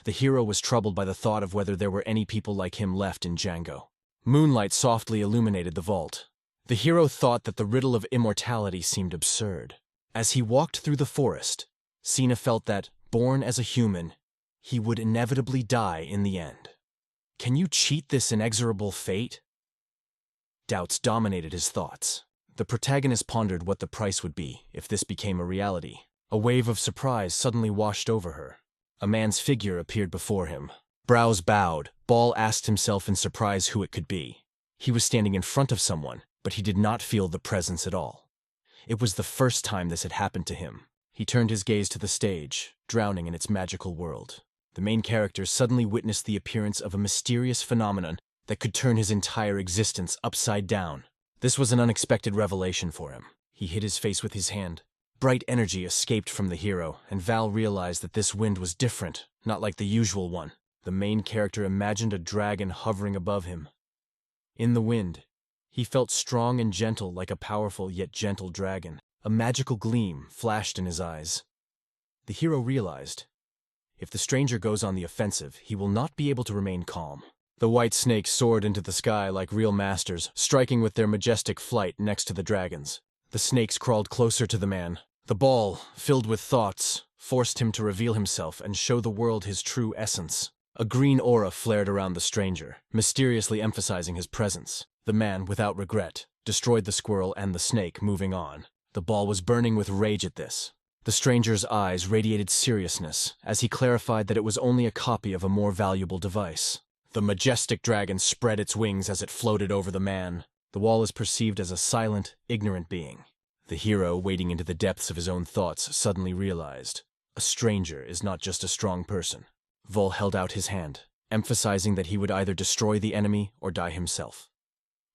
The hero was troubled by the thought of whether there were any people like him left in Django. Moonlight softly illuminated the vault. The hero thought that the riddle of immortality seemed absurd. As he walked through the forest, Sina felt that, born as a human, he would inevitably die in the end. Can you cheat this inexorable fate? Doubts dominated his thoughts. The protagonist pondered what the price would be if this became a reality. A wave of surprise suddenly washed over her. A man's figure appeared before him. Brows bowed, Ball asked himself in surprise who it could be. He was standing in front of someone, but he did not feel the presence at all. It was the first time this had happened to him. He turned his gaze to the stage, drowning in its magical world. The main character suddenly witnessed the appearance of a mysterious phenomenon that could turn his entire existence upside down. This was an unexpected revelation for him. He hid his face with his hand. Bright energy escaped from the hero, and Val realized that this wind was different, not like the usual one. The main character imagined a dragon hovering above him. In the wind, he felt strong and gentle like a powerful yet gentle dragon. A magical gleam flashed in his eyes. The hero realized, if the stranger goes on the offensive, he will not be able to remain calm. The white snakes soared into the sky like real masters, striking with their majestic flight next to the dragons. The snakes crawled closer to the man. The ball, filled with thoughts, forced him to reveal himself and show the world his true essence. A green aura flared around the stranger, mysteriously emphasizing his presence. The man, without regret, destroyed the squirrel and the snake, moving on. The ball was burning with rage at this. The stranger's eyes radiated seriousness as he clarified that it was only a copy of a more valuable device. The majestic dragon spread its wings as it floated over the man. The wall is perceived as a silent, ignorant being. The hero, wading into the depths of his own thoughts, suddenly realized, a stranger is not just a strong person. Vol held out his hand, emphasizing that he would either destroy the enemy or die himself.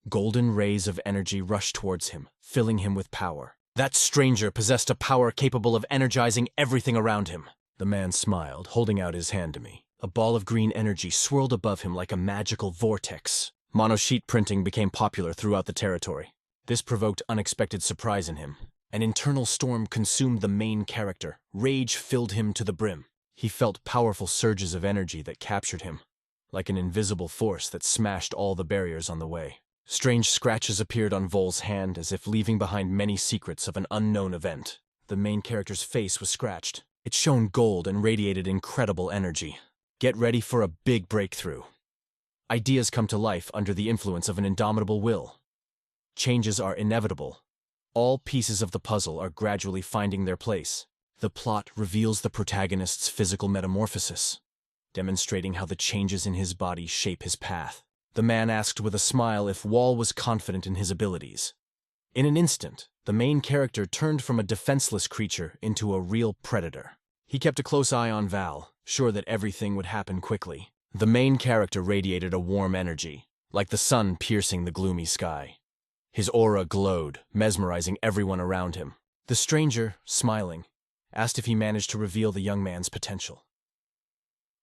Golden rays of energy rushed towards him, filling him with power. That stranger possessed a power capable of energizing everything around him. The man smiled, holding out his hand to me. A ball of green energy swirled above him like a magical vortex. Monosheet printing became popular throughout the territory. This provoked unexpected surprise in him. An internal storm consumed the main character. Rage filled him to the brim. He felt powerful surges of energy that captured him, like an invisible force that smashed all the barriers on the way. Strange scratches appeared on Vol's hand as if leaving behind many secrets of an unknown event. The main character's face was scratched. It shone gold and radiated incredible energy. Get ready for a big breakthrough. Ideas come to life under the influence of an indomitable will. Changes are inevitable. All pieces of the puzzle are gradually finding their place. The plot reveals the protagonist's physical metamorphosis, demonstrating how the changes in his body shape his path. The man asked with a smile if Wall was confident in his abilities. In an instant, the main character turned from a defenseless creature into a real predator. He kept a close eye on Val, sure that everything would happen quickly. The main character radiated a warm energy, like the sun piercing the gloomy sky. His aura glowed, mesmerizing everyone around him. The stranger, smiling, asked if he managed to reveal the young man's potential.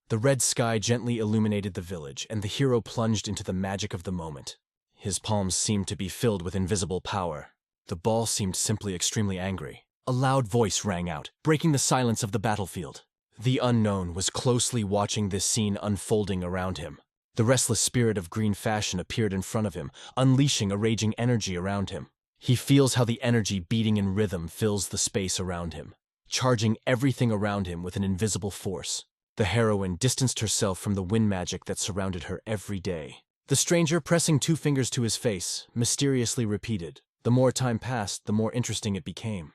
The red sky gently illuminated the village, and the hero plunged into the magic of the moment. His palms seemed to be filled with invisible power. The ball seemed simply extremely angry. A loud voice rang out, breaking the silence of the battlefield. The unknown was closely watching this scene unfolding around him. The restless spirit of green fashion appeared in front of him, unleashing a raging energy around him. He feels how the energy beating in rhythm fills the space around him, charging everything around him with an invisible force. The heroine distanced herself from the wind magic that surrounded her every day. The stranger, pressing 2 fingers to his face, mysteriously repeated. The more time passed, the more interesting it became.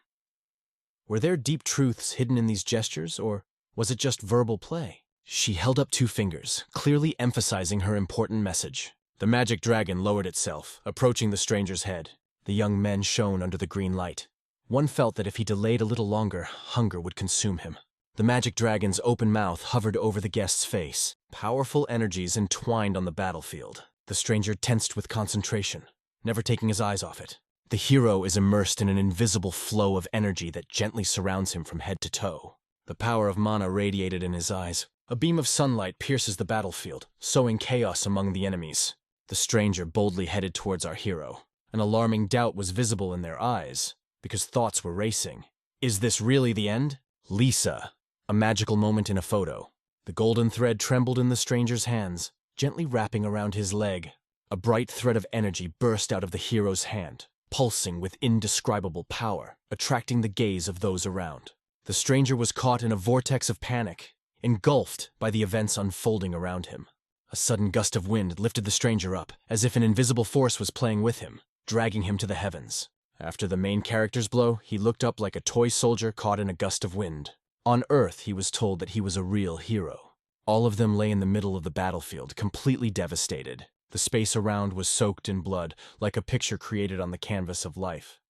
Were there deep truths hidden in these gestures, or was it just verbal play? She held up 2 fingers, clearly emphasizing her important message. The magic dragon lowered itself, approaching the stranger's head. The young men shone under the green light. One felt that if he delayed a little longer, hunger would consume him. The magic dragon's open mouth hovered over the guest's face. Powerful energies entwined on the battlefield. The stranger tensed with concentration, never taking his eyes off it. The hero is immersed in an invisible flow of energy that gently surrounds him from head to toe. The power of mana radiated in his eyes. A beam of sunlight pierces the battlefield, sowing chaos among the enemies. The stranger boldly headed towards our hero. An alarming doubt was visible in their eyes, because thoughts were racing. Is this really the end? Lisa. A magical moment in a photo. The golden thread trembled in the stranger's hands, gently wrapping around his leg. A bright thread of energy burst out of the hero's hand, pulsing with indescribable power, attracting the gaze of those around. The stranger was caught in a vortex of panic, engulfed by the events unfolding around him. A sudden gust of wind lifted the stranger up, as if an invisible force was playing with him, dragging him to the heavens. After the main character's blow, he looked up like a toy soldier caught in a gust of wind. On Earth, he was told that he was a real hero. All of them lay in the middle of the battlefield, completely devastated. The space around was soaked in blood, like a picture created on the canvas of life.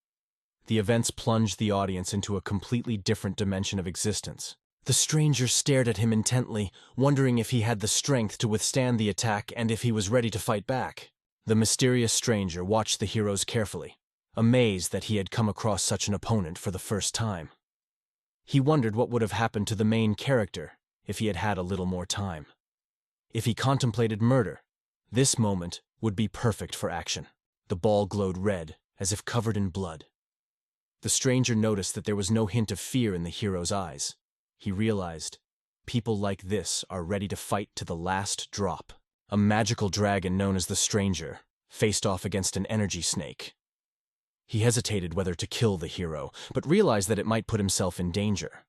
The events plunged the audience into a completely different dimension of existence. The stranger stared at him intently, wondering if he had the strength to withstand the attack and if he was ready to fight back. The mysterious stranger watched the heroes carefully, amazed that he had come across such an opponent for the first time. He wondered what would have happened to the main character if he had had a little more time. If he contemplated murder, this moment would be perfect for action. The ball glowed red, as if covered in blood. The stranger noticed that there was no hint of fear in the hero's eyes. He realized, people like this are ready to fight to the last drop. A magical dragon known as the Stranger faced off against an energy snake. He hesitated whether to kill the hero, but realized that it might put himself in danger.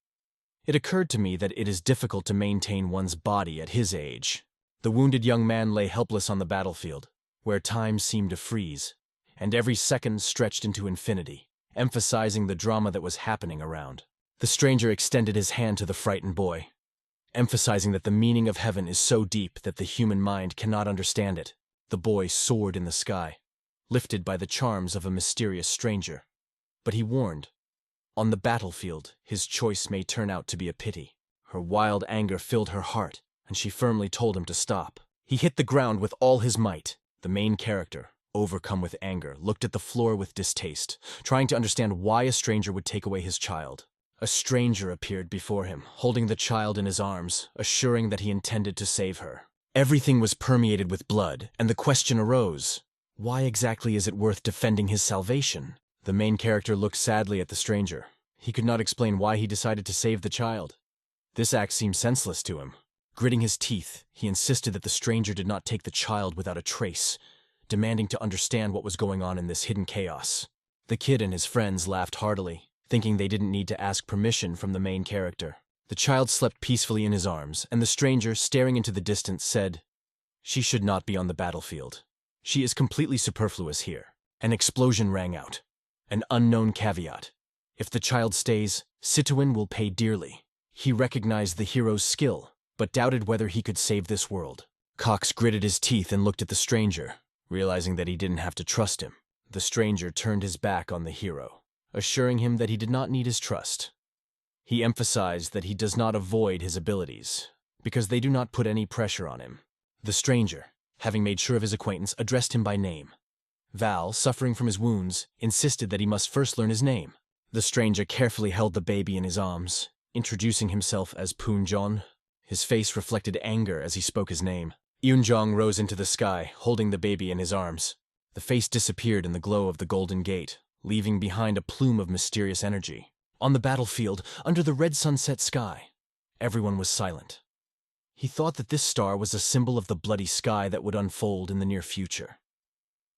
It occurred to me that it is difficult to maintain one's body at his age. The wounded young man lay helpless on the battlefield, where time seemed to freeze, and every second stretched into infinity, emphasizing the drama that was happening around. The stranger extended his hand to the frightened boy, emphasizing that the meaning of heaven is so deep that the human mind cannot understand it. The boy soared in the sky, lifted by the charms of a mysterious stranger. But he warned, on the battlefield, his choice may turn out to be a pity. Her wild anger filled her heart, and she firmly told him to stop. He hit the ground with all his might. The main character, overcome with anger, looked at the floor with distaste, trying to understand why a stranger would take away his child. A stranger appeared before him, holding the child in his arms, assuring that he intended to save her. Everything was permeated with blood, and the question arose, why exactly is it worth defending his salvation? The main character looked sadly at the stranger. He could not explain why he decided to save the child. This act seemed senseless to him. Gritting his teeth, he insisted that the stranger did not take the child without a trace, demanding to understand what was going on in this hidden chaos. The kid and his friends laughed heartily, thinking they didn't need to ask permission from the main character. The child slept peacefully in his arms, and the stranger, staring into the distance, said, "She should not be on the battlefield. She is completely superfluous here." An explosion rang out. An unknown caveat. If the child stays, Situin will pay dearly. He recognized the hero's skill, but doubted whether he could save this world. Cox gritted his teeth and looked at the stranger, realizing that he didn't have to trust him. The stranger turned his back on the hero, assuring him that he did not need his trust. He emphasized that he does not avoid his abilities, because they do not put any pressure on him. The stranger, having made sure of his acquaintance, addressed him by name. Val, suffering from his wounds, insisted that he must first learn his name. The stranger carefully held the baby in his arms, introducing himself as Poonjon. His face reflected anger as he spoke his name. Yoonjong rose into the sky, holding the baby in his arms. The face disappeared in the glow of the golden gate, leaving behind a plume of mysterious energy. On the battlefield, under the red sunset sky, everyone was silent. He thought that this star was a symbol of the bloody sky that would unfold in the near future.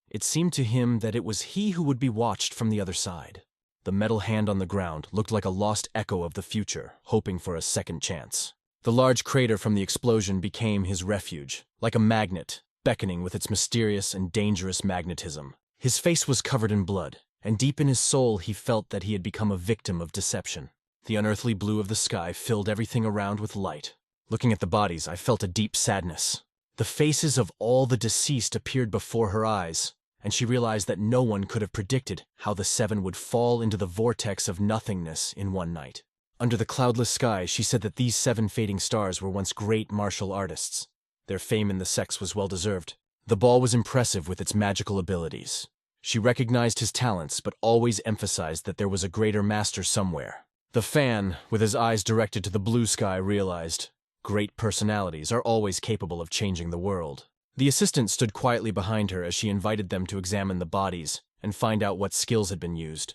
It seemed to him that it was he who would be watched from the other side. The metal hand on the ground looked like a lost echo of the future, hoping for a second chance. The large crater from the explosion became his refuge, like a magnet, beckoning with its mysterious and dangerous magnetism. His face was covered in blood, and deep in his soul he felt that he had become a victim of deception. The unearthly blue of the sky filled everything around with light. Looking at the bodies, I felt a deep sadness. The faces of all the deceased appeared before her eyes, and she realized that no one could have predicted how the seven would fall into the vortex of nothingness in one night. Under the cloudless sky, she said that these 7 fading stars were once great martial artists. Their fame in the sects was well-deserved. The ball was impressive with its magical abilities. She recognized his talents, but always emphasized that there was a greater master somewhere. The fan, with his eyes directed to the blue sky, realized, great personalities are always capable of changing the world. The assistant stood quietly behind her as she invited them to examine the bodies and find out what skills had been used.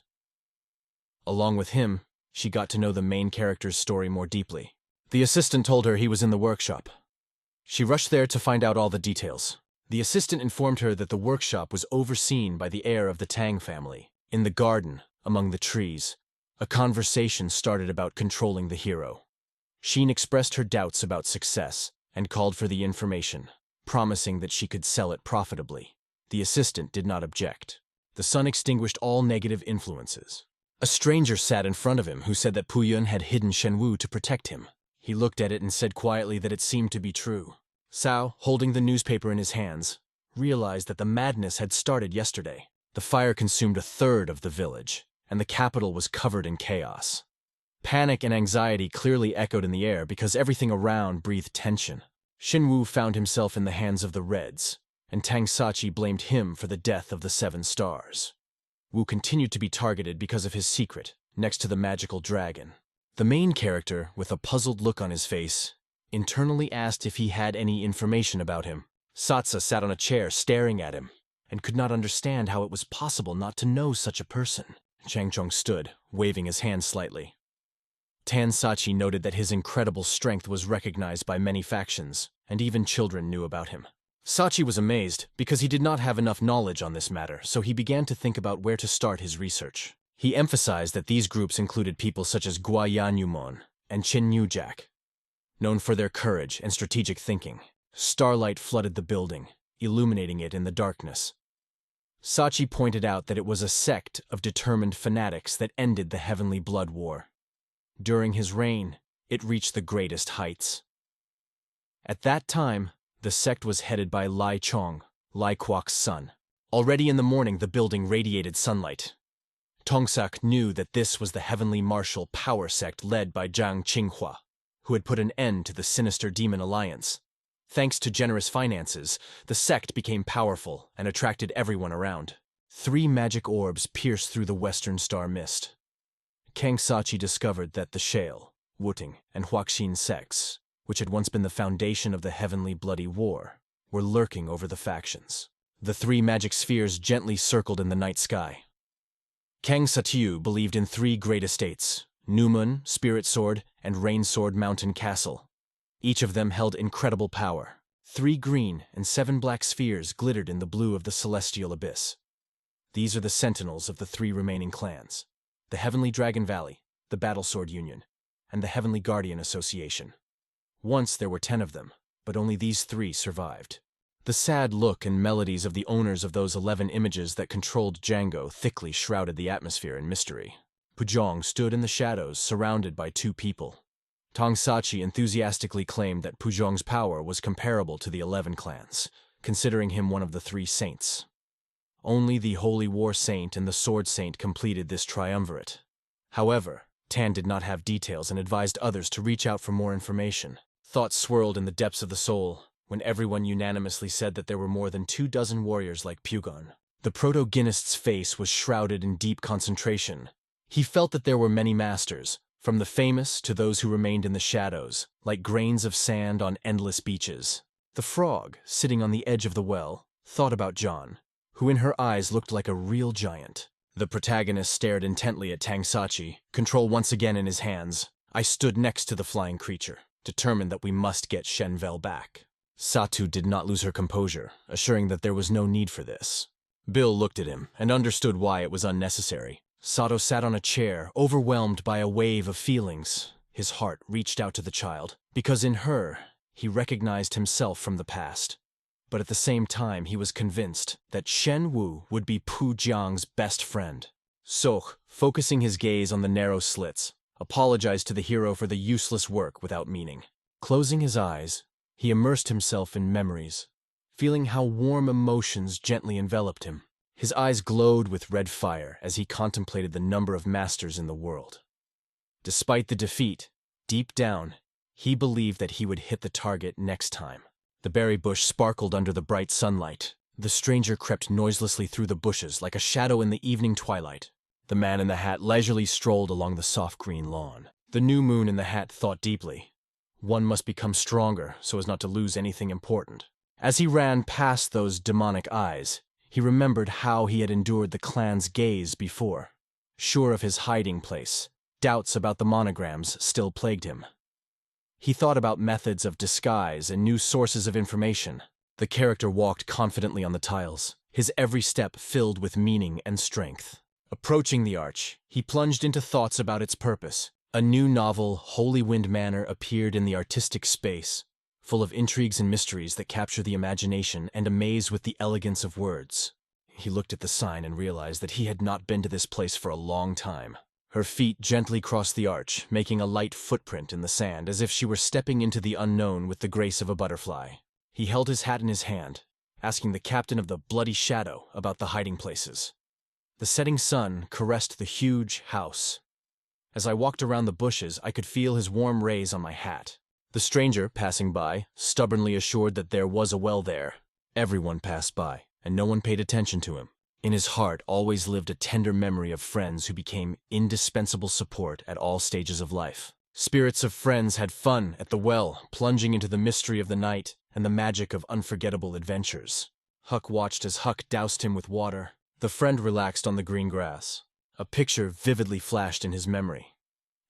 Along with him, she got to know the main character's story more deeply. The assistant told her he was in the workshop. She rushed there to find out all the details. The assistant informed her that the workshop was overseen by the heir of the Tang family. In the garden, among the trees, a conversation started about controlling the hero. Sheen expressed her doubts about success and called for the information, promising that she could sell it profitably. The assistant did not object. The sun extinguished all negative influences. A stranger sat in front of him who said that Puyun had hidden Shenwu to protect him. He looked at it and said quietly that it seemed to be true. Cao, holding the newspaper in his hands, realized that the madness had started yesterday. The fire consumed 1/3 of the village, and the capital was covered in chaos. Panic and anxiety clearly echoed in the air because everything around breathed tension. Shenwu found himself in the hands of the Reds, and Tang Sachi blamed him for the death of the 7 stars. Wu continued to be targeted because of his secret, next to the magical dragon. The main character, with a puzzled look on his face, internally asked if he had any information about him. Satsa sat on a chair staring at him, and could not understand how it was possible not to know such a person. Changchong stood, waving his hand slightly. Tan Sachi noted that his incredible strength was recognized by many factions, and even children knew about him. Sachi was amazed because he did not have enough knowledge on this matter, so he began to think about where to start his research. He emphasized that these groups included people such as Gua Yanyumon and Chin Yujak, known for their courage and strategic thinking. Starlight flooded the building, illuminating it in the darkness. Sachi pointed out that it was a sect of determined fanatics that ended the Heavenly Blood War. During his reign, it reached the greatest heights. At that time, the sect was headed by Lai Chong, Lai Kwok's son. Already in the morning, the building radiated sunlight. Tongsak knew that this was the Heavenly Martial Power sect led by Zhang Qinghua, who had put an end to the sinister demon alliance. Thanks to generous finances, the sect became powerful and attracted everyone around. 3 magic orbs pierced through the western star mist. Kang Sachi discovered that the Shale, Wuting, and Huaxin sects, which had once been the foundation of the Heavenly Bloody War, were lurking over the factions. The 3 magic spheres gently circled in the night sky. Kang Satiu believed in 3 great estates, Numun, Spirit Sword, and Rain Sword Mountain Castle. Each of them held incredible power. 3 green and 7 black spheres glittered in the blue of the celestial abyss. These are the sentinels of the 3 remaining clans: the Heavenly Dragon Valley, the Battlesword Union, and the Heavenly Guardian Association. Once there were 10 of them, but only these 3 survived. The sad look and melodies of the owners of those 11 images that controlled Django thickly shrouded the atmosphere in mystery. Pujong stood in the shadows, surrounded by 2 people. Tong Sachi enthusiastically claimed that Pujong's power was comparable to the 11 clans, considering him one of the 3 saints. Only the Holy War Saint and the Sword Saint completed this triumvirate. However, Tan did not have details and advised others to reach out for more information. Thoughts swirled in the depths of the soul when everyone unanimously said that there were more than 24 warriors like Pugon. The protagonist's face was shrouded in deep concentration. He felt that there were many masters, from the famous to those who remained in the shadows, like grains of sand on endless beaches. The frog, sitting on the edge of the well, thought about John, who in her eyes looked like a real giant. The protagonist stared intently at Tang Sachi, control once again in his hands. I stood next to the flying creature, determined that we must get Shenvel back. Satu did not lose her composure, assuring that there was no need for this. Bill looked at him and understood why it was unnecessary. Sato sat on a chair, overwhelmed by a wave of feelings. His heart reached out to the child, Because in her, he recognized himself from the past. But at the same time, he was convinced that Shen Wu would be Pu Jiang's best friend. Soch, focusing his gaze on the narrow slits, apologized to the hero for the useless work without meaning. Closing his eyes, he immersed himself in memories, feeling how warm emotions gently enveloped him. His eyes glowed with red fire as he contemplated the number of masters in the world. Despite the defeat, deep down, he believed that he would hit the target next time. The berry bush sparkled under the bright sunlight. The stranger crept noiselessly through the bushes like a shadow in the evening twilight. The man in the hat leisurely strolled along the soft green lawn. The new moon in the hat thought deeply. One must become stronger so as not to lose anything important. As he ran past those demonic eyes, he remembered how he had endured the clan's gaze before. Sure of his hiding place, doubts about the monograms still plagued him. He thought about methods of disguise and new sources of information. The character walked confidently on the tiles, his every step filled with meaning and strength. Approaching the arch, he plunged into thoughts about its purpose. A new novel, Holy Wind Manor, appeared in the artistic space, full of intrigues and mysteries that capture the imagination and amaze with the elegance of words. He looked at the sign and realized that he had not been to this place for a long time. Her feet gently crossed the arch, making a light footprint in the sand, as if she were stepping into the unknown with the grace of a butterfly. He held his hat in his hand, asking the captain of the Bloody Shadow about the hiding places. The setting sun caressed the huge house. As I walked around the bushes, I could feel his warm rays on my hat. The stranger, passing by, stubbornly assured that there was a well there. Everyone passed by, and no one paid attention to him. In his heart always lived a tender memory of friends who became indispensable support at all stages of life. Spirits of friends had fun at the well, plunging into the mystery of the night and the magic of unforgettable adventures. Huck watched as Huck doused him with water. The friend relaxed on the green grass. A picture vividly flashed in his memory.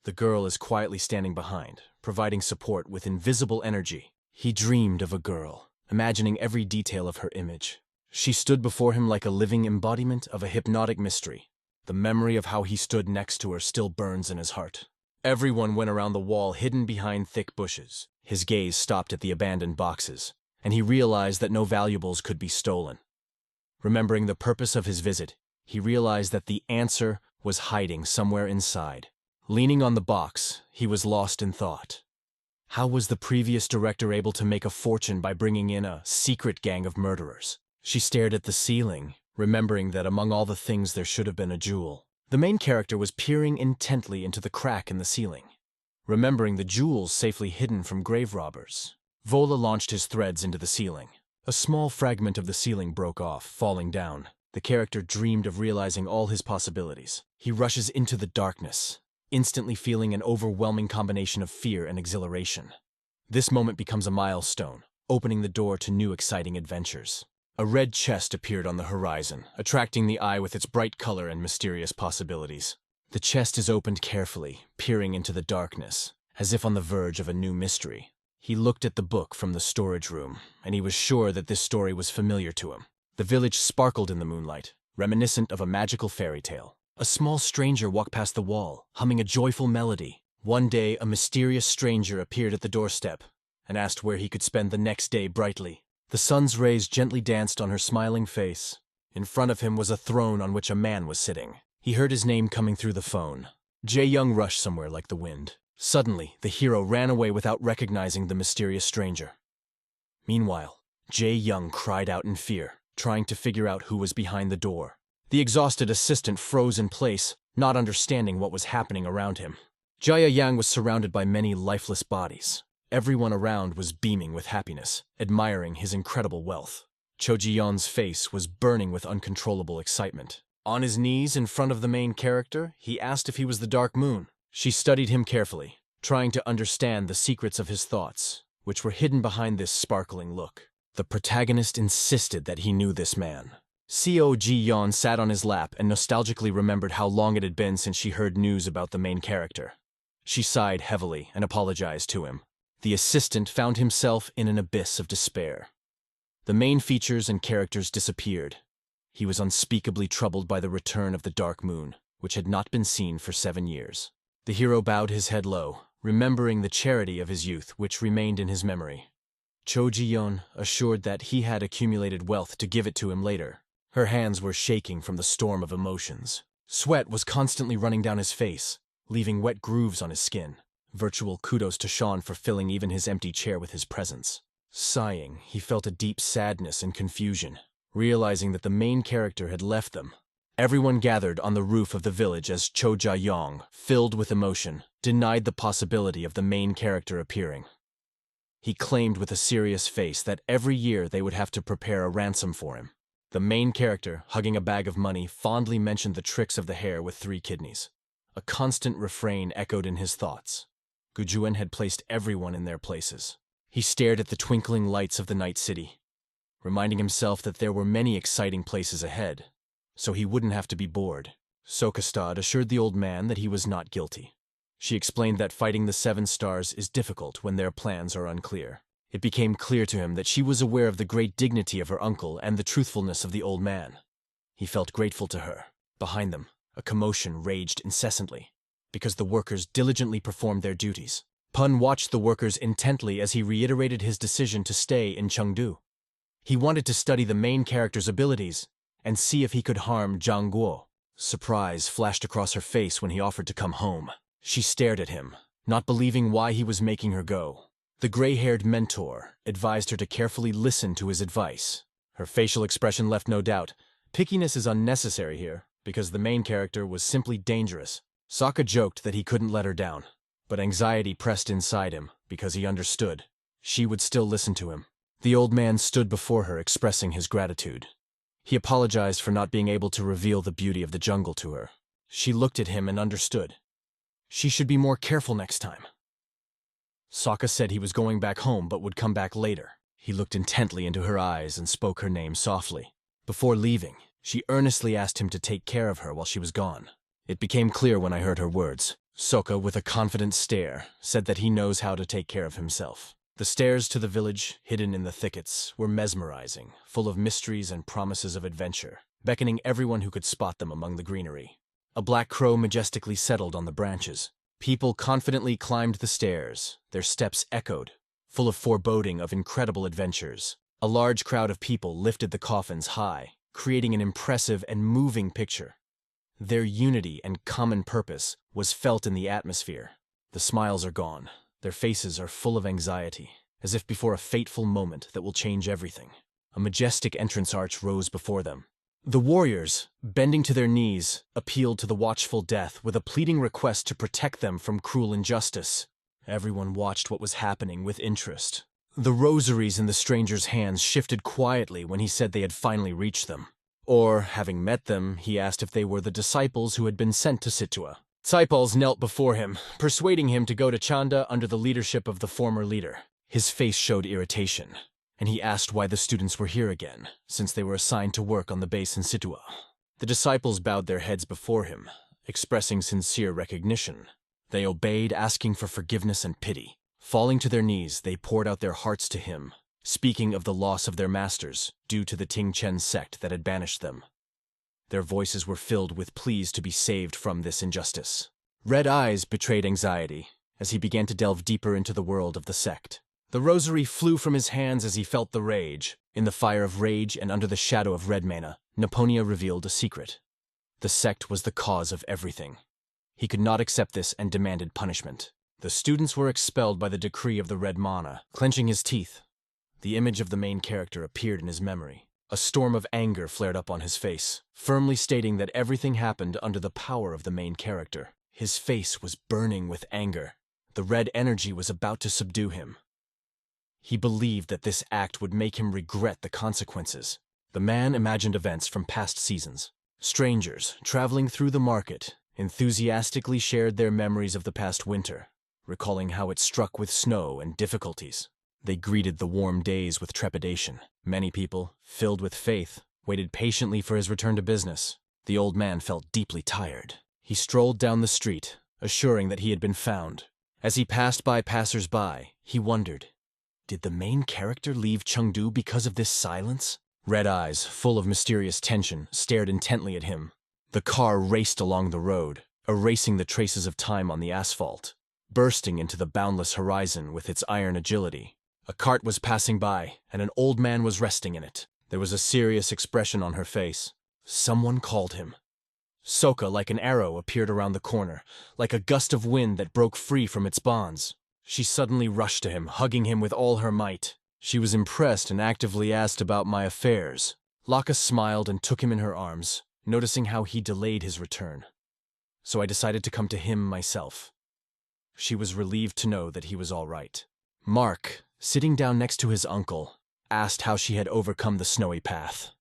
The girl is quietly standing behind, providing support with invisible energy. He dreamed of a girl, imagining every detail of her image. She stood before him like a living embodiment of a hypnotic mystery. The memory of how he stood next to her still burns in his heart. Everyone went around the wall hidden behind thick bushes. His gaze stopped at the abandoned boxes, and he realized that no valuables could be stolen. Remembering the purpose of his visit, he realized that the answer was hiding somewhere inside. Leaning on the box, he was lost in thought. How was the previous director able to make a fortune by bringing in a secret gang of murderers? She stared at the ceiling, remembering that among all the things there should have been a jewel. The main character was peering intently into the crack in the ceiling, remembering the jewels safely hidden from grave robbers. Vola launched his threads into the ceiling. A small fragment of the ceiling broke off, falling down. The character dreamed of realizing all his possibilities. He rushes into the darkness, instantly feeling an overwhelming combination of fear and exhilaration. This moment becomes a milestone, opening the door to new exciting adventures. A red chest appeared on the horizon, attracting the eye with its bright color and mysterious possibilities. The chest is opened carefully, peering into the darkness, as if on the verge of a new mystery. He looked at the book from the storage room, and he was sure that this story was familiar to him. The village sparkled in the moonlight, reminiscent of a magical fairy tale. A small stranger walked past the wall, humming a joyful melody. One day, a mysterious stranger appeared at the doorstep and asked where he could spend the next day brightly. The sun's rays gently danced on her smiling face. In front of him was a throne on which a man was sitting. He heard his name coming through the phone. Jae-young rushed somewhere like the wind. Suddenly, the hero ran away without recognizing the mysterious stranger. Meanwhile, Jae-young cried out in fear, trying to figure out who was behind the door. The exhausted assistant froze in place, not understanding what was happening around him. Jae-young was surrounded by many lifeless bodies. Everyone around was beaming with happiness, admiring his incredible wealth. Cho Ji-yeon's face was burning with uncontrollable excitement. On his knees in front of the main character, he asked if he was the Dark Moon. She studied him carefully, trying to understand the secrets of his thoughts, which were hidden behind this sparkling look. The protagonist insisted that he knew this man. Seo Ji-yeon sat on his lap and nostalgically remembered how long it had been since she heard news about the main character. She sighed heavily and apologized to him. The assistant found himself in an abyss of despair. The main features and characters disappeared. He was unspeakably troubled by the return of the Dark Moon, which had not been seen for 7 years. The hero bowed his head low, remembering the charity of his youth which remained in his memory. Cho Ji-yeon assured that he had accumulated wealth to give it to him later. Her hands were shaking from the storm of emotions. Sweat was constantly running down his face, leaving wet grooves on his skin. Virtual kudos to Sean for filling even his empty chair with his presence. Sighing, he felt a deep sadness and confusion, realizing that the main character had left them. Everyone gathered on the roof of the village as Cho Ja-yong, filled with emotion, denied the possibility of the main character appearing. He claimed with a serious face that every year they would have to prepare a ransom for him. The main character, hugging a bag of money, fondly mentioned the tricks of the hare with 3 kidneys. A constant refrain echoed in his thoughts. Gujuan had placed everyone in their places. He stared at the twinkling lights of the night city, reminding himself that there were many exciting places ahead, so he wouldn't have to be bored. Sokastad assured the old man that he was not guilty. She explained that fighting the 7 stars is difficult when their plans are unclear. It became clear to him that she was aware of the great dignity of her uncle and the truthfulness of the old man. He felt grateful to her. Behind them, a commotion raged incessantly, because the workers diligently performed their duties. Pun watched the workers intently as he reiterated his decision to stay in Chengdu. He wanted to study the main character's abilities and see if he could harm Zhang Guo. Surprise flashed across her face when he offered to come home. She stared at him, not believing why he was making her go. The gray-haired mentor advised her to carefully listen to his advice. Her facial expression left no doubt. Pickiness is unnecessary here, because the main character was simply dangerous. Sokka joked that he couldn't let her down, but anxiety pressed inside him because he understood. She would still listen to him. The old man stood before her expressing his gratitude. He apologized for not being able to reveal the beauty of the jungle to her. She looked at him and understood. She should be more careful next time. Sokka said he was going back home but would come back later. He looked intently into her eyes and spoke her name softly. Before leaving, she earnestly asked him to take care of her while she was gone. It became clear when I heard her words. Sokka, with a confident stare, said that he knows how to take care of himself. The stairs to the village, hidden in the thickets, were mesmerizing, full of mysteries and promises of adventure, beckoning everyone who could spot them among the greenery. A black crow majestically settled on the branches. People confidently climbed the stairs, their steps echoed, full of foreboding of incredible adventures. A large crowd of people lifted the coffins high, creating an impressive and moving picture. Their unity and common purpose was felt in the atmosphere. The smiles are gone. Their faces are full of anxiety, as if before a fateful moment that will change everything. A majestic entrance arch rose before them. The warriors, bending to their knees, appealed to the watchful death with a pleading request to protect them from cruel injustice. Everyone watched what was happening with interest. The rosaries in the stranger's hands shifted quietly when he said they had finally reached them. Or, having met them, he asked if they were the disciples who had been sent to Situa. Disciples knelt before him, persuading him to go to Chanda under the leadership of the former leader. His face showed irritation, and he asked why the students were here again, since they were assigned to work on the base in Situa. The disciples bowed their heads before him, expressing sincere recognition. They obeyed, asking for forgiveness and pity. Falling to their knees, they poured out their hearts to him, speaking of the loss of their masters due to the Ting Chen sect that had banished them. Their voices were filled with pleas to be saved from this injustice. Red eyes betrayed anxiety as he began to delve deeper into the world of the sect. The rosary flew from his hands as he felt the rage. In the fire of rage and under the shadow of red mana, Naponia revealed a secret. The sect was the cause of everything. He could not accept this and demanded punishment. The students were expelled by the decree of the red mana. Clenching his teeth, the image of the main character appeared in his memory. A storm of anger flared up on his face, firmly stating that everything happened under the power of the main character. His face was burning with anger. The red energy was about to subdue him. He believed that this act would make him regret the consequences. The man imagined events from past seasons. Strangers, traveling through the market, enthusiastically shared their memories of the past winter, recalling how it struck with snow and difficulties. They greeted the warm days with trepidation. Many people, filled with faith, waited patiently for his return to business. The old man felt deeply tired. He strolled down the street, assuring that he had been found. As he passed by passers-by, he wondered, did the main character leave Chengdu because of this silence? Red eyes, full of mysterious tension, stared intently at him. The car raced along the road, erasing the traces of time on the asphalt. bursting into the boundless horizon with its iron agility. A cart was passing by, and an old man was resting in it. There was a serious expression on her face. Someone called him. Soka, like an arrow, appeared around the corner, like a gust of wind that broke free from its bonds. She suddenly rushed to him, hugging him with all her might. She was impressed and actively asked about my affairs. Laka smiled and took him in her arms, noticing how he delayed his return. So I decided to come to him myself. She was relieved to know that he was all right. Mark, sitting down next to his uncle, asked how she had overcome the snowy path.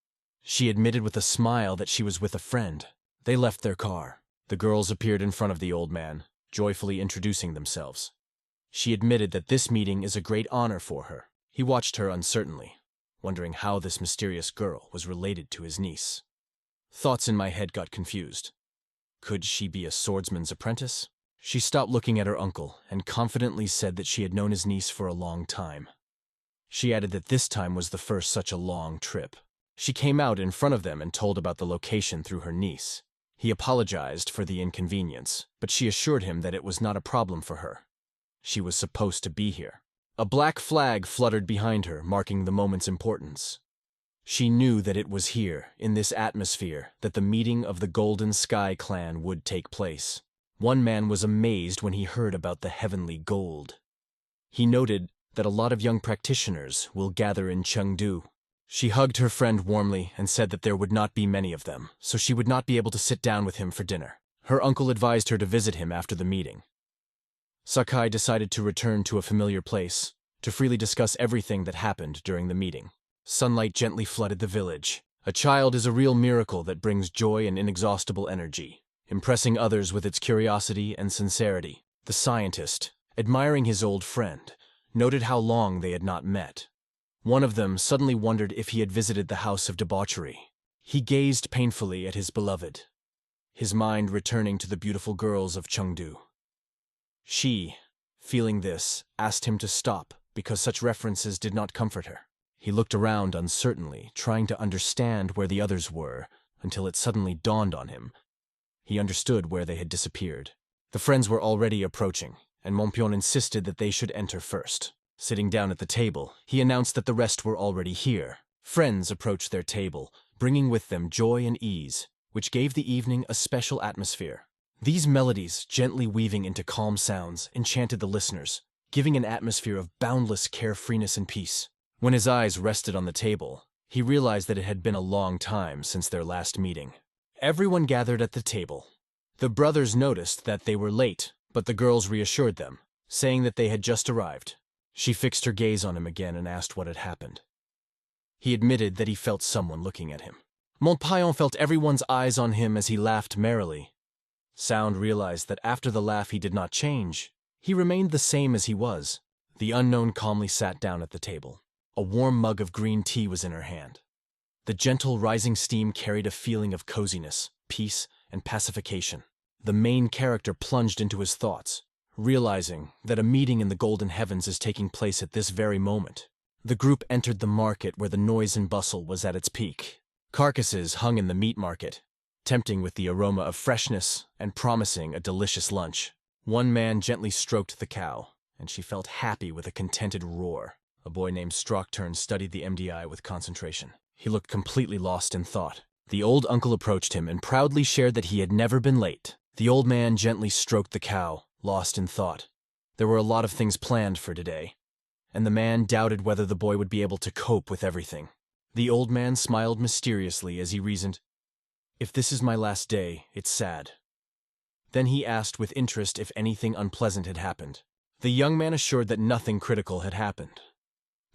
She admitted with a smile that she was with a friend. They left their car. The girls appeared in front of the old man, joyfully introducing themselves. She admitted that this meeting is a great honor for her. He watched her uncertainly, wondering how this mysterious girl was related to his niece. Thoughts in my head got confused. Could she be a swordsman's apprentice? She stopped looking at her uncle and confidently said that she had known his niece for a long time. She added that this time was the first such a long trip. She came out in front of them and told about the location through her niece. He apologized for the inconvenience, but she assured him that it was not a problem for her. She was supposed to be here. A black flag fluttered behind her, marking the moment's importance. She knew that it was here, in this atmosphere, that the meeting of the Golden Sky clan would take place. One man was amazed when he heard about the heavenly gold. He noted that a lot of young practitioners will gather in Chengdu. She hugged her friend warmly and said that there would not be many of them, so she would not be able to sit down with him for dinner. Her uncle advised her to visit him after the meeting. Sakai decided to return to a familiar place, to freely discuss everything that happened during the meeting. Sunlight gently flooded the village. A child is a real miracle that brings joy and inexhaustible energy, impressing others with its curiosity and sincerity. The scientist, admiring his old friend, noted how long they had not met. One of them suddenly wondered if he had visited the house of debauchery. He gazed painfully at his beloved, his mind returning to the beautiful girls of Chengdu. She, feeling this, asked him to stop because such references did not comfort her. He looked around uncertainly, trying to understand where the others were, until it suddenly dawned on him. He understood where they had disappeared. The friends were already approaching, and Mompion insisted that they should enter first. Sitting down at the table, he announced that the rest were already here. Friends approached their table, bringing with them joy and ease, which gave the evening a special atmosphere. These melodies, gently weaving into calm sounds, enchanted the listeners, giving an atmosphere of boundless carefreeness and peace. When his eyes rested on the table, he realized that it had been a long time since their last meeting. Everyone gathered at the table. The brothers noticed that they were late, but the girls reassured them, saying that they had just arrived. She fixed her gaze on him again and asked what had happened. He admitted that he felt someone looking at him. Montpaillon felt everyone's eyes on him as he laughed merrily. Sound realized that after the laugh he did not change. He remained the same as he was. The unknown calmly sat down at the table. A warm mug of green tea was in her hand. The gentle rising steam carried a feeling of coziness, peace, and pacification. The main character plunged into his thoughts, realizing that a meeting in the golden heavens is taking place at this very moment. The group entered the market where the noise and bustle was at its peak. Carcasses hung in the meat market, tempting with the aroma of freshness and promising a delicious lunch. One man gently stroked the cow, and she felt happy with a contented roar. A boy named Strockturn studied the MDI with concentration. He looked completely lost in thought. The old uncle approached him and proudly shared that he had never been late. The old man gently stroked the cow, lost in thought. There were a lot of things planned for today, and the man doubted whether the boy would be able to cope with everything. The old man smiled mysteriously as he reasoned, "If this is my last day, it's sad." Then he asked with interest if anything unpleasant had happened. The young man assured that nothing critical had happened.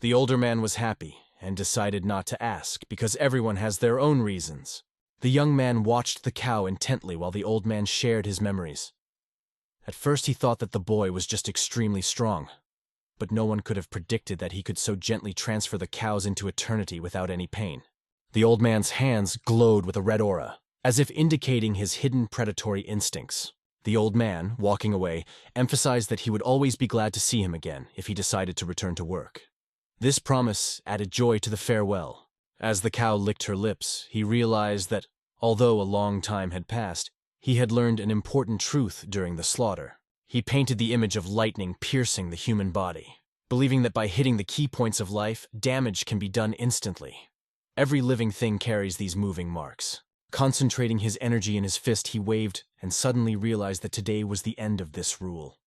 The older man was happy and decided not to ask because everyone has their own reasons. The young man watched the cow intently while the old man shared his memories. At first he thought that the boy was just extremely strong, but no one could have predicted that he could so gently transfer the cows into eternity without any pain. The old man's hands glowed with a red aura, as if indicating his hidden predatory instincts. The old man, walking away, emphasized that he would always be glad to see him again if he decided to return to work. This promise added joy to the farewell. As the cow licked her lips, he realized that, although a long time had passed, he had learned an important truth during the slaughter. He painted the image of lightning piercing the human body, believing that by hitting the key points of life, damage can be done instantly. Every living thing carries these moving marks. Concentrating his energy in his fist, he waved and suddenly realized that today was the end of this rule.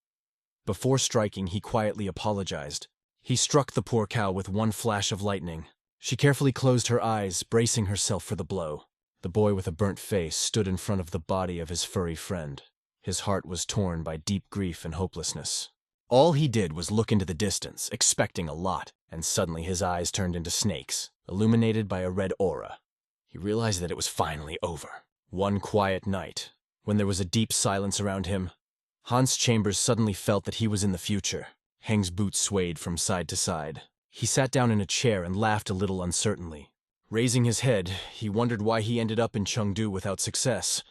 Before striking, he quietly apologized. He struck the poor cow with one flash of lightning. She carefully closed her eyes, bracing herself for the blow. The boy with a burnt face stood in front of the body of his furry friend. His heart was torn by deep grief and hopelessness. All he did was look into the distance, expecting a lot, and suddenly his eyes turned into snakes, illuminated by a red aura. He realized that it was finally over. One quiet night, when there was a deep silence around him, Hans Chambers suddenly felt that he was in the future. Heng's boots swayed from side to side. He sat down in a chair and laughed a little uncertainly. Raising his head, he wondered why he ended up in Chengdu without success.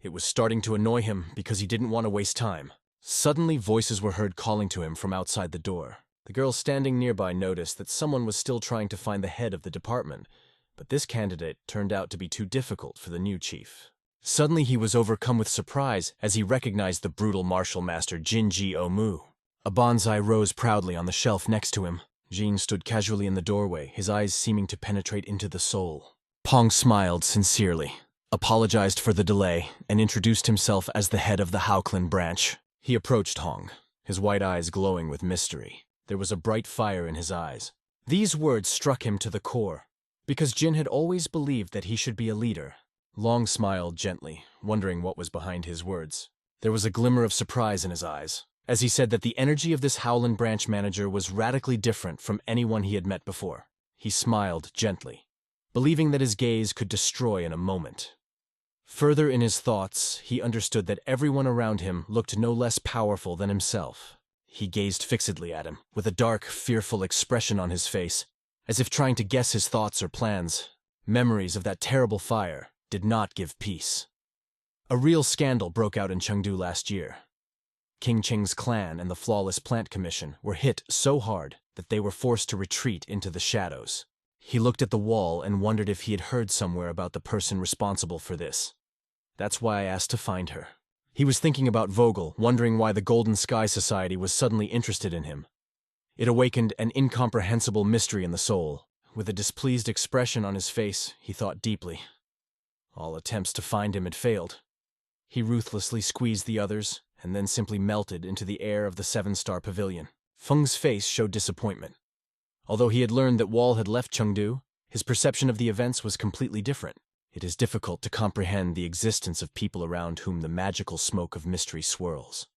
It was starting to annoy him because he didn't want to waste time. Suddenly, voices were heard calling to him from outside the door. The girl standing nearby noticed that someone was still trying to find the head of the department, but this candidate turned out to be too difficult for the new chief. Suddenly, he was overcome with surprise as he recognized the brutal martial master Jinji Omu. A bonsai rose proudly on the shelf next to him. Jin stood casually in the doorway, his eyes seeming to penetrate into the soul. Pong smiled sincerely, apologized for the delay, and introduced himself as the head of the Haoklin branch. He approached Hong, his white eyes glowing with mystery. There was a bright fire in his eyes. These words struck him to the core, because Jin had always believed that he should be a leader. Long smiled gently, wondering what was behind his words. There was a glimmer of surprise in his eyes, as he said that the energy of this Howlin branch manager was radically different from anyone he had met before. He smiled gently, believing that his gaze could destroy in a moment. Further in his thoughts, he understood that everyone around him looked no less powerful than himself. He gazed fixedly at him, with a dark, fearful expression on his face, as if trying to guess his thoughts or plans. Memories of that terrible fire did not give peace. A real scandal broke out in Chengdu last year. King Qing's clan and the Flawless Plant Commission were hit so hard that they were forced to retreat into the shadows. He looked at the wall and wondered if he had heard somewhere about the person responsible for this. That's why I asked to find her. He was thinking about Vogel, wondering why the Golden Sky Society was suddenly interested in him. It awakened an incomprehensible mystery in the soul. With a displeased expression on his face, he thought deeply. All attempts to find him had failed. He ruthlessly squeezed the others, and then simply melted into the air of the 7-star pavilion. Feng's face showed disappointment. Although he had learned that Wall had left Chengdu, his perception of the events was completely different. It is difficult to comprehend the existence of people around whom the magical smoke of mystery swirls.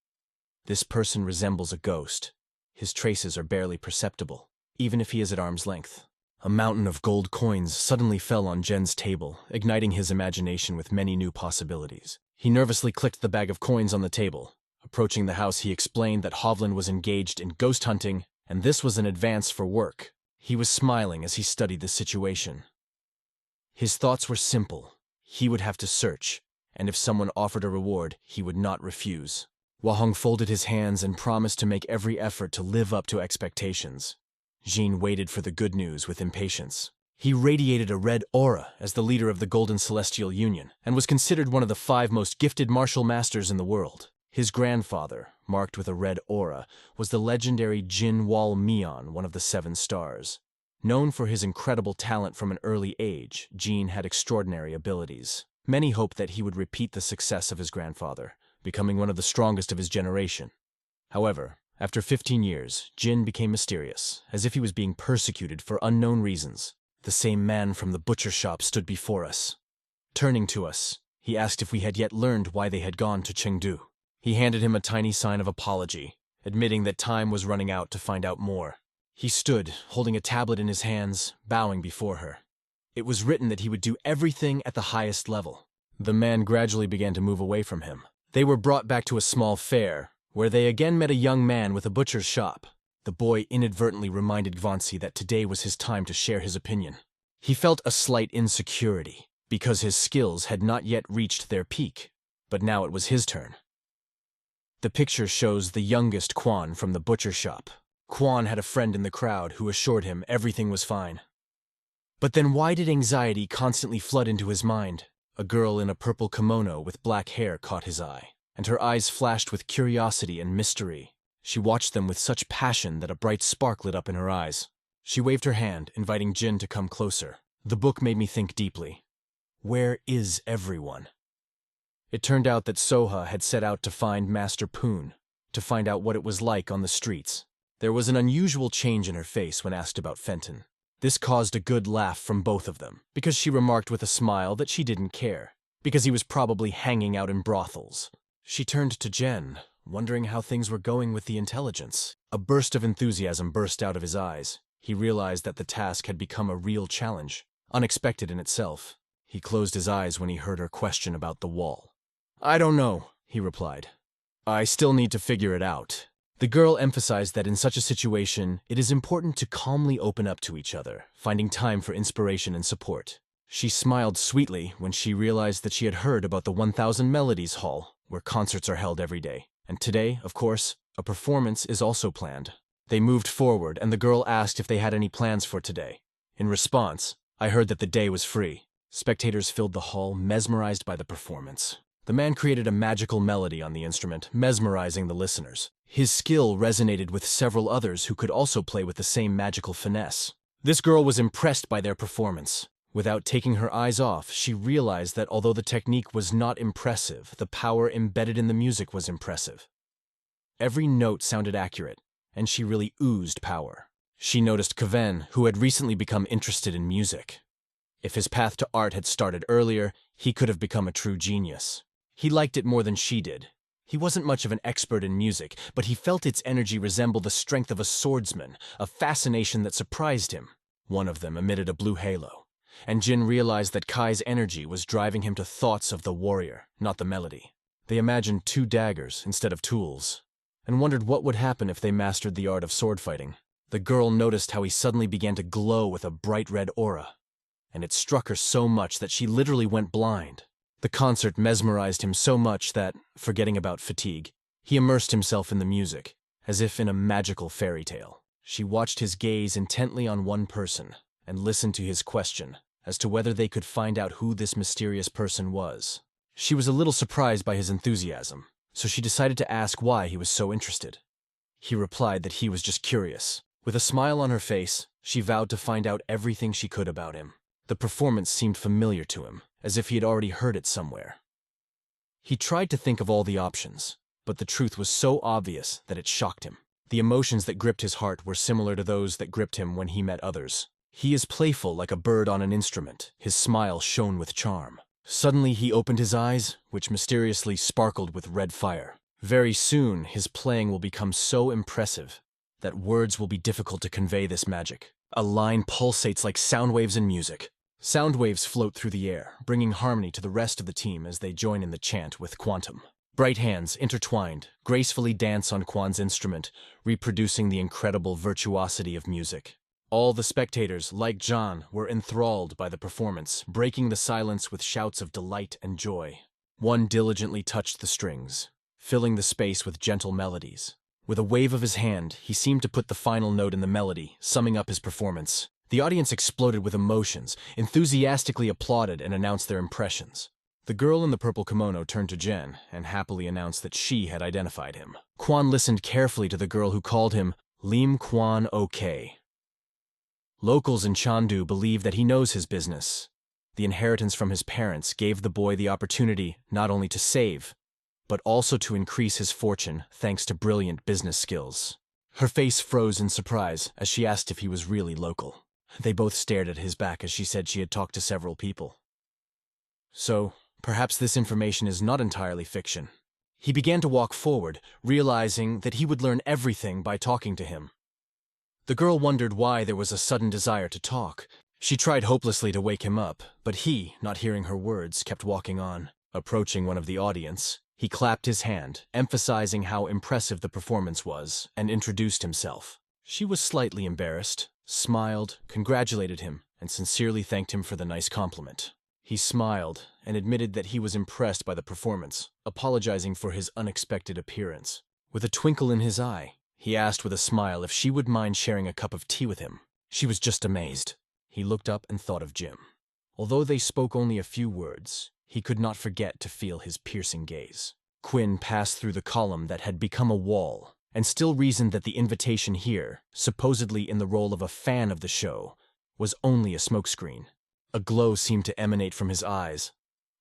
This person resembles a ghost. His traces are barely perceptible, even if he is at arm's length. A mountain of gold coins suddenly fell on Jen's table, igniting his imagination with many new possibilities. He nervously clicked the bag of coins on the table. Approaching the house, he explained that Hovland was engaged in ghost hunting, and this was an advance for work. He was smiling as he studied the situation. His thoughts were simple. He would have to search, and if someone offered a reward, he would not refuse. Wahong folded his hands and promised to make every effort to live up to expectations. Jean waited for the good news with impatience. He radiated a red aura as the leader of the Golden Celestial Union, and was considered one of the 5 most gifted martial masters in the world. His grandfather, marked with a red aura, was the legendary Jin Wal Mian, one of the 7 stars. Known for his incredible talent from an early age, Jin had extraordinary abilities. Many hoped that he would repeat the success of his grandfather, becoming one of the strongest of his generation. However, after 15 years, Jin became mysterious, as if he was being persecuted for unknown reasons. The same man from the butcher shop stood before us. Turning to us, he asked if we had yet learned why they had gone to Chengdu. He handed him a tiny sign of apology, admitting that time was running out to find out more. He stood, holding a tablet in his hands, bowing before her. It was written that he would do everything at the highest level. The man gradually began to move away from him. They were brought back to a small fair, where they again met a young man with a butcher's shop. The boy inadvertently reminded Gvansi that today was his time to share his opinion. He felt a slight insecurity, because his skills had not yet reached their peak, but now it was his turn. The picture shows the youngest Quan from the butcher shop. Quan had a friend in the crowd who assured him everything was fine. But then why did anxiety constantly flood into his mind? A girl in a purple kimono with black hair caught his eye. and her eyes flashed with curiosity and mystery. She watched them with such passion that a bright spark lit up in her eyes. She waved her hand, inviting Jin to come closer. The book made me think deeply. Where is everyone? It turned out that Soha had set out to find Master Poon, to find out what it was like on the streets. There was an unusual change in her face when asked about Fenton. This caused a good laugh from both of them, because she remarked with a smile that she didn't care, because he was probably hanging out in brothels. She turned to Jen, wondering how things were going with the intelligence. A burst of enthusiasm burst out of his eyes. He realized that the task had become a real challenge, unexpected in itself. He closed his eyes when he heard her question about the wall. "I don't know," he replied. "I still need to figure it out." The girl emphasized that in such a situation, it is important to calmly open up to each other, finding time for inspiration and support. She smiled sweetly when she realized that she had heard about the 1000 Melodies Hall, where concerts are held every day. And today, of course, a performance is also planned. They moved forward, and the girl asked if they had any plans for today. In response, I heard that the day was free. Spectators filled the hall, mesmerized by the performance. The man created a magical melody on the instrument, mesmerizing the listeners. His skill resonated with several others who could also play with the same magical finesse. This girl was impressed by their performance. Without taking her eyes off, she realized that although the technique was not impressive, the power embedded in the music was impressive. Every note sounded accurate, and she really oozed power. She noticed Kevin, who had recently become interested in music. If his path to art had started earlier, he could have become a true genius. He liked it more than she did. He wasn't much of an expert in music, but he felt its energy resemble the strength of a swordsman, a fascination that surprised him. One of them emitted a blue halo, and Jin realized that Kai's energy was driving him to thoughts of the warrior, not the melody. They imagined 2 daggers instead of tools, and wondered what would happen if they mastered the art of sword fighting. The girl noticed how he suddenly began to glow with a bright red aura, and it struck her so much that she literally went blind. The concert mesmerized him so much that, forgetting about fatigue, he immersed himself in the music, as if in a magical fairy tale. She watched his gaze intently on one person, and listened to his question, as to whether they could find out who this mysterious person was. She was a little surprised by his enthusiasm, so she decided to ask why he was so interested. He replied that he was just curious. With a smile on her face, she vowed to find out everything she could about him. The performance seemed familiar to him, as if he had already heard it somewhere. He tried to think of all the options, but the truth was so obvious that it shocked him. The emotions that gripped his heart were similar to those that gripped him when he met others. He is playful like a bird on an instrument. His smile shone with charm. Suddenly he opened his eyes, which mysteriously sparkled with red fire. Very soon his playing will become so impressive that words will be difficult to convey this magic. A line pulsates like sound waves in music. Sound waves float through the air, bringing harmony to the rest of the team as they join in the chant with quantum. Bright hands, intertwined, gracefully dance on Kwan's instrument, reproducing the incredible virtuosity of music. All the spectators, like John, were enthralled by the performance, breaking the silence with shouts of delight and joy. One diligently touched the strings, filling the space with gentle melodies. With a wave of his hand, he seemed to put the final note in the melody, summing up his performance. The audience exploded with emotions, enthusiastically applauded and announced their impressions. The girl in the purple kimono turned to Jen and happily announced that she had identified him. Kwan listened carefully to the girl who called him Lim Kwan OK. Locals in Chandu believe that he knows his business. The inheritance from his parents gave the boy the opportunity not only to save, but also to increase his fortune thanks to brilliant business skills. Her face froze in surprise as she asked if he was really local. They both stared at his back as she said she had talked to several people. So, perhaps this information is not entirely fiction. He began to walk forward, realizing that he would learn everything by talking to him. The girl wondered why there was a sudden desire to talk. She tried hopelessly to wake him up, but he, not hearing her words, kept walking on. Approaching one of the audience, he clapped his hand, emphasizing how impressive the performance was, and introduced himself. She was slightly embarrassed, smiled, congratulated him, and sincerely thanked him for the nice compliment. He smiled and admitted that he was impressed by the performance, apologizing for his unexpected appearance. With a twinkle in his eye, he asked with a smile if she would mind sharing a cup of tea with him. She was just amazed. He looked up and thought of Jim. Although they spoke only a few words, he could not forget to feel his piercing gaze. Quinn passed through the column that had become a wall, and still reasoned that the invitation here, supposedly in the role of a fan of the show, was only a smokescreen. A glow seemed to emanate from his eyes,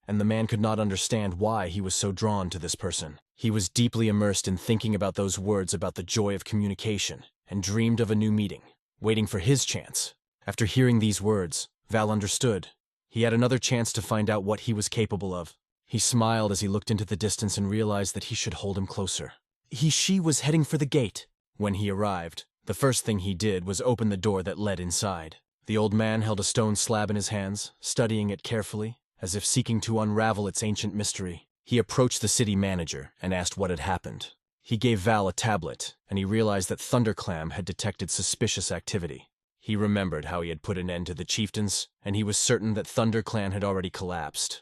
and the man could not understand why he was so drawn to this person. He was deeply immersed in thinking about those words about the joy of communication, and dreamed of a new meeting, waiting for his chance. After hearing these words, Val understood. He had another chance to find out what he was capable of. He smiled as he looked into the distance and realized that he should hold him closer. She was heading for the gate. When he arrived, the first thing he did was open the door that led inside. The old man held a stone slab in his hands, studying it carefully, as if seeking to unravel its ancient mystery. He approached the city manager and asked what had happened. He gave Val a tablet, and he realized that Thunderclam had detected suspicious activity. He remembered how he had put an end to the chieftains, and he was certain that ThunderClan had already collapsed.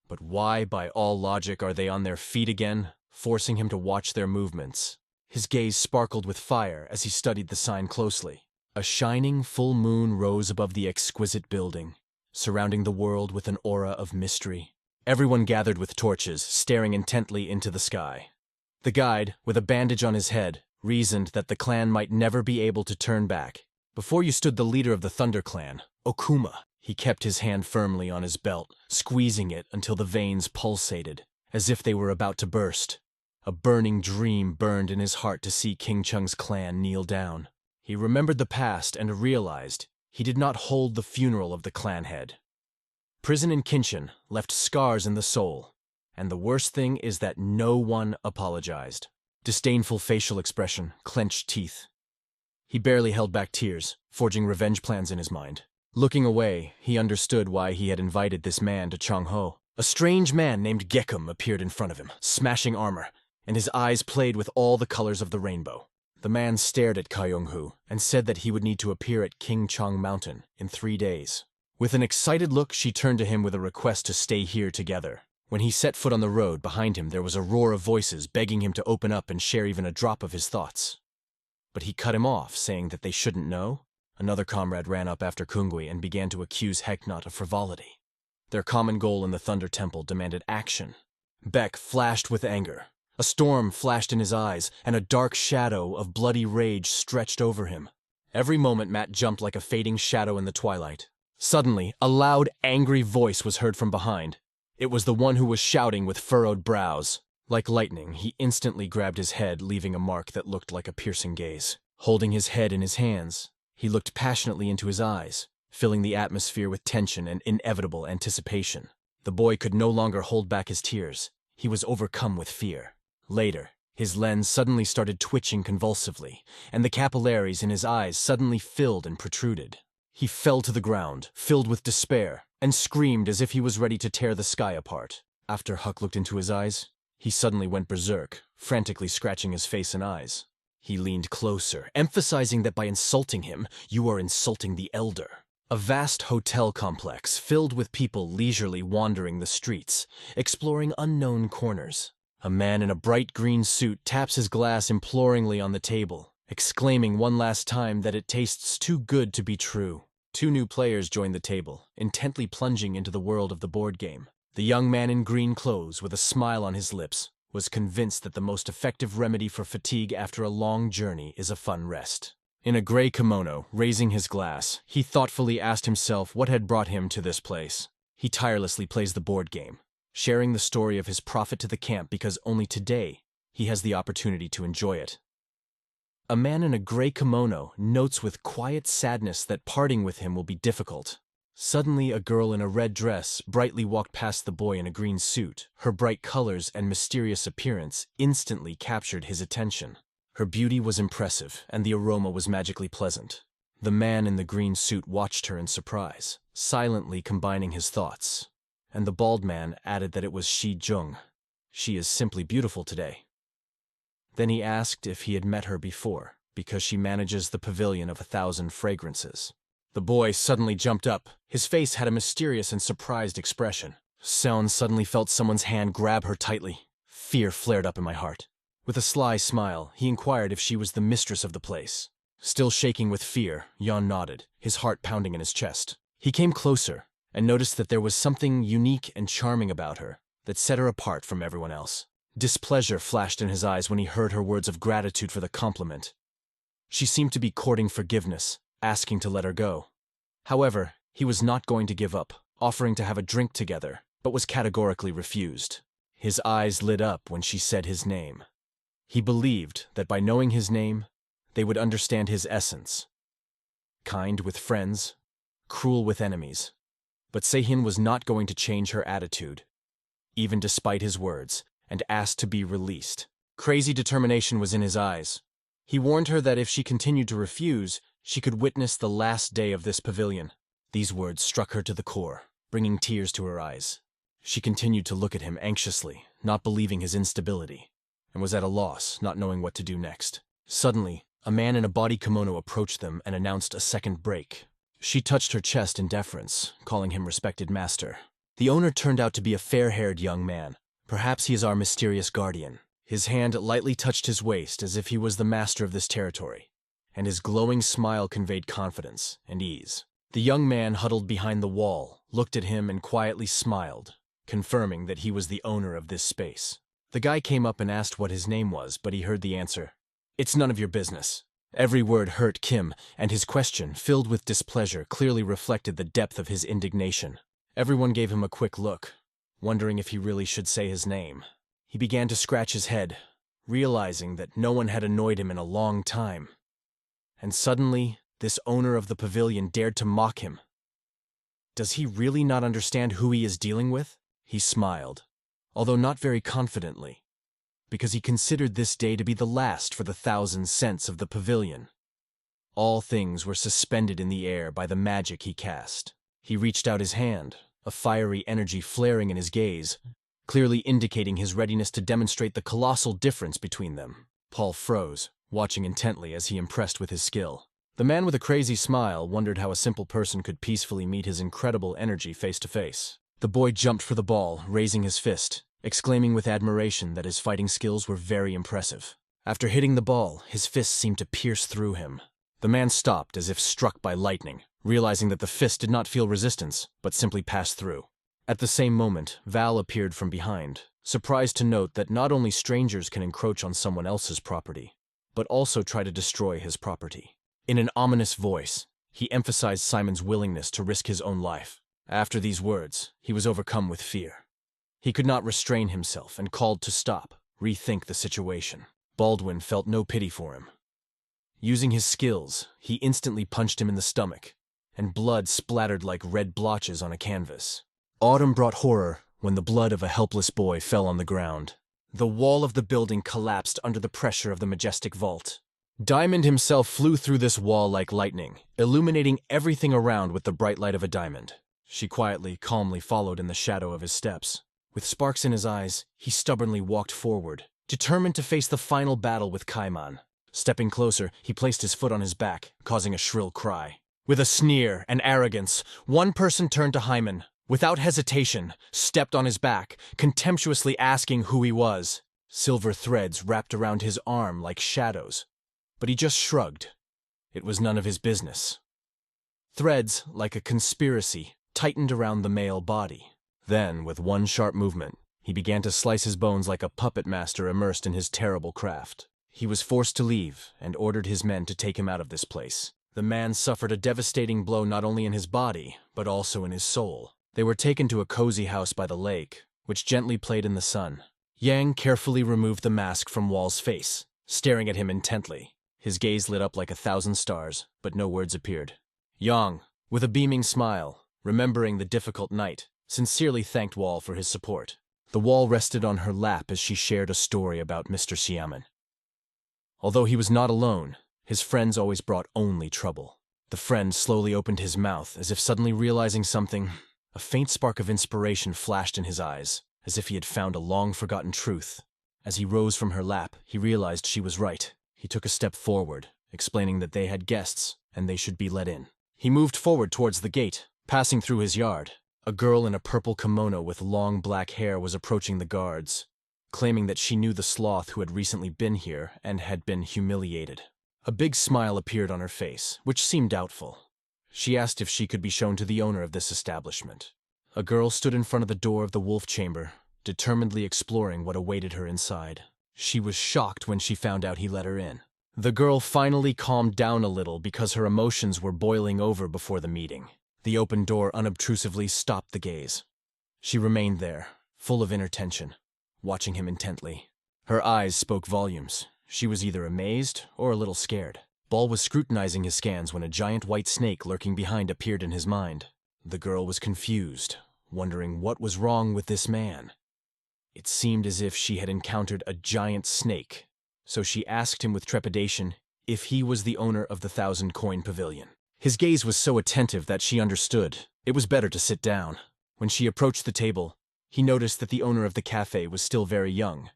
But why, by all logic, are they on their feet again, forcing him to watch their movements? His gaze sparkled with fire as he studied the sign closely. A shining full moon rose above the exquisite building, surrounding the world with an aura of mystery. Everyone gathered with torches, staring intently into the sky. The guide, with a bandage on his head, reasoned that the clan might never be able to turn back. Before you stood the leader of the Thunder Clan, Okuma. He kept his hand firmly on his belt, squeezing it until the veins pulsated, as if they were about to burst. A burning dream burned in his heart to see King Chung's clan kneel down. He remembered the past and realized he did not hold the funeral of the clan head. Prison in Kinshin left scars in the soul, and the worst thing is that no one apologized. Disdainful facial expression, clenched teeth. He barely held back tears, forging revenge plans in his mind. Looking away, he understood why he had invited this man to Changho. A strange man named Gekum appeared in front of him, smashing armor, and his eyes played with all the colors of the rainbow. The man stared at Kayonghu and said that he would need to appear at King Chang Mountain in 3 days. With an excited look, she turned to him with a request to stay here together. When he set foot on the road, behind him there was a roar of voices begging him to open up and share even a drop of his thoughts. But he cut him off, saying that they shouldn't know. Another comrade ran up after Kungui and began to accuse Heknot of frivolity. Their common goal in the Thunder Temple demanded action. Beck flashed with anger. A storm flashed in his eyes, and a dark shadow of bloody rage stretched over him. Every moment Matt jumped like a fading shadow in the twilight. Suddenly, a loud, angry voice was heard from behind. It was the one who was shouting with furrowed brows. Like lightning, he instantly grabbed his head, leaving a mark that looked like a piercing gaze. Holding his head in his hands, he looked passionately into his eyes, filling the atmosphere with tension and inevitable anticipation. The boy could no longer hold back his tears. He was overcome with fear. Later, his lens suddenly started twitching convulsively, and the capillaries in his eyes suddenly filled and protruded. He fell to the ground, filled with despair, and screamed as if he was ready to tear the sky apart. After Huck looked into his eyes, he suddenly went berserk, frantically scratching his face and eyes. He leaned closer, emphasizing that by insulting him, you are insulting the elder. A vast hotel complex filled with people leisurely wandering the streets, exploring unknown corners. A man in a bright green suit taps his glass imploringly on the table, exclaiming one last time that it tastes too good to be true. 2 new players joined the table, intently plunging into the world of the board game. The young man in green clothes, with a smile on his lips, was convinced that the most effective remedy for fatigue after a long journey is a fun rest. In a gray kimono, raising his glass, he thoughtfully asked himself what had brought him to this place. He tirelessly plays the board game, sharing the story of his profit to the camp because only today he has the opportunity to enjoy it. A man in a gray kimono notes with quiet sadness that parting with him will be difficult. Suddenly, a girl in a red dress brightly walked past the boy in a green suit. Her bright colors and mysterious appearance instantly captured his attention. Her beauty was impressive, and the aroma was magically pleasant. The man in the green suit watched her in surprise, silently combining his thoughts. And the bald man added that it was Shi Jung. She is simply beautiful today. Then he asked if he had met her before, because she manages the pavilion of 1,000 fragrances. The boy suddenly jumped up. His face had a mysterious and surprised expression. Seon suddenly felt someone's hand grab her tightly. Fear flared up in my heart. With a sly smile, he inquired if she was the mistress of the place. Still shaking with fear, Yon nodded, his heart pounding in his chest. He came closer and noticed that there was something unique and charming about her that set her apart from everyone else. Displeasure flashed in his eyes when he heard her words of gratitude for the compliment. She seemed to be courting forgiveness, asking to let her go. However, he was not going to give up, offering to have a drink together, but was categorically refused. His eyes lit up when she said his name. He believed that by knowing his name, they would understand his essence. Kind with friends, cruel with enemies. But Seihin was not going to change her attitude, even despite his words, and asked to be released. Crazy determination was in his eyes. He warned her that if she continued to refuse, she could witness the last day of this pavilion. These words struck her to the core, bringing tears to her eyes. She continued to look at him anxiously, not believing his instability, and was at a loss, not knowing what to do next. Suddenly, a man in a body kimono approached them and announced a second break. She touched her chest in deference, calling him respected master. The owner turned out to be a fair-haired young man. Perhaps he is our mysterious guardian. His hand lightly touched his waist as if he was the master of this territory, and his glowing smile conveyed confidence and ease. The young man huddled behind the wall, looked at him and quietly smiled, confirming that he was the owner of this space. The guy came up and asked what his name was, but he heard the answer. "It's none of your business." Every word hurt Kim, and his question, filled with displeasure, clearly reflected the depth of his indignation. Everyone gave him a quick look, wondering if he really should say his name. He began to scratch his head, realizing that no one had annoyed him in a long time. And suddenly, this owner of the pavilion dared to mock him. Does he really not understand who he is dealing with? He smiled, although not very confidently, because he considered this day to be the last for the 1,000 cents of the pavilion. All things were suspended in the air by the magic he cast. He reached out his hand, a fiery energy flaring in his gaze, clearly indicating his readiness to demonstrate the colossal difference between them. Paul froze, watching intently as he impressed with his skill. The man with a crazy smile wondered how a simple person could peacefully meet his incredible energy face to face. The boy jumped for the ball, raising his fist, exclaiming with admiration that his fighting skills were very impressive. After hitting the ball, his fist seemed to pierce through him. The man stopped as if struck by lightning, realizing that the fist did not feel resistance, but simply passed through. At the same moment, Val appeared from behind, surprised to note that not only strangers can encroach on someone else's property, but also try to destroy his property. In an ominous voice, he emphasized Simon's willingness to risk his own life. After these words, he was overcome with fear. He could not restrain himself and called to stop, rethink the situation. Baldwin felt no pity for him. Using his skills, he instantly punched him in the stomach, and blood splattered like red blotches on a canvas. Autumn brought horror when the blood of a helpless boy fell on the ground. The wall of the building collapsed under the pressure of the majestic vault. Diamond himself flew through this wall like lightning, illuminating everything around with the bright light of a diamond. She quietly, calmly followed in the shadow of his steps. With sparks in his eyes, he stubbornly walked forward, determined to face the final battle with Kaiman. Stepping closer, he placed his foot on his back, causing a shrill cry. With a sneer and arrogance, one person turned to Hyman, without hesitation, stepped on his back, contemptuously asking who he was. Silver threads wrapped around his arm like shadows, but he just shrugged. It was none of his business. Threads, like a conspiracy, tightened around the male body. Then, with one sharp movement, he began to slice his bones like a puppet master immersed in his terrible craft. He was forced to leave and ordered his men to take him out of this place. The man suffered a devastating blow not only in his body, but also in his soul. They were taken to a cozy house by the lake, which gently played in the sun. Yang carefully removed the mask from Wall's face, staring at him intently. His gaze lit up like 1,000 stars, but no words appeared. Yang, with a beaming smile, remembering the difficult night, sincerely thanked Wall for his support. The Wall rested on her lap as she shared a story about Mr. Xiamen. Although he was not alone, his friends always brought only trouble. The friend slowly opened his mouth as if suddenly realizing something. A faint spark of inspiration flashed in his eyes, as if he had found a long-forgotten truth. As he rose from her lap, he realized she was right. He took a step forward, explaining that they had guests and they should be let in. He moved forward towards the gate, passing through his yard. A girl in a purple kimono with long black hair was approaching the guards, claiming that she knew the sloth who had recently been here and had been humiliated. A big smile appeared on her face, which seemed doubtful. She asked if she could be shown to the owner of this establishment. A girl stood in front of the door of the wolf chamber, determinedly exploring what awaited her inside. She was shocked when she found out he let her in. The girl finally calmed down a little because her emotions were boiling over before the meeting. The open door unobtrusively stopped the gaze. She remained there, full of inner tension, watching him intently. Her eyes spoke volumes. She was either amazed or a little scared. Ball was scrutinizing his scans when a giant white snake lurking behind appeared in his mind. The girl was confused, wondering what was wrong with this man. It seemed as if she had encountered a giant snake, so she asked him with trepidation if he was the owner of the 1,000-coin pavilion. His gaze was so attentive that she understood it was better to sit down. When she approached the table, he noticed that the owner of the cafe was still very young.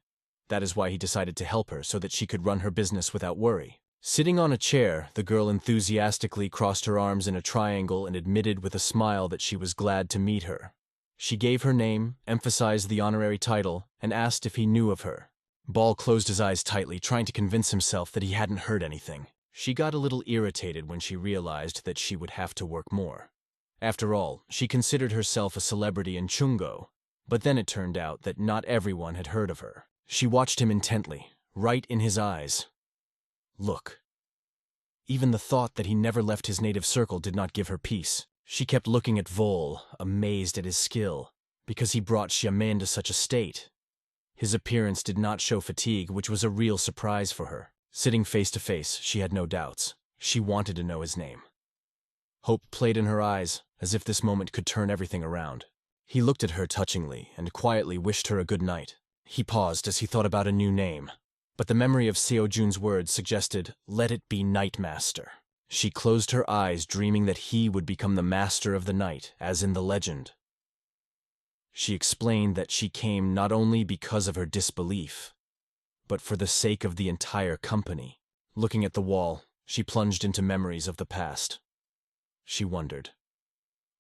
That is why he decided to help her so that she could run her business without worry. Sitting on a chair, the girl enthusiastically crossed her arms in a triangle and admitted with a smile that she was glad to meet her. She gave her name, emphasized the honorary title, and asked if he knew of her. Ball closed his eyes tightly, trying to convince himself that he hadn't heard anything. She got a little irritated when she realized that she would have to work more. After all, she considered herself a celebrity in Chungo, but then it turned out that not everyone had heard of her. She watched him intently, right in his eyes. Look. Even the thought that he never left his native circle did not give her peace. She kept looking at Vol, amazed at his skill, because he brought Xiamen to such a state. His appearance did not show fatigue, which was a real surprise for her. Sitting face to face, she had no doubts. She wanted to know his name. Hope played in her eyes, as if this moment could turn everything around. He looked at her touchingly and quietly wished her a good night. He paused as he thought about a new name, but the memory of Seo Jun's words suggested, "Let it be Nightmaster." She closed her eyes, dreaming that he would become the master of the night, as in the legend. She explained that she came not only because of her disbelief, but for the sake of the entire company. Looking at the wall, she plunged into memories of the past. She wondered,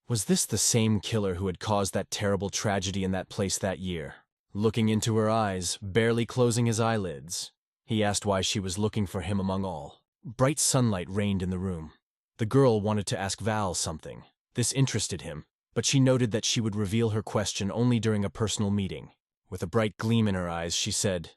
was this the same killer who had caused that terrible tragedy in that place that year? Looking into her eyes, barely closing his eyelids, he asked why she was looking for him among all. Bright sunlight reigned in the room. The girl wanted to ask Val something. This interested him, but she noted that she would reveal her question only during a personal meeting. With a bright gleam in her eyes, she said,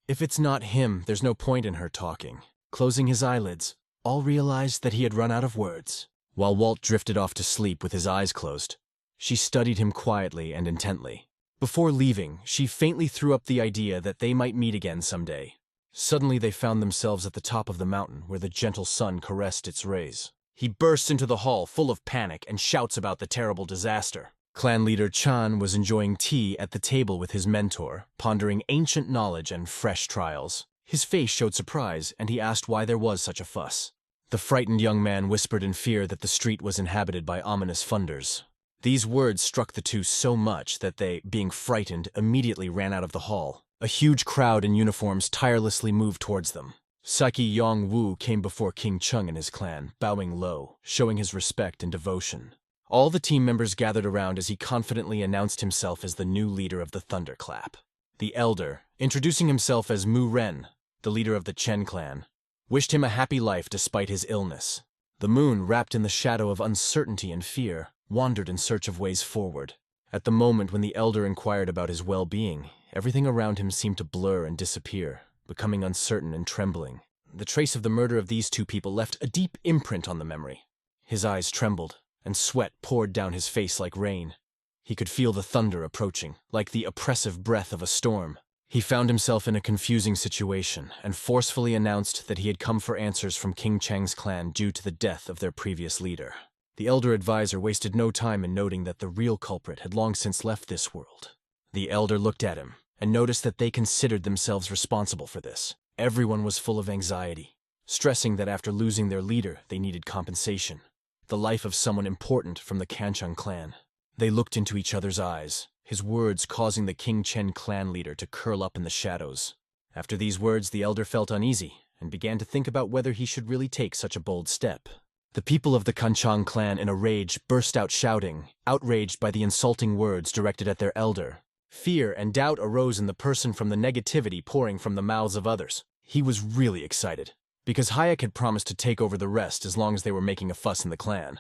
"If it's not him, there's no point in her talking." Closing his eyelids, all realized that he had run out of words. While Walt drifted off to sleep with his eyes closed, she studied him quietly and intently. Before leaving, she faintly threw up the idea that they might meet again someday. Suddenly they found themselves at the top of the mountain where the gentle sun caressed its rays. He bursts into the hall full of panic and shouts about the terrible disaster. Clan leader Chan was enjoying tea at the table with his mentor, pondering ancient knowledge and fresh trials. His face showed surprise, and he asked why there was such a fuss. The frightened young man whispered in fear that the street was inhabited by ominous funders. These words struck the two so much that they, being frightened, immediately ran out of the hall. A huge crowd in uniforms tirelessly moved towards them. Saki Yong-woo came before King Chung and his clan, bowing low, showing his respect and devotion. All the team members gathered around as he confidently announced himself as the new leader of the Thunderclap. The elder, introducing himself as Mu Ren, the leader of the Chen clan, wished him a happy life despite his illness. The moon, wrapped in the shadow of uncertainty and fear, wandered in search of ways forward. At the moment when the elder inquired about his well-being, everything around him seemed to blur and disappear, becoming uncertain and trembling. The trace of the murder of these two people left a deep imprint on the memory. His eyes trembled, and sweat poured down his face like rain. He could feel the thunder approaching, like the oppressive breath of a storm. He found himself in a confusing situation, and forcefully announced that he had come for answers from King Chang's clan due to the death of their previous leader. The elder advisor wasted no time in noting that the real culprit had long since left this world. The elder looked at him, and noticed that they considered themselves responsible for this. Everyone was full of anxiety, stressing that after losing their leader, they needed compensation. The life of someone important from the Kanchung clan. They looked into each other's eyes, his words causing the King Chen clan leader to curl up in the shadows. After these words, the elder felt uneasy, and began to think about whether he should really take such a bold step. The people of the Kanchang clan in a rage burst out shouting, outraged by the insulting words directed at their elder. Fear and doubt arose in the person from the negativity pouring from the mouths of others. He was really excited, because Hayek had promised to take over the rest as long as they were making a fuss in the clan.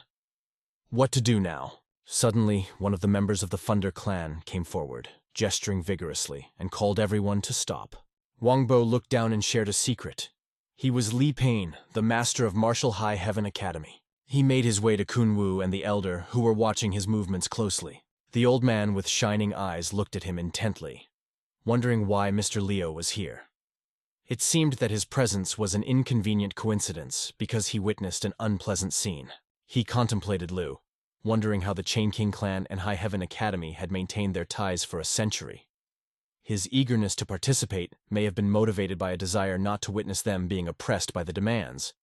What to do now? Suddenly, one of the members of the Thunder clan came forward. gesturing vigorously, and called everyone to stop. Wangbo looked down and shared a secret. He was Li Pain, the master of Martial High Heaven Academy. He made his way to Kunwu and the elder, who were watching his movements closely. The old man with shining eyes looked at him intently, wondering why Mr. Liu was here. It seemed that his presence was an inconvenient coincidence because he witnessed an unpleasant scene. He contemplated Liu, wondering how the Chain King clan and High Heaven Academy had maintained their ties for a century. His eagerness to participate may have been motivated by a desire not to witness them being oppressed by the demands,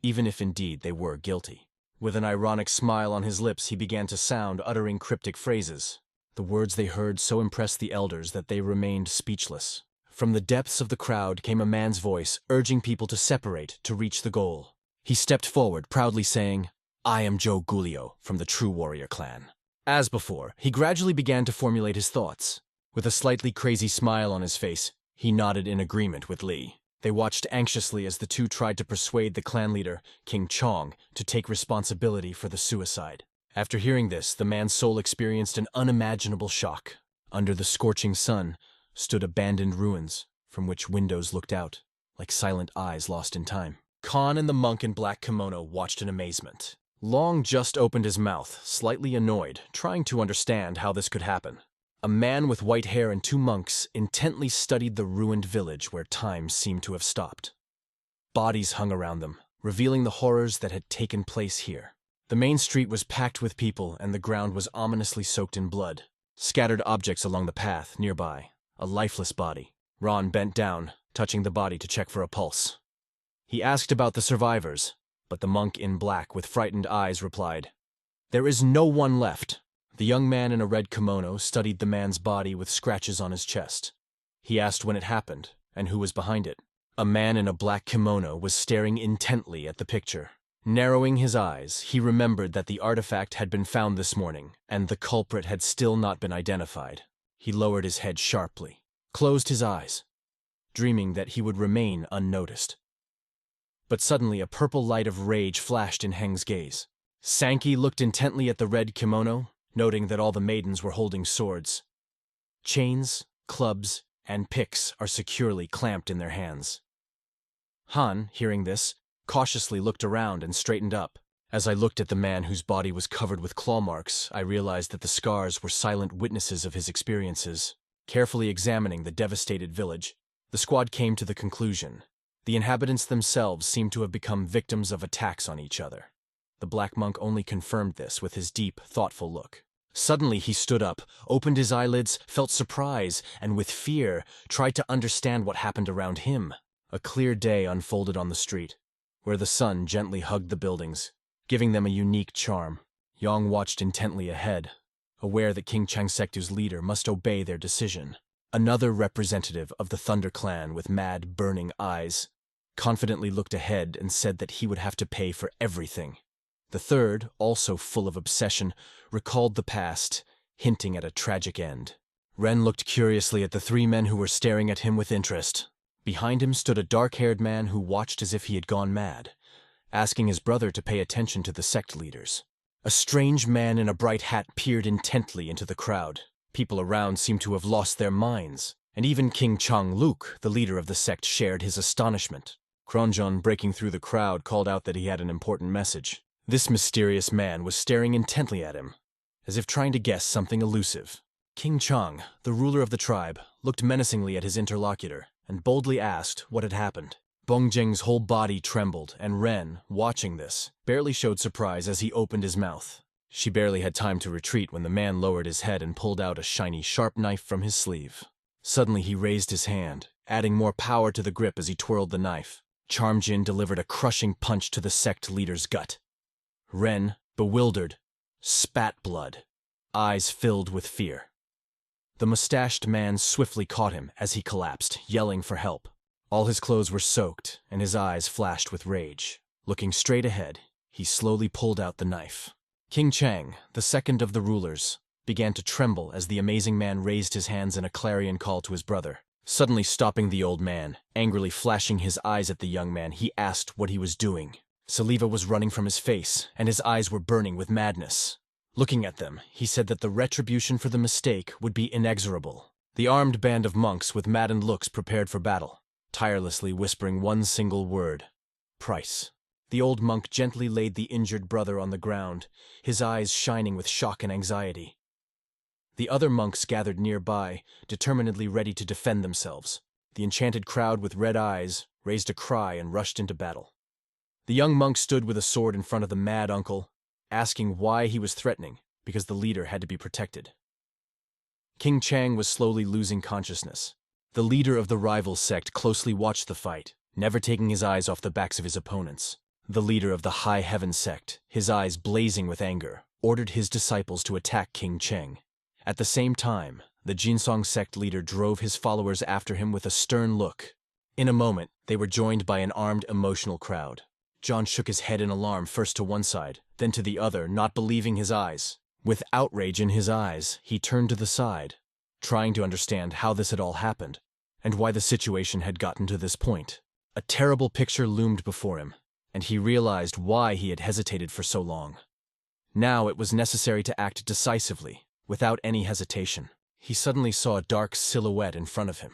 even if indeed they were guilty. With an ironic smile on his lips, he began to sound, uttering cryptic phrases. The words they heard so impressed the elders that they remained speechless. From the depths of the crowd came a man's voice, urging people to separate to reach the goal. He stepped forward, proudly saying, "I am Joe Gulio from the True Warrior clan." As before, he gradually began to formulate his thoughts. With a slightly crazy smile on his face, he nodded in agreement with Li. They watched anxiously as the two tried to persuade the clan leader, King Chong, to take responsibility for the suicide. After hearing this, the man's soul experienced an unimaginable shock. Under the scorching sun stood abandoned ruins, from which windows looked out, like silent eyes lost in time. Khan and the monk in black kimono watched in amazement. Long just opened his mouth, slightly annoyed, trying to understand how this could happen. A man with white hair and two monks intently studied the ruined village where time seemed to have stopped. Bodies hung around them, revealing the horrors that had taken place here. The main street was packed with people, and the ground was ominously soaked in blood. Scattered objects along the path nearby. A lifeless body. Ron bent down, touching the body to check for a pulse. He asked about the survivors, but the monk in black with frightened eyes replied, "There is no one left." The young man in a red kimono studied the man's body with scratches on his chest. He asked when it happened, and who was behind it. A man in a black kimono was staring intently at the picture. Narrowing his eyes, he remembered that the artifact had been found this morning, and the culprit had still not been identified. He lowered his head sharply, closed his eyes, dreaming that he would remain unnoticed. But suddenly a purple light of rage flashed in Heng's gaze. Sankey looked intently at the red kimono, noting that all the maidens were holding swords. Chains, clubs, and picks are securely clamped in their hands. Han, hearing this, cautiously looked around and straightened up. As I looked at the man whose body was covered with claw marks, I realized that the scars were silent witnesses of his experiences. Carefully examining the devastated village, the squad came to the conclusion. The inhabitants themselves seemed to have become victims of attacks on each other. The black monk only confirmed this with his deep, thoughtful look. Suddenly he stood up, opened his eyelids, felt surprise, and with fear, tried to understand what happened around him. A clear day unfolded on the street, where the sun gently hugged the buildings, giving them a unique charm. Yang watched intently ahead, aware that King Changsektu's leader must obey their decision. Another representative of the Thunder Clan with mad, burning eyes confidently looked ahead and said that he would have to pay for everything. The third, also full of obsession, recalled the past, hinting at a tragic end. Ren looked curiously at the three men who were staring at him with interest. Behind him stood a dark-haired man who watched as if he had gone mad, asking his brother to pay attention to the sect leaders. A strange man in a bright hat peered intently into the crowd. People around seemed to have lost their minds, and even King Chang Luk, the leader of the sect, shared his astonishment. Kronjon, breaking through the crowd, called out that he had an important message. This mysterious man was staring intently at him, as if trying to guess something elusive. King Chang, the ruler of the tribe, looked menacingly at his interlocutor and boldly asked what had happened. Bongjing's whole body trembled, and Ren, watching this, barely showed surprise as he opened his mouth. She barely had time to retreat when the man lowered his head and pulled out a shiny, sharp knife from his sleeve. Suddenly he raised his hand, adding more power to the grip as he twirled the knife. Charmjin delivered a crushing punch to the sect leader's gut. Ren, bewildered, spat blood, eyes filled with fear. The mustached man swiftly caught him as he collapsed, yelling for help. All his clothes were soaked, and his eyes flashed with rage. Looking straight ahead, he slowly pulled out the knife. King Chang, the second of the rulers, began to tremble as the amazing man raised his hands in a clarion call to his brother. Suddenly stopping the old man, angrily flashing his eyes at the young man, he asked what he was doing. Saliva was running from his face, and his eyes were burning with madness. Looking at them, he said that the retribution for the mistake would be inexorable. The armed band of monks with maddened looks prepared for battle, tirelessly whispering one single word: price. The old monk gently laid the injured brother on the ground, his eyes shining with shock and anxiety. The other monks gathered nearby, determinedly ready to defend themselves. The enchanted crowd with red eyes raised a cry and rushed into battle. The young monk stood with a sword in front of the mad uncle, asking why he was threatening, because the leader had to be protected. King Chang was slowly losing consciousness. The leader of the rival sect closely watched the fight, never taking his eyes off the backs of his opponents. The leader of the High Heaven sect, his eyes blazing with anger, ordered his disciples to attack King Cheng. At the same time, the Jinsong sect leader drove his followers after him with a stern look. In a moment, they were joined by an armed, emotional crowd. John shook his head in alarm, first to one side, then to the other, not believing his eyes. With outrage in his eyes, he turned to the side, trying to understand how this had all happened, and why the situation had gotten to this point. A terrible picture loomed before him, and he realized why he had hesitated for so long. Now it was necessary to act decisively, without any hesitation. He suddenly saw a dark silhouette in front of him.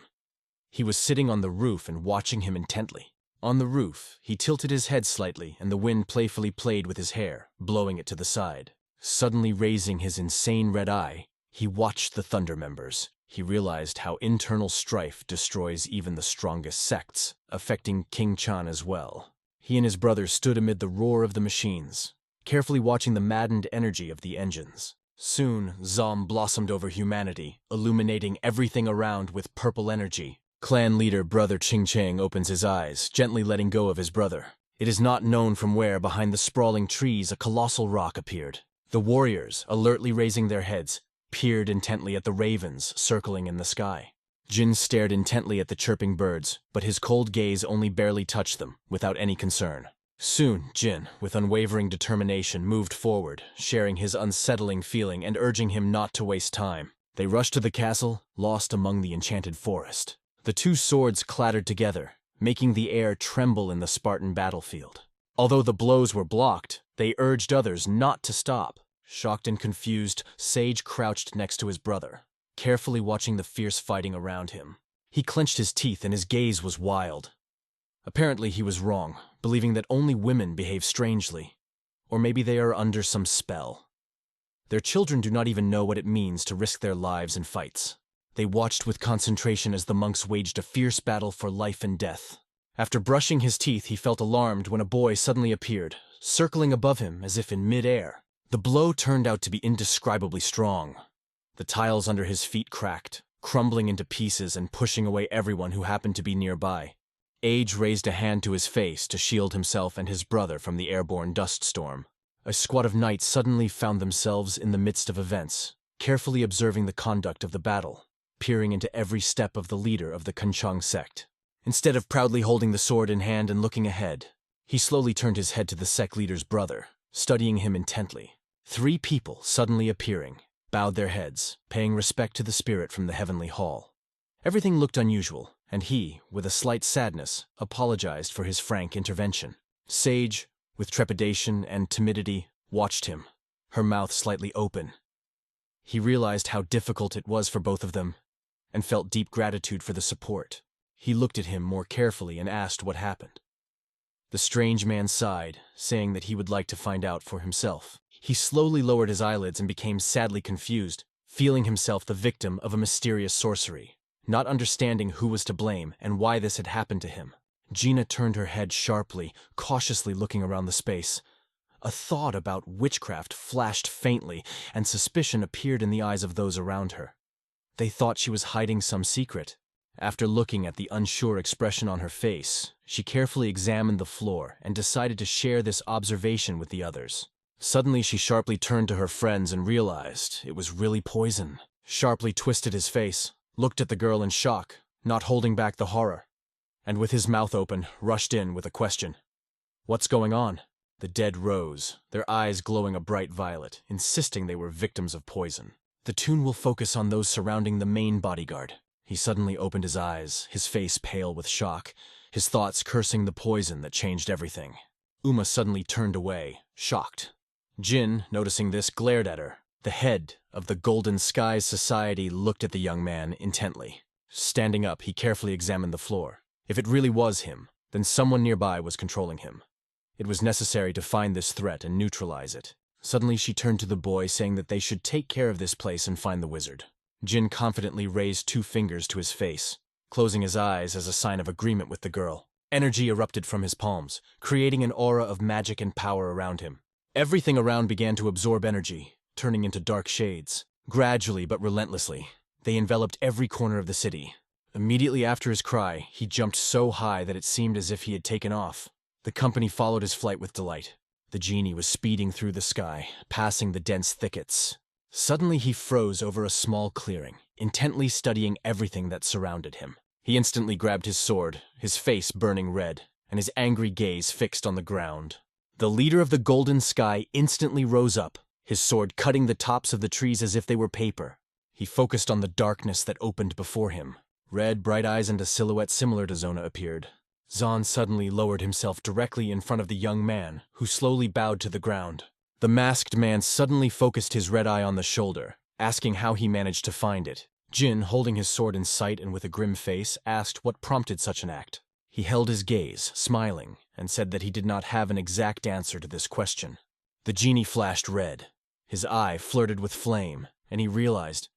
He was sitting on the roof and watching him intently. On the roof, he tilted his head slightly, and the wind playfully played with his hair, blowing it to the side. Suddenly raising his insane red eye, he watched the Thunder members. He realized how internal strife destroys even the strongest sects, affecting King Chan as well. He and his brother stood amid the roar of the machines, carefully watching the maddened energy of the engines. Soon, Zom blossomed over humanity, illuminating everything around with purple energy. Clan leader Brother Ching Chang opens his eyes, gently letting go of his brother. It is not known from where, behind the sprawling trees, a colossal rock appeared. The warriors, alertly raising their heads, peered intently at the ravens circling in the sky. Jin stared intently at the chirping birds, but his cold gaze only barely touched them, without any concern. Soon, Jin, with unwavering determination, moved forward, sharing his unsettling feeling and urging him not to waste time. They rushed to the castle, lost among the enchanted forest. The two swords clattered together, making the air tremble in the Spartan battlefield. Although the blows were blocked, they urged others not to stop. Shocked and confused, Sage crouched next to his brother, carefully watching the fierce fighting around him. He clenched his teeth and his gaze was wild. Apparently he was wrong, believing that only women behave strangely. Or maybe they are under some spell. Their children do not even know what it means to risk their lives in fights. They watched with concentration as the monks waged a fierce battle for life and death. After brushing his teeth, he felt alarmed when a boy suddenly appeared, circling above him as if in mid-air. The blow turned out to be indescribably strong. The tiles under his feet cracked, crumbling into pieces and pushing away everyone who happened to be nearby. Age raised a hand to his face to shield himself and his brother from the airborne dust storm. A squad of knights suddenly found themselves in the midst of events, carefully observing the conduct of the battle, peering into every step of the leader of the Kunchang sect. Instead of proudly holding the sword in hand and looking ahead, he slowly turned his head to the sect leader's brother, studying him intently. 3 people suddenly appearing, bowed their heads, paying respect to the spirit from the heavenly hall. Everything looked unusual, and he, with a slight sadness, apologized for his frank intervention. Sage, with trepidation and timidity, watched him, her mouth slightly open. He realized how difficult it was for both of them, and felt deep gratitude for the support. He looked at him more carefully and asked what happened. The strange man sighed, saying that he would like to find out for himself. He slowly lowered his eyelids and became sadly confused, feeling himself the victim of a mysterious sorcery, not understanding who was to blame and why this had happened to him. Gina turned her head sharply, cautiously looking around the space. A thought about witchcraft flashed faintly, and suspicion appeared in the eyes of those around her. They thought she was hiding some secret. After looking at the unsure expression on her face, she carefully examined the floor and decided to share this observation with the others. Suddenly she sharply turned to her friends and realized it was really poison. Sharply twisted his face, looked at the girl in shock, not holding back the horror, and with his mouth open, rushed in with a question. "What's going on?" The dead rose, their eyes glowing a bright violet, insisting they were victims of poison. "The tune will focus on those surrounding the main bodyguard." He suddenly opened his eyes, his face pale with shock, his thoughts cursing the poison that changed everything. Uma suddenly turned away, shocked. Jin, noticing this, glared at her. The head of the Golden Skies Society looked at the young man intently. Standing up, he carefully examined the floor. If it really was him, then someone nearby was controlling him. It was necessary to find this threat and neutralize it. Suddenly she turned to the boy, saying that they should take care of this place and find the wizard. Jin confidently raised 2 fingers to his face, closing his eyes as a sign of agreement with the girl. Energy erupted from his palms, creating an aura of magic and power around him. Everything around began to absorb energy, turning into dark shades. Gradually but relentlessly, they enveloped every corner of the city. Immediately after his cry, he jumped so high that it seemed as if he had taken off. The company followed his flight with delight. The genie was speeding through the sky, passing the dense thickets. Suddenly he froze over a small clearing, intently studying everything that surrounded him. He instantly grabbed his sword, his face burning red, and his angry gaze fixed on the ground. The leader of the Golden Sky instantly rose up, his sword cutting the tops of the trees as if they were paper. He focused on the darkness that opened before him. Red, bright eyes and a silhouette similar to Zona appeared. Zon suddenly lowered himself directly in front of the young man, who slowly bowed to the ground. The masked man suddenly focused his red eye on the shoulder, asking how he managed to find it. Jin, holding his sword in sight and with a grim face, asked what prompted such an act. He held his gaze, smiling, and said that he did not have an exact answer to this question. The genie flashed red. His eye flirted with flame, and he realized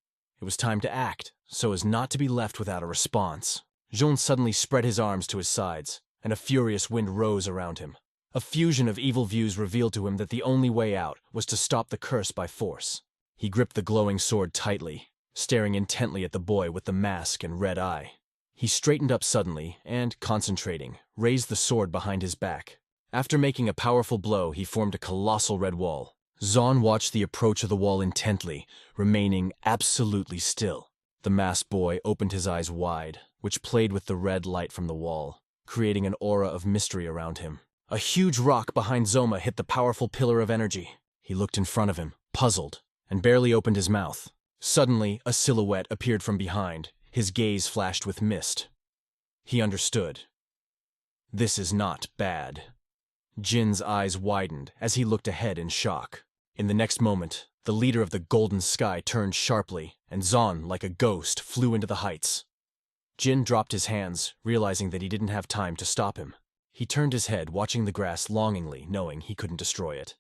it was time to act, so as not to be left without a response. Jean suddenly spread his arms to his sides, and a furious wind rose around him. A fusion of evil views revealed to him that the only way out was to stop the curse by force. He gripped the glowing sword tightly, staring intently at the boy with the mask and red eye. He straightened up suddenly and, concentrating, raised the sword behind his back. After making a powerful blow, he formed a colossal red wall. Zon watched the approach of the wall intently, remaining absolutely still. The masked boy opened his eyes wide, which played with the red light from the wall, creating an aura of mystery around him. A huge rock behind Zoma hit the powerful pillar of energy. He looked in front of him, puzzled, and barely opened his mouth. Suddenly, a silhouette appeared from behind. His gaze flashed with mist. He understood. This is not bad. Jin's eyes widened as he looked ahead in shock. In the next moment, the leader of the Golden Sky turned sharply, and Zon, like a ghost, flew into the heights. Jin dropped his hands, realizing that he didn't have time to stop him. He turned his head, watching the grass longingly, knowing he couldn't destroy it.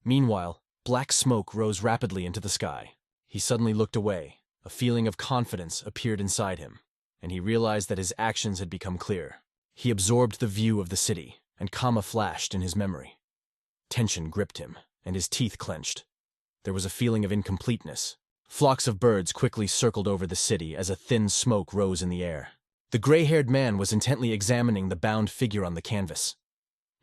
Meanwhile, black smoke rose rapidly into the sky. He suddenly looked away. A feeling of confidence appeared inside him, and he realized that his actions had become clear. He absorbed the view of the city, and Kama flashed in his memory. Tension gripped him, and his teeth clenched. There was a feeling of incompleteness. Flocks of birds quickly circled over the city as a thin smoke rose in the air. The gray-haired man was intently examining the bound figure on the canvas.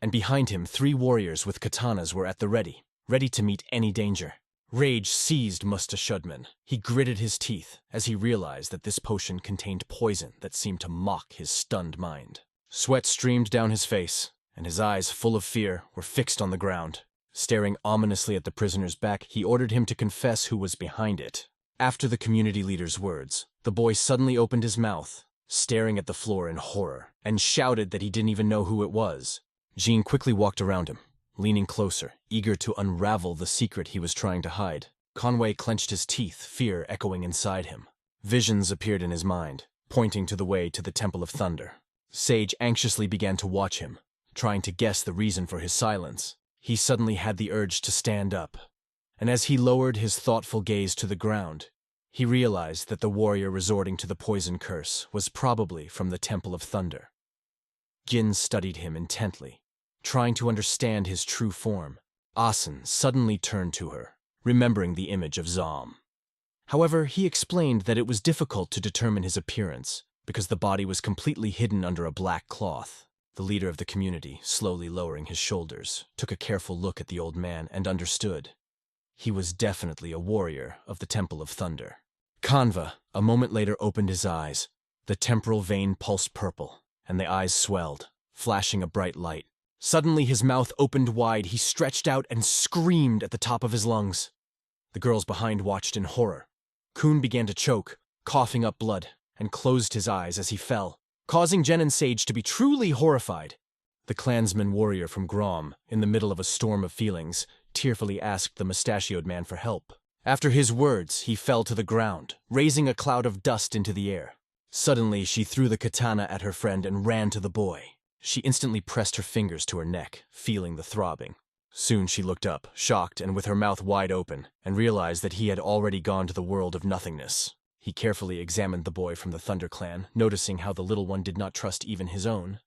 And behind him, 3 warriors with katanas were at the ready to meet any danger. Rage seized Musta Shudman. He gritted his teeth as he realized that this potion contained poison that seemed to mock his stunned mind. Sweat streamed down his face, and his eyes, full of fear, were fixed on the ground. Staring ominously at the prisoner's back, he ordered him to confess who was behind it. After the community leader's words, the boy suddenly opened his mouth, staring at the floor in horror, and shouted that he didn't even know who it was. Jean quickly walked around him, leaning closer, eager to unravel the secret he was trying to hide. Conway clenched his teeth, fear echoing inside him. Visions appeared in his mind, pointing to the way to the Temple of Thunder. Sage anxiously began to watch him, trying to guess the reason for his silence. He suddenly had the urge to stand up, and as he lowered his thoughtful gaze to the ground, he realized that the warrior resorting to the poison curse was probably from the Temple of Thunder. Jin studied him intently, trying to understand his true form. Asen suddenly turned to her, remembering the image of Zom. However, he explained that it was difficult to determine his appearance, because the body was completely hidden under a black cloth. The leader of the community, slowly lowering his shoulders, took a careful look at the old man and understood. He was definitely a warrior of the Temple of Thunder. Kanva, a moment later, opened his eyes. The temporal vein pulsed purple, and the eyes swelled, flashing a bright light. Suddenly his mouth opened wide, he stretched out and screamed at the top of his lungs. The girls behind watched in horror. Kun began to choke, coughing up blood, and closed his eyes as he fell, causing Jen and Sage to be truly horrified. The clansman warrior from Grom, in the middle of a storm of feelings, tearfully asked the mustachioed man for help. After his words, he fell to the ground, raising a cloud of dust into the air. Suddenly, she threw the katana at her friend and ran to the boy. She instantly pressed her fingers to her neck, feeling the throbbing. Soon she looked up, shocked and with her mouth wide open, and realized that he had already gone to the world of nothingness. He carefully examined the boy from the Thunder Clan, noticing how the little one did not trust even his own.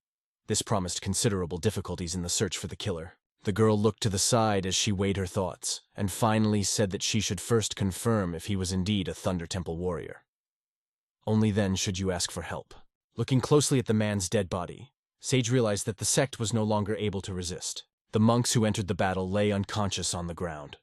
This promised considerable difficulties in the search for the killer. The girl looked to the side as she weighed her thoughts, and finally said that she should first confirm if he was indeed a Thunder Temple warrior. Only then should you ask for help. Looking closely at the man's dead body, Sage realized that the sect was no longer able to resist. The monks who entered the battle lay unconscious on the ground.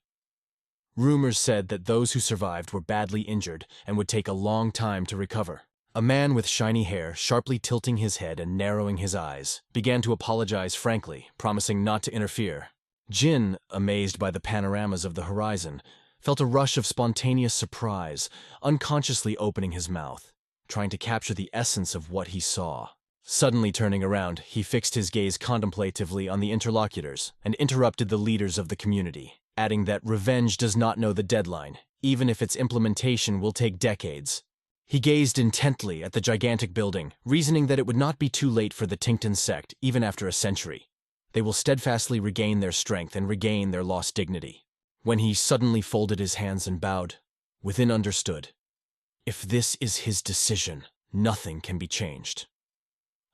Rumors said that those who survived were badly injured and would take a long time to recover. A man with shiny hair, sharply tilting his head and narrowing his eyes, began to apologize frankly, promising not to interfere. Jin, amazed by the panoramas of the horizon, felt a rush of spontaneous surprise, unconsciously opening his mouth, trying to capture the essence of what he saw. Suddenly turning around, he fixed his gaze contemplatively on the interlocutors and interrupted the leaders of the community, adding that revenge does not know the deadline, even if its implementation will take decades. He gazed intently at the gigantic building, reasoning that it would not be too late for the Tington sect even after a century. They will steadfastly regain their strength and regain their lost dignity. When he suddenly folded his hands and bowed, within understood, if this is his decision, nothing can be changed.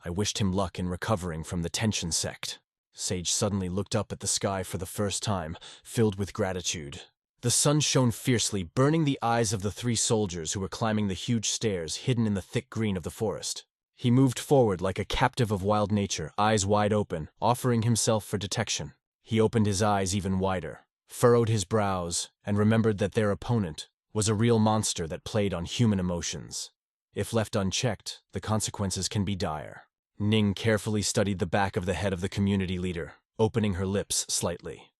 I wished him luck in recovering from the Tension sect. Sage suddenly looked up at the sky for the first time, filled with gratitude. The sun shone fiercely, burning the eyes of the 3 soldiers who were climbing the huge stairs hidden in the thick green of the forest. He moved forward like a captive of wild nature, eyes wide open, offering himself for detection. He opened his eyes even wider, furrowed his brows, and remembered that their opponent was a real monster that played on human emotions. If left unchecked, the consequences can be dire. Ning carefully studied the back of the head of the community leader, opening her lips slightly.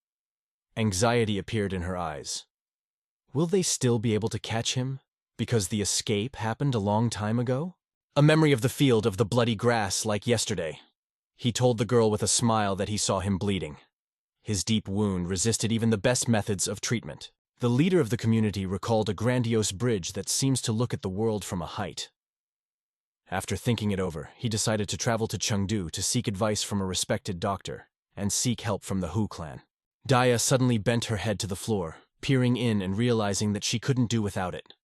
Anxiety appeared in her eyes. Will they still be able to catch him? Because the escape happened a long time ago? A memory of the field of the bloody grass like yesterday. He told the girl with a smile that he saw him bleeding. His deep wound resisted even the best methods of treatment. The leader of the community recalled a grandiose bridge that seems to look at the world from a height. After thinking it over, he decided to travel to Chengdu to seek advice from a respected doctor and seek help from the Hu clan. Daya suddenly bent her head to the floor, peering in and realizing that she couldn't do without it.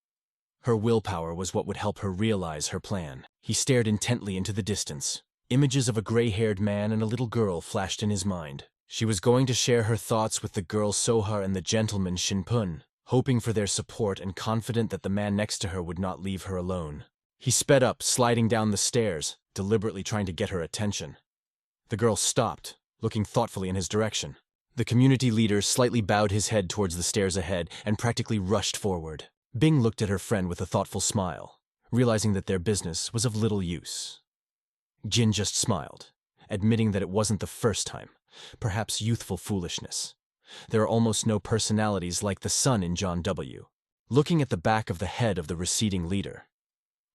Her willpower was what would help her realize her plan. He stared intently into the distance. Images of a gray-haired man and a little girl flashed in his mind. She was going to share her thoughts with the girl Soha and the gentleman Shinpun, hoping for their support and confident that the man next to her would not leave her alone. He sped up, sliding down the stairs, deliberately trying to get her attention. The girl stopped, looking thoughtfully in his direction. The community leader slightly bowed his head towards the stairs ahead and practically rushed forward. Bing looked at her friend with a thoughtful smile, realizing that their business was of little use. Jin just smiled, admitting that it wasn't the first time, perhaps youthful foolishness. There are almost no personalities like the sun in John W. Looking at the back of the head of the receding leader,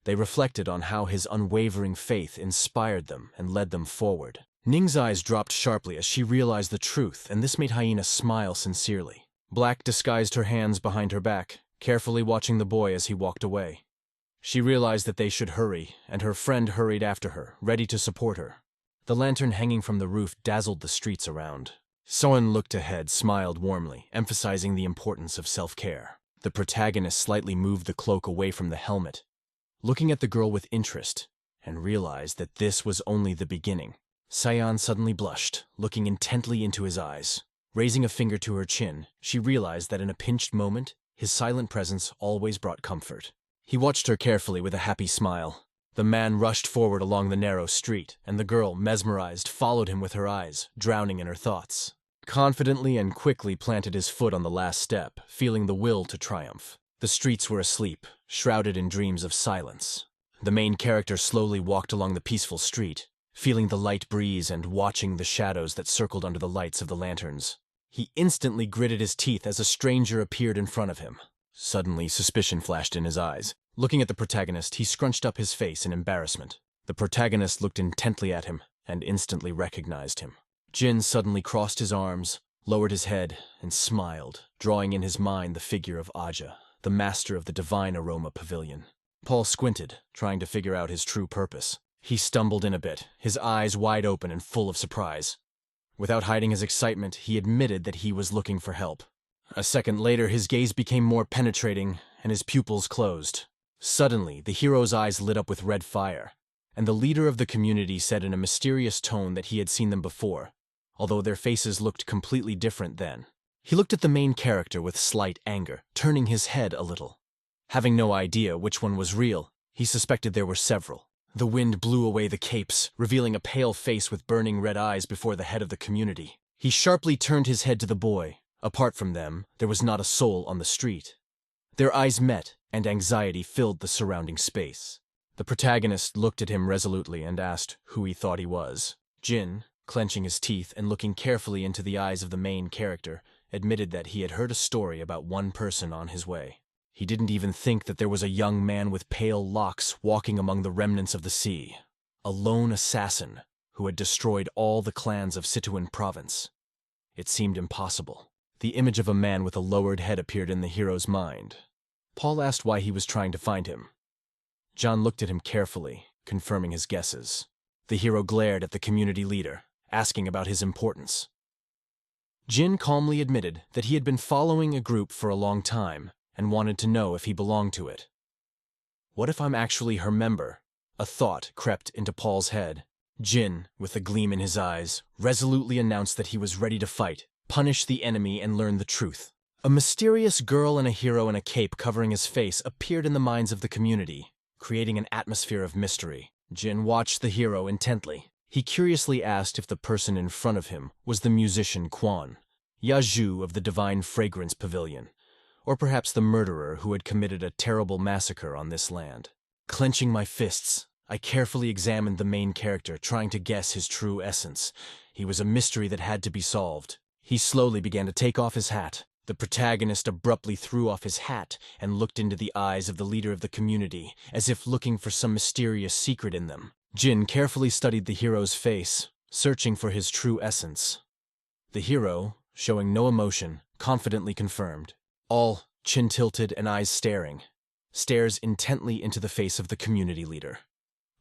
they reflected on how his unwavering faith inspired them and led them forward. Ning's eyes dropped sharply as she realized the truth, and this made Hyena smile sincerely. Black disguised her hands behind her back, carefully watching the boy as he walked away. She realized that they should hurry, and her friend hurried after her, ready to support her. The lantern hanging from the roof dazzled the streets around. Soen looked ahead, smiled warmly, emphasizing the importance of self-care. The protagonist slightly moved the cloak away from the helmet, looking at the girl with interest, and realized that this was only the beginning. Sayan suddenly blushed, looking intently into his eyes. Raising a finger to her chin, she realized that in a pinched moment, his silent presence always brought comfort. He watched her carefully with a happy smile. The man rushed forward along the narrow street, and the girl, mesmerized, followed him with her eyes, drowning in her thoughts. Confidently and quickly planted his foot on the last step, feeling the will to triumph. The streets were asleep, shrouded in dreams of silence. The main character slowly walked along the peaceful street, feeling the light breeze and watching the shadows that circled under the lights of the lanterns. He instantly gritted his teeth as a stranger appeared in front of him. Suddenly, suspicion flashed in his eyes. Looking at the protagonist, he scrunched up his face in embarrassment. The protagonist looked intently at him and instantly recognized him. Jin suddenly crossed his arms, lowered his head, and smiled, drawing in his mind the figure of Aja, the master of the divine aroma pavilion. Paul squinted, trying to figure out his true purpose. He stumbled in a bit, his eyes wide open and full of surprise. Without hiding his excitement, he admitted that he was looking for help. A second later, his gaze became more penetrating, and his pupils closed. Suddenly, the hero's eyes lit up with red fire, and the leader of the community said in a mysterious tone that he had seen them before, although their faces looked completely different then. He looked at the main character with slight anger, turning his head a little. Having no idea which one was real, he suspected there were several. The wind blew away the capes, revealing a pale face with burning red eyes before the head of the community. He sharply turned his head to the boy. Apart from them, there was not a soul on the street. Their eyes met, and anxiety filled the surrounding space. The protagonist looked at him resolutely and asked who he thought he was. Jin, clenching his teeth and looking carefully into the eyes of the main character, admitted that he had heard a story about one person on his way. He didn't even think that there was a young man with pale locks walking among the remnants of the sea. A lone assassin who had destroyed all the clans of Sichuan province. It seemed impossible. The image of a man with a lowered head appeared in the hero's mind. Paul asked why he was trying to find him. John looked at him carefully, confirming his guesses. The hero glared at the community leader, asking about his importance. Jin calmly admitted that he had been following a group for a long time and wanted to know if he belonged to it. What if I'm actually her member? A thought crept into Paul's head. Jin, with a gleam in his eyes, resolutely announced that he was ready to fight, punish the enemy, and learn the truth. A mysterious girl and a hero in a cape covering his face appeared in the minds of the community, creating an atmosphere of mystery. Jin watched the hero intently. He curiously asked if the person in front of him was the musician Quan, Yaju of the Divine Fragrance Pavilion, or perhaps the murderer who had committed a terrible massacre on this land. Clenching my fists, I carefully examined the main character, trying to guess his true essence. He was a mystery that had to be solved. He slowly began to take off his hat. The protagonist abruptly threw off his hat and looked into the eyes of the leader of the community, as if looking for some mysterious secret in them. Jin carefully studied the hero's face, searching for his true essence. The hero, showing no emotion, confidently confirmed. All, chin tilted and eyes staring, stares intently into the face of the community leader,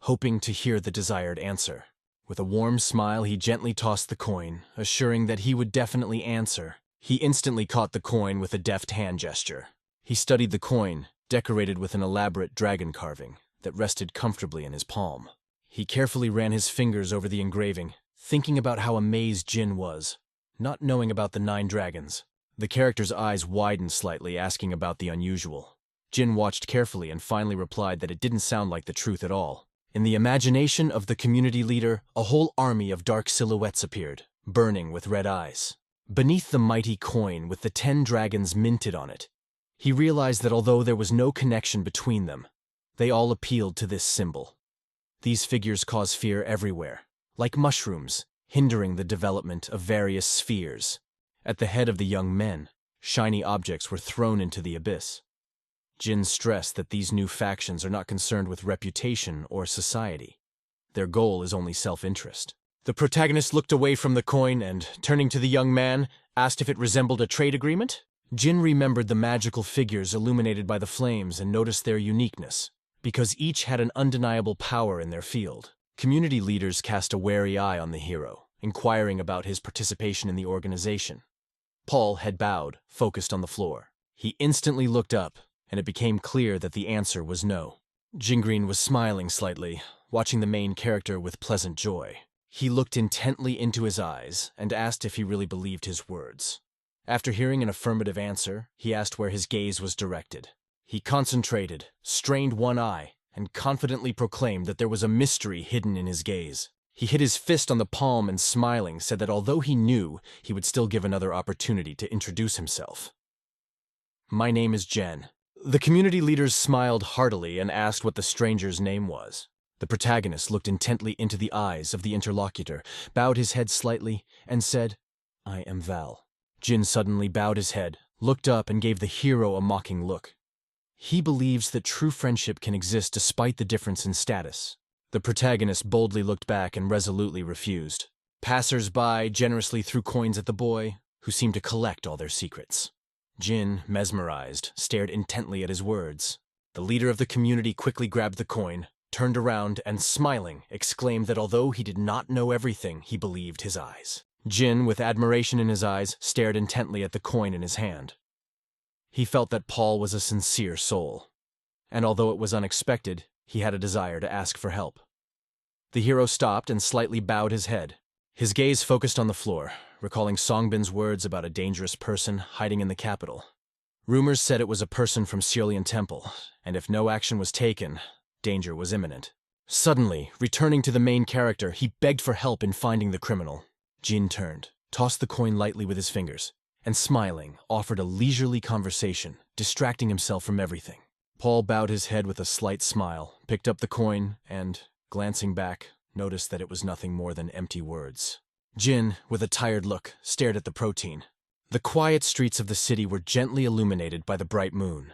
hoping to hear the desired answer. With a warm smile, he gently tossed the coin, assuring that he would definitely answer. He instantly caught the coin with a deft hand gesture. He studied the coin, decorated with an elaborate dragon carving, that rested comfortably in his palm. He carefully ran his fingers over the engraving, thinking about how amazed Jin was, not knowing about the 9 dragons. The character's eyes widened slightly, asking about the unusual. Jin watched carefully and finally replied that it didn't sound like the truth at all. In the imagination of the community leader, a whole army of dark silhouettes appeared, burning with red eyes. Beneath the mighty coin with the 10 dragons minted on it, he realized that although there was no connection between them, they all appealed to this symbol. These figures cause fear everywhere, like mushrooms, hindering the development of various spheres. At the head of the young men, shiny objects were thrown into the abyss. Jin stressed that these new factions are not concerned with reputation or society. Their goal is only self-interest. The protagonist looked away from the coin and, turning to the young man, asked if it resembled a trade agreement. Jin remembered the magical figures illuminated by the flames and noticed their uniqueness, because each had an undeniable power in their field. Community leaders cast a wary eye on the hero, inquiring about his participation in the organization. Paul had bowed, focused on the floor. He instantly looked up, and it became clear that the answer was no. Jingreen was smiling slightly, watching the main character with pleasant joy. He looked intently into his eyes and asked if he really believed his words. After hearing an affirmative answer, he asked where his gaze was directed. He concentrated, strained one eye, and confidently proclaimed that there was a mystery hidden in his gaze. He hit his fist on the palm and, smiling, said that although he knew, he would still give another opportunity to introduce himself. My name is Jen. The community leaders smiled heartily and asked what the stranger's name was. The protagonist looked intently into the eyes of the interlocutor, bowed his head slightly, and said, I am Val. Jin suddenly bowed his head, looked up, and gave the hero a mocking look. He believes that true friendship can exist despite the difference in status. The protagonist boldly looked back and resolutely refused. Passers-by generously threw coins at the boy, who seemed to collect all their secrets. Jin, mesmerized, stared intently at his words. The leader of the community quickly grabbed the coin, turned around, and smiling, exclaimed that although he did not know everything, he believed his eyes. Jin, with admiration in his eyes, stared intently at the coin in his hand. He felt that Paul was a sincere soul, and although it was unexpected, he had a desire to ask for help. The hero stopped and slightly bowed his head. His gaze focused on the floor, recalling Songbin's words about a dangerous person hiding in the capital. Rumors said it was a person from Cerulean Temple, and if no action was taken, danger was imminent. Suddenly, returning to the main character, he begged for help in finding the criminal. Jin turned, tossed the coin lightly with his fingers, and smiling, offered a leisurely conversation, distracting himself from everything. Paul bowed his head with a slight smile, picked up the coin, and, glancing back, noticed that it was nothing more than empty words. Jin, with a tired look, stared at the protein. The quiet streets of the city were gently illuminated by the bright moon,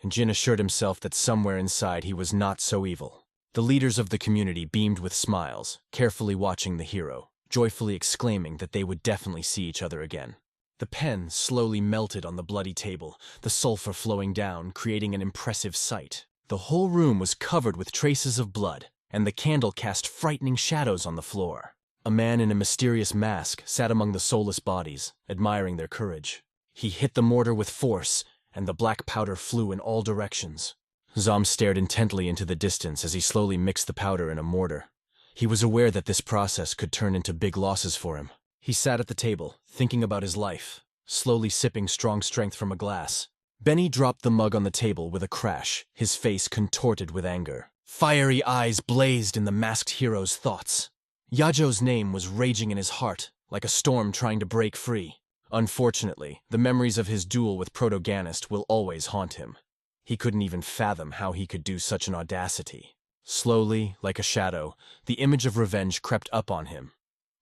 and Jin assured himself that somewhere inside he was not so evil. The leaders of the community beamed with smiles, carefully watching the hero, joyfully exclaiming that they would definitely see each other again. The pen slowly melted on the bloody table, the sulfur flowing down, creating an impressive sight. The whole room was covered with traces of blood, and the candle cast frightening shadows on the floor. A man in a mysterious mask sat among the soulless bodies, admiring their courage. He hit the mortar with force, and the black powder flew in all directions. Zom stared intently into the distance as he slowly mixed the powder in a mortar. He was aware that this process could turn into big losses for him. He sat at the table, thinking about his life, slowly sipping strong strength from a glass. Benny dropped the mug on the table with a crash, his face contorted with anger. Fiery eyes blazed in the masked hero's thoughts. Yajo's name was raging in his heart, like a storm trying to break free. Unfortunately, the memories of his duel with Protoganist will always haunt him. He couldn't even fathom how he could do such an audacity. Slowly, like a shadow, the image of revenge crept up on him.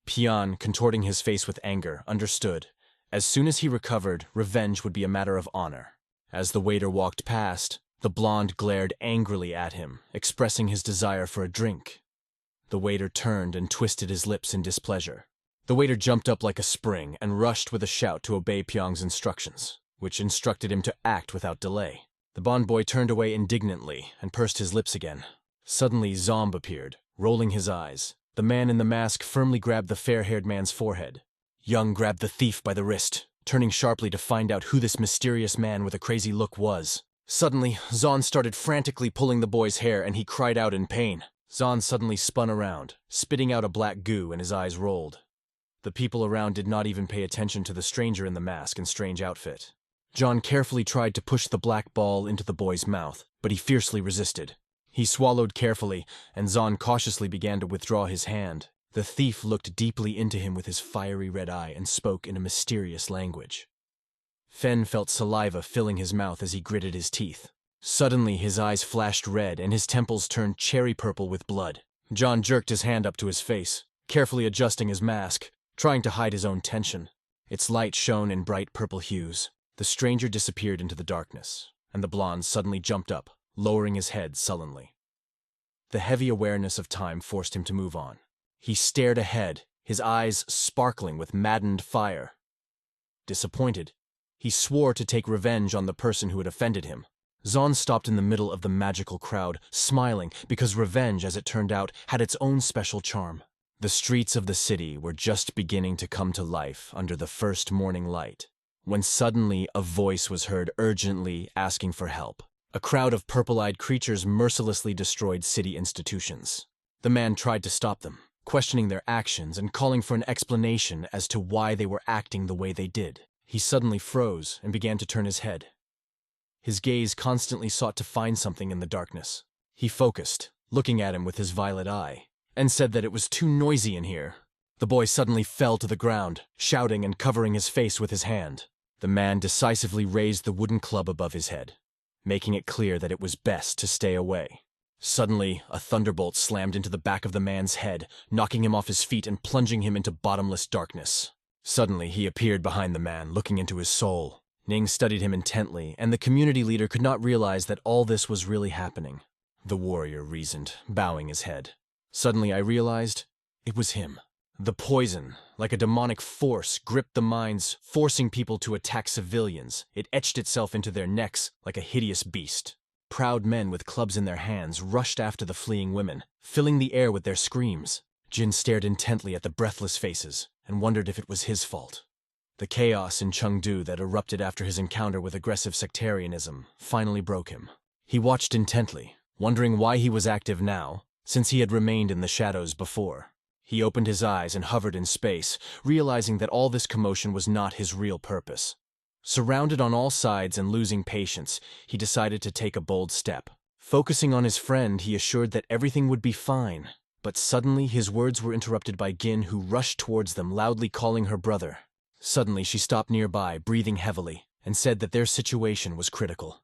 Pian, contorting his face with anger, understood. As soon as he recovered, revenge would be a matter of honor. As the waiter walked past, the blonde glared angrily at him, expressing his desire for a drink. The waiter turned and twisted his lips in displeasure. The waiter jumped up like a spring and rushed with a shout to obey Pyong's instructions, which instructed him to act without delay. The Bond boy turned away indignantly and pursed his lips again. Suddenly, Zomb appeared, rolling his eyes. The man in the mask firmly grabbed the fair-haired man's forehead. Young grabbed the thief by the wrist, turning sharply to find out who this mysterious man with a crazy look was. Suddenly, Zon started frantically pulling the boy's hair and he cried out in pain. Zon suddenly spun around, spitting out a black goo, and his eyes rolled. The people around did not even pay attention to the stranger in the mask and strange outfit. John carefully tried to push the black ball into the boy's mouth, but he fiercely resisted. He swallowed carefully, and Zon cautiously began to withdraw his hand. The thief looked deeply into him with his fiery red eye and spoke in a mysterious language. Fen felt saliva filling his mouth as he gritted his teeth. Suddenly, his eyes flashed red and his temples turned cherry purple with blood. John jerked his hand up to his face, carefully adjusting his mask, trying to hide his own tension. Its light shone in bright purple hues. The stranger disappeared into the darkness, and the blonde suddenly jumped up, lowering his head sullenly. The heavy awareness of time forced him to move on. He stared ahead, his eyes sparkling with maddened fire. Disappointed, he swore to take revenge on the person who had offended him. Zon stopped in the middle of the magical crowd, smiling because revenge, as it turned out, had its own special charm. The streets of the city were just beginning to come to life under the first morning light, when suddenly a voice was heard urgently asking for help. A crowd of purple-eyed creatures mercilessly destroyed city institutions. The man tried to stop them, questioning their actions and calling for an explanation as to why they were acting the way they did. He suddenly froze and began to turn his head. His gaze constantly sought to find something in the darkness. He focused, looking at him with his violet eye, and said that it was too noisy in here. The boy suddenly fell to the ground, shouting and covering his face with his hand. The man decisively raised the wooden club above his head, making it clear that it was best to stay away. Suddenly, a thunderbolt slammed into the back of the man's head, knocking him off his feet and plunging him into bottomless darkness. Suddenly, he appeared behind the man, looking into his soul. Ning studied him intently, and the community leader could not realize that all this was really happening. The warrior reasoned, bowing his head. Suddenly, I realized it was him. The poison, like a demonic force, gripped the minds, forcing people to attack civilians. It etched itself into their necks like a hideous beast. Proud men with clubs in their hands rushed after the fleeing women, filling the air with their screams. Jin stared intently at the breathless faces and wondered if it was his fault. The chaos in Chengdu that erupted after his encounter with aggressive sectarianism finally broke him. He watched intently, wondering why he was active now, since he had remained in the shadows before. He opened his eyes and hovered in space, realizing that all this commotion was not his real purpose. Surrounded on all sides and losing patience, he decided to take a bold step. Focusing on his friend, he assured that everything would be fine. But suddenly his words were interrupted by Gin, who rushed towards them, loudly calling her brother. Suddenly she stopped nearby, breathing heavily, and said that their situation was critical.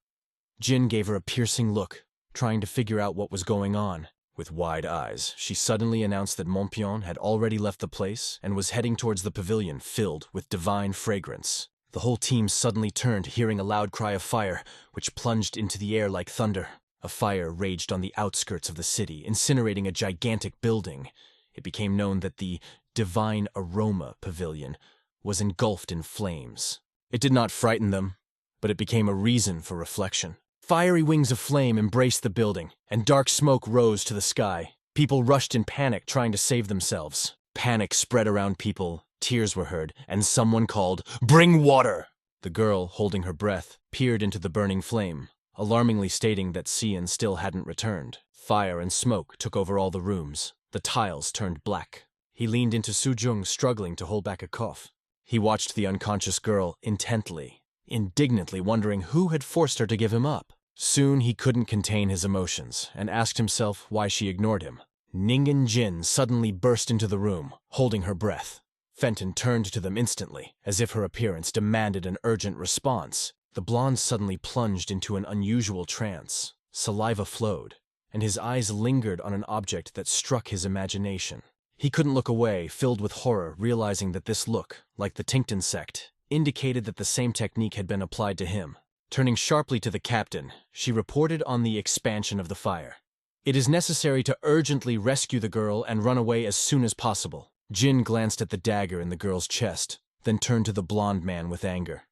Jin gave her a piercing look, trying to figure out what was going on. With wide eyes, she suddenly announced that Mompion had already left the place and was heading towards the pavilion filled with divine fragrance. The whole team suddenly turned, hearing a loud cry of fire, which plunged into the air like thunder. A fire raged on the outskirts of the city, incinerating a gigantic building. It became known that the Divine Aroma Pavilion was engulfed in flames. It did not frighten them, but it became a reason for reflection. Fiery wings of flame embraced the building, and dark smoke rose to the sky. People rushed in panic, trying to save themselves. Panic spread around people, tears were heard, and someone called, "Bring water!" The girl, holding her breath, peered into the burning flame, alarmingly stating that Xian still hadn't returned. Fire and smoke took over all the rooms. The tiles turned black. He leaned into Sujung, struggling to hold back a cough. He watched the unconscious girl intently, indignantly wondering who had forced her to give him up. Soon he couldn't contain his emotions and asked himself why she ignored him. Ningen Jin suddenly burst into the room, holding her breath. Fenton turned to them instantly, as if her appearance demanded an urgent response. The blonde suddenly plunged into an unusual trance. Saliva flowed, and his eyes lingered on an object that struck his imagination. He couldn't look away, filled with horror, realizing that this look, like the Tincton sect, indicated that the same technique had been applied to him. Turning sharply to the captain, she reported on the expansion of the fire. "It is necessary to urgently rescue the girl and run away as soon as possible." Jin glanced at the dagger in the girl's chest, then turned to the blonde man with anger.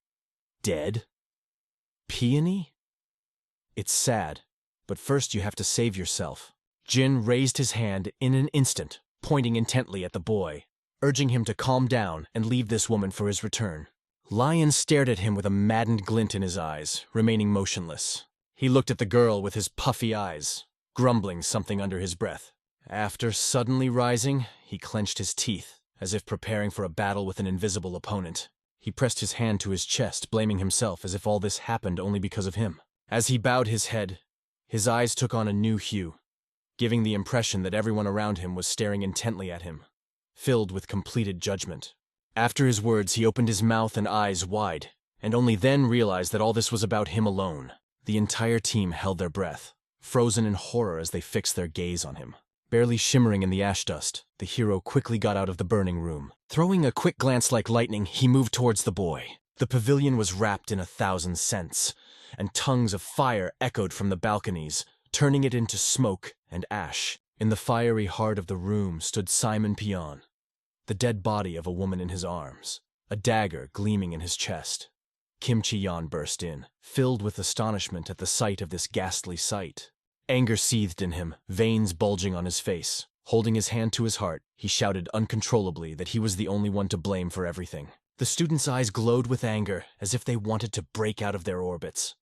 "Dead? Peony? It's sad, but first you have to save yourself." Jin raised his hand in an instant, pointing intently at the boy, urging him to calm down and leave this woman for his return. Lion stared at him with a maddened glint in his eyes, remaining motionless. He looked at the girl with his puffy eyes, grumbling something under his breath. After suddenly rising, he clenched his teeth, as if preparing for a battle with an invisible opponent. He pressed his hand to his chest, blaming himself as if all this happened only because of him. As he bowed his head, his eyes took on a new hue, giving the impression that everyone around him was staring intently at him, filled with completed judgment. After his words, he opened his mouth and eyes wide, and only then realized that all this was about him alone. The entire team held their breath, frozen in horror as they fixed their gaze on him. Barely shimmering in the ash dust, the hero quickly got out of the burning room. Throwing a quick glance like lightning, he moved towards the boy. The pavilion was wrapped in 1,000 scents, and tongues of fire echoed from the balconies, turning it into smoke and ash. In the fiery heart of the room stood Simon Pion, the dead body of a woman in his arms, a dagger gleaming in his chest. Kim Chi-yeon burst in, filled with astonishment at the sight of this ghastly sight. Anger seethed in him, veins bulging on his face. Holding his hand to his heart, he shouted uncontrollably that he was the only one to blame for everything. The student's eyes glowed with anger, as if they wanted to break out of their orbits.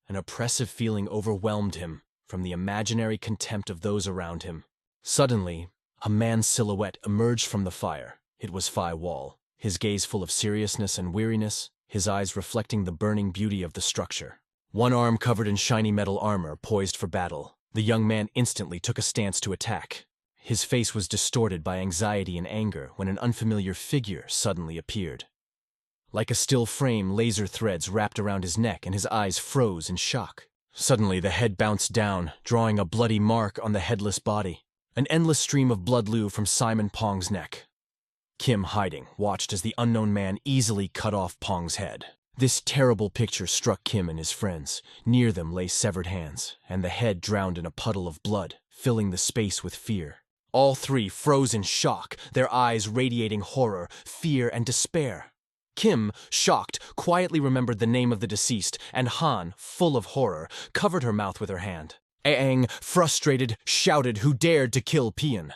An oppressive feeling overwhelmed him from the imaginary contempt of those around him. Suddenly, a man's silhouette emerged from the fire. It was Phi Wall, his gaze full of seriousness and weariness, his eyes reflecting the burning beauty of the structure. One arm covered in shiny metal armor, poised for battle. The young man instantly took a stance to attack. His face was distorted by anxiety and anger when an unfamiliar figure suddenly appeared. Like a still frame, laser threads wrapped around his neck and his eyes froze in shock. Suddenly, the head bounced down, drawing a bloody mark on the headless body. An endless stream of blood flew from Simon Pong's neck. Kim, hiding, watched as the unknown man easily cut off Pong's head. This terrible picture struck Kim and his friends. Near them lay severed hands, and the head drowned in a puddle of blood, filling the space with fear. All three froze in shock, their eyes radiating horror, fear, and despair. Kim, shocked, quietly remembered the name of the deceased, and Han, full of horror, covered her mouth with her hand. Aang, frustrated, shouted who dared to kill Pian.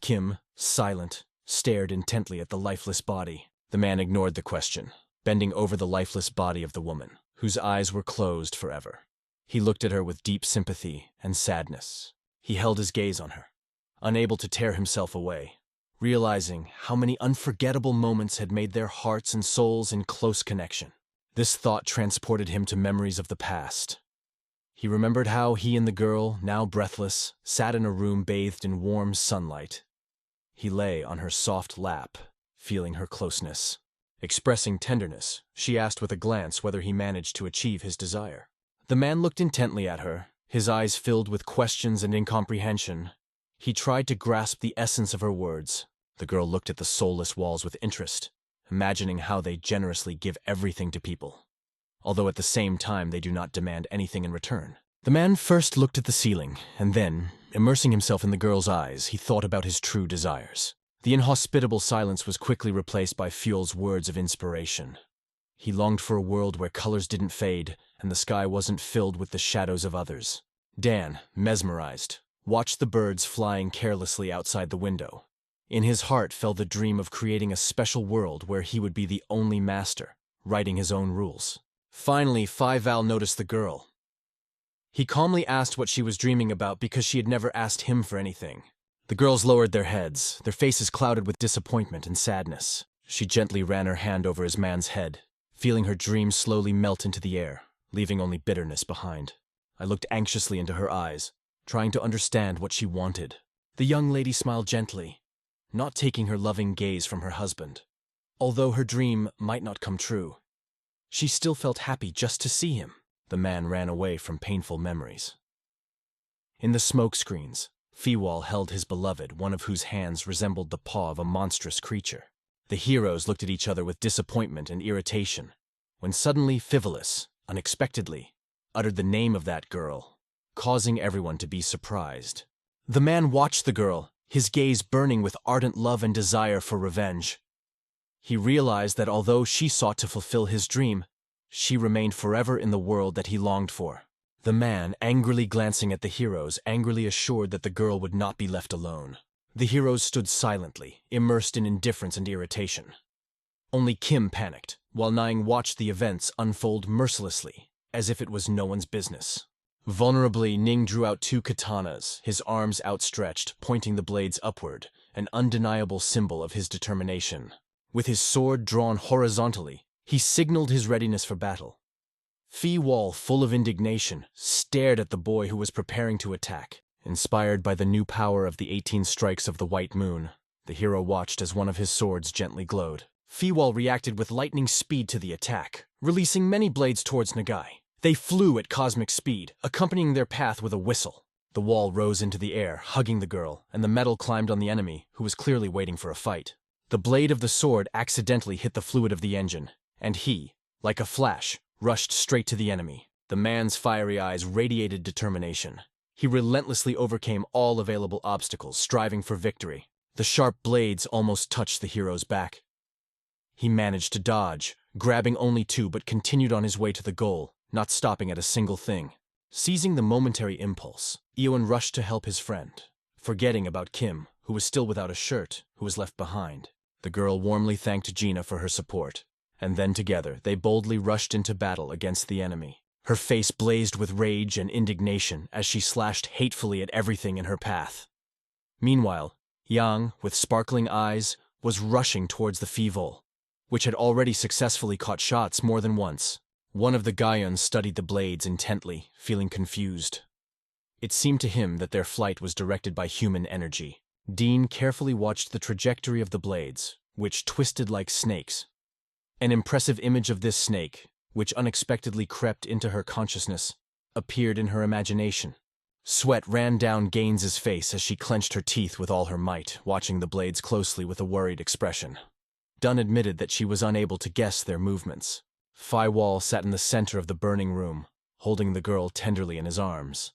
Kim, silent, stared intently at the lifeless body. The man ignored the question, bending over the lifeless body of the woman, whose eyes were closed forever. He looked at her with deep sympathy and sadness. He held his gaze on her, unable to tear himself away, realizing how many unforgettable moments had made their hearts and souls in close connection. This thought transported him to memories of the past. He remembered how he and the girl, now breathless, sat in a room bathed in warm sunlight. He lay on her soft lap, feeling her closeness. Expressing tenderness, she asked with a glance whether he managed to achieve his desire. The man looked intently at her, his eyes filled with questions and incomprehension. He tried to grasp the essence of her words. The girl looked at the soulless walls with interest, imagining how they generously give everything to people, although at the same time they do not demand anything in return. The man first looked at the ceiling, and then, immersing himself in the girl's eyes, he thought about his true desires. The inhospitable silence was quickly replaced by Fuel's words of inspiration. He longed for a world where colors didn't fade, and the sky wasn't filled with the shadows of others. Dan, mesmerized, watched the birds flying carelessly outside the window. In his heart fell the dream of creating a special world where he would be the only master, writing his own rules. Finally, Val noticed the girl. He calmly asked what she was dreaming about because she had never asked him for anything. The girls lowered their heads, their faces clouded with disappointment and sadness. She gently ran her hand over his man's head, feeling her dream slowly melt into the air, leaving only bitterness behind. I looked anxiously into her eyes, trying to understand what she wanted. The young lady smiled gently, not taking her loving gaze from her husband. Although her dream might not come true, she still felt happy just to see him. The man ran away from painful memories. In the smoke screens, Fiwal held his beloved, one of whose hands resembled the paw of a monstrous creature. The heroes looked at each other with disappointment and irritation, when suddenly Fivolus, unexpectedly, uttered the name of that girl, causing everyone to be surprised. The man watched the girl, his gaze burning with ardent love and desire for revenge. He realized that although she sought to fulfill his dream, she remained forever in the world that he longed for. The man, angrily glancing at the heroes, angrily assured that the girl would not be left alone. The heroes stood silently, immersed in indifference and irritation. Only Kim panicked, while Naing watched the events unfold mercilessly, as if it was no one's business. Vulnerably, Ning drew out two katanas, his arms outstretched, pointing the blades upward, an undeniable symbol of his determination. With his sword drawn horizontally, he signaled his readiness for battle. Fiwal, full of indignation, stared at the boy who was preparing to attack. Inspired by the new power of the 18 strikes of the white moon, the hero watched as one of his swords gently glowed. Fiwal reacted with lightning speed to the attack, releasing many blades towards Nagai. They flew at cosmic speed, accompanying their path with a whistle. The wall rose into the air, hugging the girl, and the metal climbed on the enemy, who was clearly waiting for a fight. The blade of the sword accidentally hit the fluid of the engine, and he, like a flash, rushed straight to the enemy. The man's fiery eyes radiated determination. He relentlessly overcame all available obstacles, striving for victory. The sharp blades almost touched the hero's back. He managed to dodge, grabbing only two, but continued on his way to the goal, not stopping at a single thing. Seizing the momentary impulse, Eowyn rushed to help his friend, forgetting about Kim, who was still without a shirt, who was left behind. The girl warmly thanked Gina for her support, and then together they boldly rushed into battle against the enemy. Her face blazed with rage and indignation as she slashed hatefully at everything in her path. Meanwhile, Yang, with sparkling eyes, was rushing towards the Fivol, which had already successfully caught shots more than once. One of the Gaians studied the blades intently, feeling confused. It seemed to him that their flight was directed by human energy. Dean carefully watched the trajectory of the blades, which twisted like snakes. An impressive image of this snake, which unexpectedly crept into her consciousness, appeared in her imagination. Sweat ran down Gaines's face as she clenched her teeth with all her might, watching the blades closely with a worried expression. Dunn admitted that she was unable to guess their movements. Fiwal sat in the center of the burning room, holding the girl tenderly in his arms.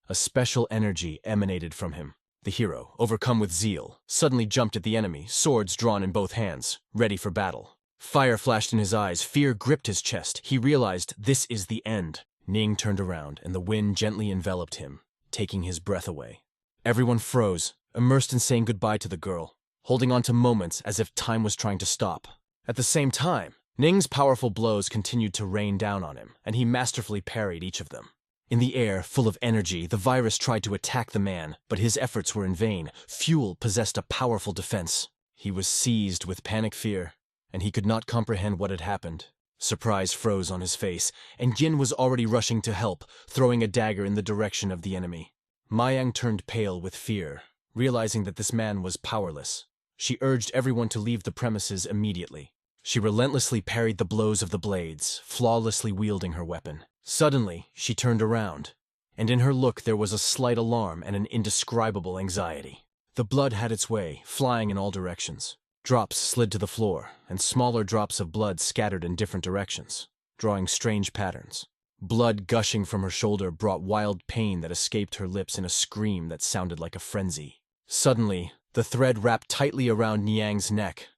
A special energy emanated from him, The hero, overcome with zeal, suddenly jumped at the enemy, swords drawn in both hands, ready for battle. Fire flashed in his eyes, fear gripped his chest. He realized this is the end. Ning turned around, and the wind gently enveloped him, taking his breath away. Everyone froze, immersed in saying goodbye to the girl, holding on to moments as if time was trying to stop. At the same time, Ning's powerful blows continued to rain down on him, and he masterfully parried each of them. In the air, full of energy, the virus tried to attack the man, but his efforts were in vain. Fuel possessed a powerful defense. He was seized with panic fear, and he could not comprehend what had happened. Surprise froze on his face, and Yin was already rushing to help, throwing a dagger in the direction of the enemy. Mayang turned pale with fear, realizing that this man was powerless. She urged everyone to leave the premises immediately. She relentlessly parried the blows of the blades, flawlessly wielding her weapon. Suddenly, she turned around, and in her look there was a slight alarm and an indescribable anxiety. The blood had its way, flying in all directions. Drops slid to the floor, and smaller drops of blood scattered in different directions, drawing strange patterns. Blood gushing from her shoulder brought wild pain that escaped her lips in a scream that sounded like a frenzy. Suddenly, the thread wrapped tightly around Niang's neck.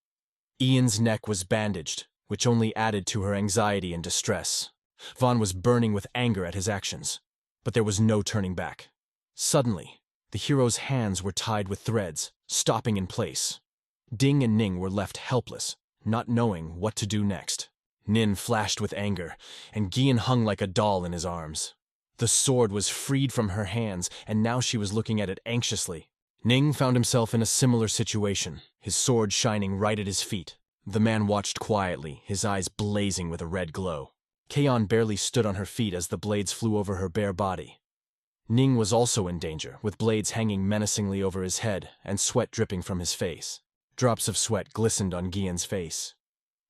Ian's neck was bandaged, which only added to her anxiety and distress. Vaughn was burning with anger at his actions, but there was no turning back. Suddenly, the hero's hands were tied with threads, stopping in place. Ding and Ning were left helpless, not knowing what to do next. Nin flashed with anger, and Gian hung like a doll in his arms. The sword was freed from her hands, and now she was looking at it anxiously. Ning found himself in a similar situation, his sword shining right at his feet. The man watched quietly, his eyes blazing with a red glow. Kaon barely stood on her feet as the blades flew over her bare body. Ning was also in danger, with blades hanging menacingly over his head and sweat dripping from his face. Drops of sweat glistened on Gian's face.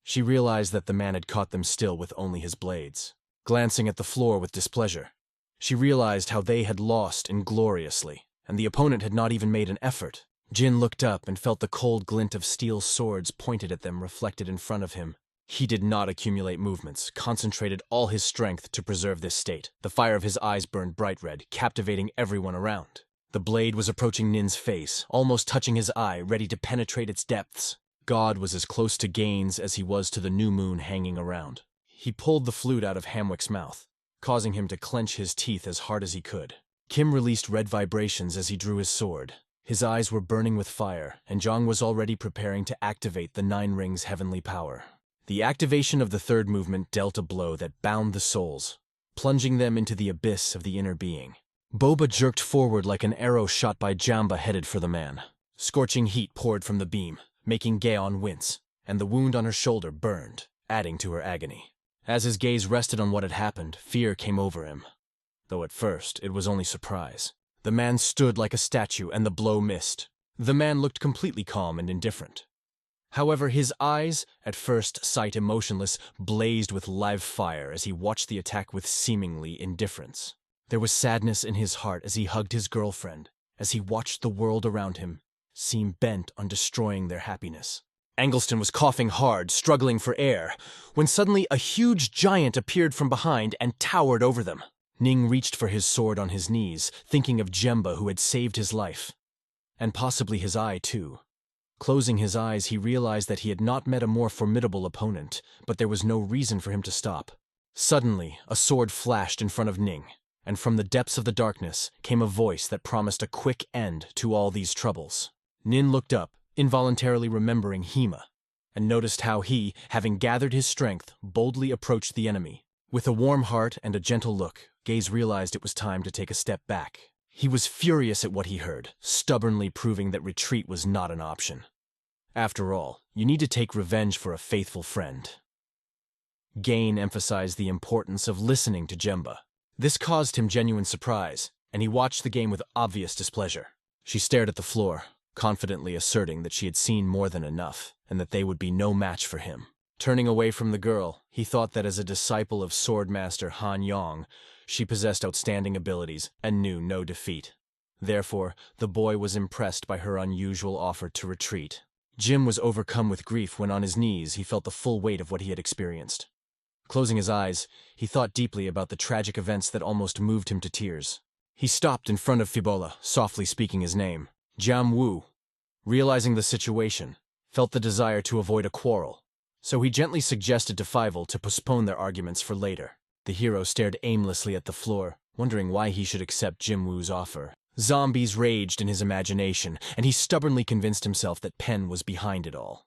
She realized that the man had caught them still with only his blades. Glancing at the floor with displeasure, she realized how they had lost ingloriously, and the opponent had not even made an effort. Jin looked up and felt the cold glint of steel swords pointed at them reflected in front of him. He did not accumulate movements, concentrated all his strength to preserve this state. The fire of his eyes burned bright red, captivating everyone around. The blade was approaching Nin's face, almost touching his eye, ready to penetrate its depths. God was as close to Gaines as he was to the new moon hanging around. He pulled the flute out of Hamwick's mouth, causing him to clench his teeth as hard as he could. Kim released red vibrations as he drew his sword. His eyes were burning with fire, and Zhang was already preparing to activate the Nine Rings' heavenly power. The activation of the third movement dealt a blow that bound the souls, plunging them into the abyss of the inner being. Boba jerked forward like an arrow shot by Jamba headed for the man. Scorching heat poured from the beam, making Gaon wince, and the wound on her shoulder burned, adding to her agony. As his gaze rested on what had happened, fear came over him, though at first it was only surprise. The man stood like a statue and the blow missed. The man looked completely calm and indifferent. However, his eyes, at first sight emotionless, blazed with live fire as he watched the attack with seemingly indifference. There was sadness in his heart as he hugged his girlfriend, as he watched the world around him seem bent on destroying their happiness. Angleston was coughing hard, struggling for air, when suddenly a huge giant appeared from behind and towered over them. Ning reached for his sword on his knees, thinking of Jemba who had saved his life. And possibly his eye, too. Closing his eyes, he realized that he had not met a more formidable opponent, but there was no reason for him to stop. Suddenly, a sword flashed in front of Ning, and from the depths of the darkness came a voice that promised a quick end to all these troubles. Nin looked up, involuntarily remembering Hema, and noticed how he, having gathered his strength, boldly approached the enemy. With a warm heart and a gentle look, Gaze realized it was time to take a step back. He was furious at what he heard, stubbornly proving that retreat was not an option. After all, you need to take revenge for a faithful friend. Gain emphasized the importance of listening to Jemba. This caused him genuine surprise, and he watched the game with obvious displeasure. She stared at the floor, confidently asserting that she had seen more than enough, and that they would be no match for him. Turning away from the girl, he thought that as a disciple of Swordmaster Han Yong, she possessed outstanding abilities and knew no defeat. Therefore, the boy was impressed by her unusual offer to retreat. Jim was overcome with grief when on his knees he felt the full weight of what he had experienced. Closing his eyes, he thought deeply about the tragic events that almost moved him to tears. He stopped in front of Fibola, softly speaking his name. Jiang Wu, realizing the situation, felt the desire to avoid a quarrel, so he gently suggested to Fievel to postpone their arguments for later. The hero stared aimlessly at the floor, wondering why he should accept Jim Wu's offer. Zombies raged in his imagination, and he stubbornly convinced himself that Pen was behind it all.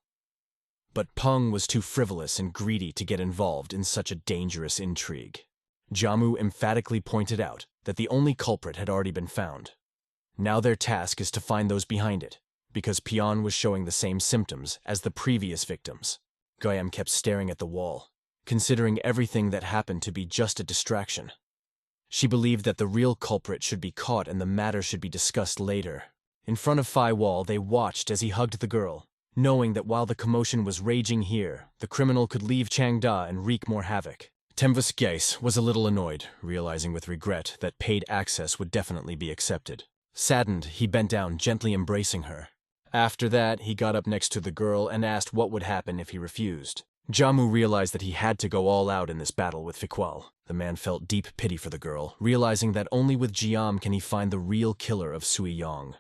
But Peng was too frivolous and greedy to get involved in such a dangerous intrigue. Jiamu emphatically pointed out that the only culprit had already been found. Now their task is to find those behind it, because Pion was showing the same symptoms as the previous victims. Goyam kept staring at the wall, considering everything that happened to be just a distraction. She believed that the real culprit should be caught and the matter should be discussed later. In front of Fai Wall, they watched as he hugged the girl, knowing that while the commotion was raging here, the criminal could leave Changda and wreak more havoc. Temvus Geis was a little annoyed, realizing with regret that paid access would definitely be accepted. Saddened, he bent down, gently embracing her. After that, he got up next to the girl and asked what would happen if he refused. Jamu realized that he had to go all out in this battle with Fiqual. The man felt deep pity for the girl, realizing that only with Jiam can he find the real killer of Sui Yong.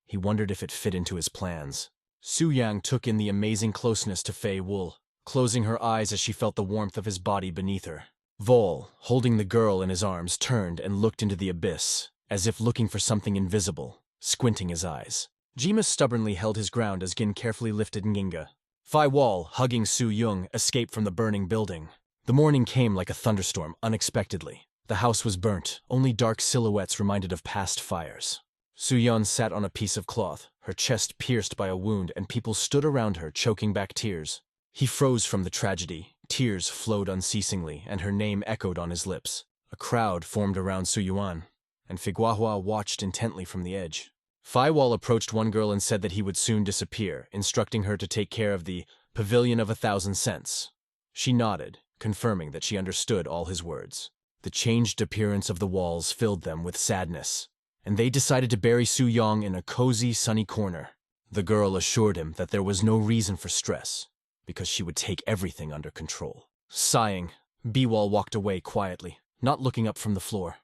He wondered if it fit into his plans. Su Yang took in the amazing closeness to Fei Wool, closing her eyes as she felt the warmth of his body beneath her. Vol, holding the girl in his arms, turned and looked into the abyss, as if looking for something invisible, squinting his eyes. Jima stubbornly held his ground as Gin carefully lifted Nginga. Fai Wall, hugging Su Yung, escaped from the burning building. The morning came like a thunderstorm, unexpectedly. The house was burnt, only dark silhouettes reminded of past fires. Su Yun sat on a piece of cloth, her chest pierced by a wound, and people stood around her, choking back tears. He froze from the tragedy. Tears flowed unceasingly, and her name echoed on his lips. A crowd formed around Su Yuan, and Figuahua watched intently from the edge. Fai Wall approached one girl and said that he would soon disappear, instructing her to take care of the pavilion of 1,000 cents. She nodded, confirming that she understood all his words. The changed appearance of the walls filled them with sadness, and they decided to bury Su Yong in a cozy, sunny corner. The girl assured him that there was no reason for stress, because she would take everything under control. Sighing, Biwal walked away quietly, not looking up from the floor.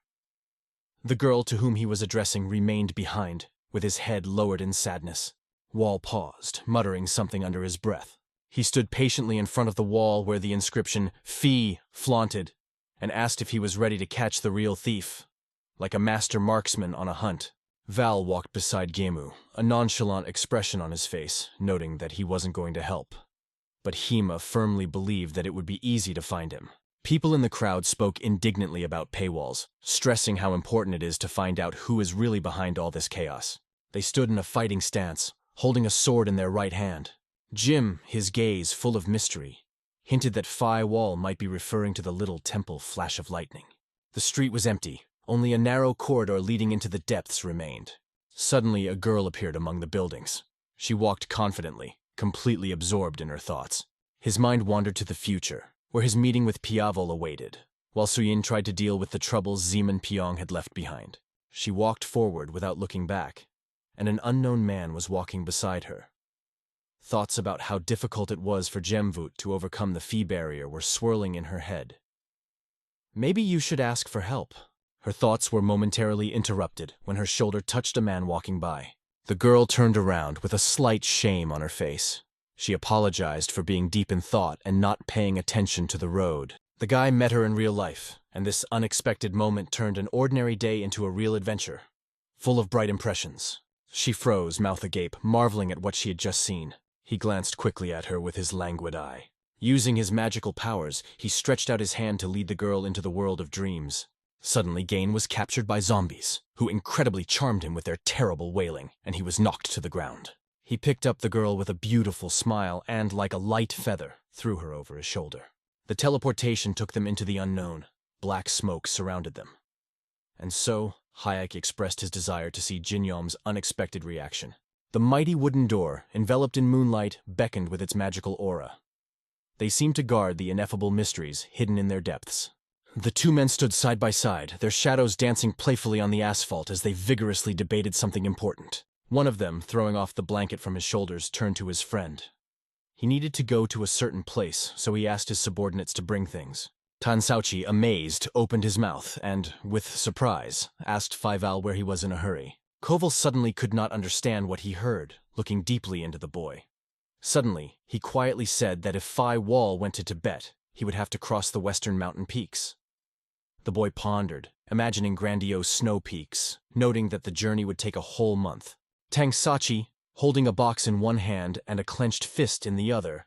The girl to whom he was addressing remained behind, with his head lowered in sadness. Wall paused, muttering something under his breath. He stood patiently in front of the wall where the inscription "Fee" flaunted, and asked if he was ready to catch the real thief, like a master marksman on a hunt. Val walked beside Gemu, a nonchalant expression on his face, noting that he wasn't going to help. But Hema firmly believed that it would be easy to find him. People in the crowd spoke indignantly about paywalls, stressing how important it is to find out who is really behind all this chaos. They stood in a fighting stance, holding a sword in their right hand. Jim, his gaze full of mystery, hinted that Fai Wall might be referring to the little temple flash of lightning. The street was empty. Only a narrow corridor leading into the depths remained. Suddenly, a girl appeared among the buildings. She walked confidently, completely absorbed in her thoughts. His mind wandered to the future, where his meeting with Piavol awaited, while Suyin tried to deal with the troubles Zeman Piong had left behind. She walked forward without looking back, and an unknown man was walking beside her. Thoughts about how difficult it was for Jemvut to overcome the fee barrier were swirling in her head. Maybe you should ask for help. Her thoughts were momentarily interrupted when her shoulder touched a man walking by. The girl turned around with a slight shame on her face. She apologized for being deep in thought and not paying attention to the road. The guy met her in real life, and this unexpected moment turned an ordinary day into a real adventure, full of bright impressions. She froze, mouth agape, marveling at what she had just seen. He glanced quickly at her with his languid eye. Using his magical powers, he stretched out his hand to lead the girl into the world of dreams. Suddenly, Gain was captured by zombies, who incredibly charmed him with their terrible wailing, and he was knocked to the ground. He picked up the girl with a beautiful smile and, like a light feather, threw her over his shoulder. The teleportation took them into the unknown. Black smoke surrounded them. And so, Hayek expressed his desire to see Jinyom's unexpected reaction. The mighty wooden door, enveloped in moonlight, beckoned with its magical aura. They seemed to guard the ineffable mysteries hidden in their depths. The two men stood side by side, their shadows dancing playfully on the asphalt as they vigorously debated something important. One of them, throwing off the blanket from his shoulders, turned to his friend. He needed to go to a certain place, so he asked his subordinates to bring things. Tan Sauchi, amazed, opened his mouth and, with surprise, asked Faival where he was in a hurry. Koval suddenly could not understand what he heard, looking deeply into the boy. Suddenly, he quietly said that if Phi Wall went to Tibet, he would have to cross the western mountain peaks. The boy pondered, imagining grandiose snow peaks, noting that the journey would take a whole month. Tang Sachi, holding a box in one hand and a clenched fist in the other,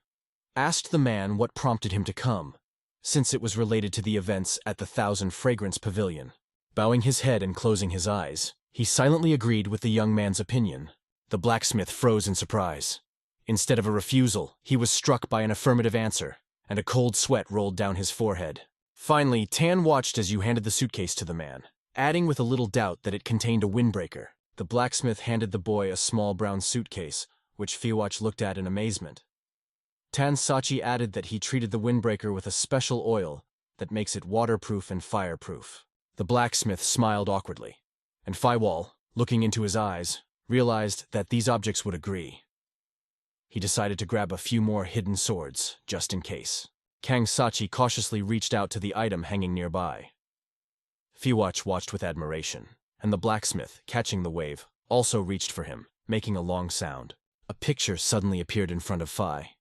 asked the man what prompted him to come, since it was related to the events at the Thousand Fragrance Pavilion. Bowing his head and closing his eyes, he silently agreed with the young man's opinion. The blacksmith froze in surprise. Instead of a refusal, he was struck by an affirmative answer, and a cold sweat rolled down his forehead. Finally, Tan watched as you handed the suitcase to the man, adding with a little doubt that it contained a windbreaker. The blacksmith handed the boy a small brown suitcase, which Fiwatch looked at in amazement. Tan Sachi added that he treated the windbreaker with a special oil that makes it waterproof and fireproof. The blacksmith smiled awkwardly, and Fiwall, looking into his eyes, realized that these objects would agree. He decided to grab a few more hidden swords, just in case. Kang Sachi cautiously reached out to the item hanging nearby. Fiwatch watched with admiration, and the blacksmith, catching the wave, also reached for him, making a long sound. A picture suddenly appeared in front of Phi.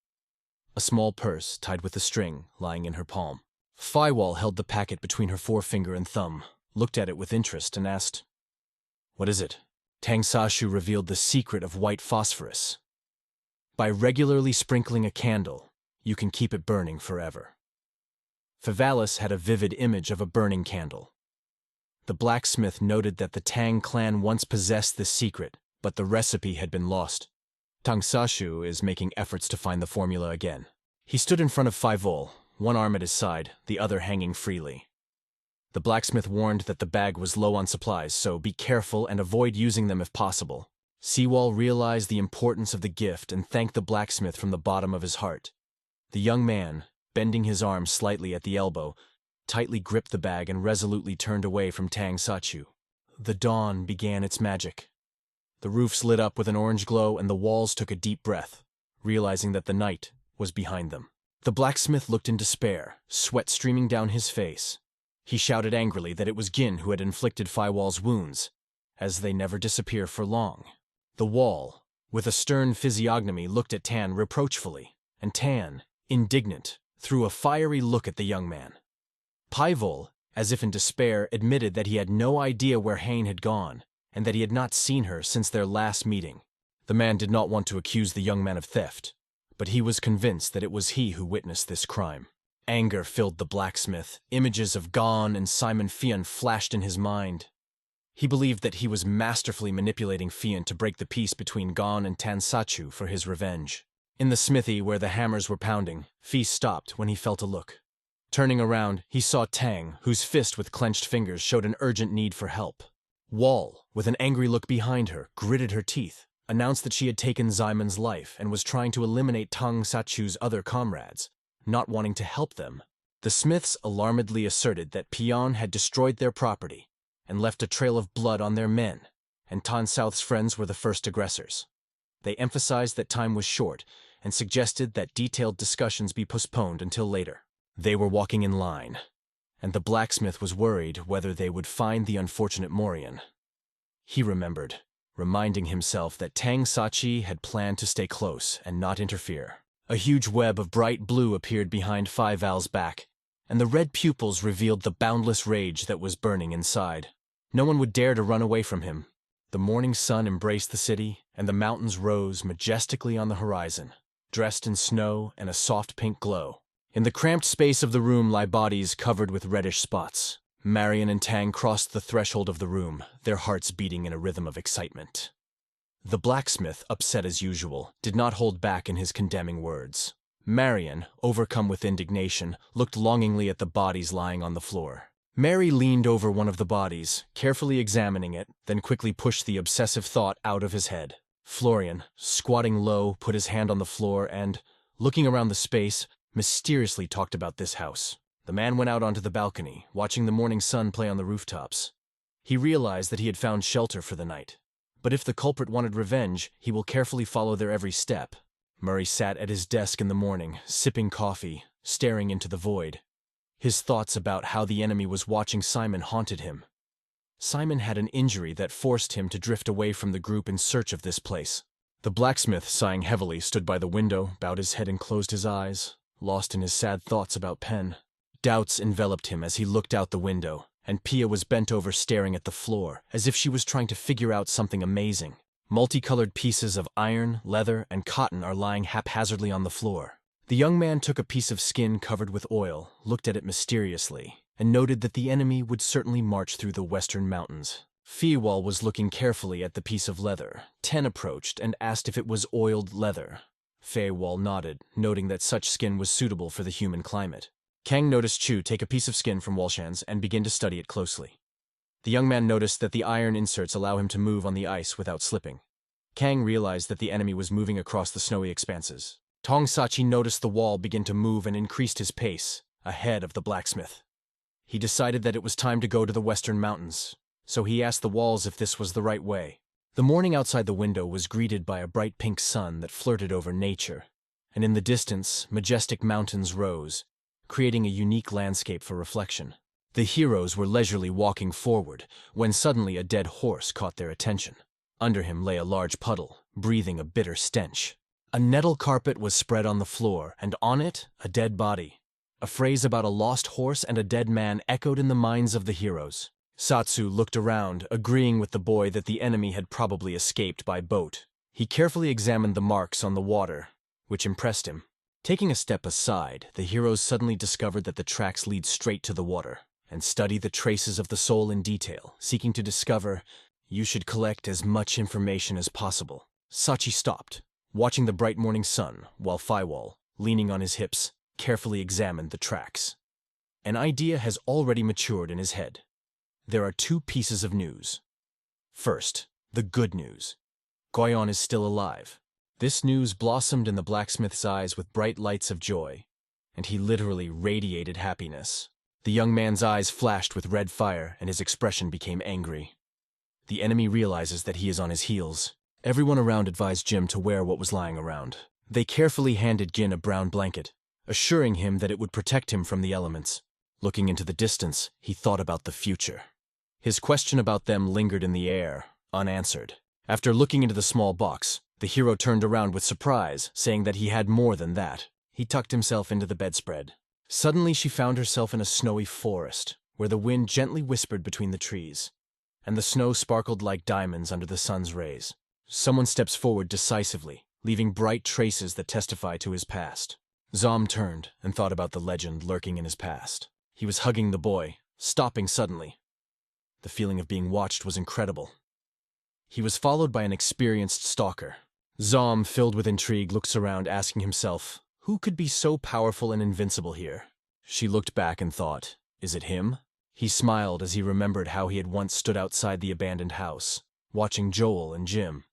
A small purse tied with a string lying in her palm. Fiwall held the packet between her forefinger and thumb, looked at it with interest, and asked, "What is it?" Tang Sashu revealed the secret of white phosphorus. By regularly sprinkling a candle, you can keep it burning forever. Fivalis had a vivid image of a burning candle. The blacksmith noted that the Tang clan once possessed this secret, but the recipe had been lost. Tang Sashu is making efforts to find the formula again. He stood in front of Fival, one arm at his side, the other hanging freely. The blacksmith warned that the bag was low on supplies, so be careful and avoid using them if possible. Seawall realized the importance of the gift and thanked the blacksmith from the bottom of his heart. The young man, bending his arm slightly at the elbow, tightly gripped the bag and resolutely turned away from Tang Sachu. The dawn began its magic. The roofs lit up with an orange glow and the walls took a deep breath, realizing that the night was behind them. The blacksmith looked in despair, sweat streaming down his face. He shouted angrily that it was Gin who had inflicted Fiwall's wounds, as they never disappear for long. The wall, with a stern physiognomy, looked at Tan reproachfully, and Tan, indignant, threw a fiery look at the young man. Paivol, as if in despair, admitted that he had no idea where Hain had gone, and that he had not seen her since their last meeting. The man did not want to accuse the young man of theft, but he was convinced that it was he who witnessed this crime. Anger filled the blacksmith. Images of Gon and Simon Fian flashed in his mind. He believed that he was masterfully manipulating Fian to break the peace between Gon and Tansachu for his revenge. In the smithy where the hammers were pounding, Fi stopped when he felt a look. Turning around, he saw Tang, whose fist with clenched fingers showed an urgent need for help. Wall, with an angry look behind her, gritted her teeth, announced that she had taken Zyman's life and was trying to eliminate Tang Sachu's other comrades, not wanting to help them. The smiths alarmedly asserted that Pion had destroyed their property and left a trail of blood on their men, and Tan South's friends were the first aggressors. They emphasized that time was short and suggested that detailed discussions be postponed until later. They were walking in line, and the blacksmith was worried whether they would find the unfortunate Morian. He remembered, reminding himself that Tang Sachi had planned to stay close and not interfere. A huge web of bright blue appeared behind Fival's back, and the red pupils revealed the boundless rage that was burning inside. No one would dare to run away from him. The morning sun embraced the city, and the mountains rose majestically on the horizon, dressed in snow and a soft pink glow. In the cramped space of the room lie bodies covered with reddish spots. Marion and Tang crossed the threshold of the room, their hearts beating in a rhythm of excitement. The blacksmith, upset as usual, did not hold back in his condemning words. Marion, overcome with indignation, looked longingly at the bodies lying on the floor. Mary leaned over one of the bodies, carefully examining it, then quickly pushed the obsessive thought out of his head. Florian, squatting low, put his hand on the floor and, looking around the space, mysteriously talked about this house. The man went out onto the balcony, watching the morning sun play on the rooftops. He realized that he had found shelter for the night. But if the culprit wanted revenge, he will carefully follow their every step. Murray sat at his desk in the morning, sipping coffee, staring into the void. His thoughts about how the enemy was watching Simon haunted him. Simon had an injury that forced him to drift away from the group in search of this place. The blacksmith, sighing heavily, stood by the window, bowed his head and closed his eyes, lost in his sad thoughts about Pen. Doubts enveloped him as he looked out the window, and Pia was bent over staring at the floor, as if she was trying to figure out something amazing. Multicolored pieces of iron, leather, and cotton are lying haphazardly on the floor. The young man took a piece of skin covered with oil, looked at it mysteriously, and noted that the enemy would certainly march through the western mountains. Feewal was looking carefully at the piece of leather. Ten approached and asked if it was oiled leather. Feewal nodded, noting that such skin was suitable for the human climate. Kang noticed Chu take a piece of skin from Walshan's and begin to study it closely. The young man noticed that the iron inserts allow him to move on the ice without slipping. Kang realized that the enemy was moving across the snowy expanses. Tong Sachi noticed the wall begin to move and increased his pace, ahead of the blacksmith. He decided that it was time to go to the western mountains, so he asked the walls if this was the right way. The morning outside the window was greeted by a bright pink sun that flirted over nature, and in the distance, majestic mountains rose, creating a unique landscape for reflection. The heroes were leisurely walking forward when suddenly a dead horse caught their attention. Under him lay a large puddle, breathing a bitter stench. A nettle carpet was spread on the floor, and on it, a dead body. A phrase about a lost horse and a dead man echoed in the minds of the heroes. Satsu looked around, agreeing with the boy that the enemy had probably escaped by boat. He carefully examined the marks on the water, which impressed him. Taking a step aside, the heroes suddenly discovered that the tracks lead straight to the water, and study the traces of the soul in detail, seeking to discover, "You should collect as much information as possible." Sachi stopped, watching the bright morning sun, while Feewal, leaning on his hips, carefully examined the tracks. An idea has already matured in his head. There are two pieces of news. First, the good news. Goyon is still alive. This news blossomed in the blacksmith's eyes with bright lights of joy, and he literally radiated happiness. The young man's eyes flashed with red fire, and his expression became angry. The enemy realizes that he is on his heels. Everyone around advised Jim to wear what was lying around. They carefully handed Jin a brown blanket, assuring him that it would protect him from the elements. Looking into the distance, he thought about the future. His question about them lingered in the air, unanswered. After looking into the small box, the hero turned around with surprise, saying that he had more than that. He tucked himself into the bedspread. Suddenly she found herself in a snowy forest, where the wind gently whispered between the trees, and the snow sparkled like diamonds under the sun's rays. Someone steps forward decisively, leaving bright traces that testify to his past. Zom turned and thought about the legend lurking in his past. He was hugging the boy, stopping suddenly. The feeling of being watched was incredible. He was followed by an experienced stalker. Zom, filled with intrigue, looks around, asking himself, who could be so powerful and invincible here? She looked back and thought, is it him? He smiled as he remembered how he had once stood outside the abandoned house, watching Joel and Jim.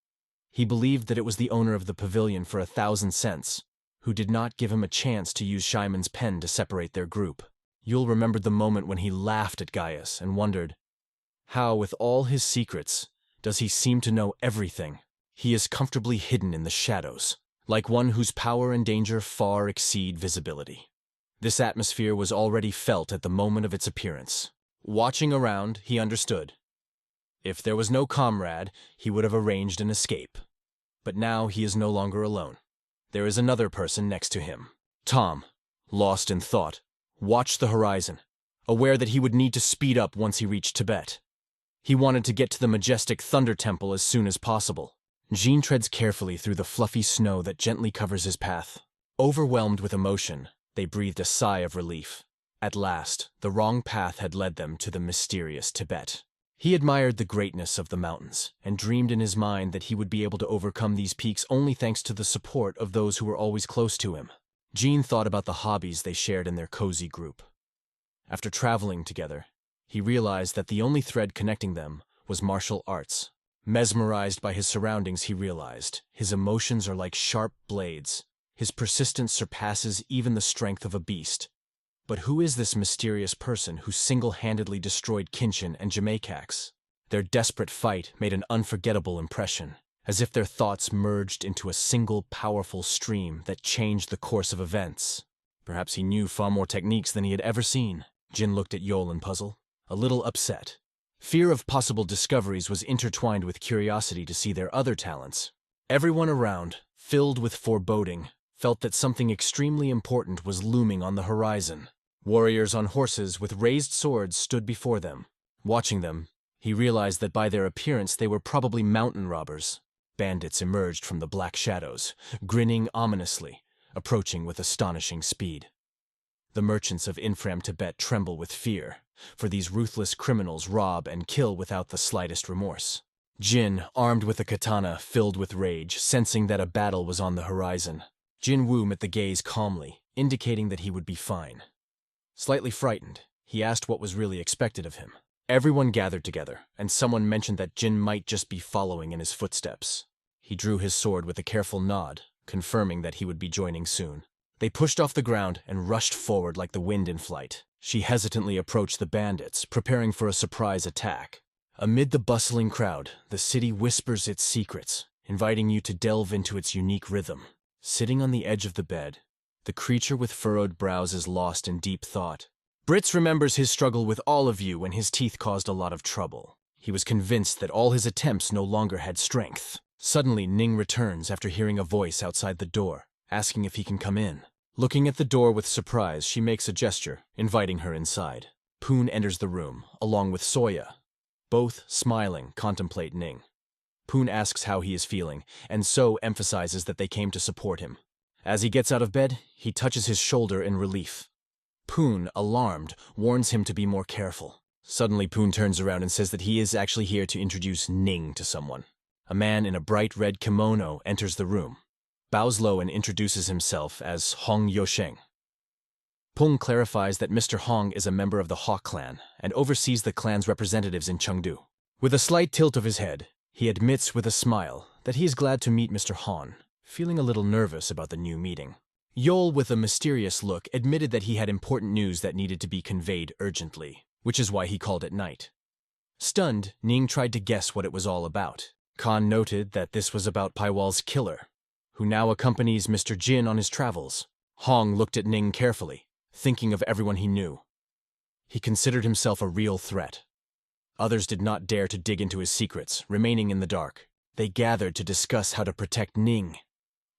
He believed that it was the owner of the pavilion for 1,000 cents, who did not give him a chance to use Shyman's pen to separate their group. Yul remembered the moment when he laughed at Gaius and wondered, how, with all his secrets, does he seem to know everything? He is comfortably hidden in the shadows, like one whose power and danger far exceed visibility. This atmosphere was already felt at the moment of its appearance. Watching around, he understood. If there was no comrade, he would have arranged an escape. But now he is no longer alone. There is another person next to him. Tom, lost in thought, watched the horizon, aware that he would need to speed up once he reached Tibet. He wanted to get to the majestic Thunder Temple as soon as possible. Jean treads carefully through the fluffy snow that gently covers his path. Overwhelmed with emotion, they breathed a sigh of relief. At last, the wrong path had led them to the mysterious Tibet. He admired the greatness of the mountains, and dreamed in his mind that he would be able to overcome these peaks only thanks to the support of those who were always close to him. Jean thought about the hobbies they shared in their cozy group. After traveling together, he realized that the only thread connecting them was martial arts. Mesmerized by his surroundings, he realized his emotions are like sharp blades. His persistence surpasses even the strength of a beast. But who is this mysterious person who single-handedly destroyed Kinshin and Jamaicax? Their desperate fight made an unforgettable impression, as if their thoughts merged into a single powerful stream that changed the course of events. Perhaps he knew far more techniques than he had ever seen. Jin looked at Yol in puzzle, a little upset. Fear of possible discoveries was intertwined with curiosity to see their other talents. Everyone around, filled with foreboding, felt that something extremely important was looming on the horizon. Warriors on horses with raised swords stood before them. Watching them, he realized that by their appearance they were probably mountain robbers. Bandits emerged from the black shadows, grinning ominously, approaching with astonishing speed. The merchants of Infram Tibet tremble with fear, for these ruthless criminals rob and kill without the slightest remorse. Jin, armed with a katana, filled with rage, sensing that a battle was on the horizon. Jin Woo met the gaze calmly, indicating that he would be fine. Slightly frightened, he asked what was really expected of him. Everyone gathered together, and someone mentioned that Jin might just be following in his footsteps. He drew his sword with a careful nod, confirming that he would be joining soon. They pushed off the ground and rushed forward like the wind in flight. She hesitantly approached the bandits, preparing for a surprise attack. Amid the bustling crowd, the city whispers its secrets, inviting you to delve into its unique rhythm. Sitting on the edge of the bed, the creature with furrowed brows is lost in deep thought. Brits remembers his struggle with all of you when his teeth caused a lot of trouble. He was convinced that all his attempts no longer had strength. Suddenly, Ning returns after hearing a voice outside the door, asking if he can come in. Looking at the door with surprise, she makes a gesture, inviting her inside. Poon enters the room, along with Soya. Both, smiling, contemplate Ning. Poon asks how he is feeling, and So emphasizes that they came to support him. As he gets out of bed, he touches his shoulder in relief. Poon, alarmed, warns him to be more careful. Suddenly, Poon turns around and says that he is actually here to introduce Ning to someone. A man in a bright red kimono enters the room, bows low and introduces himself as Hong Yosheng. Pung clarifies that Mr. Hong is a member of the Hawk clan and oversees the clan's representatives in Chengdu. With a slight tilt of his head, he admits with a smile that he is glad to meet Mr. Han, feeling a little nervous about the new meeting. Yol, with a mysterious look, admitted that he had important news that needed to be conveyed urgently, which is why he called at night. Stunned, Ning tried to guess what it was all about. Khan noted that this was about Paiwal's killer, who now accompanies Mr. Jin on his travels. Hong looked at Ning carefully, thinking of everyone he knew. He considered himself a real threat. Others did not dare to dig into his secrets, remaining in the dark. They gathered to discuss how to protect Ning.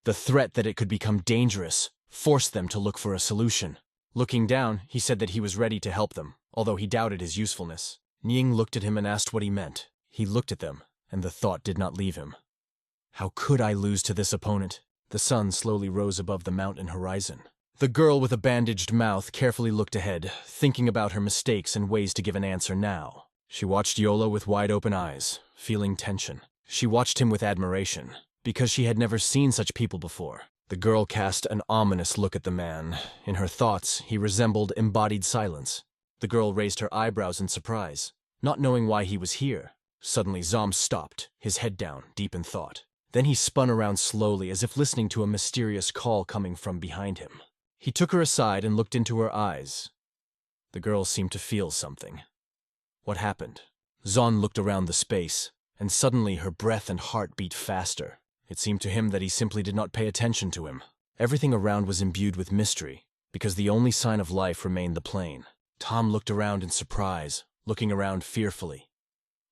The threat that it could become dangerous forced them to look for a solution. Looking down, he said that he was ready to help them, although he doubted his usefulness. Ning looked at him and asked what he meant. He looked at them, and the thought did not leave him. How could I lose to this opponent? The sun slowly rose above the mountain horizon. The girl with a bandaged mouth carefully looked ahead, thinking about her mistakes and ways to give an answer now. She watched Yola with wide-open eyes, feeling tension. She watched him with admiration, because she had never seen such people before. The girl cast an ominous look at the man. In her thoughts, he resembled embodied silence. The girl raised her eyebrows in surprise, not knowing why he was here. Suddenly, Zom stopped, his head down, deep in thought. Then he spun around slowly, as if listening to a mysterious call coming from behind him. He took her aside and looked into her eyes. The girl seemed to feel something. What happened? Zon looked around the space, and suddenly her breath and heart beat faster. It seemed to him that he simply did not pay attention to him. Everything around was imbued with mystery, because the only sign of life remained the plain. Tom looked around in surprise, looking around fearfully.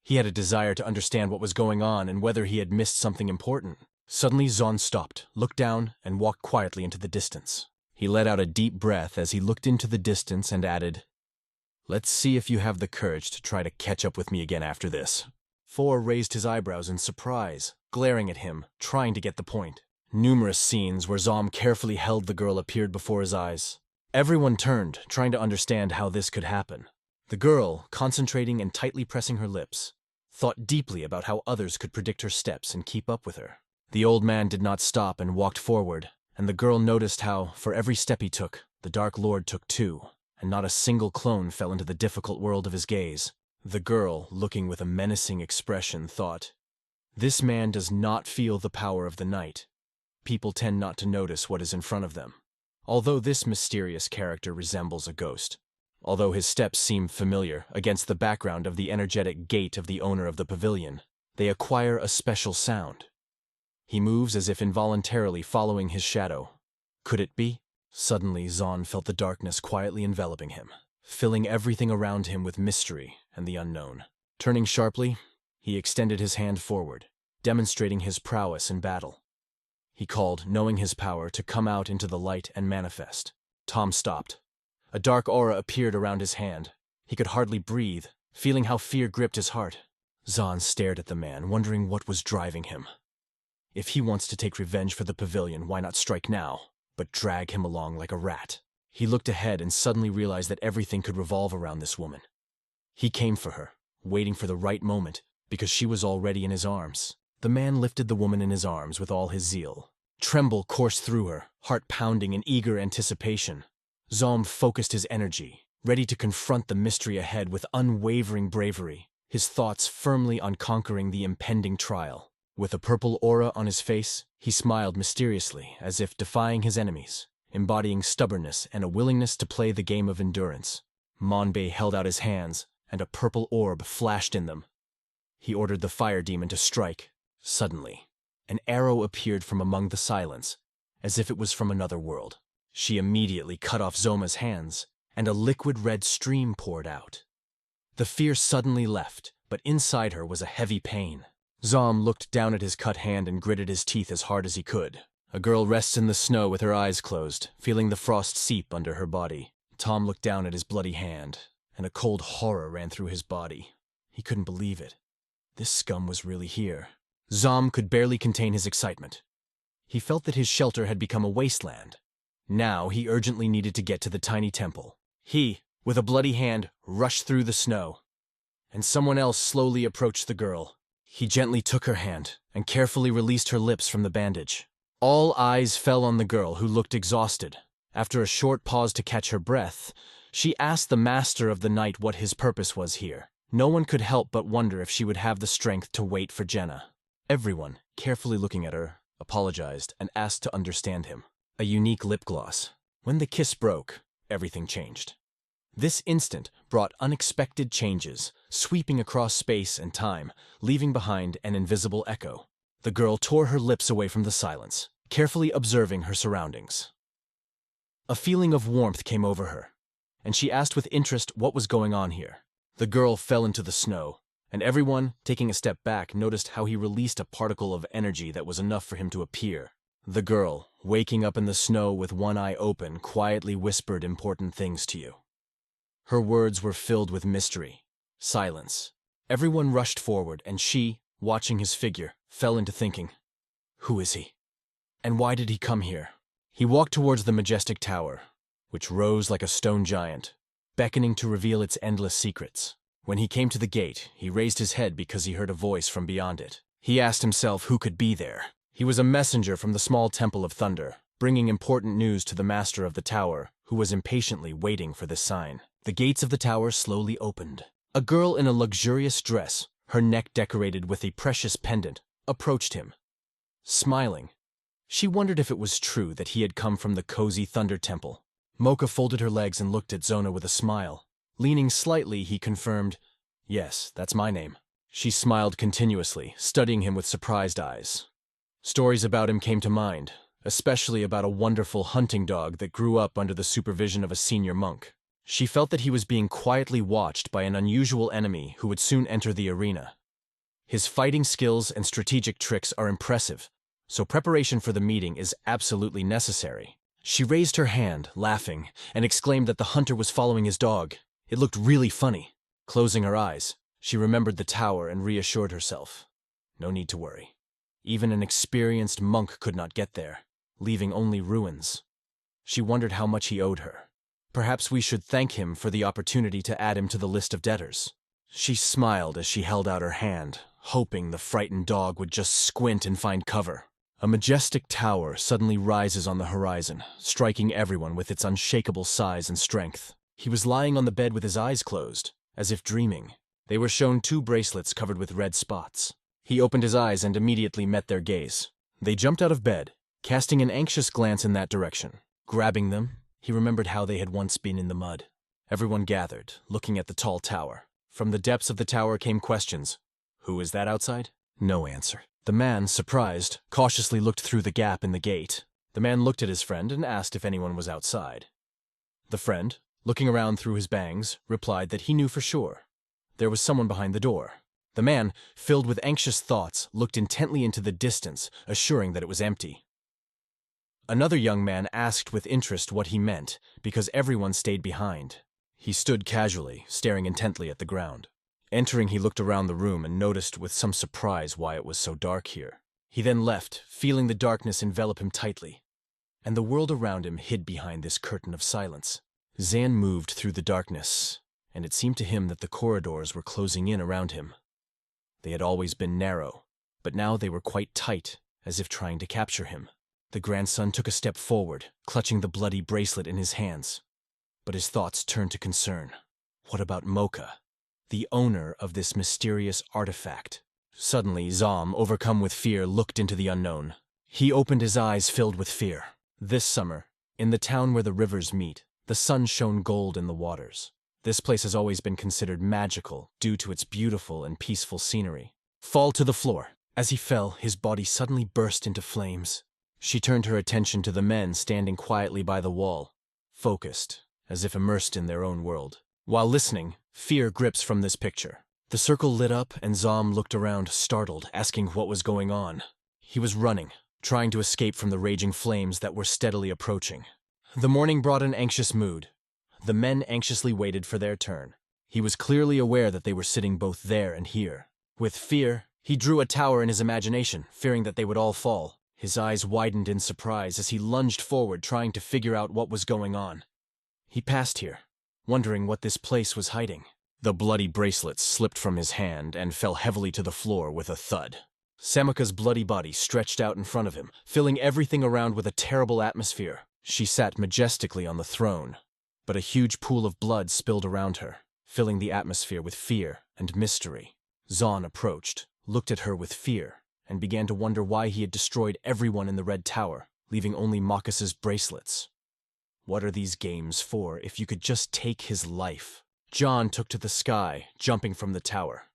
He had a desire to understand what was going on and whether he had missed something important. Suddenly Zon stopped, looked down, and walked quietly into the distance. He let out a deep breath as he looked into the distance and added, "Let's see if you have the courage to try to catch up with me again after this." Four raised his eyebrows in surprise, glaring at him, trying to get the point. Numerous scenes where Zom carefully held the girl appeared before his eyes. Everyone turned, trying to understand how this could happen. The girl, concentrating and tightly pressing her lips, thought deeply about how others could predict her steps and keep up with her. The old man did not stop and walked forward, and the girl noticed how, for every step he took, the Dark Lord took two, and not a single clone fell into the difficult world of his gaze. The girl, looking with a menacing expression, thought, "This man does not feel the power of the night. People tend not to notice what is in front of them." Although this mysterious character resembles a ghost, although his steps seem familiar against the background of the energetic gait of the owner of the pavilion, they acquire a special sound. He moves as if involuntarily following his shadow. Could it be? Suddenly, Zon felt the darkness quietly enveloping him, filling everything around him with mystery and the unknown. Turning sharply, he extended his hand forward, demonstrating his prowess in battle. He called, knowing his power, to come out into the light and manifest. Tom stopped. A dark aura appeared around his hand. He could hardly breathe, feeling how fear gripped his heart. Zahn stared at the man, wondering what was driving him. If he wants to take revenge for the pavilion, why not strike now, but drag him along like a rat? He looked ahead and suddenly realized that everything could revolve around this woman. He came for her, waiting for the right moment, because she was already in his arms. The man lifted the woman in his arms with all his zeal. Tremble coursed through her, heart pounding in eager anticipation. Zom focused his energy, ready to confront the mystery ahead with unwavering bravery, his thoughts firmly on conquering the impending trial. With a purple aura on his face, he smiled mysteriously, as if defying his enemies, embodying stubbornness and a willingness to play the game of endurance. Monbei held out his hands, and a purple orb flashed in them. He ordered the fire demon to strike. Suddenly, an arrow appeared from among the silence, as if it was from another world. She immediately cut off Zoma's hands, and a liquid red stream poured out. The fear suddenly left, but inside her was a heavy pain. Zom looked down at his cut hand and gritted his teeth as hard as he could. A girl rests in the snow with her eyes closed, feeling the frost seep under her body. Tom looked down at his bloody hand, and a cold horror ran through his body. He couldn't believe it. This scum was really here. Zom could barely contain his excitement. He felt that his shelter had become a wasteland. Now he urgently needed to get to the tiny temple. He, with a bloody hand, rushed through the snow. And someone else slowly approached the girl. He gently took her hand and carefully released her lips from the bandage. All eyes fell on the girl, who looked exhausted. After a short pause to catch her breath, she asked the master of the night what his purpose was here. No one could help but wonder if she would have the strength to wait for Jenna. Everyone, carefully looking at her, apologized and asked to understand him. A unique lip gloss. When the kiss broke, everything changed. This instant brought unexpected changes, sweeping across space and time, leaving behind an invisible echo. The girl tore her lips away from the silence, carefully observing her surroundings. A feeling of warmth came over her, and she asked with interest what was going on here. The girl fell into the snow, and everyone, taking a step back, noticed how he released a particle of energy that was enough for him to appear. The girl, waking up in the snow with one eye open, quietly whispered important things to you. Her words were filled with mystery, silence. Everyone rushed forward, and she, watching his figure, fell into thinking, who is he? And why did he come here? He walked towards the majestic tower, which rose like a stone giant, beckoning to reveal its endless secrets. When he came to the gate, he raised his head because he heard a voice from beyond it. He asked himself who could be there. He was a messenger from the small Temple of Thunder, bringing important news to the master of the tower, who was impatiently waiting for this sign. The gates of the tower slowly opened. A girl in a luxurious dress, her neck decorated with a precious pendant, approached him. Smiling, she wondered if it was true that he had come from the cozy Thunder Temple. Mocha folded her legs and looked at Zona with a smile. Leaning slightly, he confirmed, "Yes, that's my name." She smiled continuously, studying him with surprised eyes. Stories about him came to mind, especially about a wonderful hunting dog that grew up under the supervision of a senior monk. She felt that he was being quietly watched by an unusual enemy who would soon enter the arena. His fighting skills and strategic tricks are impressive, so preparation for the meeting is absolutely necessary. She raised her hand, laughing, and exclaimed that the hunter was following his dog. It looked really funny. Closing her eyes, she remembered the tower and reassured herself. No need to worry. Even an experienced monk could not get there, leaving only ruins. She wondered how much he owed her. Perhaps we should thank him for the opportunity to add him to the list of debtors. She smiled as she held out her hand, hoping the frightened dog would just squint and find cover. A majestic tower suddenly rises on the horizon, striking everyone with its unshakable size and strength. He was lying on the bed with his eyes closed, as if dreaming. They were shown 2 bracelets covered with red spots. He opened his eyes and immediately met their gaze. They jumped out of bed, casting an anxious glance in that direction. Grabbing them, he remembered how they had once been in the mud. Everyone gathered, looking at the tall tower. From the depths of the tower came questions. Who is that outside? No answer. The man, surprised, cautiously looked through the gap in the gate. The man looked at his friend and asked if anyone was outside. The friend, looking around through his bangs, replied that he knew for sure. there was someone behind the door. The man, filled with anxious thoughts, looked intently into the distance, assuring that it was empty. Another young man asked with interest what he meant, because everyone stayed behind. He stood casually, staring intently at the ground. Entering, he looked around the room and noticed with some surprise why it was so dark here. He then left, feeling the darkness envelop him tightly, and the world around him hid behind this curtain of silence. Zan moved through the darkness, and it seemed to him that the corridors were closing in around him. They had always been narrow, but now they were quite tight, as if trying to capture him. The grandson took a step forward, clutching the bloody bracelet in his hands. But his thoughts turned to concern. What about Mocha, the owner of this mysterious artifact? Suddenly, Zom, overcome with fear, looked into the unknown. He opened his eyes filled with fear. This summer, in the town where the rivers meet, the sun shone gold in the waters. This place has always been considered magical due to its beautiful and peaceful scenery. Fall to the floor. As he fell, his body suddenly burst into flames. She turned her attention to the men standing quietly by the wall, focused, as if immersed in their own world. While listening, fear grips from this picture. The circle lit up and Zom looked around, startled, asking what was going on. He was running, trying to escape from the raging flames that were steadily approaching. The morning brought an anxious mood. The men anxiously waited for their turn. He was clearly aware that they were sitting both there and here. With fear, he drew a tower in his imagination, fearing that they would all fall. His eyes widened in surprise as he lunged forward, trying to figure out what was going on. He passed here, wondering what this place was hiding. The bloody bracelet slipped from his hand and fell heavily to the floor with a thud. Samika's bloody body stretched out in front of him, filling everything around with a terrible atmosphere. She sat majestically on the throne, but a huge pool of blood spilled around her, filling the atmosphere with fear and mystery. Zon approached, looked at her with fear, and began to wonder why he had destroyed everyone in the Red Tower, leaving only Makas's bracelets. What are these games for if you could just take his life? John took to the sky, jumping from the tower.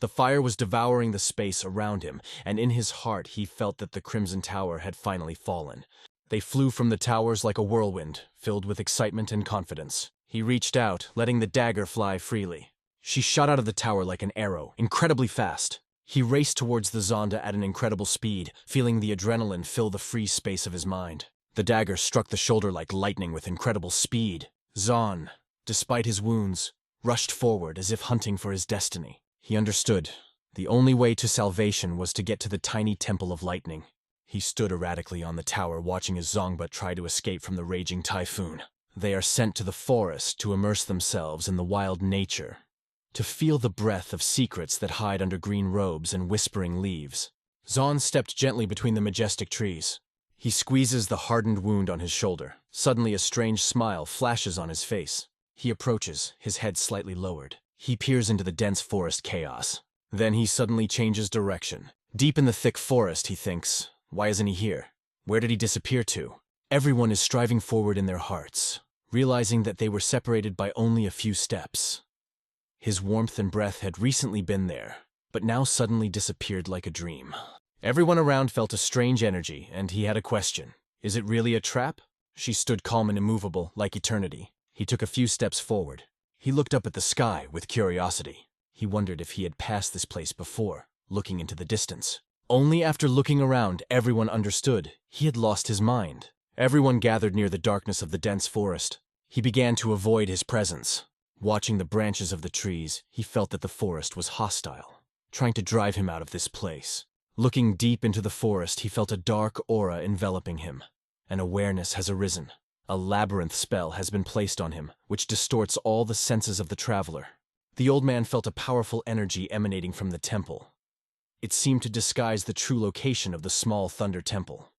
The fire was devouring the space around him, and in his heart he felt that the Crimson Tower had finally fallen. They flew from the towers like a whirlwind, filled with excitement and confidence. He reached out, letting the dagger fly freely. She shot out of the tower like an arrow, incredibly fast. He raced towards the Zonda at an incredible speed, feeling the adrenaline fill the free space of his mind. The dagger struck the shoulder like lightning with incredible speed. Zon, despite his wounds, rushed forward as if hunting for his destiny. He understood. The only way to salvation was to get to the tiny Temple of Lightning. He stood erratically on the tower, watching his Zongba try to escape from the raging typhoon. They are sent to the forest to immerse themselves in the wild nature, to feel the breath of secrets that hide under green robes and whispering leaves. Zon stepped gently between the majestic trees. He squeezes the hardened wound on his shoulder. Suddenly a strange smile flashes on his face. He approaches, his head slightly lowered. He peers into the dense forest chaos. Then he suddenly changes direction. Deep in the thick forest, he thinks, why isn't he here? Where did he disappear to? Everyone is striving forward in their hearts, realizing that they were separated by only a few steps. His warmth and breath had recently been there, but now suddenly disappeared like a dream. Everyone around felt a strange energy, and he had a question. Is it really a trap? She stood calm and immovable, like eternity. He took a few steps forward. He looked up at the sky with curiosity. He wondered if he had passed this place before, looking into the distance. Only after looking around, everyone understood. He had lost his mind. Everyone gathered near the darkness of the dense forest. He began to avoid his presence. Watching the branches of the trees, he felt that the forest was hostile, trying to drive him out of this place. Looking deep into the forest, he felt a dark aura enveloping him. An awareness has arisen. A labyrinth spell has been placed on him, which distorts all the senses of the traveler. The old man felt a powerful energy emanating from the temple. It seemed to disguise the true location of the small Thunder Temple.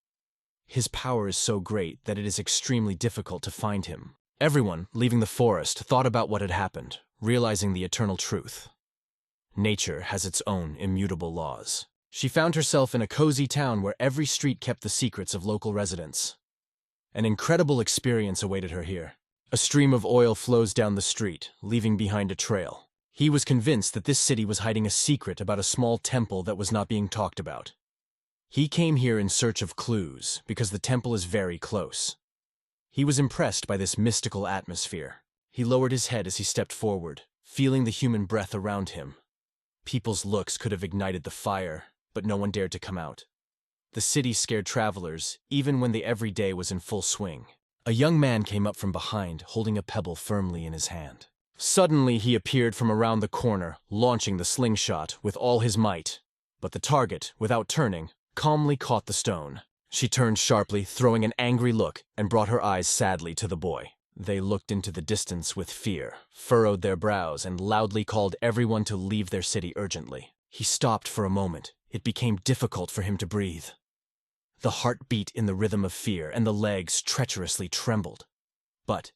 His power is so great that it is extremely difficult to find him. Everyone, leaving the forest, thought about what had happened, realizing the eternal truth. Nature has its own immutable laws. She found herself in a cozy town where every street kept the secrets of local residents. An incredible experience awaited her here. A stream of oil flows down the street, leaving behind a trail. He was convinced that this city was hiding a secret about a small temple that was not being talked about. He came here in search of clues, because the temple is very close. He was impressed by this mystical atmosphere. He lowered his head as he stepped forward, feeling the human breath around him. People's looks could have ignited the fire, but no one dared to come out. The city scared travelers, even when the everyday was in full swing. A young man came up from behind, holding a pebble firmly in his hand. Suddenly he appeared from around the corner, launching the slingshot with all his might. But the target, without turning, calmly caught the stone. She turned sharply, throwing an angry look, and brought her eyes sadly to the boy. They looked into the distance with fear, furrowed their brows, and loudly called everyone to leave their city urgently. He stopped for a moment. It became difficult for him to breathe. The heart beat in the rhythm of fear, and the legs treacherously trembled. But,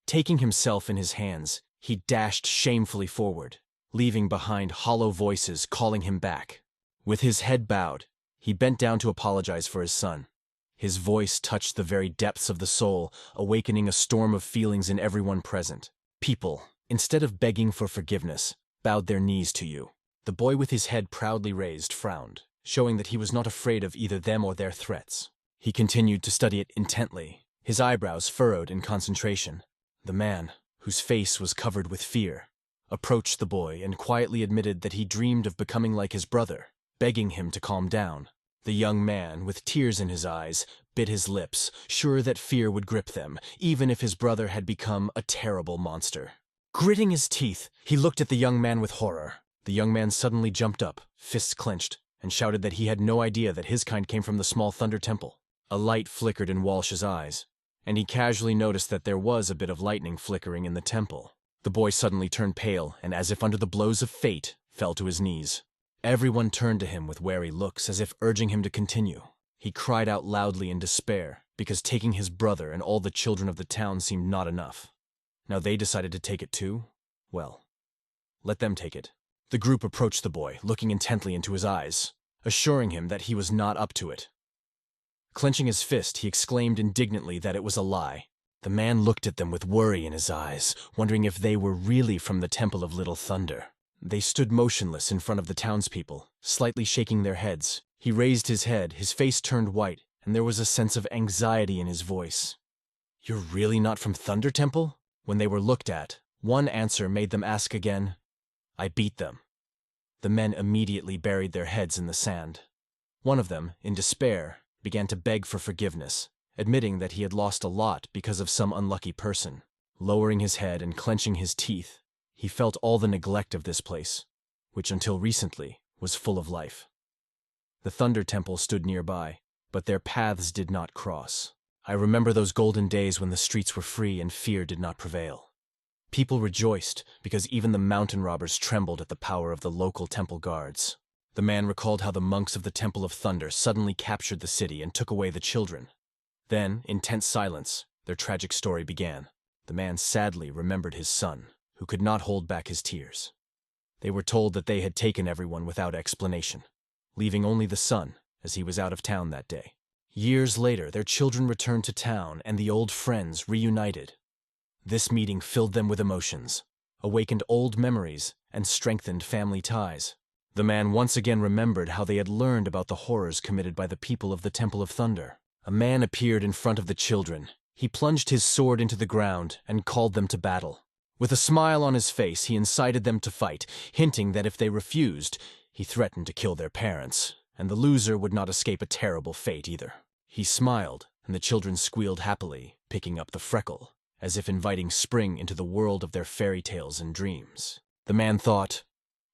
taking himself in his hands, he dashed shamefully forward, leaving behind hollow voices calling him back. With his head bowed, he bent down to apologize for his son. His voice touched the very depths of the soul, awakening a storm of feelings in everyone present. People, instead of begging for forgiveness, bowed their knees to you. The boy with his head proudly raised frowned, showing that he was not afraid of either them or their threats. He continued to study it intently, his eyebrows furrowed in concentration. The man, whose face was covered with fear, approached the boy and quietly admitted that he dreamed of becoming like his brother, begging him to calm down. The young man, with tears in his eyes, bit his lips, sure that fear would grip them, even if his brother had become a terrible monster. Gritting his teeth, he looked at the young man with horror. The young man suddenly jumped up, fists clenched, and shouted that he had no idea that his kind came from the small Thunder Temple. A light flickered in Walsh's eyes, and he casually noticed that there was a bit of lightning flickering in the temple. The boy suddenly turned pale and, as if under the blows of fate, fell to his knees. Everyone turned to him with wary looks, as if urging him to continue. He cried out loudly in despair, because taking his brother and all the children of the town seemed not enough. Now they decided to take it too? Well, let them take it. The group approached the boy, looking intently into his eyes, assuring him that he was not up to it. Clenching his fist, he exclaimed indignantly that it was a lie. The man looked at them with worry in his eyes, wondering if they were really from the Temple of Little Thunder. They stood motionless in front of the townspeople, slightly shaking their heads. He raised his head, his face turned white, and there was a sense of anxiety in his voice. "You're really not from Thunder Temple?" When they were looked at, one answer made them ask again. "I beat them." The men immediately buried their heads in the sand. One of them, in despair, began to beg for forgiveness, admitting that he had lost a lot because of some unlucky person. Lowering his head and clenching his teeth, he felt all the neglect of this place, which until recently was full of life. The Thunder Temple stood nearby, but their paths did not cross. I remember those golden days when the streets were free and fear did not prevail. People rejoiced because even the mountain robbers trembled at the power of the local temple guards. The man recalled how the monks of the Temple of Thunder suddenly captured the city and took away the children. Then, in tense silence, their tragic story began. The man sadly remembered his son, who could not hold back his tears. They were told that they had taken everyone without explanation, leaving only the son, as he was out of town that day. Years later, their children returned to town and the old friends reunited. This meeting filled them with emotions, awakened old memories, and strengthened family ties. The man once again remembered how they had learned about the horrors committed by the people of the Temple of Thunder. A man appeared in front of the children. He plunged his sword into the ground and called them to battle. With a smile on his face, he incited them to fight, hinting that if they refused, he threatened to kill their parents, and the loser would not escape a terrible fate either. He smiled, and the children squealed happily, picking up the freckle, as if inviting spring into the world of their fairy tales and dreams. The man thought,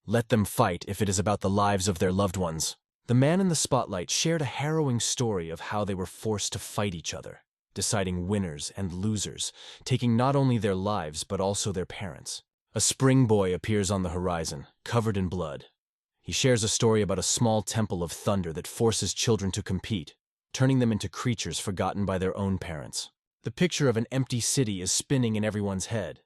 "Let them fight if it is about the lives of their loved ones." The man in the spotlight shared a harrowing story of how they were forced to fight each other, deciding winners and losers, taking not only their lives but also their parents. A spring boy appears on the horizon, covered in blood. He shares a story about a small temple of thunder that forces children to compete, turning them into creatures forgotten by their own parents. The picture of an empty city is spinning in everyone's head.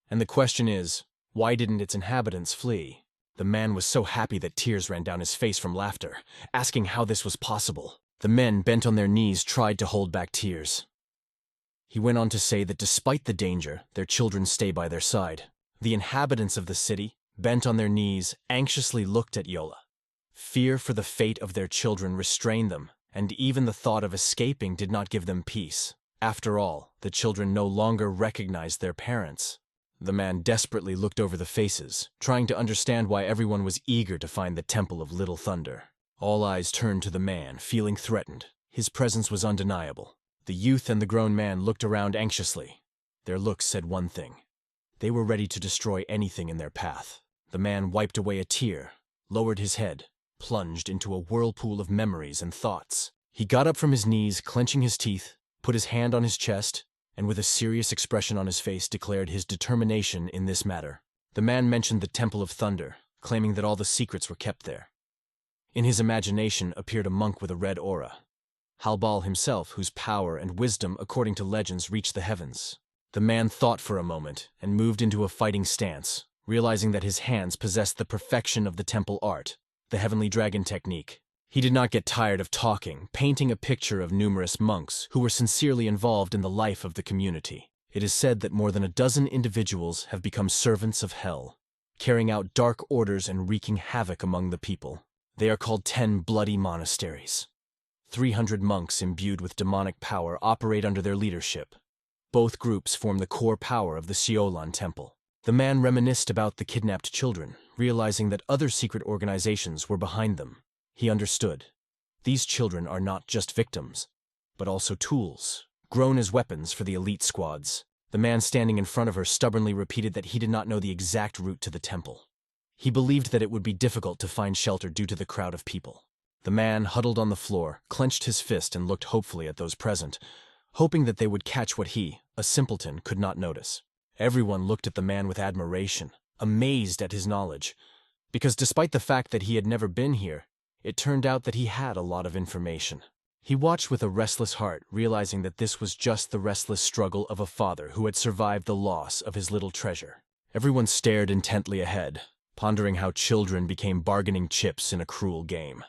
And the question is, why didn't its inhabitants flee? The man was so happy that tears ran down his face from laughter, asking how this was possible. The men, bent on their knees, tried to hold back tears. He went on to say that despite the danger, their children stay by their side. The inhabitants of the city, bent on their knees, anxiously looked at Yola. Fear for the fate of their children restrained them, and even the thought of escaping did not give them peace. After all, the children no longer recognized their parents. The man desperately looked over the faces, trying to understand why everyone was eager to find the Temple of Little Thunder. All eyes turned to the man, feeling threatened. His presence was undeniable. The youth and the grown man looked around anxiously. Their looks said one thing. They were ready to destroy anything in their path. The man wiped away a tear, lowered his head, plunged into a whirlpool of memories and thoughts. He got up from his knees, clenching his teeth, put his hand on his chest, and with a serious expression on his face declared his determination in this matter. The man mentioned the Temple of Thunder, claiming that all the secrets were kept there. In his imagination appeared a monk with a red aura, Halbal himself, whose power and wisdom, according to legends, reached the heavens. The man thought for a moment and moved into a fighting stance, realizing that his hands possessed the perfection of the temple art, the heavenly dragon technique. He did not get tired of talking, painting a picture of numerous monks who were sincerely involved in the life of the community. It is said that more than a dozen individuals have become servants of hell, carrying out dark orders and wreaking havoc among the people. They are called 10 bloody monasteries. 300 monks imbued with demonic power operate under their leadership. Both groups form the core power of the Siolan Temple. The man reminisced about the kidnapped children, realizing that other secret organizations were behind them. He understood. These children are not just victims, but also tools, grown as weapons for the elite squads. The man standing in front of her stubbornly repeated that he did not know the exact route to the temple. He believed that it would be difficult to find shelter due to the crowd of people. The man, huddled on the floor, clenched his fist and looked hopefully at those present, hoping that they would catch what he, a simpleton, could not notice. Everyone looked at the man with admiration, amazed at his knowledge, because despite the fact that he had never been here, it turned out that he had a lot of information. He watched with a restless heart, realizing that this was just the restless struggle of a father who had survived the loss of his little treasure. Everyone stared intently ahead, pondering how children became bargaining chips in a cruel game.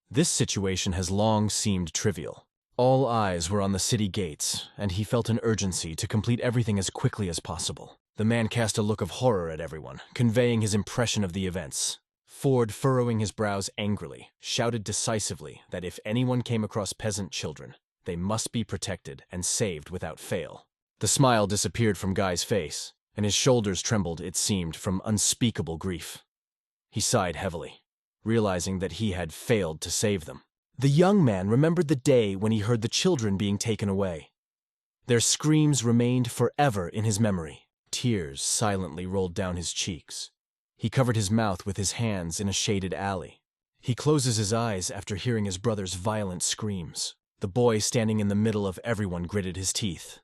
This situation has long seemed trivial. All eyes were on the city gates, and he felt an urgency to complete everything as quickly as possible. The man cast a look of horror at everyone, conveying his impression of the events. Ford, furrowing his brows angrily, shouted decisively that if anyone came across peasant children, they must be protected and saved without fail. The smile disappeared from Guy's face, and his shoulders trembled, it seemed, from unspeakable grief. He sighed heavily, realizing that he had failed to save them. The young man remembered the day when he heard the children being taken away. Their screams remained forever in his memory. Tears silently rolled down his cheeks. He covered his mouth with his hands in a shaded alley. He closes his eyes after hearing his brother's violent screams. The boy standing in the middle of everyone gritted his teeth.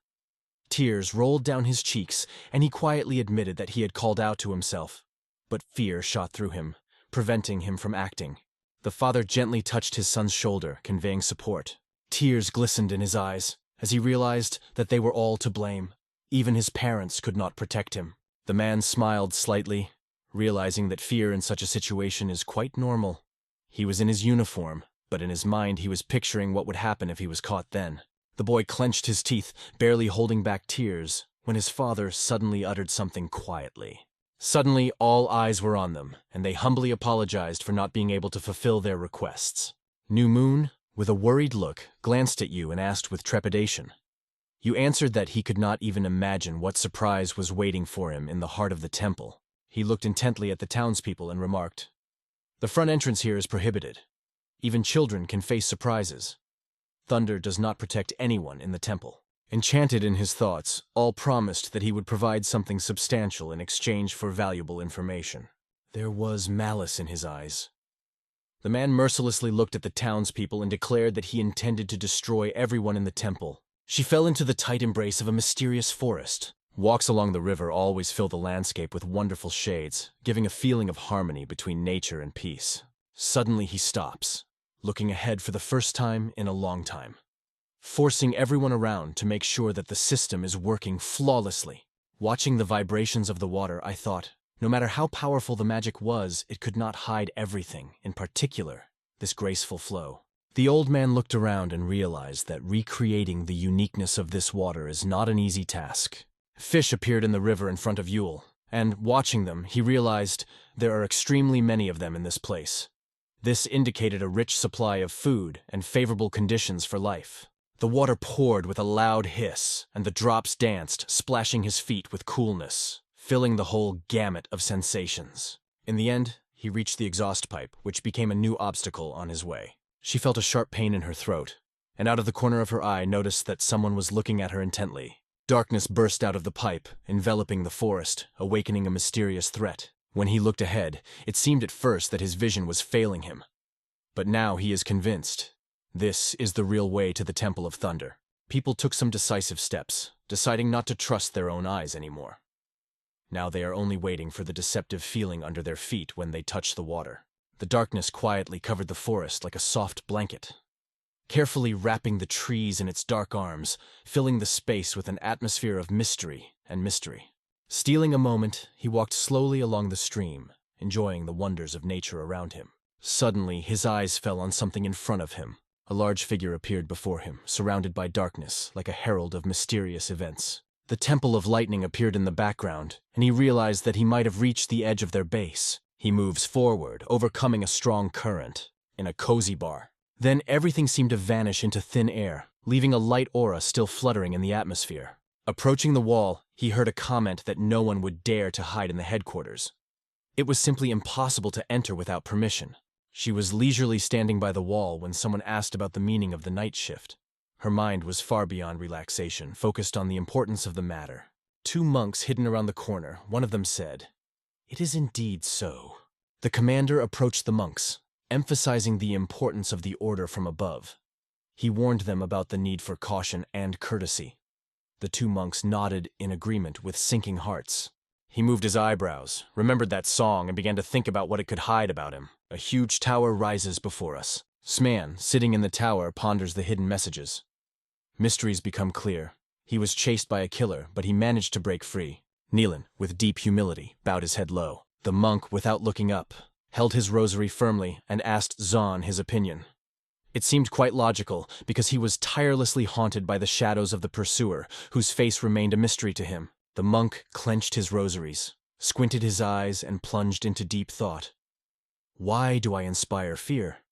Tears rolled down his cheeks, and he quietly admitted that he had called out to himself. But fear shot through him, preventing him from acting. The father gently touched his son's shoulder, conveying support. Tears glistened in his eyes, as he realized that they were all to blame. Even his parents could not protect him. The man smiled slightly, realizing that fear in such a situation is quite normal. He was in his uniform, but in his mind he was picturing what would happen if he was caught then. The boy clenched his teeth, barely holding back tears, when his father suddenly uttered something quietly. Suddenly, all eyes were on them, and they humbly apologized for not being able to fulfill their requests. New Moon, with a worried look, glanced at you and asked with trepidation. You answered that he could not even imagine what surprise was waiting for him in the heart of the temple. He looked intently at the townspeople and remarked, "The front entrance here is prohibited. Even children can face surprises. Thunder does not protect anyone in the temple." Enchanted in his thoughts, all promised that he would provide something substantial in exchange for valuable information. There was malice in his eyes. The man mercilessly looked at the townspeople and declared that he intended to destroy everyone in the temple. She fell into the tight embrace of a mysterious forest. Walks along the river always fill the landscape with wonderful shades, giving a feeling of harmony between nature and peace. Suddenly he stops, looking ahead for the first time in a long time, forcing everyone around to make sure that the system is working flawlessly. Watching the vibrations of the water, I thought, no matter how powerful the magic was, it could not hide everything, in particular, this graceful flow. The old man looked around and realized that recreating the uniqueness of this water is not an easy task. Fish appeared in the river in front of Yule, and, watching them, he realized there are extremely many of them in this place. This indicated a rich supply of food and favorable conditions for life. The water poured with a loud hiss, and the drops danced, splashing his feet with coolness. filling the whole gamut of sensations. In the end, he reached the exhaust pipe, which became a new obstacle on his way. She felt a sharp pain in her throat, and out of the corner of her eye noticed that someone was looking at her intently. Darkness burst out of the pipe, enveloping the forest, awakening a mysterious threat. When he looked ahead, it seemed at first that his vision was failing him. But now he is convinced. This is the real way to the Temple of Thunder. People took some decisive steps, deciding not to trust their own eyes anymore. Now they are only waiting for the deceptive feeling under their feet when they touch the water. The darkness quietly covered the forest like a soft blanket, carefully wrapping the trees in its dark arms, filling the space with an atmosphere of mystery and mystery. Stealing a moment, he walked slowly along the stream, enjoying the wonders of nature around him. Suddenly, his eyes fell on something in front of him. A large figure appeared before him, surrounded by darkness, like a herald of mysterious events. The Temple of Lightning appeared in the background, and he realized that he might have reached the edge of their base. He moves forward, overcoming a strong current, in a cozy bar. Then everything seemed to vanish into thin air, leaving a light aura still fluttering in the atmosphere. Approaching the wall, he heard a comment that no one would dare to hide in the headquarters. It was simply impossible to enter without permission. She was leisurely standing by the wall when someone asked about the meaning of the night shift. Her mind was far beyond relaxation, focused on the importance of the matter. Two monks hidden around the corner, one of them said, "It is indeed so." The commander approached the monks, emphasizing the importance of the order from above. He warned them about the need for caution and courtesy. The two monks nodded in agreement with sinking hearts. He moved his eyebrows, remembered that song, and began to think about what it could hide about him. A huge tower rises before us. Sman, sitting in the tower, ponders the hidden messages. Mysteries become clear. He was chased by a killer, but he managed to break free. Neelan, with deep humility, bowed his head low. The monk, without looking up, held his rosary firmly and asked Zahn his opinion. It seemed quite logical, because he was tirelessly haunted by the shadows of the pursuer, whose face remained a mystery to him. The monk clenched his rosaries, squinted his eyes, and plunged into deep thought. Why do I inspire fear?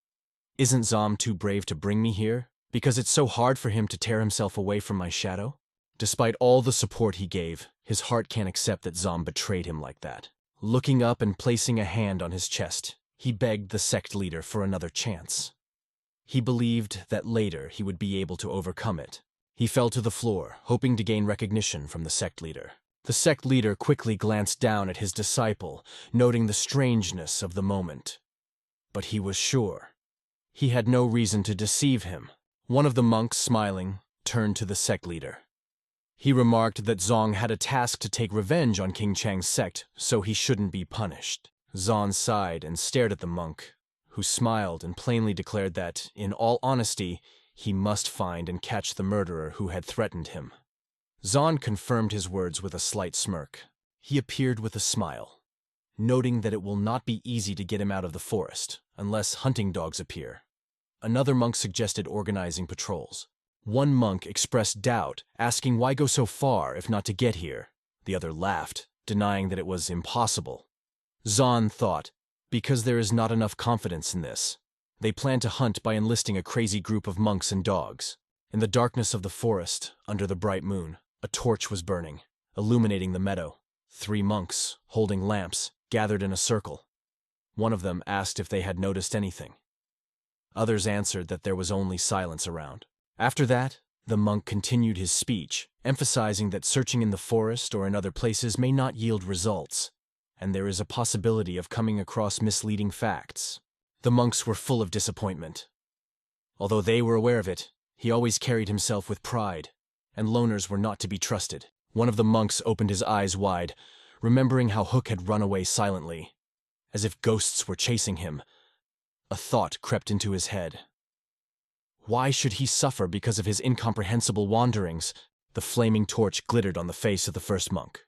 Isn't Zom too brave to bring me here? Because it's so hard for him to tear himself away from my shadow? Despite all the support he gave, his heart can't accept that Zom betrayed him like that. Looking up and placing a hand on his chest, he begged the sect leader for another chance. He believed that later he would be able to overcome it. He fell to the floor, hoping to gain recognition from the sect leader. The sect leader quickly glanced down at his disciple, noting the strangeness of the moment. But he was sure. He had no reason to deceive him. One of the monks, smiling, turned to the sect leader. He remarked that Zong had a task to take revenge on King Chang's sect, so he shouldn't be punished. Zong sighed and stared at the monk, who smiled and plainly declared that, in all honesty, he must find and catch the murderer who had threatened him. Zahn confirmed his words with a slight smirk. He appeared with a smile, noting that it will not be easy to get him out of the forest, unless hunting dogs appear. Another monk suggested organizing patrols. One monk expressed doubt, asking why go so far if not to get here. The other laughed, denying that it was impossible. Zahn thought, because there is not enough confidence in this. They plan to hunt by enlisting a crazy group of monks and dogs. In the darkness of the forest, under the bright moon, a torch was burning, illuminating the meadow. 3 monks, holding lamps, gathered in a circle. One of them asked if they had noticed anything. Others answered that there was only silence around. After that, the monk continued his speech, emphasizing that searching in the forest or in other places may not yield results, and there is a possibility of coming across misleading facts. The monks were full of disappointment. Although they were aware of it, he always carried himself with pride, and loners were not to be trusted. One of the monks opened his eyes wide, remembering how Hook had run away silently, as if ghosts were chasing him. A thought crept into his head. Why should he suffer because of his incomprehensible wanderings? The flaming torch glittered on the face of the first monk.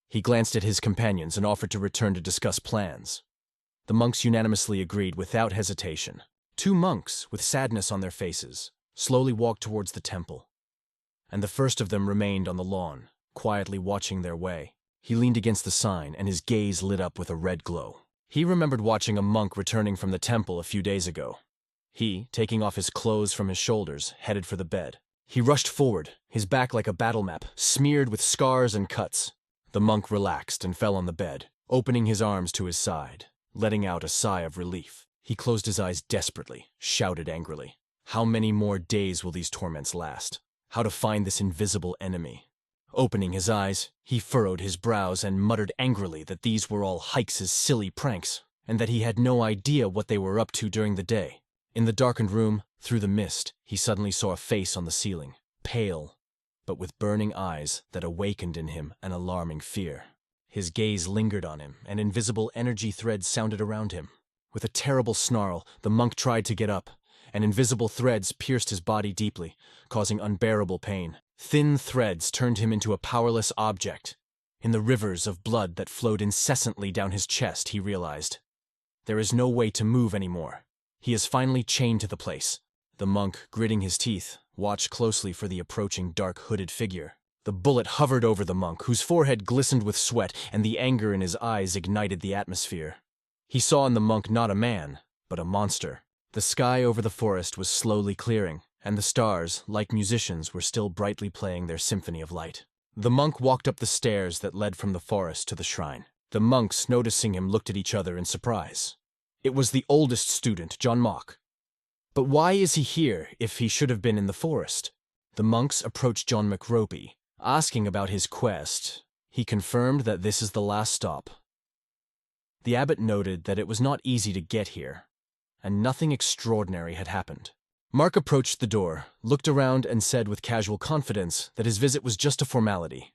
He glanced at his companions and offered to return to discuss plans. The monks unanimously agreed without hesitation. 2 monks, with sadness on their faces, slowly walked towards the temple, and the first of them remained on the lawn, quietly watching their way. He leaned against the sign, and his gaze lit up with a red glow. He remembered watching a monk returning from the temple a few days ago. He, taking off his clothes from his shoulders, headed for the bed. He rushed forward, his back like a battle map, smeared with scars and cuts. The monk relaxed and fell on the bed, opening his arms to his side, letting out a sigh of relief. He closed his eyes desperately, shouted angrily. How many more days will these torments last? How to find this invisible enemy? Opening his eyes, he furrowed his brows and muttered angrily that these were all Hikes' silly pranks, and that he had no idea what they were up to during the day. In the darkened room, through the mist, he suddenly saw a face on the ceiling, pale, but with burning eyes that awakened in him an alarming fear. His gaze lingered on him, and invisible energy threads sounded around him. With a terrible snarl, the monk tried to get up, and invisible threads pierced his body deeply, causing unbearable pain. Thin threads turned him into a powerless object. In the rivers of blood that flowed incessantly down his chest, he realized, there is no way to move anymore. He is finally chained to the place. The monk, gritting his teeth, watched closely for the approaching dark hooded figure. The bullet hovered over the monk, whose forehead glistened with sweat, and the anger in his eyes ignited the atmosphere. He saw in the monk not a man, but a monster. The sky over the forest was slowly clearing, and the stars, like musicians, were still brightly playing their symphony of light. The monk walked up the stairs that led from the forest to the shrine. The monks, noticing him, looked at each other in surprise. It was the oldest student, John Mock. But why is he here if he should have been in the forest? The monks approached John McRopey, asking about his quest. He confirmed that this is the last stop. The abbot noted that it was not easy to get here, and nothing extraordinary had happened. Mark approached the door, looked around, and said with casual confidence that his visit was just a formality.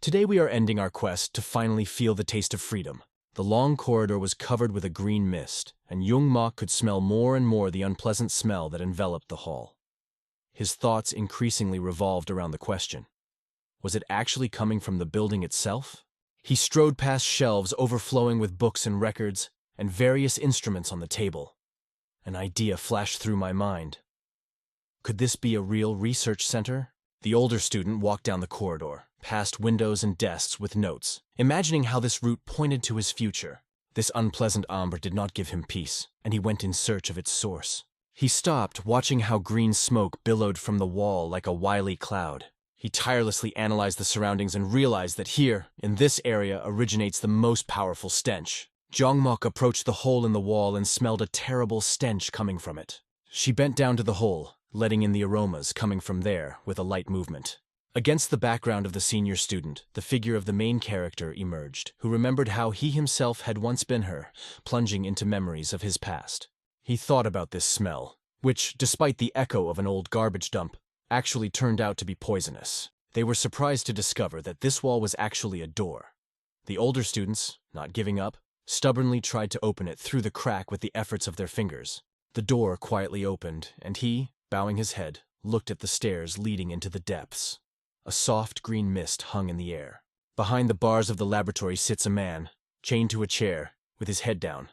Today we are ending our quest to finally feel the taste of freedom. The long corridor was covered with a green mist, and young Mock could smell more and more the unpleasant smell that enveloped the hall. His thoughts increasingly revolved around the question. Was it actually coming from the building itself? He strode past shelves overflowing with books and records, and various instruments on the table. An idea flashed through my mind. Could this be a real research center? The older student walked down the corridor, past windows and desks with notes, imagining how this route pointed to his future. This unpleasant amber did not give him peace, and he went in search of its source. He stopped, watching how green smoke billowed from the wall like a wily cloud. He tirelessly analyzed the surroundings and realized that here, in this area, originates the most powerful stench. Jongmok approached the hole in the wall and smelled a terrible stench coming from it. She bent down to the hole, letting in the aromas coming from there with a light movement. Against the background of the senior student, the figure of the main character emerged, who remembered how he himself had once been her, plunging into memories of his past. He thought about this smell, which, despite the echo of an old garbage dump, actually turned out to be poisonous. They were surprised to discover that this wall was actually a door. The older students, not giving up, stubbornly tried to open it through the crack with the efforts of their fingers. The door quietly opened, and he, bowing his head, looked at the stairs leading into the depths. A soft green mist hung in the air. Behind the bars of the laboratory sits a man, chained to a chair, with his head down.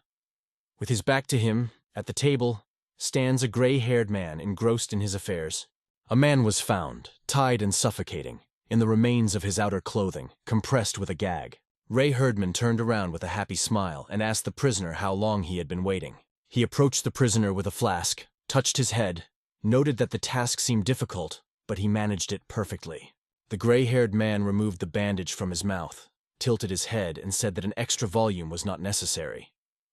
With his back to him, at the table, stands a gray-haired man engrossed in his affairs. A man was found, tied and suffocating, in the remains of his outer clothing, compressed with a gag. Ray Herdman turned around with a happy smile and asked the prisoner how long he had been waiting. He approached the prisoner with a flask, touched his head, noted that the task seemed difficult, but he managed it perfectly. The gray-haired man removed the bandage from his mouth, tilted his head, and said that an extra volume was not necessary.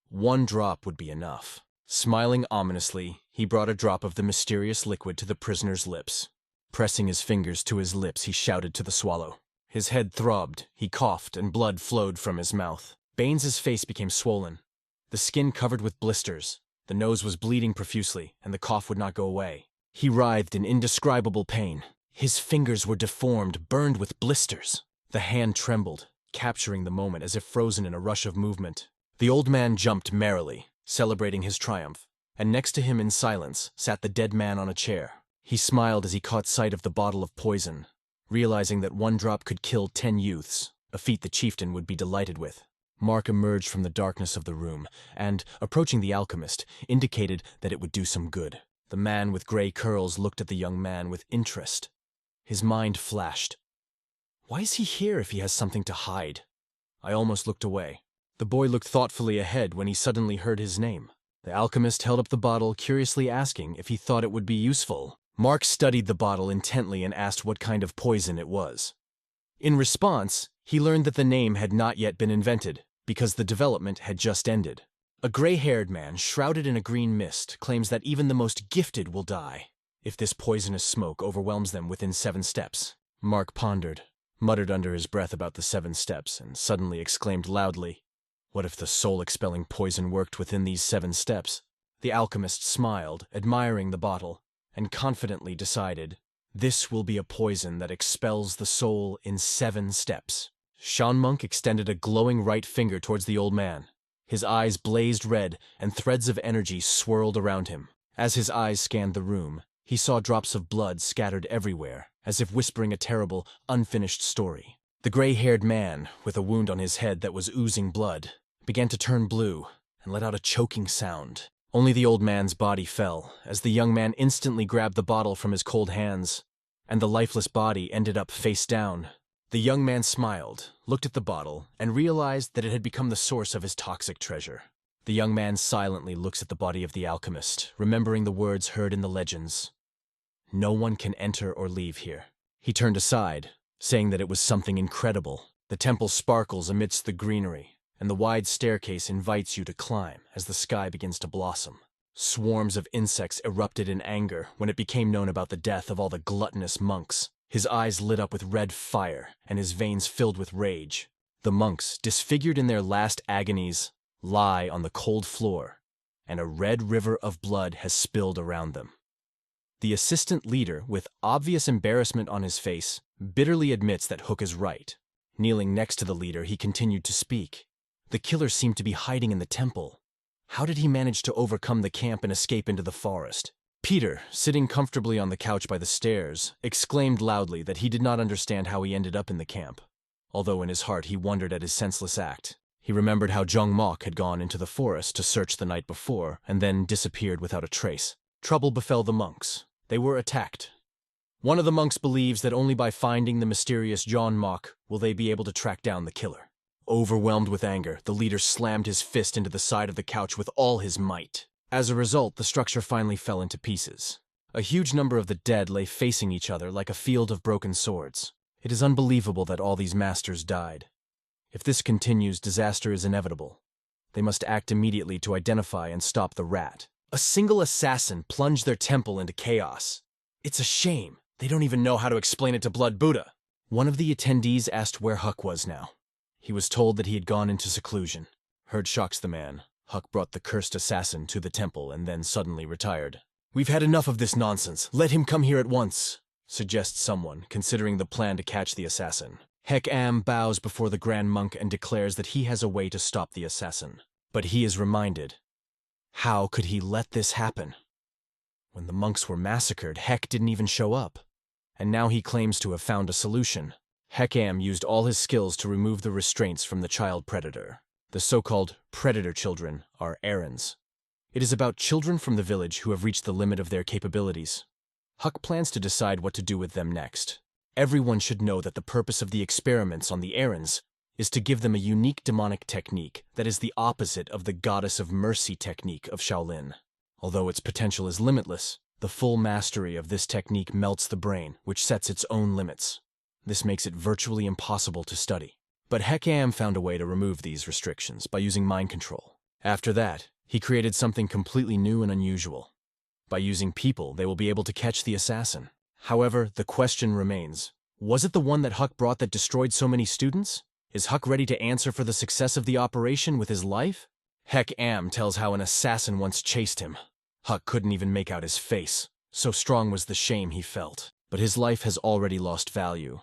1 drop would be enough. Smiling ominously, he brought a drop of the mysterious liquid to the prisoner's lips. Pressing his fingers to his lips, he shouted to the swallow. His head throbbed, he coughed, and blood flowed from his mouth. Baines's face became swollen, the skin covered with blisters. The nose was bleeding profusely, and the cough would not go away. He writhed in indescribable pain. His fingers were deformed, burned with blisters. The hand trembled, capturing the moment as if frozen in a rush of movement. The old man jumped merrily, celebrating his triumph, and next to him in silence sat the dead man on a chair. He smiled as he caught sight of the bottle of poison, realizing that 1 drop could kill 10 youths, a feat the chieftain would be delighted with. Mark emerged from the darkness of the room, and, approaching the alchemist, indicated that it would do some good. The man with gray curls looked at the young man with interest. His mind flashed. Why is he here if he has something to hide? I almost looked away. The boy looked thoughtfully ahead when he suddenly heard his name. The alchemist held up the bottle, curiously asking if he thought it would be useful. Mark studied the bottle intently and asked what kind of poison it was. In response, he learned that the name had not yet been invented, because the development had just ended. A gray-haired man, shrouded in a green mist, claims that even the most gifted will die if this poisonous smoke overwhelms them within 7 steps. Mark pondered, muttered under his breath about the 7 steps, and suddenly exclaimed loudly, "What if the soul-expelling poison worked within these 7 steps?" The alchemist smiled, admiring the bottle, and confidently decided, "This will be a poison that expels the soul in 7 steps." Sean Monk extended a glowing right finger towards the old man. His eyes blazed red, and threads of energy swirled around him. As his eyes scanned the room, he saw drops of blood scattered everywhere, as if whispering a terrible, unfinished story. The gray-haired man, with a wound on his head that was oozing blood, began to turn blue and let out a choking sound. Only the old man's body fell, as the young man instantly grabbed the bottle from his cold hands, and the lifeless body ended up face down. The young man smiled, looked at the bottle, and realized that it had become the source of his toxic treasure. The young man silently looks at the body of the alchemist, remembering the words heard in the legends. "No one can enter or leave here." He turned aside, saying that it was something incredible. The temple sparkles amidst the greenery, and the wide staircase invites you to climb as the sky begins to blossom. Swarms of insects erupted in anger when it became known about the death of all the gluttonous monks. His eyes lit up with red fire, and his veins filled with rage. The monks, disfigured in their last agonies, lie on the cold floor, and a red river of blood has spilled around them. The assistant leader, with obvious embarrassment on his face, bitterly admits that Hook is right. Kneeling next to the leader, he continued to speak. The killer seemed to be hiding in the temple. How did he manage to overcome the camp and escape into the forest? Peter, sitting comfortably on the couch by the stairs, exclaimed loudly that he did not understand how he ended up in the camp. Although in his heart he wondered at his senseless act. He remembered how Jung Mok had gone into the forest to search the night before, and then disappeared without a trace. Trouble befell the monks. They were attacked. One of the monks believes that only by finding the mysterious John Mok will they be able to track down the killer. Overwhelmed with anger, the leader slammed his fist into the side of the couch with all his might. As a result, the structure finally fell into pieces. A huge number of the dead lay facing each other like a field of broken swords. It is unbelievable that all these masters died. If this continues, disaster is inevitable. They must act immediately to identify and stop the rat. A single assassin plunged their temple into chaos. It's a shame. They don't even know how to explain it to Blood Buddha. One of the attendees asked where Huck was now. He was told that he had gone into seclusion. Heard shocks the man. Huck brought the cursed assassin to the temple and then suddenly retired. "We've had enough of this nonsense. Let him come here at once," suggests someone, considering the plan to catch the assassin. Hek Am bows before the Grand Monk and declares that he has a way to stop the assassin. But he is reminded. How could he let this happen? When the monks were massacred, Hek didn't even show up. And now he claims to have found a solution. Hek Am used all his skills to remove the restraints from the child predator. The so-called predator children are errands. It is about children from the village who have reached the limit of their capabilities. Huck plans to decide what to do with them next. Everyone should know that the purpose of the experiments on the errands is to give them a unique demonic technique that is the opposite of the Goddess of Mercy technique of Shaolin. Although its potential is limitless, the full mastery of this technique melts the brain, which sets its own limits. This makes it virtually impossible to study. But Hek Am found a way to remove these restrictions by using mind control. After that, he created something completely new and unusual. By using people, they will be able to catch the assassin. However, the question remains, was it the one that Huck brought that destroyed so many students? Is Huck ready to answer for the success of the operation with his life? Hek Am tells how an assassin once chased him. Huck couldn't even make out his face. So strong was the shame he felt. But his life has already lost value.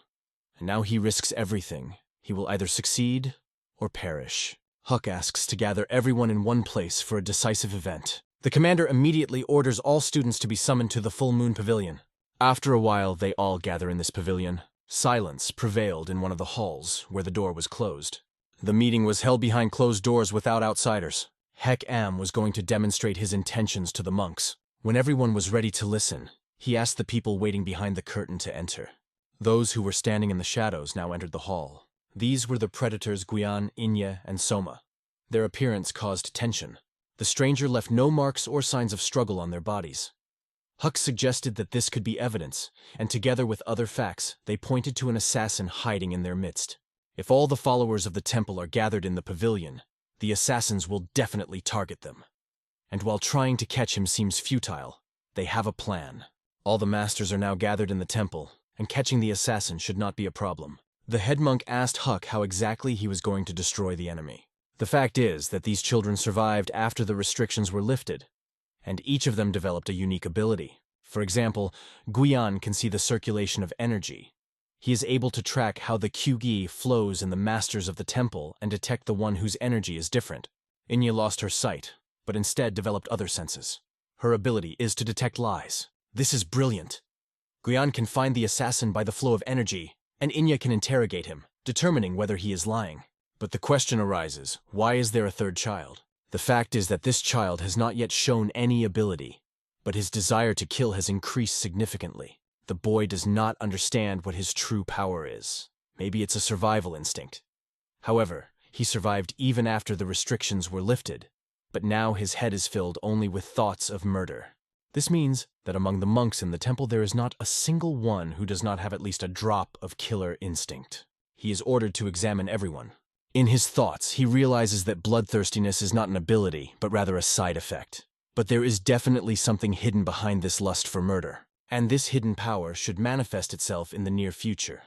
And now he risks everything. He will either succeed or perish. Huck asks to gather everyone in one place for a decisive event. The commander immediately orders all students to be summoned to the full moon pavilion. After a while, they all gather in this pavilion. Silence prevailed in one of the halls where the door was closed. The meeting was held behind closed doors without outsiders. Hek Am was going to demonstrate his intentions to the monks. When everyone was ready to listen, he asked the people waiting behind the curtain to enter. Those who were standing in the shadows now entered the hall. These were the predators Guian, Inya, and Soma. Their appearance caused tension. The stranger left no marks or signs of struggle on their bodies. Huck suggested that this could be evidence, and together with other facts, they pointed to an assassin hiding in their midst. If all the followers of the temple are gathered in the pavilion, the assassins will definitely target them. And while trying to catch him seems futile, they have a plan. All the masters are now gathered in the temple, and catching the assassin should not be a problem. The head monk asked Huck how exactly he was going to destroy the enemy. The fact is that these children survived after the restrictions were lifted, and each of them developed a unique ability. For example, Guian can see the circulation of energy. He is able to track how the Kyugi flows in the masters of the temple and detect the one whose energy is different. Inya lost her sight, but instead developed other senses. Her ability is to detect lies. This is brilliant. Guian can find the assassin by the flow of energy, and Inya can interrogate him, determining whether he is lying. But the question arises, why is there a third child? The fact is that this child has not yet shown any ability, but his desire to kill has increased significantly. The boy does not understand what his true power is. Maybe it's a survival instinct. However, he survived even after the restrictions were lifted, but now his head is filled only with thoughts of murder. This means that among the monks in the temple there is not a single one who does not have at least a drop of killer instinct. He is ordered to examine everyone. In his thoughts, he realizes that bloodthirstiness is not an ability, but rather a side effect. But there is definitely something hidden behind this lust for murder, and this hidden power should manifest itself in the near future.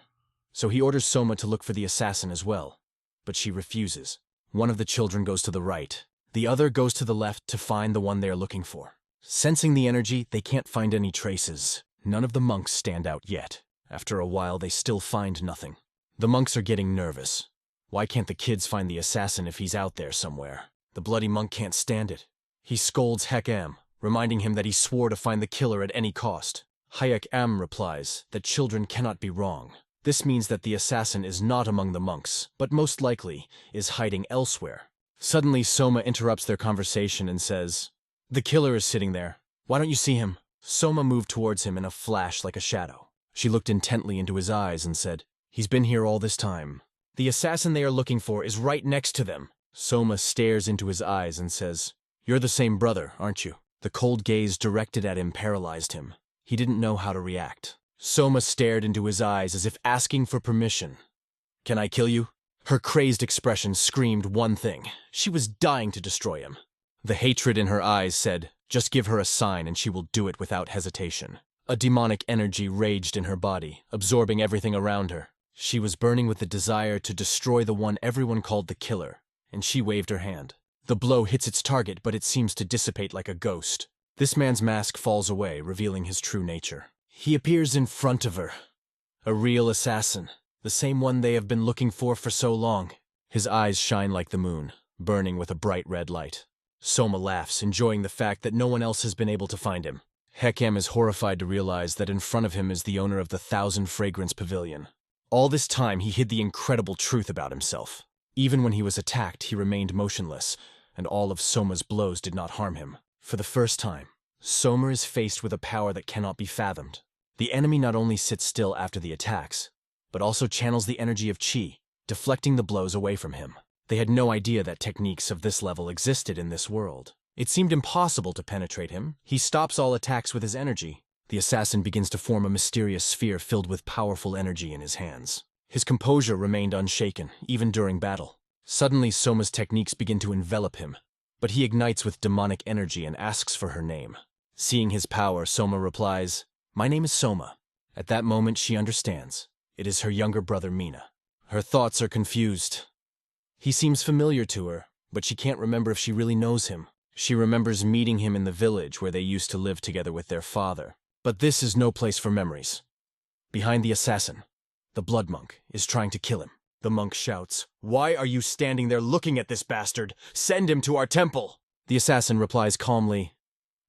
So he orders Soma to look for the assassin as well, but she refuses. One of the children goes to the right, the other goes to the left to find the one they are looking for. Sensing the energy, they can't find any traces. None of the monks stand out yet. After a while, they still find nothing. The monks are getting nervous. Why can't the kids find the assassin if he's out there somewhere? The bloody monk can't stand it. He scolds Hek-Am, reminding him that he swore to find the killer at any cost. Hayek-Am replies that children cannot be wrong. This means that the assassin is not among the monks, but most likely is hiding elsewhere. Suddenly, Soma interrupts their conversation and says, "The killer is sitting there. Why don't you see him?" Soma moved towards him in a flash like a shadow. She looked intently into his eyes and said, "He's been here all this time. The assassin they are looking for is right next to them." Soma stares into his eyes and says, "You're the same brother, aren't you?" The cold gaze directed at him paralyzed him. He didn't know how to react. Soma stared into his eyes as if asking for permission. "Can I kill you?" Her crazed expression screamed one thing. She was dying to destroy him. The hatred in her eyes said, "Just give her a sign and she will do it without hesitation." A demonic energy raged in her body, absorbing everything around her. She was burning with the desire to destroy the one everyone called the killer, and she waved her hand. The blow hits its target, but it seems to dissipate like a ghost. This man's mask falls away, revealing his true nature. He appears in front of her. A real assassin, the same one they have been looking for so long. His eyes shine like the moon, burning with a bright red light. Soma laughs, enjoying the fact that no one else has been able to find him. Hek-Am is horrified to realize that in front of him is the owner of the Thousand Fragrance Pavilion. All this time, he hid the incredible truth about himself. Even when he was attacked, he remained motionless, and all of Soma's blows did not harm him. For the first time, Soma is faced with a power that cannot be fathomed. The enemy not only sits still after the attacks, but also channels the energy of chi, deflecting the blows away from him. They had no idea that techniques of this level existed in this world. It seemed impossible to penetrate him. He stops all attacks with his energy. The assassin begins to form a mysterious sphere filled with powerful energy in his hands. His composure remained unshaken, even during battle. Suddenly, Soma's techniques begin to envelop him, but he ignites with demonic energy and asks for her name. Seeing his power, Soma replies, "My name is Soma." At that moment, she understands. It is her younger brother, Mina. Her thoughts are confused. He seems familiar to her, but she can't remember if she really knows him. She remembers meeting him in the village where they used to live together with their father. But this is no place for memories. Behind the assassin, the blood monk is trying to kill him. The monk shouts, "Why are you standing there looking at this bastard? Send him to our temple!" The assassin replies calmly,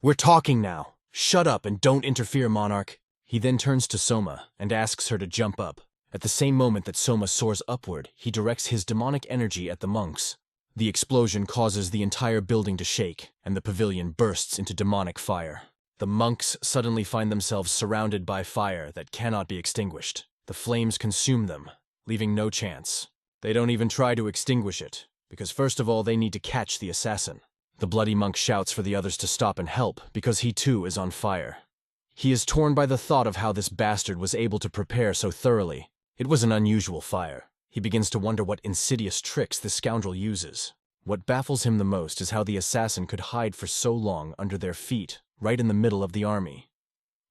"We're talking now. Shut up and don't interfere, monarch." He then turns to Soma and asks her to jump up. At the same moment that Soma soars upward, he directs his demonic energy at the monks. The explosion causes the entire building to shake, and the pavilion bursts into demonic fire. The monks suddenly find themselves surrounded by fire that cannot be extinguished. The flames consume them, leaving no chance. They don't even try to extinguish it, because first of all they need to catch the assassin. The bloody monk shouts for the others to stop and help, because he too is on fire. He is torn by the thought of how this bastard was able to prepare so thoroughly. It was an unusual fire. He begins to wonder what insidious tricks this scoundrel uses. What baffles him the most is how the assassin could hide for so long under their feet, right in the middle of the army.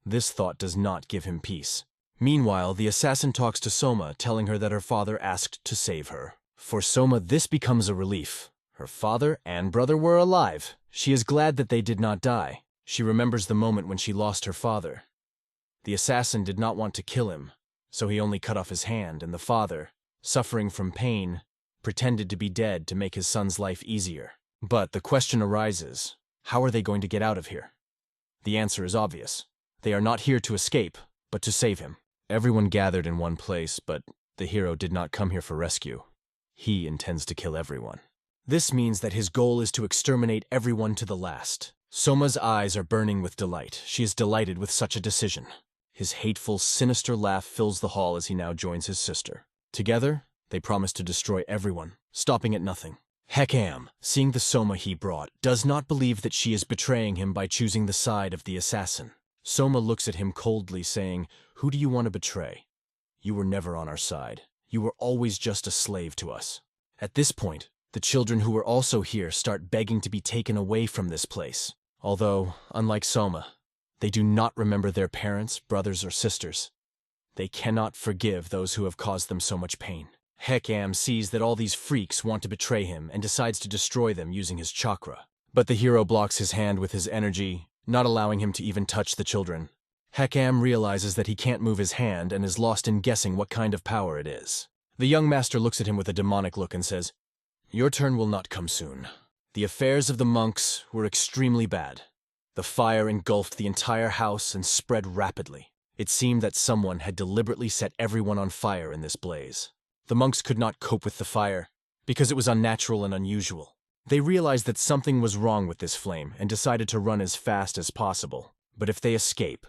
This thought does not give him peace. Meanwhile, the assassin talks to Soma, telling her that her father asked to save her. For Soma, this becomes a relief. Her father and brother were alive. She is glad that they did not die. She remembers the moment when she lost her father. The assassin did not want to kill him, so he only cut off his hand, and the father, suffering from pain, pretended to be dead to make his son's life easier. But the question arises, how are they going to get out of here? The answer is obvious. They are not here to escape, but to save him. Everyone gathered in one place, but the hero did not come here for rescue. He intends to kill everyone. This means that his goal is to exterminate everyone to the last. Soma's eyes are burning with delight. She is delighted with such a decision. His hateful, sinister laugh fills the hall as he now joins his sister. Together, they promise to destroy everyone, stopping at nothing. Hekam, seeing the Soma he brought, does not believe that she is betraying him by choosing the side of the assassin. Soma looks at him coldly, saying, "Who do you want to betray? You were never on our side. You were always just a slave to us." At this point, the children who were also here start begging to be taken away from this place. Although, unlike Soma, they do not remember their parents, brothers, or sisters. They cannot forgive those who have caused them so much pain. Hekam sees that all these freaks want to betray him and decides to destroy them using his chakra. But the hero blocks his hand with his energy, not allowing him to even touch the children. Hekam realizes that he can't move his hand and is lost in guessing what kind of power it is. The young master looks at him with a demonic look and says, "Your turn will not come soon." The affairs of the monks were extremely bad. The fire engulfed the entire house and spread rapidly. It seemed that someone had deliberately set everyone on fire in this blaze. The monks could not cope with the fire because it was unnatural and unusual. They realized that something was wrong with this flame and decided to run as fast as possible. But if they escape,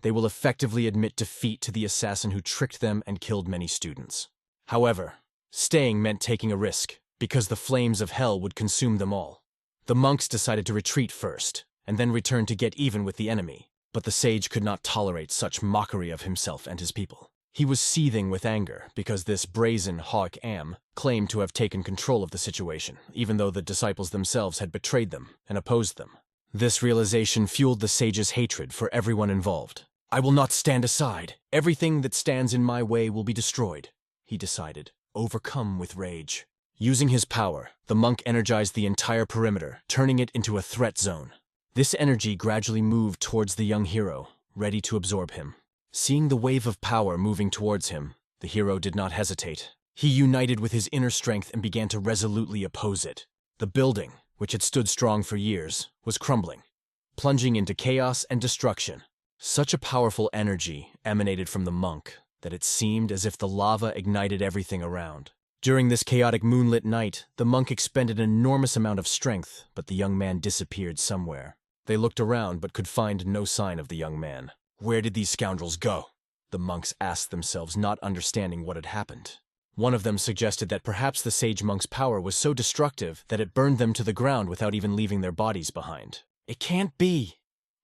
they will effectively admit defeat to the assassin who tricked them and killed many students. However, staying meant taking a risk, because the flames of hell would consume them all. The monks decided to retreat first, and then return to get even with the enemy. But the sage could not tolerate such mockery of himself and his people. He was seething with anger because this brazen Hawk Am claimed to have taken control of the situation, even though the disciples themselves had betrayed them and opposed them. This realization fueled the sage's hatred for everyone involved. "I will not stand aside. Everything that stands in my way will be destroyed," he decided, overcome with rage. Using his power, the monk energized the entire perimeter, turning it into a threat zone. This energy gradually moved towards the young hero, ready to absorb him. Seeing the wave of power moving towards him, the hero did not hesitate. He united with his inner strength and began to resolutely oppose it. The building, which had stood strong for years, was crumbling, plunging into chaos and destruction. Such a powerful energy emanated from the monk that it seemed as if the lava ignited everything around. During this chaotic moonlit night, the monk expended an enormous amount of strength, but the young man disappeared somewhere. They looked around but could find no sign of the young man. Where did these scoundrels go? The monks asked themselves, not understanding what had happened. One of them suggested that perhaps the sage monk's power was so destructive that it burned them to the ground without even leaving their bodies behind. "It can't be!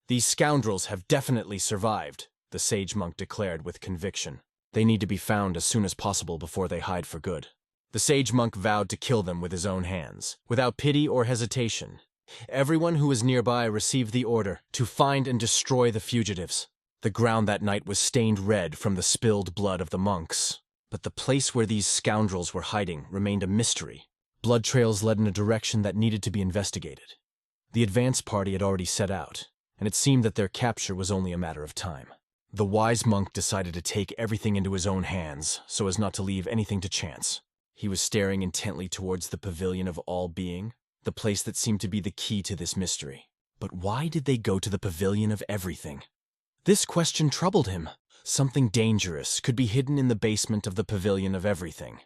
These scoundrels have definitely survived," the sage monk declared with conviction. "They need to be found as soon as possible before they hide for good." The sage monk vowed to kill them with his own hands, without pity or hesitation. Everyone who was nearby received the order to find and destroy the fugitives. The ground that night was stained red from the spilled blood of the monks. But the place where these scoundrels were hiding remained a mystery. Blood trails led in a direction that needed to be investigated. The advance party had already set out, and it seemed that their capture was only a matter of time. The wise monk decided to take everything into his own hands so as not to leave anything to chance. He was staring intently towards the pavilion of all being, the place that seemed to be the key to this mystery. But why did they go to the pavilion of everything? This question troubled him. Something dangerous could be hidden in the basement of the pavilion of everything.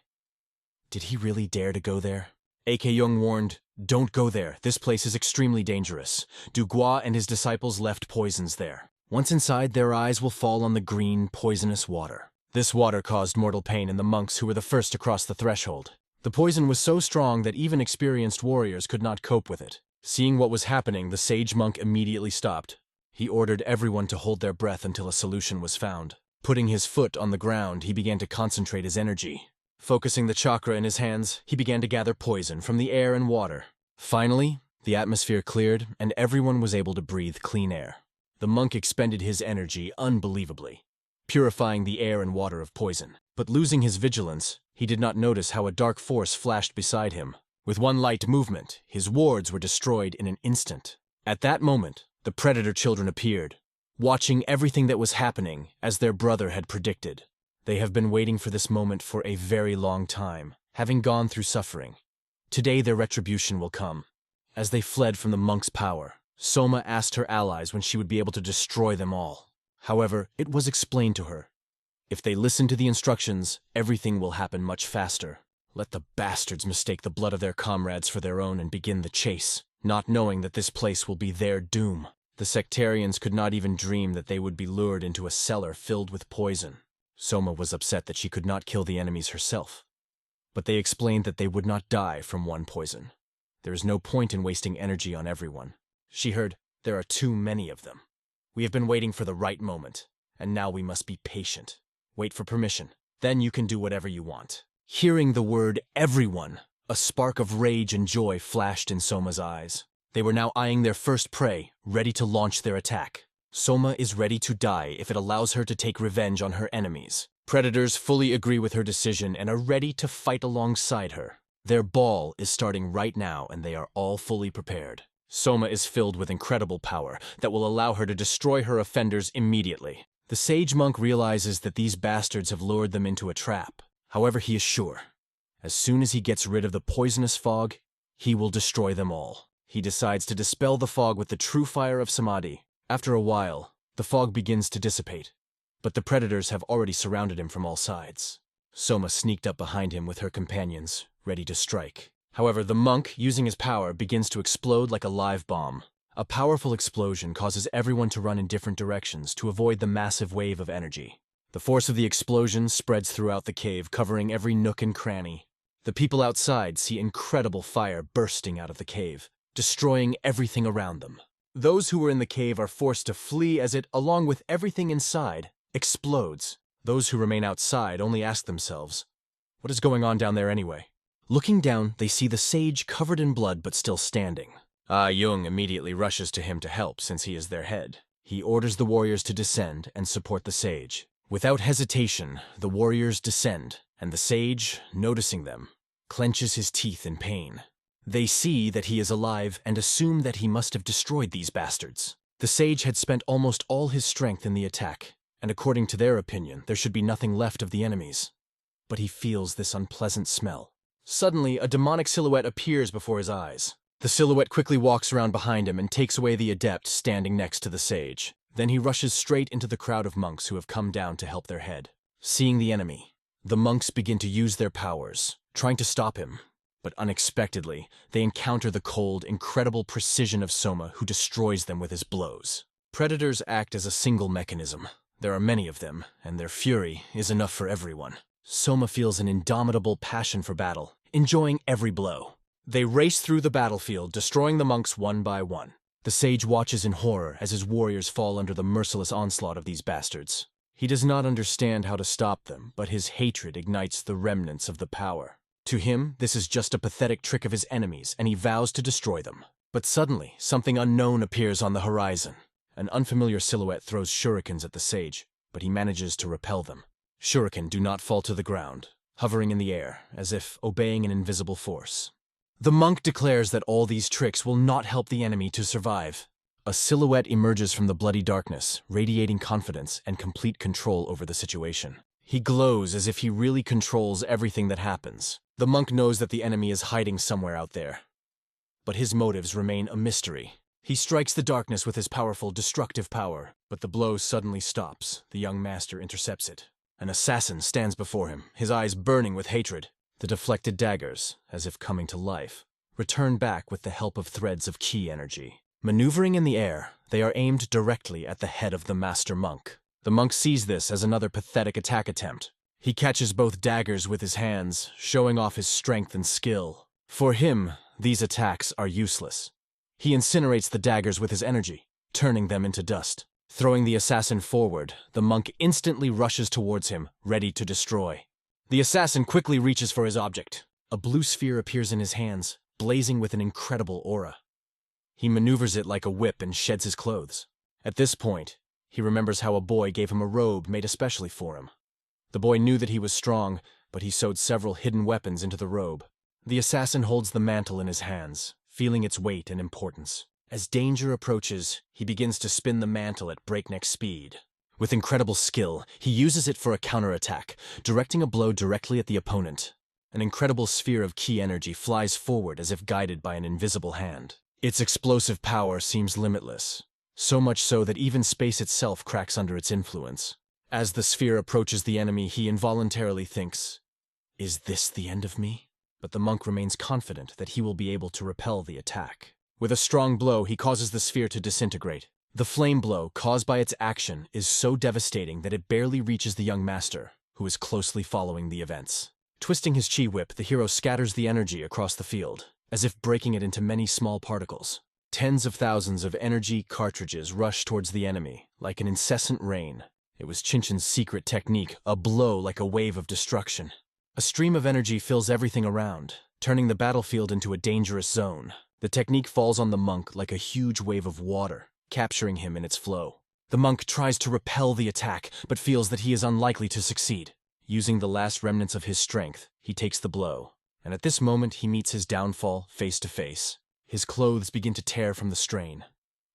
Did he really dare to go there? A.K. Young warned, "Don't go there. This place is extremely dangerous. Duguay and his disciples left poisons there. Once inside, their eyes will fall on the green, poisonous water." This water caused mortal pain in the monks who were the first to cross the threshold. The poison was so strong that even experienced warriors could not cope with it. Seeing what was happening, the sage monk immediately stopped. He ordered everyone to hold their breath until a solution was found. Putting his foot on the ground, he began to concentrate his energy. Focusing the chakra in his hands, he began to gather poison from the air and water. Finally, the atmosphere cleared, and everyone was able to breathe clean air. The monk expended his energy unbelievably, purifying the air and water of poison. But losing his vigilance, he did not notice how a dark force flashed beside him. With one light movement, his wards were destroyed in an instant. At that moment, the predator children appeared, watching everything that was happening as their brother had predicted. They have been waiting for this moment for a very long time, having gone through suffering. Today their retribution will come. As they fled from the monk's power, Soma asked her allies when she would be able to destroy them all. However, it was explained to her. If they listen to the instructions, everything will happen much faster. Let the bastards mistake the blood of their comrades for their own and begin the chase, not knowing that this place will be their doom. The sectarians could not even dream that they would be lured into a cellar filled with poison. Soma was upset that she could not kill the enemies herself. But they explained that they would not die from one poison. There is no point in wasting energy on everyone. She heard, "There are too many of them. We have been waiting for the right moment, and now we must be patient. Wait for permission. Then you can do whatever you want." Hearing the word everyone, a spark of rage and joy flashed in Soma's eyes. They were now eyeing their first prey, ready to launch their attack. Soma is ready to die if it allows her to take revenge on her enemies. Predators fully agree with her decision and are ready to fight alongside her. Their ball is starting right now and they are all fully prepared. Soma is filled with incredible power that will allow her to destroy her offenders immediately. The sage monk realizes that these bastards have lured them into a trap. However, he is sure, as soon as he gets rid of the poisonous fog, he will destroy them all. He decides to dispel the fog with the true fire of samadhi. After a while, the fog begins to dissipate, but the predators have already surrounded him from all sides. Soma sneaked up behind him with her companions, ready to strike. However, the monk, using his power, begins to explode like a live bomb. A powerful explosion causes everyone to run in different directions to avoid the massive wave of energy. The force of the explosion spreads throughout the cave, covering every nook and cranny. The people outside see incredible fire bursting out of the cave, destroying everything around them. Those who were in the cave are forced to flee as it, along with everything inside, explodes. Those who remain outside only ask themselves, what is going on down there anyway? Looking down, they see the sage covered in blood but still standing. Ah Jung immediately rushes to him to help since he is their head. He orders the warriors to descend and support the sage. Without hesitation, the warriors descend, and the sage, noticing them, clenches his teeth in pain. They see that he is alive and assume that he must have destroyed these bastards. The sage had spent almost all his strength in the attack, and according to their opinion, there should be nothing left of the enemies. But he feels this unpleasant smell. Suddenly, a demonic silhouette appears before his eyes. The silhouette quickly walks around behind him and takes away the adept standing next to the sage. Then he rushes straight into the crowd of monks who have come down to help their head. Seeing the enemy, the monks begin to use their powers, trying to stop him. But unexpectedly, they encounter the cold, incredible precision of Soma, who destroys them with his blows. Predators act as a single mechanism. There are many of them, and their fury is enough for everyone. Soma feels an indomitable passion for battle, enjoying every blow. They race through the battlefield, destroying the monks one by one. The sage watches in horror as his warriors fall under the merciless onslaught of these bastards. He does not understand how to stop them, but his hatred ignites the remnants of the power. To him, this is just a pathetic trick of his enemies, and he vows to destroy them. But suddenly, something unknown appears on the horizon. An unfamiliar silhouette throws shurikens at the sage, but he manages to repel them. Shuriken do not fall to the ground, hovering in the air, as if obeying an invisible force. The monk declares that all these tricks will not help the enemy to survive. A silhouette emerges from the bloody darkness, radiating confidence and complete control over the situation. He glows as if he really controls everything that happens. The monk knows that the enemy is hiding somewhere out there, but his motives remain a mystery. He strikes the darkness with his powerful, destructive power, but the blow suddenly stops. The young master intercepts it. An assassin stands before him, his eyes burning with hatred. The deflected daggers, as if coming to life, return back with the help of threads of ki energy. Maneuvering in the air, they are aimed directly at the head of the master monk. The monk sees this as another pathetic attack attempt. He catches both daggers with his hands, showing off his strength and skill. For him, these attacks are useless. He incinerates the daggers with his energy. turning them into dust. Throwing the assassin forward, the monk instantly rushes towards him, ready to destroy. The assassin quickly reaches for his object. A blue sphere appears in his hands, blazing with an incredible aura. He maneuvers it like a whip and sheds his clothes. At this point, he remembers how a boy gave him a robe made especially for him. The boy knew that he was strong, but he sewed several hidden weapons into the robe. The assassin holds the mantle in his hands, feeling its weight and importance. As danger approaches, he begins to spin the mantle at breakneck speed. With incredible skill, he uses it for a counterattack, directing a blow directly at the opponent. An incredible sphere of ki energy flies forward as if guided by an invisible hand. Its explosive power seems limitless, so much so that even space itself cracks under its influence. As the sphere approaches the enemy, he involuntarily thinks, "Is this the end of me?" But the monk remains confident that he will be able to repel the attack. With a strong blow, he causes the sphere to disintegrate. The flame blow, caused by its action, is so devastating that it barely reaches the young master, who is closely following the events. Twisting his chi whip, the hero scatters the energy across the field, as if breaking it into many small particles. Tens of thousands of energy cartridges rush towards the enemy, like an incessant rain. It was Chinchin's secret technique, a blow like a wave of destruction. A stream of energy fills everything around, turning the battlefield into a dangerous zone. The technique falls on the monk like a huge wave of water, capturing him in its flow. The monk tries to repel the attack, but feels that he is unlikely to succeed. Using the last remnants of his strength, he takes the blow. And at this moment, he meets his downfall face to face. His clothes begin to tear from the strain,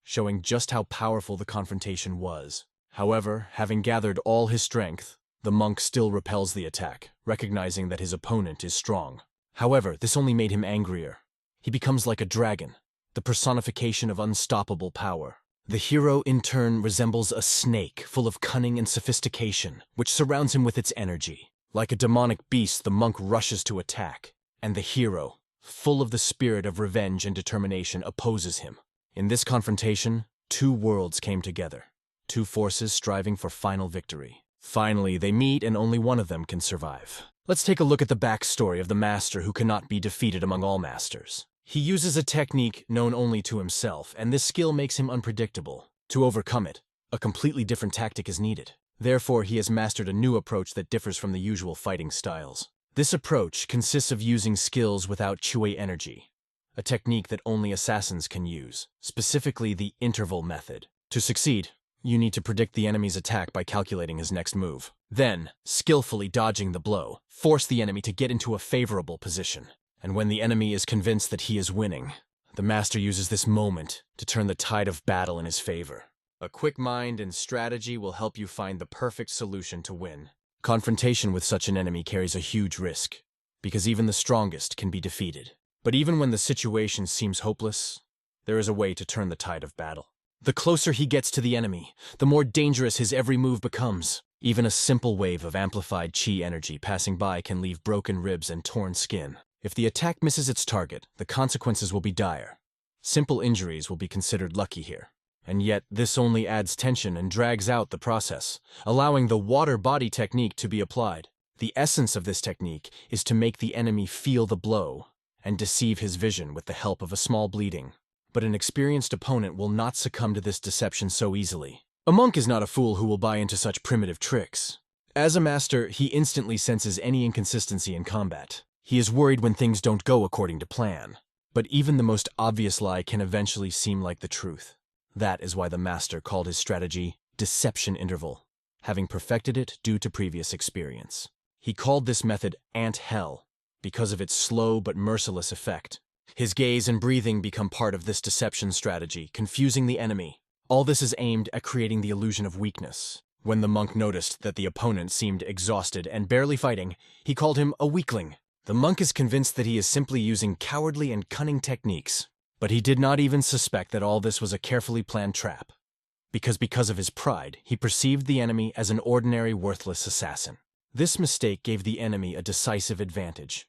showing just how powerful the confrontation was. However, having gathered all his strength, the monk still repels the attack, recognizing that his opponent is strong. However, this only made him angrier. He becomes like a dragon, the personification of unstoppable power. The hero, in turn, resembles a snake full of cunning and sophistication, which surrounds him with its energy. Like a demonic beast, the monk rushes to attack, and the hero, full of the spirit of revenge and determination, opposes him. In this confrontation, two worlds came together, two forces striving for final victory. Finally, they meet and only one of them can survive. Let's take a look at the backstory of the master who cannot be defeated among all masters. He uses a technique known only to himself, and this skill makes him unpredictable. To overcome it, a completely different tactic is needed. Therefore, he has mastered a new approach that differs from the usual fighting styles. This approach consists of using skills without Chui energy, a technique that only assassins can use, specifically the interval method. To succeed, you need to predict the enemy's attack by calculating his next move. Then, skillfully dodging the blow, force the enemy to get into a favorable position. And when the enemy is convinced that he is winning, the master uses this moment to turn the tide of battle in his favor. A quick mind and strategy will help you find the perfect solution to win. Confrontation with such an enemy carries a huge risk, because even the strongest can be defeated. But even when the situation seems hopeless, there is a way to turn the tide of battle. The closer he gets to the enemy, the more dangerous his every move becomes. Even a simple wave of amplified chi energy passing by can leave broken ribs and torn skin. If the attack misses its target, the consequences will be dire. Simple injuries will be considered lucky here. And yet, this only adds tension and drags out the process, allowing the water body technique to be applied. The essence of this technique is to make the enemy feel the blow and deceive his vision with the help of a small bleeding. But an experienced opponent will not succumb to this deception so easily. A monk is not a fool who will buy into such primitive tricks. As a master, he instantly senses any inconsistency in combat. He is worried when things don't go according to plan. But even the most obvious lie can eventually seem like the truth. That is why the master called his strategy deception interval, having perfected it due to previous experience. He called this method ant hell because of its slow but merciless effect. His gaze and breathing become part of this deception strategy, confusing the enemy. All this is aimed at creating the illusion of weakness. When the monk noticed that the opponent seemed exhausted and barely fighting, he called him a weakling. The monk is convinced that he is simply using cowardly and cunning techniques, but he did not even suspect that all this was a carefully planned trap. Because of his pride, he perceived the enemy as an ordinary, worthless assassin. This mistake gave the enemy a decisive advantage.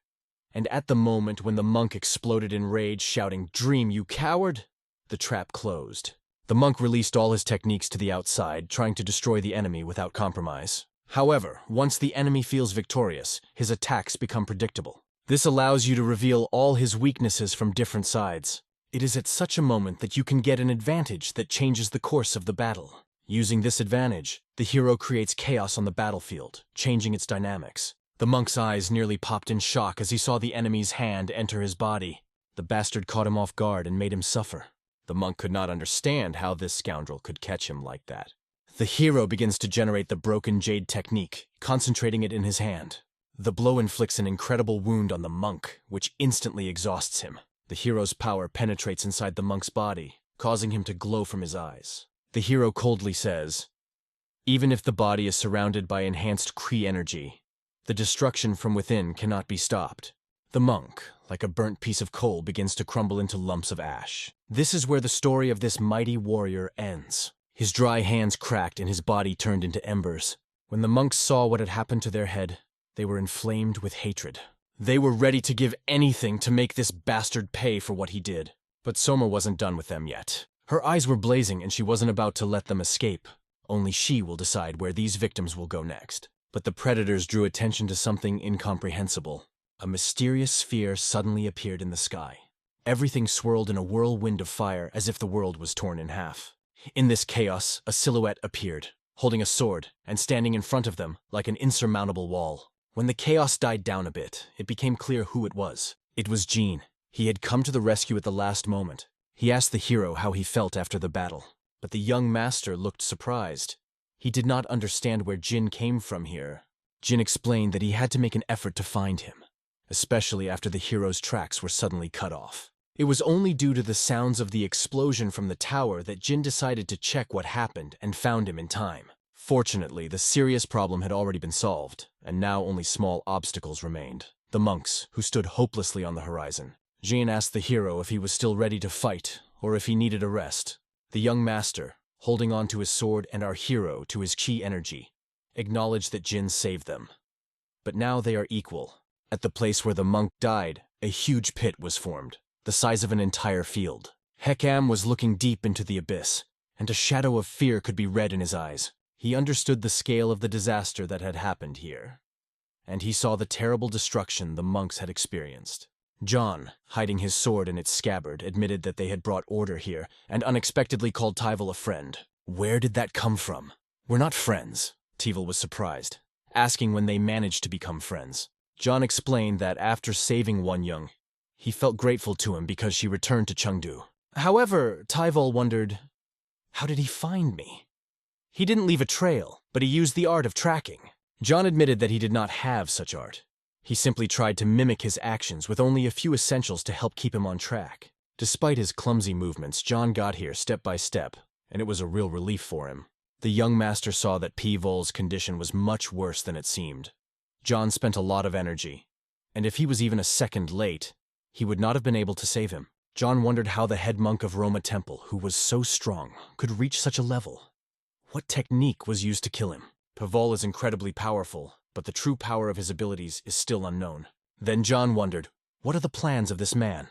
And at the moment when the monk exploded in rage, shouting, "Dream, you coward!" the trap closed. The monk released all his techniques to the outside, trying to destroy the enemy without compromise. However, once the enemy feels victorious, his attacks become predictable. This allows you to reveal all his weaknesses from different sides. It is at such a moment that you can get an advantage that changes the course of the battle. Using this advantage, the hero creates chaos on the battlefield, changing its dynamics. The monk's eyes nearly popped in shock as he saw the enemy's hand enter his body. The bastard caught him off guard and made him suffer. The monk could not understand how this scoundrel could catch him like that. The hero begins to generate the broken jade technique, concentrating it in his hand. The blow inflicts an incredible wound on the monk, which instantly exhausts him. The hero's power penetrates inside the monk's body, causing him to glow from his eyes. The hero coldly says, "Even if the body is surrounded by enhanced Kree energy, the destruction from within cannot be stopped." The monk, like a burnt piece of coal, begins to crumble into lumps of ash. This is where the story of this mighty warrior ends. His dry hands cracked and his body turned into embers. When the monks saw what had happened to their head, they were inflamed with hatred. They were ready to give anything to make this bastard pay for what he did. But Soma wasn't done with them yet. Her eyes were blazing and she wasn't about to let them escape. Only she will decide where these victims will go next. But the predators drew attention to something incomprehensible. A mysterious sphere suddenly appeared in the sky. Everything swirled in a whirlwind of fire as if the world was torn in half. In this chaos, a silhouette appeared, holding a sword and standing in front of them like an insurmountable wall. When the chaos died down a bit, it became clear who it was. It was Jin. He had come to the rescue at the last moment. He asked the hero how he felt after the battle, but the young master looked surprised. He did not understand where Jin came from here. Jin explained that he had to make an effort to find him, especially after the hero's tracks were suddenly cut off. It was only due to the sounds of the explosion from the tower that Jin decided to check what happened and found him in time. Fortunately, the serious problem had already been solved, and now only small obstacles remained. The monks, who stood hopelessly on the horizon. Jin asked the hero if he was still ready to fight, or if he needed a rest. The young master, holding on to his sword and our hero to his chi energy, acknowledged that Jin saved them. But now they are equal. At the place where the monk died, a huge pit was formed, the size of an entire field. Hekam was looking deep into the abyss, and a shadow of fear could be read in his eyes. He understood the scale of the disaster that had happened here, and he saw the terrible destruction the monks had experienced. John, hiding his sword in its scabbard, admitted that they had brought order here and unexpectedly called Tyvel a friend. Where did that come from? "We're not friends," Tyvel was surprised, asking when they managed to become friends. John explained that after saving Wonyoung, he felt grateful to him because she returned to Chengdu. However, Tyvel wondered, how did he find me? He didn't leave a trail, but he used the art of tracking. John admitted that he did not have such art. He simply tried to mimic his actions with only a few essentials to help keep him on track. Despite his clumsy movements, John got here step by step, and it was a real relief for him. The young master saw that P-Vol's condition was much worse than it seemed. John spent a lot of energy, and if he was even a second late, he would not have been able to save him. John wondered how the head monk of Roma Temple, who was so strong, could reach such a level. What technique was used to kill him? P-Vol is incredibly powerful, but the true power of his abilities is still unknown. Then John wondered, what are the plans of this man?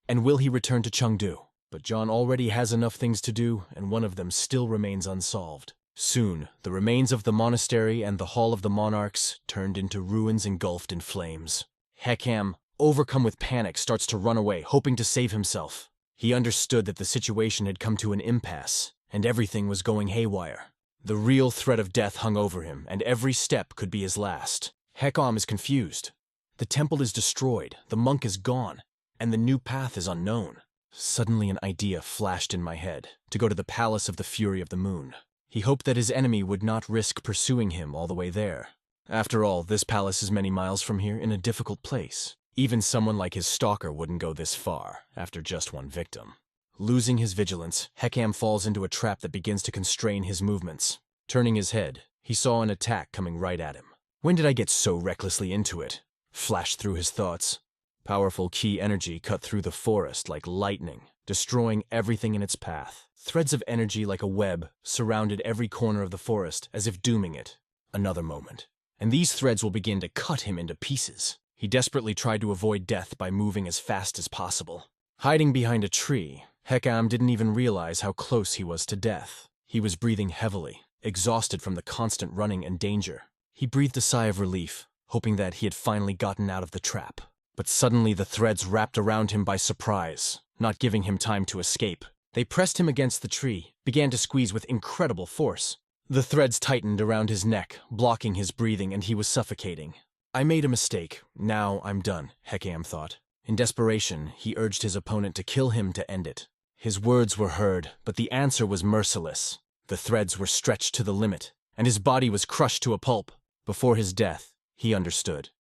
And will he return to Chengdu? But John already has enough things to do, and one of them still remains unsolved. Soon, the remains of the monastery and the Hall of the Monarchs turned into ruins engulfed in flames. Hekam, overcome with panic, starts to run away, hoping to save himself. He understood that the situation had come to an impasse, and everything was going haywire. The real threat of death hung over him, and every step could be his last. Hekam is confused. The temple is destroyed, the monk is gone, and the new path is unknown. Suddenly an idea flashed in my head, to go to the Palace of the Fury of the Moon. He hoped that his enemy would not risk pursuing him all the way there. After all, this palace is many miles from here in a difficult place. Even someone like his stalker wouldn't go this far, after just one victim. Losing his vigilance, Hekam falls into a trap that begins to constrain his movements. Turning his head, he saw an attack coming right at him. When did I get so recklessly into it? Flashed through his thoughts. Powerful ki energy cut through the forest like lightning, destroying everything in its path. Threads of energy like a web surrounded every corner of the forest as if dooming it. Another moment, and these threads will begin to cut him into pieces. He desperately tried to avoid death by moving as fast as possible. Hiding behind a tree, Hekam didn't even realize how close he was to death. He was breathing heavily, exhausted from the constant running and danger. He breathed a sigh of relief, hoping that he had finally gotten out of the trap. But suddenly the threads wrapped around him by surprise, not giving him time to escape. They pressed him against the tree, began to squeeze with incredible force. The threads tightened around his neck, blocking his breathing, and he was suffocating. I made a mistake. Now I'm done, Hekam thought. In desperation, he urged his opponent to kill him to end it. His words were heard, but the answer was merciless. The threads were stretched to the limit, and his body was crushed to a pulp. Before his death, he understood.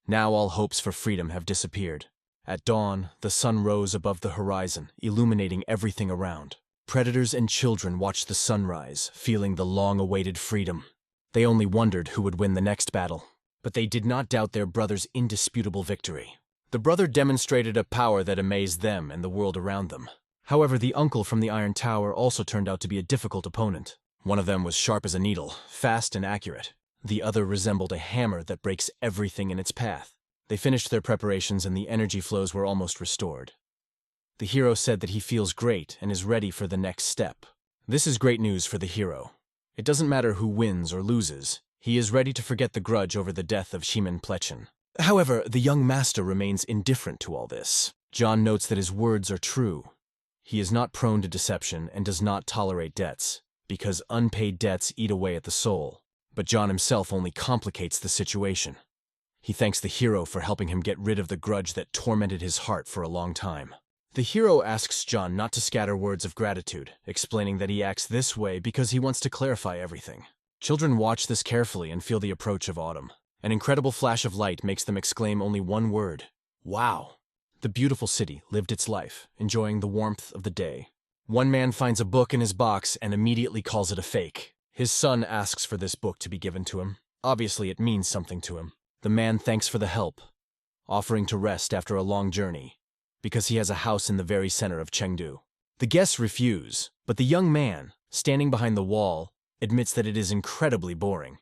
Now all hopes for freedom have disappeared. At dawn, the sun rose above the horizon, illuminating everything around. Predators and children watched the sunrise, feeling the long-awaited freedom. They only wondered who would win the next battle. But they did not doubt their brother's indisputable victory. The brother demonstrated a power that amazed them and the world around them. However, the uncle from the Iron Tower also turned out to be a difficult opponent. One of them was sharp as a needle, fast and accurate. The other resembled a hammer that breaks everything in its path. They finished their preparations and the energy flows were almost restored. The hero said that he feels great and is ready for the next step. This is great news for the hero. It doesn't matter who wins or loses. He is ready to forget the grudge over the death of Shimon Plechin. However, the young master remains indifferent to all this. John notes that his words are true. He is not prone to deception and does not tolerate debts, because unpaid debts eat away at the soul. But John himself only complicates the situation. He thanks the hero for helping him get rid of the grudge that tormented his heart for a long time. The hero asks John not to scatter words of gratitude, explaining that he acts this way because he wants to clarify everything. Children watch this carefully and feel the approach of autumn. An incredible flash of light makes them exclaim only one word: wow! The beautiful city lived its life, enjoying the warmth of the day. One man finds a book in his box and immediately calls it a fake. His son asks for this book to be given to him. Obviously, it means something to him. The man thanks for the help, offering to rest after a long journey, because he has a house in the very center of Chengdu. The guests refuse, but the young man, standing behind the wall, admits that it is incredibly boring.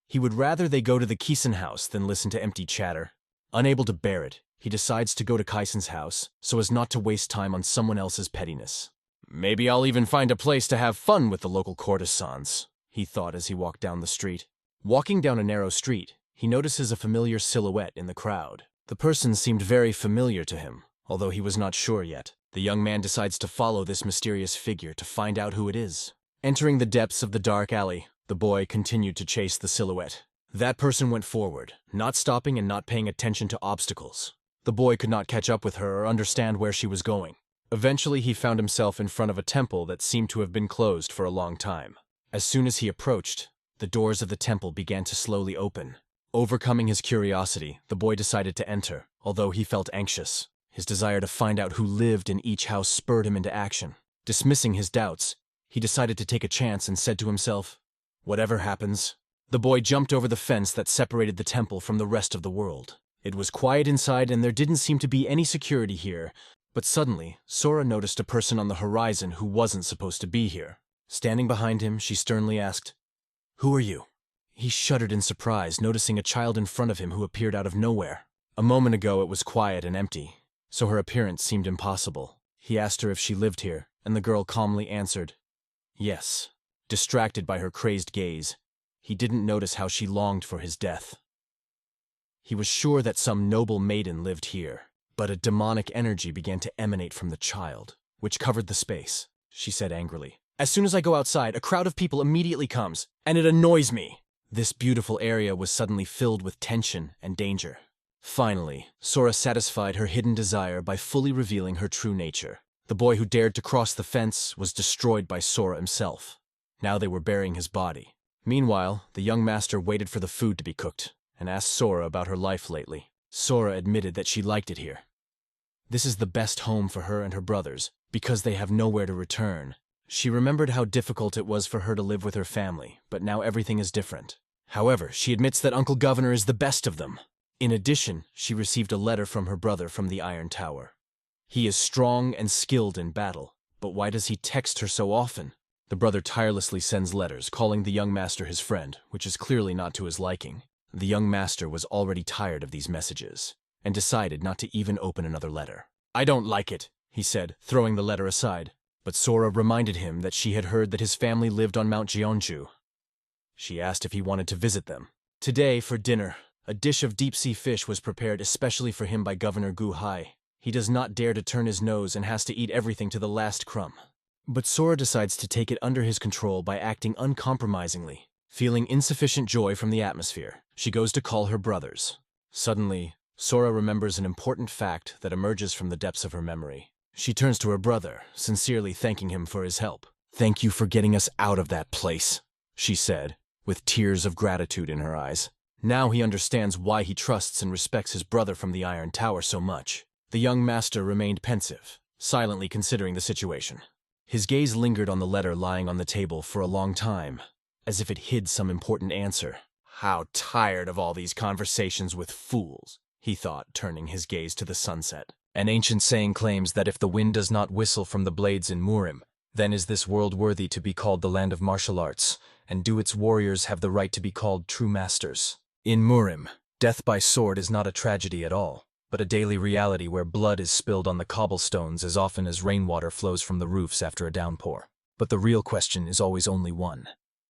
He would rather they go to the Kisen house than listen to empty chatter. Unable to bear it, he decides to go to Kisen's house so as not to waste time on someone else's pettiness. Maybe I'll even find a place to have fun with the local courtesans, he thought as he walked down the street. Walking down a narrow street, he notices a familiar silhouette in the crowd. The person seemed very familiar to him, although he was not sure yet. The young man decides to follow this mysterious figure to find out who it is. Entering the depths of the dark alley, the boy continued to chase the silhouette. That person went forward, not stopping and not paying attention to obstacles. The boy could not catch up with her or understand where she was going. Eventually, he found himself in front of a temple that seemed to have been closed for a long time. As soon as he approached, the doors of the temple began to slowly open. Overcoming his curiosity, the boy decided to enter, although he felt anxious. His desire to find out who lived in each house spurred him into action. Dismissing his doubts, he decided to take a chance and said to himself, "Whatever happens." The boy jumped over the fence that separated the temple from the rest of the world. It was quiet inside and there didn't seem to be any security here, but suddenly, Sora noticed a person on the horizon who wasn't supposed to be here. Standing behind him, she sternly asked, "Who are you?" He shuddered in surprise, noticing a child in front of him who appeared out of nowhere. A moment ago it was quiet and empty, so her appearance seemed impossible. He asked her if she lived here, and the girl calmly answered, "Yes." Distracted by her crazed gaze, he didn't notice how she longed for his death. He was sure that some noble maiden lived here, but a demonic energy began to emanate from the child, which covered the space. She said angrily, "As soon as I go outside, a crowd of people immediately comes, and it annoys me." This beautiful area was suddenly filled with tension and danger. Finally, Sora satisfied her hidden desire by fully revealing her true nature. The boy who dared to cross the fence was destroyed by Sora himself. Now they were burying his body. Meanwhile, the young master waited for the food to be cooked and asked Sora about her life lately. Sora admitted that she liked it here. This is the best home for her and her brothers, because they have nowhere to return. She remembered how difficult it was for her to live with her family, but now everything is different. However, she admits that Uncle Governor is the best of them. In addition, she received a letter from her brother from the Iron Tower. He is strong and skilled in battle, but why does he text her so often? The brother tirelessly sends letters, calling the young master his friend, which is clearly not to his liking. The young master was already tired of these messages, and decided not to even open another letter. "I don't like it," he said, throwing the letter aside. But Sora reminded him that she had heard that his family lived on Mount Jeonju. She asked if he wanted to visit them. Today, for dinner, a dish of deep-sea fish was prepared especially for him by Governor Gu Hai. He does not dare to turn his nose and has to eat everything to the last crumb. But Sora decides to take it under his control by acting uncompromisingly. Feeling insufficient joy from the atmosphere, she goes to call her brothers. Suddenly, Sora remembers an important fact that emerges from the depths of her memory. She turns to her brother, sincerely thanking him for his help. "Thank you for getting us out of that place," she said, with tears of gratitude in her eyes. Now he understands why he trusts and respects his brother from the Iron Tower so much. The young master remained pensive, silently considering the situation. His gaze lingered on the letter lying on the table for a long time, as if it hid some important answer. "How tired of all these conversations with fools," he thought, turning his gaze to the sunset. An ancient saying claims that if the wind does not whistle from the blades in Murim, then is this world worthy to be called the land of martial arts, and do its warriors have the right to be called true masters. In Murim, death by sword is not a tragedy at all, but a daily reality where blood is spilled on the cobblestones as often as rainwater flows from the roofs after a downpour. But the real question is always only one.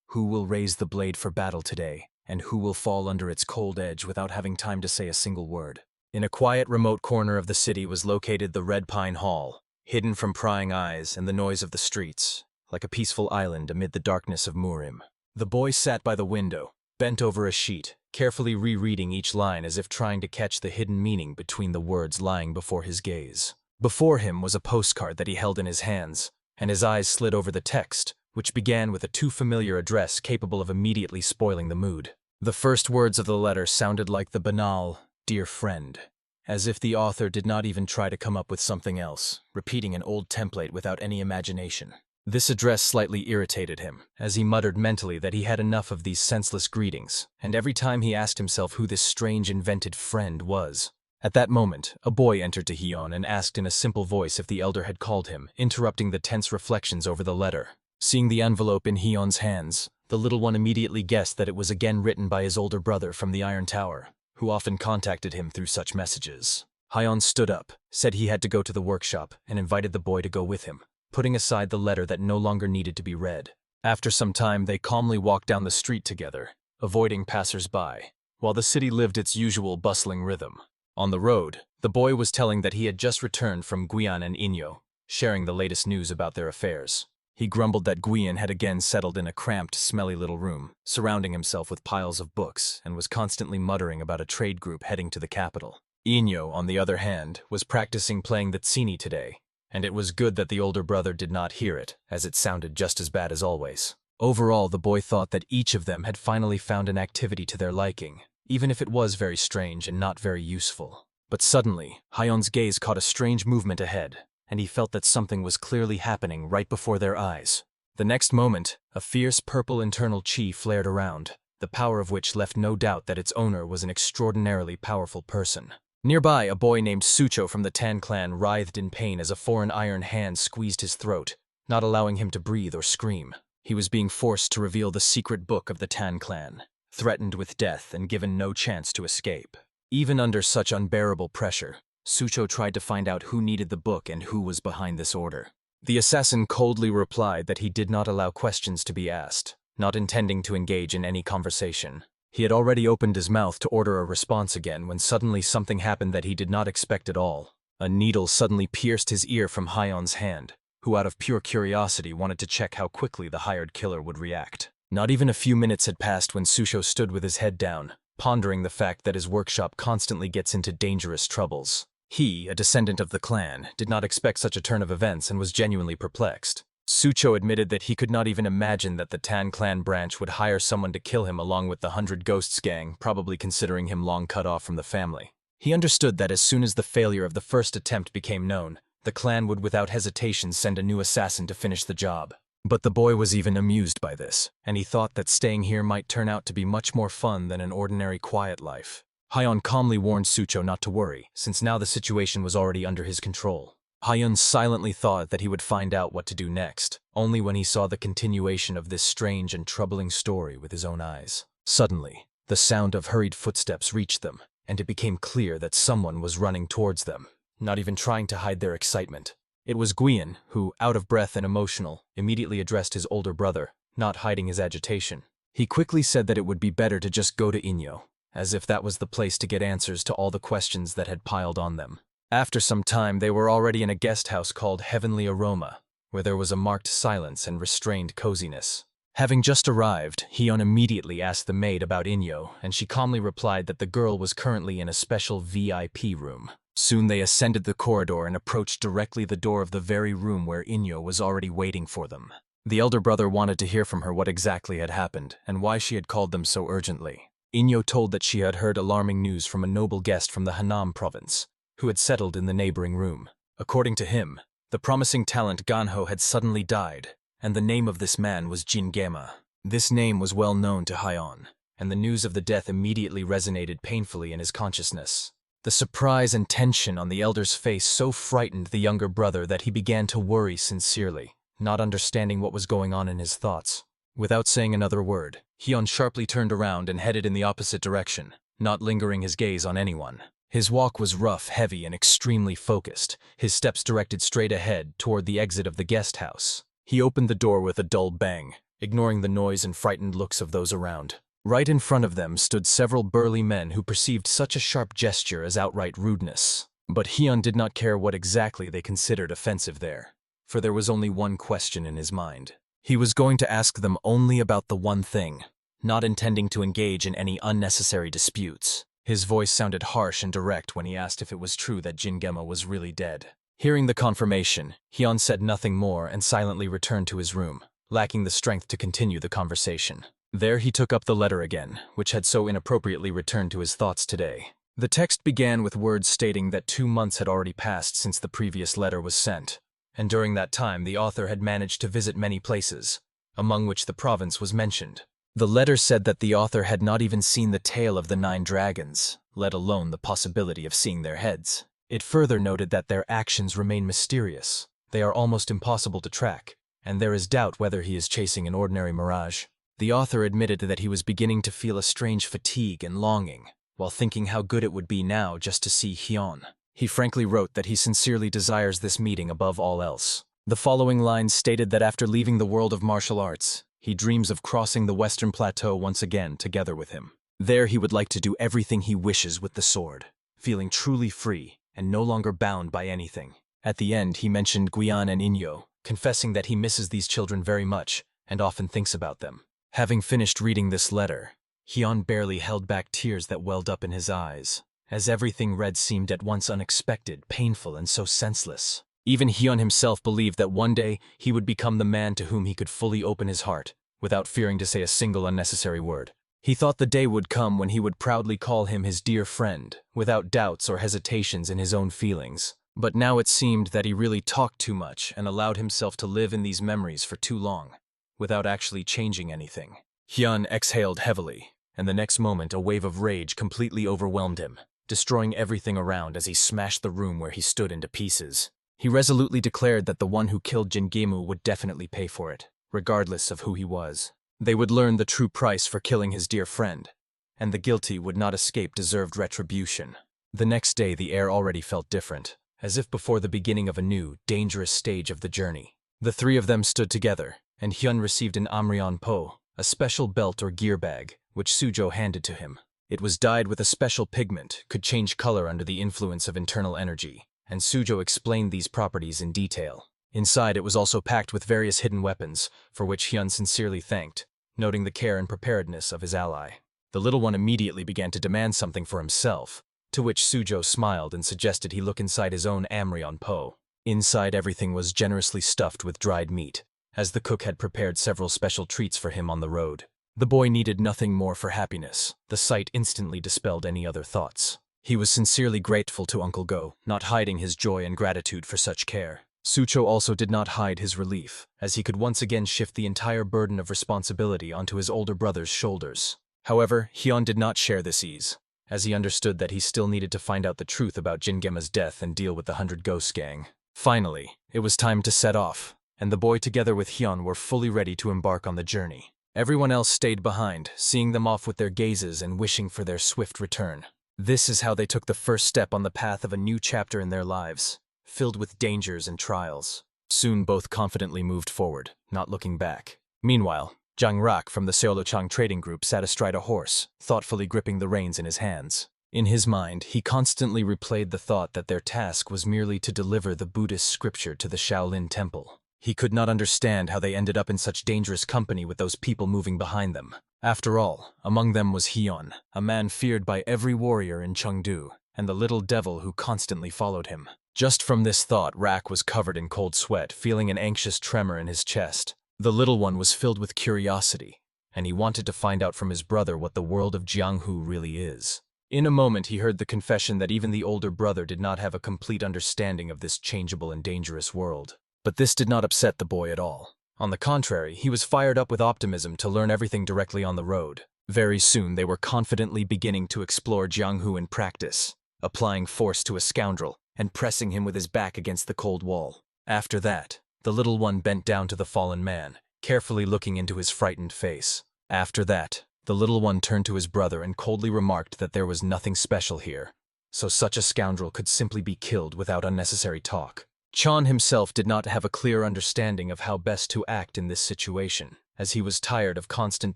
Who will raise the blade for battle today, and who will fall under its cold edge without having time to say a single word? In a quiet, remote corner of the city was located the Red Pine Hall, hidden from prying eyes and the noise of the streets, like a peaceful island amid the darkness of Murim. The boy sat by the window, bent over a sheet, carefully rereading each line as if trying to catch the hidden meaning between the words lying before his gaze. Before him was a postcard that he held in his hands, and his eyes slid over the text, which began with a too familiar address capable of immediately spoiling the mood. The first words of the letter sounded like the banal, "Dear friend," as if the author did not even try to come up with something else, repeating an old template without any imagination. This address slightly irritated him, as he muttered mentally that he had enough of these senseless greetings, and every time he asked himself who this strange invented friend was. At that moment, a boy entered to Hion and asked in a simple voice if the elder had called him, interrupting the tense reflections over the letter. Seeing the envelope in Hion's hands, the little one immediately guessed that it was again written by his older brother from the Iron Tower, who often contacted him through such messages. Hion stood up, said he had to go to the workshop, and invited the boy to go with him, putting aside the letter that no longer needed to be read. After some time, they calmly walked down the street together, avoiding passers-by, while the city lived its usual bustling rhythm. On the road, the boy was telling that he had just returned from Guian and Inyo, sharing the latest news about their affairs. He grumbled that Guian had again settled in a cramped, smelly little room, surrounding himself with piles of books, and was constantly muttering about a trade group heading to the capital. Inyo, on the other hand, was practicing playing the tsini today, and it was good that the older brother did not hear it, as it sounded just as bad as always. Overall, the boy thought that each of them had finally found an activity to their liking, even if it was very strange and not very useful. But suddenly, Hion's gaze caught a strange movement ahead, and he felt that something was clearly happening right before their eyes. The next moment, a fierce purple internal chi flared around, the power of which left no doubt that its owner was an extraordinarily powerful person. Nearby, a boy named Sucho from the Tan clan writhed in pain as a foreign iron hand squeezed his throat, not allowing him to breathe or scream. He was being forced to reveal the secret book of the Tan clan, threatened with death and given no chance to escape. Even under such unbearable pressure, Sucho tried to find out who needed the book and who was behind this order. The assassin coldly replied that he did not allow questions to be asked, not intending to engage in any conversation. He had already opened his mouth to order a response again when suddenly something happened that he did not expect at all. A needle suddenly pierced his ear from Hion's hand, who out of pure curiosity wanted to check how quickly the hired killer would react. Not even a few minutes had passed when Sucho stood with his head down, pondering the fact that his workshop constantly gets into dangerous troubles. He, a descendant of the clan, did not expect such a turn of events and was genuinely perplexed. Sucho admitted that he could not even imagine that the Tan clan branch would hire someone to kill him along with the 100 Ghosts gang, probably considering him long cut off from the family. He understood that as soon as the failure of the first attempt became known, the clan would without hesitation send a new assassin to finish the job. But the boy was even amused by this, and he thought that staying here might turn out to be much more fun than an ordinary quiet life. Hion calmly warned Sucho not to worry, since now the situation was already under his control. Hyun silently thought that he would find out what to do next, only when he saw the continuation of this strange and troubling story with his own eyes. Suddenly, the sound of hurried footsteps reached them, and it became clear that someone was running towards them, not even trying to hide their excitement. It was Guian, who, out of breath and emotional, immediately addressed his older brother, not hiding his agitation. He quickly said that it would be better to just go to Inyo, as if that was the place to get answers to all the questions that had piled on them. After some time, they were already in a guest house called Heavenly Aroma, where there was a marked silence and restrained coziness. Having just arrived, Hyun immediately asked the maid about Inyo, and she calmly replied that the girl was currently in a special VIP room. Soon they ascended the corridor and approached directly the door of the very room where Inyo was already waiting for them. The elder brother wanted to hear from her what exactly had happened and why she had called them so urgently. Inyo told that she had heard alarming news from a noble guest from the Hanam province, who had settled in the neighboring room. According to him, the promising talent Ganho had suddenly died, and the name of this man was Jingema. This name was well known to Hyun, and the news of the death immediately resonated painfully in his consciousness. The surprise and tension on the elder's face so frightened the younger brother that he began to worry sincerely, not understanding what was going on in his thoughts. Without saying another word, Hyun sharply turned around and headed in the opposite direction, not lingering his gaze on anyone. His walk was rough, heavy, and extremely focused, his steps directed straight ahead toward the exit of the guest house. He opened the door with a dull bang, ignoring the noise and frightened looks of those around. Right in front of them stood several burly men who perceived such a sharp gesture as outright rudeness. But Hyun did not care what exactly they considered offensive there, for there was only one question in his mind. He was going to ask them only about the one thing, not intending to engage in any unnecessary disputes. His voice sounded harsh and direct when he asked if it was true that Jingema was really dead. Hearing the confirmation, Hyun said nothing more and silently returned to his room, lacking the strength to continue the conversation. There he took up the letter again, which had so inappropriately returned to his thoughts today. The text began with words stating that 2 months had already passed since the previous letter was sent, and during that time the author had managed to visit many places, among which the province was mentioned. The letter said that the author had not even seen the tail of the 9 dragons, let alone the possibility of seeing their heads. It further noted that their actions remain mysterious. They are almost impossible to track, and there is doubt whether he is chasing an ordinary mirage. The author admitted that he was beginning to feel a strange fatigue and longing, while thinking how good it would be now just to see Hyun. He frankly wrote that he sincerely desires this meeting above all else. The following lines stated that after leaving the world of martial arts, he dreams of crossing the Western Plateau once again together with him. There he would like to do everything he wishes with the sword, feeling truly free and no longer bound by anything. At the end, he mentioned Guian and Inyo, confessing that he misses these children very much and often thinks about them. Having finished reading this letter, Hyun barely held back tears that welled up in his eyes, as everything read seemed at once unexpected, painful, and so senseless. Even Hyun himself believed that one day he would become the man to whom he could fully open his heart, without fearing to say a single unnecessary word. He thought the day would come when he would proudly call him his dear friend, without doubts or hesitations in his own feelings. But now it seemed that he really talked too much and allowed himself to live in these memories for too long, without actually changing anything. Hyun exhaled heavily, and the next moment a wave of rage completely overwhelmed him, destroying everything around as he smashed the room where he stood into pieces. He resolutely declared that the one who killed Jingemu would definitely pay for it, regardless of who he was. They would learn the true price for killing his dear friend, and the guilty would not escape deserved retribution. The next day the air already felt different, as if before the beginning of a new, dangerous stage of the journey. The 3 of them stood together, and Hyun received an Amryeon Po, a special belt or gear bag, which Sujo handed to him. It was dyed with a special pigment, could change color under the influence of internal energy, and Sujo explained these properties in detail. Inside it was also packed with various hidden weapons, for which Hyun sincerely thanked, noting the care and preparedness of his ally. The little one immediately began to demand something for himself, to which Sujo smiled and suggested he look inside his own Amryeon Po. Inside everything was generously stuffed with dried meat, as the cook had prepared several special treats for him on the road. The boy needed nothing more for happiness. The sight instantly dispelled any other thoughts. He was sincerely grateful to Uncle Go, not hiding his joy and gratitude for such care. Sucho also did not hide his relief, as he could once again shift the entire burden of responsibility onto his older brother's shoulders. However, Hyun did not share this ease, as he understood that he still needed to find out the truth about Jingema's death and deal with the 100 Ghost Gang. Finally, it was time to set off, and the boy together with Hyun were fully ready to embark on the journey. Everyone else stayed behind, seeing them off with their gazes and wishing for their swift return. This is how they took the first step on the path of a new chapter in their lives, filled with dangers and trials. Soon both confidently moved forward, not looking back. Meanwhile, Jang Rak from the Seolochang trading group sat astride a horse, thoughtfully gripping the reins in his hands. In his mind, he constantly replayed the thought that their task was merely to deliver the Buddhist scripture to the Shaolin temple. He could not understand how they ended up in such dangerous company with those people moving behind them. After all, among them was Hyun, a man feared by every warrior in Chengdu, and the little devil who constantly followed him. Just from this thought, Rak was covered in cold sweat, feeling an anxious tremor in his chest. The little one was filled with curiosity, and he wanted to find out from his brother what the world of Jianghu really is. In a moment, he heard the confession that even the older brother did not have a complete understanding of this changeable and dangerous world. But this did not upset the boy at all. On the contrary, he was fired up with optimism to learn everything directly on the road. Very soon, they were confidently beginning to explore Jianghu in practice, applying force to a scoundrel and pressing him with his back against the cold wall. After that, the little one bent down to the fallen man, carefully looking into his frightened face. After that, the little one turned to his brother and coldly remarked that there was nothing special here, so such a scoundrel could simply be killed without unnecessary talk. Chan himself did not have a clear understanding of how best to act in this situation, as he was tired of constant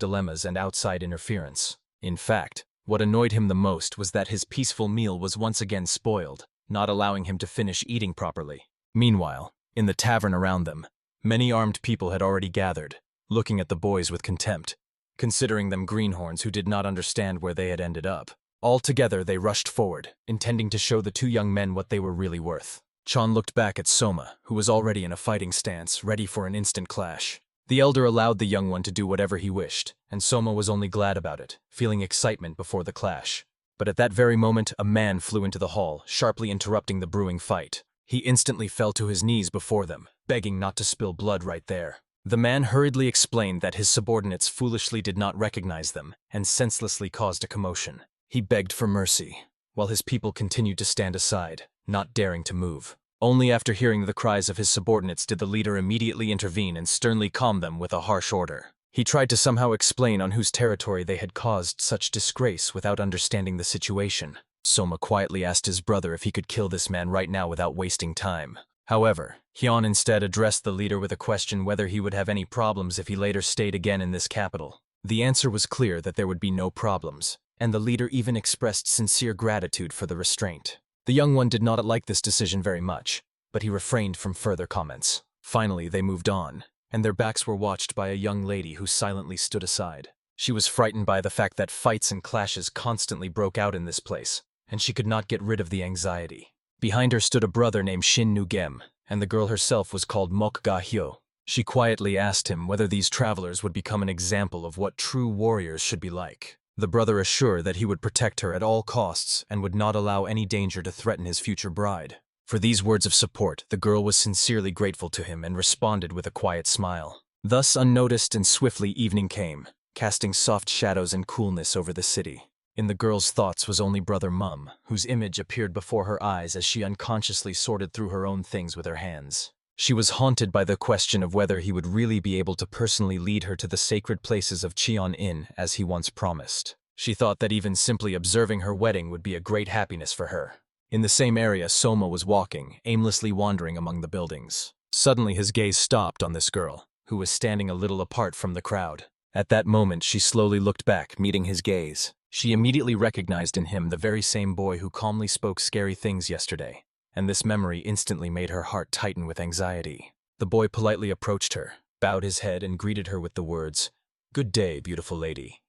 dilemmas and outside interference. In fact, what annoyed him the most was that his peaceful meal was once again spoiled, not allowing him to finish eating properly. Meanwhile, in the tavern around them, many armed people had already gathered, looking at the boys with contempt, considering them greenhorns who did not understand where they had ended up. Altogether, they rushed forward, intending to show the two young men what they were really worth. Chan looked back at Soma, who was already in a fighting stance, ready for an instant clash. The elder allowed the young one to do whatever he wished, and Soma was only glad about it, feeling excitement before the clash. But at that very moment, a man flew into the hall, sharply interrupting the brewing fight. He instantly fell to his knees before them, begging not to spill blood right there. The man hurriedly explained that his subordinates foolishly did not recognize them and senselessly caused a commotion. He begged for mercy, while his people continued to stand aside, not daring to move. Only after hearing the cries of his subordinates did the leader immediately intervene and sternly calm them with a harsh order. He tried to somehow explain on whose territory they had caused such disgrace without understanding the situation. Soma quietly asked his brother if he could kill this man right now without wasting time. However, Hyun instead addressed the leader with a question whether he would have any problems if he later stayed again in this capital. The answer was clear that there would be no problems, and the leader even expressed sincere gratitude for the restraint. The young one did not like this decision very much, but he refrained from further comments. Finally, they moved on, and their backs were watched by a young lady who silently stood aside. She was frightened by the fact that fights and clashes constantly broke out in this place, and she could not get rid of the anxiety. Behind her stood a brother named Shin Nugem, and the girl herself was called Mok Ga Hyo. She quietly asked him whether these travelers would become an example of what true warriors should be like. The brother assured that he would protect her at all costs and would not allow any danger to threaten his future bride. For these words of support, the girl was sincerely grateful to him and responded with a quiet smile. Thus, unnoticed and swiftly, evening came, casting soft shadows and coolness over the city. In the girl's thoughts was only Brother Mum, whose image appeared before her eyes as she unconsciously sorted through her own things with her hands. She was haunted by the question of whether he would really be able to personally lead her to the sacred places of Cheon Inn as he once promised. She thought that even simply observing her wedding would be a great happiness for her. In the same area, Soma was walking, aimlessly wandering among the buildings. Suddenly his gaze stopped on this girl, who was standing a little apart from the crowd. At that moment, she slowly looked back, meeting his gaze. She immediately recognized in him the very same boy who calmly spoke scary things yesterday, and this memory instantly made her heart tighten with anxiety. The boy politely approached her, bowed his head and greeted her with the words, "Good day, beautiful lady,"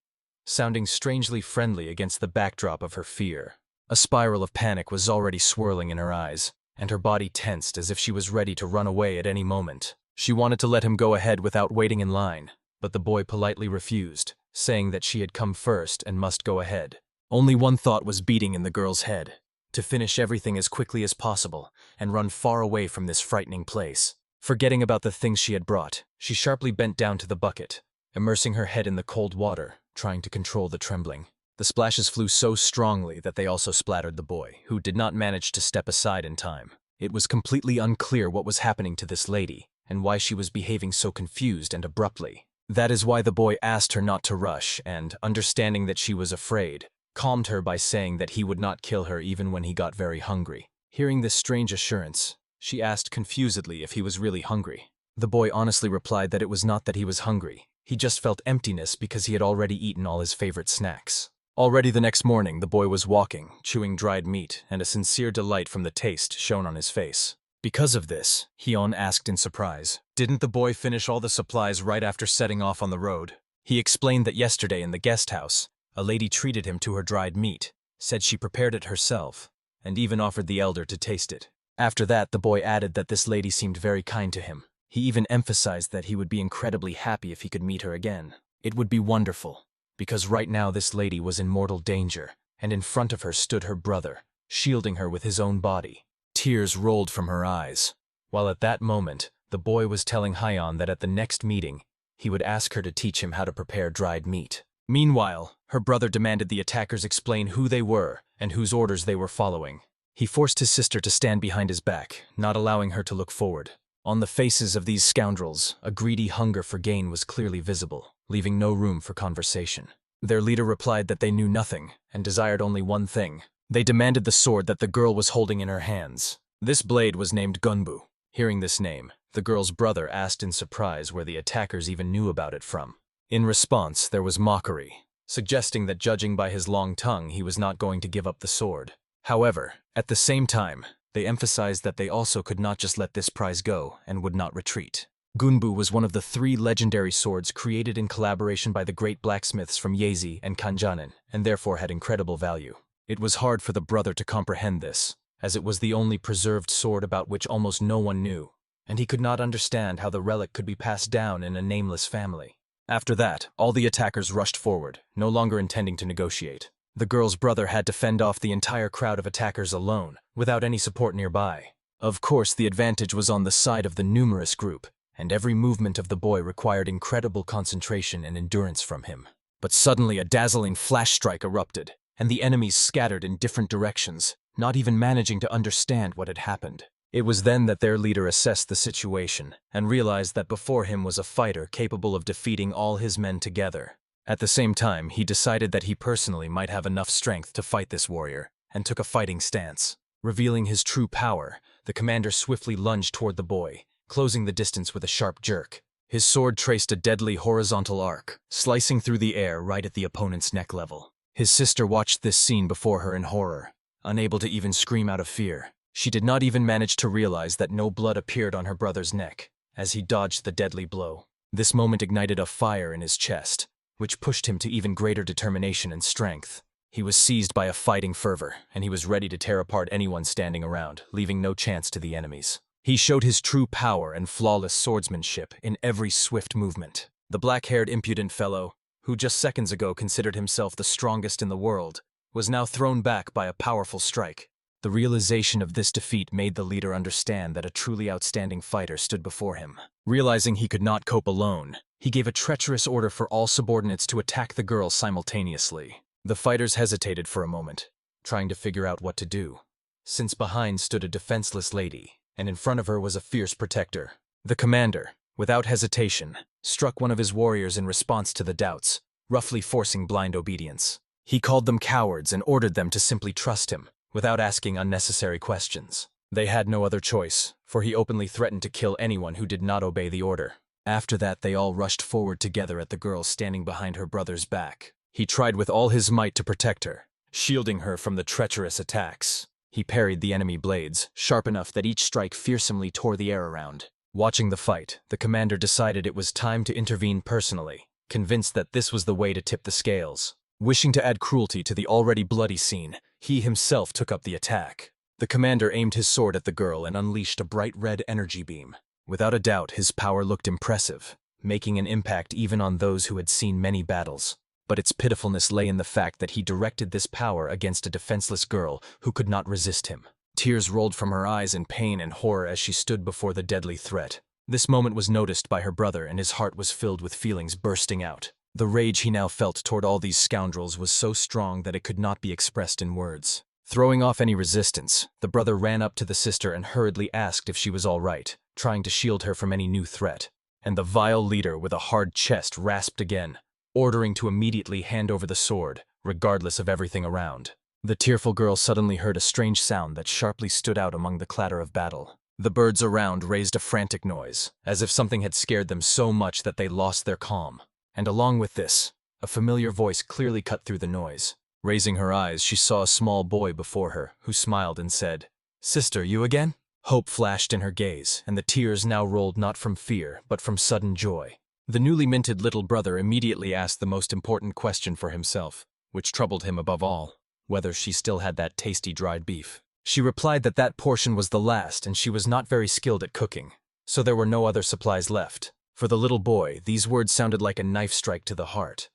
sounding strangely friendly against the backdrop of her fear. A spiral of panic was already swirling in her eyes, and her body tensed as if she was ready to run away at any moment. She wanted to let him go ahead without waiting in line, but the boy politely refused, saying that she had come first and must go ahead. Only one thought was beating in the girl's head: to finish everything as quickly as possible and run far away from this frightening place. Forgetting about the things she had brought, she sharply bent down to the bucket, immersing her head in the cold water, trying to control the trembling. The splashes flew so strongly that they also splattered the boy, who did not manage to step aside in time. It was completely unclear what was happening to this lady, and why she was behaving so confused and abruptly. That is why the boy asked her not to rush and, understanding that she was afraid, calmed her by saying that he would not kill her even when he got very hungry. Hearing this strange assurance, she asked confusedly if he was really hungry. The boy honestly replied that it was not that he was hungry, he just felt emptiness because he had already eaten all his favorite snacks. Already the next morning, the boy was walking, chewing dried meat, and a sincere delight from the taste shone on his face. Because of this, Hyun asked in surprise, "Didn't the boy finish all the supplies right after setting off on the road?" He explained that yesterday in the guest house, a lady treated him to her dried meat, said she prepared it herself, and even offered the elder to taste it. After that, the boy added that this lady seemed very kind to him. He even emphasized that he would be incredibly happy if he could meet her again. It would be wonderful, because right now this lady was in mortal danger, and in front of her stood her brother, shielding her with his own body. Tears rolled from her eyes, while at that moment, the boy was telling Hyun that at the next meeting, he would ask her to teach him how to prepare dried meat. Meanwhile, her brother demanded the attackers explain who they were and whose orders they were following. He forced his sister to stand behind his back, not allowing her to look forward. On the faces of these scoundrels, a greedy hunger for gain was clearly visible, leaving no room for conversation. Their leader replied that they knew nothing and desired only one thing. They demanded the sword that the girl was holding in her hands. This blade was named Gunbu. Hearing this name, the girl's brother asked in surprise where the attackers even knew about it from. In response, there was mockery, suggesting that judging by his long tongue, he was not going to give up the sword. However, at the same time, they emphasized that they also could not just let this prize go and would not retreat. Gunbu was one of the 3 legendary swords created in collaboration by the great blacksmiths from Yezi and Kanjanin, and therefore had incredible value. It was hard for the brother to comprehend this, as it was the only preserved sword about which almost no one knew, and he could not understand how the relic could be passed down in a nameless family. After that, all the attackers rushed forward, no longer intending to negotiate. The girl's brother had to fend off the entire crowd of attackers alone, without any support nearby. Of course, the advantage was on the side of the numerous group, and every movement of the boy required incredible concentration and endurance from him. But suddenly a dazzling flash strike erupted, and the enemies scattered in different directions, not even managing to understand what had happened. It was then that their leader assessed the situation, and realized that before him was a fighter capable of defeating all his men together. At the same time, he decided that he personally might have enough strength to fight this warrior, and took a fighting stance. Revealing his true power, the commander swiftly lunged toward the boy, closing the distance with a sharp jerk. His sword traced a deadly horizontal arc, slicing through the air right at the opponent's neck level. His sister watched this scene before her in horror, unable to even scream out of fear. She did not even manage to realize that no blood appeared on her brother's neck, as he dodged the deadly blow. This moment ignited a fire in his chest, which pushed him to even greater determination and strength. He was seized by a fighting fervor, and he was ready to tear apart anyone standing around, leaving no chance to the enemies. He showed his true power and flawless swordsmanship in every swift movement. The black-haired impudent fellow, who just seconds ago considered himself the strongest in the world, was now thrown back by a powerful strike. The realization of this defeat made the leader understand that a truly outstanding fighter stood before him. Realizing he could not cope alone, he gave a treacherous order for all subordinates to attack the girl simultaneously. The fighters hesitated for a moment, trying to figure out what to do, since behind stood a defenseless lady, and in front of her was a fierce protector. The commander, without hesitation, struck one of his warriors in response to the doubts, roughly forcing blind obedience. He called them cowards and ordered them to simply trust him, without asking unnecessary questions. They had no other choice, for he openly threatened to kill anyone who did not obey the order. After that, they all rushed forward together at the girl standing behind her brother's back. He tried with all his might to protect her, shielding her from the treacherous attacks. He parried the enemy blades, sharp enough that each strike fearsomely tore the air around. Watching the fight, the commander decided it was time to intervene personally, convinced that this was the way to tip the scales. Wishing to add cruelty to the already bloody scene, he himself took up the attack. The commander aimed his sword at the girl and unleashed a bright red energy beam. Without a doubt, his power looked impressive, making an impact even on those who had seen many battles. But its pitifulness lay in the fact that he directed this power against a defenseless girl who could not resist him. Tears rolled from her eyes in pain and horror as she stood before the deadly threat. This moment was noticed by her brother, and his heart was filled with feelings bursting out. The rage he now felt toward all these scoundrels was so strong that it could not be expressed in words. Throwing off any resistance, the brother ran up to the sister and hurriedly asked if she was all right, trying to shield her from any new threat. And the vile leader with a hard chest rasped again, ordering to immediately hand over the sword, regardless of everything around. The tearful girl suddenly heard a strange sound that sharply stood out among the clatter of battle. The birds around raised a frantic noise, as if something had scared them so much that they lost their calm. And along with this, a familiar voice clearly cut through the noise. Raising her eyes, she saw a small boy before her, who smiled and said, "Sister, you again?" Hope flashed in her gaze, and the tears now rolled not from fear, but from sudden joy. The newly minted little brother immediately asked the most important question for himself, which troubled him above all, whether she still had that tasty dried beef. She replied that that portion was the last and she was not very skilled at cooking, so there were no other supplies left. For the little boy, these words sounded like a knife strike to the heart.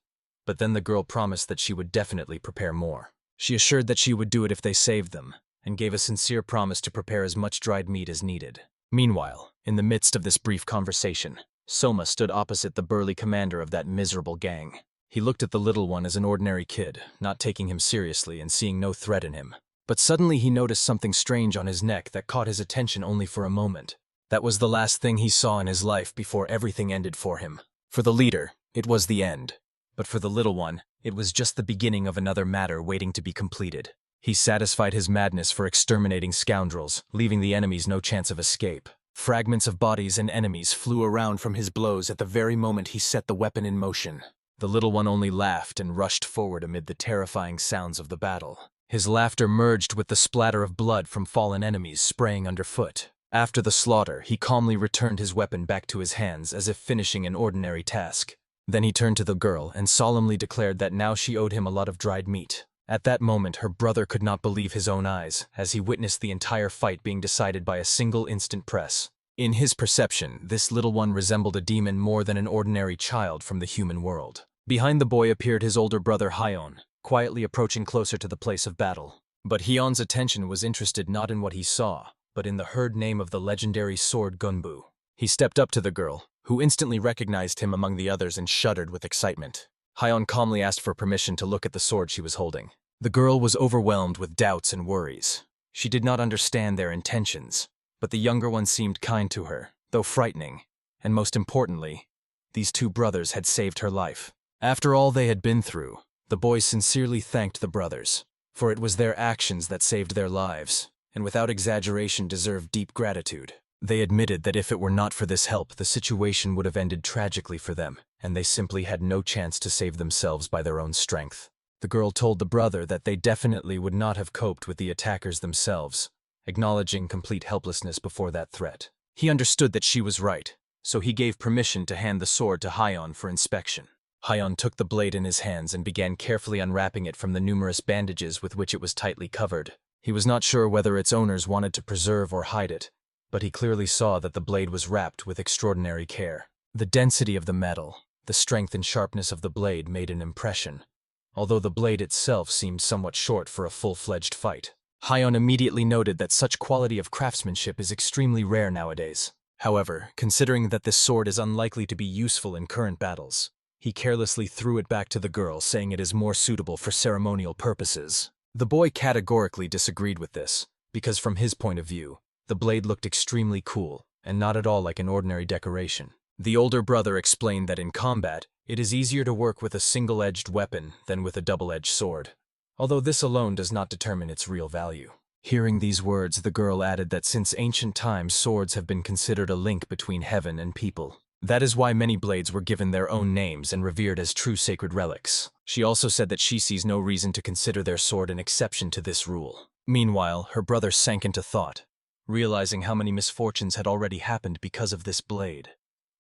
But then the girl promised that she would definitely prepare more. She assured that she would do it if they saved them, and gave a sincere promise to prepare as much dried meat as needed. Meanwhile, in the midst of this brief conversation, Soma stood opposite the burly commander of that miserable gang. He looked at the little one as an ordinary kid, not taking him seriously and seeing no threat in him. But suddenly he noticed something strange on his neck that caught his attention only for a moment. That was the last thing he saw in his life before everything ended for him. For the leader, it was the end. But for the little one, it was just the beginning of another matter waiting to be completed. He satisfied his madness for exterminating scoundrels, leaving the enemies no chance of escape. Fragments of bodies and enemies flew around from his blows at the very moment he set the weapon in motion. The little one only laughed and rushed forward amid the terrifying sounds of the battle. His laughter merged with the splatter of blood from fallen enemies spraying underfoot. After the slaughter, he calmly returned his weapon back to his hands as if finishing an ordinary task. Then he turned to the girl and solemnly declared that now she owed him a lot of dried meat. At that moment, her brother could not believe his own eyes, as he witnessed the entire fight being decided by a single instant press. In his perception, this little one resembled a demon more than an ordinary child from the human world. Behind the boy appeared his older brother Hyeon, quietly approaching closer to the place of battle. But Hyeon's attention was interested not in what he saw, but in the heard name of the legendary sword Gunbu. He stepped up to the girl, who instantly recognized him among the others and shuddered with excitement. Hyeon calmly asked for permission to look at the sword she was holding. The girl was overwhelmed with doubts and worries. She did not understand their intentions, but the younger one seemed kind to her, though frightening, and most importantly, these two brothers had saved her life. After all they had been through, the boy sincerely thanked the brothers, for it was their actions that saved their lives, and without exaggeration deserved deep gratitude. They admitted that if it were not for this help, the situation would have ended tragically for them, and they simply had no chance to save themselves by their own strength. The girl told the brother that they definitely would not have coped with the attackers themselves, acknowledging complete helplessness before that threat. He understood that she was right, so he gave permission to hand the sword to Hyeon for inspection. Hyeon took the blade in his hands and began carefully unwrapping it from the numerous bandages with which it was tightly covered. He was not sure whether its owners wanted to preserve or hide it, but he clearly saw that the blade was wrapped with extraordinary care. The density of the metal, the strength and sharpness of the blade made an impression, although the blade itself seemed somewhat short for a full-fledged fight. Hyeon immediately noted that such quality of craftsmanship is extremely rare nowadays. However, considering that this sword is unlikely to be useful in current battles, he carelessly threw it back to the girl, saying it is more suitable for ceremonial purposes. The boy categorically disagreed with this, because from his point of view, the blade looked extremely cool, and not at all like an ordinary decoration. The older brother explained that in combat, it is easier to work with a single-edged weapon than with a double-edged sword, although this alone does not determine its real value. Hearing these words, the girl added that since ancient times, swords have been considered a link between heaven and people. That is why many blades were given their own names and revered as true sacred relics. She also said that she sees no reason to consider their sword an exception to this rule. Meanwhile, her brother sank into thought, realizing how many misfortunes had already happened because of this blade,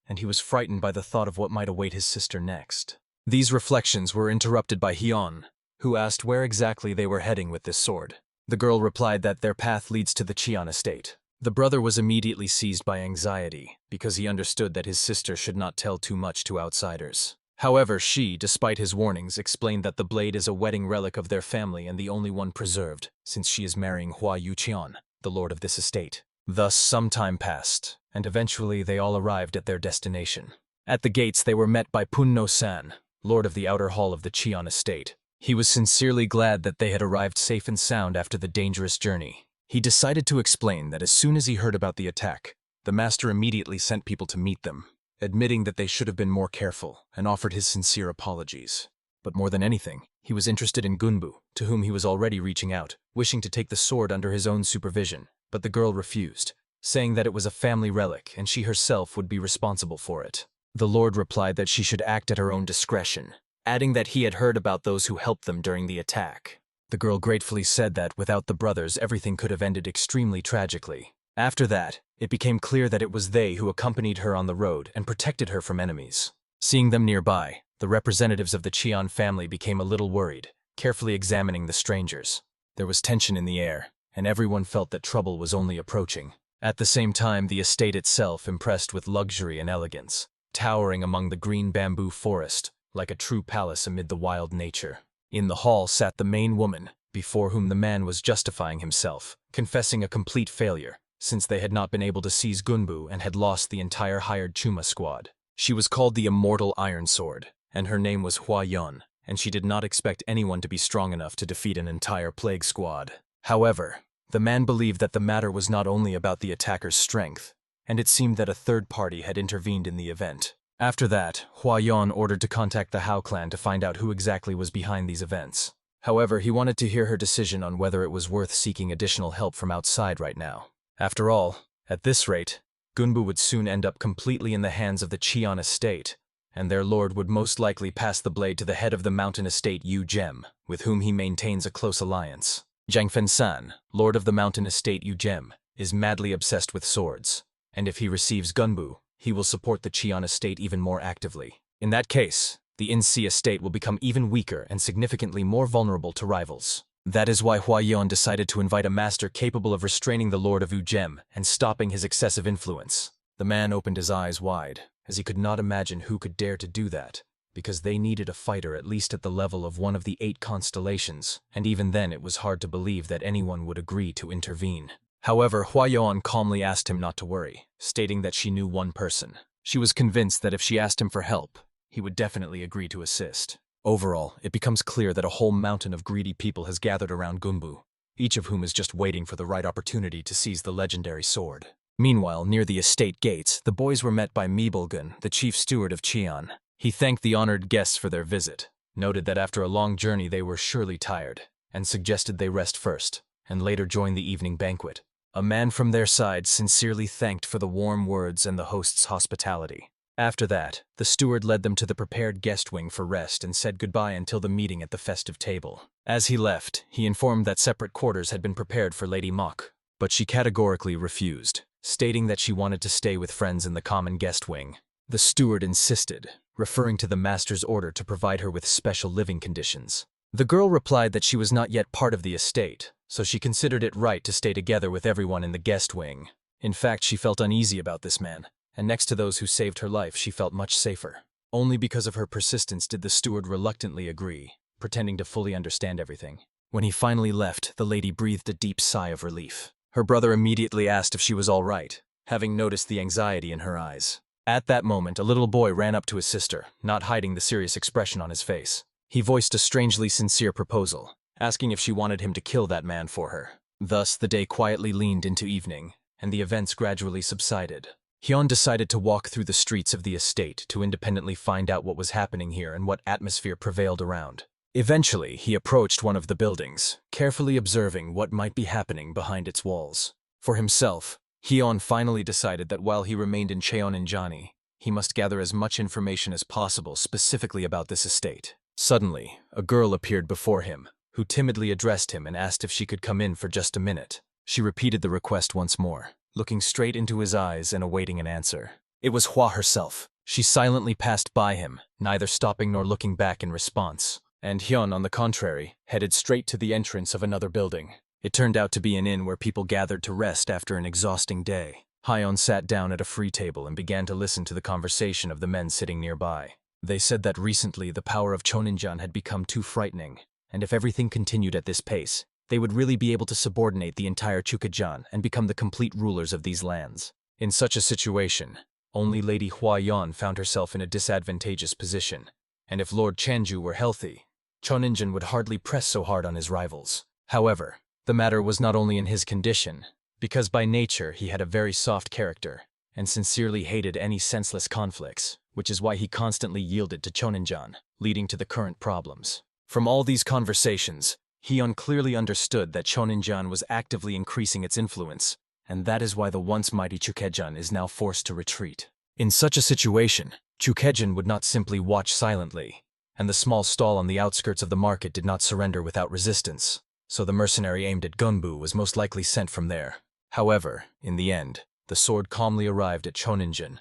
and he was frightened by the thought of what might await his sister next. These reflections were interrupted by Hyeon, who asked where exactly they were heading with this sword. The girl replied that their path leads to the Cheon estate. The brother was immediately seized by anxiety, because he understood that his sister should not tell too much to outsiders. However, she, despite his warnings, explained that the blade is a wedding relic of their family and the only one preserved, since she is marrying Hua Yucheon, the lord of this estate. Thus, some time passed, and eventually they all arrived at their destination. At the gates they were met by Punno-san, lord of the outer hall of the Cheon estate. He was sincerely glad that they had arrived safe and sound after the dangerous journey. He decided to explain that as soon as he heard about the attack, the master immediately sent people to meet them, admitting that they should have been more careful, and offered his sincere apologies. But more than anything, he was interested in Gunbu, to whom he was already reaching out, wishing to take the sword under his own supervision, but the girl refused, saying that it was a family relic and she herself would be responsible for it. The lord replied that she should act at her own discretion, adding that he had heard about those who helped them during the attack. The girl gratefully said that without the brothers, everything could have ended extremely tragically. After that, it became clear that it was they who accompanied her on the road and protected her from enemies. Seeing them nearby, the representatives of the Cheon family became a little worried, carefully examining the strangers. There was tension in the air, and everyone felt that trouble was only approaching. At the same time, the estate itself impressed with luxury and elegance, towering among the green bamboo forest, like a true palace amid the wild nature. In the hall sat the main woman, before whom the man was justifying himself, confessing a complete failure, since they had not been able to seize Gunbu and had lost the entire hired Chuma squad. She was called the Immortal Iron Sword, and her name was Hua Yun, and she did not expect anyone to be strong enough to defeat an entire plague squad. However, the man believed that the matter was not only about the attacker's strength, and it seemed that a third party had intervened in the event. After that, Hua Yun ordered to contact the Hao clan to find out who exactly was behind these events. However, he wanted to hear her decision on whether it was worth seeking additional help from outside right now. After all, at this rate, Gunbu would soon end up completely in the hands of the Cheon estate, and their lord would most likely pass the blade to the head of the mountain estate Yu Gem, with whom he maintains a close alliance. Zhang Fensan, lord of the mountain estate Yu Gem, is madly obsessed with swords, and if he receives Gunbu, he will support the Cheon estate even more actively. In that case, the In-Si estate will become even weaker and significantly more vulnerable to rivals. That is why Hua Yun decided to invite a master capable of restraining the lord of Yu Gem and stopping his excessive influence. The man opened his eyes wide, as he could not imagine who could dare to do that, because they needed a fighter at least at the level of one of the 8 constellations, and even then it was hard to believe that anyone would agree to intervene. However, Hua Yun calmly asked him not to worry, stating that she knew one person. She was convinced that if she asked him for help, he would definitely agree to assist. Overall, it becomes clear that a whole mountain of greedy people has gathered around Gunbu, each of whom is just waiting for the right opportunity to seize the legendary sword. Meanwhile, near the estate gates, the boys were met by Mibulgun, the chief steward of Cheon. He thanked the honored guests for their visit, noted that after a long journey they were surely tired, and suggested they rest first, and later join the evening banquet. A man from their side sincerely thanked for the warm words and the host's hospitality. After that, the steward led them to the prepared guest wing for rest and said goodbye until the meeting at the festive table. As he left, he informed that separate quarters had been prepared for Lady Mok, but she categorically refused, stating that she wanted to stay with friends in the common guest wing. The steward insisted, referring to the master's order to provide her with special living conditions. The girl replied that she was not yet part of the estate, so she considered it right to stay together with everyone in the guest wing. In fact, she felt uneasy about this man, and next to those who saved her life, she felt much safer. Only because of her persistence did the steward reluctantly agree, pretending to fully understand everything. When he finally left, the lady breathed a deep sigh of relief. Her brother immediately asked if she was all right, having noticed the anxiety in her eyes. At that moment, a little boy ran up to his sister, not hiding the serious expression on his face. He voiced a strangely sincere proposal, asking if she wanted him to kill that man for her. Thus, the day quietly leaned into evening, and the events gradually subsided. Hyun decided to walk through the streets of the estate to independently find out what was happening here and what atmosphere prevailed around. Eventually, he approached one of the buildings, carefully observing what might be happening behind its walls. For himself, Hyun finally decided that while he remained in Cheoninjani, he must gather as much information as possible specifically about this estate. Suddenly, a girl appeared before him, who timidly addressed him and asked if she could come in for just a minute. She repeated the request once more, looking straight into his eyes and awaiting an answer. It was Hua herself. She silently passed by him, neither stopping nor looking back in response. And Hyun, on the contrary, headed straight to the entrance of another building. It turned out to be an inn where people gathered to rest after an exhausting day. Hyun sat down at a free table and began to listen to the conversation of the men sitting nearby. They said that recently the power of Choninjan had become too frightening, and if everything continued at this pace, they would really be able to subordinate the entire Chukajan and become the complete rulers of these lands. In such a situation, only Lady Hua Yun found herself in a disadvantageous position, and if Lord Chanju were healthy, Choninjan would hardly press so hard on his rivals. However, the matter was not only in his condition, because by nature he had a very soft character, and sincerely hated any senseless conflicts, which is why he constantly yielded to Choninjan, leading to the current problems. From all these conversations, Hyun clearly understood that Choninjan was actively increasing its influence, and that is why the once mighty Chukajan is now forced to retreat. In such a situation, Chukajan would not simply watch silently. and the small stall on the outskirts of the market did not surrender without resistance, so the mercenary aimed at Gunbu was most likely sent from there. However, in the end, the sword calmly arrived at Choninjin,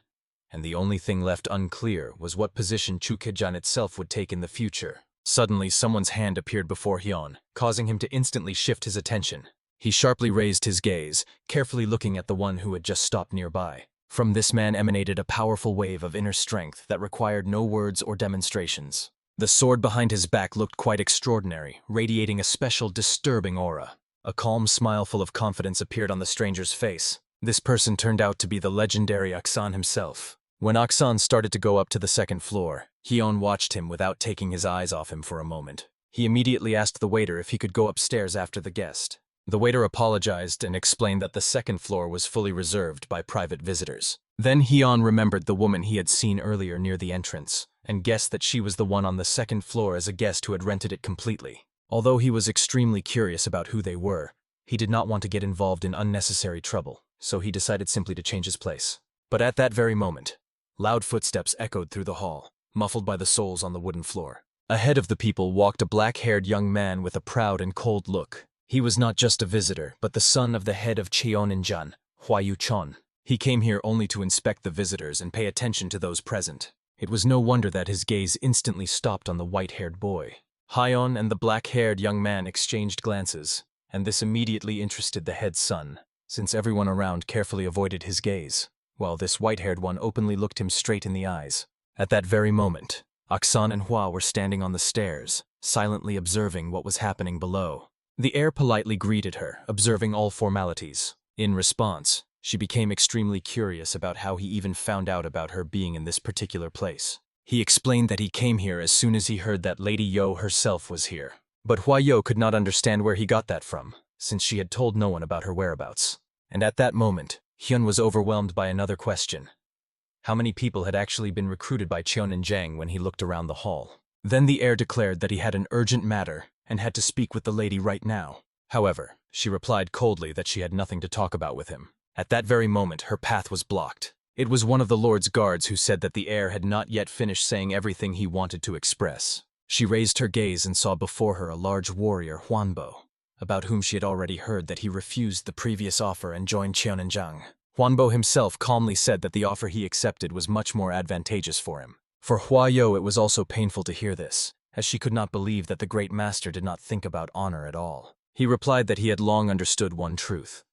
and the only thing left unclear was what position Chukejan itself would take in the future. Suddenly, someone's hand appeared before Hyun, causing him to instantly shift his attention. He sharply raised his gaze, carefully looking at the one who had just stopped nearby. From this man emanated a powerful wave of inner strength that required no words or demonstrations. The sword behind his back looked quite extraordinary, radiating a special, disturbing aura. A calm smile full of confidence appeared on the stranger's face. This person turned out to be the legendary Aksan himself. When Aksan started to go up to the second floor, Hyun watched him without taking his eyes off him for a moment. He immediately asked the waiter if he could go upstairs after the guest. The waiter apologized and explained that the second floor was fully reserved by private visitors. Then Hyun remembered the woman he had seen earlier near the entrance, and guessed that she was the one on the second floor as a guest who had rented it completely. Although he was extremely curious about who they were, he did not want to get involved in unnecessary trouble, so he decided simply to change his place. But at that very moment, loud footsteps echoed through the hall, muffled by the soles on the wooden floor. Ahead of the people walked a black-haired young man with a proud and cold look. He was not just a visitor, but the son of the head of Cheoninjan, Hua Yuchon. He came here only to inspect the visitors and pay attention to those present. It was no wonder that his gaze instantly stopped on the white-haired boy. Hyun and the black-haired young man exchanged glances, and this immediately interested the head son, since everyone around carefully avoided his gaze, while this white-haired one openly looked him straight in the eyes. At that very moment, Aksan and Hua were standing on the stairs, silently observing what was happening below. The heir politely greeted her, observing all formalities. In response, she became extremely curious about how he even found out about her being in this particular place. He explained that he came here as soon as he heard that Lady Yo herself was here. But Hua Yo could not understand where he got that from, since she had told no one about her whereabouts. And at that moment, Hyun was overwhelmed by another question. How many people had actually been recruited by Cheoninjang when he looked around the hall? Then the heir declared that he had an urgent matter and had to speak with the lady right now. However, she replied coldly that she had nothing to talk about with him. At that very moment, her path was blocked. It was one of the Lord's guards who said that the heir had not yet finished saying everything he wanted to express. She raised her gaze and saw before her a large warrior, Hwanbo, about whom she had already heard that he refused the previous offer and joined Cheoninjang. Hwanbo himself calmly said that the offer he accepted was much more advantageous for him. For Hua Yo, it was also painful to hear this, as she could not believe that the great master did not think about honor at all. He replied that he had long understood one truth.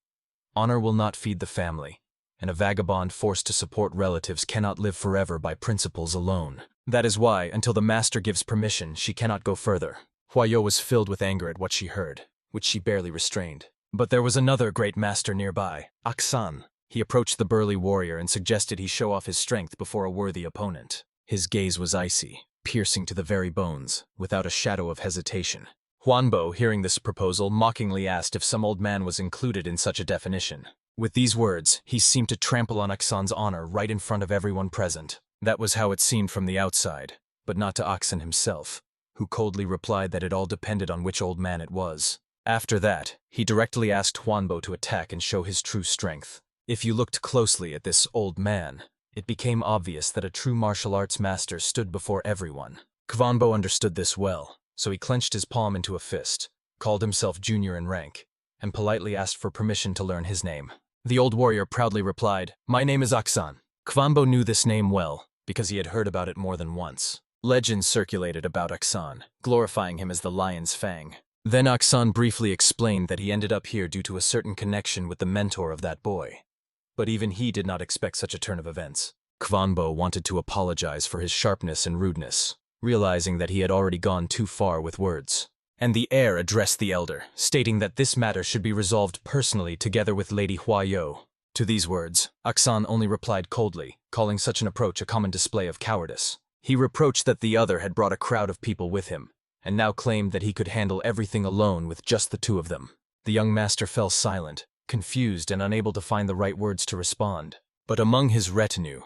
Honor will not feed the family, and a vagabond forced to support relatives cannot live forever by principles alone. That is why, until the master gives permission, she cannot go further. Hua Yo was filled with anger at what she heard, which she barely restrained. But there was another great master nearby, Aksan. He approached the burly warrior and suggested he show off his strength before a worthy opponent. His gaze was icy, piercing to the very bones, without a shadow of hesitation. Hwanbo, hearing this proposal, mockingly asked if some old man was included in such a definition. With these words, he seemed to trample on Aksan's honor right in front of everyone present. That was how it seemed from the outside, but not to Aksan himself, who coldly replied that it all depended on which old man it was. After that, he directly asked Hwanbo to attack and show his true strength. If you looked closely at this old man, it became obvious that a true martial arts master stood before everyone. Hwanbo understood this well, so he clenched his palm into a fist, called himself junior in rank, and politely asked for permission to learn his name. The old warrior proudly replied, "My name is Aksan." Hwanbo knew this name well, because he had heard about it more than once. Legends circulated about Aksan, glorifying him as the Lion's Fang. Then Aksan briefly explained that he ended up here due to a certain connection with the mentor of that boy. But even he did not expect such a turn of events. Hwanbo wanted to apologize for his sharpness and rudeness, realizing that he had already gone too far with words. And the heir addressed the elder, stating that this matter should be resolved personally together with Lady Hua Yo. To these words, Aksan only replied coldly, calling such an approach a common display of cowardice. He reproached that the other had brought a crowd of people with him, and now claimed that he could handle everything alone with just the two of them. The young master fell silent, confused and unable to find the right words to respond. But among his retinue,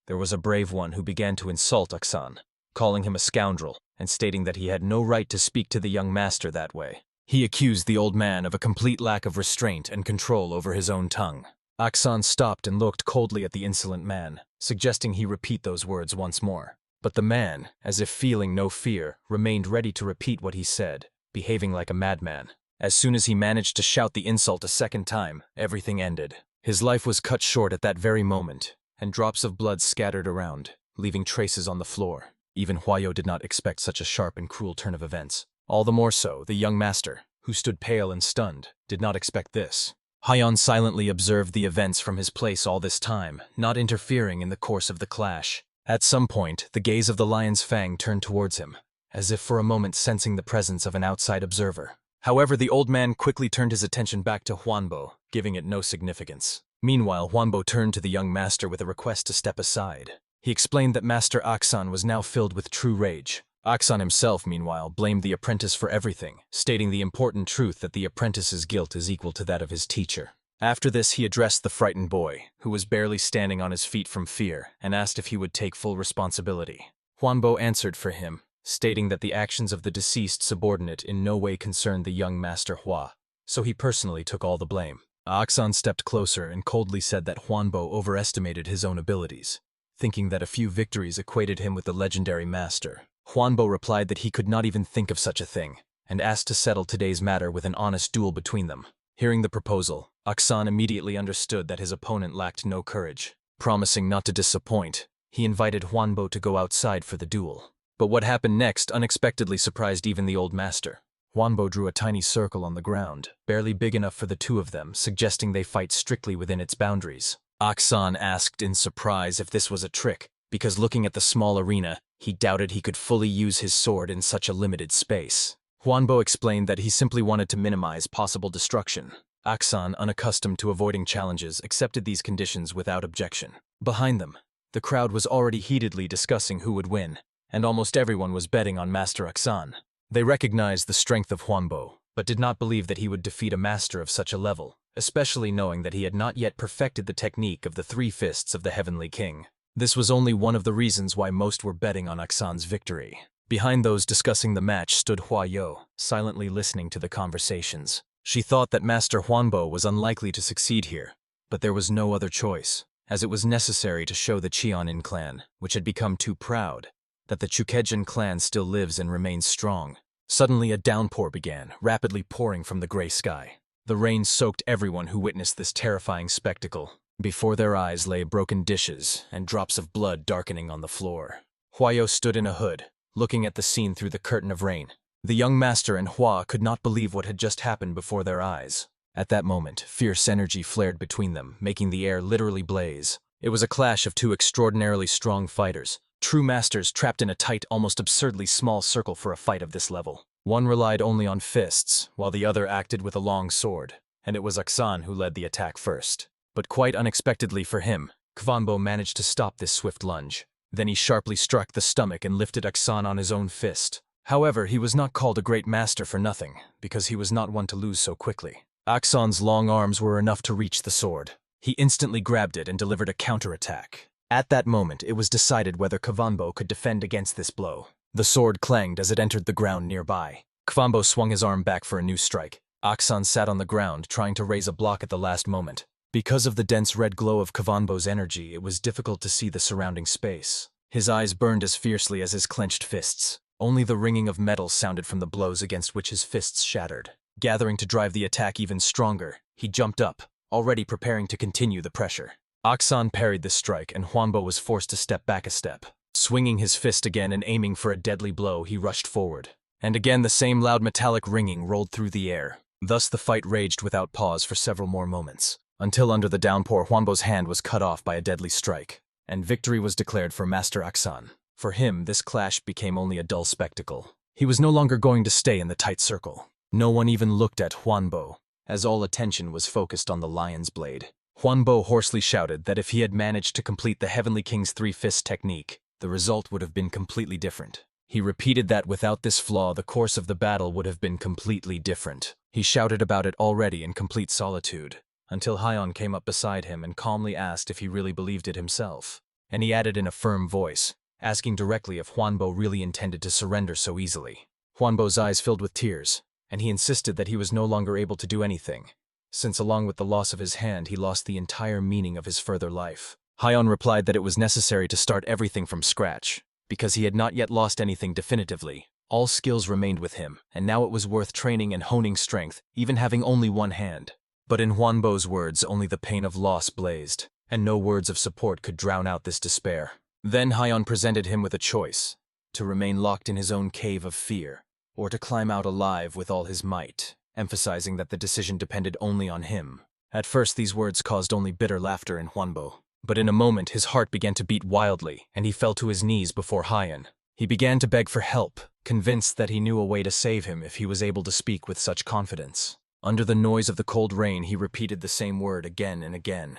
there was a brave one who began to insult Aksan, calling him a scoundrel and stating that he had no right to speak to the young master that way. He accused the old man of a complete lack of restraint and control over his own tongue. Aksan stopped and looked coldly at the insolent man, suggesting he repeat those words once more. But the man, as if feeling no fear, remained ready to repeat what he said, behaving like a madman. As soon as he managed to shout the insult a second time, everything ended. His life was cut short at that very moment, and drops of blood scattered around, leaving traces on the floor. Even Huayo did not expect such a sharp and cruel turn of events. All the more so, the young master, who stood pale and stunned, did not expect this. Haiyan silently observed the events from his place all this time, not interfering in the course of the clash. At some point, the gaze of the lion's fang turned towards him, as if for a moment sensing the presence of an outside observer. However, the old man quickly turned his attention back to Huanbo, giving it no significance. Meanwhile, Huanbo turned to the young master with a request to step aside. He explained that Master Aksan was now filled with true rage. Aksan himself, meanwhile, blamed the apprentice for everything, stating the important truth that the apprentice's guilt is equal to that of his teacher. After this, he addressed the frightened boy, who was barely standing on his feet from fear, and asked if he would take full responsibility. Huanbo answered for him, stating that the actions of the deceased subordinate in no way concerned the young Master Hua, so he personally took all the blame. Aksan stepped closer and coldly said that Huanbo overestimated his own abilities, thinking that a few victories equated him with the legendary master. Huanbo replied that he could not even think of such a thing, and asked to settle today's matter with an honest duel between them. Hearing the proposal, Aksan immediately understood that his opponent lacked no courage. Promising not to disappoint, he invited Huanbo to go outside for the duel. But what happened next unexpectedly surprised even the old master. Huanbo drew a tiny circle on the ground, barely big enough for the two of them, suggesting they fight strictly within its boundaries. Aksan asked in surprise if this was a trick, because looking at the small arena, he doubted he could fully use his sword in such a limited space. Huanbo explained that he simply wanted to minimize possible destruction. Aksan, unaccustomed to avoiding challenges, accepted these conditions without objection. Behind them, the crowd was already heatedly discussing who would win, and almost everyone was betting on Master Aksan. They recognized the strength of Huanbo, but did not believe that he would defeat a master of such a level, especially knowing that he had not yet perfected the technique of the three fists of the Heavenly King. This was only one of the reasons why most were betting on Aksan's victory. Behind those discussing the match stood Huayo, silently listening to the conversations. She thought that Master Huanbo was unlikely to succeed here, but there was no other choice, as it was necessary to show the Qianin clan, which had become too proud, that the Chukejin clan still lives and remains strong. Suddenly a downpour began, rapidly pouring from the gray sky. The rain soaked everyone who witnessed this terrifying spectacle. Before their eyes lay broken dishes and drops of blood darkening on the floor. Huayo stood in a hood, looking at the scene through the curtain of rain. The young master and Hua could not believe what had just happened before their eyes. At that moment, fierce energy flared between them, making the air literally blaze. It was a clash of two extraordinarily strong fighters, true masters trapped in a tight, almost absurdly small circle for a fight of this level. One relied only on fists, while the other acted with a long sword, and it was Aksan who led the attack first. But quite unexpectedly for him, Kvanbo managed to stop this swift lunge. Then he sharply struck the stomach and lifted Aksan on his own fist. However, he was not called a great master for nothing, because he was not one to lose so quickly. Aksan's long arms were enough to reach the sword. He instantly grabbed it and delivered a counterattack. At that moment, it was decided whether Kvanbo could defend against this blow. The sword clanged as it entered the ground nearby. Kvanbo swung his arm back for a new strike. Aksan sat on the ground, trying to raise a block at the last moment. Because of the dense red glow of Kvanbo's energy, it was difficult to see the surrounding space. His eyes burned as fiercely as his clenched fists. Only the ringing of metal sounded from the blows against which his fists shattered. Gathering to drive the attack even stronger, he jumped up, already preparing to continue the pressure. Aksan parried this strike, and Huanbo was forced to step back a step. Swinging his fist again and aiming for a deadly blow, he rushed forward. And again the same loud metallic ringing rolled through the air. Thus the fight raged without pause for several more moments, until under the downpour Huanbo's hand was cut off by a deadly strike, and victory was declared for Master Aksan. For him, this clash became only a dull spectacle. He was no longer going to stay in the tight circle. No one even looked at Huanbo, as all attention was focused on the lion's blade. Huanbo hoarsely shouted that if he had managed to complete the Heavenly King's three-fist technique, the result would have been completely different. He repeated that without this flaw, the course of the battle would have been completely different. He shouted about it already in complete solitude, until Haiyan came up beside him and calmly asked if he really believed it himself. And he added in a firm voice, asking directly if Huanbo really intended to surrender so easily. Huanbo's eyes filled with tears, and he insisted that he was no longer able to do anything, since along with the loss of his hand he lost the entire meaning of his further life. Haiyan replied that it was necessary to start everything from scratch, because he had not yet lost anything definitively. All skills remained with him, and now it was worth training and honing strength, even having only one hand. But in Huanbo's words, only the pain of loss blazed, and no words of support could drown out this despair. Then Hyon presented him with a choice: to remain locked in his own cave of fear, or to climb out alive with all his might, emphasizing that the decision depended only on him. At first these words caused only bitter laughter in Huanbo, but in a moment his heart began to beat wildly, and he fell to his knees before Hyon. He began to beg for help, convinced that he knew a way to save him if he was able to speak with such confidence. Under the noise of the cold rain he repeated the same word again and again.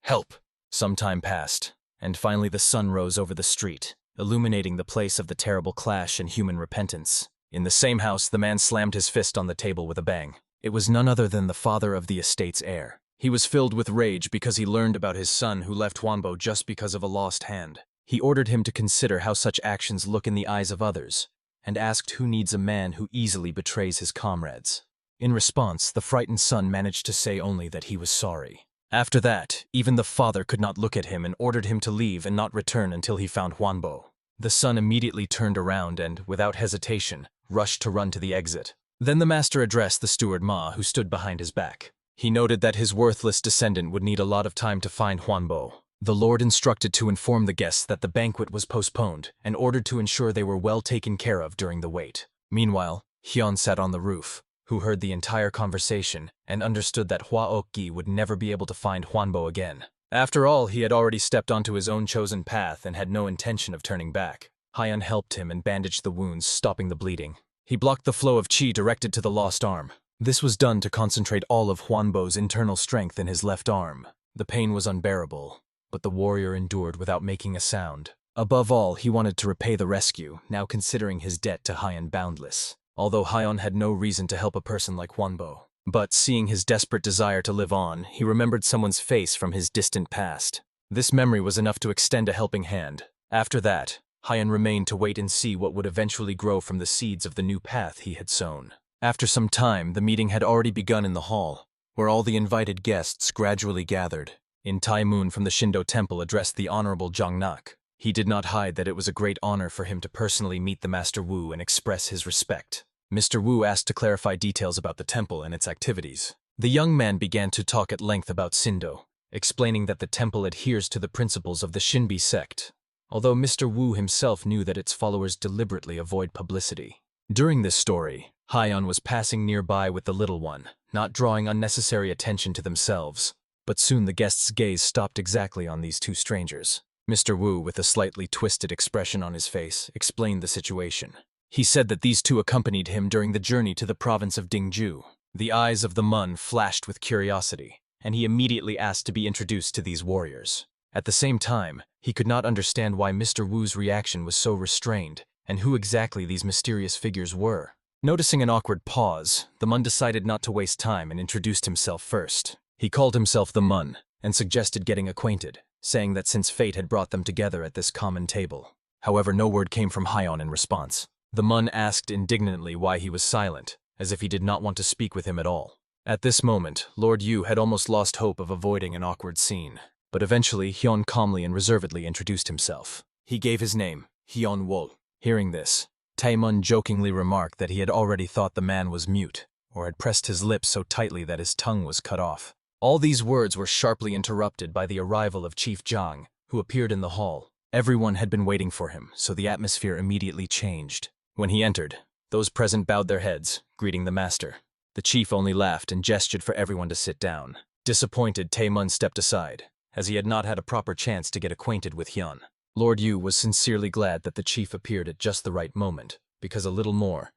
Help! Some time passed, and finally the sun rose over the street, illuminating the place of the terrible clash and human repentance. In the same house, the man slammed his fist on the table with a bang. It was none other than the father of the estate's heir. He was filled with rage because he learned about his son who left Huanbo just because of a lost hand. He ordered him to consider how such actions look in the eyes of others, and asked who needs a man who easily betrays his comrades. In response, the frightened son managed to say only that he was sorry. After that, even the father could not look at him and ordered him to leave and not return until he found Huanbo. The son immediately turned around and, without hesitation, rushed to run to the exit. Then the master addressed the steward Ma, who stood behind his back. He noted that his worthless descendant would need a lot of time to find Huanbo. The lord instructed to inform the guests that the banquet was postponed and ordered to ensure they were well taken care of during the wait. Meanwhile, Hyun sat on the roof, who heard the entire conversation and understood that Hua Ok-gi would never be able to find Huanbo again. After all, he had already stepped onto his own chosen path and had no intention of turning back. Hyun helped him and bandaged the wounds, stopping the bleeding. He blocked the flow of chi directed to the lost arm. This was done to concentrate all of Huanbo's internal strength in his left arm. The pain was unbearable, but the warrior endured without making a sound. Above all, he wanted to repay the rescue, now considering his debt to Hyun boundless. Although Hyun had no reason to help a person like Huanbo. But seeing his desperate desire to live on, he remembered someone's face from his distant past. This memory was enough to extend a helping hand. After that, Hyun remained to wait and see what would eventually grow from the seeds of the new path he had sown. After some time, the meeting had already begun in the hall, where all the invited guests gradually gathered. In Tai Moon from the Shindo Temple addressed the Honorable Jongnak. He did not hide that it was a great honor for him to personally meet the Master Wu and express his respect. Mr. Wu asked to clarify details about the temple and its activities. The young man began to talk at length about Shindo, explaining that the temple adheres to the principles of the Shinbi sect, although Mr. Wu himself knew that its followers deliberately avoid publicity. During this story, Hyun was passing nearby with the little one, not drawing unnecessary attention to themselves, but soon the guests' gaze stopped exactly on these two strangers. Mr. Wu, with a slightly twisted expression on his face, explained the situation. He said that these two accompanied him during the journey to the province of Dingju. The eyes of the Mun flashed with curiosity, and he immediately asked to be introduced to these warriors. At the same time, he could not understand why Mr. Wu's reaction was so restrained, and who exactly these mysterious figures were. Noticing an awkward pause, the Mun decided not to waste time and introduced himself first. He called himself the Mun, and suggested getting acquainted, saying that since fate had brought them together at this common table. However, no word came from Hyun in response. The Mun asked indignantly why he was silent, as if he did not want to speak with him at all. At this moment, Lord Yu had almost lost hope of avoiding an awkward scene. But eventually, Hyun calmly and reservedly introduced himself. He gave his name, Hyun Wol. Hearing this, Taemun jokingly remarked that he had already thought the man was mute, or had pressed his lips so tightly that his tongue was cut off. All these words were sharply interrupted by the arrival of Chief Zhang, who appeared in the hall. Everyone had been waiting for him, so the atmosphere immediately changed. When he entered, those present bowed their heads, greeting the master. The chief only laughed and gestured for everyone to sit down. Disappointed, Taemun stepped aside, as he had not had a proper chance to get acquainted with Hyun. Lord Yu was sincerely glad that the chief appeared at just the right moment, because a little more,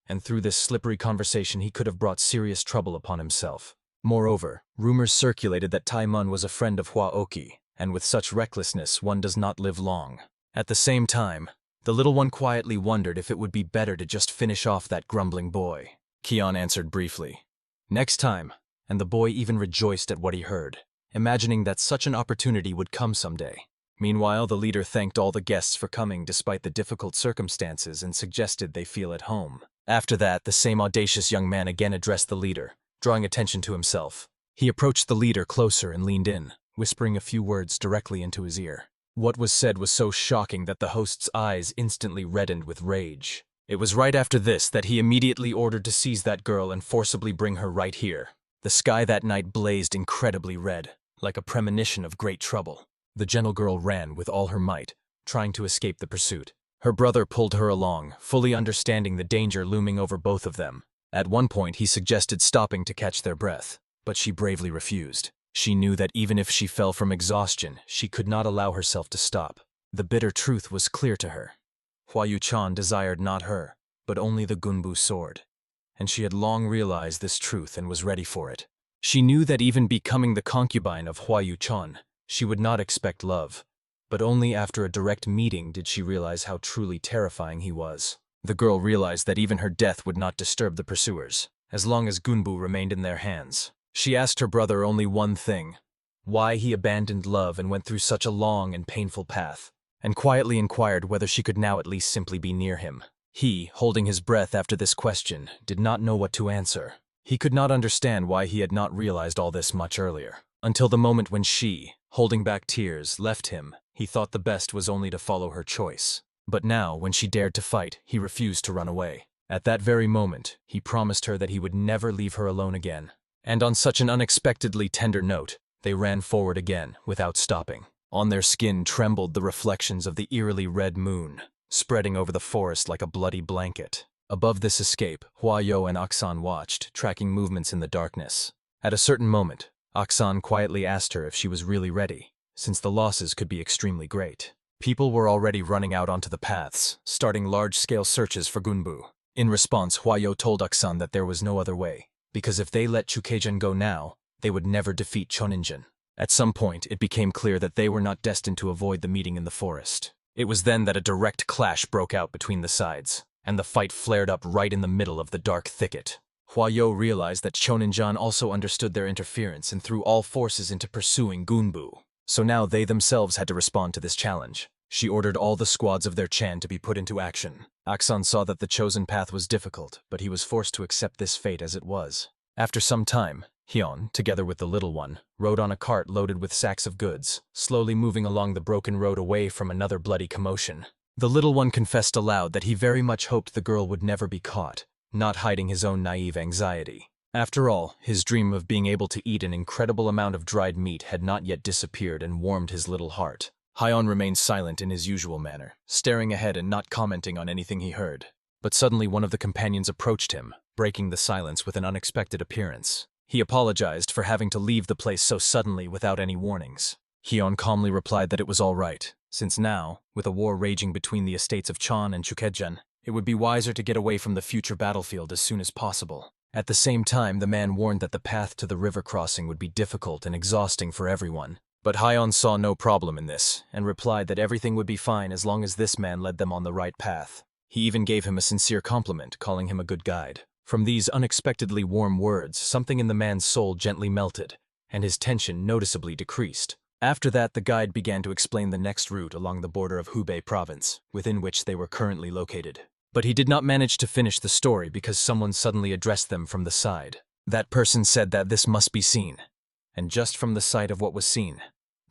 and through this slippery conversation he could have brought serious trouble upon himself. Moreover, rumors circulated that Taemun was a friend of Hua Ok-gi, and with such recklessness one does not live long. At the same time, the little one quietly wondered if it would be better to just finish off that grumbling boy. Kion answered briefly, "Next time," and the boy even rejoiced at what he heard, imagining that such an opportunity would come someday. Meanwhile, the leader thanked all the guests for coming despite the difficult circumstances and suggested they feel at home. After that, the same audacious young man again addressed the leader, drawing attention to himself. He approached the leader closer and leaned in, whispering a few words directly into his ear. What was said was so shocking that the host's eyes instantly reddened with rage. It was right after this that he immediately ordered to seize that girl and forcibly bring her right here. The sky that night blazed incredibly red, like a premonition of great trouble. The gentle girl ran with all her might, trying to escape the pursuit. Her brother pulled her along, fully understanding the danger looming over both of them. At one point, he suggested stopping to catch their breath, but she bravely refused. She knew that even if she fell from exhaustion, she could not allow herself to stop. The bitter truth was clear to her. Hua Yu-chan desired not her, but only the Gunbu sword. And she had long realized this truth and was ready for it. She knew that even becoming the concubine of Hua Yu-chan, she would not expect love. But only after a direct meeting did she realize how truly terrifying he was. The girl realized that even her death would not disturb the pursuers, as long as Gunbu remained in their hands. She asked her brother only one thing: why he abandoned love and went through such a long and painful path, and quietly inquired whether she could now at least simply be near him. He, holding his breath after this question, did not know what to answer. He could not understand why he had not realized all this much earlier. Until the moment when she, holding back tears, left him, he thought the best was only to follow her choice. But now, when she dared to fight, he refused to run away. At that very moment, he promised her that he would never leave her alone again. And on such an unexpectedly tender note, they ran forward again, without stopping. On their skin trembled the reflections of the eerily red moon, spreading over the forest like a bloody blanket. Above this escape, Hua Yo and Aksan watched, tracking movements in the darkness. At a certain moment, Aksan quietly asked her if she was really ready, since the losses could be extremely great. People were already running out onto the paths, starting large-scale searches for Gunbu. In response, Hua Yo told Aksan that there was no other way, because if they let Chukejin go now, they would never defeat Choninjin. At some point, it became clear that they were not destined to avoid the meeting in the forest. It was then that a direct clash broke out between the sides, and the fight flared up right in the middle of the dark thicket. Hua Yo realized that Choninjan also understood their interference and threw all forces into pursuing Gunbu. So now they themselves had to respond to this challenge. She ordered all the squads of their chan to be put into action. Aksan saw that the chosen path was difficult, but he was forced to accept this fate as it was. After some time, Hyun, together with the little one, rode on a cart loaded with sacks of goods, slowly moving along the broken road away from another bloody commotion. The little one confessed aloud that he very much hoped the girl would never be caught, not hiding his own naive anxiety. After all, his dream of being able to eat an incredible amount of dried meat had not yet disappeared and warmed his little heart. Hyun remained silent in his usual manner, staring ahead and not commenting on anything he heard. But suddenly one of the companions approached him, breaking the silence with an unexpected appearance. He apologized for having to leave the place so suddenly without any warnings. Hyun calmly replied that it was all right, since now, with a war raging between the estates of Chan and Chukejin, it would be wiser to get away from the future battlefield as soon as possible. At the same time, the man warned that the path to the river crossing would be difficult and exhausting for everyone. But Hyun saw no problem in this, and replied that everything would be fine as long as this man led them on the right path. He even gave him a sincere compliment, calling him a good guide. From these unexpectedly warm words, something in the man's soul gently melted, and his tension noticeably decreased. After that, the guide began to explain the next route along the border of Hubei province, within which they were currently located. But he did not manage to finish the story because someone suddenly addressed them from the side. That person said that this must be seen. And just from the sight of what was seen,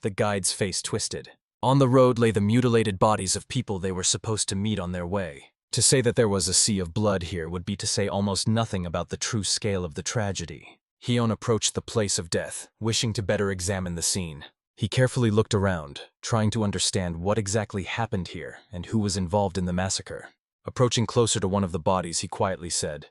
the guide's face twisted. On the road lay the mutilated bodies of people they were supposed to meet on their way. To say that there was a sea of blood here would be to say almost nothing about the true scale of the tragedy. Hyun approached the place of death, wishing to better examine the scene. He carefully looked around, trying to understand what exactly happened here and who was involved in the massacre. Approaching closer to one of the bodies, he quietly said,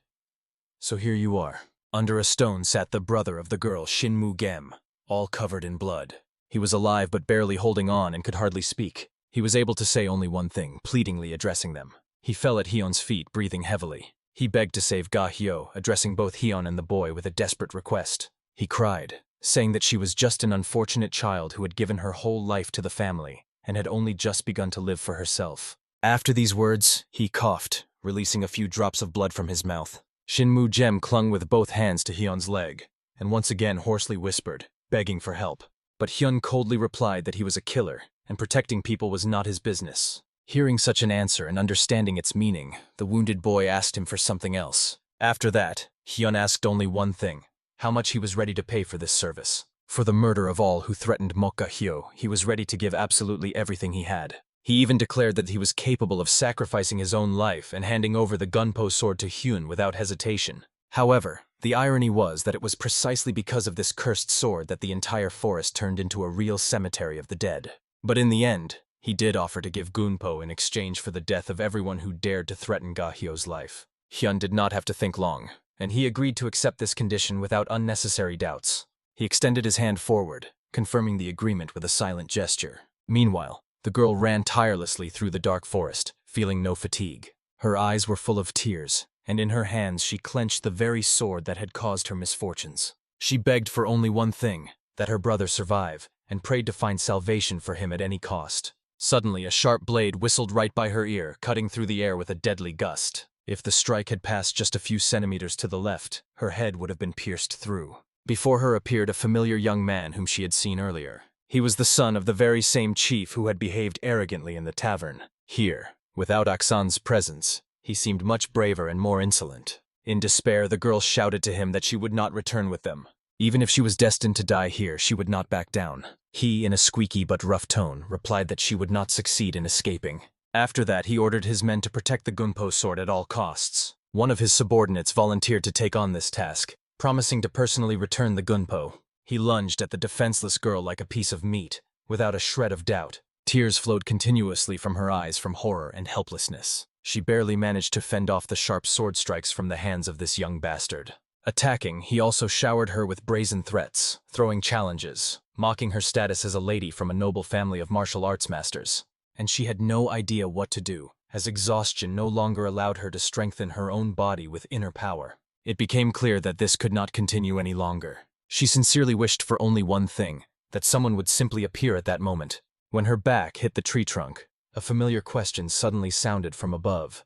"So here you are." Under a stone sat the brother of the girl, Shinmu Gem, all covered in blood. He was alive but barely holding on and could hardly speak. He was able to say only one thing, pleadingly addressing them. He fell at Hyun's feet, breathing heavily. He begged to save Ga Hyo, addressing both Hyun and the boy with a desperate request. He cried, saying that she was just an unfortunate child who had given her whole life to the family and had only just begun to live for herself. After these words, he coughed, releasing a few drops of blood from his mouth. Shinmu Gem clung with both hands to Hyun's leg, and once again hoarsely whispered, begging for help. But Hyun coldly replied that he was a killer, and protecting people was not his business. Hearing such an answer and understanding its meaning, the wounded boy asked him for something else. After that, Hyun asked only one thing: how much he was ready to pay for this service. For the murder of all who threatened Mokka-hyo, he was ready to give absolutely everything he had. He even declared that he was capable of sacrificing his own life and handing over the Gunpo sword to Hyun without hesitation. However, the irony was that it was precisely because of this cursed sword that the entire forest turned into a real cemetery of the dead. But in the end, he did offer to give Gunpo in exchange for the death of everyone who dared to threaten Ga-hyo's life. Hyun did not have to think long, and he agreed to accept this condition without unnecessary doubts. He extended his hand forward, confirming the agreement with a silent gesture. Meanwhile, the girl ran tirelessly through the dark forest, feeling no fatigue. Her eyes were full of tears, and in her hands she clenched the very sword that had caused her misfortunes. She begged for only one thing, that her brother survive, and prayed to find salvation for him at any cost. Suddenly, a sharp blade whistled right by her ear, cutting through the air with a deadly gust. If the strike had passed just a few centimeters to the left, her head would have been pierced through. Before her appeared a familiar young man whom she had seen earlier. He was the son of the very same chief who had behaved arrogantly in the tavern. Here, without Aksan's presence, he seemed much braver and more insolent. In despair, the girl shouted to him that she would not return with them. Even if she was destined to die here, she would not back down. He, in a squeaky but rough tone, replied that she would not succeed in escaping. After that, he ordered his men to protect the Gunpo sword at all costs. One of his subordinates volunteered to take on this task, promising to personally return the Gunpo. He lunged at the defenseless girl like a piece of meat, without a shred of doubt. Tears flowed continuously from her eyes from horror and helplessness. She barely managed to fend off the sharp sword strikes from the hands of this young bastard. Attacking, he also showered her with brazen threats, throwing challenges, mocking her status as a lady from a noble family of martial arts masters. And she had no idea what to do, as exhaustion no longer allowed her to strengthen her own body with inner power. It became clear that this could not continue any longer. She sincerely wished for only one thing, that someone would simply appear at that moment. When her back hit the tree trunk, a familiar question suddenly sounded from above.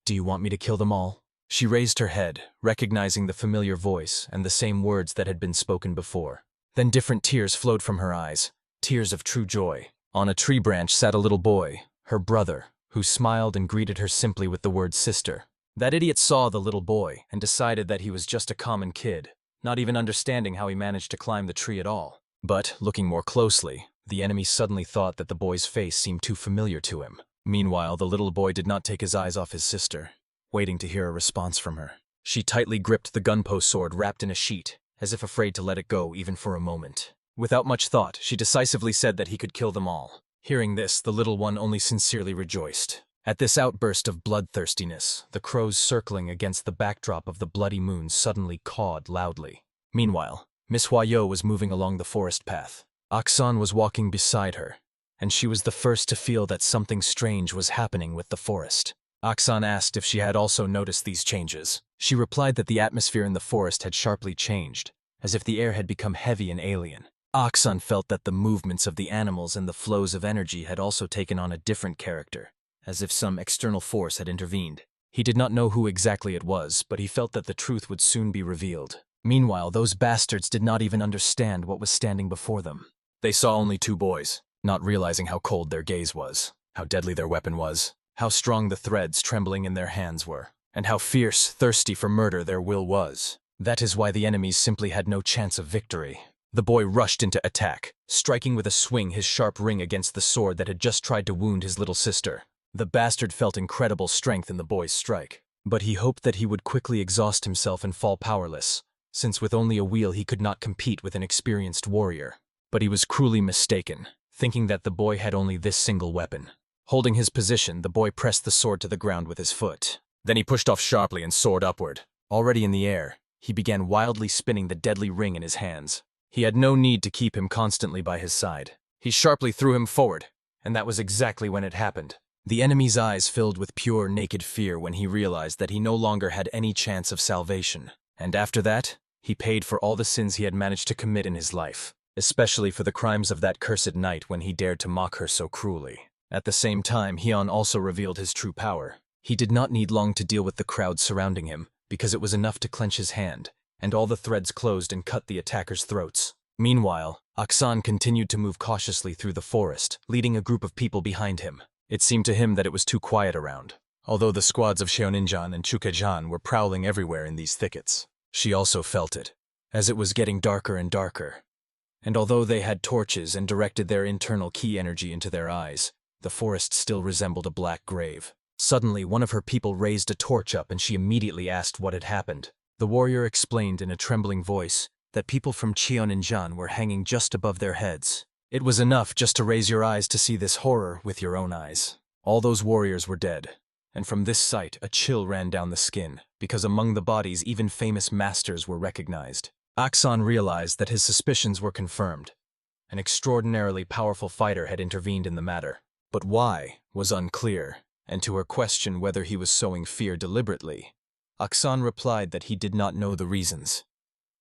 "Do you want me to kill them all?" She raised her head, recognizing the familiar voice and the same words that had been spoken before. Then different tears flowed from her eyes, tears of true joy. On a tree branch sat a little boy, her brother, who smiled and greeted her simply with the word sister. That idiot saw the little boy and decided that he was just a common kid, not even understanding how he managed to climb the tree at all. But, looking more closely, the enemy suddenly thought that the boy's face seemed too familiar to him. Meanwhile, the little boy did not take his eyes off his sister, waiting to hear a response from her. She tightly gripped the Gunpo sword wrapped in a sheet, as if afraid to let it go even for a moment. Without much thought, she decisively said that he could kill them all. Hearing this, the little one only sincerely rejoiced. At this outburst of bloodthirstiness, the crows circling against the backdrop of the bloody moon suddenly cawed loudly. Meanwhile, Miss Hwa-yo was moving along the forest path. Aksan was walking beside her, and she was the first to feel that something strange was happening with the forest. Aksan asked if she had also noticed these changes. She replied that the atmosphere in the forest had sharply changed, as if the air had become heavy and alien. Aksan felt that the movements of the animals and the flows of energy had also taken on a different character, as if some external force had intervened. He did not know who exactly it was, but he felt that the truth would soon be revealed. Meanwhile, those bastards did not even understand what was standing before them. They saw only two boys, not realizing how cold their gaze was, how deadly their weapon was, how strong the threads trembling in their hands were, and how fierce, thirsty for murder their will was. That is why the enemies simply had no chance of victory. The boy rushed into attack, striking with a swing his sharp ring against the sword that had just tried to wound his little sister. The bastard felt incredible strength in the boy's strike, but he hoped that he would quickly exhaust himself and fall powerless, since with only a wheel he could not compete with an experienced warrior. But he was cruelly mistaken, thinking that the boy had only this single weapon. Holding his position, the boy pressed the sword to the ground with his foot. Then he pushed off sharply and soared upward. Already in the air, he began wildly spinning the deadly ring in his hands. He had no need to keep him constantly by his side. He sharply threw him forward, and that was exactly when it happened. The enemy's eyes filled with pure, naked fear when he realized that he no longer had any chance of salvation. And after that, he paid for all the sins he had managed to commit in his life, especially for the crimes of that cursed night when he dared to mock her so cruelly. At the same time, Hyun also revealed his true power. He did not need long to deal with the crowd surrounding him, because it was enough to clench his hand, and all the threads closed and cut the attackers' throats. Meanwhile, Aksan continued to move cautiously through the forest, leading a group of people behind him. It seemed to him that it was too quiet around, although the squads of Seoninjan and Chukajan were prowling everywhere in these thickets. She also felt it, as it was getting darker and darker. And although they had torches and directed their internal ki energy into their eyes, the forest still resembled a black grave. Suddenly, one of her people raised a torch up and she immediately asked what had happened. The warrior explained in a trembling voice that people from Cheoninjan were hanging just above their heads. It was enough just to raise your eyes to see this horror with your own eyes. All those warriors were dead, and from this sight a chill ran down the skin, because among the bodies even famous masters were recognized. Aksan realized that his suspicions were confirmed. An extraordinarily powerful fighter had intervened in the matter, but why was unclear, and to her question whether he was sowing fear deliberately, Aksan replied that he did not know the reasons.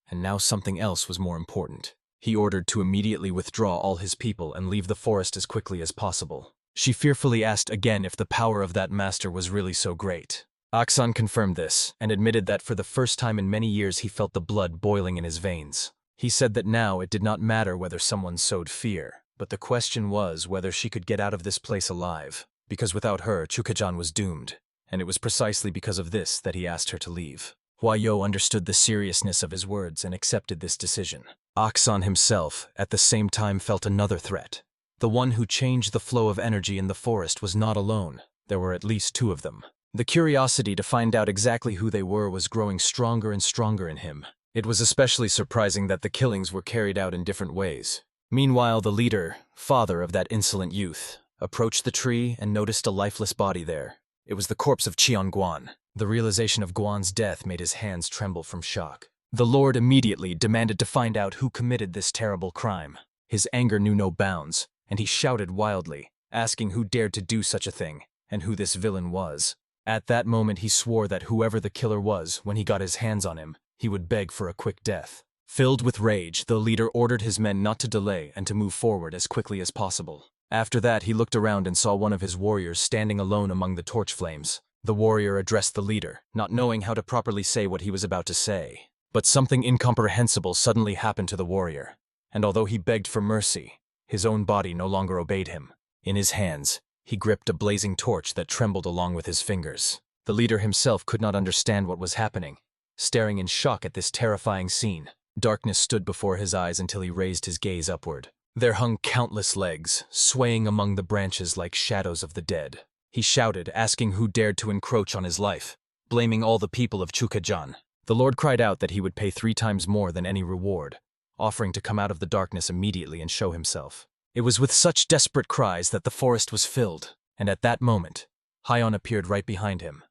And now something else was more important. He ordered to immediately withdraw all his people and leave the forest as quickly as possible. She fearfully asked again if the power of that master was really so great. Aksan confirmed this, and admitted that for the first time in many years he felt the blood boiling in his veins. He said that now it did not matter whether someone sowed fear, but the question was whether she could get out of this place alive, because without her, Chukajan was doomed, and it was precisely because of this that he asked her to leave. Huayo understood the seriousness of his words and accepted this decision. Aksan himself, at the same time, felt another threat. The one who changed the flow of energy in the forest was not alone. There were at least two of them. The curiosity to find out exactly who they were was growing stronger and stronger in him. It was especially surprising that the killings were carried out in different ways. Meanwhile, the leader, father of that insolent youth, approached the tree and noticed a lifeless body there. It was the corpse of Cheon Guan. The realization of Guan's death made his hands tremble from shock. The Lord immediately demanded to find out who committed this terrible crime. His anger knew no bounds, and he shouted wildly, asking who dared to do such a thing, and who this villain was. At that moment he swore that whoever the killer was, when he got his hands on him, he would beg for a quick death. Filled with rage, the leader ordered his men not to delay and to move forward as quickly as possible. After that, he looked around and saw one of his warriors standing alone among the torch flames. The warrior addressed the leader, not knowing how to properly say what he was about to say. But something incomprehensible suddenly happened to the warrior, and although he begged for mercy, his own body no longer obeyed him. In his hands, he gripped a blazing torch that trembled along with his fingers. The leader himself could not understand what was happening. Staring in shock at this terrifying scene, darkness stood before his eyes until he raised his gaze upward. There hung countless legs, swaying among the branches like shadows of the dead. He shouted, asking who dared to encroach on his life, blaming all the people of Chukajan. The Lord cried out that he would pay 3 times more than any reward, offering to come out of the darkness immediately and show himself. It was with such desperate cries that the forest was filled, and at that moment, Hyon appeared right behind him,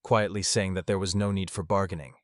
quietly saying that there was no need for bargaining,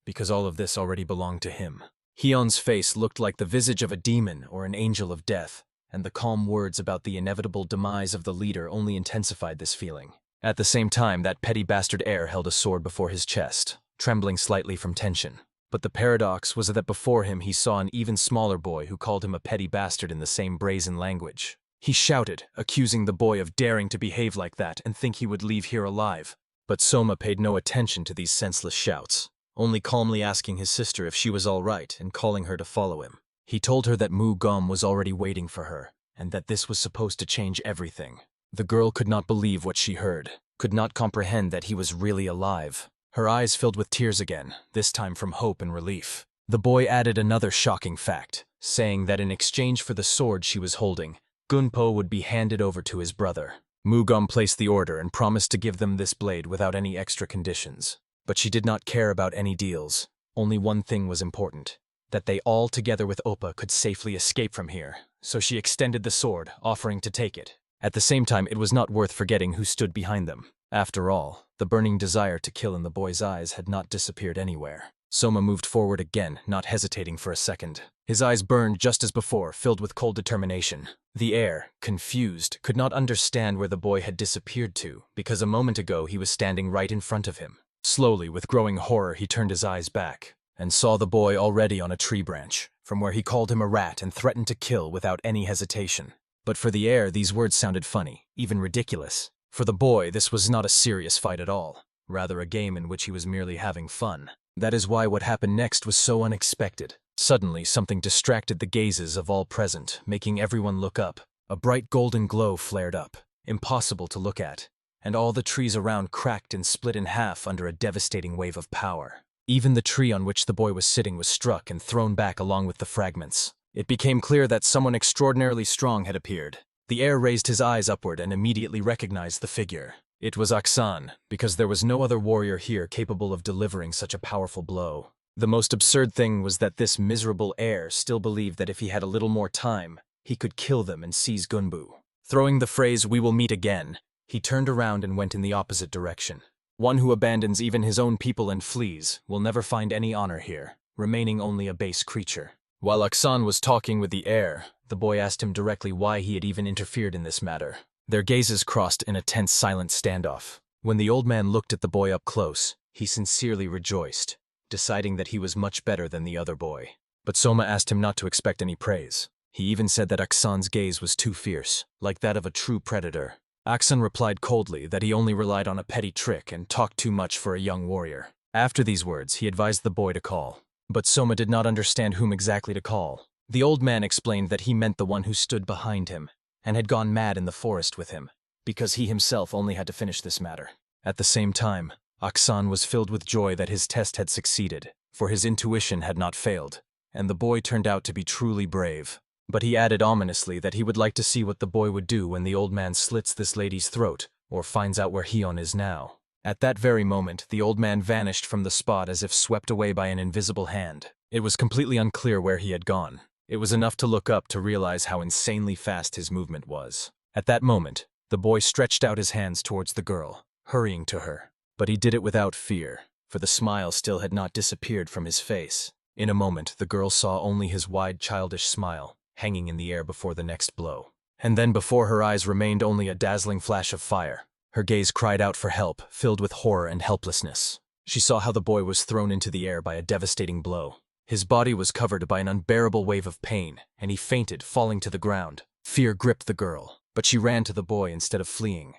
because all of this already belonged to him. Hyun's face looked like the visage of a demon or an angel of death, and the calm words about the inevitable demise of the leader only intensified this feeling. At the same time, that petty bastard heir held a sword before his chest, trembling slightly from tension. But the paradox was that before him he saw an even smaller boy who called him a petty bastard in the same brazen language. He shouted, accusing the boy of daring to behave like that and think he would leave here alive. But Soma paid no attention to these senseless shouts, only calmly asking his sister if she was all right and calling her to follow him. He told her that Mu Gom was already waiting for her, and that this was supposed to change everything. The girl could not believe what she heard, could not comprehend that he was really alive. Her eyes filled with tears again, this time from hope and relief. The boy added another shocking fact, saying that in exchange for the sword she was holding, Gunpo would be handed over to his brother. Mu Gom placed the order and promised to give them this blade without any extra conditions. But she did not care about any deals. Only one thing was important, that they all together with Oppa could safely escape from here, so she extended the sword, offering to take it. At the same time, it was not worth forgetting who stood behind them. After all, the burning desire to kill in the boy's eyes had not disappeared anywhere. Soma moved forward again, not hesitating for a second. His eyes burned just as before, filled with cold determination. The heir, confused, could not understand where the boy had disappeared to, because a moment ago he was standing right in front of him. Slowly, with growing horror, he turned his eyes back, and saw the boy already on a tree branch, from where he called him a rat and threatened to kill without any hesitation. But for the heir, these words sounded funny, even ridiculous. For the boy, this was not a serious fight at all, rather a game in which he was merely having fun. That is why what happened next was so unexpected. Suddenly, something distracted the gazes of all present, making everyone look up. A bright golden glow flared up, impossible to look at, and all the trees around cracked and split in half under a devastating wave of power. Even the tree on which the boy was sitting was struck and thrown back along with the fragments. It became clear that someone extraordinarily strong had appeared. The heir raised his eyes upward and immediately recognized the figure. It was Aksan, because there was no other warrior here capable of delivering such a powerful blow. The most absurd thing was that this miserable heir still believed that if he had a little more time, he could kill them and seize Gunbu. Throwing the phrase, "We will meet again," he turned around and went in the opposite direction. One who abandons even his own people and flees will never find any honor here, remaining only a base creature. While Aksan was talking with the heir, the boy asked him directly why he had even interfered in this matter. Their gazes crossed in a tense, silent standoff. When the old man looked at the boy up close, he sincerely rejoiced, deciding that he was much better than the other boy. But Soma asked him not to expect any praise. He even said that Aksan's gaze was too fierce, like that of a true predator. Aksan replied coldly that he only relied on a petty trick and talked too much for a young warrior. After these words, he advised the boy to call. But Soma did not understand whom exactly to call. The old man explained that he meant the one who stood behind him, and had gone mad in the forest with him, because he himself only had to finish this matter. At the same time, Aksan was filled with joy that his test had succeeded, for his intuition had not failed, and the boy turned out to be truly brave. But he added ominously that he would like to see what the boy would do when the old man slits this lady's throat, or finds out where Hion is now. At that very moment, the old man vanished from the spot as if swept away by an invisible hand. It was completely unclear where he had gone. It was enough to look up to realize how insanely fast his movement was. At that moment, the boy stretched out his hands towards the girl, hurrying to her. But he did it without fear, for the smile still had not disappeared from his face. In a moment, the girl saw only his wide, childish smile, hanging in the air before the next blow. And then before her eyes remained only a dazzling flash of fire. Her gaze cried out for help, filled with horror and helplessness. She saw how the boy was thrown into the air by a devastating blow. His body was covered by an unbearable wave of pain, and he fainted, falling to the ground. Fear gripped the girl, but she ran to the boy instead of fleeing,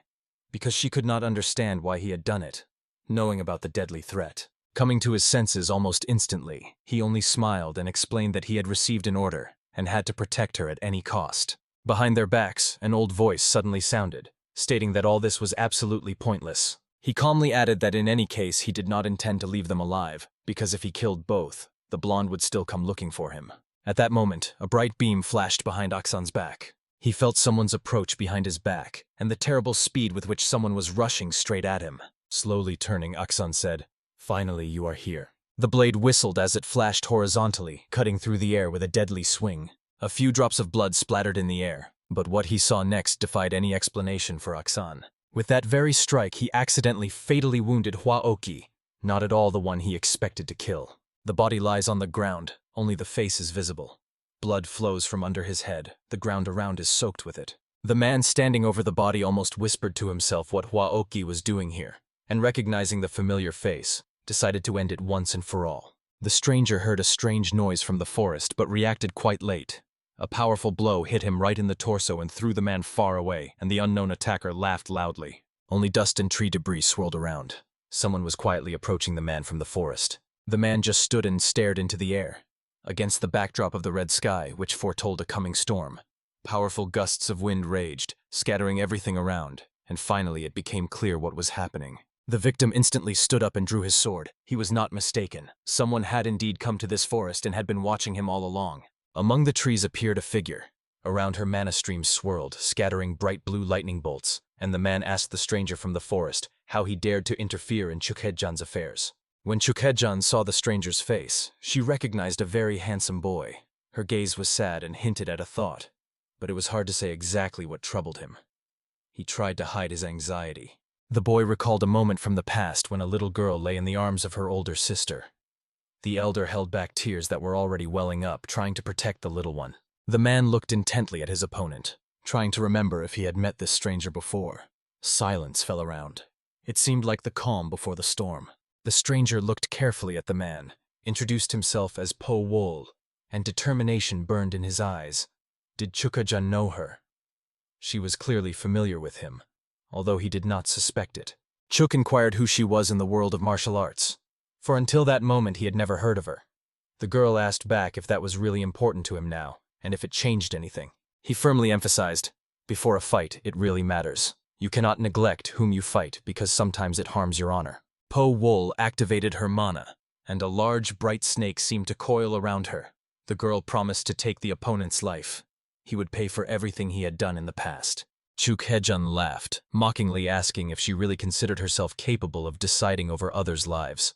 because she could not understand why he had done it, knowing about the deadly threat. Coming to his senses almost instantly, he only smiled and explained that he had received an order and had to protect her at any cost. Behind their backs, an old voice suddenly sounded, stating that all this was absolutely pointless. He calmly added that in any case he did not intend to leave them alive, because if he killed both, the blonde would still come looking for him. At that moment, a bright beam flashed behind Aksan's back. He felt someone's approach behind his back, and the terrible speed with which someone was rushing straight at him. Slowly turning, Aksan said, "Finally, you are here." The blade whistled as it flashed horizontally, cutting through the air with a deadly swing. A few drops of blood splattered in the air, but what he saw next defied any explanation for Aksan. With that very strike, he accidentally fatally wounded Hwaoki, not at all the one he expected to kill. The body lies on the ground, only the face is visible. Blood flows from under his head, the ground around is soaked with it. The man standing over the body almost whispered to himself what Hwaoki was doing here, and recognizing the familiar face, decided to end it once and for all. The stranger heard a strange noise from the forest, but reacted quite late. A powerful blow hit him right in the torso and threw the man far away, and the unknown attacker laughed loudly. Only dust and tree debris swirled around. Someone was quietly approaching the man from the forest. The man just stood and stared into the air, against the backdrop of the red sky, which foretold a coming storm. Powerful gusts of wind raged, scattering everything around, and finally it became clear what was happening. The victim instantly stood up and drew his sword. He was not mistaken. Someone had indeed come to this forest and had been watching him all along. Among the trees appeared a figure. Around her mana streams swirled, scattering bright blue lightning bolts, and the man asked the stranger from the forest how he dared to interfere in Chukhejan's affairs. When Chukhejan saw the stranger's face, she recognized a very handsome boy. Her gaze was sad and hinted at a thought, but it was hard to say exactly what troubled him. He tried to hide his anxiety. The boy recalled a moment from the past when a little girl lay in the arms of her older sister. The elder held back tears that were already welling up, trying to protect the little one. The man looked intently at his opponent, trying to remember if he had met this stranger before. Silence fell around. It seemed like the calm before the storm. The stranger looked carefully at the man, introduced himself as Po Wol, and determination burned in his eyes. Did Chukhejan know her? She was clearly familiar with him, although he did not suspect it. Chuk inquired who she was in the world of martial arts, for until that moment he had never heard of her. The girl asked back if that was really important to him now, and if it changed anything. He firmly emphasized, before a fight, it really matters. You cannot neglect whom you fight because sometimes it harms your honor. Po Wol activated her mana, and a large bright snake seemed to coil around her. The girl promised to take the opponent's life. He would pay for everything he had done in the past. Chukhejun laughed, mockingly asking if she really considered herself capable of deciding over others' lives.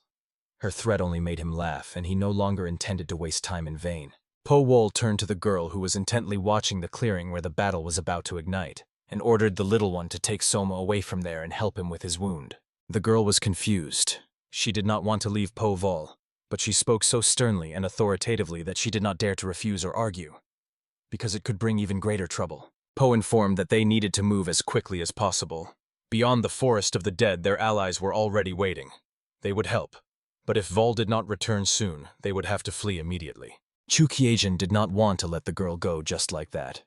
Her threat only made him laugh, and he no longer intended to waste time in vain. Po Wol turned to the girl who was intently watching the clearing where the battle was about to ignite, and ordered the little one to take Soma away from there and help him with his wound. The girl was confused. She did not want to leave Po Wol, but she spoke so sternly and authoritatively that she did not dare to refuse or argue, because it could bring even greater trouble. Po informed that they needed to move as quickly as possible. Beyond the forest of the dead, their allies were already waiting. They would help, but if Vol did not return soon, they would have to flee immediately. Chukhejun did not want to let the girl go just like that.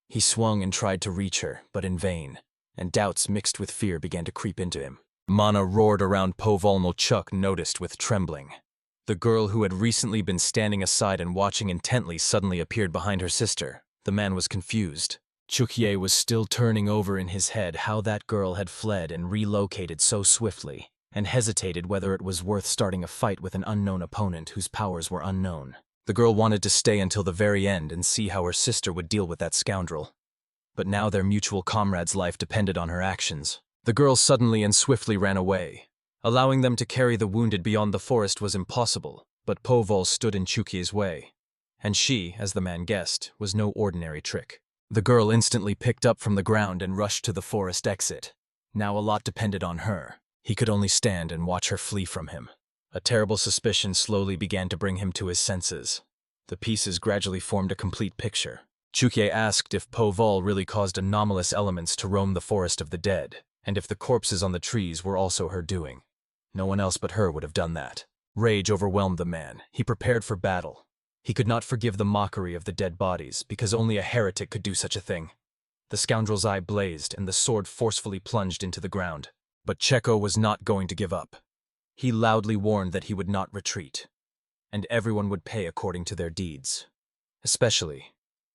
He swung and tried to reach her, but in vain, and doubts mixed with fear began to creep into him. Mana roared around Po Volno. Chuk noticed with trembling. The girl who had recently been standing aside and watching intently suddenly appeared behind her sister. The man was confused. Chukye was still turning over in his head how that girl had fled and relocated so swiftly, and hesitated whether it was worth starting a fight with an unknown opponent whose powers were unknown. The girl wanted to stay until the very end and see how her sister would deal with that scoundrel. But now their mutual comrade's life depended on her actions. The girl suddenly and swiftly ran away. Allowing them to carry the wounded beyond the forest was impossible, but Po Vol stood in Chukye's way. And she, as the man guessed, was no ordinary trick. The girl instantly picked up from the ground and rushed to the forest exit. Now a lot depended on her. He could only stand and watch her flee from him. A terrible suspicion slowly began to bring him to his senses. The pieces gradually formed a complete picture. Chukye asked if Po Vol really caused anomalous elements to roam the forest of the dead, and if the corpses on the trees were also her doing. No one else but her would have done that. Rage overwhelmed the man. He prepared for battle. He could not forgive the mockery of the dead bodies, because only a heretic could do such a thing. The scoundrel's eye blazed, and the sword forcefully plunged into the ground. But Cheko was not going to give up. He loudly warned that he would not retreat, and everyone would pay according to their deeds, especially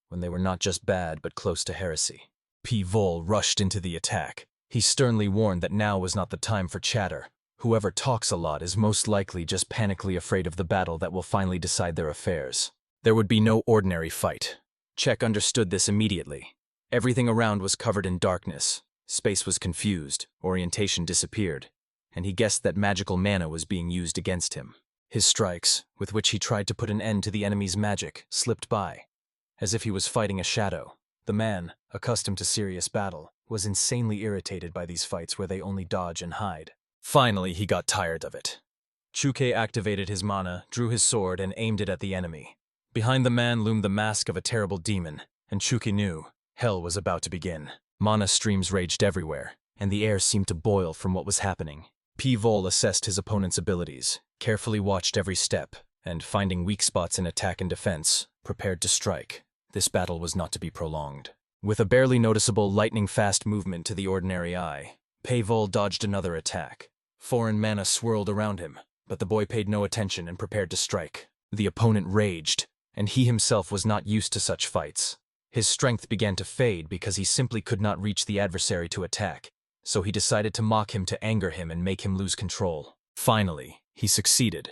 when they were not just bad but close to heresy. P. Vol rushed into the attack. He sternly warned that now was not the time for chatter. Whoever talks a lot is most likely just panically afraid of the battle that will finally decide their affairs. There would be no ordinary fight. Chek understood this immediately. Everything around was covered in darkness. Space was confused, orientation disappeared, and he guessed that magical mana was being used against him. His strikes, with which he tried to put an end to the enemy's magic, slipped by, as if he was fighting a shadow. The man, accustomed to serious battle, was insanely irritated by these fights where they only dodge and hide. Finally, he got tired of it. Chukye activated his mana, drew his sword, and aimed it at the enemy. Behind the man loomed the mask of a terrible demon, and Chukye knew hell was about to begin. Mana streams raged everywhere, and the air seemed to boil from what was happening. P. Vol assessed his opponent's abilities, carefully watched every step, and finding weak spots in attack and defense, prepared to strike. This battle was not to be prolonged. With a barely noticeable lightning-fast movement to the ordinary eye, P. Vol dodged another attack. Foreign mana swirled around him, but the boy paid no attention and prepared to strike. The opponent raged, and he himself was not used to such fights. His strength began to fade because he simply could not reach the adversary to attack, so he decided to mock him to anger him and make him lose control. Finally, he succeeded.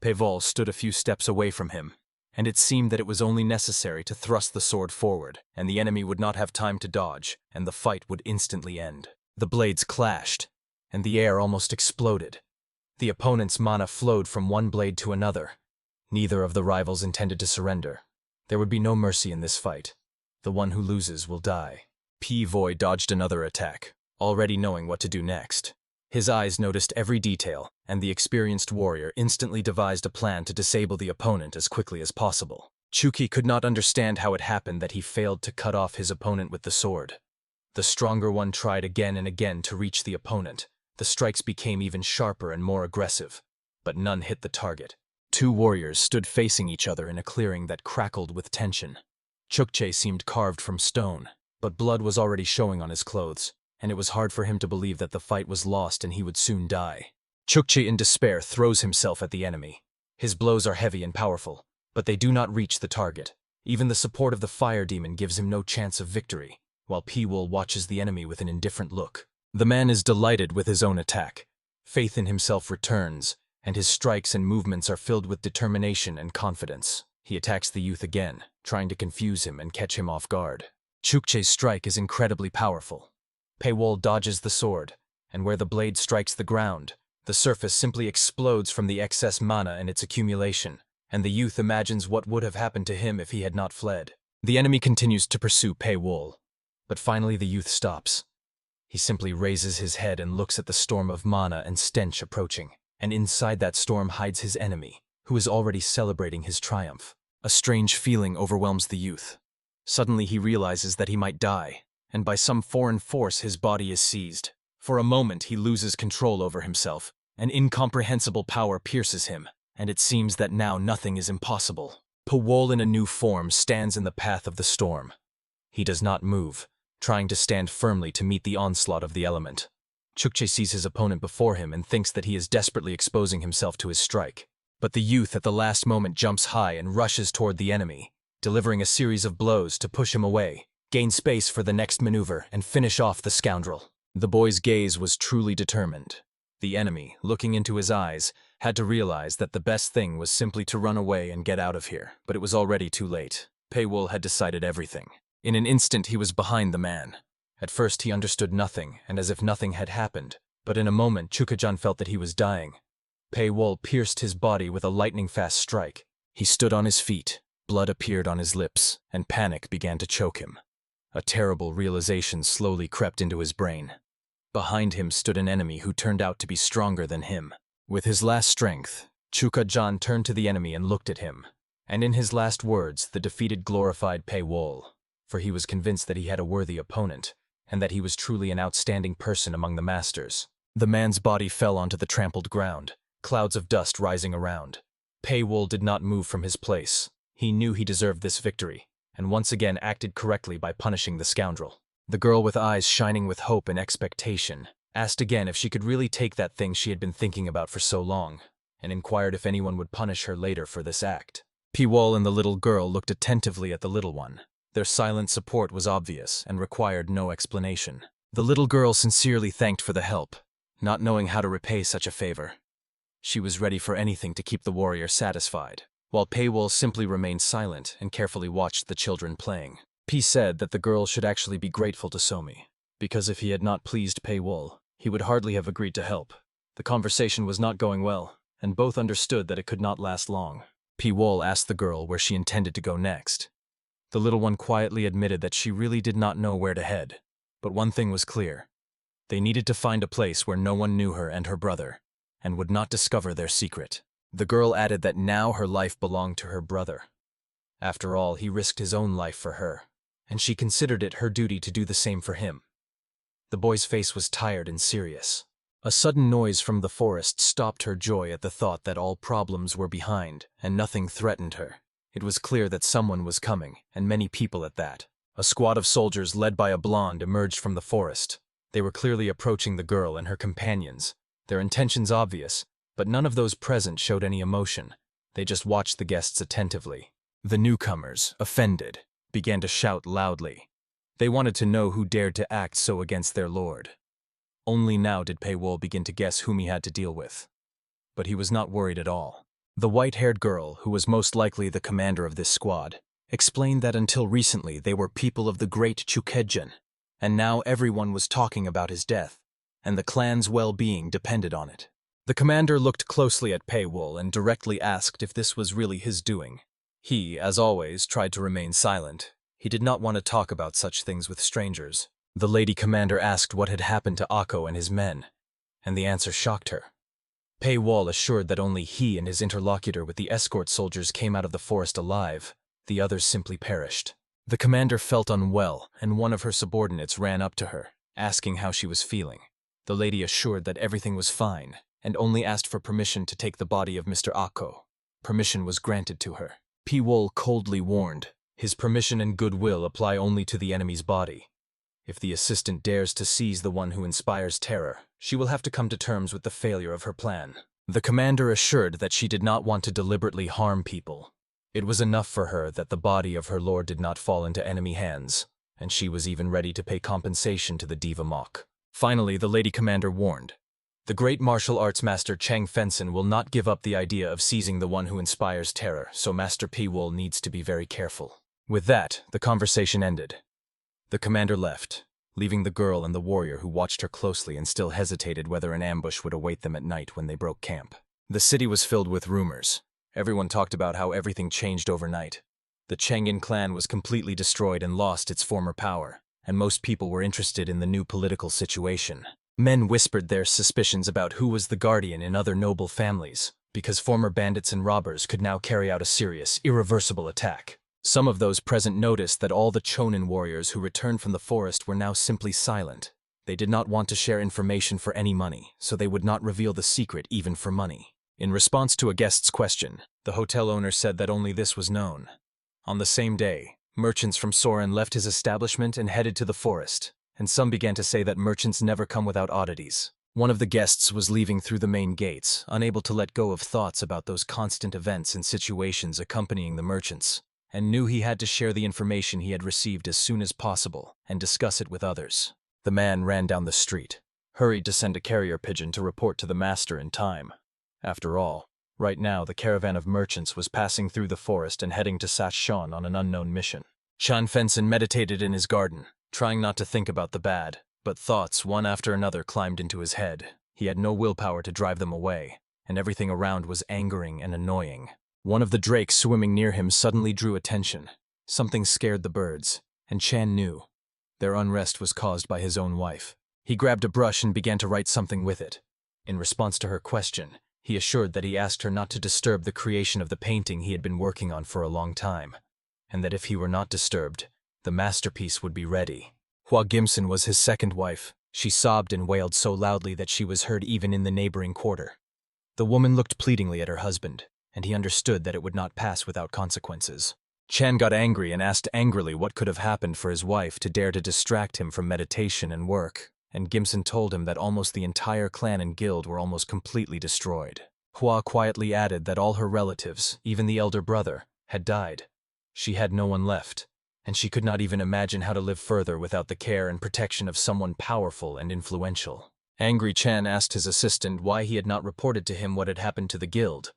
P. Vol stood a few steps away from him, and it seemed that it was only necessary to thrust the sword forward, and the enemy would not have time to dodge, and the fight would instantly end. The blades clashed, and the air almost exploded. The opponent's mana flowed from one blade to another. Neither of the rivals intended to surrender. There would be no mercy in this fight. The one who loses will die. P. Voy dodged another attack, already knowing what to do next. His eyes noticed every detail, and the experienced warrior instantly devised a plan to disable the opponent as quickly as possible. Chukye could not understand how it happened that he failed to cut off his opponent with the sword. The stronger one tried again and again to reach the opponent. The strikes became even sharper and more aggressive, but none hit the target. Two warriors stood facing each other in a clearing that crackled with tension. Chukche seemed carved from stone, but blood was already showing on his clothes, and it was hard for him to believe that the fight was lost and he would soon die. Chukche in despair throws himself at the enemy. His blows are heavy and powerful, but they do not reach the target. Even the support of the fire demon gives him no chance of victory, while P-Wool watches the enemy with an indifferent look. The man is delighted with his own attack. Faith in himself returns, and his strikes and movements are filled with determination and confidence. He attacks the youth again, trying to confuse him and catch him off guard. Chukche's strike is incredibly powerful. Paywall dodges the sword, and where the blade strikes the ground, the surface simply explodes from the excess mana and its accumulation, and the youth imagines what would have happened to him if he had not fled. The enemy continues to pursue Paywall, but finally the youth stops. He simply raises his head and looks at the storm of mana and stench approaching, and inside that storm hides his enemy, who is already celebrating his triumph. A strange feeling overwhelms the youth. Suddenly he realizes that he might die, and by some foreign force his body is seized. For a moment he loses control over himself. An incomprehensible power pierces him, and it seems that now nothing is impossible. Paywall in a new form stands in the path of the storm. He does not move, trying to stand firmly to meet the onslaught of the element. Chukche sees his opponent before him and thinks that he is desperately exposing himself to his strike. But the youth at the last moment jumps high and rushes toward the enemy, delivering a series of blows to push him away, gain space for the next maneuver, and finish off the scoundrel. The boy's gaze was truly determined. The enemy, looking into his eyes, had to realize that the best thing was simply to run away and get out of here, but it was already too late. Paywall had decided everything. In an instant he was behind the man. At first he understood nothing, and as if nothing had happened, but in a moment Chukajan felt that he was dying. Paywall pierced his body with a lightning-fast strike. He stood on his feet, blood appeared on his lips, and panic began to choke him. A terrible realization slowly crept into his brain. Behind him stood an enemy who turned out to be stronger than him. With his last strength, Chukajan turned to the enemy and looked at him, and in his last words the defeated glorified Paywall, for he was convinced that he had a worthy opponent, and that he was truly an outstanding person among the masters. The man's body fell onto the trampled ground, clouds of dust rising around. Paywall did not move from his place. He knew he deserved this victory, and once again acted correctly by punishing the scoundrel. The girl, with eyes shining with hope and expectation, asked again if she could really take that thing she had been thinking about for so long, and inquired if anyone would punish her later for this act. Paywall and the little girl looked attentively at the little one. Their silent support was obvious and required no explanation. The little girl sincerely thanked for the help, not knowing how to repay such a favor. She was ready for anything to keep the warrior satisfied, while Paywall simply remained silent and carefully watched the children playing. P said that the girl should actually be grateful to Somi, because if he had not pleased Paywall, he would hardly have agreed to help. The conversation was not going well, and both understood that it could not last long. Paywall asked the girl where she intended to go next. The little one quietly admitted that she really did not know where to head, but one thing was clear. They needed to find a place where no one knew her and her brother, and would not discover their secret. The girl added that now her life belonged to her brother. After all, he risked his own life for her, and she considered it her duty to do the same for him. The boy's face was tired and serious. A sudden noise from the forest stopped her joy at the thought that all problems were behind, and nothing threatened her. It was clear that someone was coming, and many people at that. A squad of soldiers led by a blonde emerged from the forest. They were clearly approaching the girl and her companions, their intentions obvious, but none of those present showed any emotion. They just watched the guests attentively. The newcomers, offended, began to shout loudly. They wanted to know who dared to act so against their lord. Only now did Paywall begin to guess whom he had to deal with. But he was not worried at all. The white-haired girl, who was most likely the commander of this squad, explained that until recently they were people of the great Chukedjan, and now everyone was talking about his death, and the clan's well-being depended on it. The commander looked closely at Paywall and directly asked if this was really his doing. He, as always, tried to remain silent. He did not want to talk about such things with strangers. The lady commander asked what had happened to Akko and his men, and the answer shocked her. Paywall assured that only he and his interlocutor with the escort soldiers came out of the forest alive. The others simply perished. The commander felt unwell, and one of her subordinates ran up to her, asking how she was feeling. The lady assured that everything was fine, and only asked for permission to take the body of Mr. Akko. Permission was granted to her. Paywall coldly warned, his permission and goodwill apply only to the enemy's body. If the assistant dares to seize the one who inspires terror, she will have to come to terms with the failure of her plan. The commander assured that she did not want to deliberately harm people. It was enough for her that the body of her lord did not fall into enemy hands, and she was even ready to pay compensation to the Diva Mok. Finally, the lady commander warned The great martial arts master Chang Fenson will not give up the idea of seizing the one who inspires terror, so Master P. Wool needs to be very careful. With that, the conversation ended. The commander left, leaving the girl and the warrior who watched her closely and still hesitated whether an ambush would await them at night when they broke camp. The city was filled with rumors. Everyone talked about how everything changed overnight. The Chang'an clan was completely destroyed and lost its former power, and most people were interested in the new political situation. Men whispered their suspicions about who was the guardian in other noble families, because former bandits and robbers could now carry out a serious, irreversible attack. Some of those present noticed that all the Chonin warriors who returned from the forest were now simply silent. They did not want to share information for any money, so they would not reveal the secret even for money. In response to a guest's question, the hotel owner said that only this was known. On the same day, merchants from Soren left his establishment and headed to the forest, and some began to say that merchants never come without oddities. One of the guests was leaving through the main gates, unable to let go of thoughts about those constant events and situations accompanying the merchants, and knew he had to share the information he had received as soon as possible and discuss it with others. The man ran down the street, hurried to send a carrier pigeon to report to the master in time. After all, right now the caravan of merchants was passing through the forest and heading to Sachon on an unknown mission. Chan Fenson meditated in his garden, trying not to think about the bad, but thoughts one after another climbed into his head. He had no willpower to drive them away, and everything around was angering and annoying. One of the drakes swimming near him suddenly drew attention. Something scared the birds, and Chan knew. Their unrest was caused by his own wife. He grabbed a brush and began to write something with it. In response to her question, he assured that he asked her not to disturb the creation of the painting he had been working on for a long time, and that if he were not disturbed, the masterpiece would be ready. Hua Gimson was his second wife. She sobbed and wailed so loudly that she was heard even in the neighboring quarter. The woman looked pleadingly at her husband, and he understood that it would not pass without consequences. Chan got angry and asked angrily what could have happened for his wife to dare to distract him from meditation and work, and Gimson told him that almost the entire clan and guild were almost completely destroyed. Hua quietly added that all her relatives, even the elder brother, had died. She had no one left, and she could not even imagine how to live further without the care and protection of someone powerful and influential. Angry Chan asked his assistant why he had not reported to him what had happened to the guild.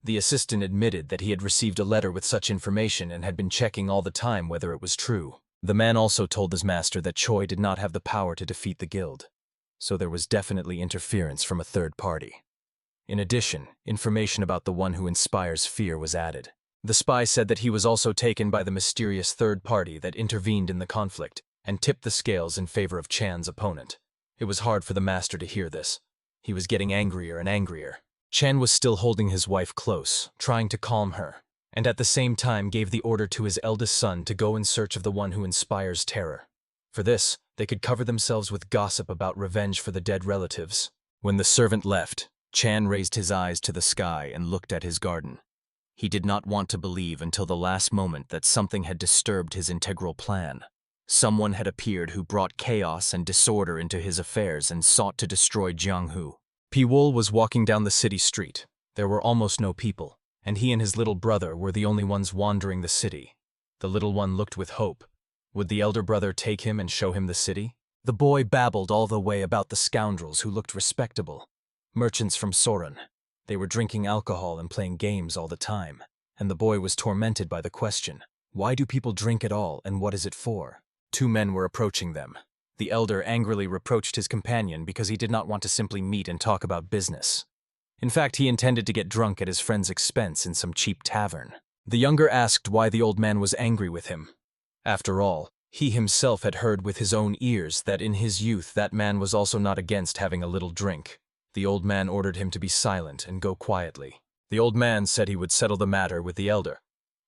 The assistant admitted that he had received a letter with such information and had been checking all the time whether it was true. The man also told his master that Choi did not have the power to defeat the guild, so there was definitely interference from a third party. In addition, information about the one who inspires fear was added. The spy said that he was also taken by the mysterious third party that intervened in the conflict and tipped the scales in favor of Chan's opponent. It was hard for the master to hear this. He was getting angrier and angrier. Chan was still holding his wife close, trying to calm her, and at the same time gave the order to his eldest son to go in search of the one who inspires terror. For this, they could cover themselves with gossip about revenge for the dead relatives. When the servant left, Chan raised his eyes to the sky and looked at his garden. He did not want to believe until the last moment that something had disturbed his integral plan. Someone had appeared who brought chaos and disorder into his affairs and sought to destroy Jianghu. Piwol was walking down the city street. There were almost no people, and he and his little brother were the only ones wandering the city. The little one looked with hope. Would the elder brother take him and show him the city? The boy babbled all the way about the scoundrels who looked respectable. Merchants from Soren. They were drinking alcohol and playing games all the time, and the boy was tormented by the question, why do people drink at all and what is it for? Two men were approaching them. The elder angrily reproached his companion because he did not want to simply meet and talk about business. In fact, he intended to get drunk at his friend's expense in some cheap tavern. The younger asked why the old man was angry with him. After all, he himself had heard with his own ears that in his youth that man was also not against having a little drink. The old man ordered him to be silent and go quietly. The old man said he would settle the matter with the elder.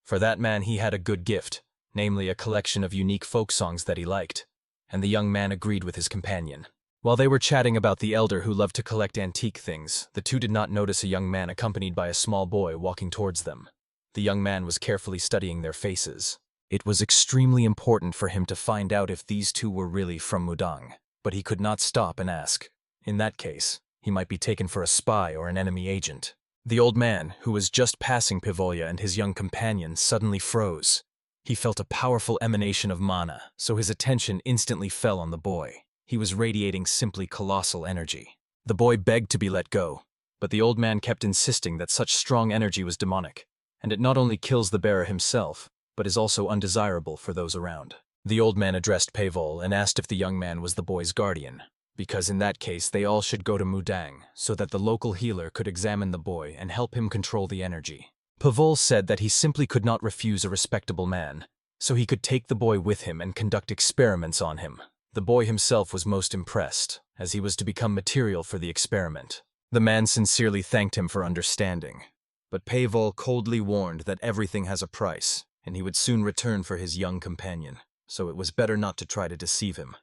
For that man he had a good gift, namely a collection of unique folk songs that he liked, and the young man agreed with his companion. While they were chatting about the elder who loved to collect antique things, the two did not notice a young man accompanied by a small boy walking towards them. The young man was carefully studying their faces. It was extremely important for him to find out if these two were really from Mudang, but he could not stop and ask. In that case, he might be taken for a spy or an enemy agent. The old man, who was just passing Pivolya and his young companion, suddenly froze. He felt a powerful emanation of mana, so his attention instantly fell on the boy. He was radiating simply colossal energy. The boy begged to be let go, but the old man kept insisting that such strong energy was demonic, and it not only kills the bearer himself, but is also undesirable for those around. The old man addressed Pavol and asked if the young man was the boy's guardian, because in that case they all should go to Mudang so that the local healer could examine the boy and help him control the energy. Pavol said that he simply could not refuse a respectable man, so he could take the boy with him and conduct experiments on him. The boy himself was most impressed, as he was to become material for the experiment. The man sincerely thanked him for understanding, but Pavol coldly warned that everything has a price, and he would soon return for his young companion, so it was better not to try to deceive him.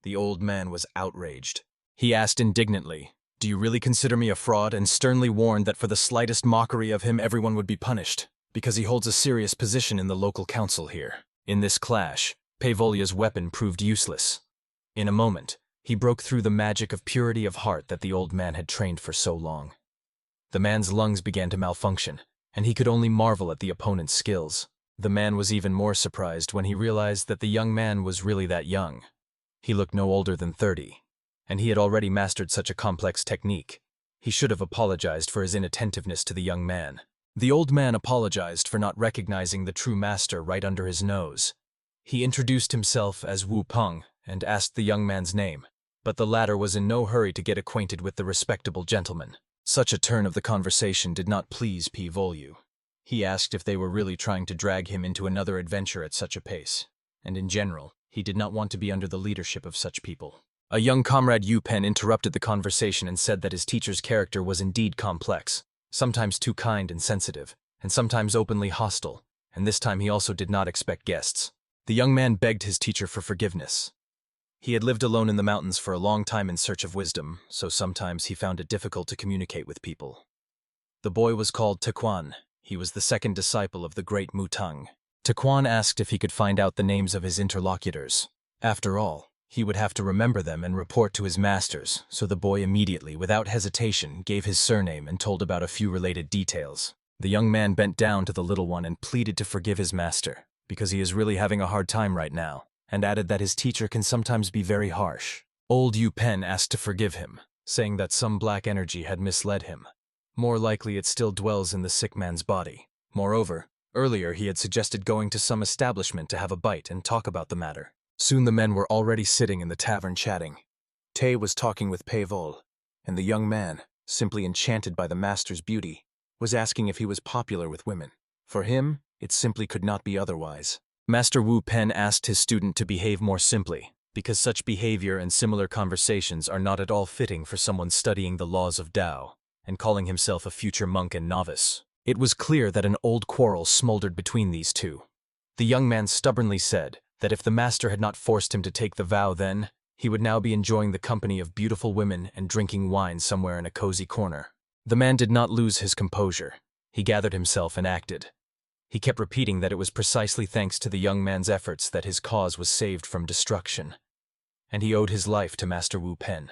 The old man was outraged. He asked indignantly, "Do you really consider me a fraud?" and sternly warned that for the slightest mockery of him everyone would be punished, because he holds a serious position in the local council here. In this clash, Pavolia's weapon proved useless. In a moment, he broke through the magic of purity of heart that the old man had trained for so long. The man's lungs began to malfunction, and he could only marvel at the opponent's skills. The man was even more surprised when he realized that the young man was really that young. He looked no older than 30, and he had already mastered such a complex technique. He should have apologized for his inattentiveness to the young man. The old man apologized for not recognizing the true master right under his nose. He introduced himself as Wu Peng and asked the young man's name, but the latter was in no hurry to get acquainted with the respectable gentleman. Such a turn of the conversation did not please Pavolu. He asked if they were really trying to drag him into another adventure at such a pace, and in general, he did not want to be under the leadership of such people. A young comrade Yu Pen interrupted the conversation and said that his teacher's character was indeed complex, sometimes too kind and sensitive, and sometimes openly hostile, and this time he also did not expect guests. The young man begged his teacher for forgiveness. He had lived alone in the mountains for a long time in search of wisdom, so sometimes he found it difficult to communicate with people. The boy was called Taquan. He was the second disciple of the great Mutang. Taquan asked if he could find out the names of his interlocutors. After all, he would have to remember them and report to his masters, so the boy immediately, without hesitation, gave his surname and told about a few related details. The young man bent down to the little one and pleaded to forgive his master, because he is really having a hard time right now, and added that his teacher can sometimes be very harsh. Old Yu Pen asked to forgive him, saying that some black energy had misled him. More likely it still dwells in the sick man's body. Moreover, earlier he had suggested going to some establishment to have a bite and talk about the matter. Soon the men were already sitting in the tavern chatting. Tay was talking with Pavol, and the young man, simply enchanted by the master's beauty, was asking if he was popular with women. For him, it simply could not be otherwise. Master Wu Pen asked his student to behave more simply, because such behavior and similar conversations are not at all fitting for someone studying the laws of Tao and calling himself a future monk and novice. It was clear that an old quarrel smoldered between these two. The young man stubbornly said that if the master had not forced him to take the vow then, he would now be enjoying the company of beautiful women and drinking wine somewhere in a cozy corner. The man did not lose his composure. He gathered himself and acted. He kept repeating that it was precisely thanks to the young man's efforts that his cause was saved from destruction, and he owed his life to Master Wu Pen.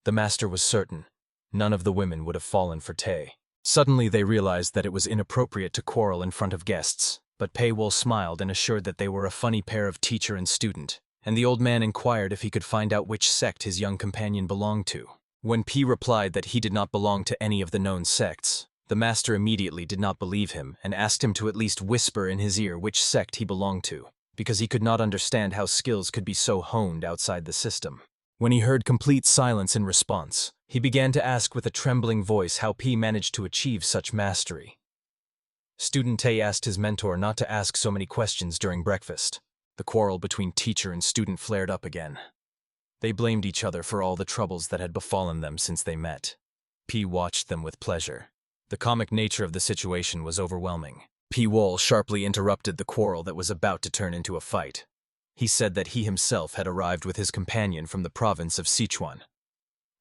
The master was certain none of the women would have fallen for Tay. Suddenly they realized that it was inappropriate to quarrel in front of guests, but Pei Wol smiled and assured that they were a funny pair of teacher and student, and the old man inquired if he could find out which sect his young companion belonged to. When P replied that he did not belong to any of the known sects, the master immediately did not believe him and asked him to at least whisper in his ear which sect he belonged to, because he could not understand how skills could be so honed outside the system. When he heard complete silence in response, he began to ask with a trembling voice how P managed to achieve such mastery. Student Tay asked his mentor not to ask so many questions during breakfast. The quarrel between teacher and student flared up again. They blamed each other for all the troubles that had befallen them since they met. P watched them with pleasure. The comic nature of the situation was overwhelming. P Wol sharply interrupted the quarrel that was about to turn into a fight. He said that he himself had arrived with his companion from the province of Sichuan.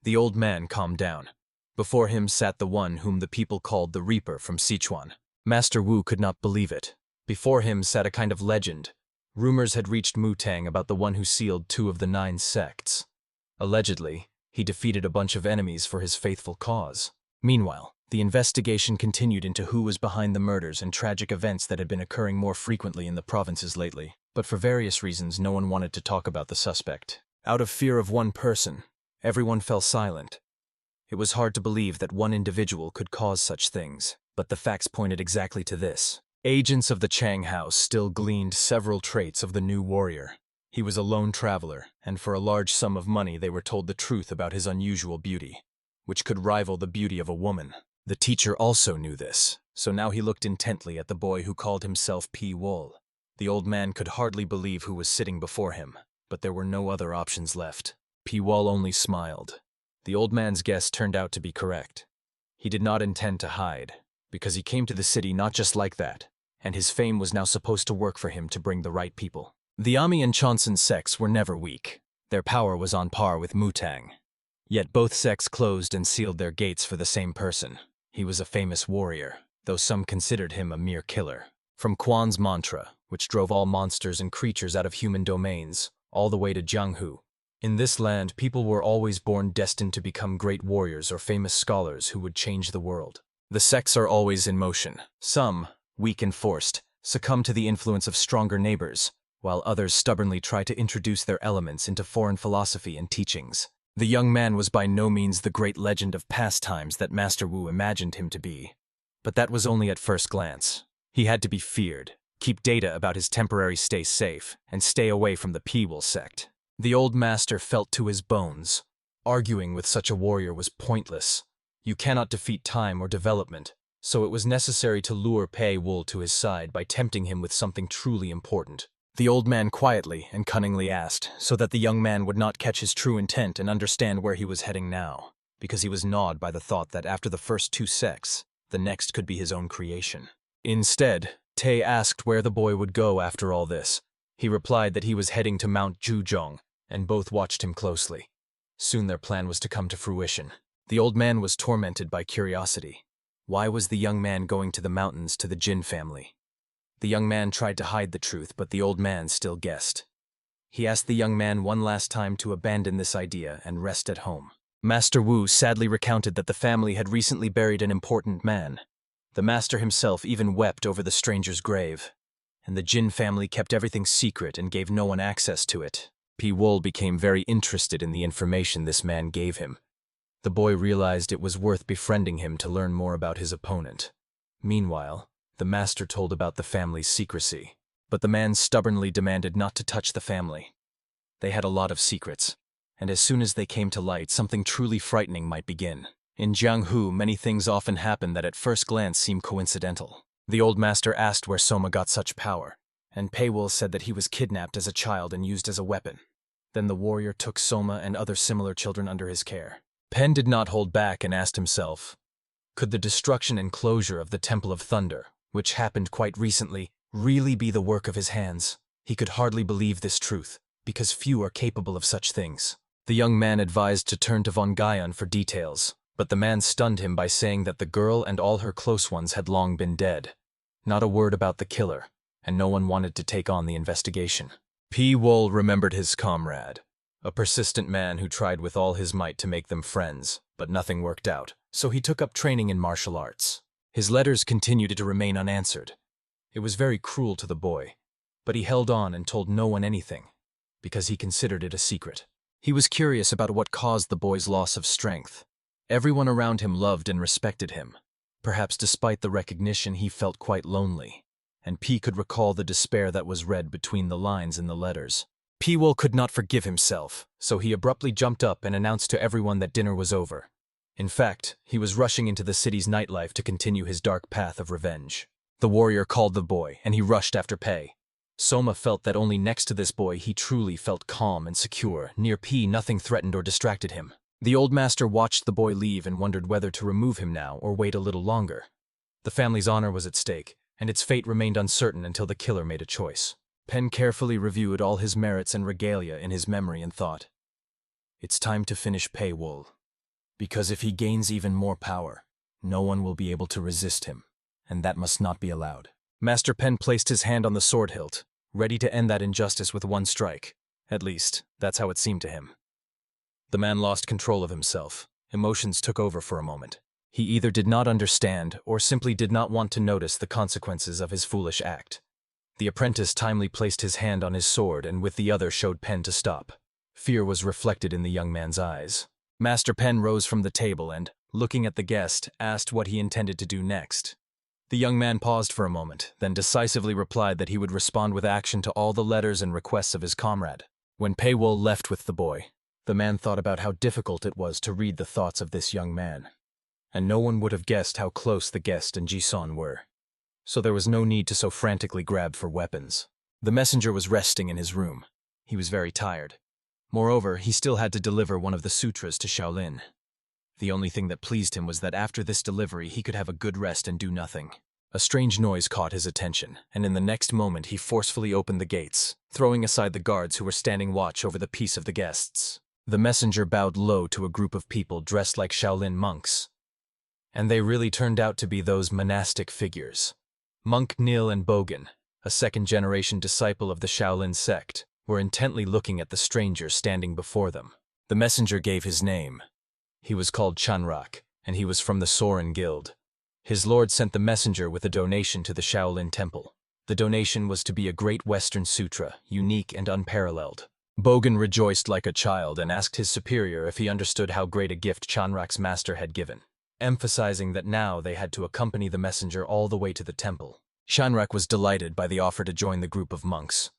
The old man calmed down. Before him sat the one whom the people called the Reaper from Sichuan. Master Wu could not believe it. Before him sat a kind of legend. Rumors had reached Mutang about the one who sealed 2 of the 9 sects. Allegedly, he defeated a bunch of enemies for his faithful cause. Meanwhile, the investigation continued into who was behind the murders and tragic events that had been occurring more frequently in the provinces lately, but for various reasons no one wanted to talk about the suspect. Out of fear of one person, everyone fell silent. It was hard to believe that one individual could cause such things, but the facts pointed exactly to this. Agents of the Chang house still gleaned several traits of the new warrior. He was a lone traveler, and for a large sum of money they were told the truth about his unusual beauty, which could rival the beauty of a woman. The teacher also knew this, so now he looked intently at the boy who called himself P. Wool. The old man could hardly believe who was sitting before him, but there were no other options left. P. Wool only smiled. The old man's guess turned out to be correct. He did not intend to hide, because he came to the city not just like that, and his fame was now supposed to work for him to bring the right people. The Ami and Chonsun sects were never weak. Their power was on par with Mutang. Yet both sects closed and sealed their gates for the same person. He was a famous warrior, though some considered him a mere killer. From Quan's mantra, which drove all monsters and creatures out of human domains, all the way to Jianghu. In this land, people were always born destined to become great warriors or famous scholars who would change the world. The sects are always in motion. Some, weak and forced, succumb to the influence of stronger neighbors, while others stubbornly try to introduce their elements into foreign philosophy and teachings. The young man was by no means the great legend of past times that Master Wu imagined him to be. But that was only at first glance. He had to be feared, keep data about his temporary stay safe, and stay away from the P-Wool sect. The old master felt to his bones. Arguing with such a warrior was pointless. You cannot defeat time or development, so it was necessary to lure Pei-Wool to his side by tempting him with something truly important. The old man quietly and cunningly asked, so that the young man would not catch his true intent and understand where he was heading now, because he was gnawed by the thought that after the first two sects, the next could be his own creation. Instead, Tay asked where the boy would go after all this. He replied that he was heading to Mount Zhuzhong, and both watched him closely. Soon their plan was to come to fruition. The old man was tormented by curiosity. Why was the young man going to the mountains to the Jin family? The young man tried to hide the truth, but the old man still guessed. He asked the young man one last time to abandon this idea and rest at home. Master Wu sadly recounted that the family had recently buried an important man. The master himself even wept over the stranger's grave, and the Jin family kept everything secret and gave no one access to it. P-Wool became very interested in the information this man gave him. The boy realized it was worth befriending him to learn more about his opponent. Meanwhile, the master told about the family's secrecy, but the man stubbornly demanded not to touch the family. They had a lot of secrets, and as soon as they came to light, something truly frightening might begin. In Jianghu, many things often happen that at first glance seem coincidental. The old master asked where Soma got such power, and Pei-Wool said that he was kidnapped as a child and used as a weapon. Then the warrior took Soma and other similar children under his care. Pen did not hold back and asked himself, could the destruction and closure of the Temple of Thunder, which happened quite recently, really be the work of his hands? He could hardly believe this truth, because few are capable of such things. The young man advised to turn to Von Guyon for details, but the man stunned him by saying that the girl and all her close ones had long been dead. Not a word about the killer, and no one wanted to take on the investigation. P-Wool remembered his comrade, a persistent man who tried with all his might to make them friends, but nothing worked out, so he took up training in martial arts. His letters continued to remain unanswered. It was very cruel to the boy, but he held on and told no one anything, because he considered it a secret. He was curious about what caused the boy's loss of strength. Everyone around him loved and respected him. Perhaps despite the recognition, he felt quite lonely, and P could recall the despair that was read between the lines in the letters. P-Wool could not forgive himself, so he abruptly jumped up and announced to everyone that dinner was over. In fact, he was rushing into the city's nightlife to continue his dark path of revenge. The warrior called the boy, and he rushed after Pei. Soma felt that only next to this boy he truly felt calm and secure. Near P, nothing threatened or distracted him. The old master watched the boy leave and wondered whether to remove him now or wait a little longer. The family's honor was at stake, and its fate remained uncertain until the killer made a choice. Pen carefully reviewed all his merits and regalia in his memory and thought, it's time to finish Pei-Wool. Because if he gains even more power, no one will be able to resist him, and that must not be allowed. Master Pen placed his hand on the sword hilt, ready to end that injustice with one strike. At least, that's how it seemed to him. The man lost control of himself. Emotions took over for a moment. He either did not understand or simply did not want to notice the consequences of his foolish act. The apprentice timely placed his hand on his sword and with the other showed Pen to stop. Fear was reflected in the young man's eyes. Master Pen rose from the table and, looking at the guest, asked what he intended to do next. The young man paused for a moment, then decisively replied that he would respond with action to all the letters and requests of his comrade. When Paywall left with the boy, the man thought about how difficult it was to read the thoughts of this young man. And no one would have guessed how close the guest and Ji-san were. So there was no need to so frantically grab for weapons. The messenger was resting in his room. He was very tired. Moreover, he still had to deliver one of the sutras to Shaolin. The only thing that pleased him was that after this delivery he could have a good rest and do nothing. A strange noise caught his attention, and in the next moment he forcefully opened the gates, throwing aside the guards who were standing watch over the peace of the guests. The messenger bowed low to a group of people dressed like Shaolin monks. And they really turned out to be those monastic figures. Monk Nil and Bogan, a second-generation disciple of the Shaolin sect, were intently looking at the stranger standing before them. The messenger gave his name. He was called Chanrak, and he was from the Soren Guild. His lord sent the messenger with a donation to the Shaolin temple. The donation was to be a great Western sutra, unique and unparalleled. Bogan rejoiced like a child and asked his superior if he understood how great a gift Chanrak's master had given, emphasizing that now they had to accompany the messenger all the way to the temple. Chanrak was delighted by the offer to join the group of monks.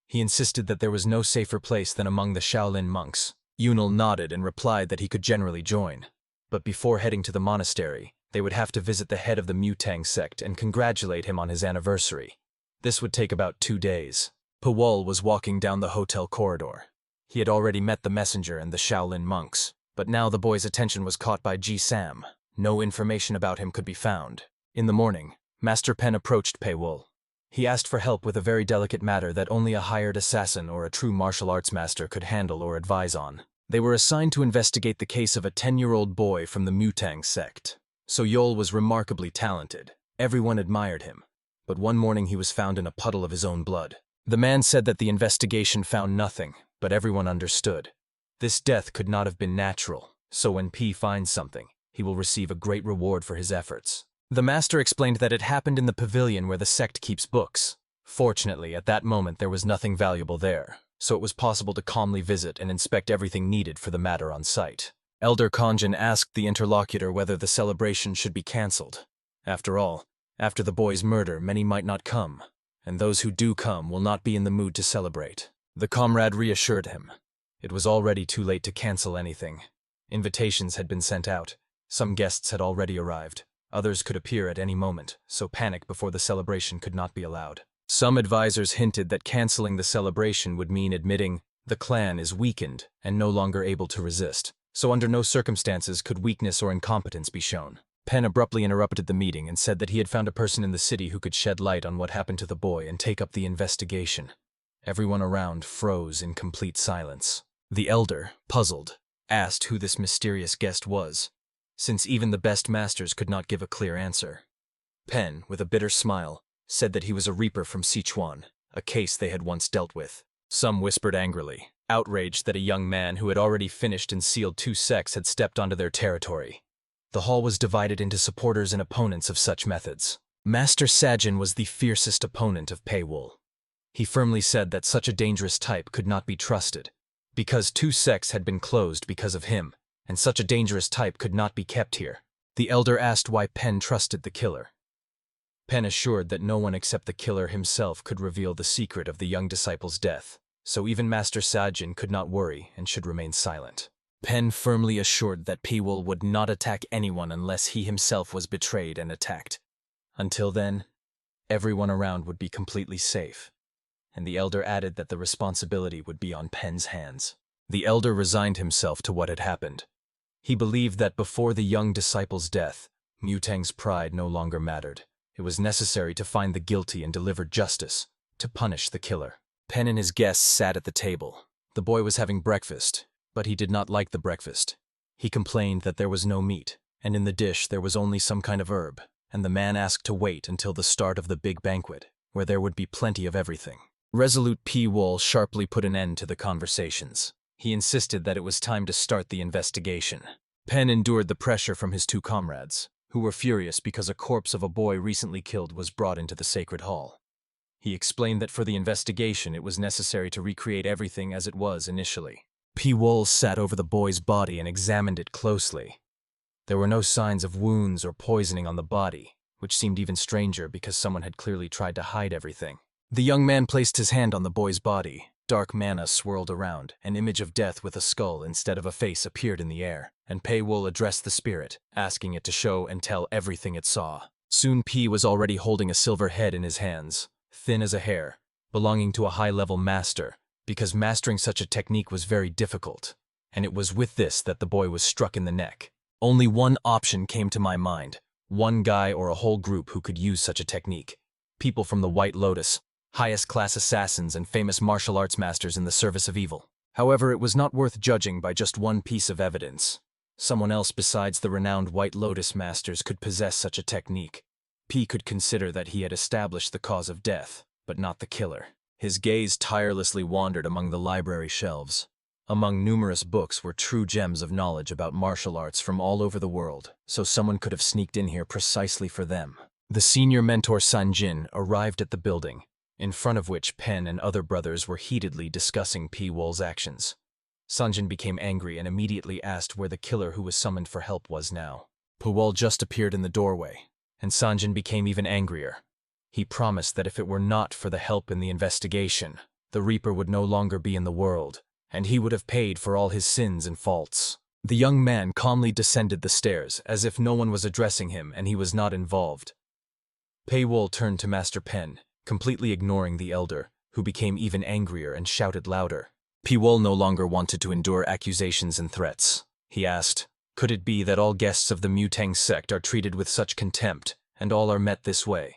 He insisted that there was no safer place than among the Shaolin monks. Yunil nodded and replied that he could generally join. But before heading to the monastery, they would have to visit the head of the Mutang sect and congratulate him on his anniversary. This would take about 2 days. Pawal was walking down the hotel corridor. He had already met the messenger and the Shaolin monks, but now the boy's attention was caught by Ji-Sam. No information about him could be found. In the morning, Master Pen approached Paywall. He asked for help with a very delicate matter that only a hired assassin or a true martial arts master could handle or advise on. They were assigned to investigate the case of a 10-year-old boy from the Mutang sect. So Yol was remarkably talented. Everyone admired him. But one morning he was found in a puddle of his own blood. The man said that the investigation found nothing, but everyone understood. This death could not have been natural, so when P finds something, he will receive a great reward for his efforts. The master explained that it happened in the pavilion where the sect keeps books. Fortunately, at that moment there was nothing valuable there, so it was possible to calmly visit and inspect everything needed for the matter on site. Elder Konjin asked the interlocutor whether the celebration should be cancelled. After all, after the boy's murder, many might not come, and those who do come will not be in the mood to celebrate. The comrade reassured him. It was already too late to cancel anything. Invitations had been sent out. Some guests had already arrived. Others could appear at any moment, so panic before the celebration could not be allowed. Some advisors hinted that canceling the celebration would mean admitting the clan is weakened and no longer able to resist, so under no circumstances could weakness or incompetence be shown. Pen abruptly interrupted the meeting and said that he had found a person in the city who could shed light on what happened to the boy and take up the investigation. Everyone around froze in complete silence. The elder, puzzled, asked who this mysterious guest was, since even the best masters could not give a clear answer. Pen, with a bitter smile, said that he was a reaper from Sichuan, a case they had once dealt with. Some whispered angrily, outraged that a young man who had already finished and sealed 2 sects had stepped onto their territory. The hall was divided into supporters and opponents of such methods. Master Sajin was the fiercest opponent of Paywall. He firmly said that such a dangerous type could not be trusted, because 2 sects had been closed because of him, and such a dangerous type could not be kept here. The elder asked why Pen trusted the killer. Pen assured that no one except the killer himself could reveal the secret of the young disciple's death, so even Master Sajin could not worry and should remain silent. Pen firmly assured that Paywall would not attack anyone unless he himself was betrayed and attacked. Until then, everyone around would be completely safe, and the elder added that the responsibility would be on Pen's hands. The elder resigned himself to what had happened. He believed that before the young disciple's death, Mutang's pride no longer mattered. It was necessary to find the guilty and deliver justice, to punish the killer. Pen and his guests sat at the table. The boy was having breakfast, but he did not like the breakfast. He complained that there was no meat, and in the dish there was only some kind of herb, and the man asked to wait until the start of the big banquet, where there would be plenty of everything. Resolute P. Wall sharply put an end to the conversations. He insisted that it was time to start the investigation. Pen endured the pressure from his 2 comrades, who were furious because a corpse of a boy recently killed was brought into the sacred hall. He explained that for the investigation it was necessary to recreate everything as it was initially. P-Wool sat over the boy's body and examined it closely. There were no signs of wounds or poisoning on the body, which seemed even stranger because someone had clearly tried to hide everything. The young man placed his hand on the boy's body. Dark mana swirled around. An image of death with a skull instead of a face appeared in the air, and Pei-Wool addressed the spirit, asking it to show and tell everything it saw. Soon P was already holding a silver head in his hands, thin as a hair, belonging to a high-level master, because mastering such a technique was very difficult, and it was with this that the boy was struck in the neck. Only one option came to my mind, one guy or a whole group who could use such a technique. People from the White Lotus, highest-class assassins and famous martial arts masters in the service of evil. However, it was not worth judging by just one piece of evidence. Someone else besides the renowned White Lotus masters could possess such a technique. P could consider that he had established the cause of death, but not the killer. His gaze tirelessly wandered among the library shelves. Among numerous books were true gems of knowledge about martial arts from all over the world, so someone could have sneaked in here precisely for them. The senior mentor Sanjin arrived at the building, in front of which Pen and other brothers were heatedly discussing P-Wool's actions. Sanjin became angry and immediately asked where the killer who was summoned for help was now. P-Wool just appeared in the doorway, and Sanjin became even angrier. He promised that if it were not for the help in the investigation, the Reaper would no longer be in the world, and he would have paid for all his sins and faults. The young man calmly descended the stairs, as if no one was addressing him and he was not involved. Pei-Wool turned to Master Pen, completely ignoring the elder, who became even angrier and shouted louder. P-Wool no longer wanted to endure accusations and threats. He asked, could it be that all guests of the Mutang sect are treated with such contempt, and all are met this way?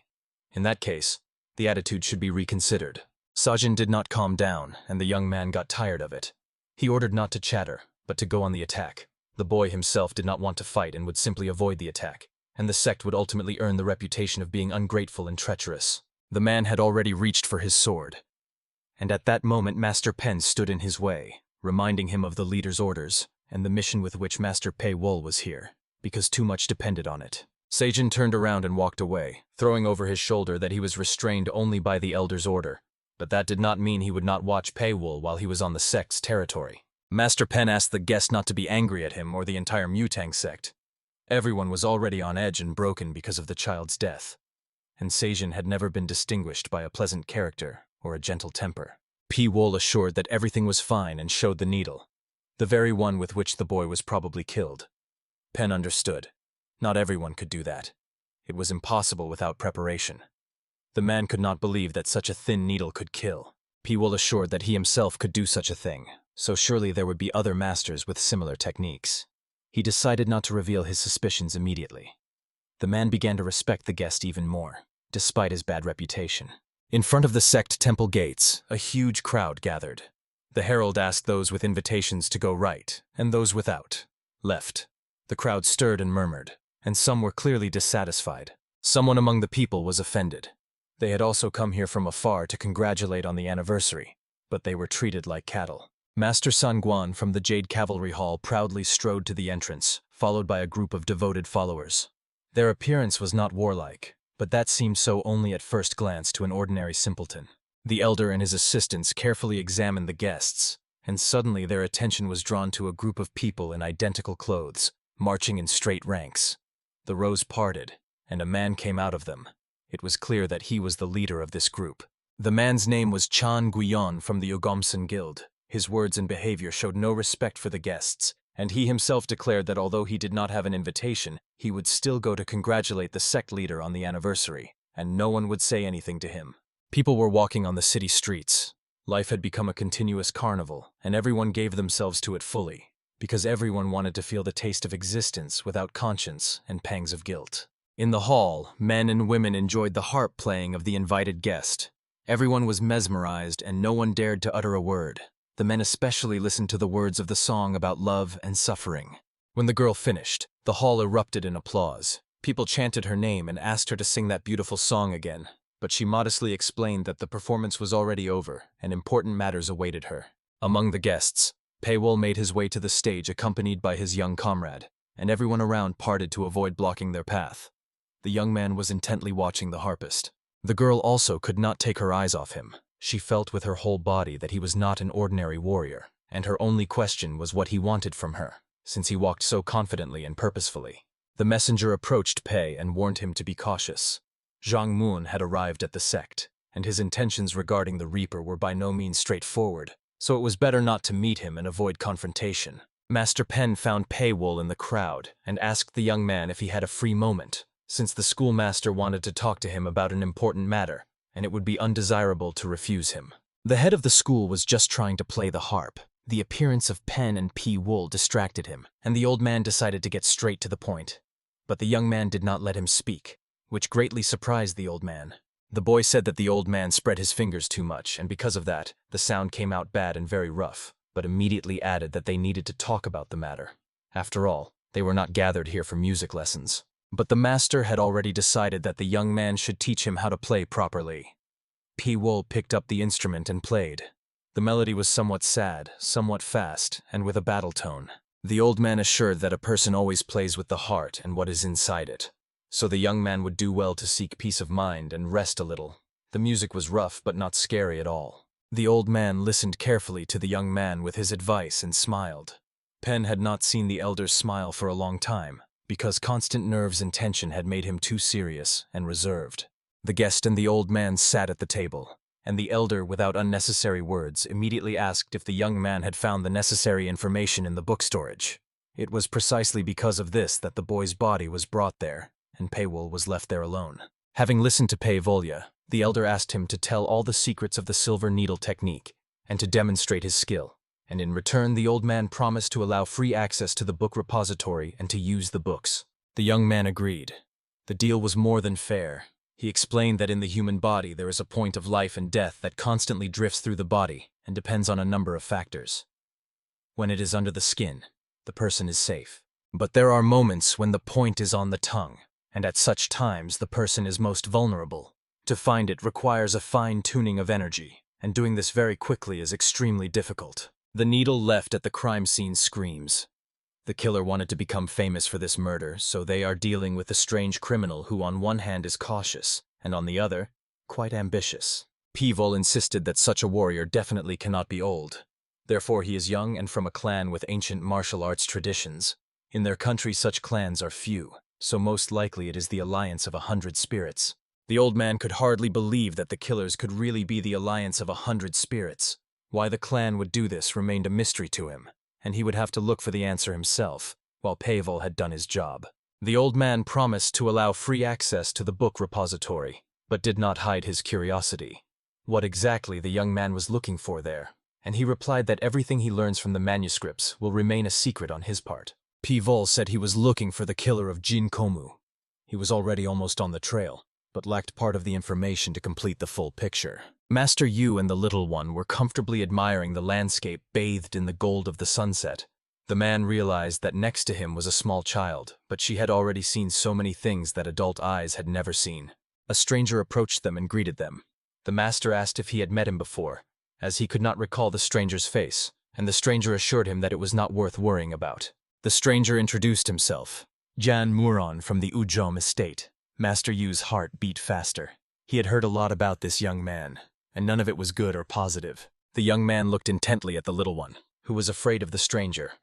In that case, the attitude should be reconsidered. Sajin did not calm down, and the young man got tired of it. He ordered not to chatter, but to go on the attack. The boy himself did not want to fight and would simply avoid the attack, and the sect would ultimately earn the reputation of being ungrateful and treacherous. The man had already reached for his sword, and at that moment Master Pen stood in his way, reminding him of the leader's orders and the mission with which Master Pei-Wool was here, because too much depended on it. Sajin turned around and walked away, throwing over his shoulder that he was restrained only by the elder's order, but that did not mean he would not watch Pei-Wool while he was on the sect's territory. Master Pen asked the guest not to be angry at him or the entire Mutang sect. Everyone was already on edge and broken because of the child's death, and Sajin had never been distinguished by a pleasant character or a gentle temper. P-Wool assured that everything was fine and showed the needle, the very one with which the boy was probably killed. Pen understood. Not everyone could do that. It was impossible without preparation. The man could not believe that such a thin needle could kill. P-Wool assured that he himself could do such a thing, so surely there would be other masters with similar techniques. He decided not to reveal his suspicions immediately. The man began to respect the guest even more, despite his bad reputation. In front of the sect temple gates, a huge crowd gathered. The herald asked those with invitations to go right, and those without, left. The crowd stirred and murmured, and some were clearly dissatisfied. Someone among the people was offended. They had also come here from afar to congratulate on the anniversary, but they were treated like cattle. Master Sanguan from the Jade Cavalry Hall proudly strode to the entrance, followed by a group of devoted followers. Their appearance was not warlike, but that seemed so only at first glance to an ordinary simpleton. The elder and his assistants carefully examined the guests, and suddenly their attention was drawn to a group of people in identical clothes, marching in straight ranks. The rows parted, and a man came out of them. It was clear that he was the leader of this group. The man's name was Chan Guion from the Yogomsan Guild. His words and behavior showed no respect for the guests, and he himself declared that although he did not have an invitation, he would still go to congratulate the sect leader on the anniversary, and no one would say anything to him. People were walking on the city streets. Life had become a continuous carnival, and everyone gave themselves to it fully, because everyone wanted to feel the taste of existence without conscience and pangs of guilt. In the hall, men and women enjoyed the harp playing of the invited guest. Everyone was mesmerized, and no one dared to utter a word. The men especially listened to the words of the song about love and suffering. When the girl finished, the hall erupted in applause. People chanted her name and asked her to sing that beautiful song again, but she modestly explained that the performance was already over and important matters awaited her. Among the guests, Pei-Wool made his way to the stage accompanied by his young comrade, and everyone around parted to avoid blocking their path. The young man was intently watching the harpist. The girl also could not take her eyes off him. She felt with her whole body that he was not an ordinary warrior, and her only question was what he wanted from her, since he walked so confidently and purposefully. The messenger approached Pei and warned him to be cautious. Zhang Mun had arrived at the sect, and his intentions regarding the Reaper were by no means straightforward, so it was better not to meet him and avoid confrontation. Master Pen found Pei Wool in the crowd and asked the young man if he had a free moment, since the schoolmaster wanted to talk to him about an important matter, and it would be undesirable to refuse him. The head of the school was just trying to play the harp. The appearance of Pen and P. Wool distracted him, and the old man decided to get straight to the point. But the young man did not let him speak, which greatly surprised the old man. The boy said that the old man spread his fingers too much, and because of that, the sound came out bad and very rough, but immediately added that they needed to talk about the matter. After all, they were not gathered here for music lessons. But the master had already decided that the young man should teach him how to play properly. P. Wool picked up the instrument and played. The melody was somewhat sad, somewhat fast, and with a battle tone. The old man assured that a person always plays with the heart and what is inside it. So the young man would do well to seek peace of mind and rest a little. The music was rough but not scary at all. The old man listened carefully to the young man with his advice and smiled. Pen had not seen the elder's smile for a long time, because constant nerves and tension had made him too serious and reserved. The guest and the old man sat at the table, and the elder, without unnecessary words, immediately asked if the young man had found the necessary information in the book storage. It was precisely because of this that the boy's body was brought there, and Paywol was left there alone. Having listened to Pei Volya, the elder asked him to tell all the secrets of the silver needle technique, and to demonstrate his skill, and in return the old man promised to allow free access to the book repository and to use the books. The young man agreed. The deal was more than fair. He explained that in the human body there is a point of life and death that constantly drifts through the body and depends on a number of factors. When it is under the skin, the person is safe. But there are moments when the point is on the tongue, and at such times the person is most vulnerable. To find it requires a fine-tuning of energy, and doing this very quickly is extremely difficult. The needle left at the crime scene screams. The killer wanted to become famous for this murder, so they are dealing with a strange criminal who on one hand is cautious, and on the other, quite ambitious. Pivol insisted that such a warrior definitely cannot be old. Therefore he is young and from a clan with ancient martial arts traditions. In their country such clans are few, so most likely it is the alliance of 100 spirits. The old man could hardly believe that the killers could really be the alliance of 100 spirits. Why the clan would do this remained a mystery to him, and he would have to look for the answer himself, while Pavel had done his job. The old man promised to allow free access to the book repository, but did not hide his curiosity. What exactly the young man was looking for there, and he replied that everything he learns from the manuscripts will remain a secret on his part. Pivol said he was looking for the killer of Jin Komu. He was already almost on the trail, but lacked part of the information to complete the full picture. Master Yu and the little one were comfortably admiring the landscape bathed in the gold of the sunset. The man realized that next to him was a small child, but she had already seen so many things that adult eyes had never seen. A stranger approached them and greeted them. The master asked if he had met him before, as he could not recall the stranger's face, and the stranger assured him that it was not worth worrying about. The stranger introduced himself. Jan Muron from the Ujom estate. Master Yu's heart beat faster. He had heard a lot about this young man, and none of it was good or positive. The young man looked intently at the little one, who was afraid of the stranger.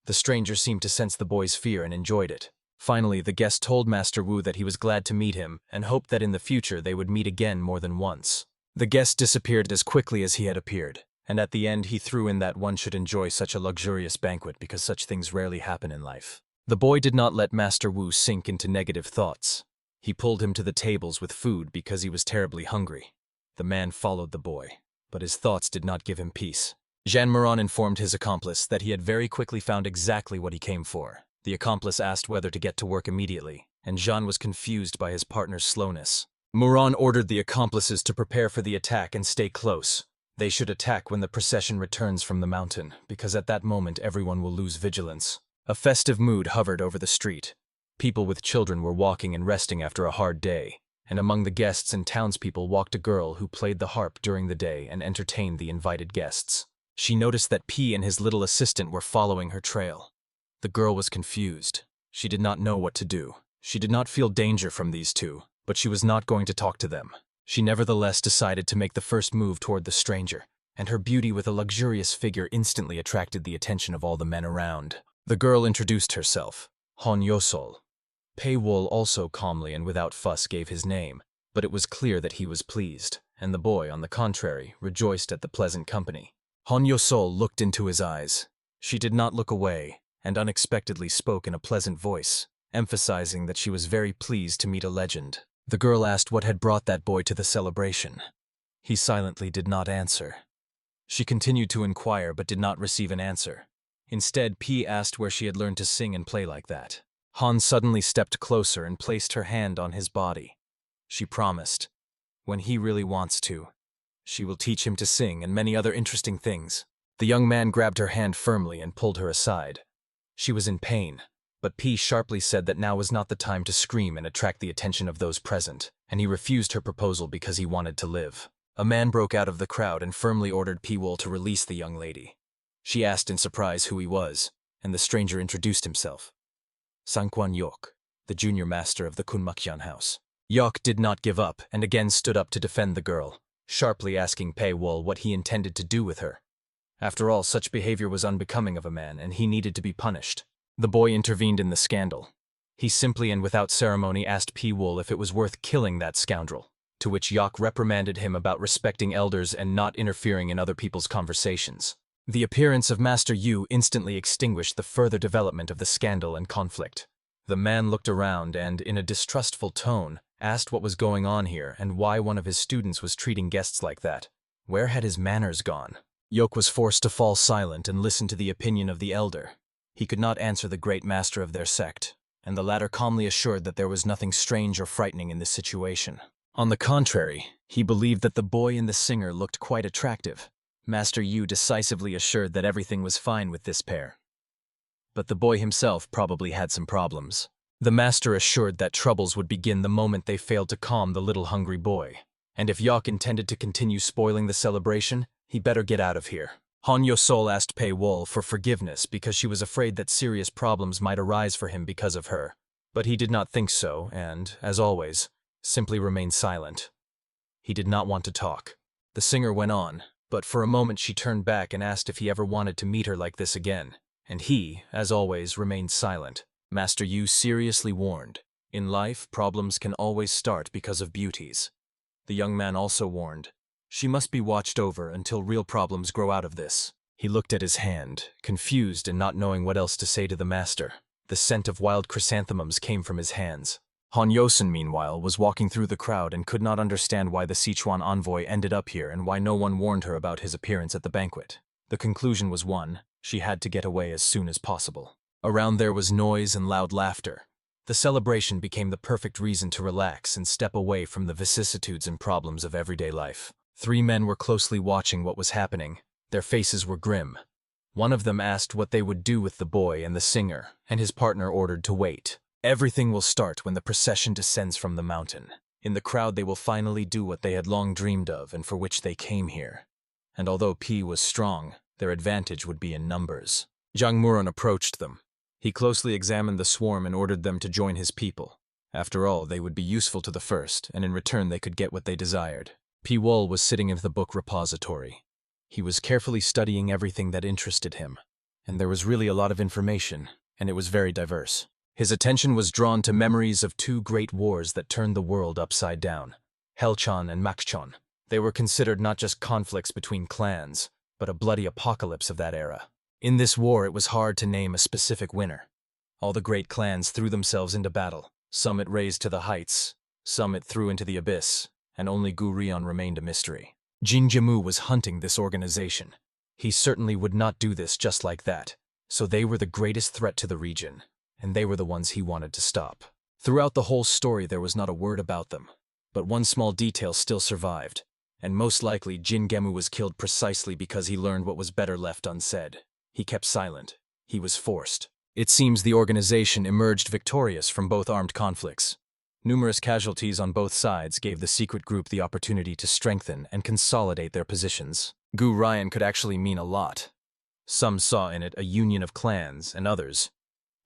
The stranger seemed to sense the boy's fear and enjoyed it. Finally, the guest told Master Wu that he was glad to meet him and hoped that in the future they would meet again more than once. The guest disappeared as quickly as he had appeared, and at the end he threw in that one should enjoy such a luxurious banquet because such things rarely happen in life. The boy did not let Master Wu sink into negative thoughts. He pulled him to the tables with food because he was terribly hungry. The man followed the boy, but his thoughts did not give him peace. Jean Moran informed his accomplice that he had very quickly found exactly what he came for. The accomplice asked whether to get to work immediately, and Jean was confused by his partner's slowness. Moran ordered the accomplices to prepare for the attack and stay close. They should attack when the procession returns from the mountain, because at that moment everyone will lose vigilance. A festive mood hovered over the street. People with children were walking and resting after a hard day, and among the guests and townspeople walked a girl who played the harp during the day and entertained the invited guests. She noticed that P and his little assistant were following her trail. The girl was confused. She did not know what to do. She did not feel danger from these two, but she was not going to talk to them. She nevertheless decided to make the first move toward the stranger. and her beauty with a luxurious figure instantly attracted the attention of all the men around. The girl introduced herself, Hon Yosol. Paywall also calmly and without fuss gave his name, but it was clear that he was pleased, and the boy, on the contrary, rejoiced at the pleasant company. Hon Yosol looked into his eyes. She did not look away, and unexpectedly spoke in a pleasant voice, emphasizing that she was very pleased to meet a legend. The girl asked what had brought that boy to the celebration. He silently did not answer. She continued to inquire but did not receive an answer. Instead, P asked where she had learned to sing and play like that. Han suddenly stepped closer and placed her hand on his body. She promised, when he really wants to, she will teach him to sing and many other interesting things. The young man grabbed her hand firmly and pulled her aside. She was in pain, but P sharply said that now was not the time to scream and attract the attention of those present, and he refused her proposal because he wanted to live. A man broke out of the crowd and firmly ordered P-Wool to release the young lady. She asked in surprise who he was, and the stranger introduced himself. Sangkwan Yok, the junior master of the Kunmakyan house. Yok did not give up and again stood up to defend the girl, sharply asking Paywall what he intended to do with her. After all, such behavior was unbecoming of a man, and he needed to be punished. The boy intervened in the scandal. He simply and without ceremony asked Paywall if it was worth killing that scoundrel, to which Yok reprimanded him about respecting elders and not interfering in other people's conversations. The appearance of Master Yu instantly extinguished the further development of the scandal and conflict. The man looked around and, in a distrustful tone, asked what was going on here and why one of his students was treating guests like that. Where had his manners gone? Yok was forced to fall silent and listen to the opinion of the elder. He could not answer the great master of their sect, and the latter calmly assured that there was nothing strange or frightening in this situation. On the contrary, he believed that the boy and the singer looked quite attractive. Master Yu decisively assured that everything was fine with this pair. But the boy himself probably had some problems. The master assured that troubles would begin the moment they failed to calm the little hungry boy. And if Yok intended to continue spoiling the celebration, he better get out of here. Han Yosol asked Paywall for forgiveness because she was afraid that serious problems might arise for him because of her. But he did not think so and, as always, simply remained silent. He did not want to talk. The singer went on, but for a moment she turned back and asked if he ever wanted to meet her like this again. And he, as always, remained silent. Master Yu seriously warned, in life, problems can always start because of beauties. The young man also warned, she must be watched over until real problems grow out of this. He looked at his hand, confused and not knowing what else to say to the master. The scent of wild chrysanthemums came from his hands. Han Yosen, meanwhile, was walking through the crowd and could not understand why the Sichuan envoy ended up here and why no one warned her about his appearance at the banquet. The conclusion was one: she had to get away as soon as possible. Around there was noise and loud laughter. The celebration became the perfect reason to relax and step away from the vicissitudes and problems of everyday life. 3 men were closely watching what was happening. Their faces were grim. One of them asked what they would do with the boy and the singer, and his partner ordered to wait. Everything will start when the procession descends from the mountain. In the crowd they will finally do what they had long dreamed of and for which they came here. And although P was strong, their advantage would be in numbers. Zhang Muron approached them. He closely examined the swarm and ordered them to join his people. After all, they would be useful to the first, and in return they could get what they desired. P. Wall was sitting in the book repository. He was carefully studying everything that interested him, and there was really a lot of information, and it was very diverse. His attention was drawn to memories of 2 great wars that turned the world upside down, Helchon and Makchon. They were considered not just conflicts between clans, but a bloody apocalypse of that era. In this war, it was hard to name a specific winner. All the great clans threw themselves into battle. Some it raised to the heights, some it threw into the abyss, and only Gu Rion remained a mystery. Jin Jimu was hunting this organization. He certainly would not do this just like that, so they were the greatest threat to the region, and they were the ones he wanted to stop. Throughout the whole story there was not a word about them, but one small detail still survived, and most likely Jin Gemu was killed precisely because he learned what was better left unsaid. He kept silent. He was forced. It seems the organization emerged victorious from both armed conflicts. Numerous casualties on both sides gave the secret group the opportunity to strengthen and consolidate their positions. Gu Ryan could actually mean a lot. Some saw in it a union of clans, and others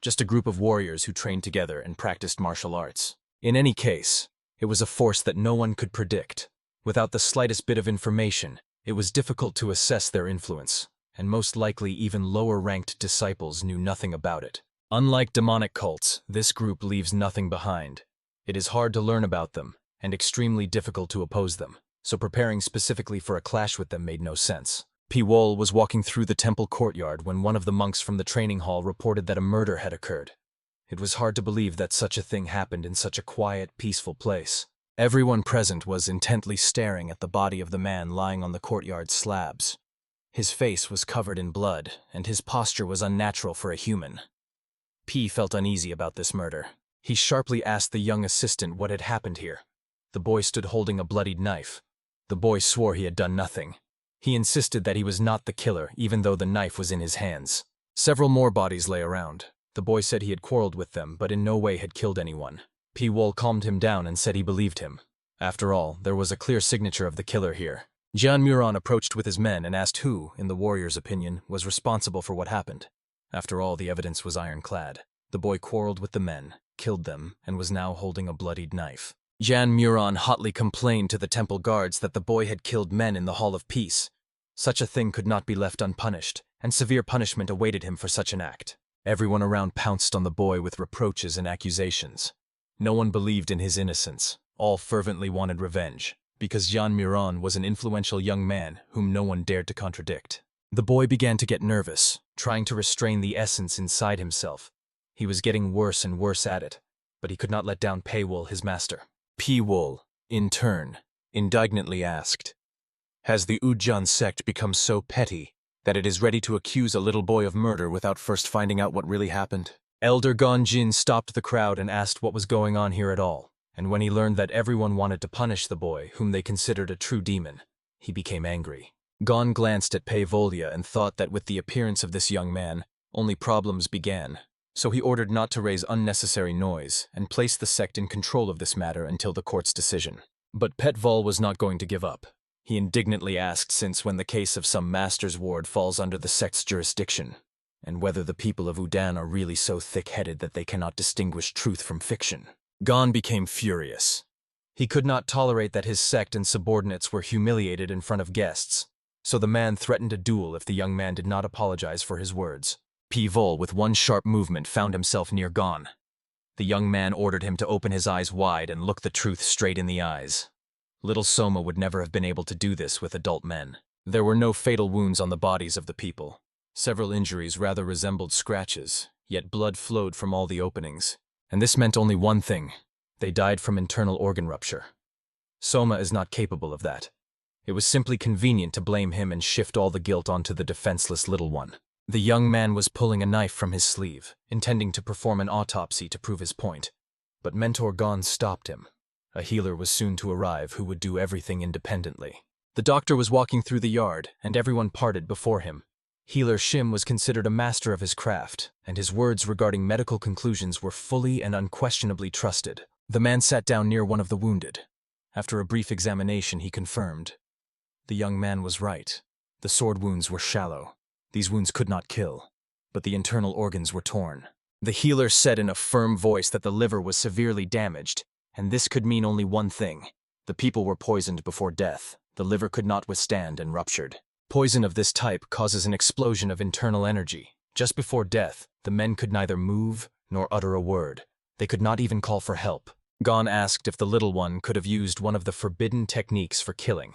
just a group of warriors who trained together and practiced martial arts. In any case, it was a force that no one could predict. Without the slightest bit of information, It was difficult to assess their influence, and most likely even lower-ranked disciples knew nothing about it. Unlike demonic cults, this group leaves nothing behind. It is hard to learn about them, and extremely difficult to oppose them, so preparing specifically for a clash with them made no sense. P-Wol was walking through the temple courtyard when one of the monks from the training hall reported that a murder had occurred. It was hard to believe that such a thing happened in such a quiet, peaceful place. Everyone present was intently staring at the body of the man lying on the courtyard slabs. His face was covered in blood, and his posture was unnatural for a human. P felt uneasy about this murder. He sharply asked the young assistant what had happened here. The boy stood holding a bloodied knife. The boy swore he had done nothing. He insisted that he was not the killer, even though the knife was in his hands. Several more bodies lay around. The boy said he had quarreled with them, but in no way had killed anyone. P-Wol calmed him down and said he believed him. After all, there was a clear signature of the killer here. Jian Muron approached with his men and asked who, in the warrior's opinion, was responsible for what happened. After all, the evidence was ironclad. The boy quarreled with the men, killed them, and was now holding a bloodied knife. Jian Muron hotly complained to the temple guards that the boy had killed men in the Hall of Peace. Such a thing could not be left unpunished, and severe punishment awaited him for such an act. Everyone around pounced on the boy with reproaches and accusations. No one believed in his innocence. All fervently wanted revenge, because Jian Muron was an influential young man whom no one dared to contradict. The boy began to get nervous, trying to restrain the essence inside himself. He was getting worse and worse at it, but he could not let down P-Wol, his master. P-Wol, in turn, indignantly asked, "Has the Ujan sect become so petty that it is ready to accuse a little boy of murder without first finding out what really happened?" Elder Gonjin stopped the crowd and asked what was going on here at all, and when he learned that everyone wanted to punish the boy, whom they considered a true demon, he became angry. Gon glanced at Peivolia and thought that with the appearance of this young man, only problems began, so he ordered not to raise unnecessary noise and placed the sect in control of this matter until the court's decision. But Petvol was not going to give up. He indignantly asked since when the case of some master's ward falls under the sect's jurisdiction, and whether the people of Udan are really so thick-headed that they cannot distinguish truth from fiction. Gon became furious. He could not tolerate that his sect and subordinates were humiliated in front of guests, so the man threatened a duel if the young man did not apologize for his words. P-Vol, with one sharp movement, found himself near Gon. The young man ordered him to open his eyes wide and look the truth straight in the eyes. Little Soma would never have been able to do this with adult men. There were no fatal wounds on the bodies of the people. Several injuries rather resembled scratches, yet blood flowed from all the openings. And this meant only one thing: they died from internal organ rupture. Soma is not capable of that. It was simply convenient to blame him and shift all the guilt onto the defenseless little one. The young man was pulling a knife from his sleeve, intending to perform an autopsy to prove his point. But Mentor Gon stopped him. A healer was soon to arrive who would do everything independently. The doctor was walking through the yard, and everyone parted before him. Healer Shim was considered a master of his craft, and his words regarding medical conclusions were fully and unquestionably trusted. The man sat down near one of the wounded. After a brief examination, he confirmed. The young man was right. The sword wounds were shallow. These wounds could not kill, but the internal organs were torn. The healer said in a firm voice that the liver was severely damaged, and this could mean only one thing. The people were poisoned before death. The liver could not withstand and ruptured. Poison of this type causes an explosion of internal energy. Just before death, the men could neither move nor utter a word. They could not even call for help. Gon asked if the little one could have used one of the forbidden techniques for killing.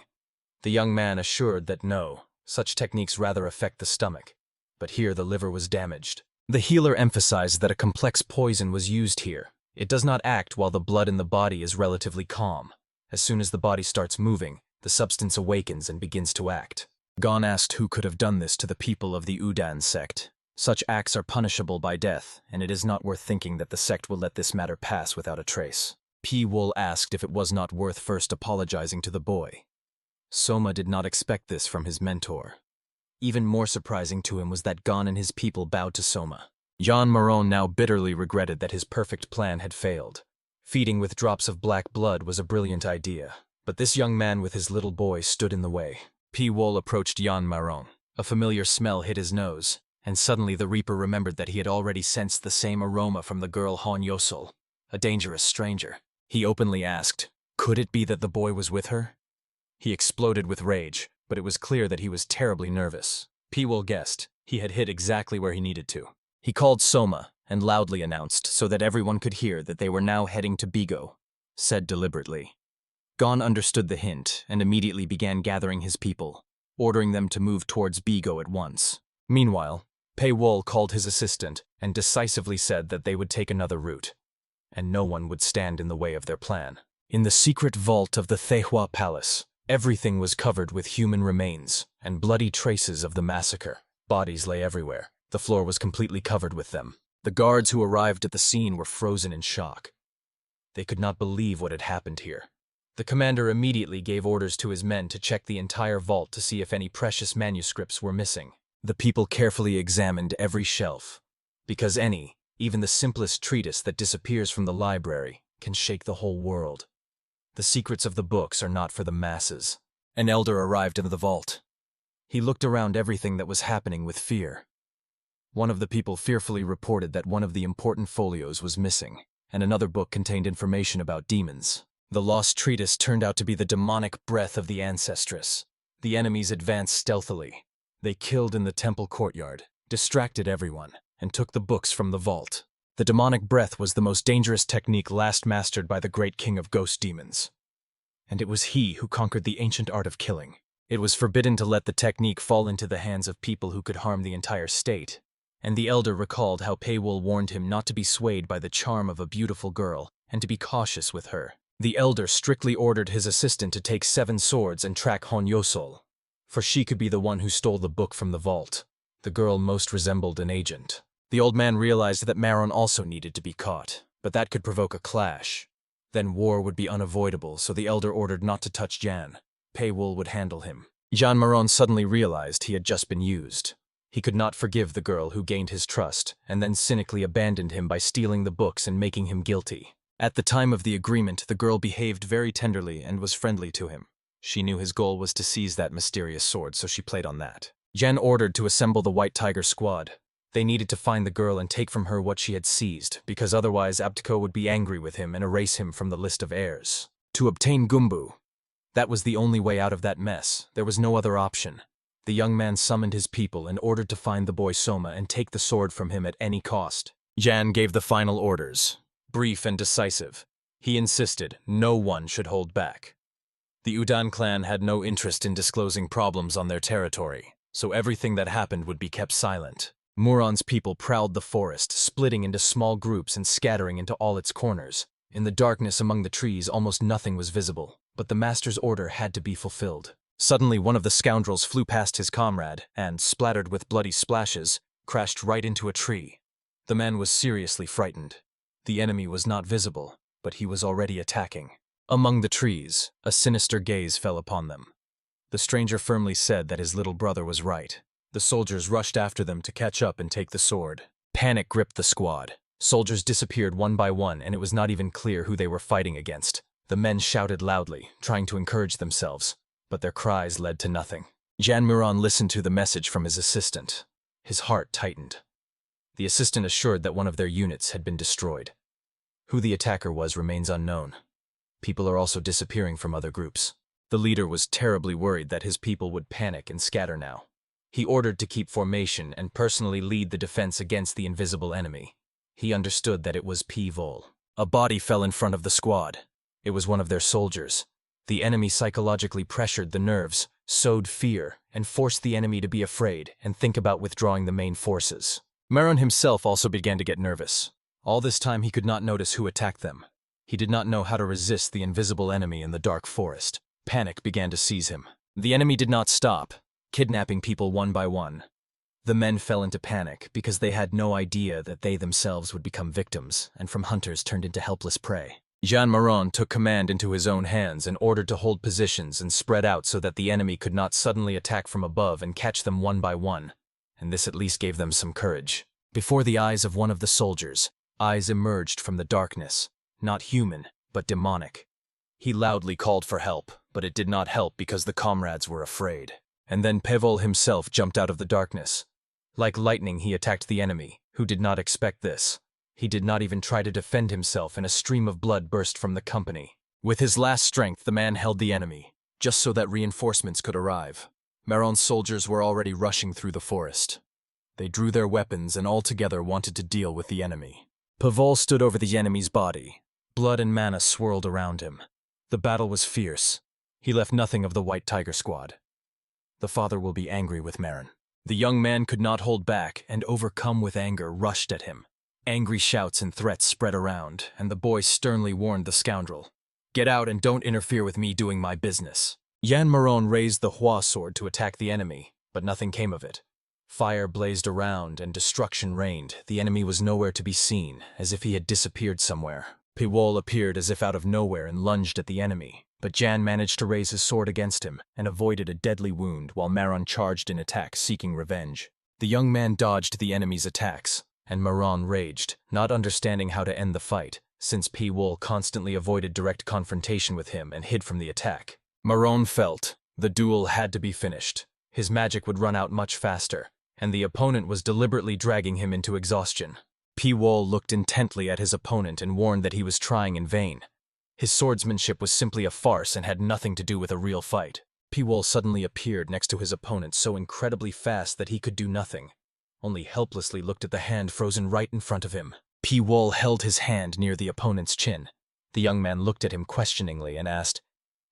The young man assured that no, such techniques rather affect the stomach. But here the liver was damaged. The healer emphasized that a complex poison was used here. It does not act while the blood in the body is relatively calm. As soon as the body starts moving, the substance awakens and begins to act. Gon asked who could have done this to the people of the Udan sect. Such acts are punishable by death, and it is not worth thinking that the sect will let this matter pass without a trace. P-Wol asked if it was not worth first apologizing to the boy. Soma did not expect this from his mentor. Even more surprising to him was that Gon and his people bowed to Soma. Jan Maron now bitterly regretted that his perfect plan had failed. Feeding with drops of black blood was a brilliant idea, but this young man with his little boy stood in the way. P-Wol approached Jan Maron. A familiar smell hit his nose, and suddenly the Reaper remembered that he had already sensed the same aroma from the girl Han Yosol, a dangerous stranger. He openly asked, could it be that the boy was with her? He exploded with rage. but it was clear that he was terribly nervous. Pawol guessed he had hit exactly where he needed to. He called Soma and loudly announced so that everyone could hear that they were now heading to Bigo, said deliberately. Gon understood the hint and immediately began gathering his people, ordering them to move towards Bigo at once. Meanwhile, Pawol called his assistant and decisively said that they would take another route, and no one would stand in the way of their plan. In the secret vault of the Thehua Palace, everything was covered with human remains and bloody traces of the massacre. Bodies lay everywhere. The floor was completely covered with them. The guards who arrived at the scene were frozen in shock. They could not believe what had happened here. The commander immediately gave orders to his men to check the entire vault to see if any precious manuscripts were missing. The people carefully examined every shelf, because even the simplest treatise that disappears from the library can shake the whole world. The secrets of the books are not for the masses. An elder arrived in the vault. He looked around everything that was happening with fear. One of the people fearfully reported that one of the important folios was missing, and another book contained information about demons. The lost treatise turned out to be the demonic breath of the ancestress. The enemies advanced stealthily. They killed in the temple courtyard, distracted everyone, and took the books from the vault. The demonic breath was the most dangerous technique last mastered by the great king of ghost demons. And it was he who conquered the ancient art of killing. It was forbidden to let the technique fall into the hands of people who could harm the entire state. And the elder recalled how Pawol warned him not to be swayed by the charm of a beautiful girl and to be cautious with her. The elder strictly ordered his assistant to take 7 swords and track Hon Yosol, for she could be the one who stole the book from the vault. The girl most resembled an agent. The old man realized that Maron also needed to be caught, but that could provoke a clash. Then war would be unavoidable, so the elder ordered not to touch Jan. Pawol would handle him. Jan Maron suddenly realized he had just been used. He could not forgive the girl who gained his trust and then cynically abandoned him by stealing the books and making him guilty. At the time of the agreement, the girl behaved very tenderly and was friendly to him. She knew his goal was to seize that mysterious sword, so she played on that. Jan ordered to assemble the White Tiger squad. They needed to find the girl and take from her what she had seized, because otherwise Abtko would be angry with him and erase him from the list of heirs. To obtain Gumbu, that was the only way out of that mess. There was no other option. The young man summoned his people and ordered to find the boy Soma and take the sword from him at any cost. Jan gave the final orders, brief and decisive. He insisted no one should hold back. The Udan clan had no interest in disclosing problems on their territory, so everything that happened would be kept silent. Muron's people prowled the forest, splitting into small groups and scattering into all its corners. In the darkness among the trees, almost nothing was visible, but the master's order had to be fulfilled. Suddenly, one of the scoundrels flew past his comrade and, splattered with bloody splashes, crashed right into a tree. The man was seriously frightened. The enemy was not visible, but he was already attacking. Among the trees, a sinister gaze fell upon them. The stranger firmly said that his little brother was right. The soldiers rushed after them to catch up and take the sword. Panic gripped the squad. Soldiers disappeared one by one, and it was not even clear who they were fighting against. The men shouted loudly, trying to encourage themselves, but their cries led to nothing. Jan Muron listened to the message from his assistant. His heart tightened. The assistant assured that one of their units had been destroyed. Who the attacker was remains unknown. People are also disappearing from other groups. The leader was terribly worried that his people would panic and scatter now. He ordered to keep formation and personally lead the defense against the invisible enemy. He understood that it was Pawol. A body fell in front of the squad. It was one of their soldiers. The enemy psychologically pressured the nerves, sowed fear, and forced the enemy to be afraid and think about withdrawing the main forces. Maron himself also began to get nervous. All this time he could not notice who attacked them. He did not know how to resist the invisible enemy in the dark forest. Panic began to seize him. The enemy did not stop, kidnapping people one by one. The men fell into panic because they had no idea that they themselves would become victims and from hunters turned into helpless prey. Jan Maron took command into his own hands and ordered to hold positions and spread out so that the enemy could not suddenly attack from above and catch them one by one, and this at least gave them some courage. Before the eyes of one of the soldiers, eyes emerged from the darkness, not human, but demonic. He loudly called for help, but it did not help because the comrades were afraid. And then Pawol himself jumped out of the darkness. Like lightning, he attacked the enemy, who did not expect this. He did not even try to defend himself, and a stream of blood burst from the company. With his last strength, the man held the enemy, just so that reinforcements could arrive. Maron's soldiers were already rushing through the forest. They drew their weapons and all together wanted to deal with the enemy. Pavol stood over the enemy's body. Blood and mana swirled around him. The battle was fierce. He left nothing of the White Tiger Squad. The father will be angry with Maron. The young man could not hold back and, overcome with anger, rushed at him. Angry shouts and threats spread around, and the boy sternly warned the scoundrel. "Get out and don't interfere with me doing my business." Yan Maron raised the Hua sword to attack the enemy, but nothing came of it. Fire blazed around and destruction reigned. The enemy was nowhere to be seen, as if he had disappeared somewhere. Piwol appeared as if out of nowhere and lunged at the enemy, but Jan managed to raise his sword against him and avoided a deadly wound while Maron charged in attack, seeking revenge. The young man dodged the enemy's attacks, and Maron raged, not understanding how to end the fight, since Piwol constantly avoided direct confrontation with him and hid from the attack. Maron felt the duel had to be finished. His magic would run out much faster, and the opponent was deliberately dragging him into exhaustion. Piwol looked intently at his opponent and warned that he was trying in vain. His swordsmanship was simply a farce and had nothing to do with a real fight. Piwol suddenly appeared next to his opponent so incredibly fast that he could do nothing, only helplessly looked at the hand frozen right in front of him. Piwol held his hand near the opponent's chin. The young man looked at him questioningly and asked,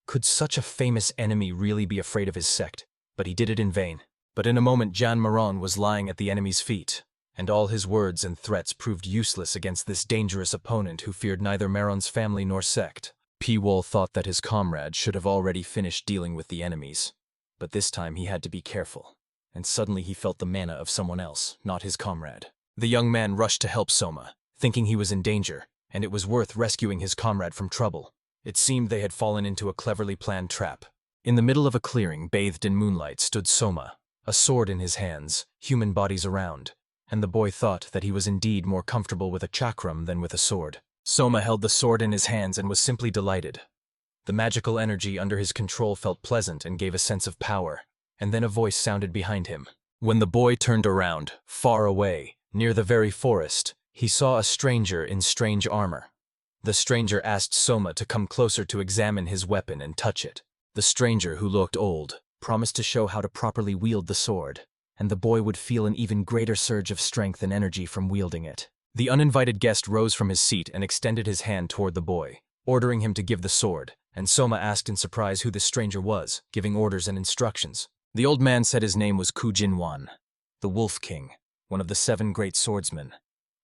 could such a famous enemy really be afraid of his sect? But he did it in vain. But in a moment Jan Maron was lying at the enemy's feet, and all his words and threats proved useless against this dangerous opponent who feared neither Maron's family nor sect. Piwol thought that his comrade should have already finished dealing with the enemies, but this time he had to be careful, and suddenly he felt the mana of someone else, not his comrade. The young man rushed to help Soma, thinking he was in danger, and it was worth rescuing his comrade from trouble. It seemed they had fallen into a cleverly planned trap. In the middle of a clearing, bathed in moonlight, stood Soma, a sword in his hands, human bodies around, and the boy thought that he was indeed more comfortable with a chakram than with a sword. Soma held the sword in his hands and was simply delighted. The magical energy under his control felt pleasant and gave a sense of power, and then a voice sounded behind him. When the boy turned around, far away, near the very forest, he saw a stranger in strange armor. The stranger asked Soma to come closer to examine his weapon and touch it. The stranger, who looked old, promised to show how to properly wield the sword, and the boy would feel an even greater surge of strength and energy from wielding it. The uninvited guest rose from his seat and extended his hand toward the boy, ordering him to give the sword, and Soma asked in surprise who this stranger was, giving orders and instructions. The old man said his name was Kujinwan, the Wolf King, one of the 7 great swordsmen.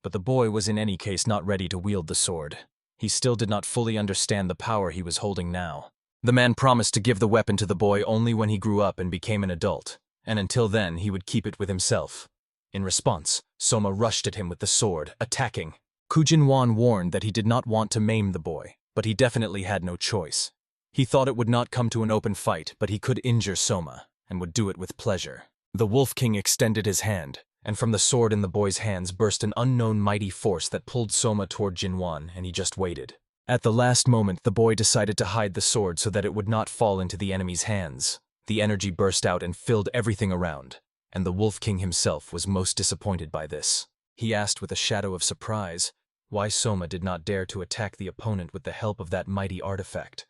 But the boy was in any case not ready to wield the sword. He still did not fully understand the power he was holding now. The man promised to give the weapon to the boy only when he grew up and became an adult, and until then he would keep it with himself. In response, Soma rushed at him with the sword, attacking. Kujinwan warned that he did not want to maim the boy, but he definitely had no choice. He thought it would not come to an open fight, but he could injure Soma, and would do it with pleasure. The Wolf King extended his hand, and from the sword in the boy's hands burst an unknown mighty force that pulled Soma toward Jinwan, and he just waited. At the last moment, the boy decided to hide the sword so that it would not fall into the enemy's hands. The energy burst out and filled everything around, and the Wolf King himself was most disappointed by this. He asked with a shadow of surprise why Soma did not dare to attack the opponent with the help of that mighty artifact.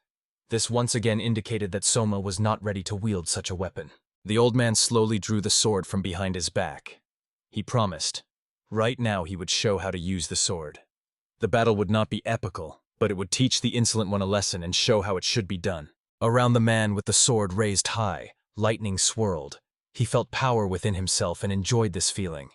This once again indicated that Soma was not ready to wield such a weapon. The old man slowly drew the sword from behind his back. He promised. Right now he would show how to use the sword. The battle would not be epical, but it would teach the insolent one a lesson and show how it should be done. Around the man with the sword raised high, lightning swirled. He felt power within himself and enjoyed this feeling.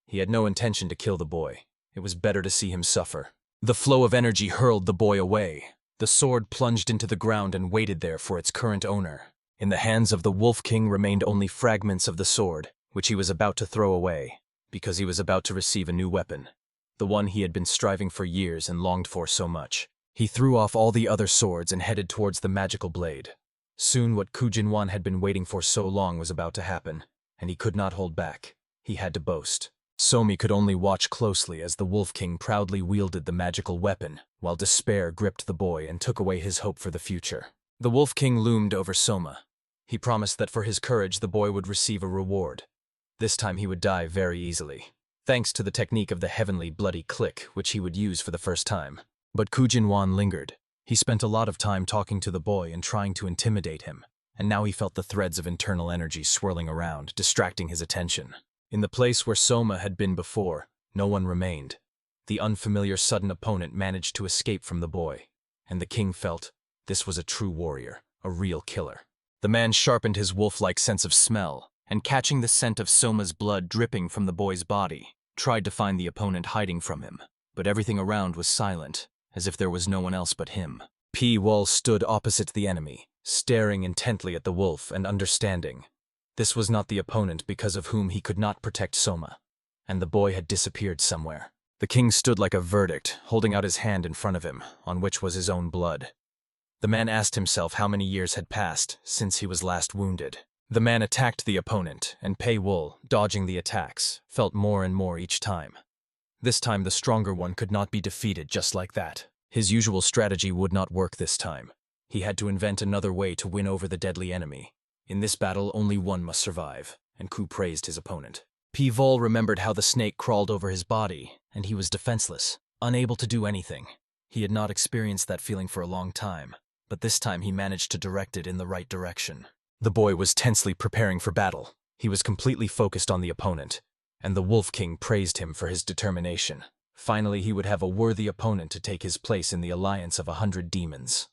He had no intention to kill the boy. It was better to see him suffer. The flow of energy hurled the boy away. The sword plunged into the ground and waited there for its current owner. In the hands of the Wolf King remained only fragments of the sword, which he was about to throw away, because he was about to receive a new weapon, the one he had been striving for years and longed for so much. He threw off all the other swords and headed towards the magical blade. Soon what Kujinwan had been waiting for so long was about to happen, and he could not hold back. He had to boast. Somi could only watch closely as the Wolf King proudly wielded the magical weapon, while despair gripped the boy and took away his hope for the future. The Wolf King loomed over Soma. He promised that for his courage the boy would receive a reward. This time he would die very easily, thanks to the technique of the heavenly bloody click, which he would use for the first time. But Kujinwan lingered. He spent a lot of time talking to the boy and trying to intimidate him. and now he felt the threads of internal energy swirling around, distracting his attention. In the place where Soma had been before, no one remained. The unfamiliar sudden opponent managed to escape from the boy, and the king felt this was a true warrior, a real killer. The man sharpened his wolf-like sense of smell, and catching the scent of Soma's blood dripping from the boy's body, tried to find the opponent hiding from him, but everything around was silent, as if there was no one else but him. Wall stood opposite the enemy, staring intently at the wolf and understanding. This was not the opponent because of whom he could not protect Soma, and the boy had disappeared somewhere. The king stood like a verdict, holding out his hand in front of him, on which was his own blood. The man asked himself how many years had passed since he was last wounded. The man attacked the opponent, and Wool, dodging the attacks, felt more and more each time. This time the stronger one could not be defeated just like that. His usual strategy would not work this time. He had to invent another way to win over the deadly enemy. In this battle, only one must survive, and Ku praised his opponent. Vol remembered how the snake crawled over his body, and he was defenseless, unable to do anything. He had not experienced that feeling for a long time, but this time he managed to direct it in the right direction. The boy was tensely preparing for battle. He was completely focused on the opponent, and the Wolf King praised him for his determination. Finally, he would have a worthy opponent to take his place in the alliance of 100 demons.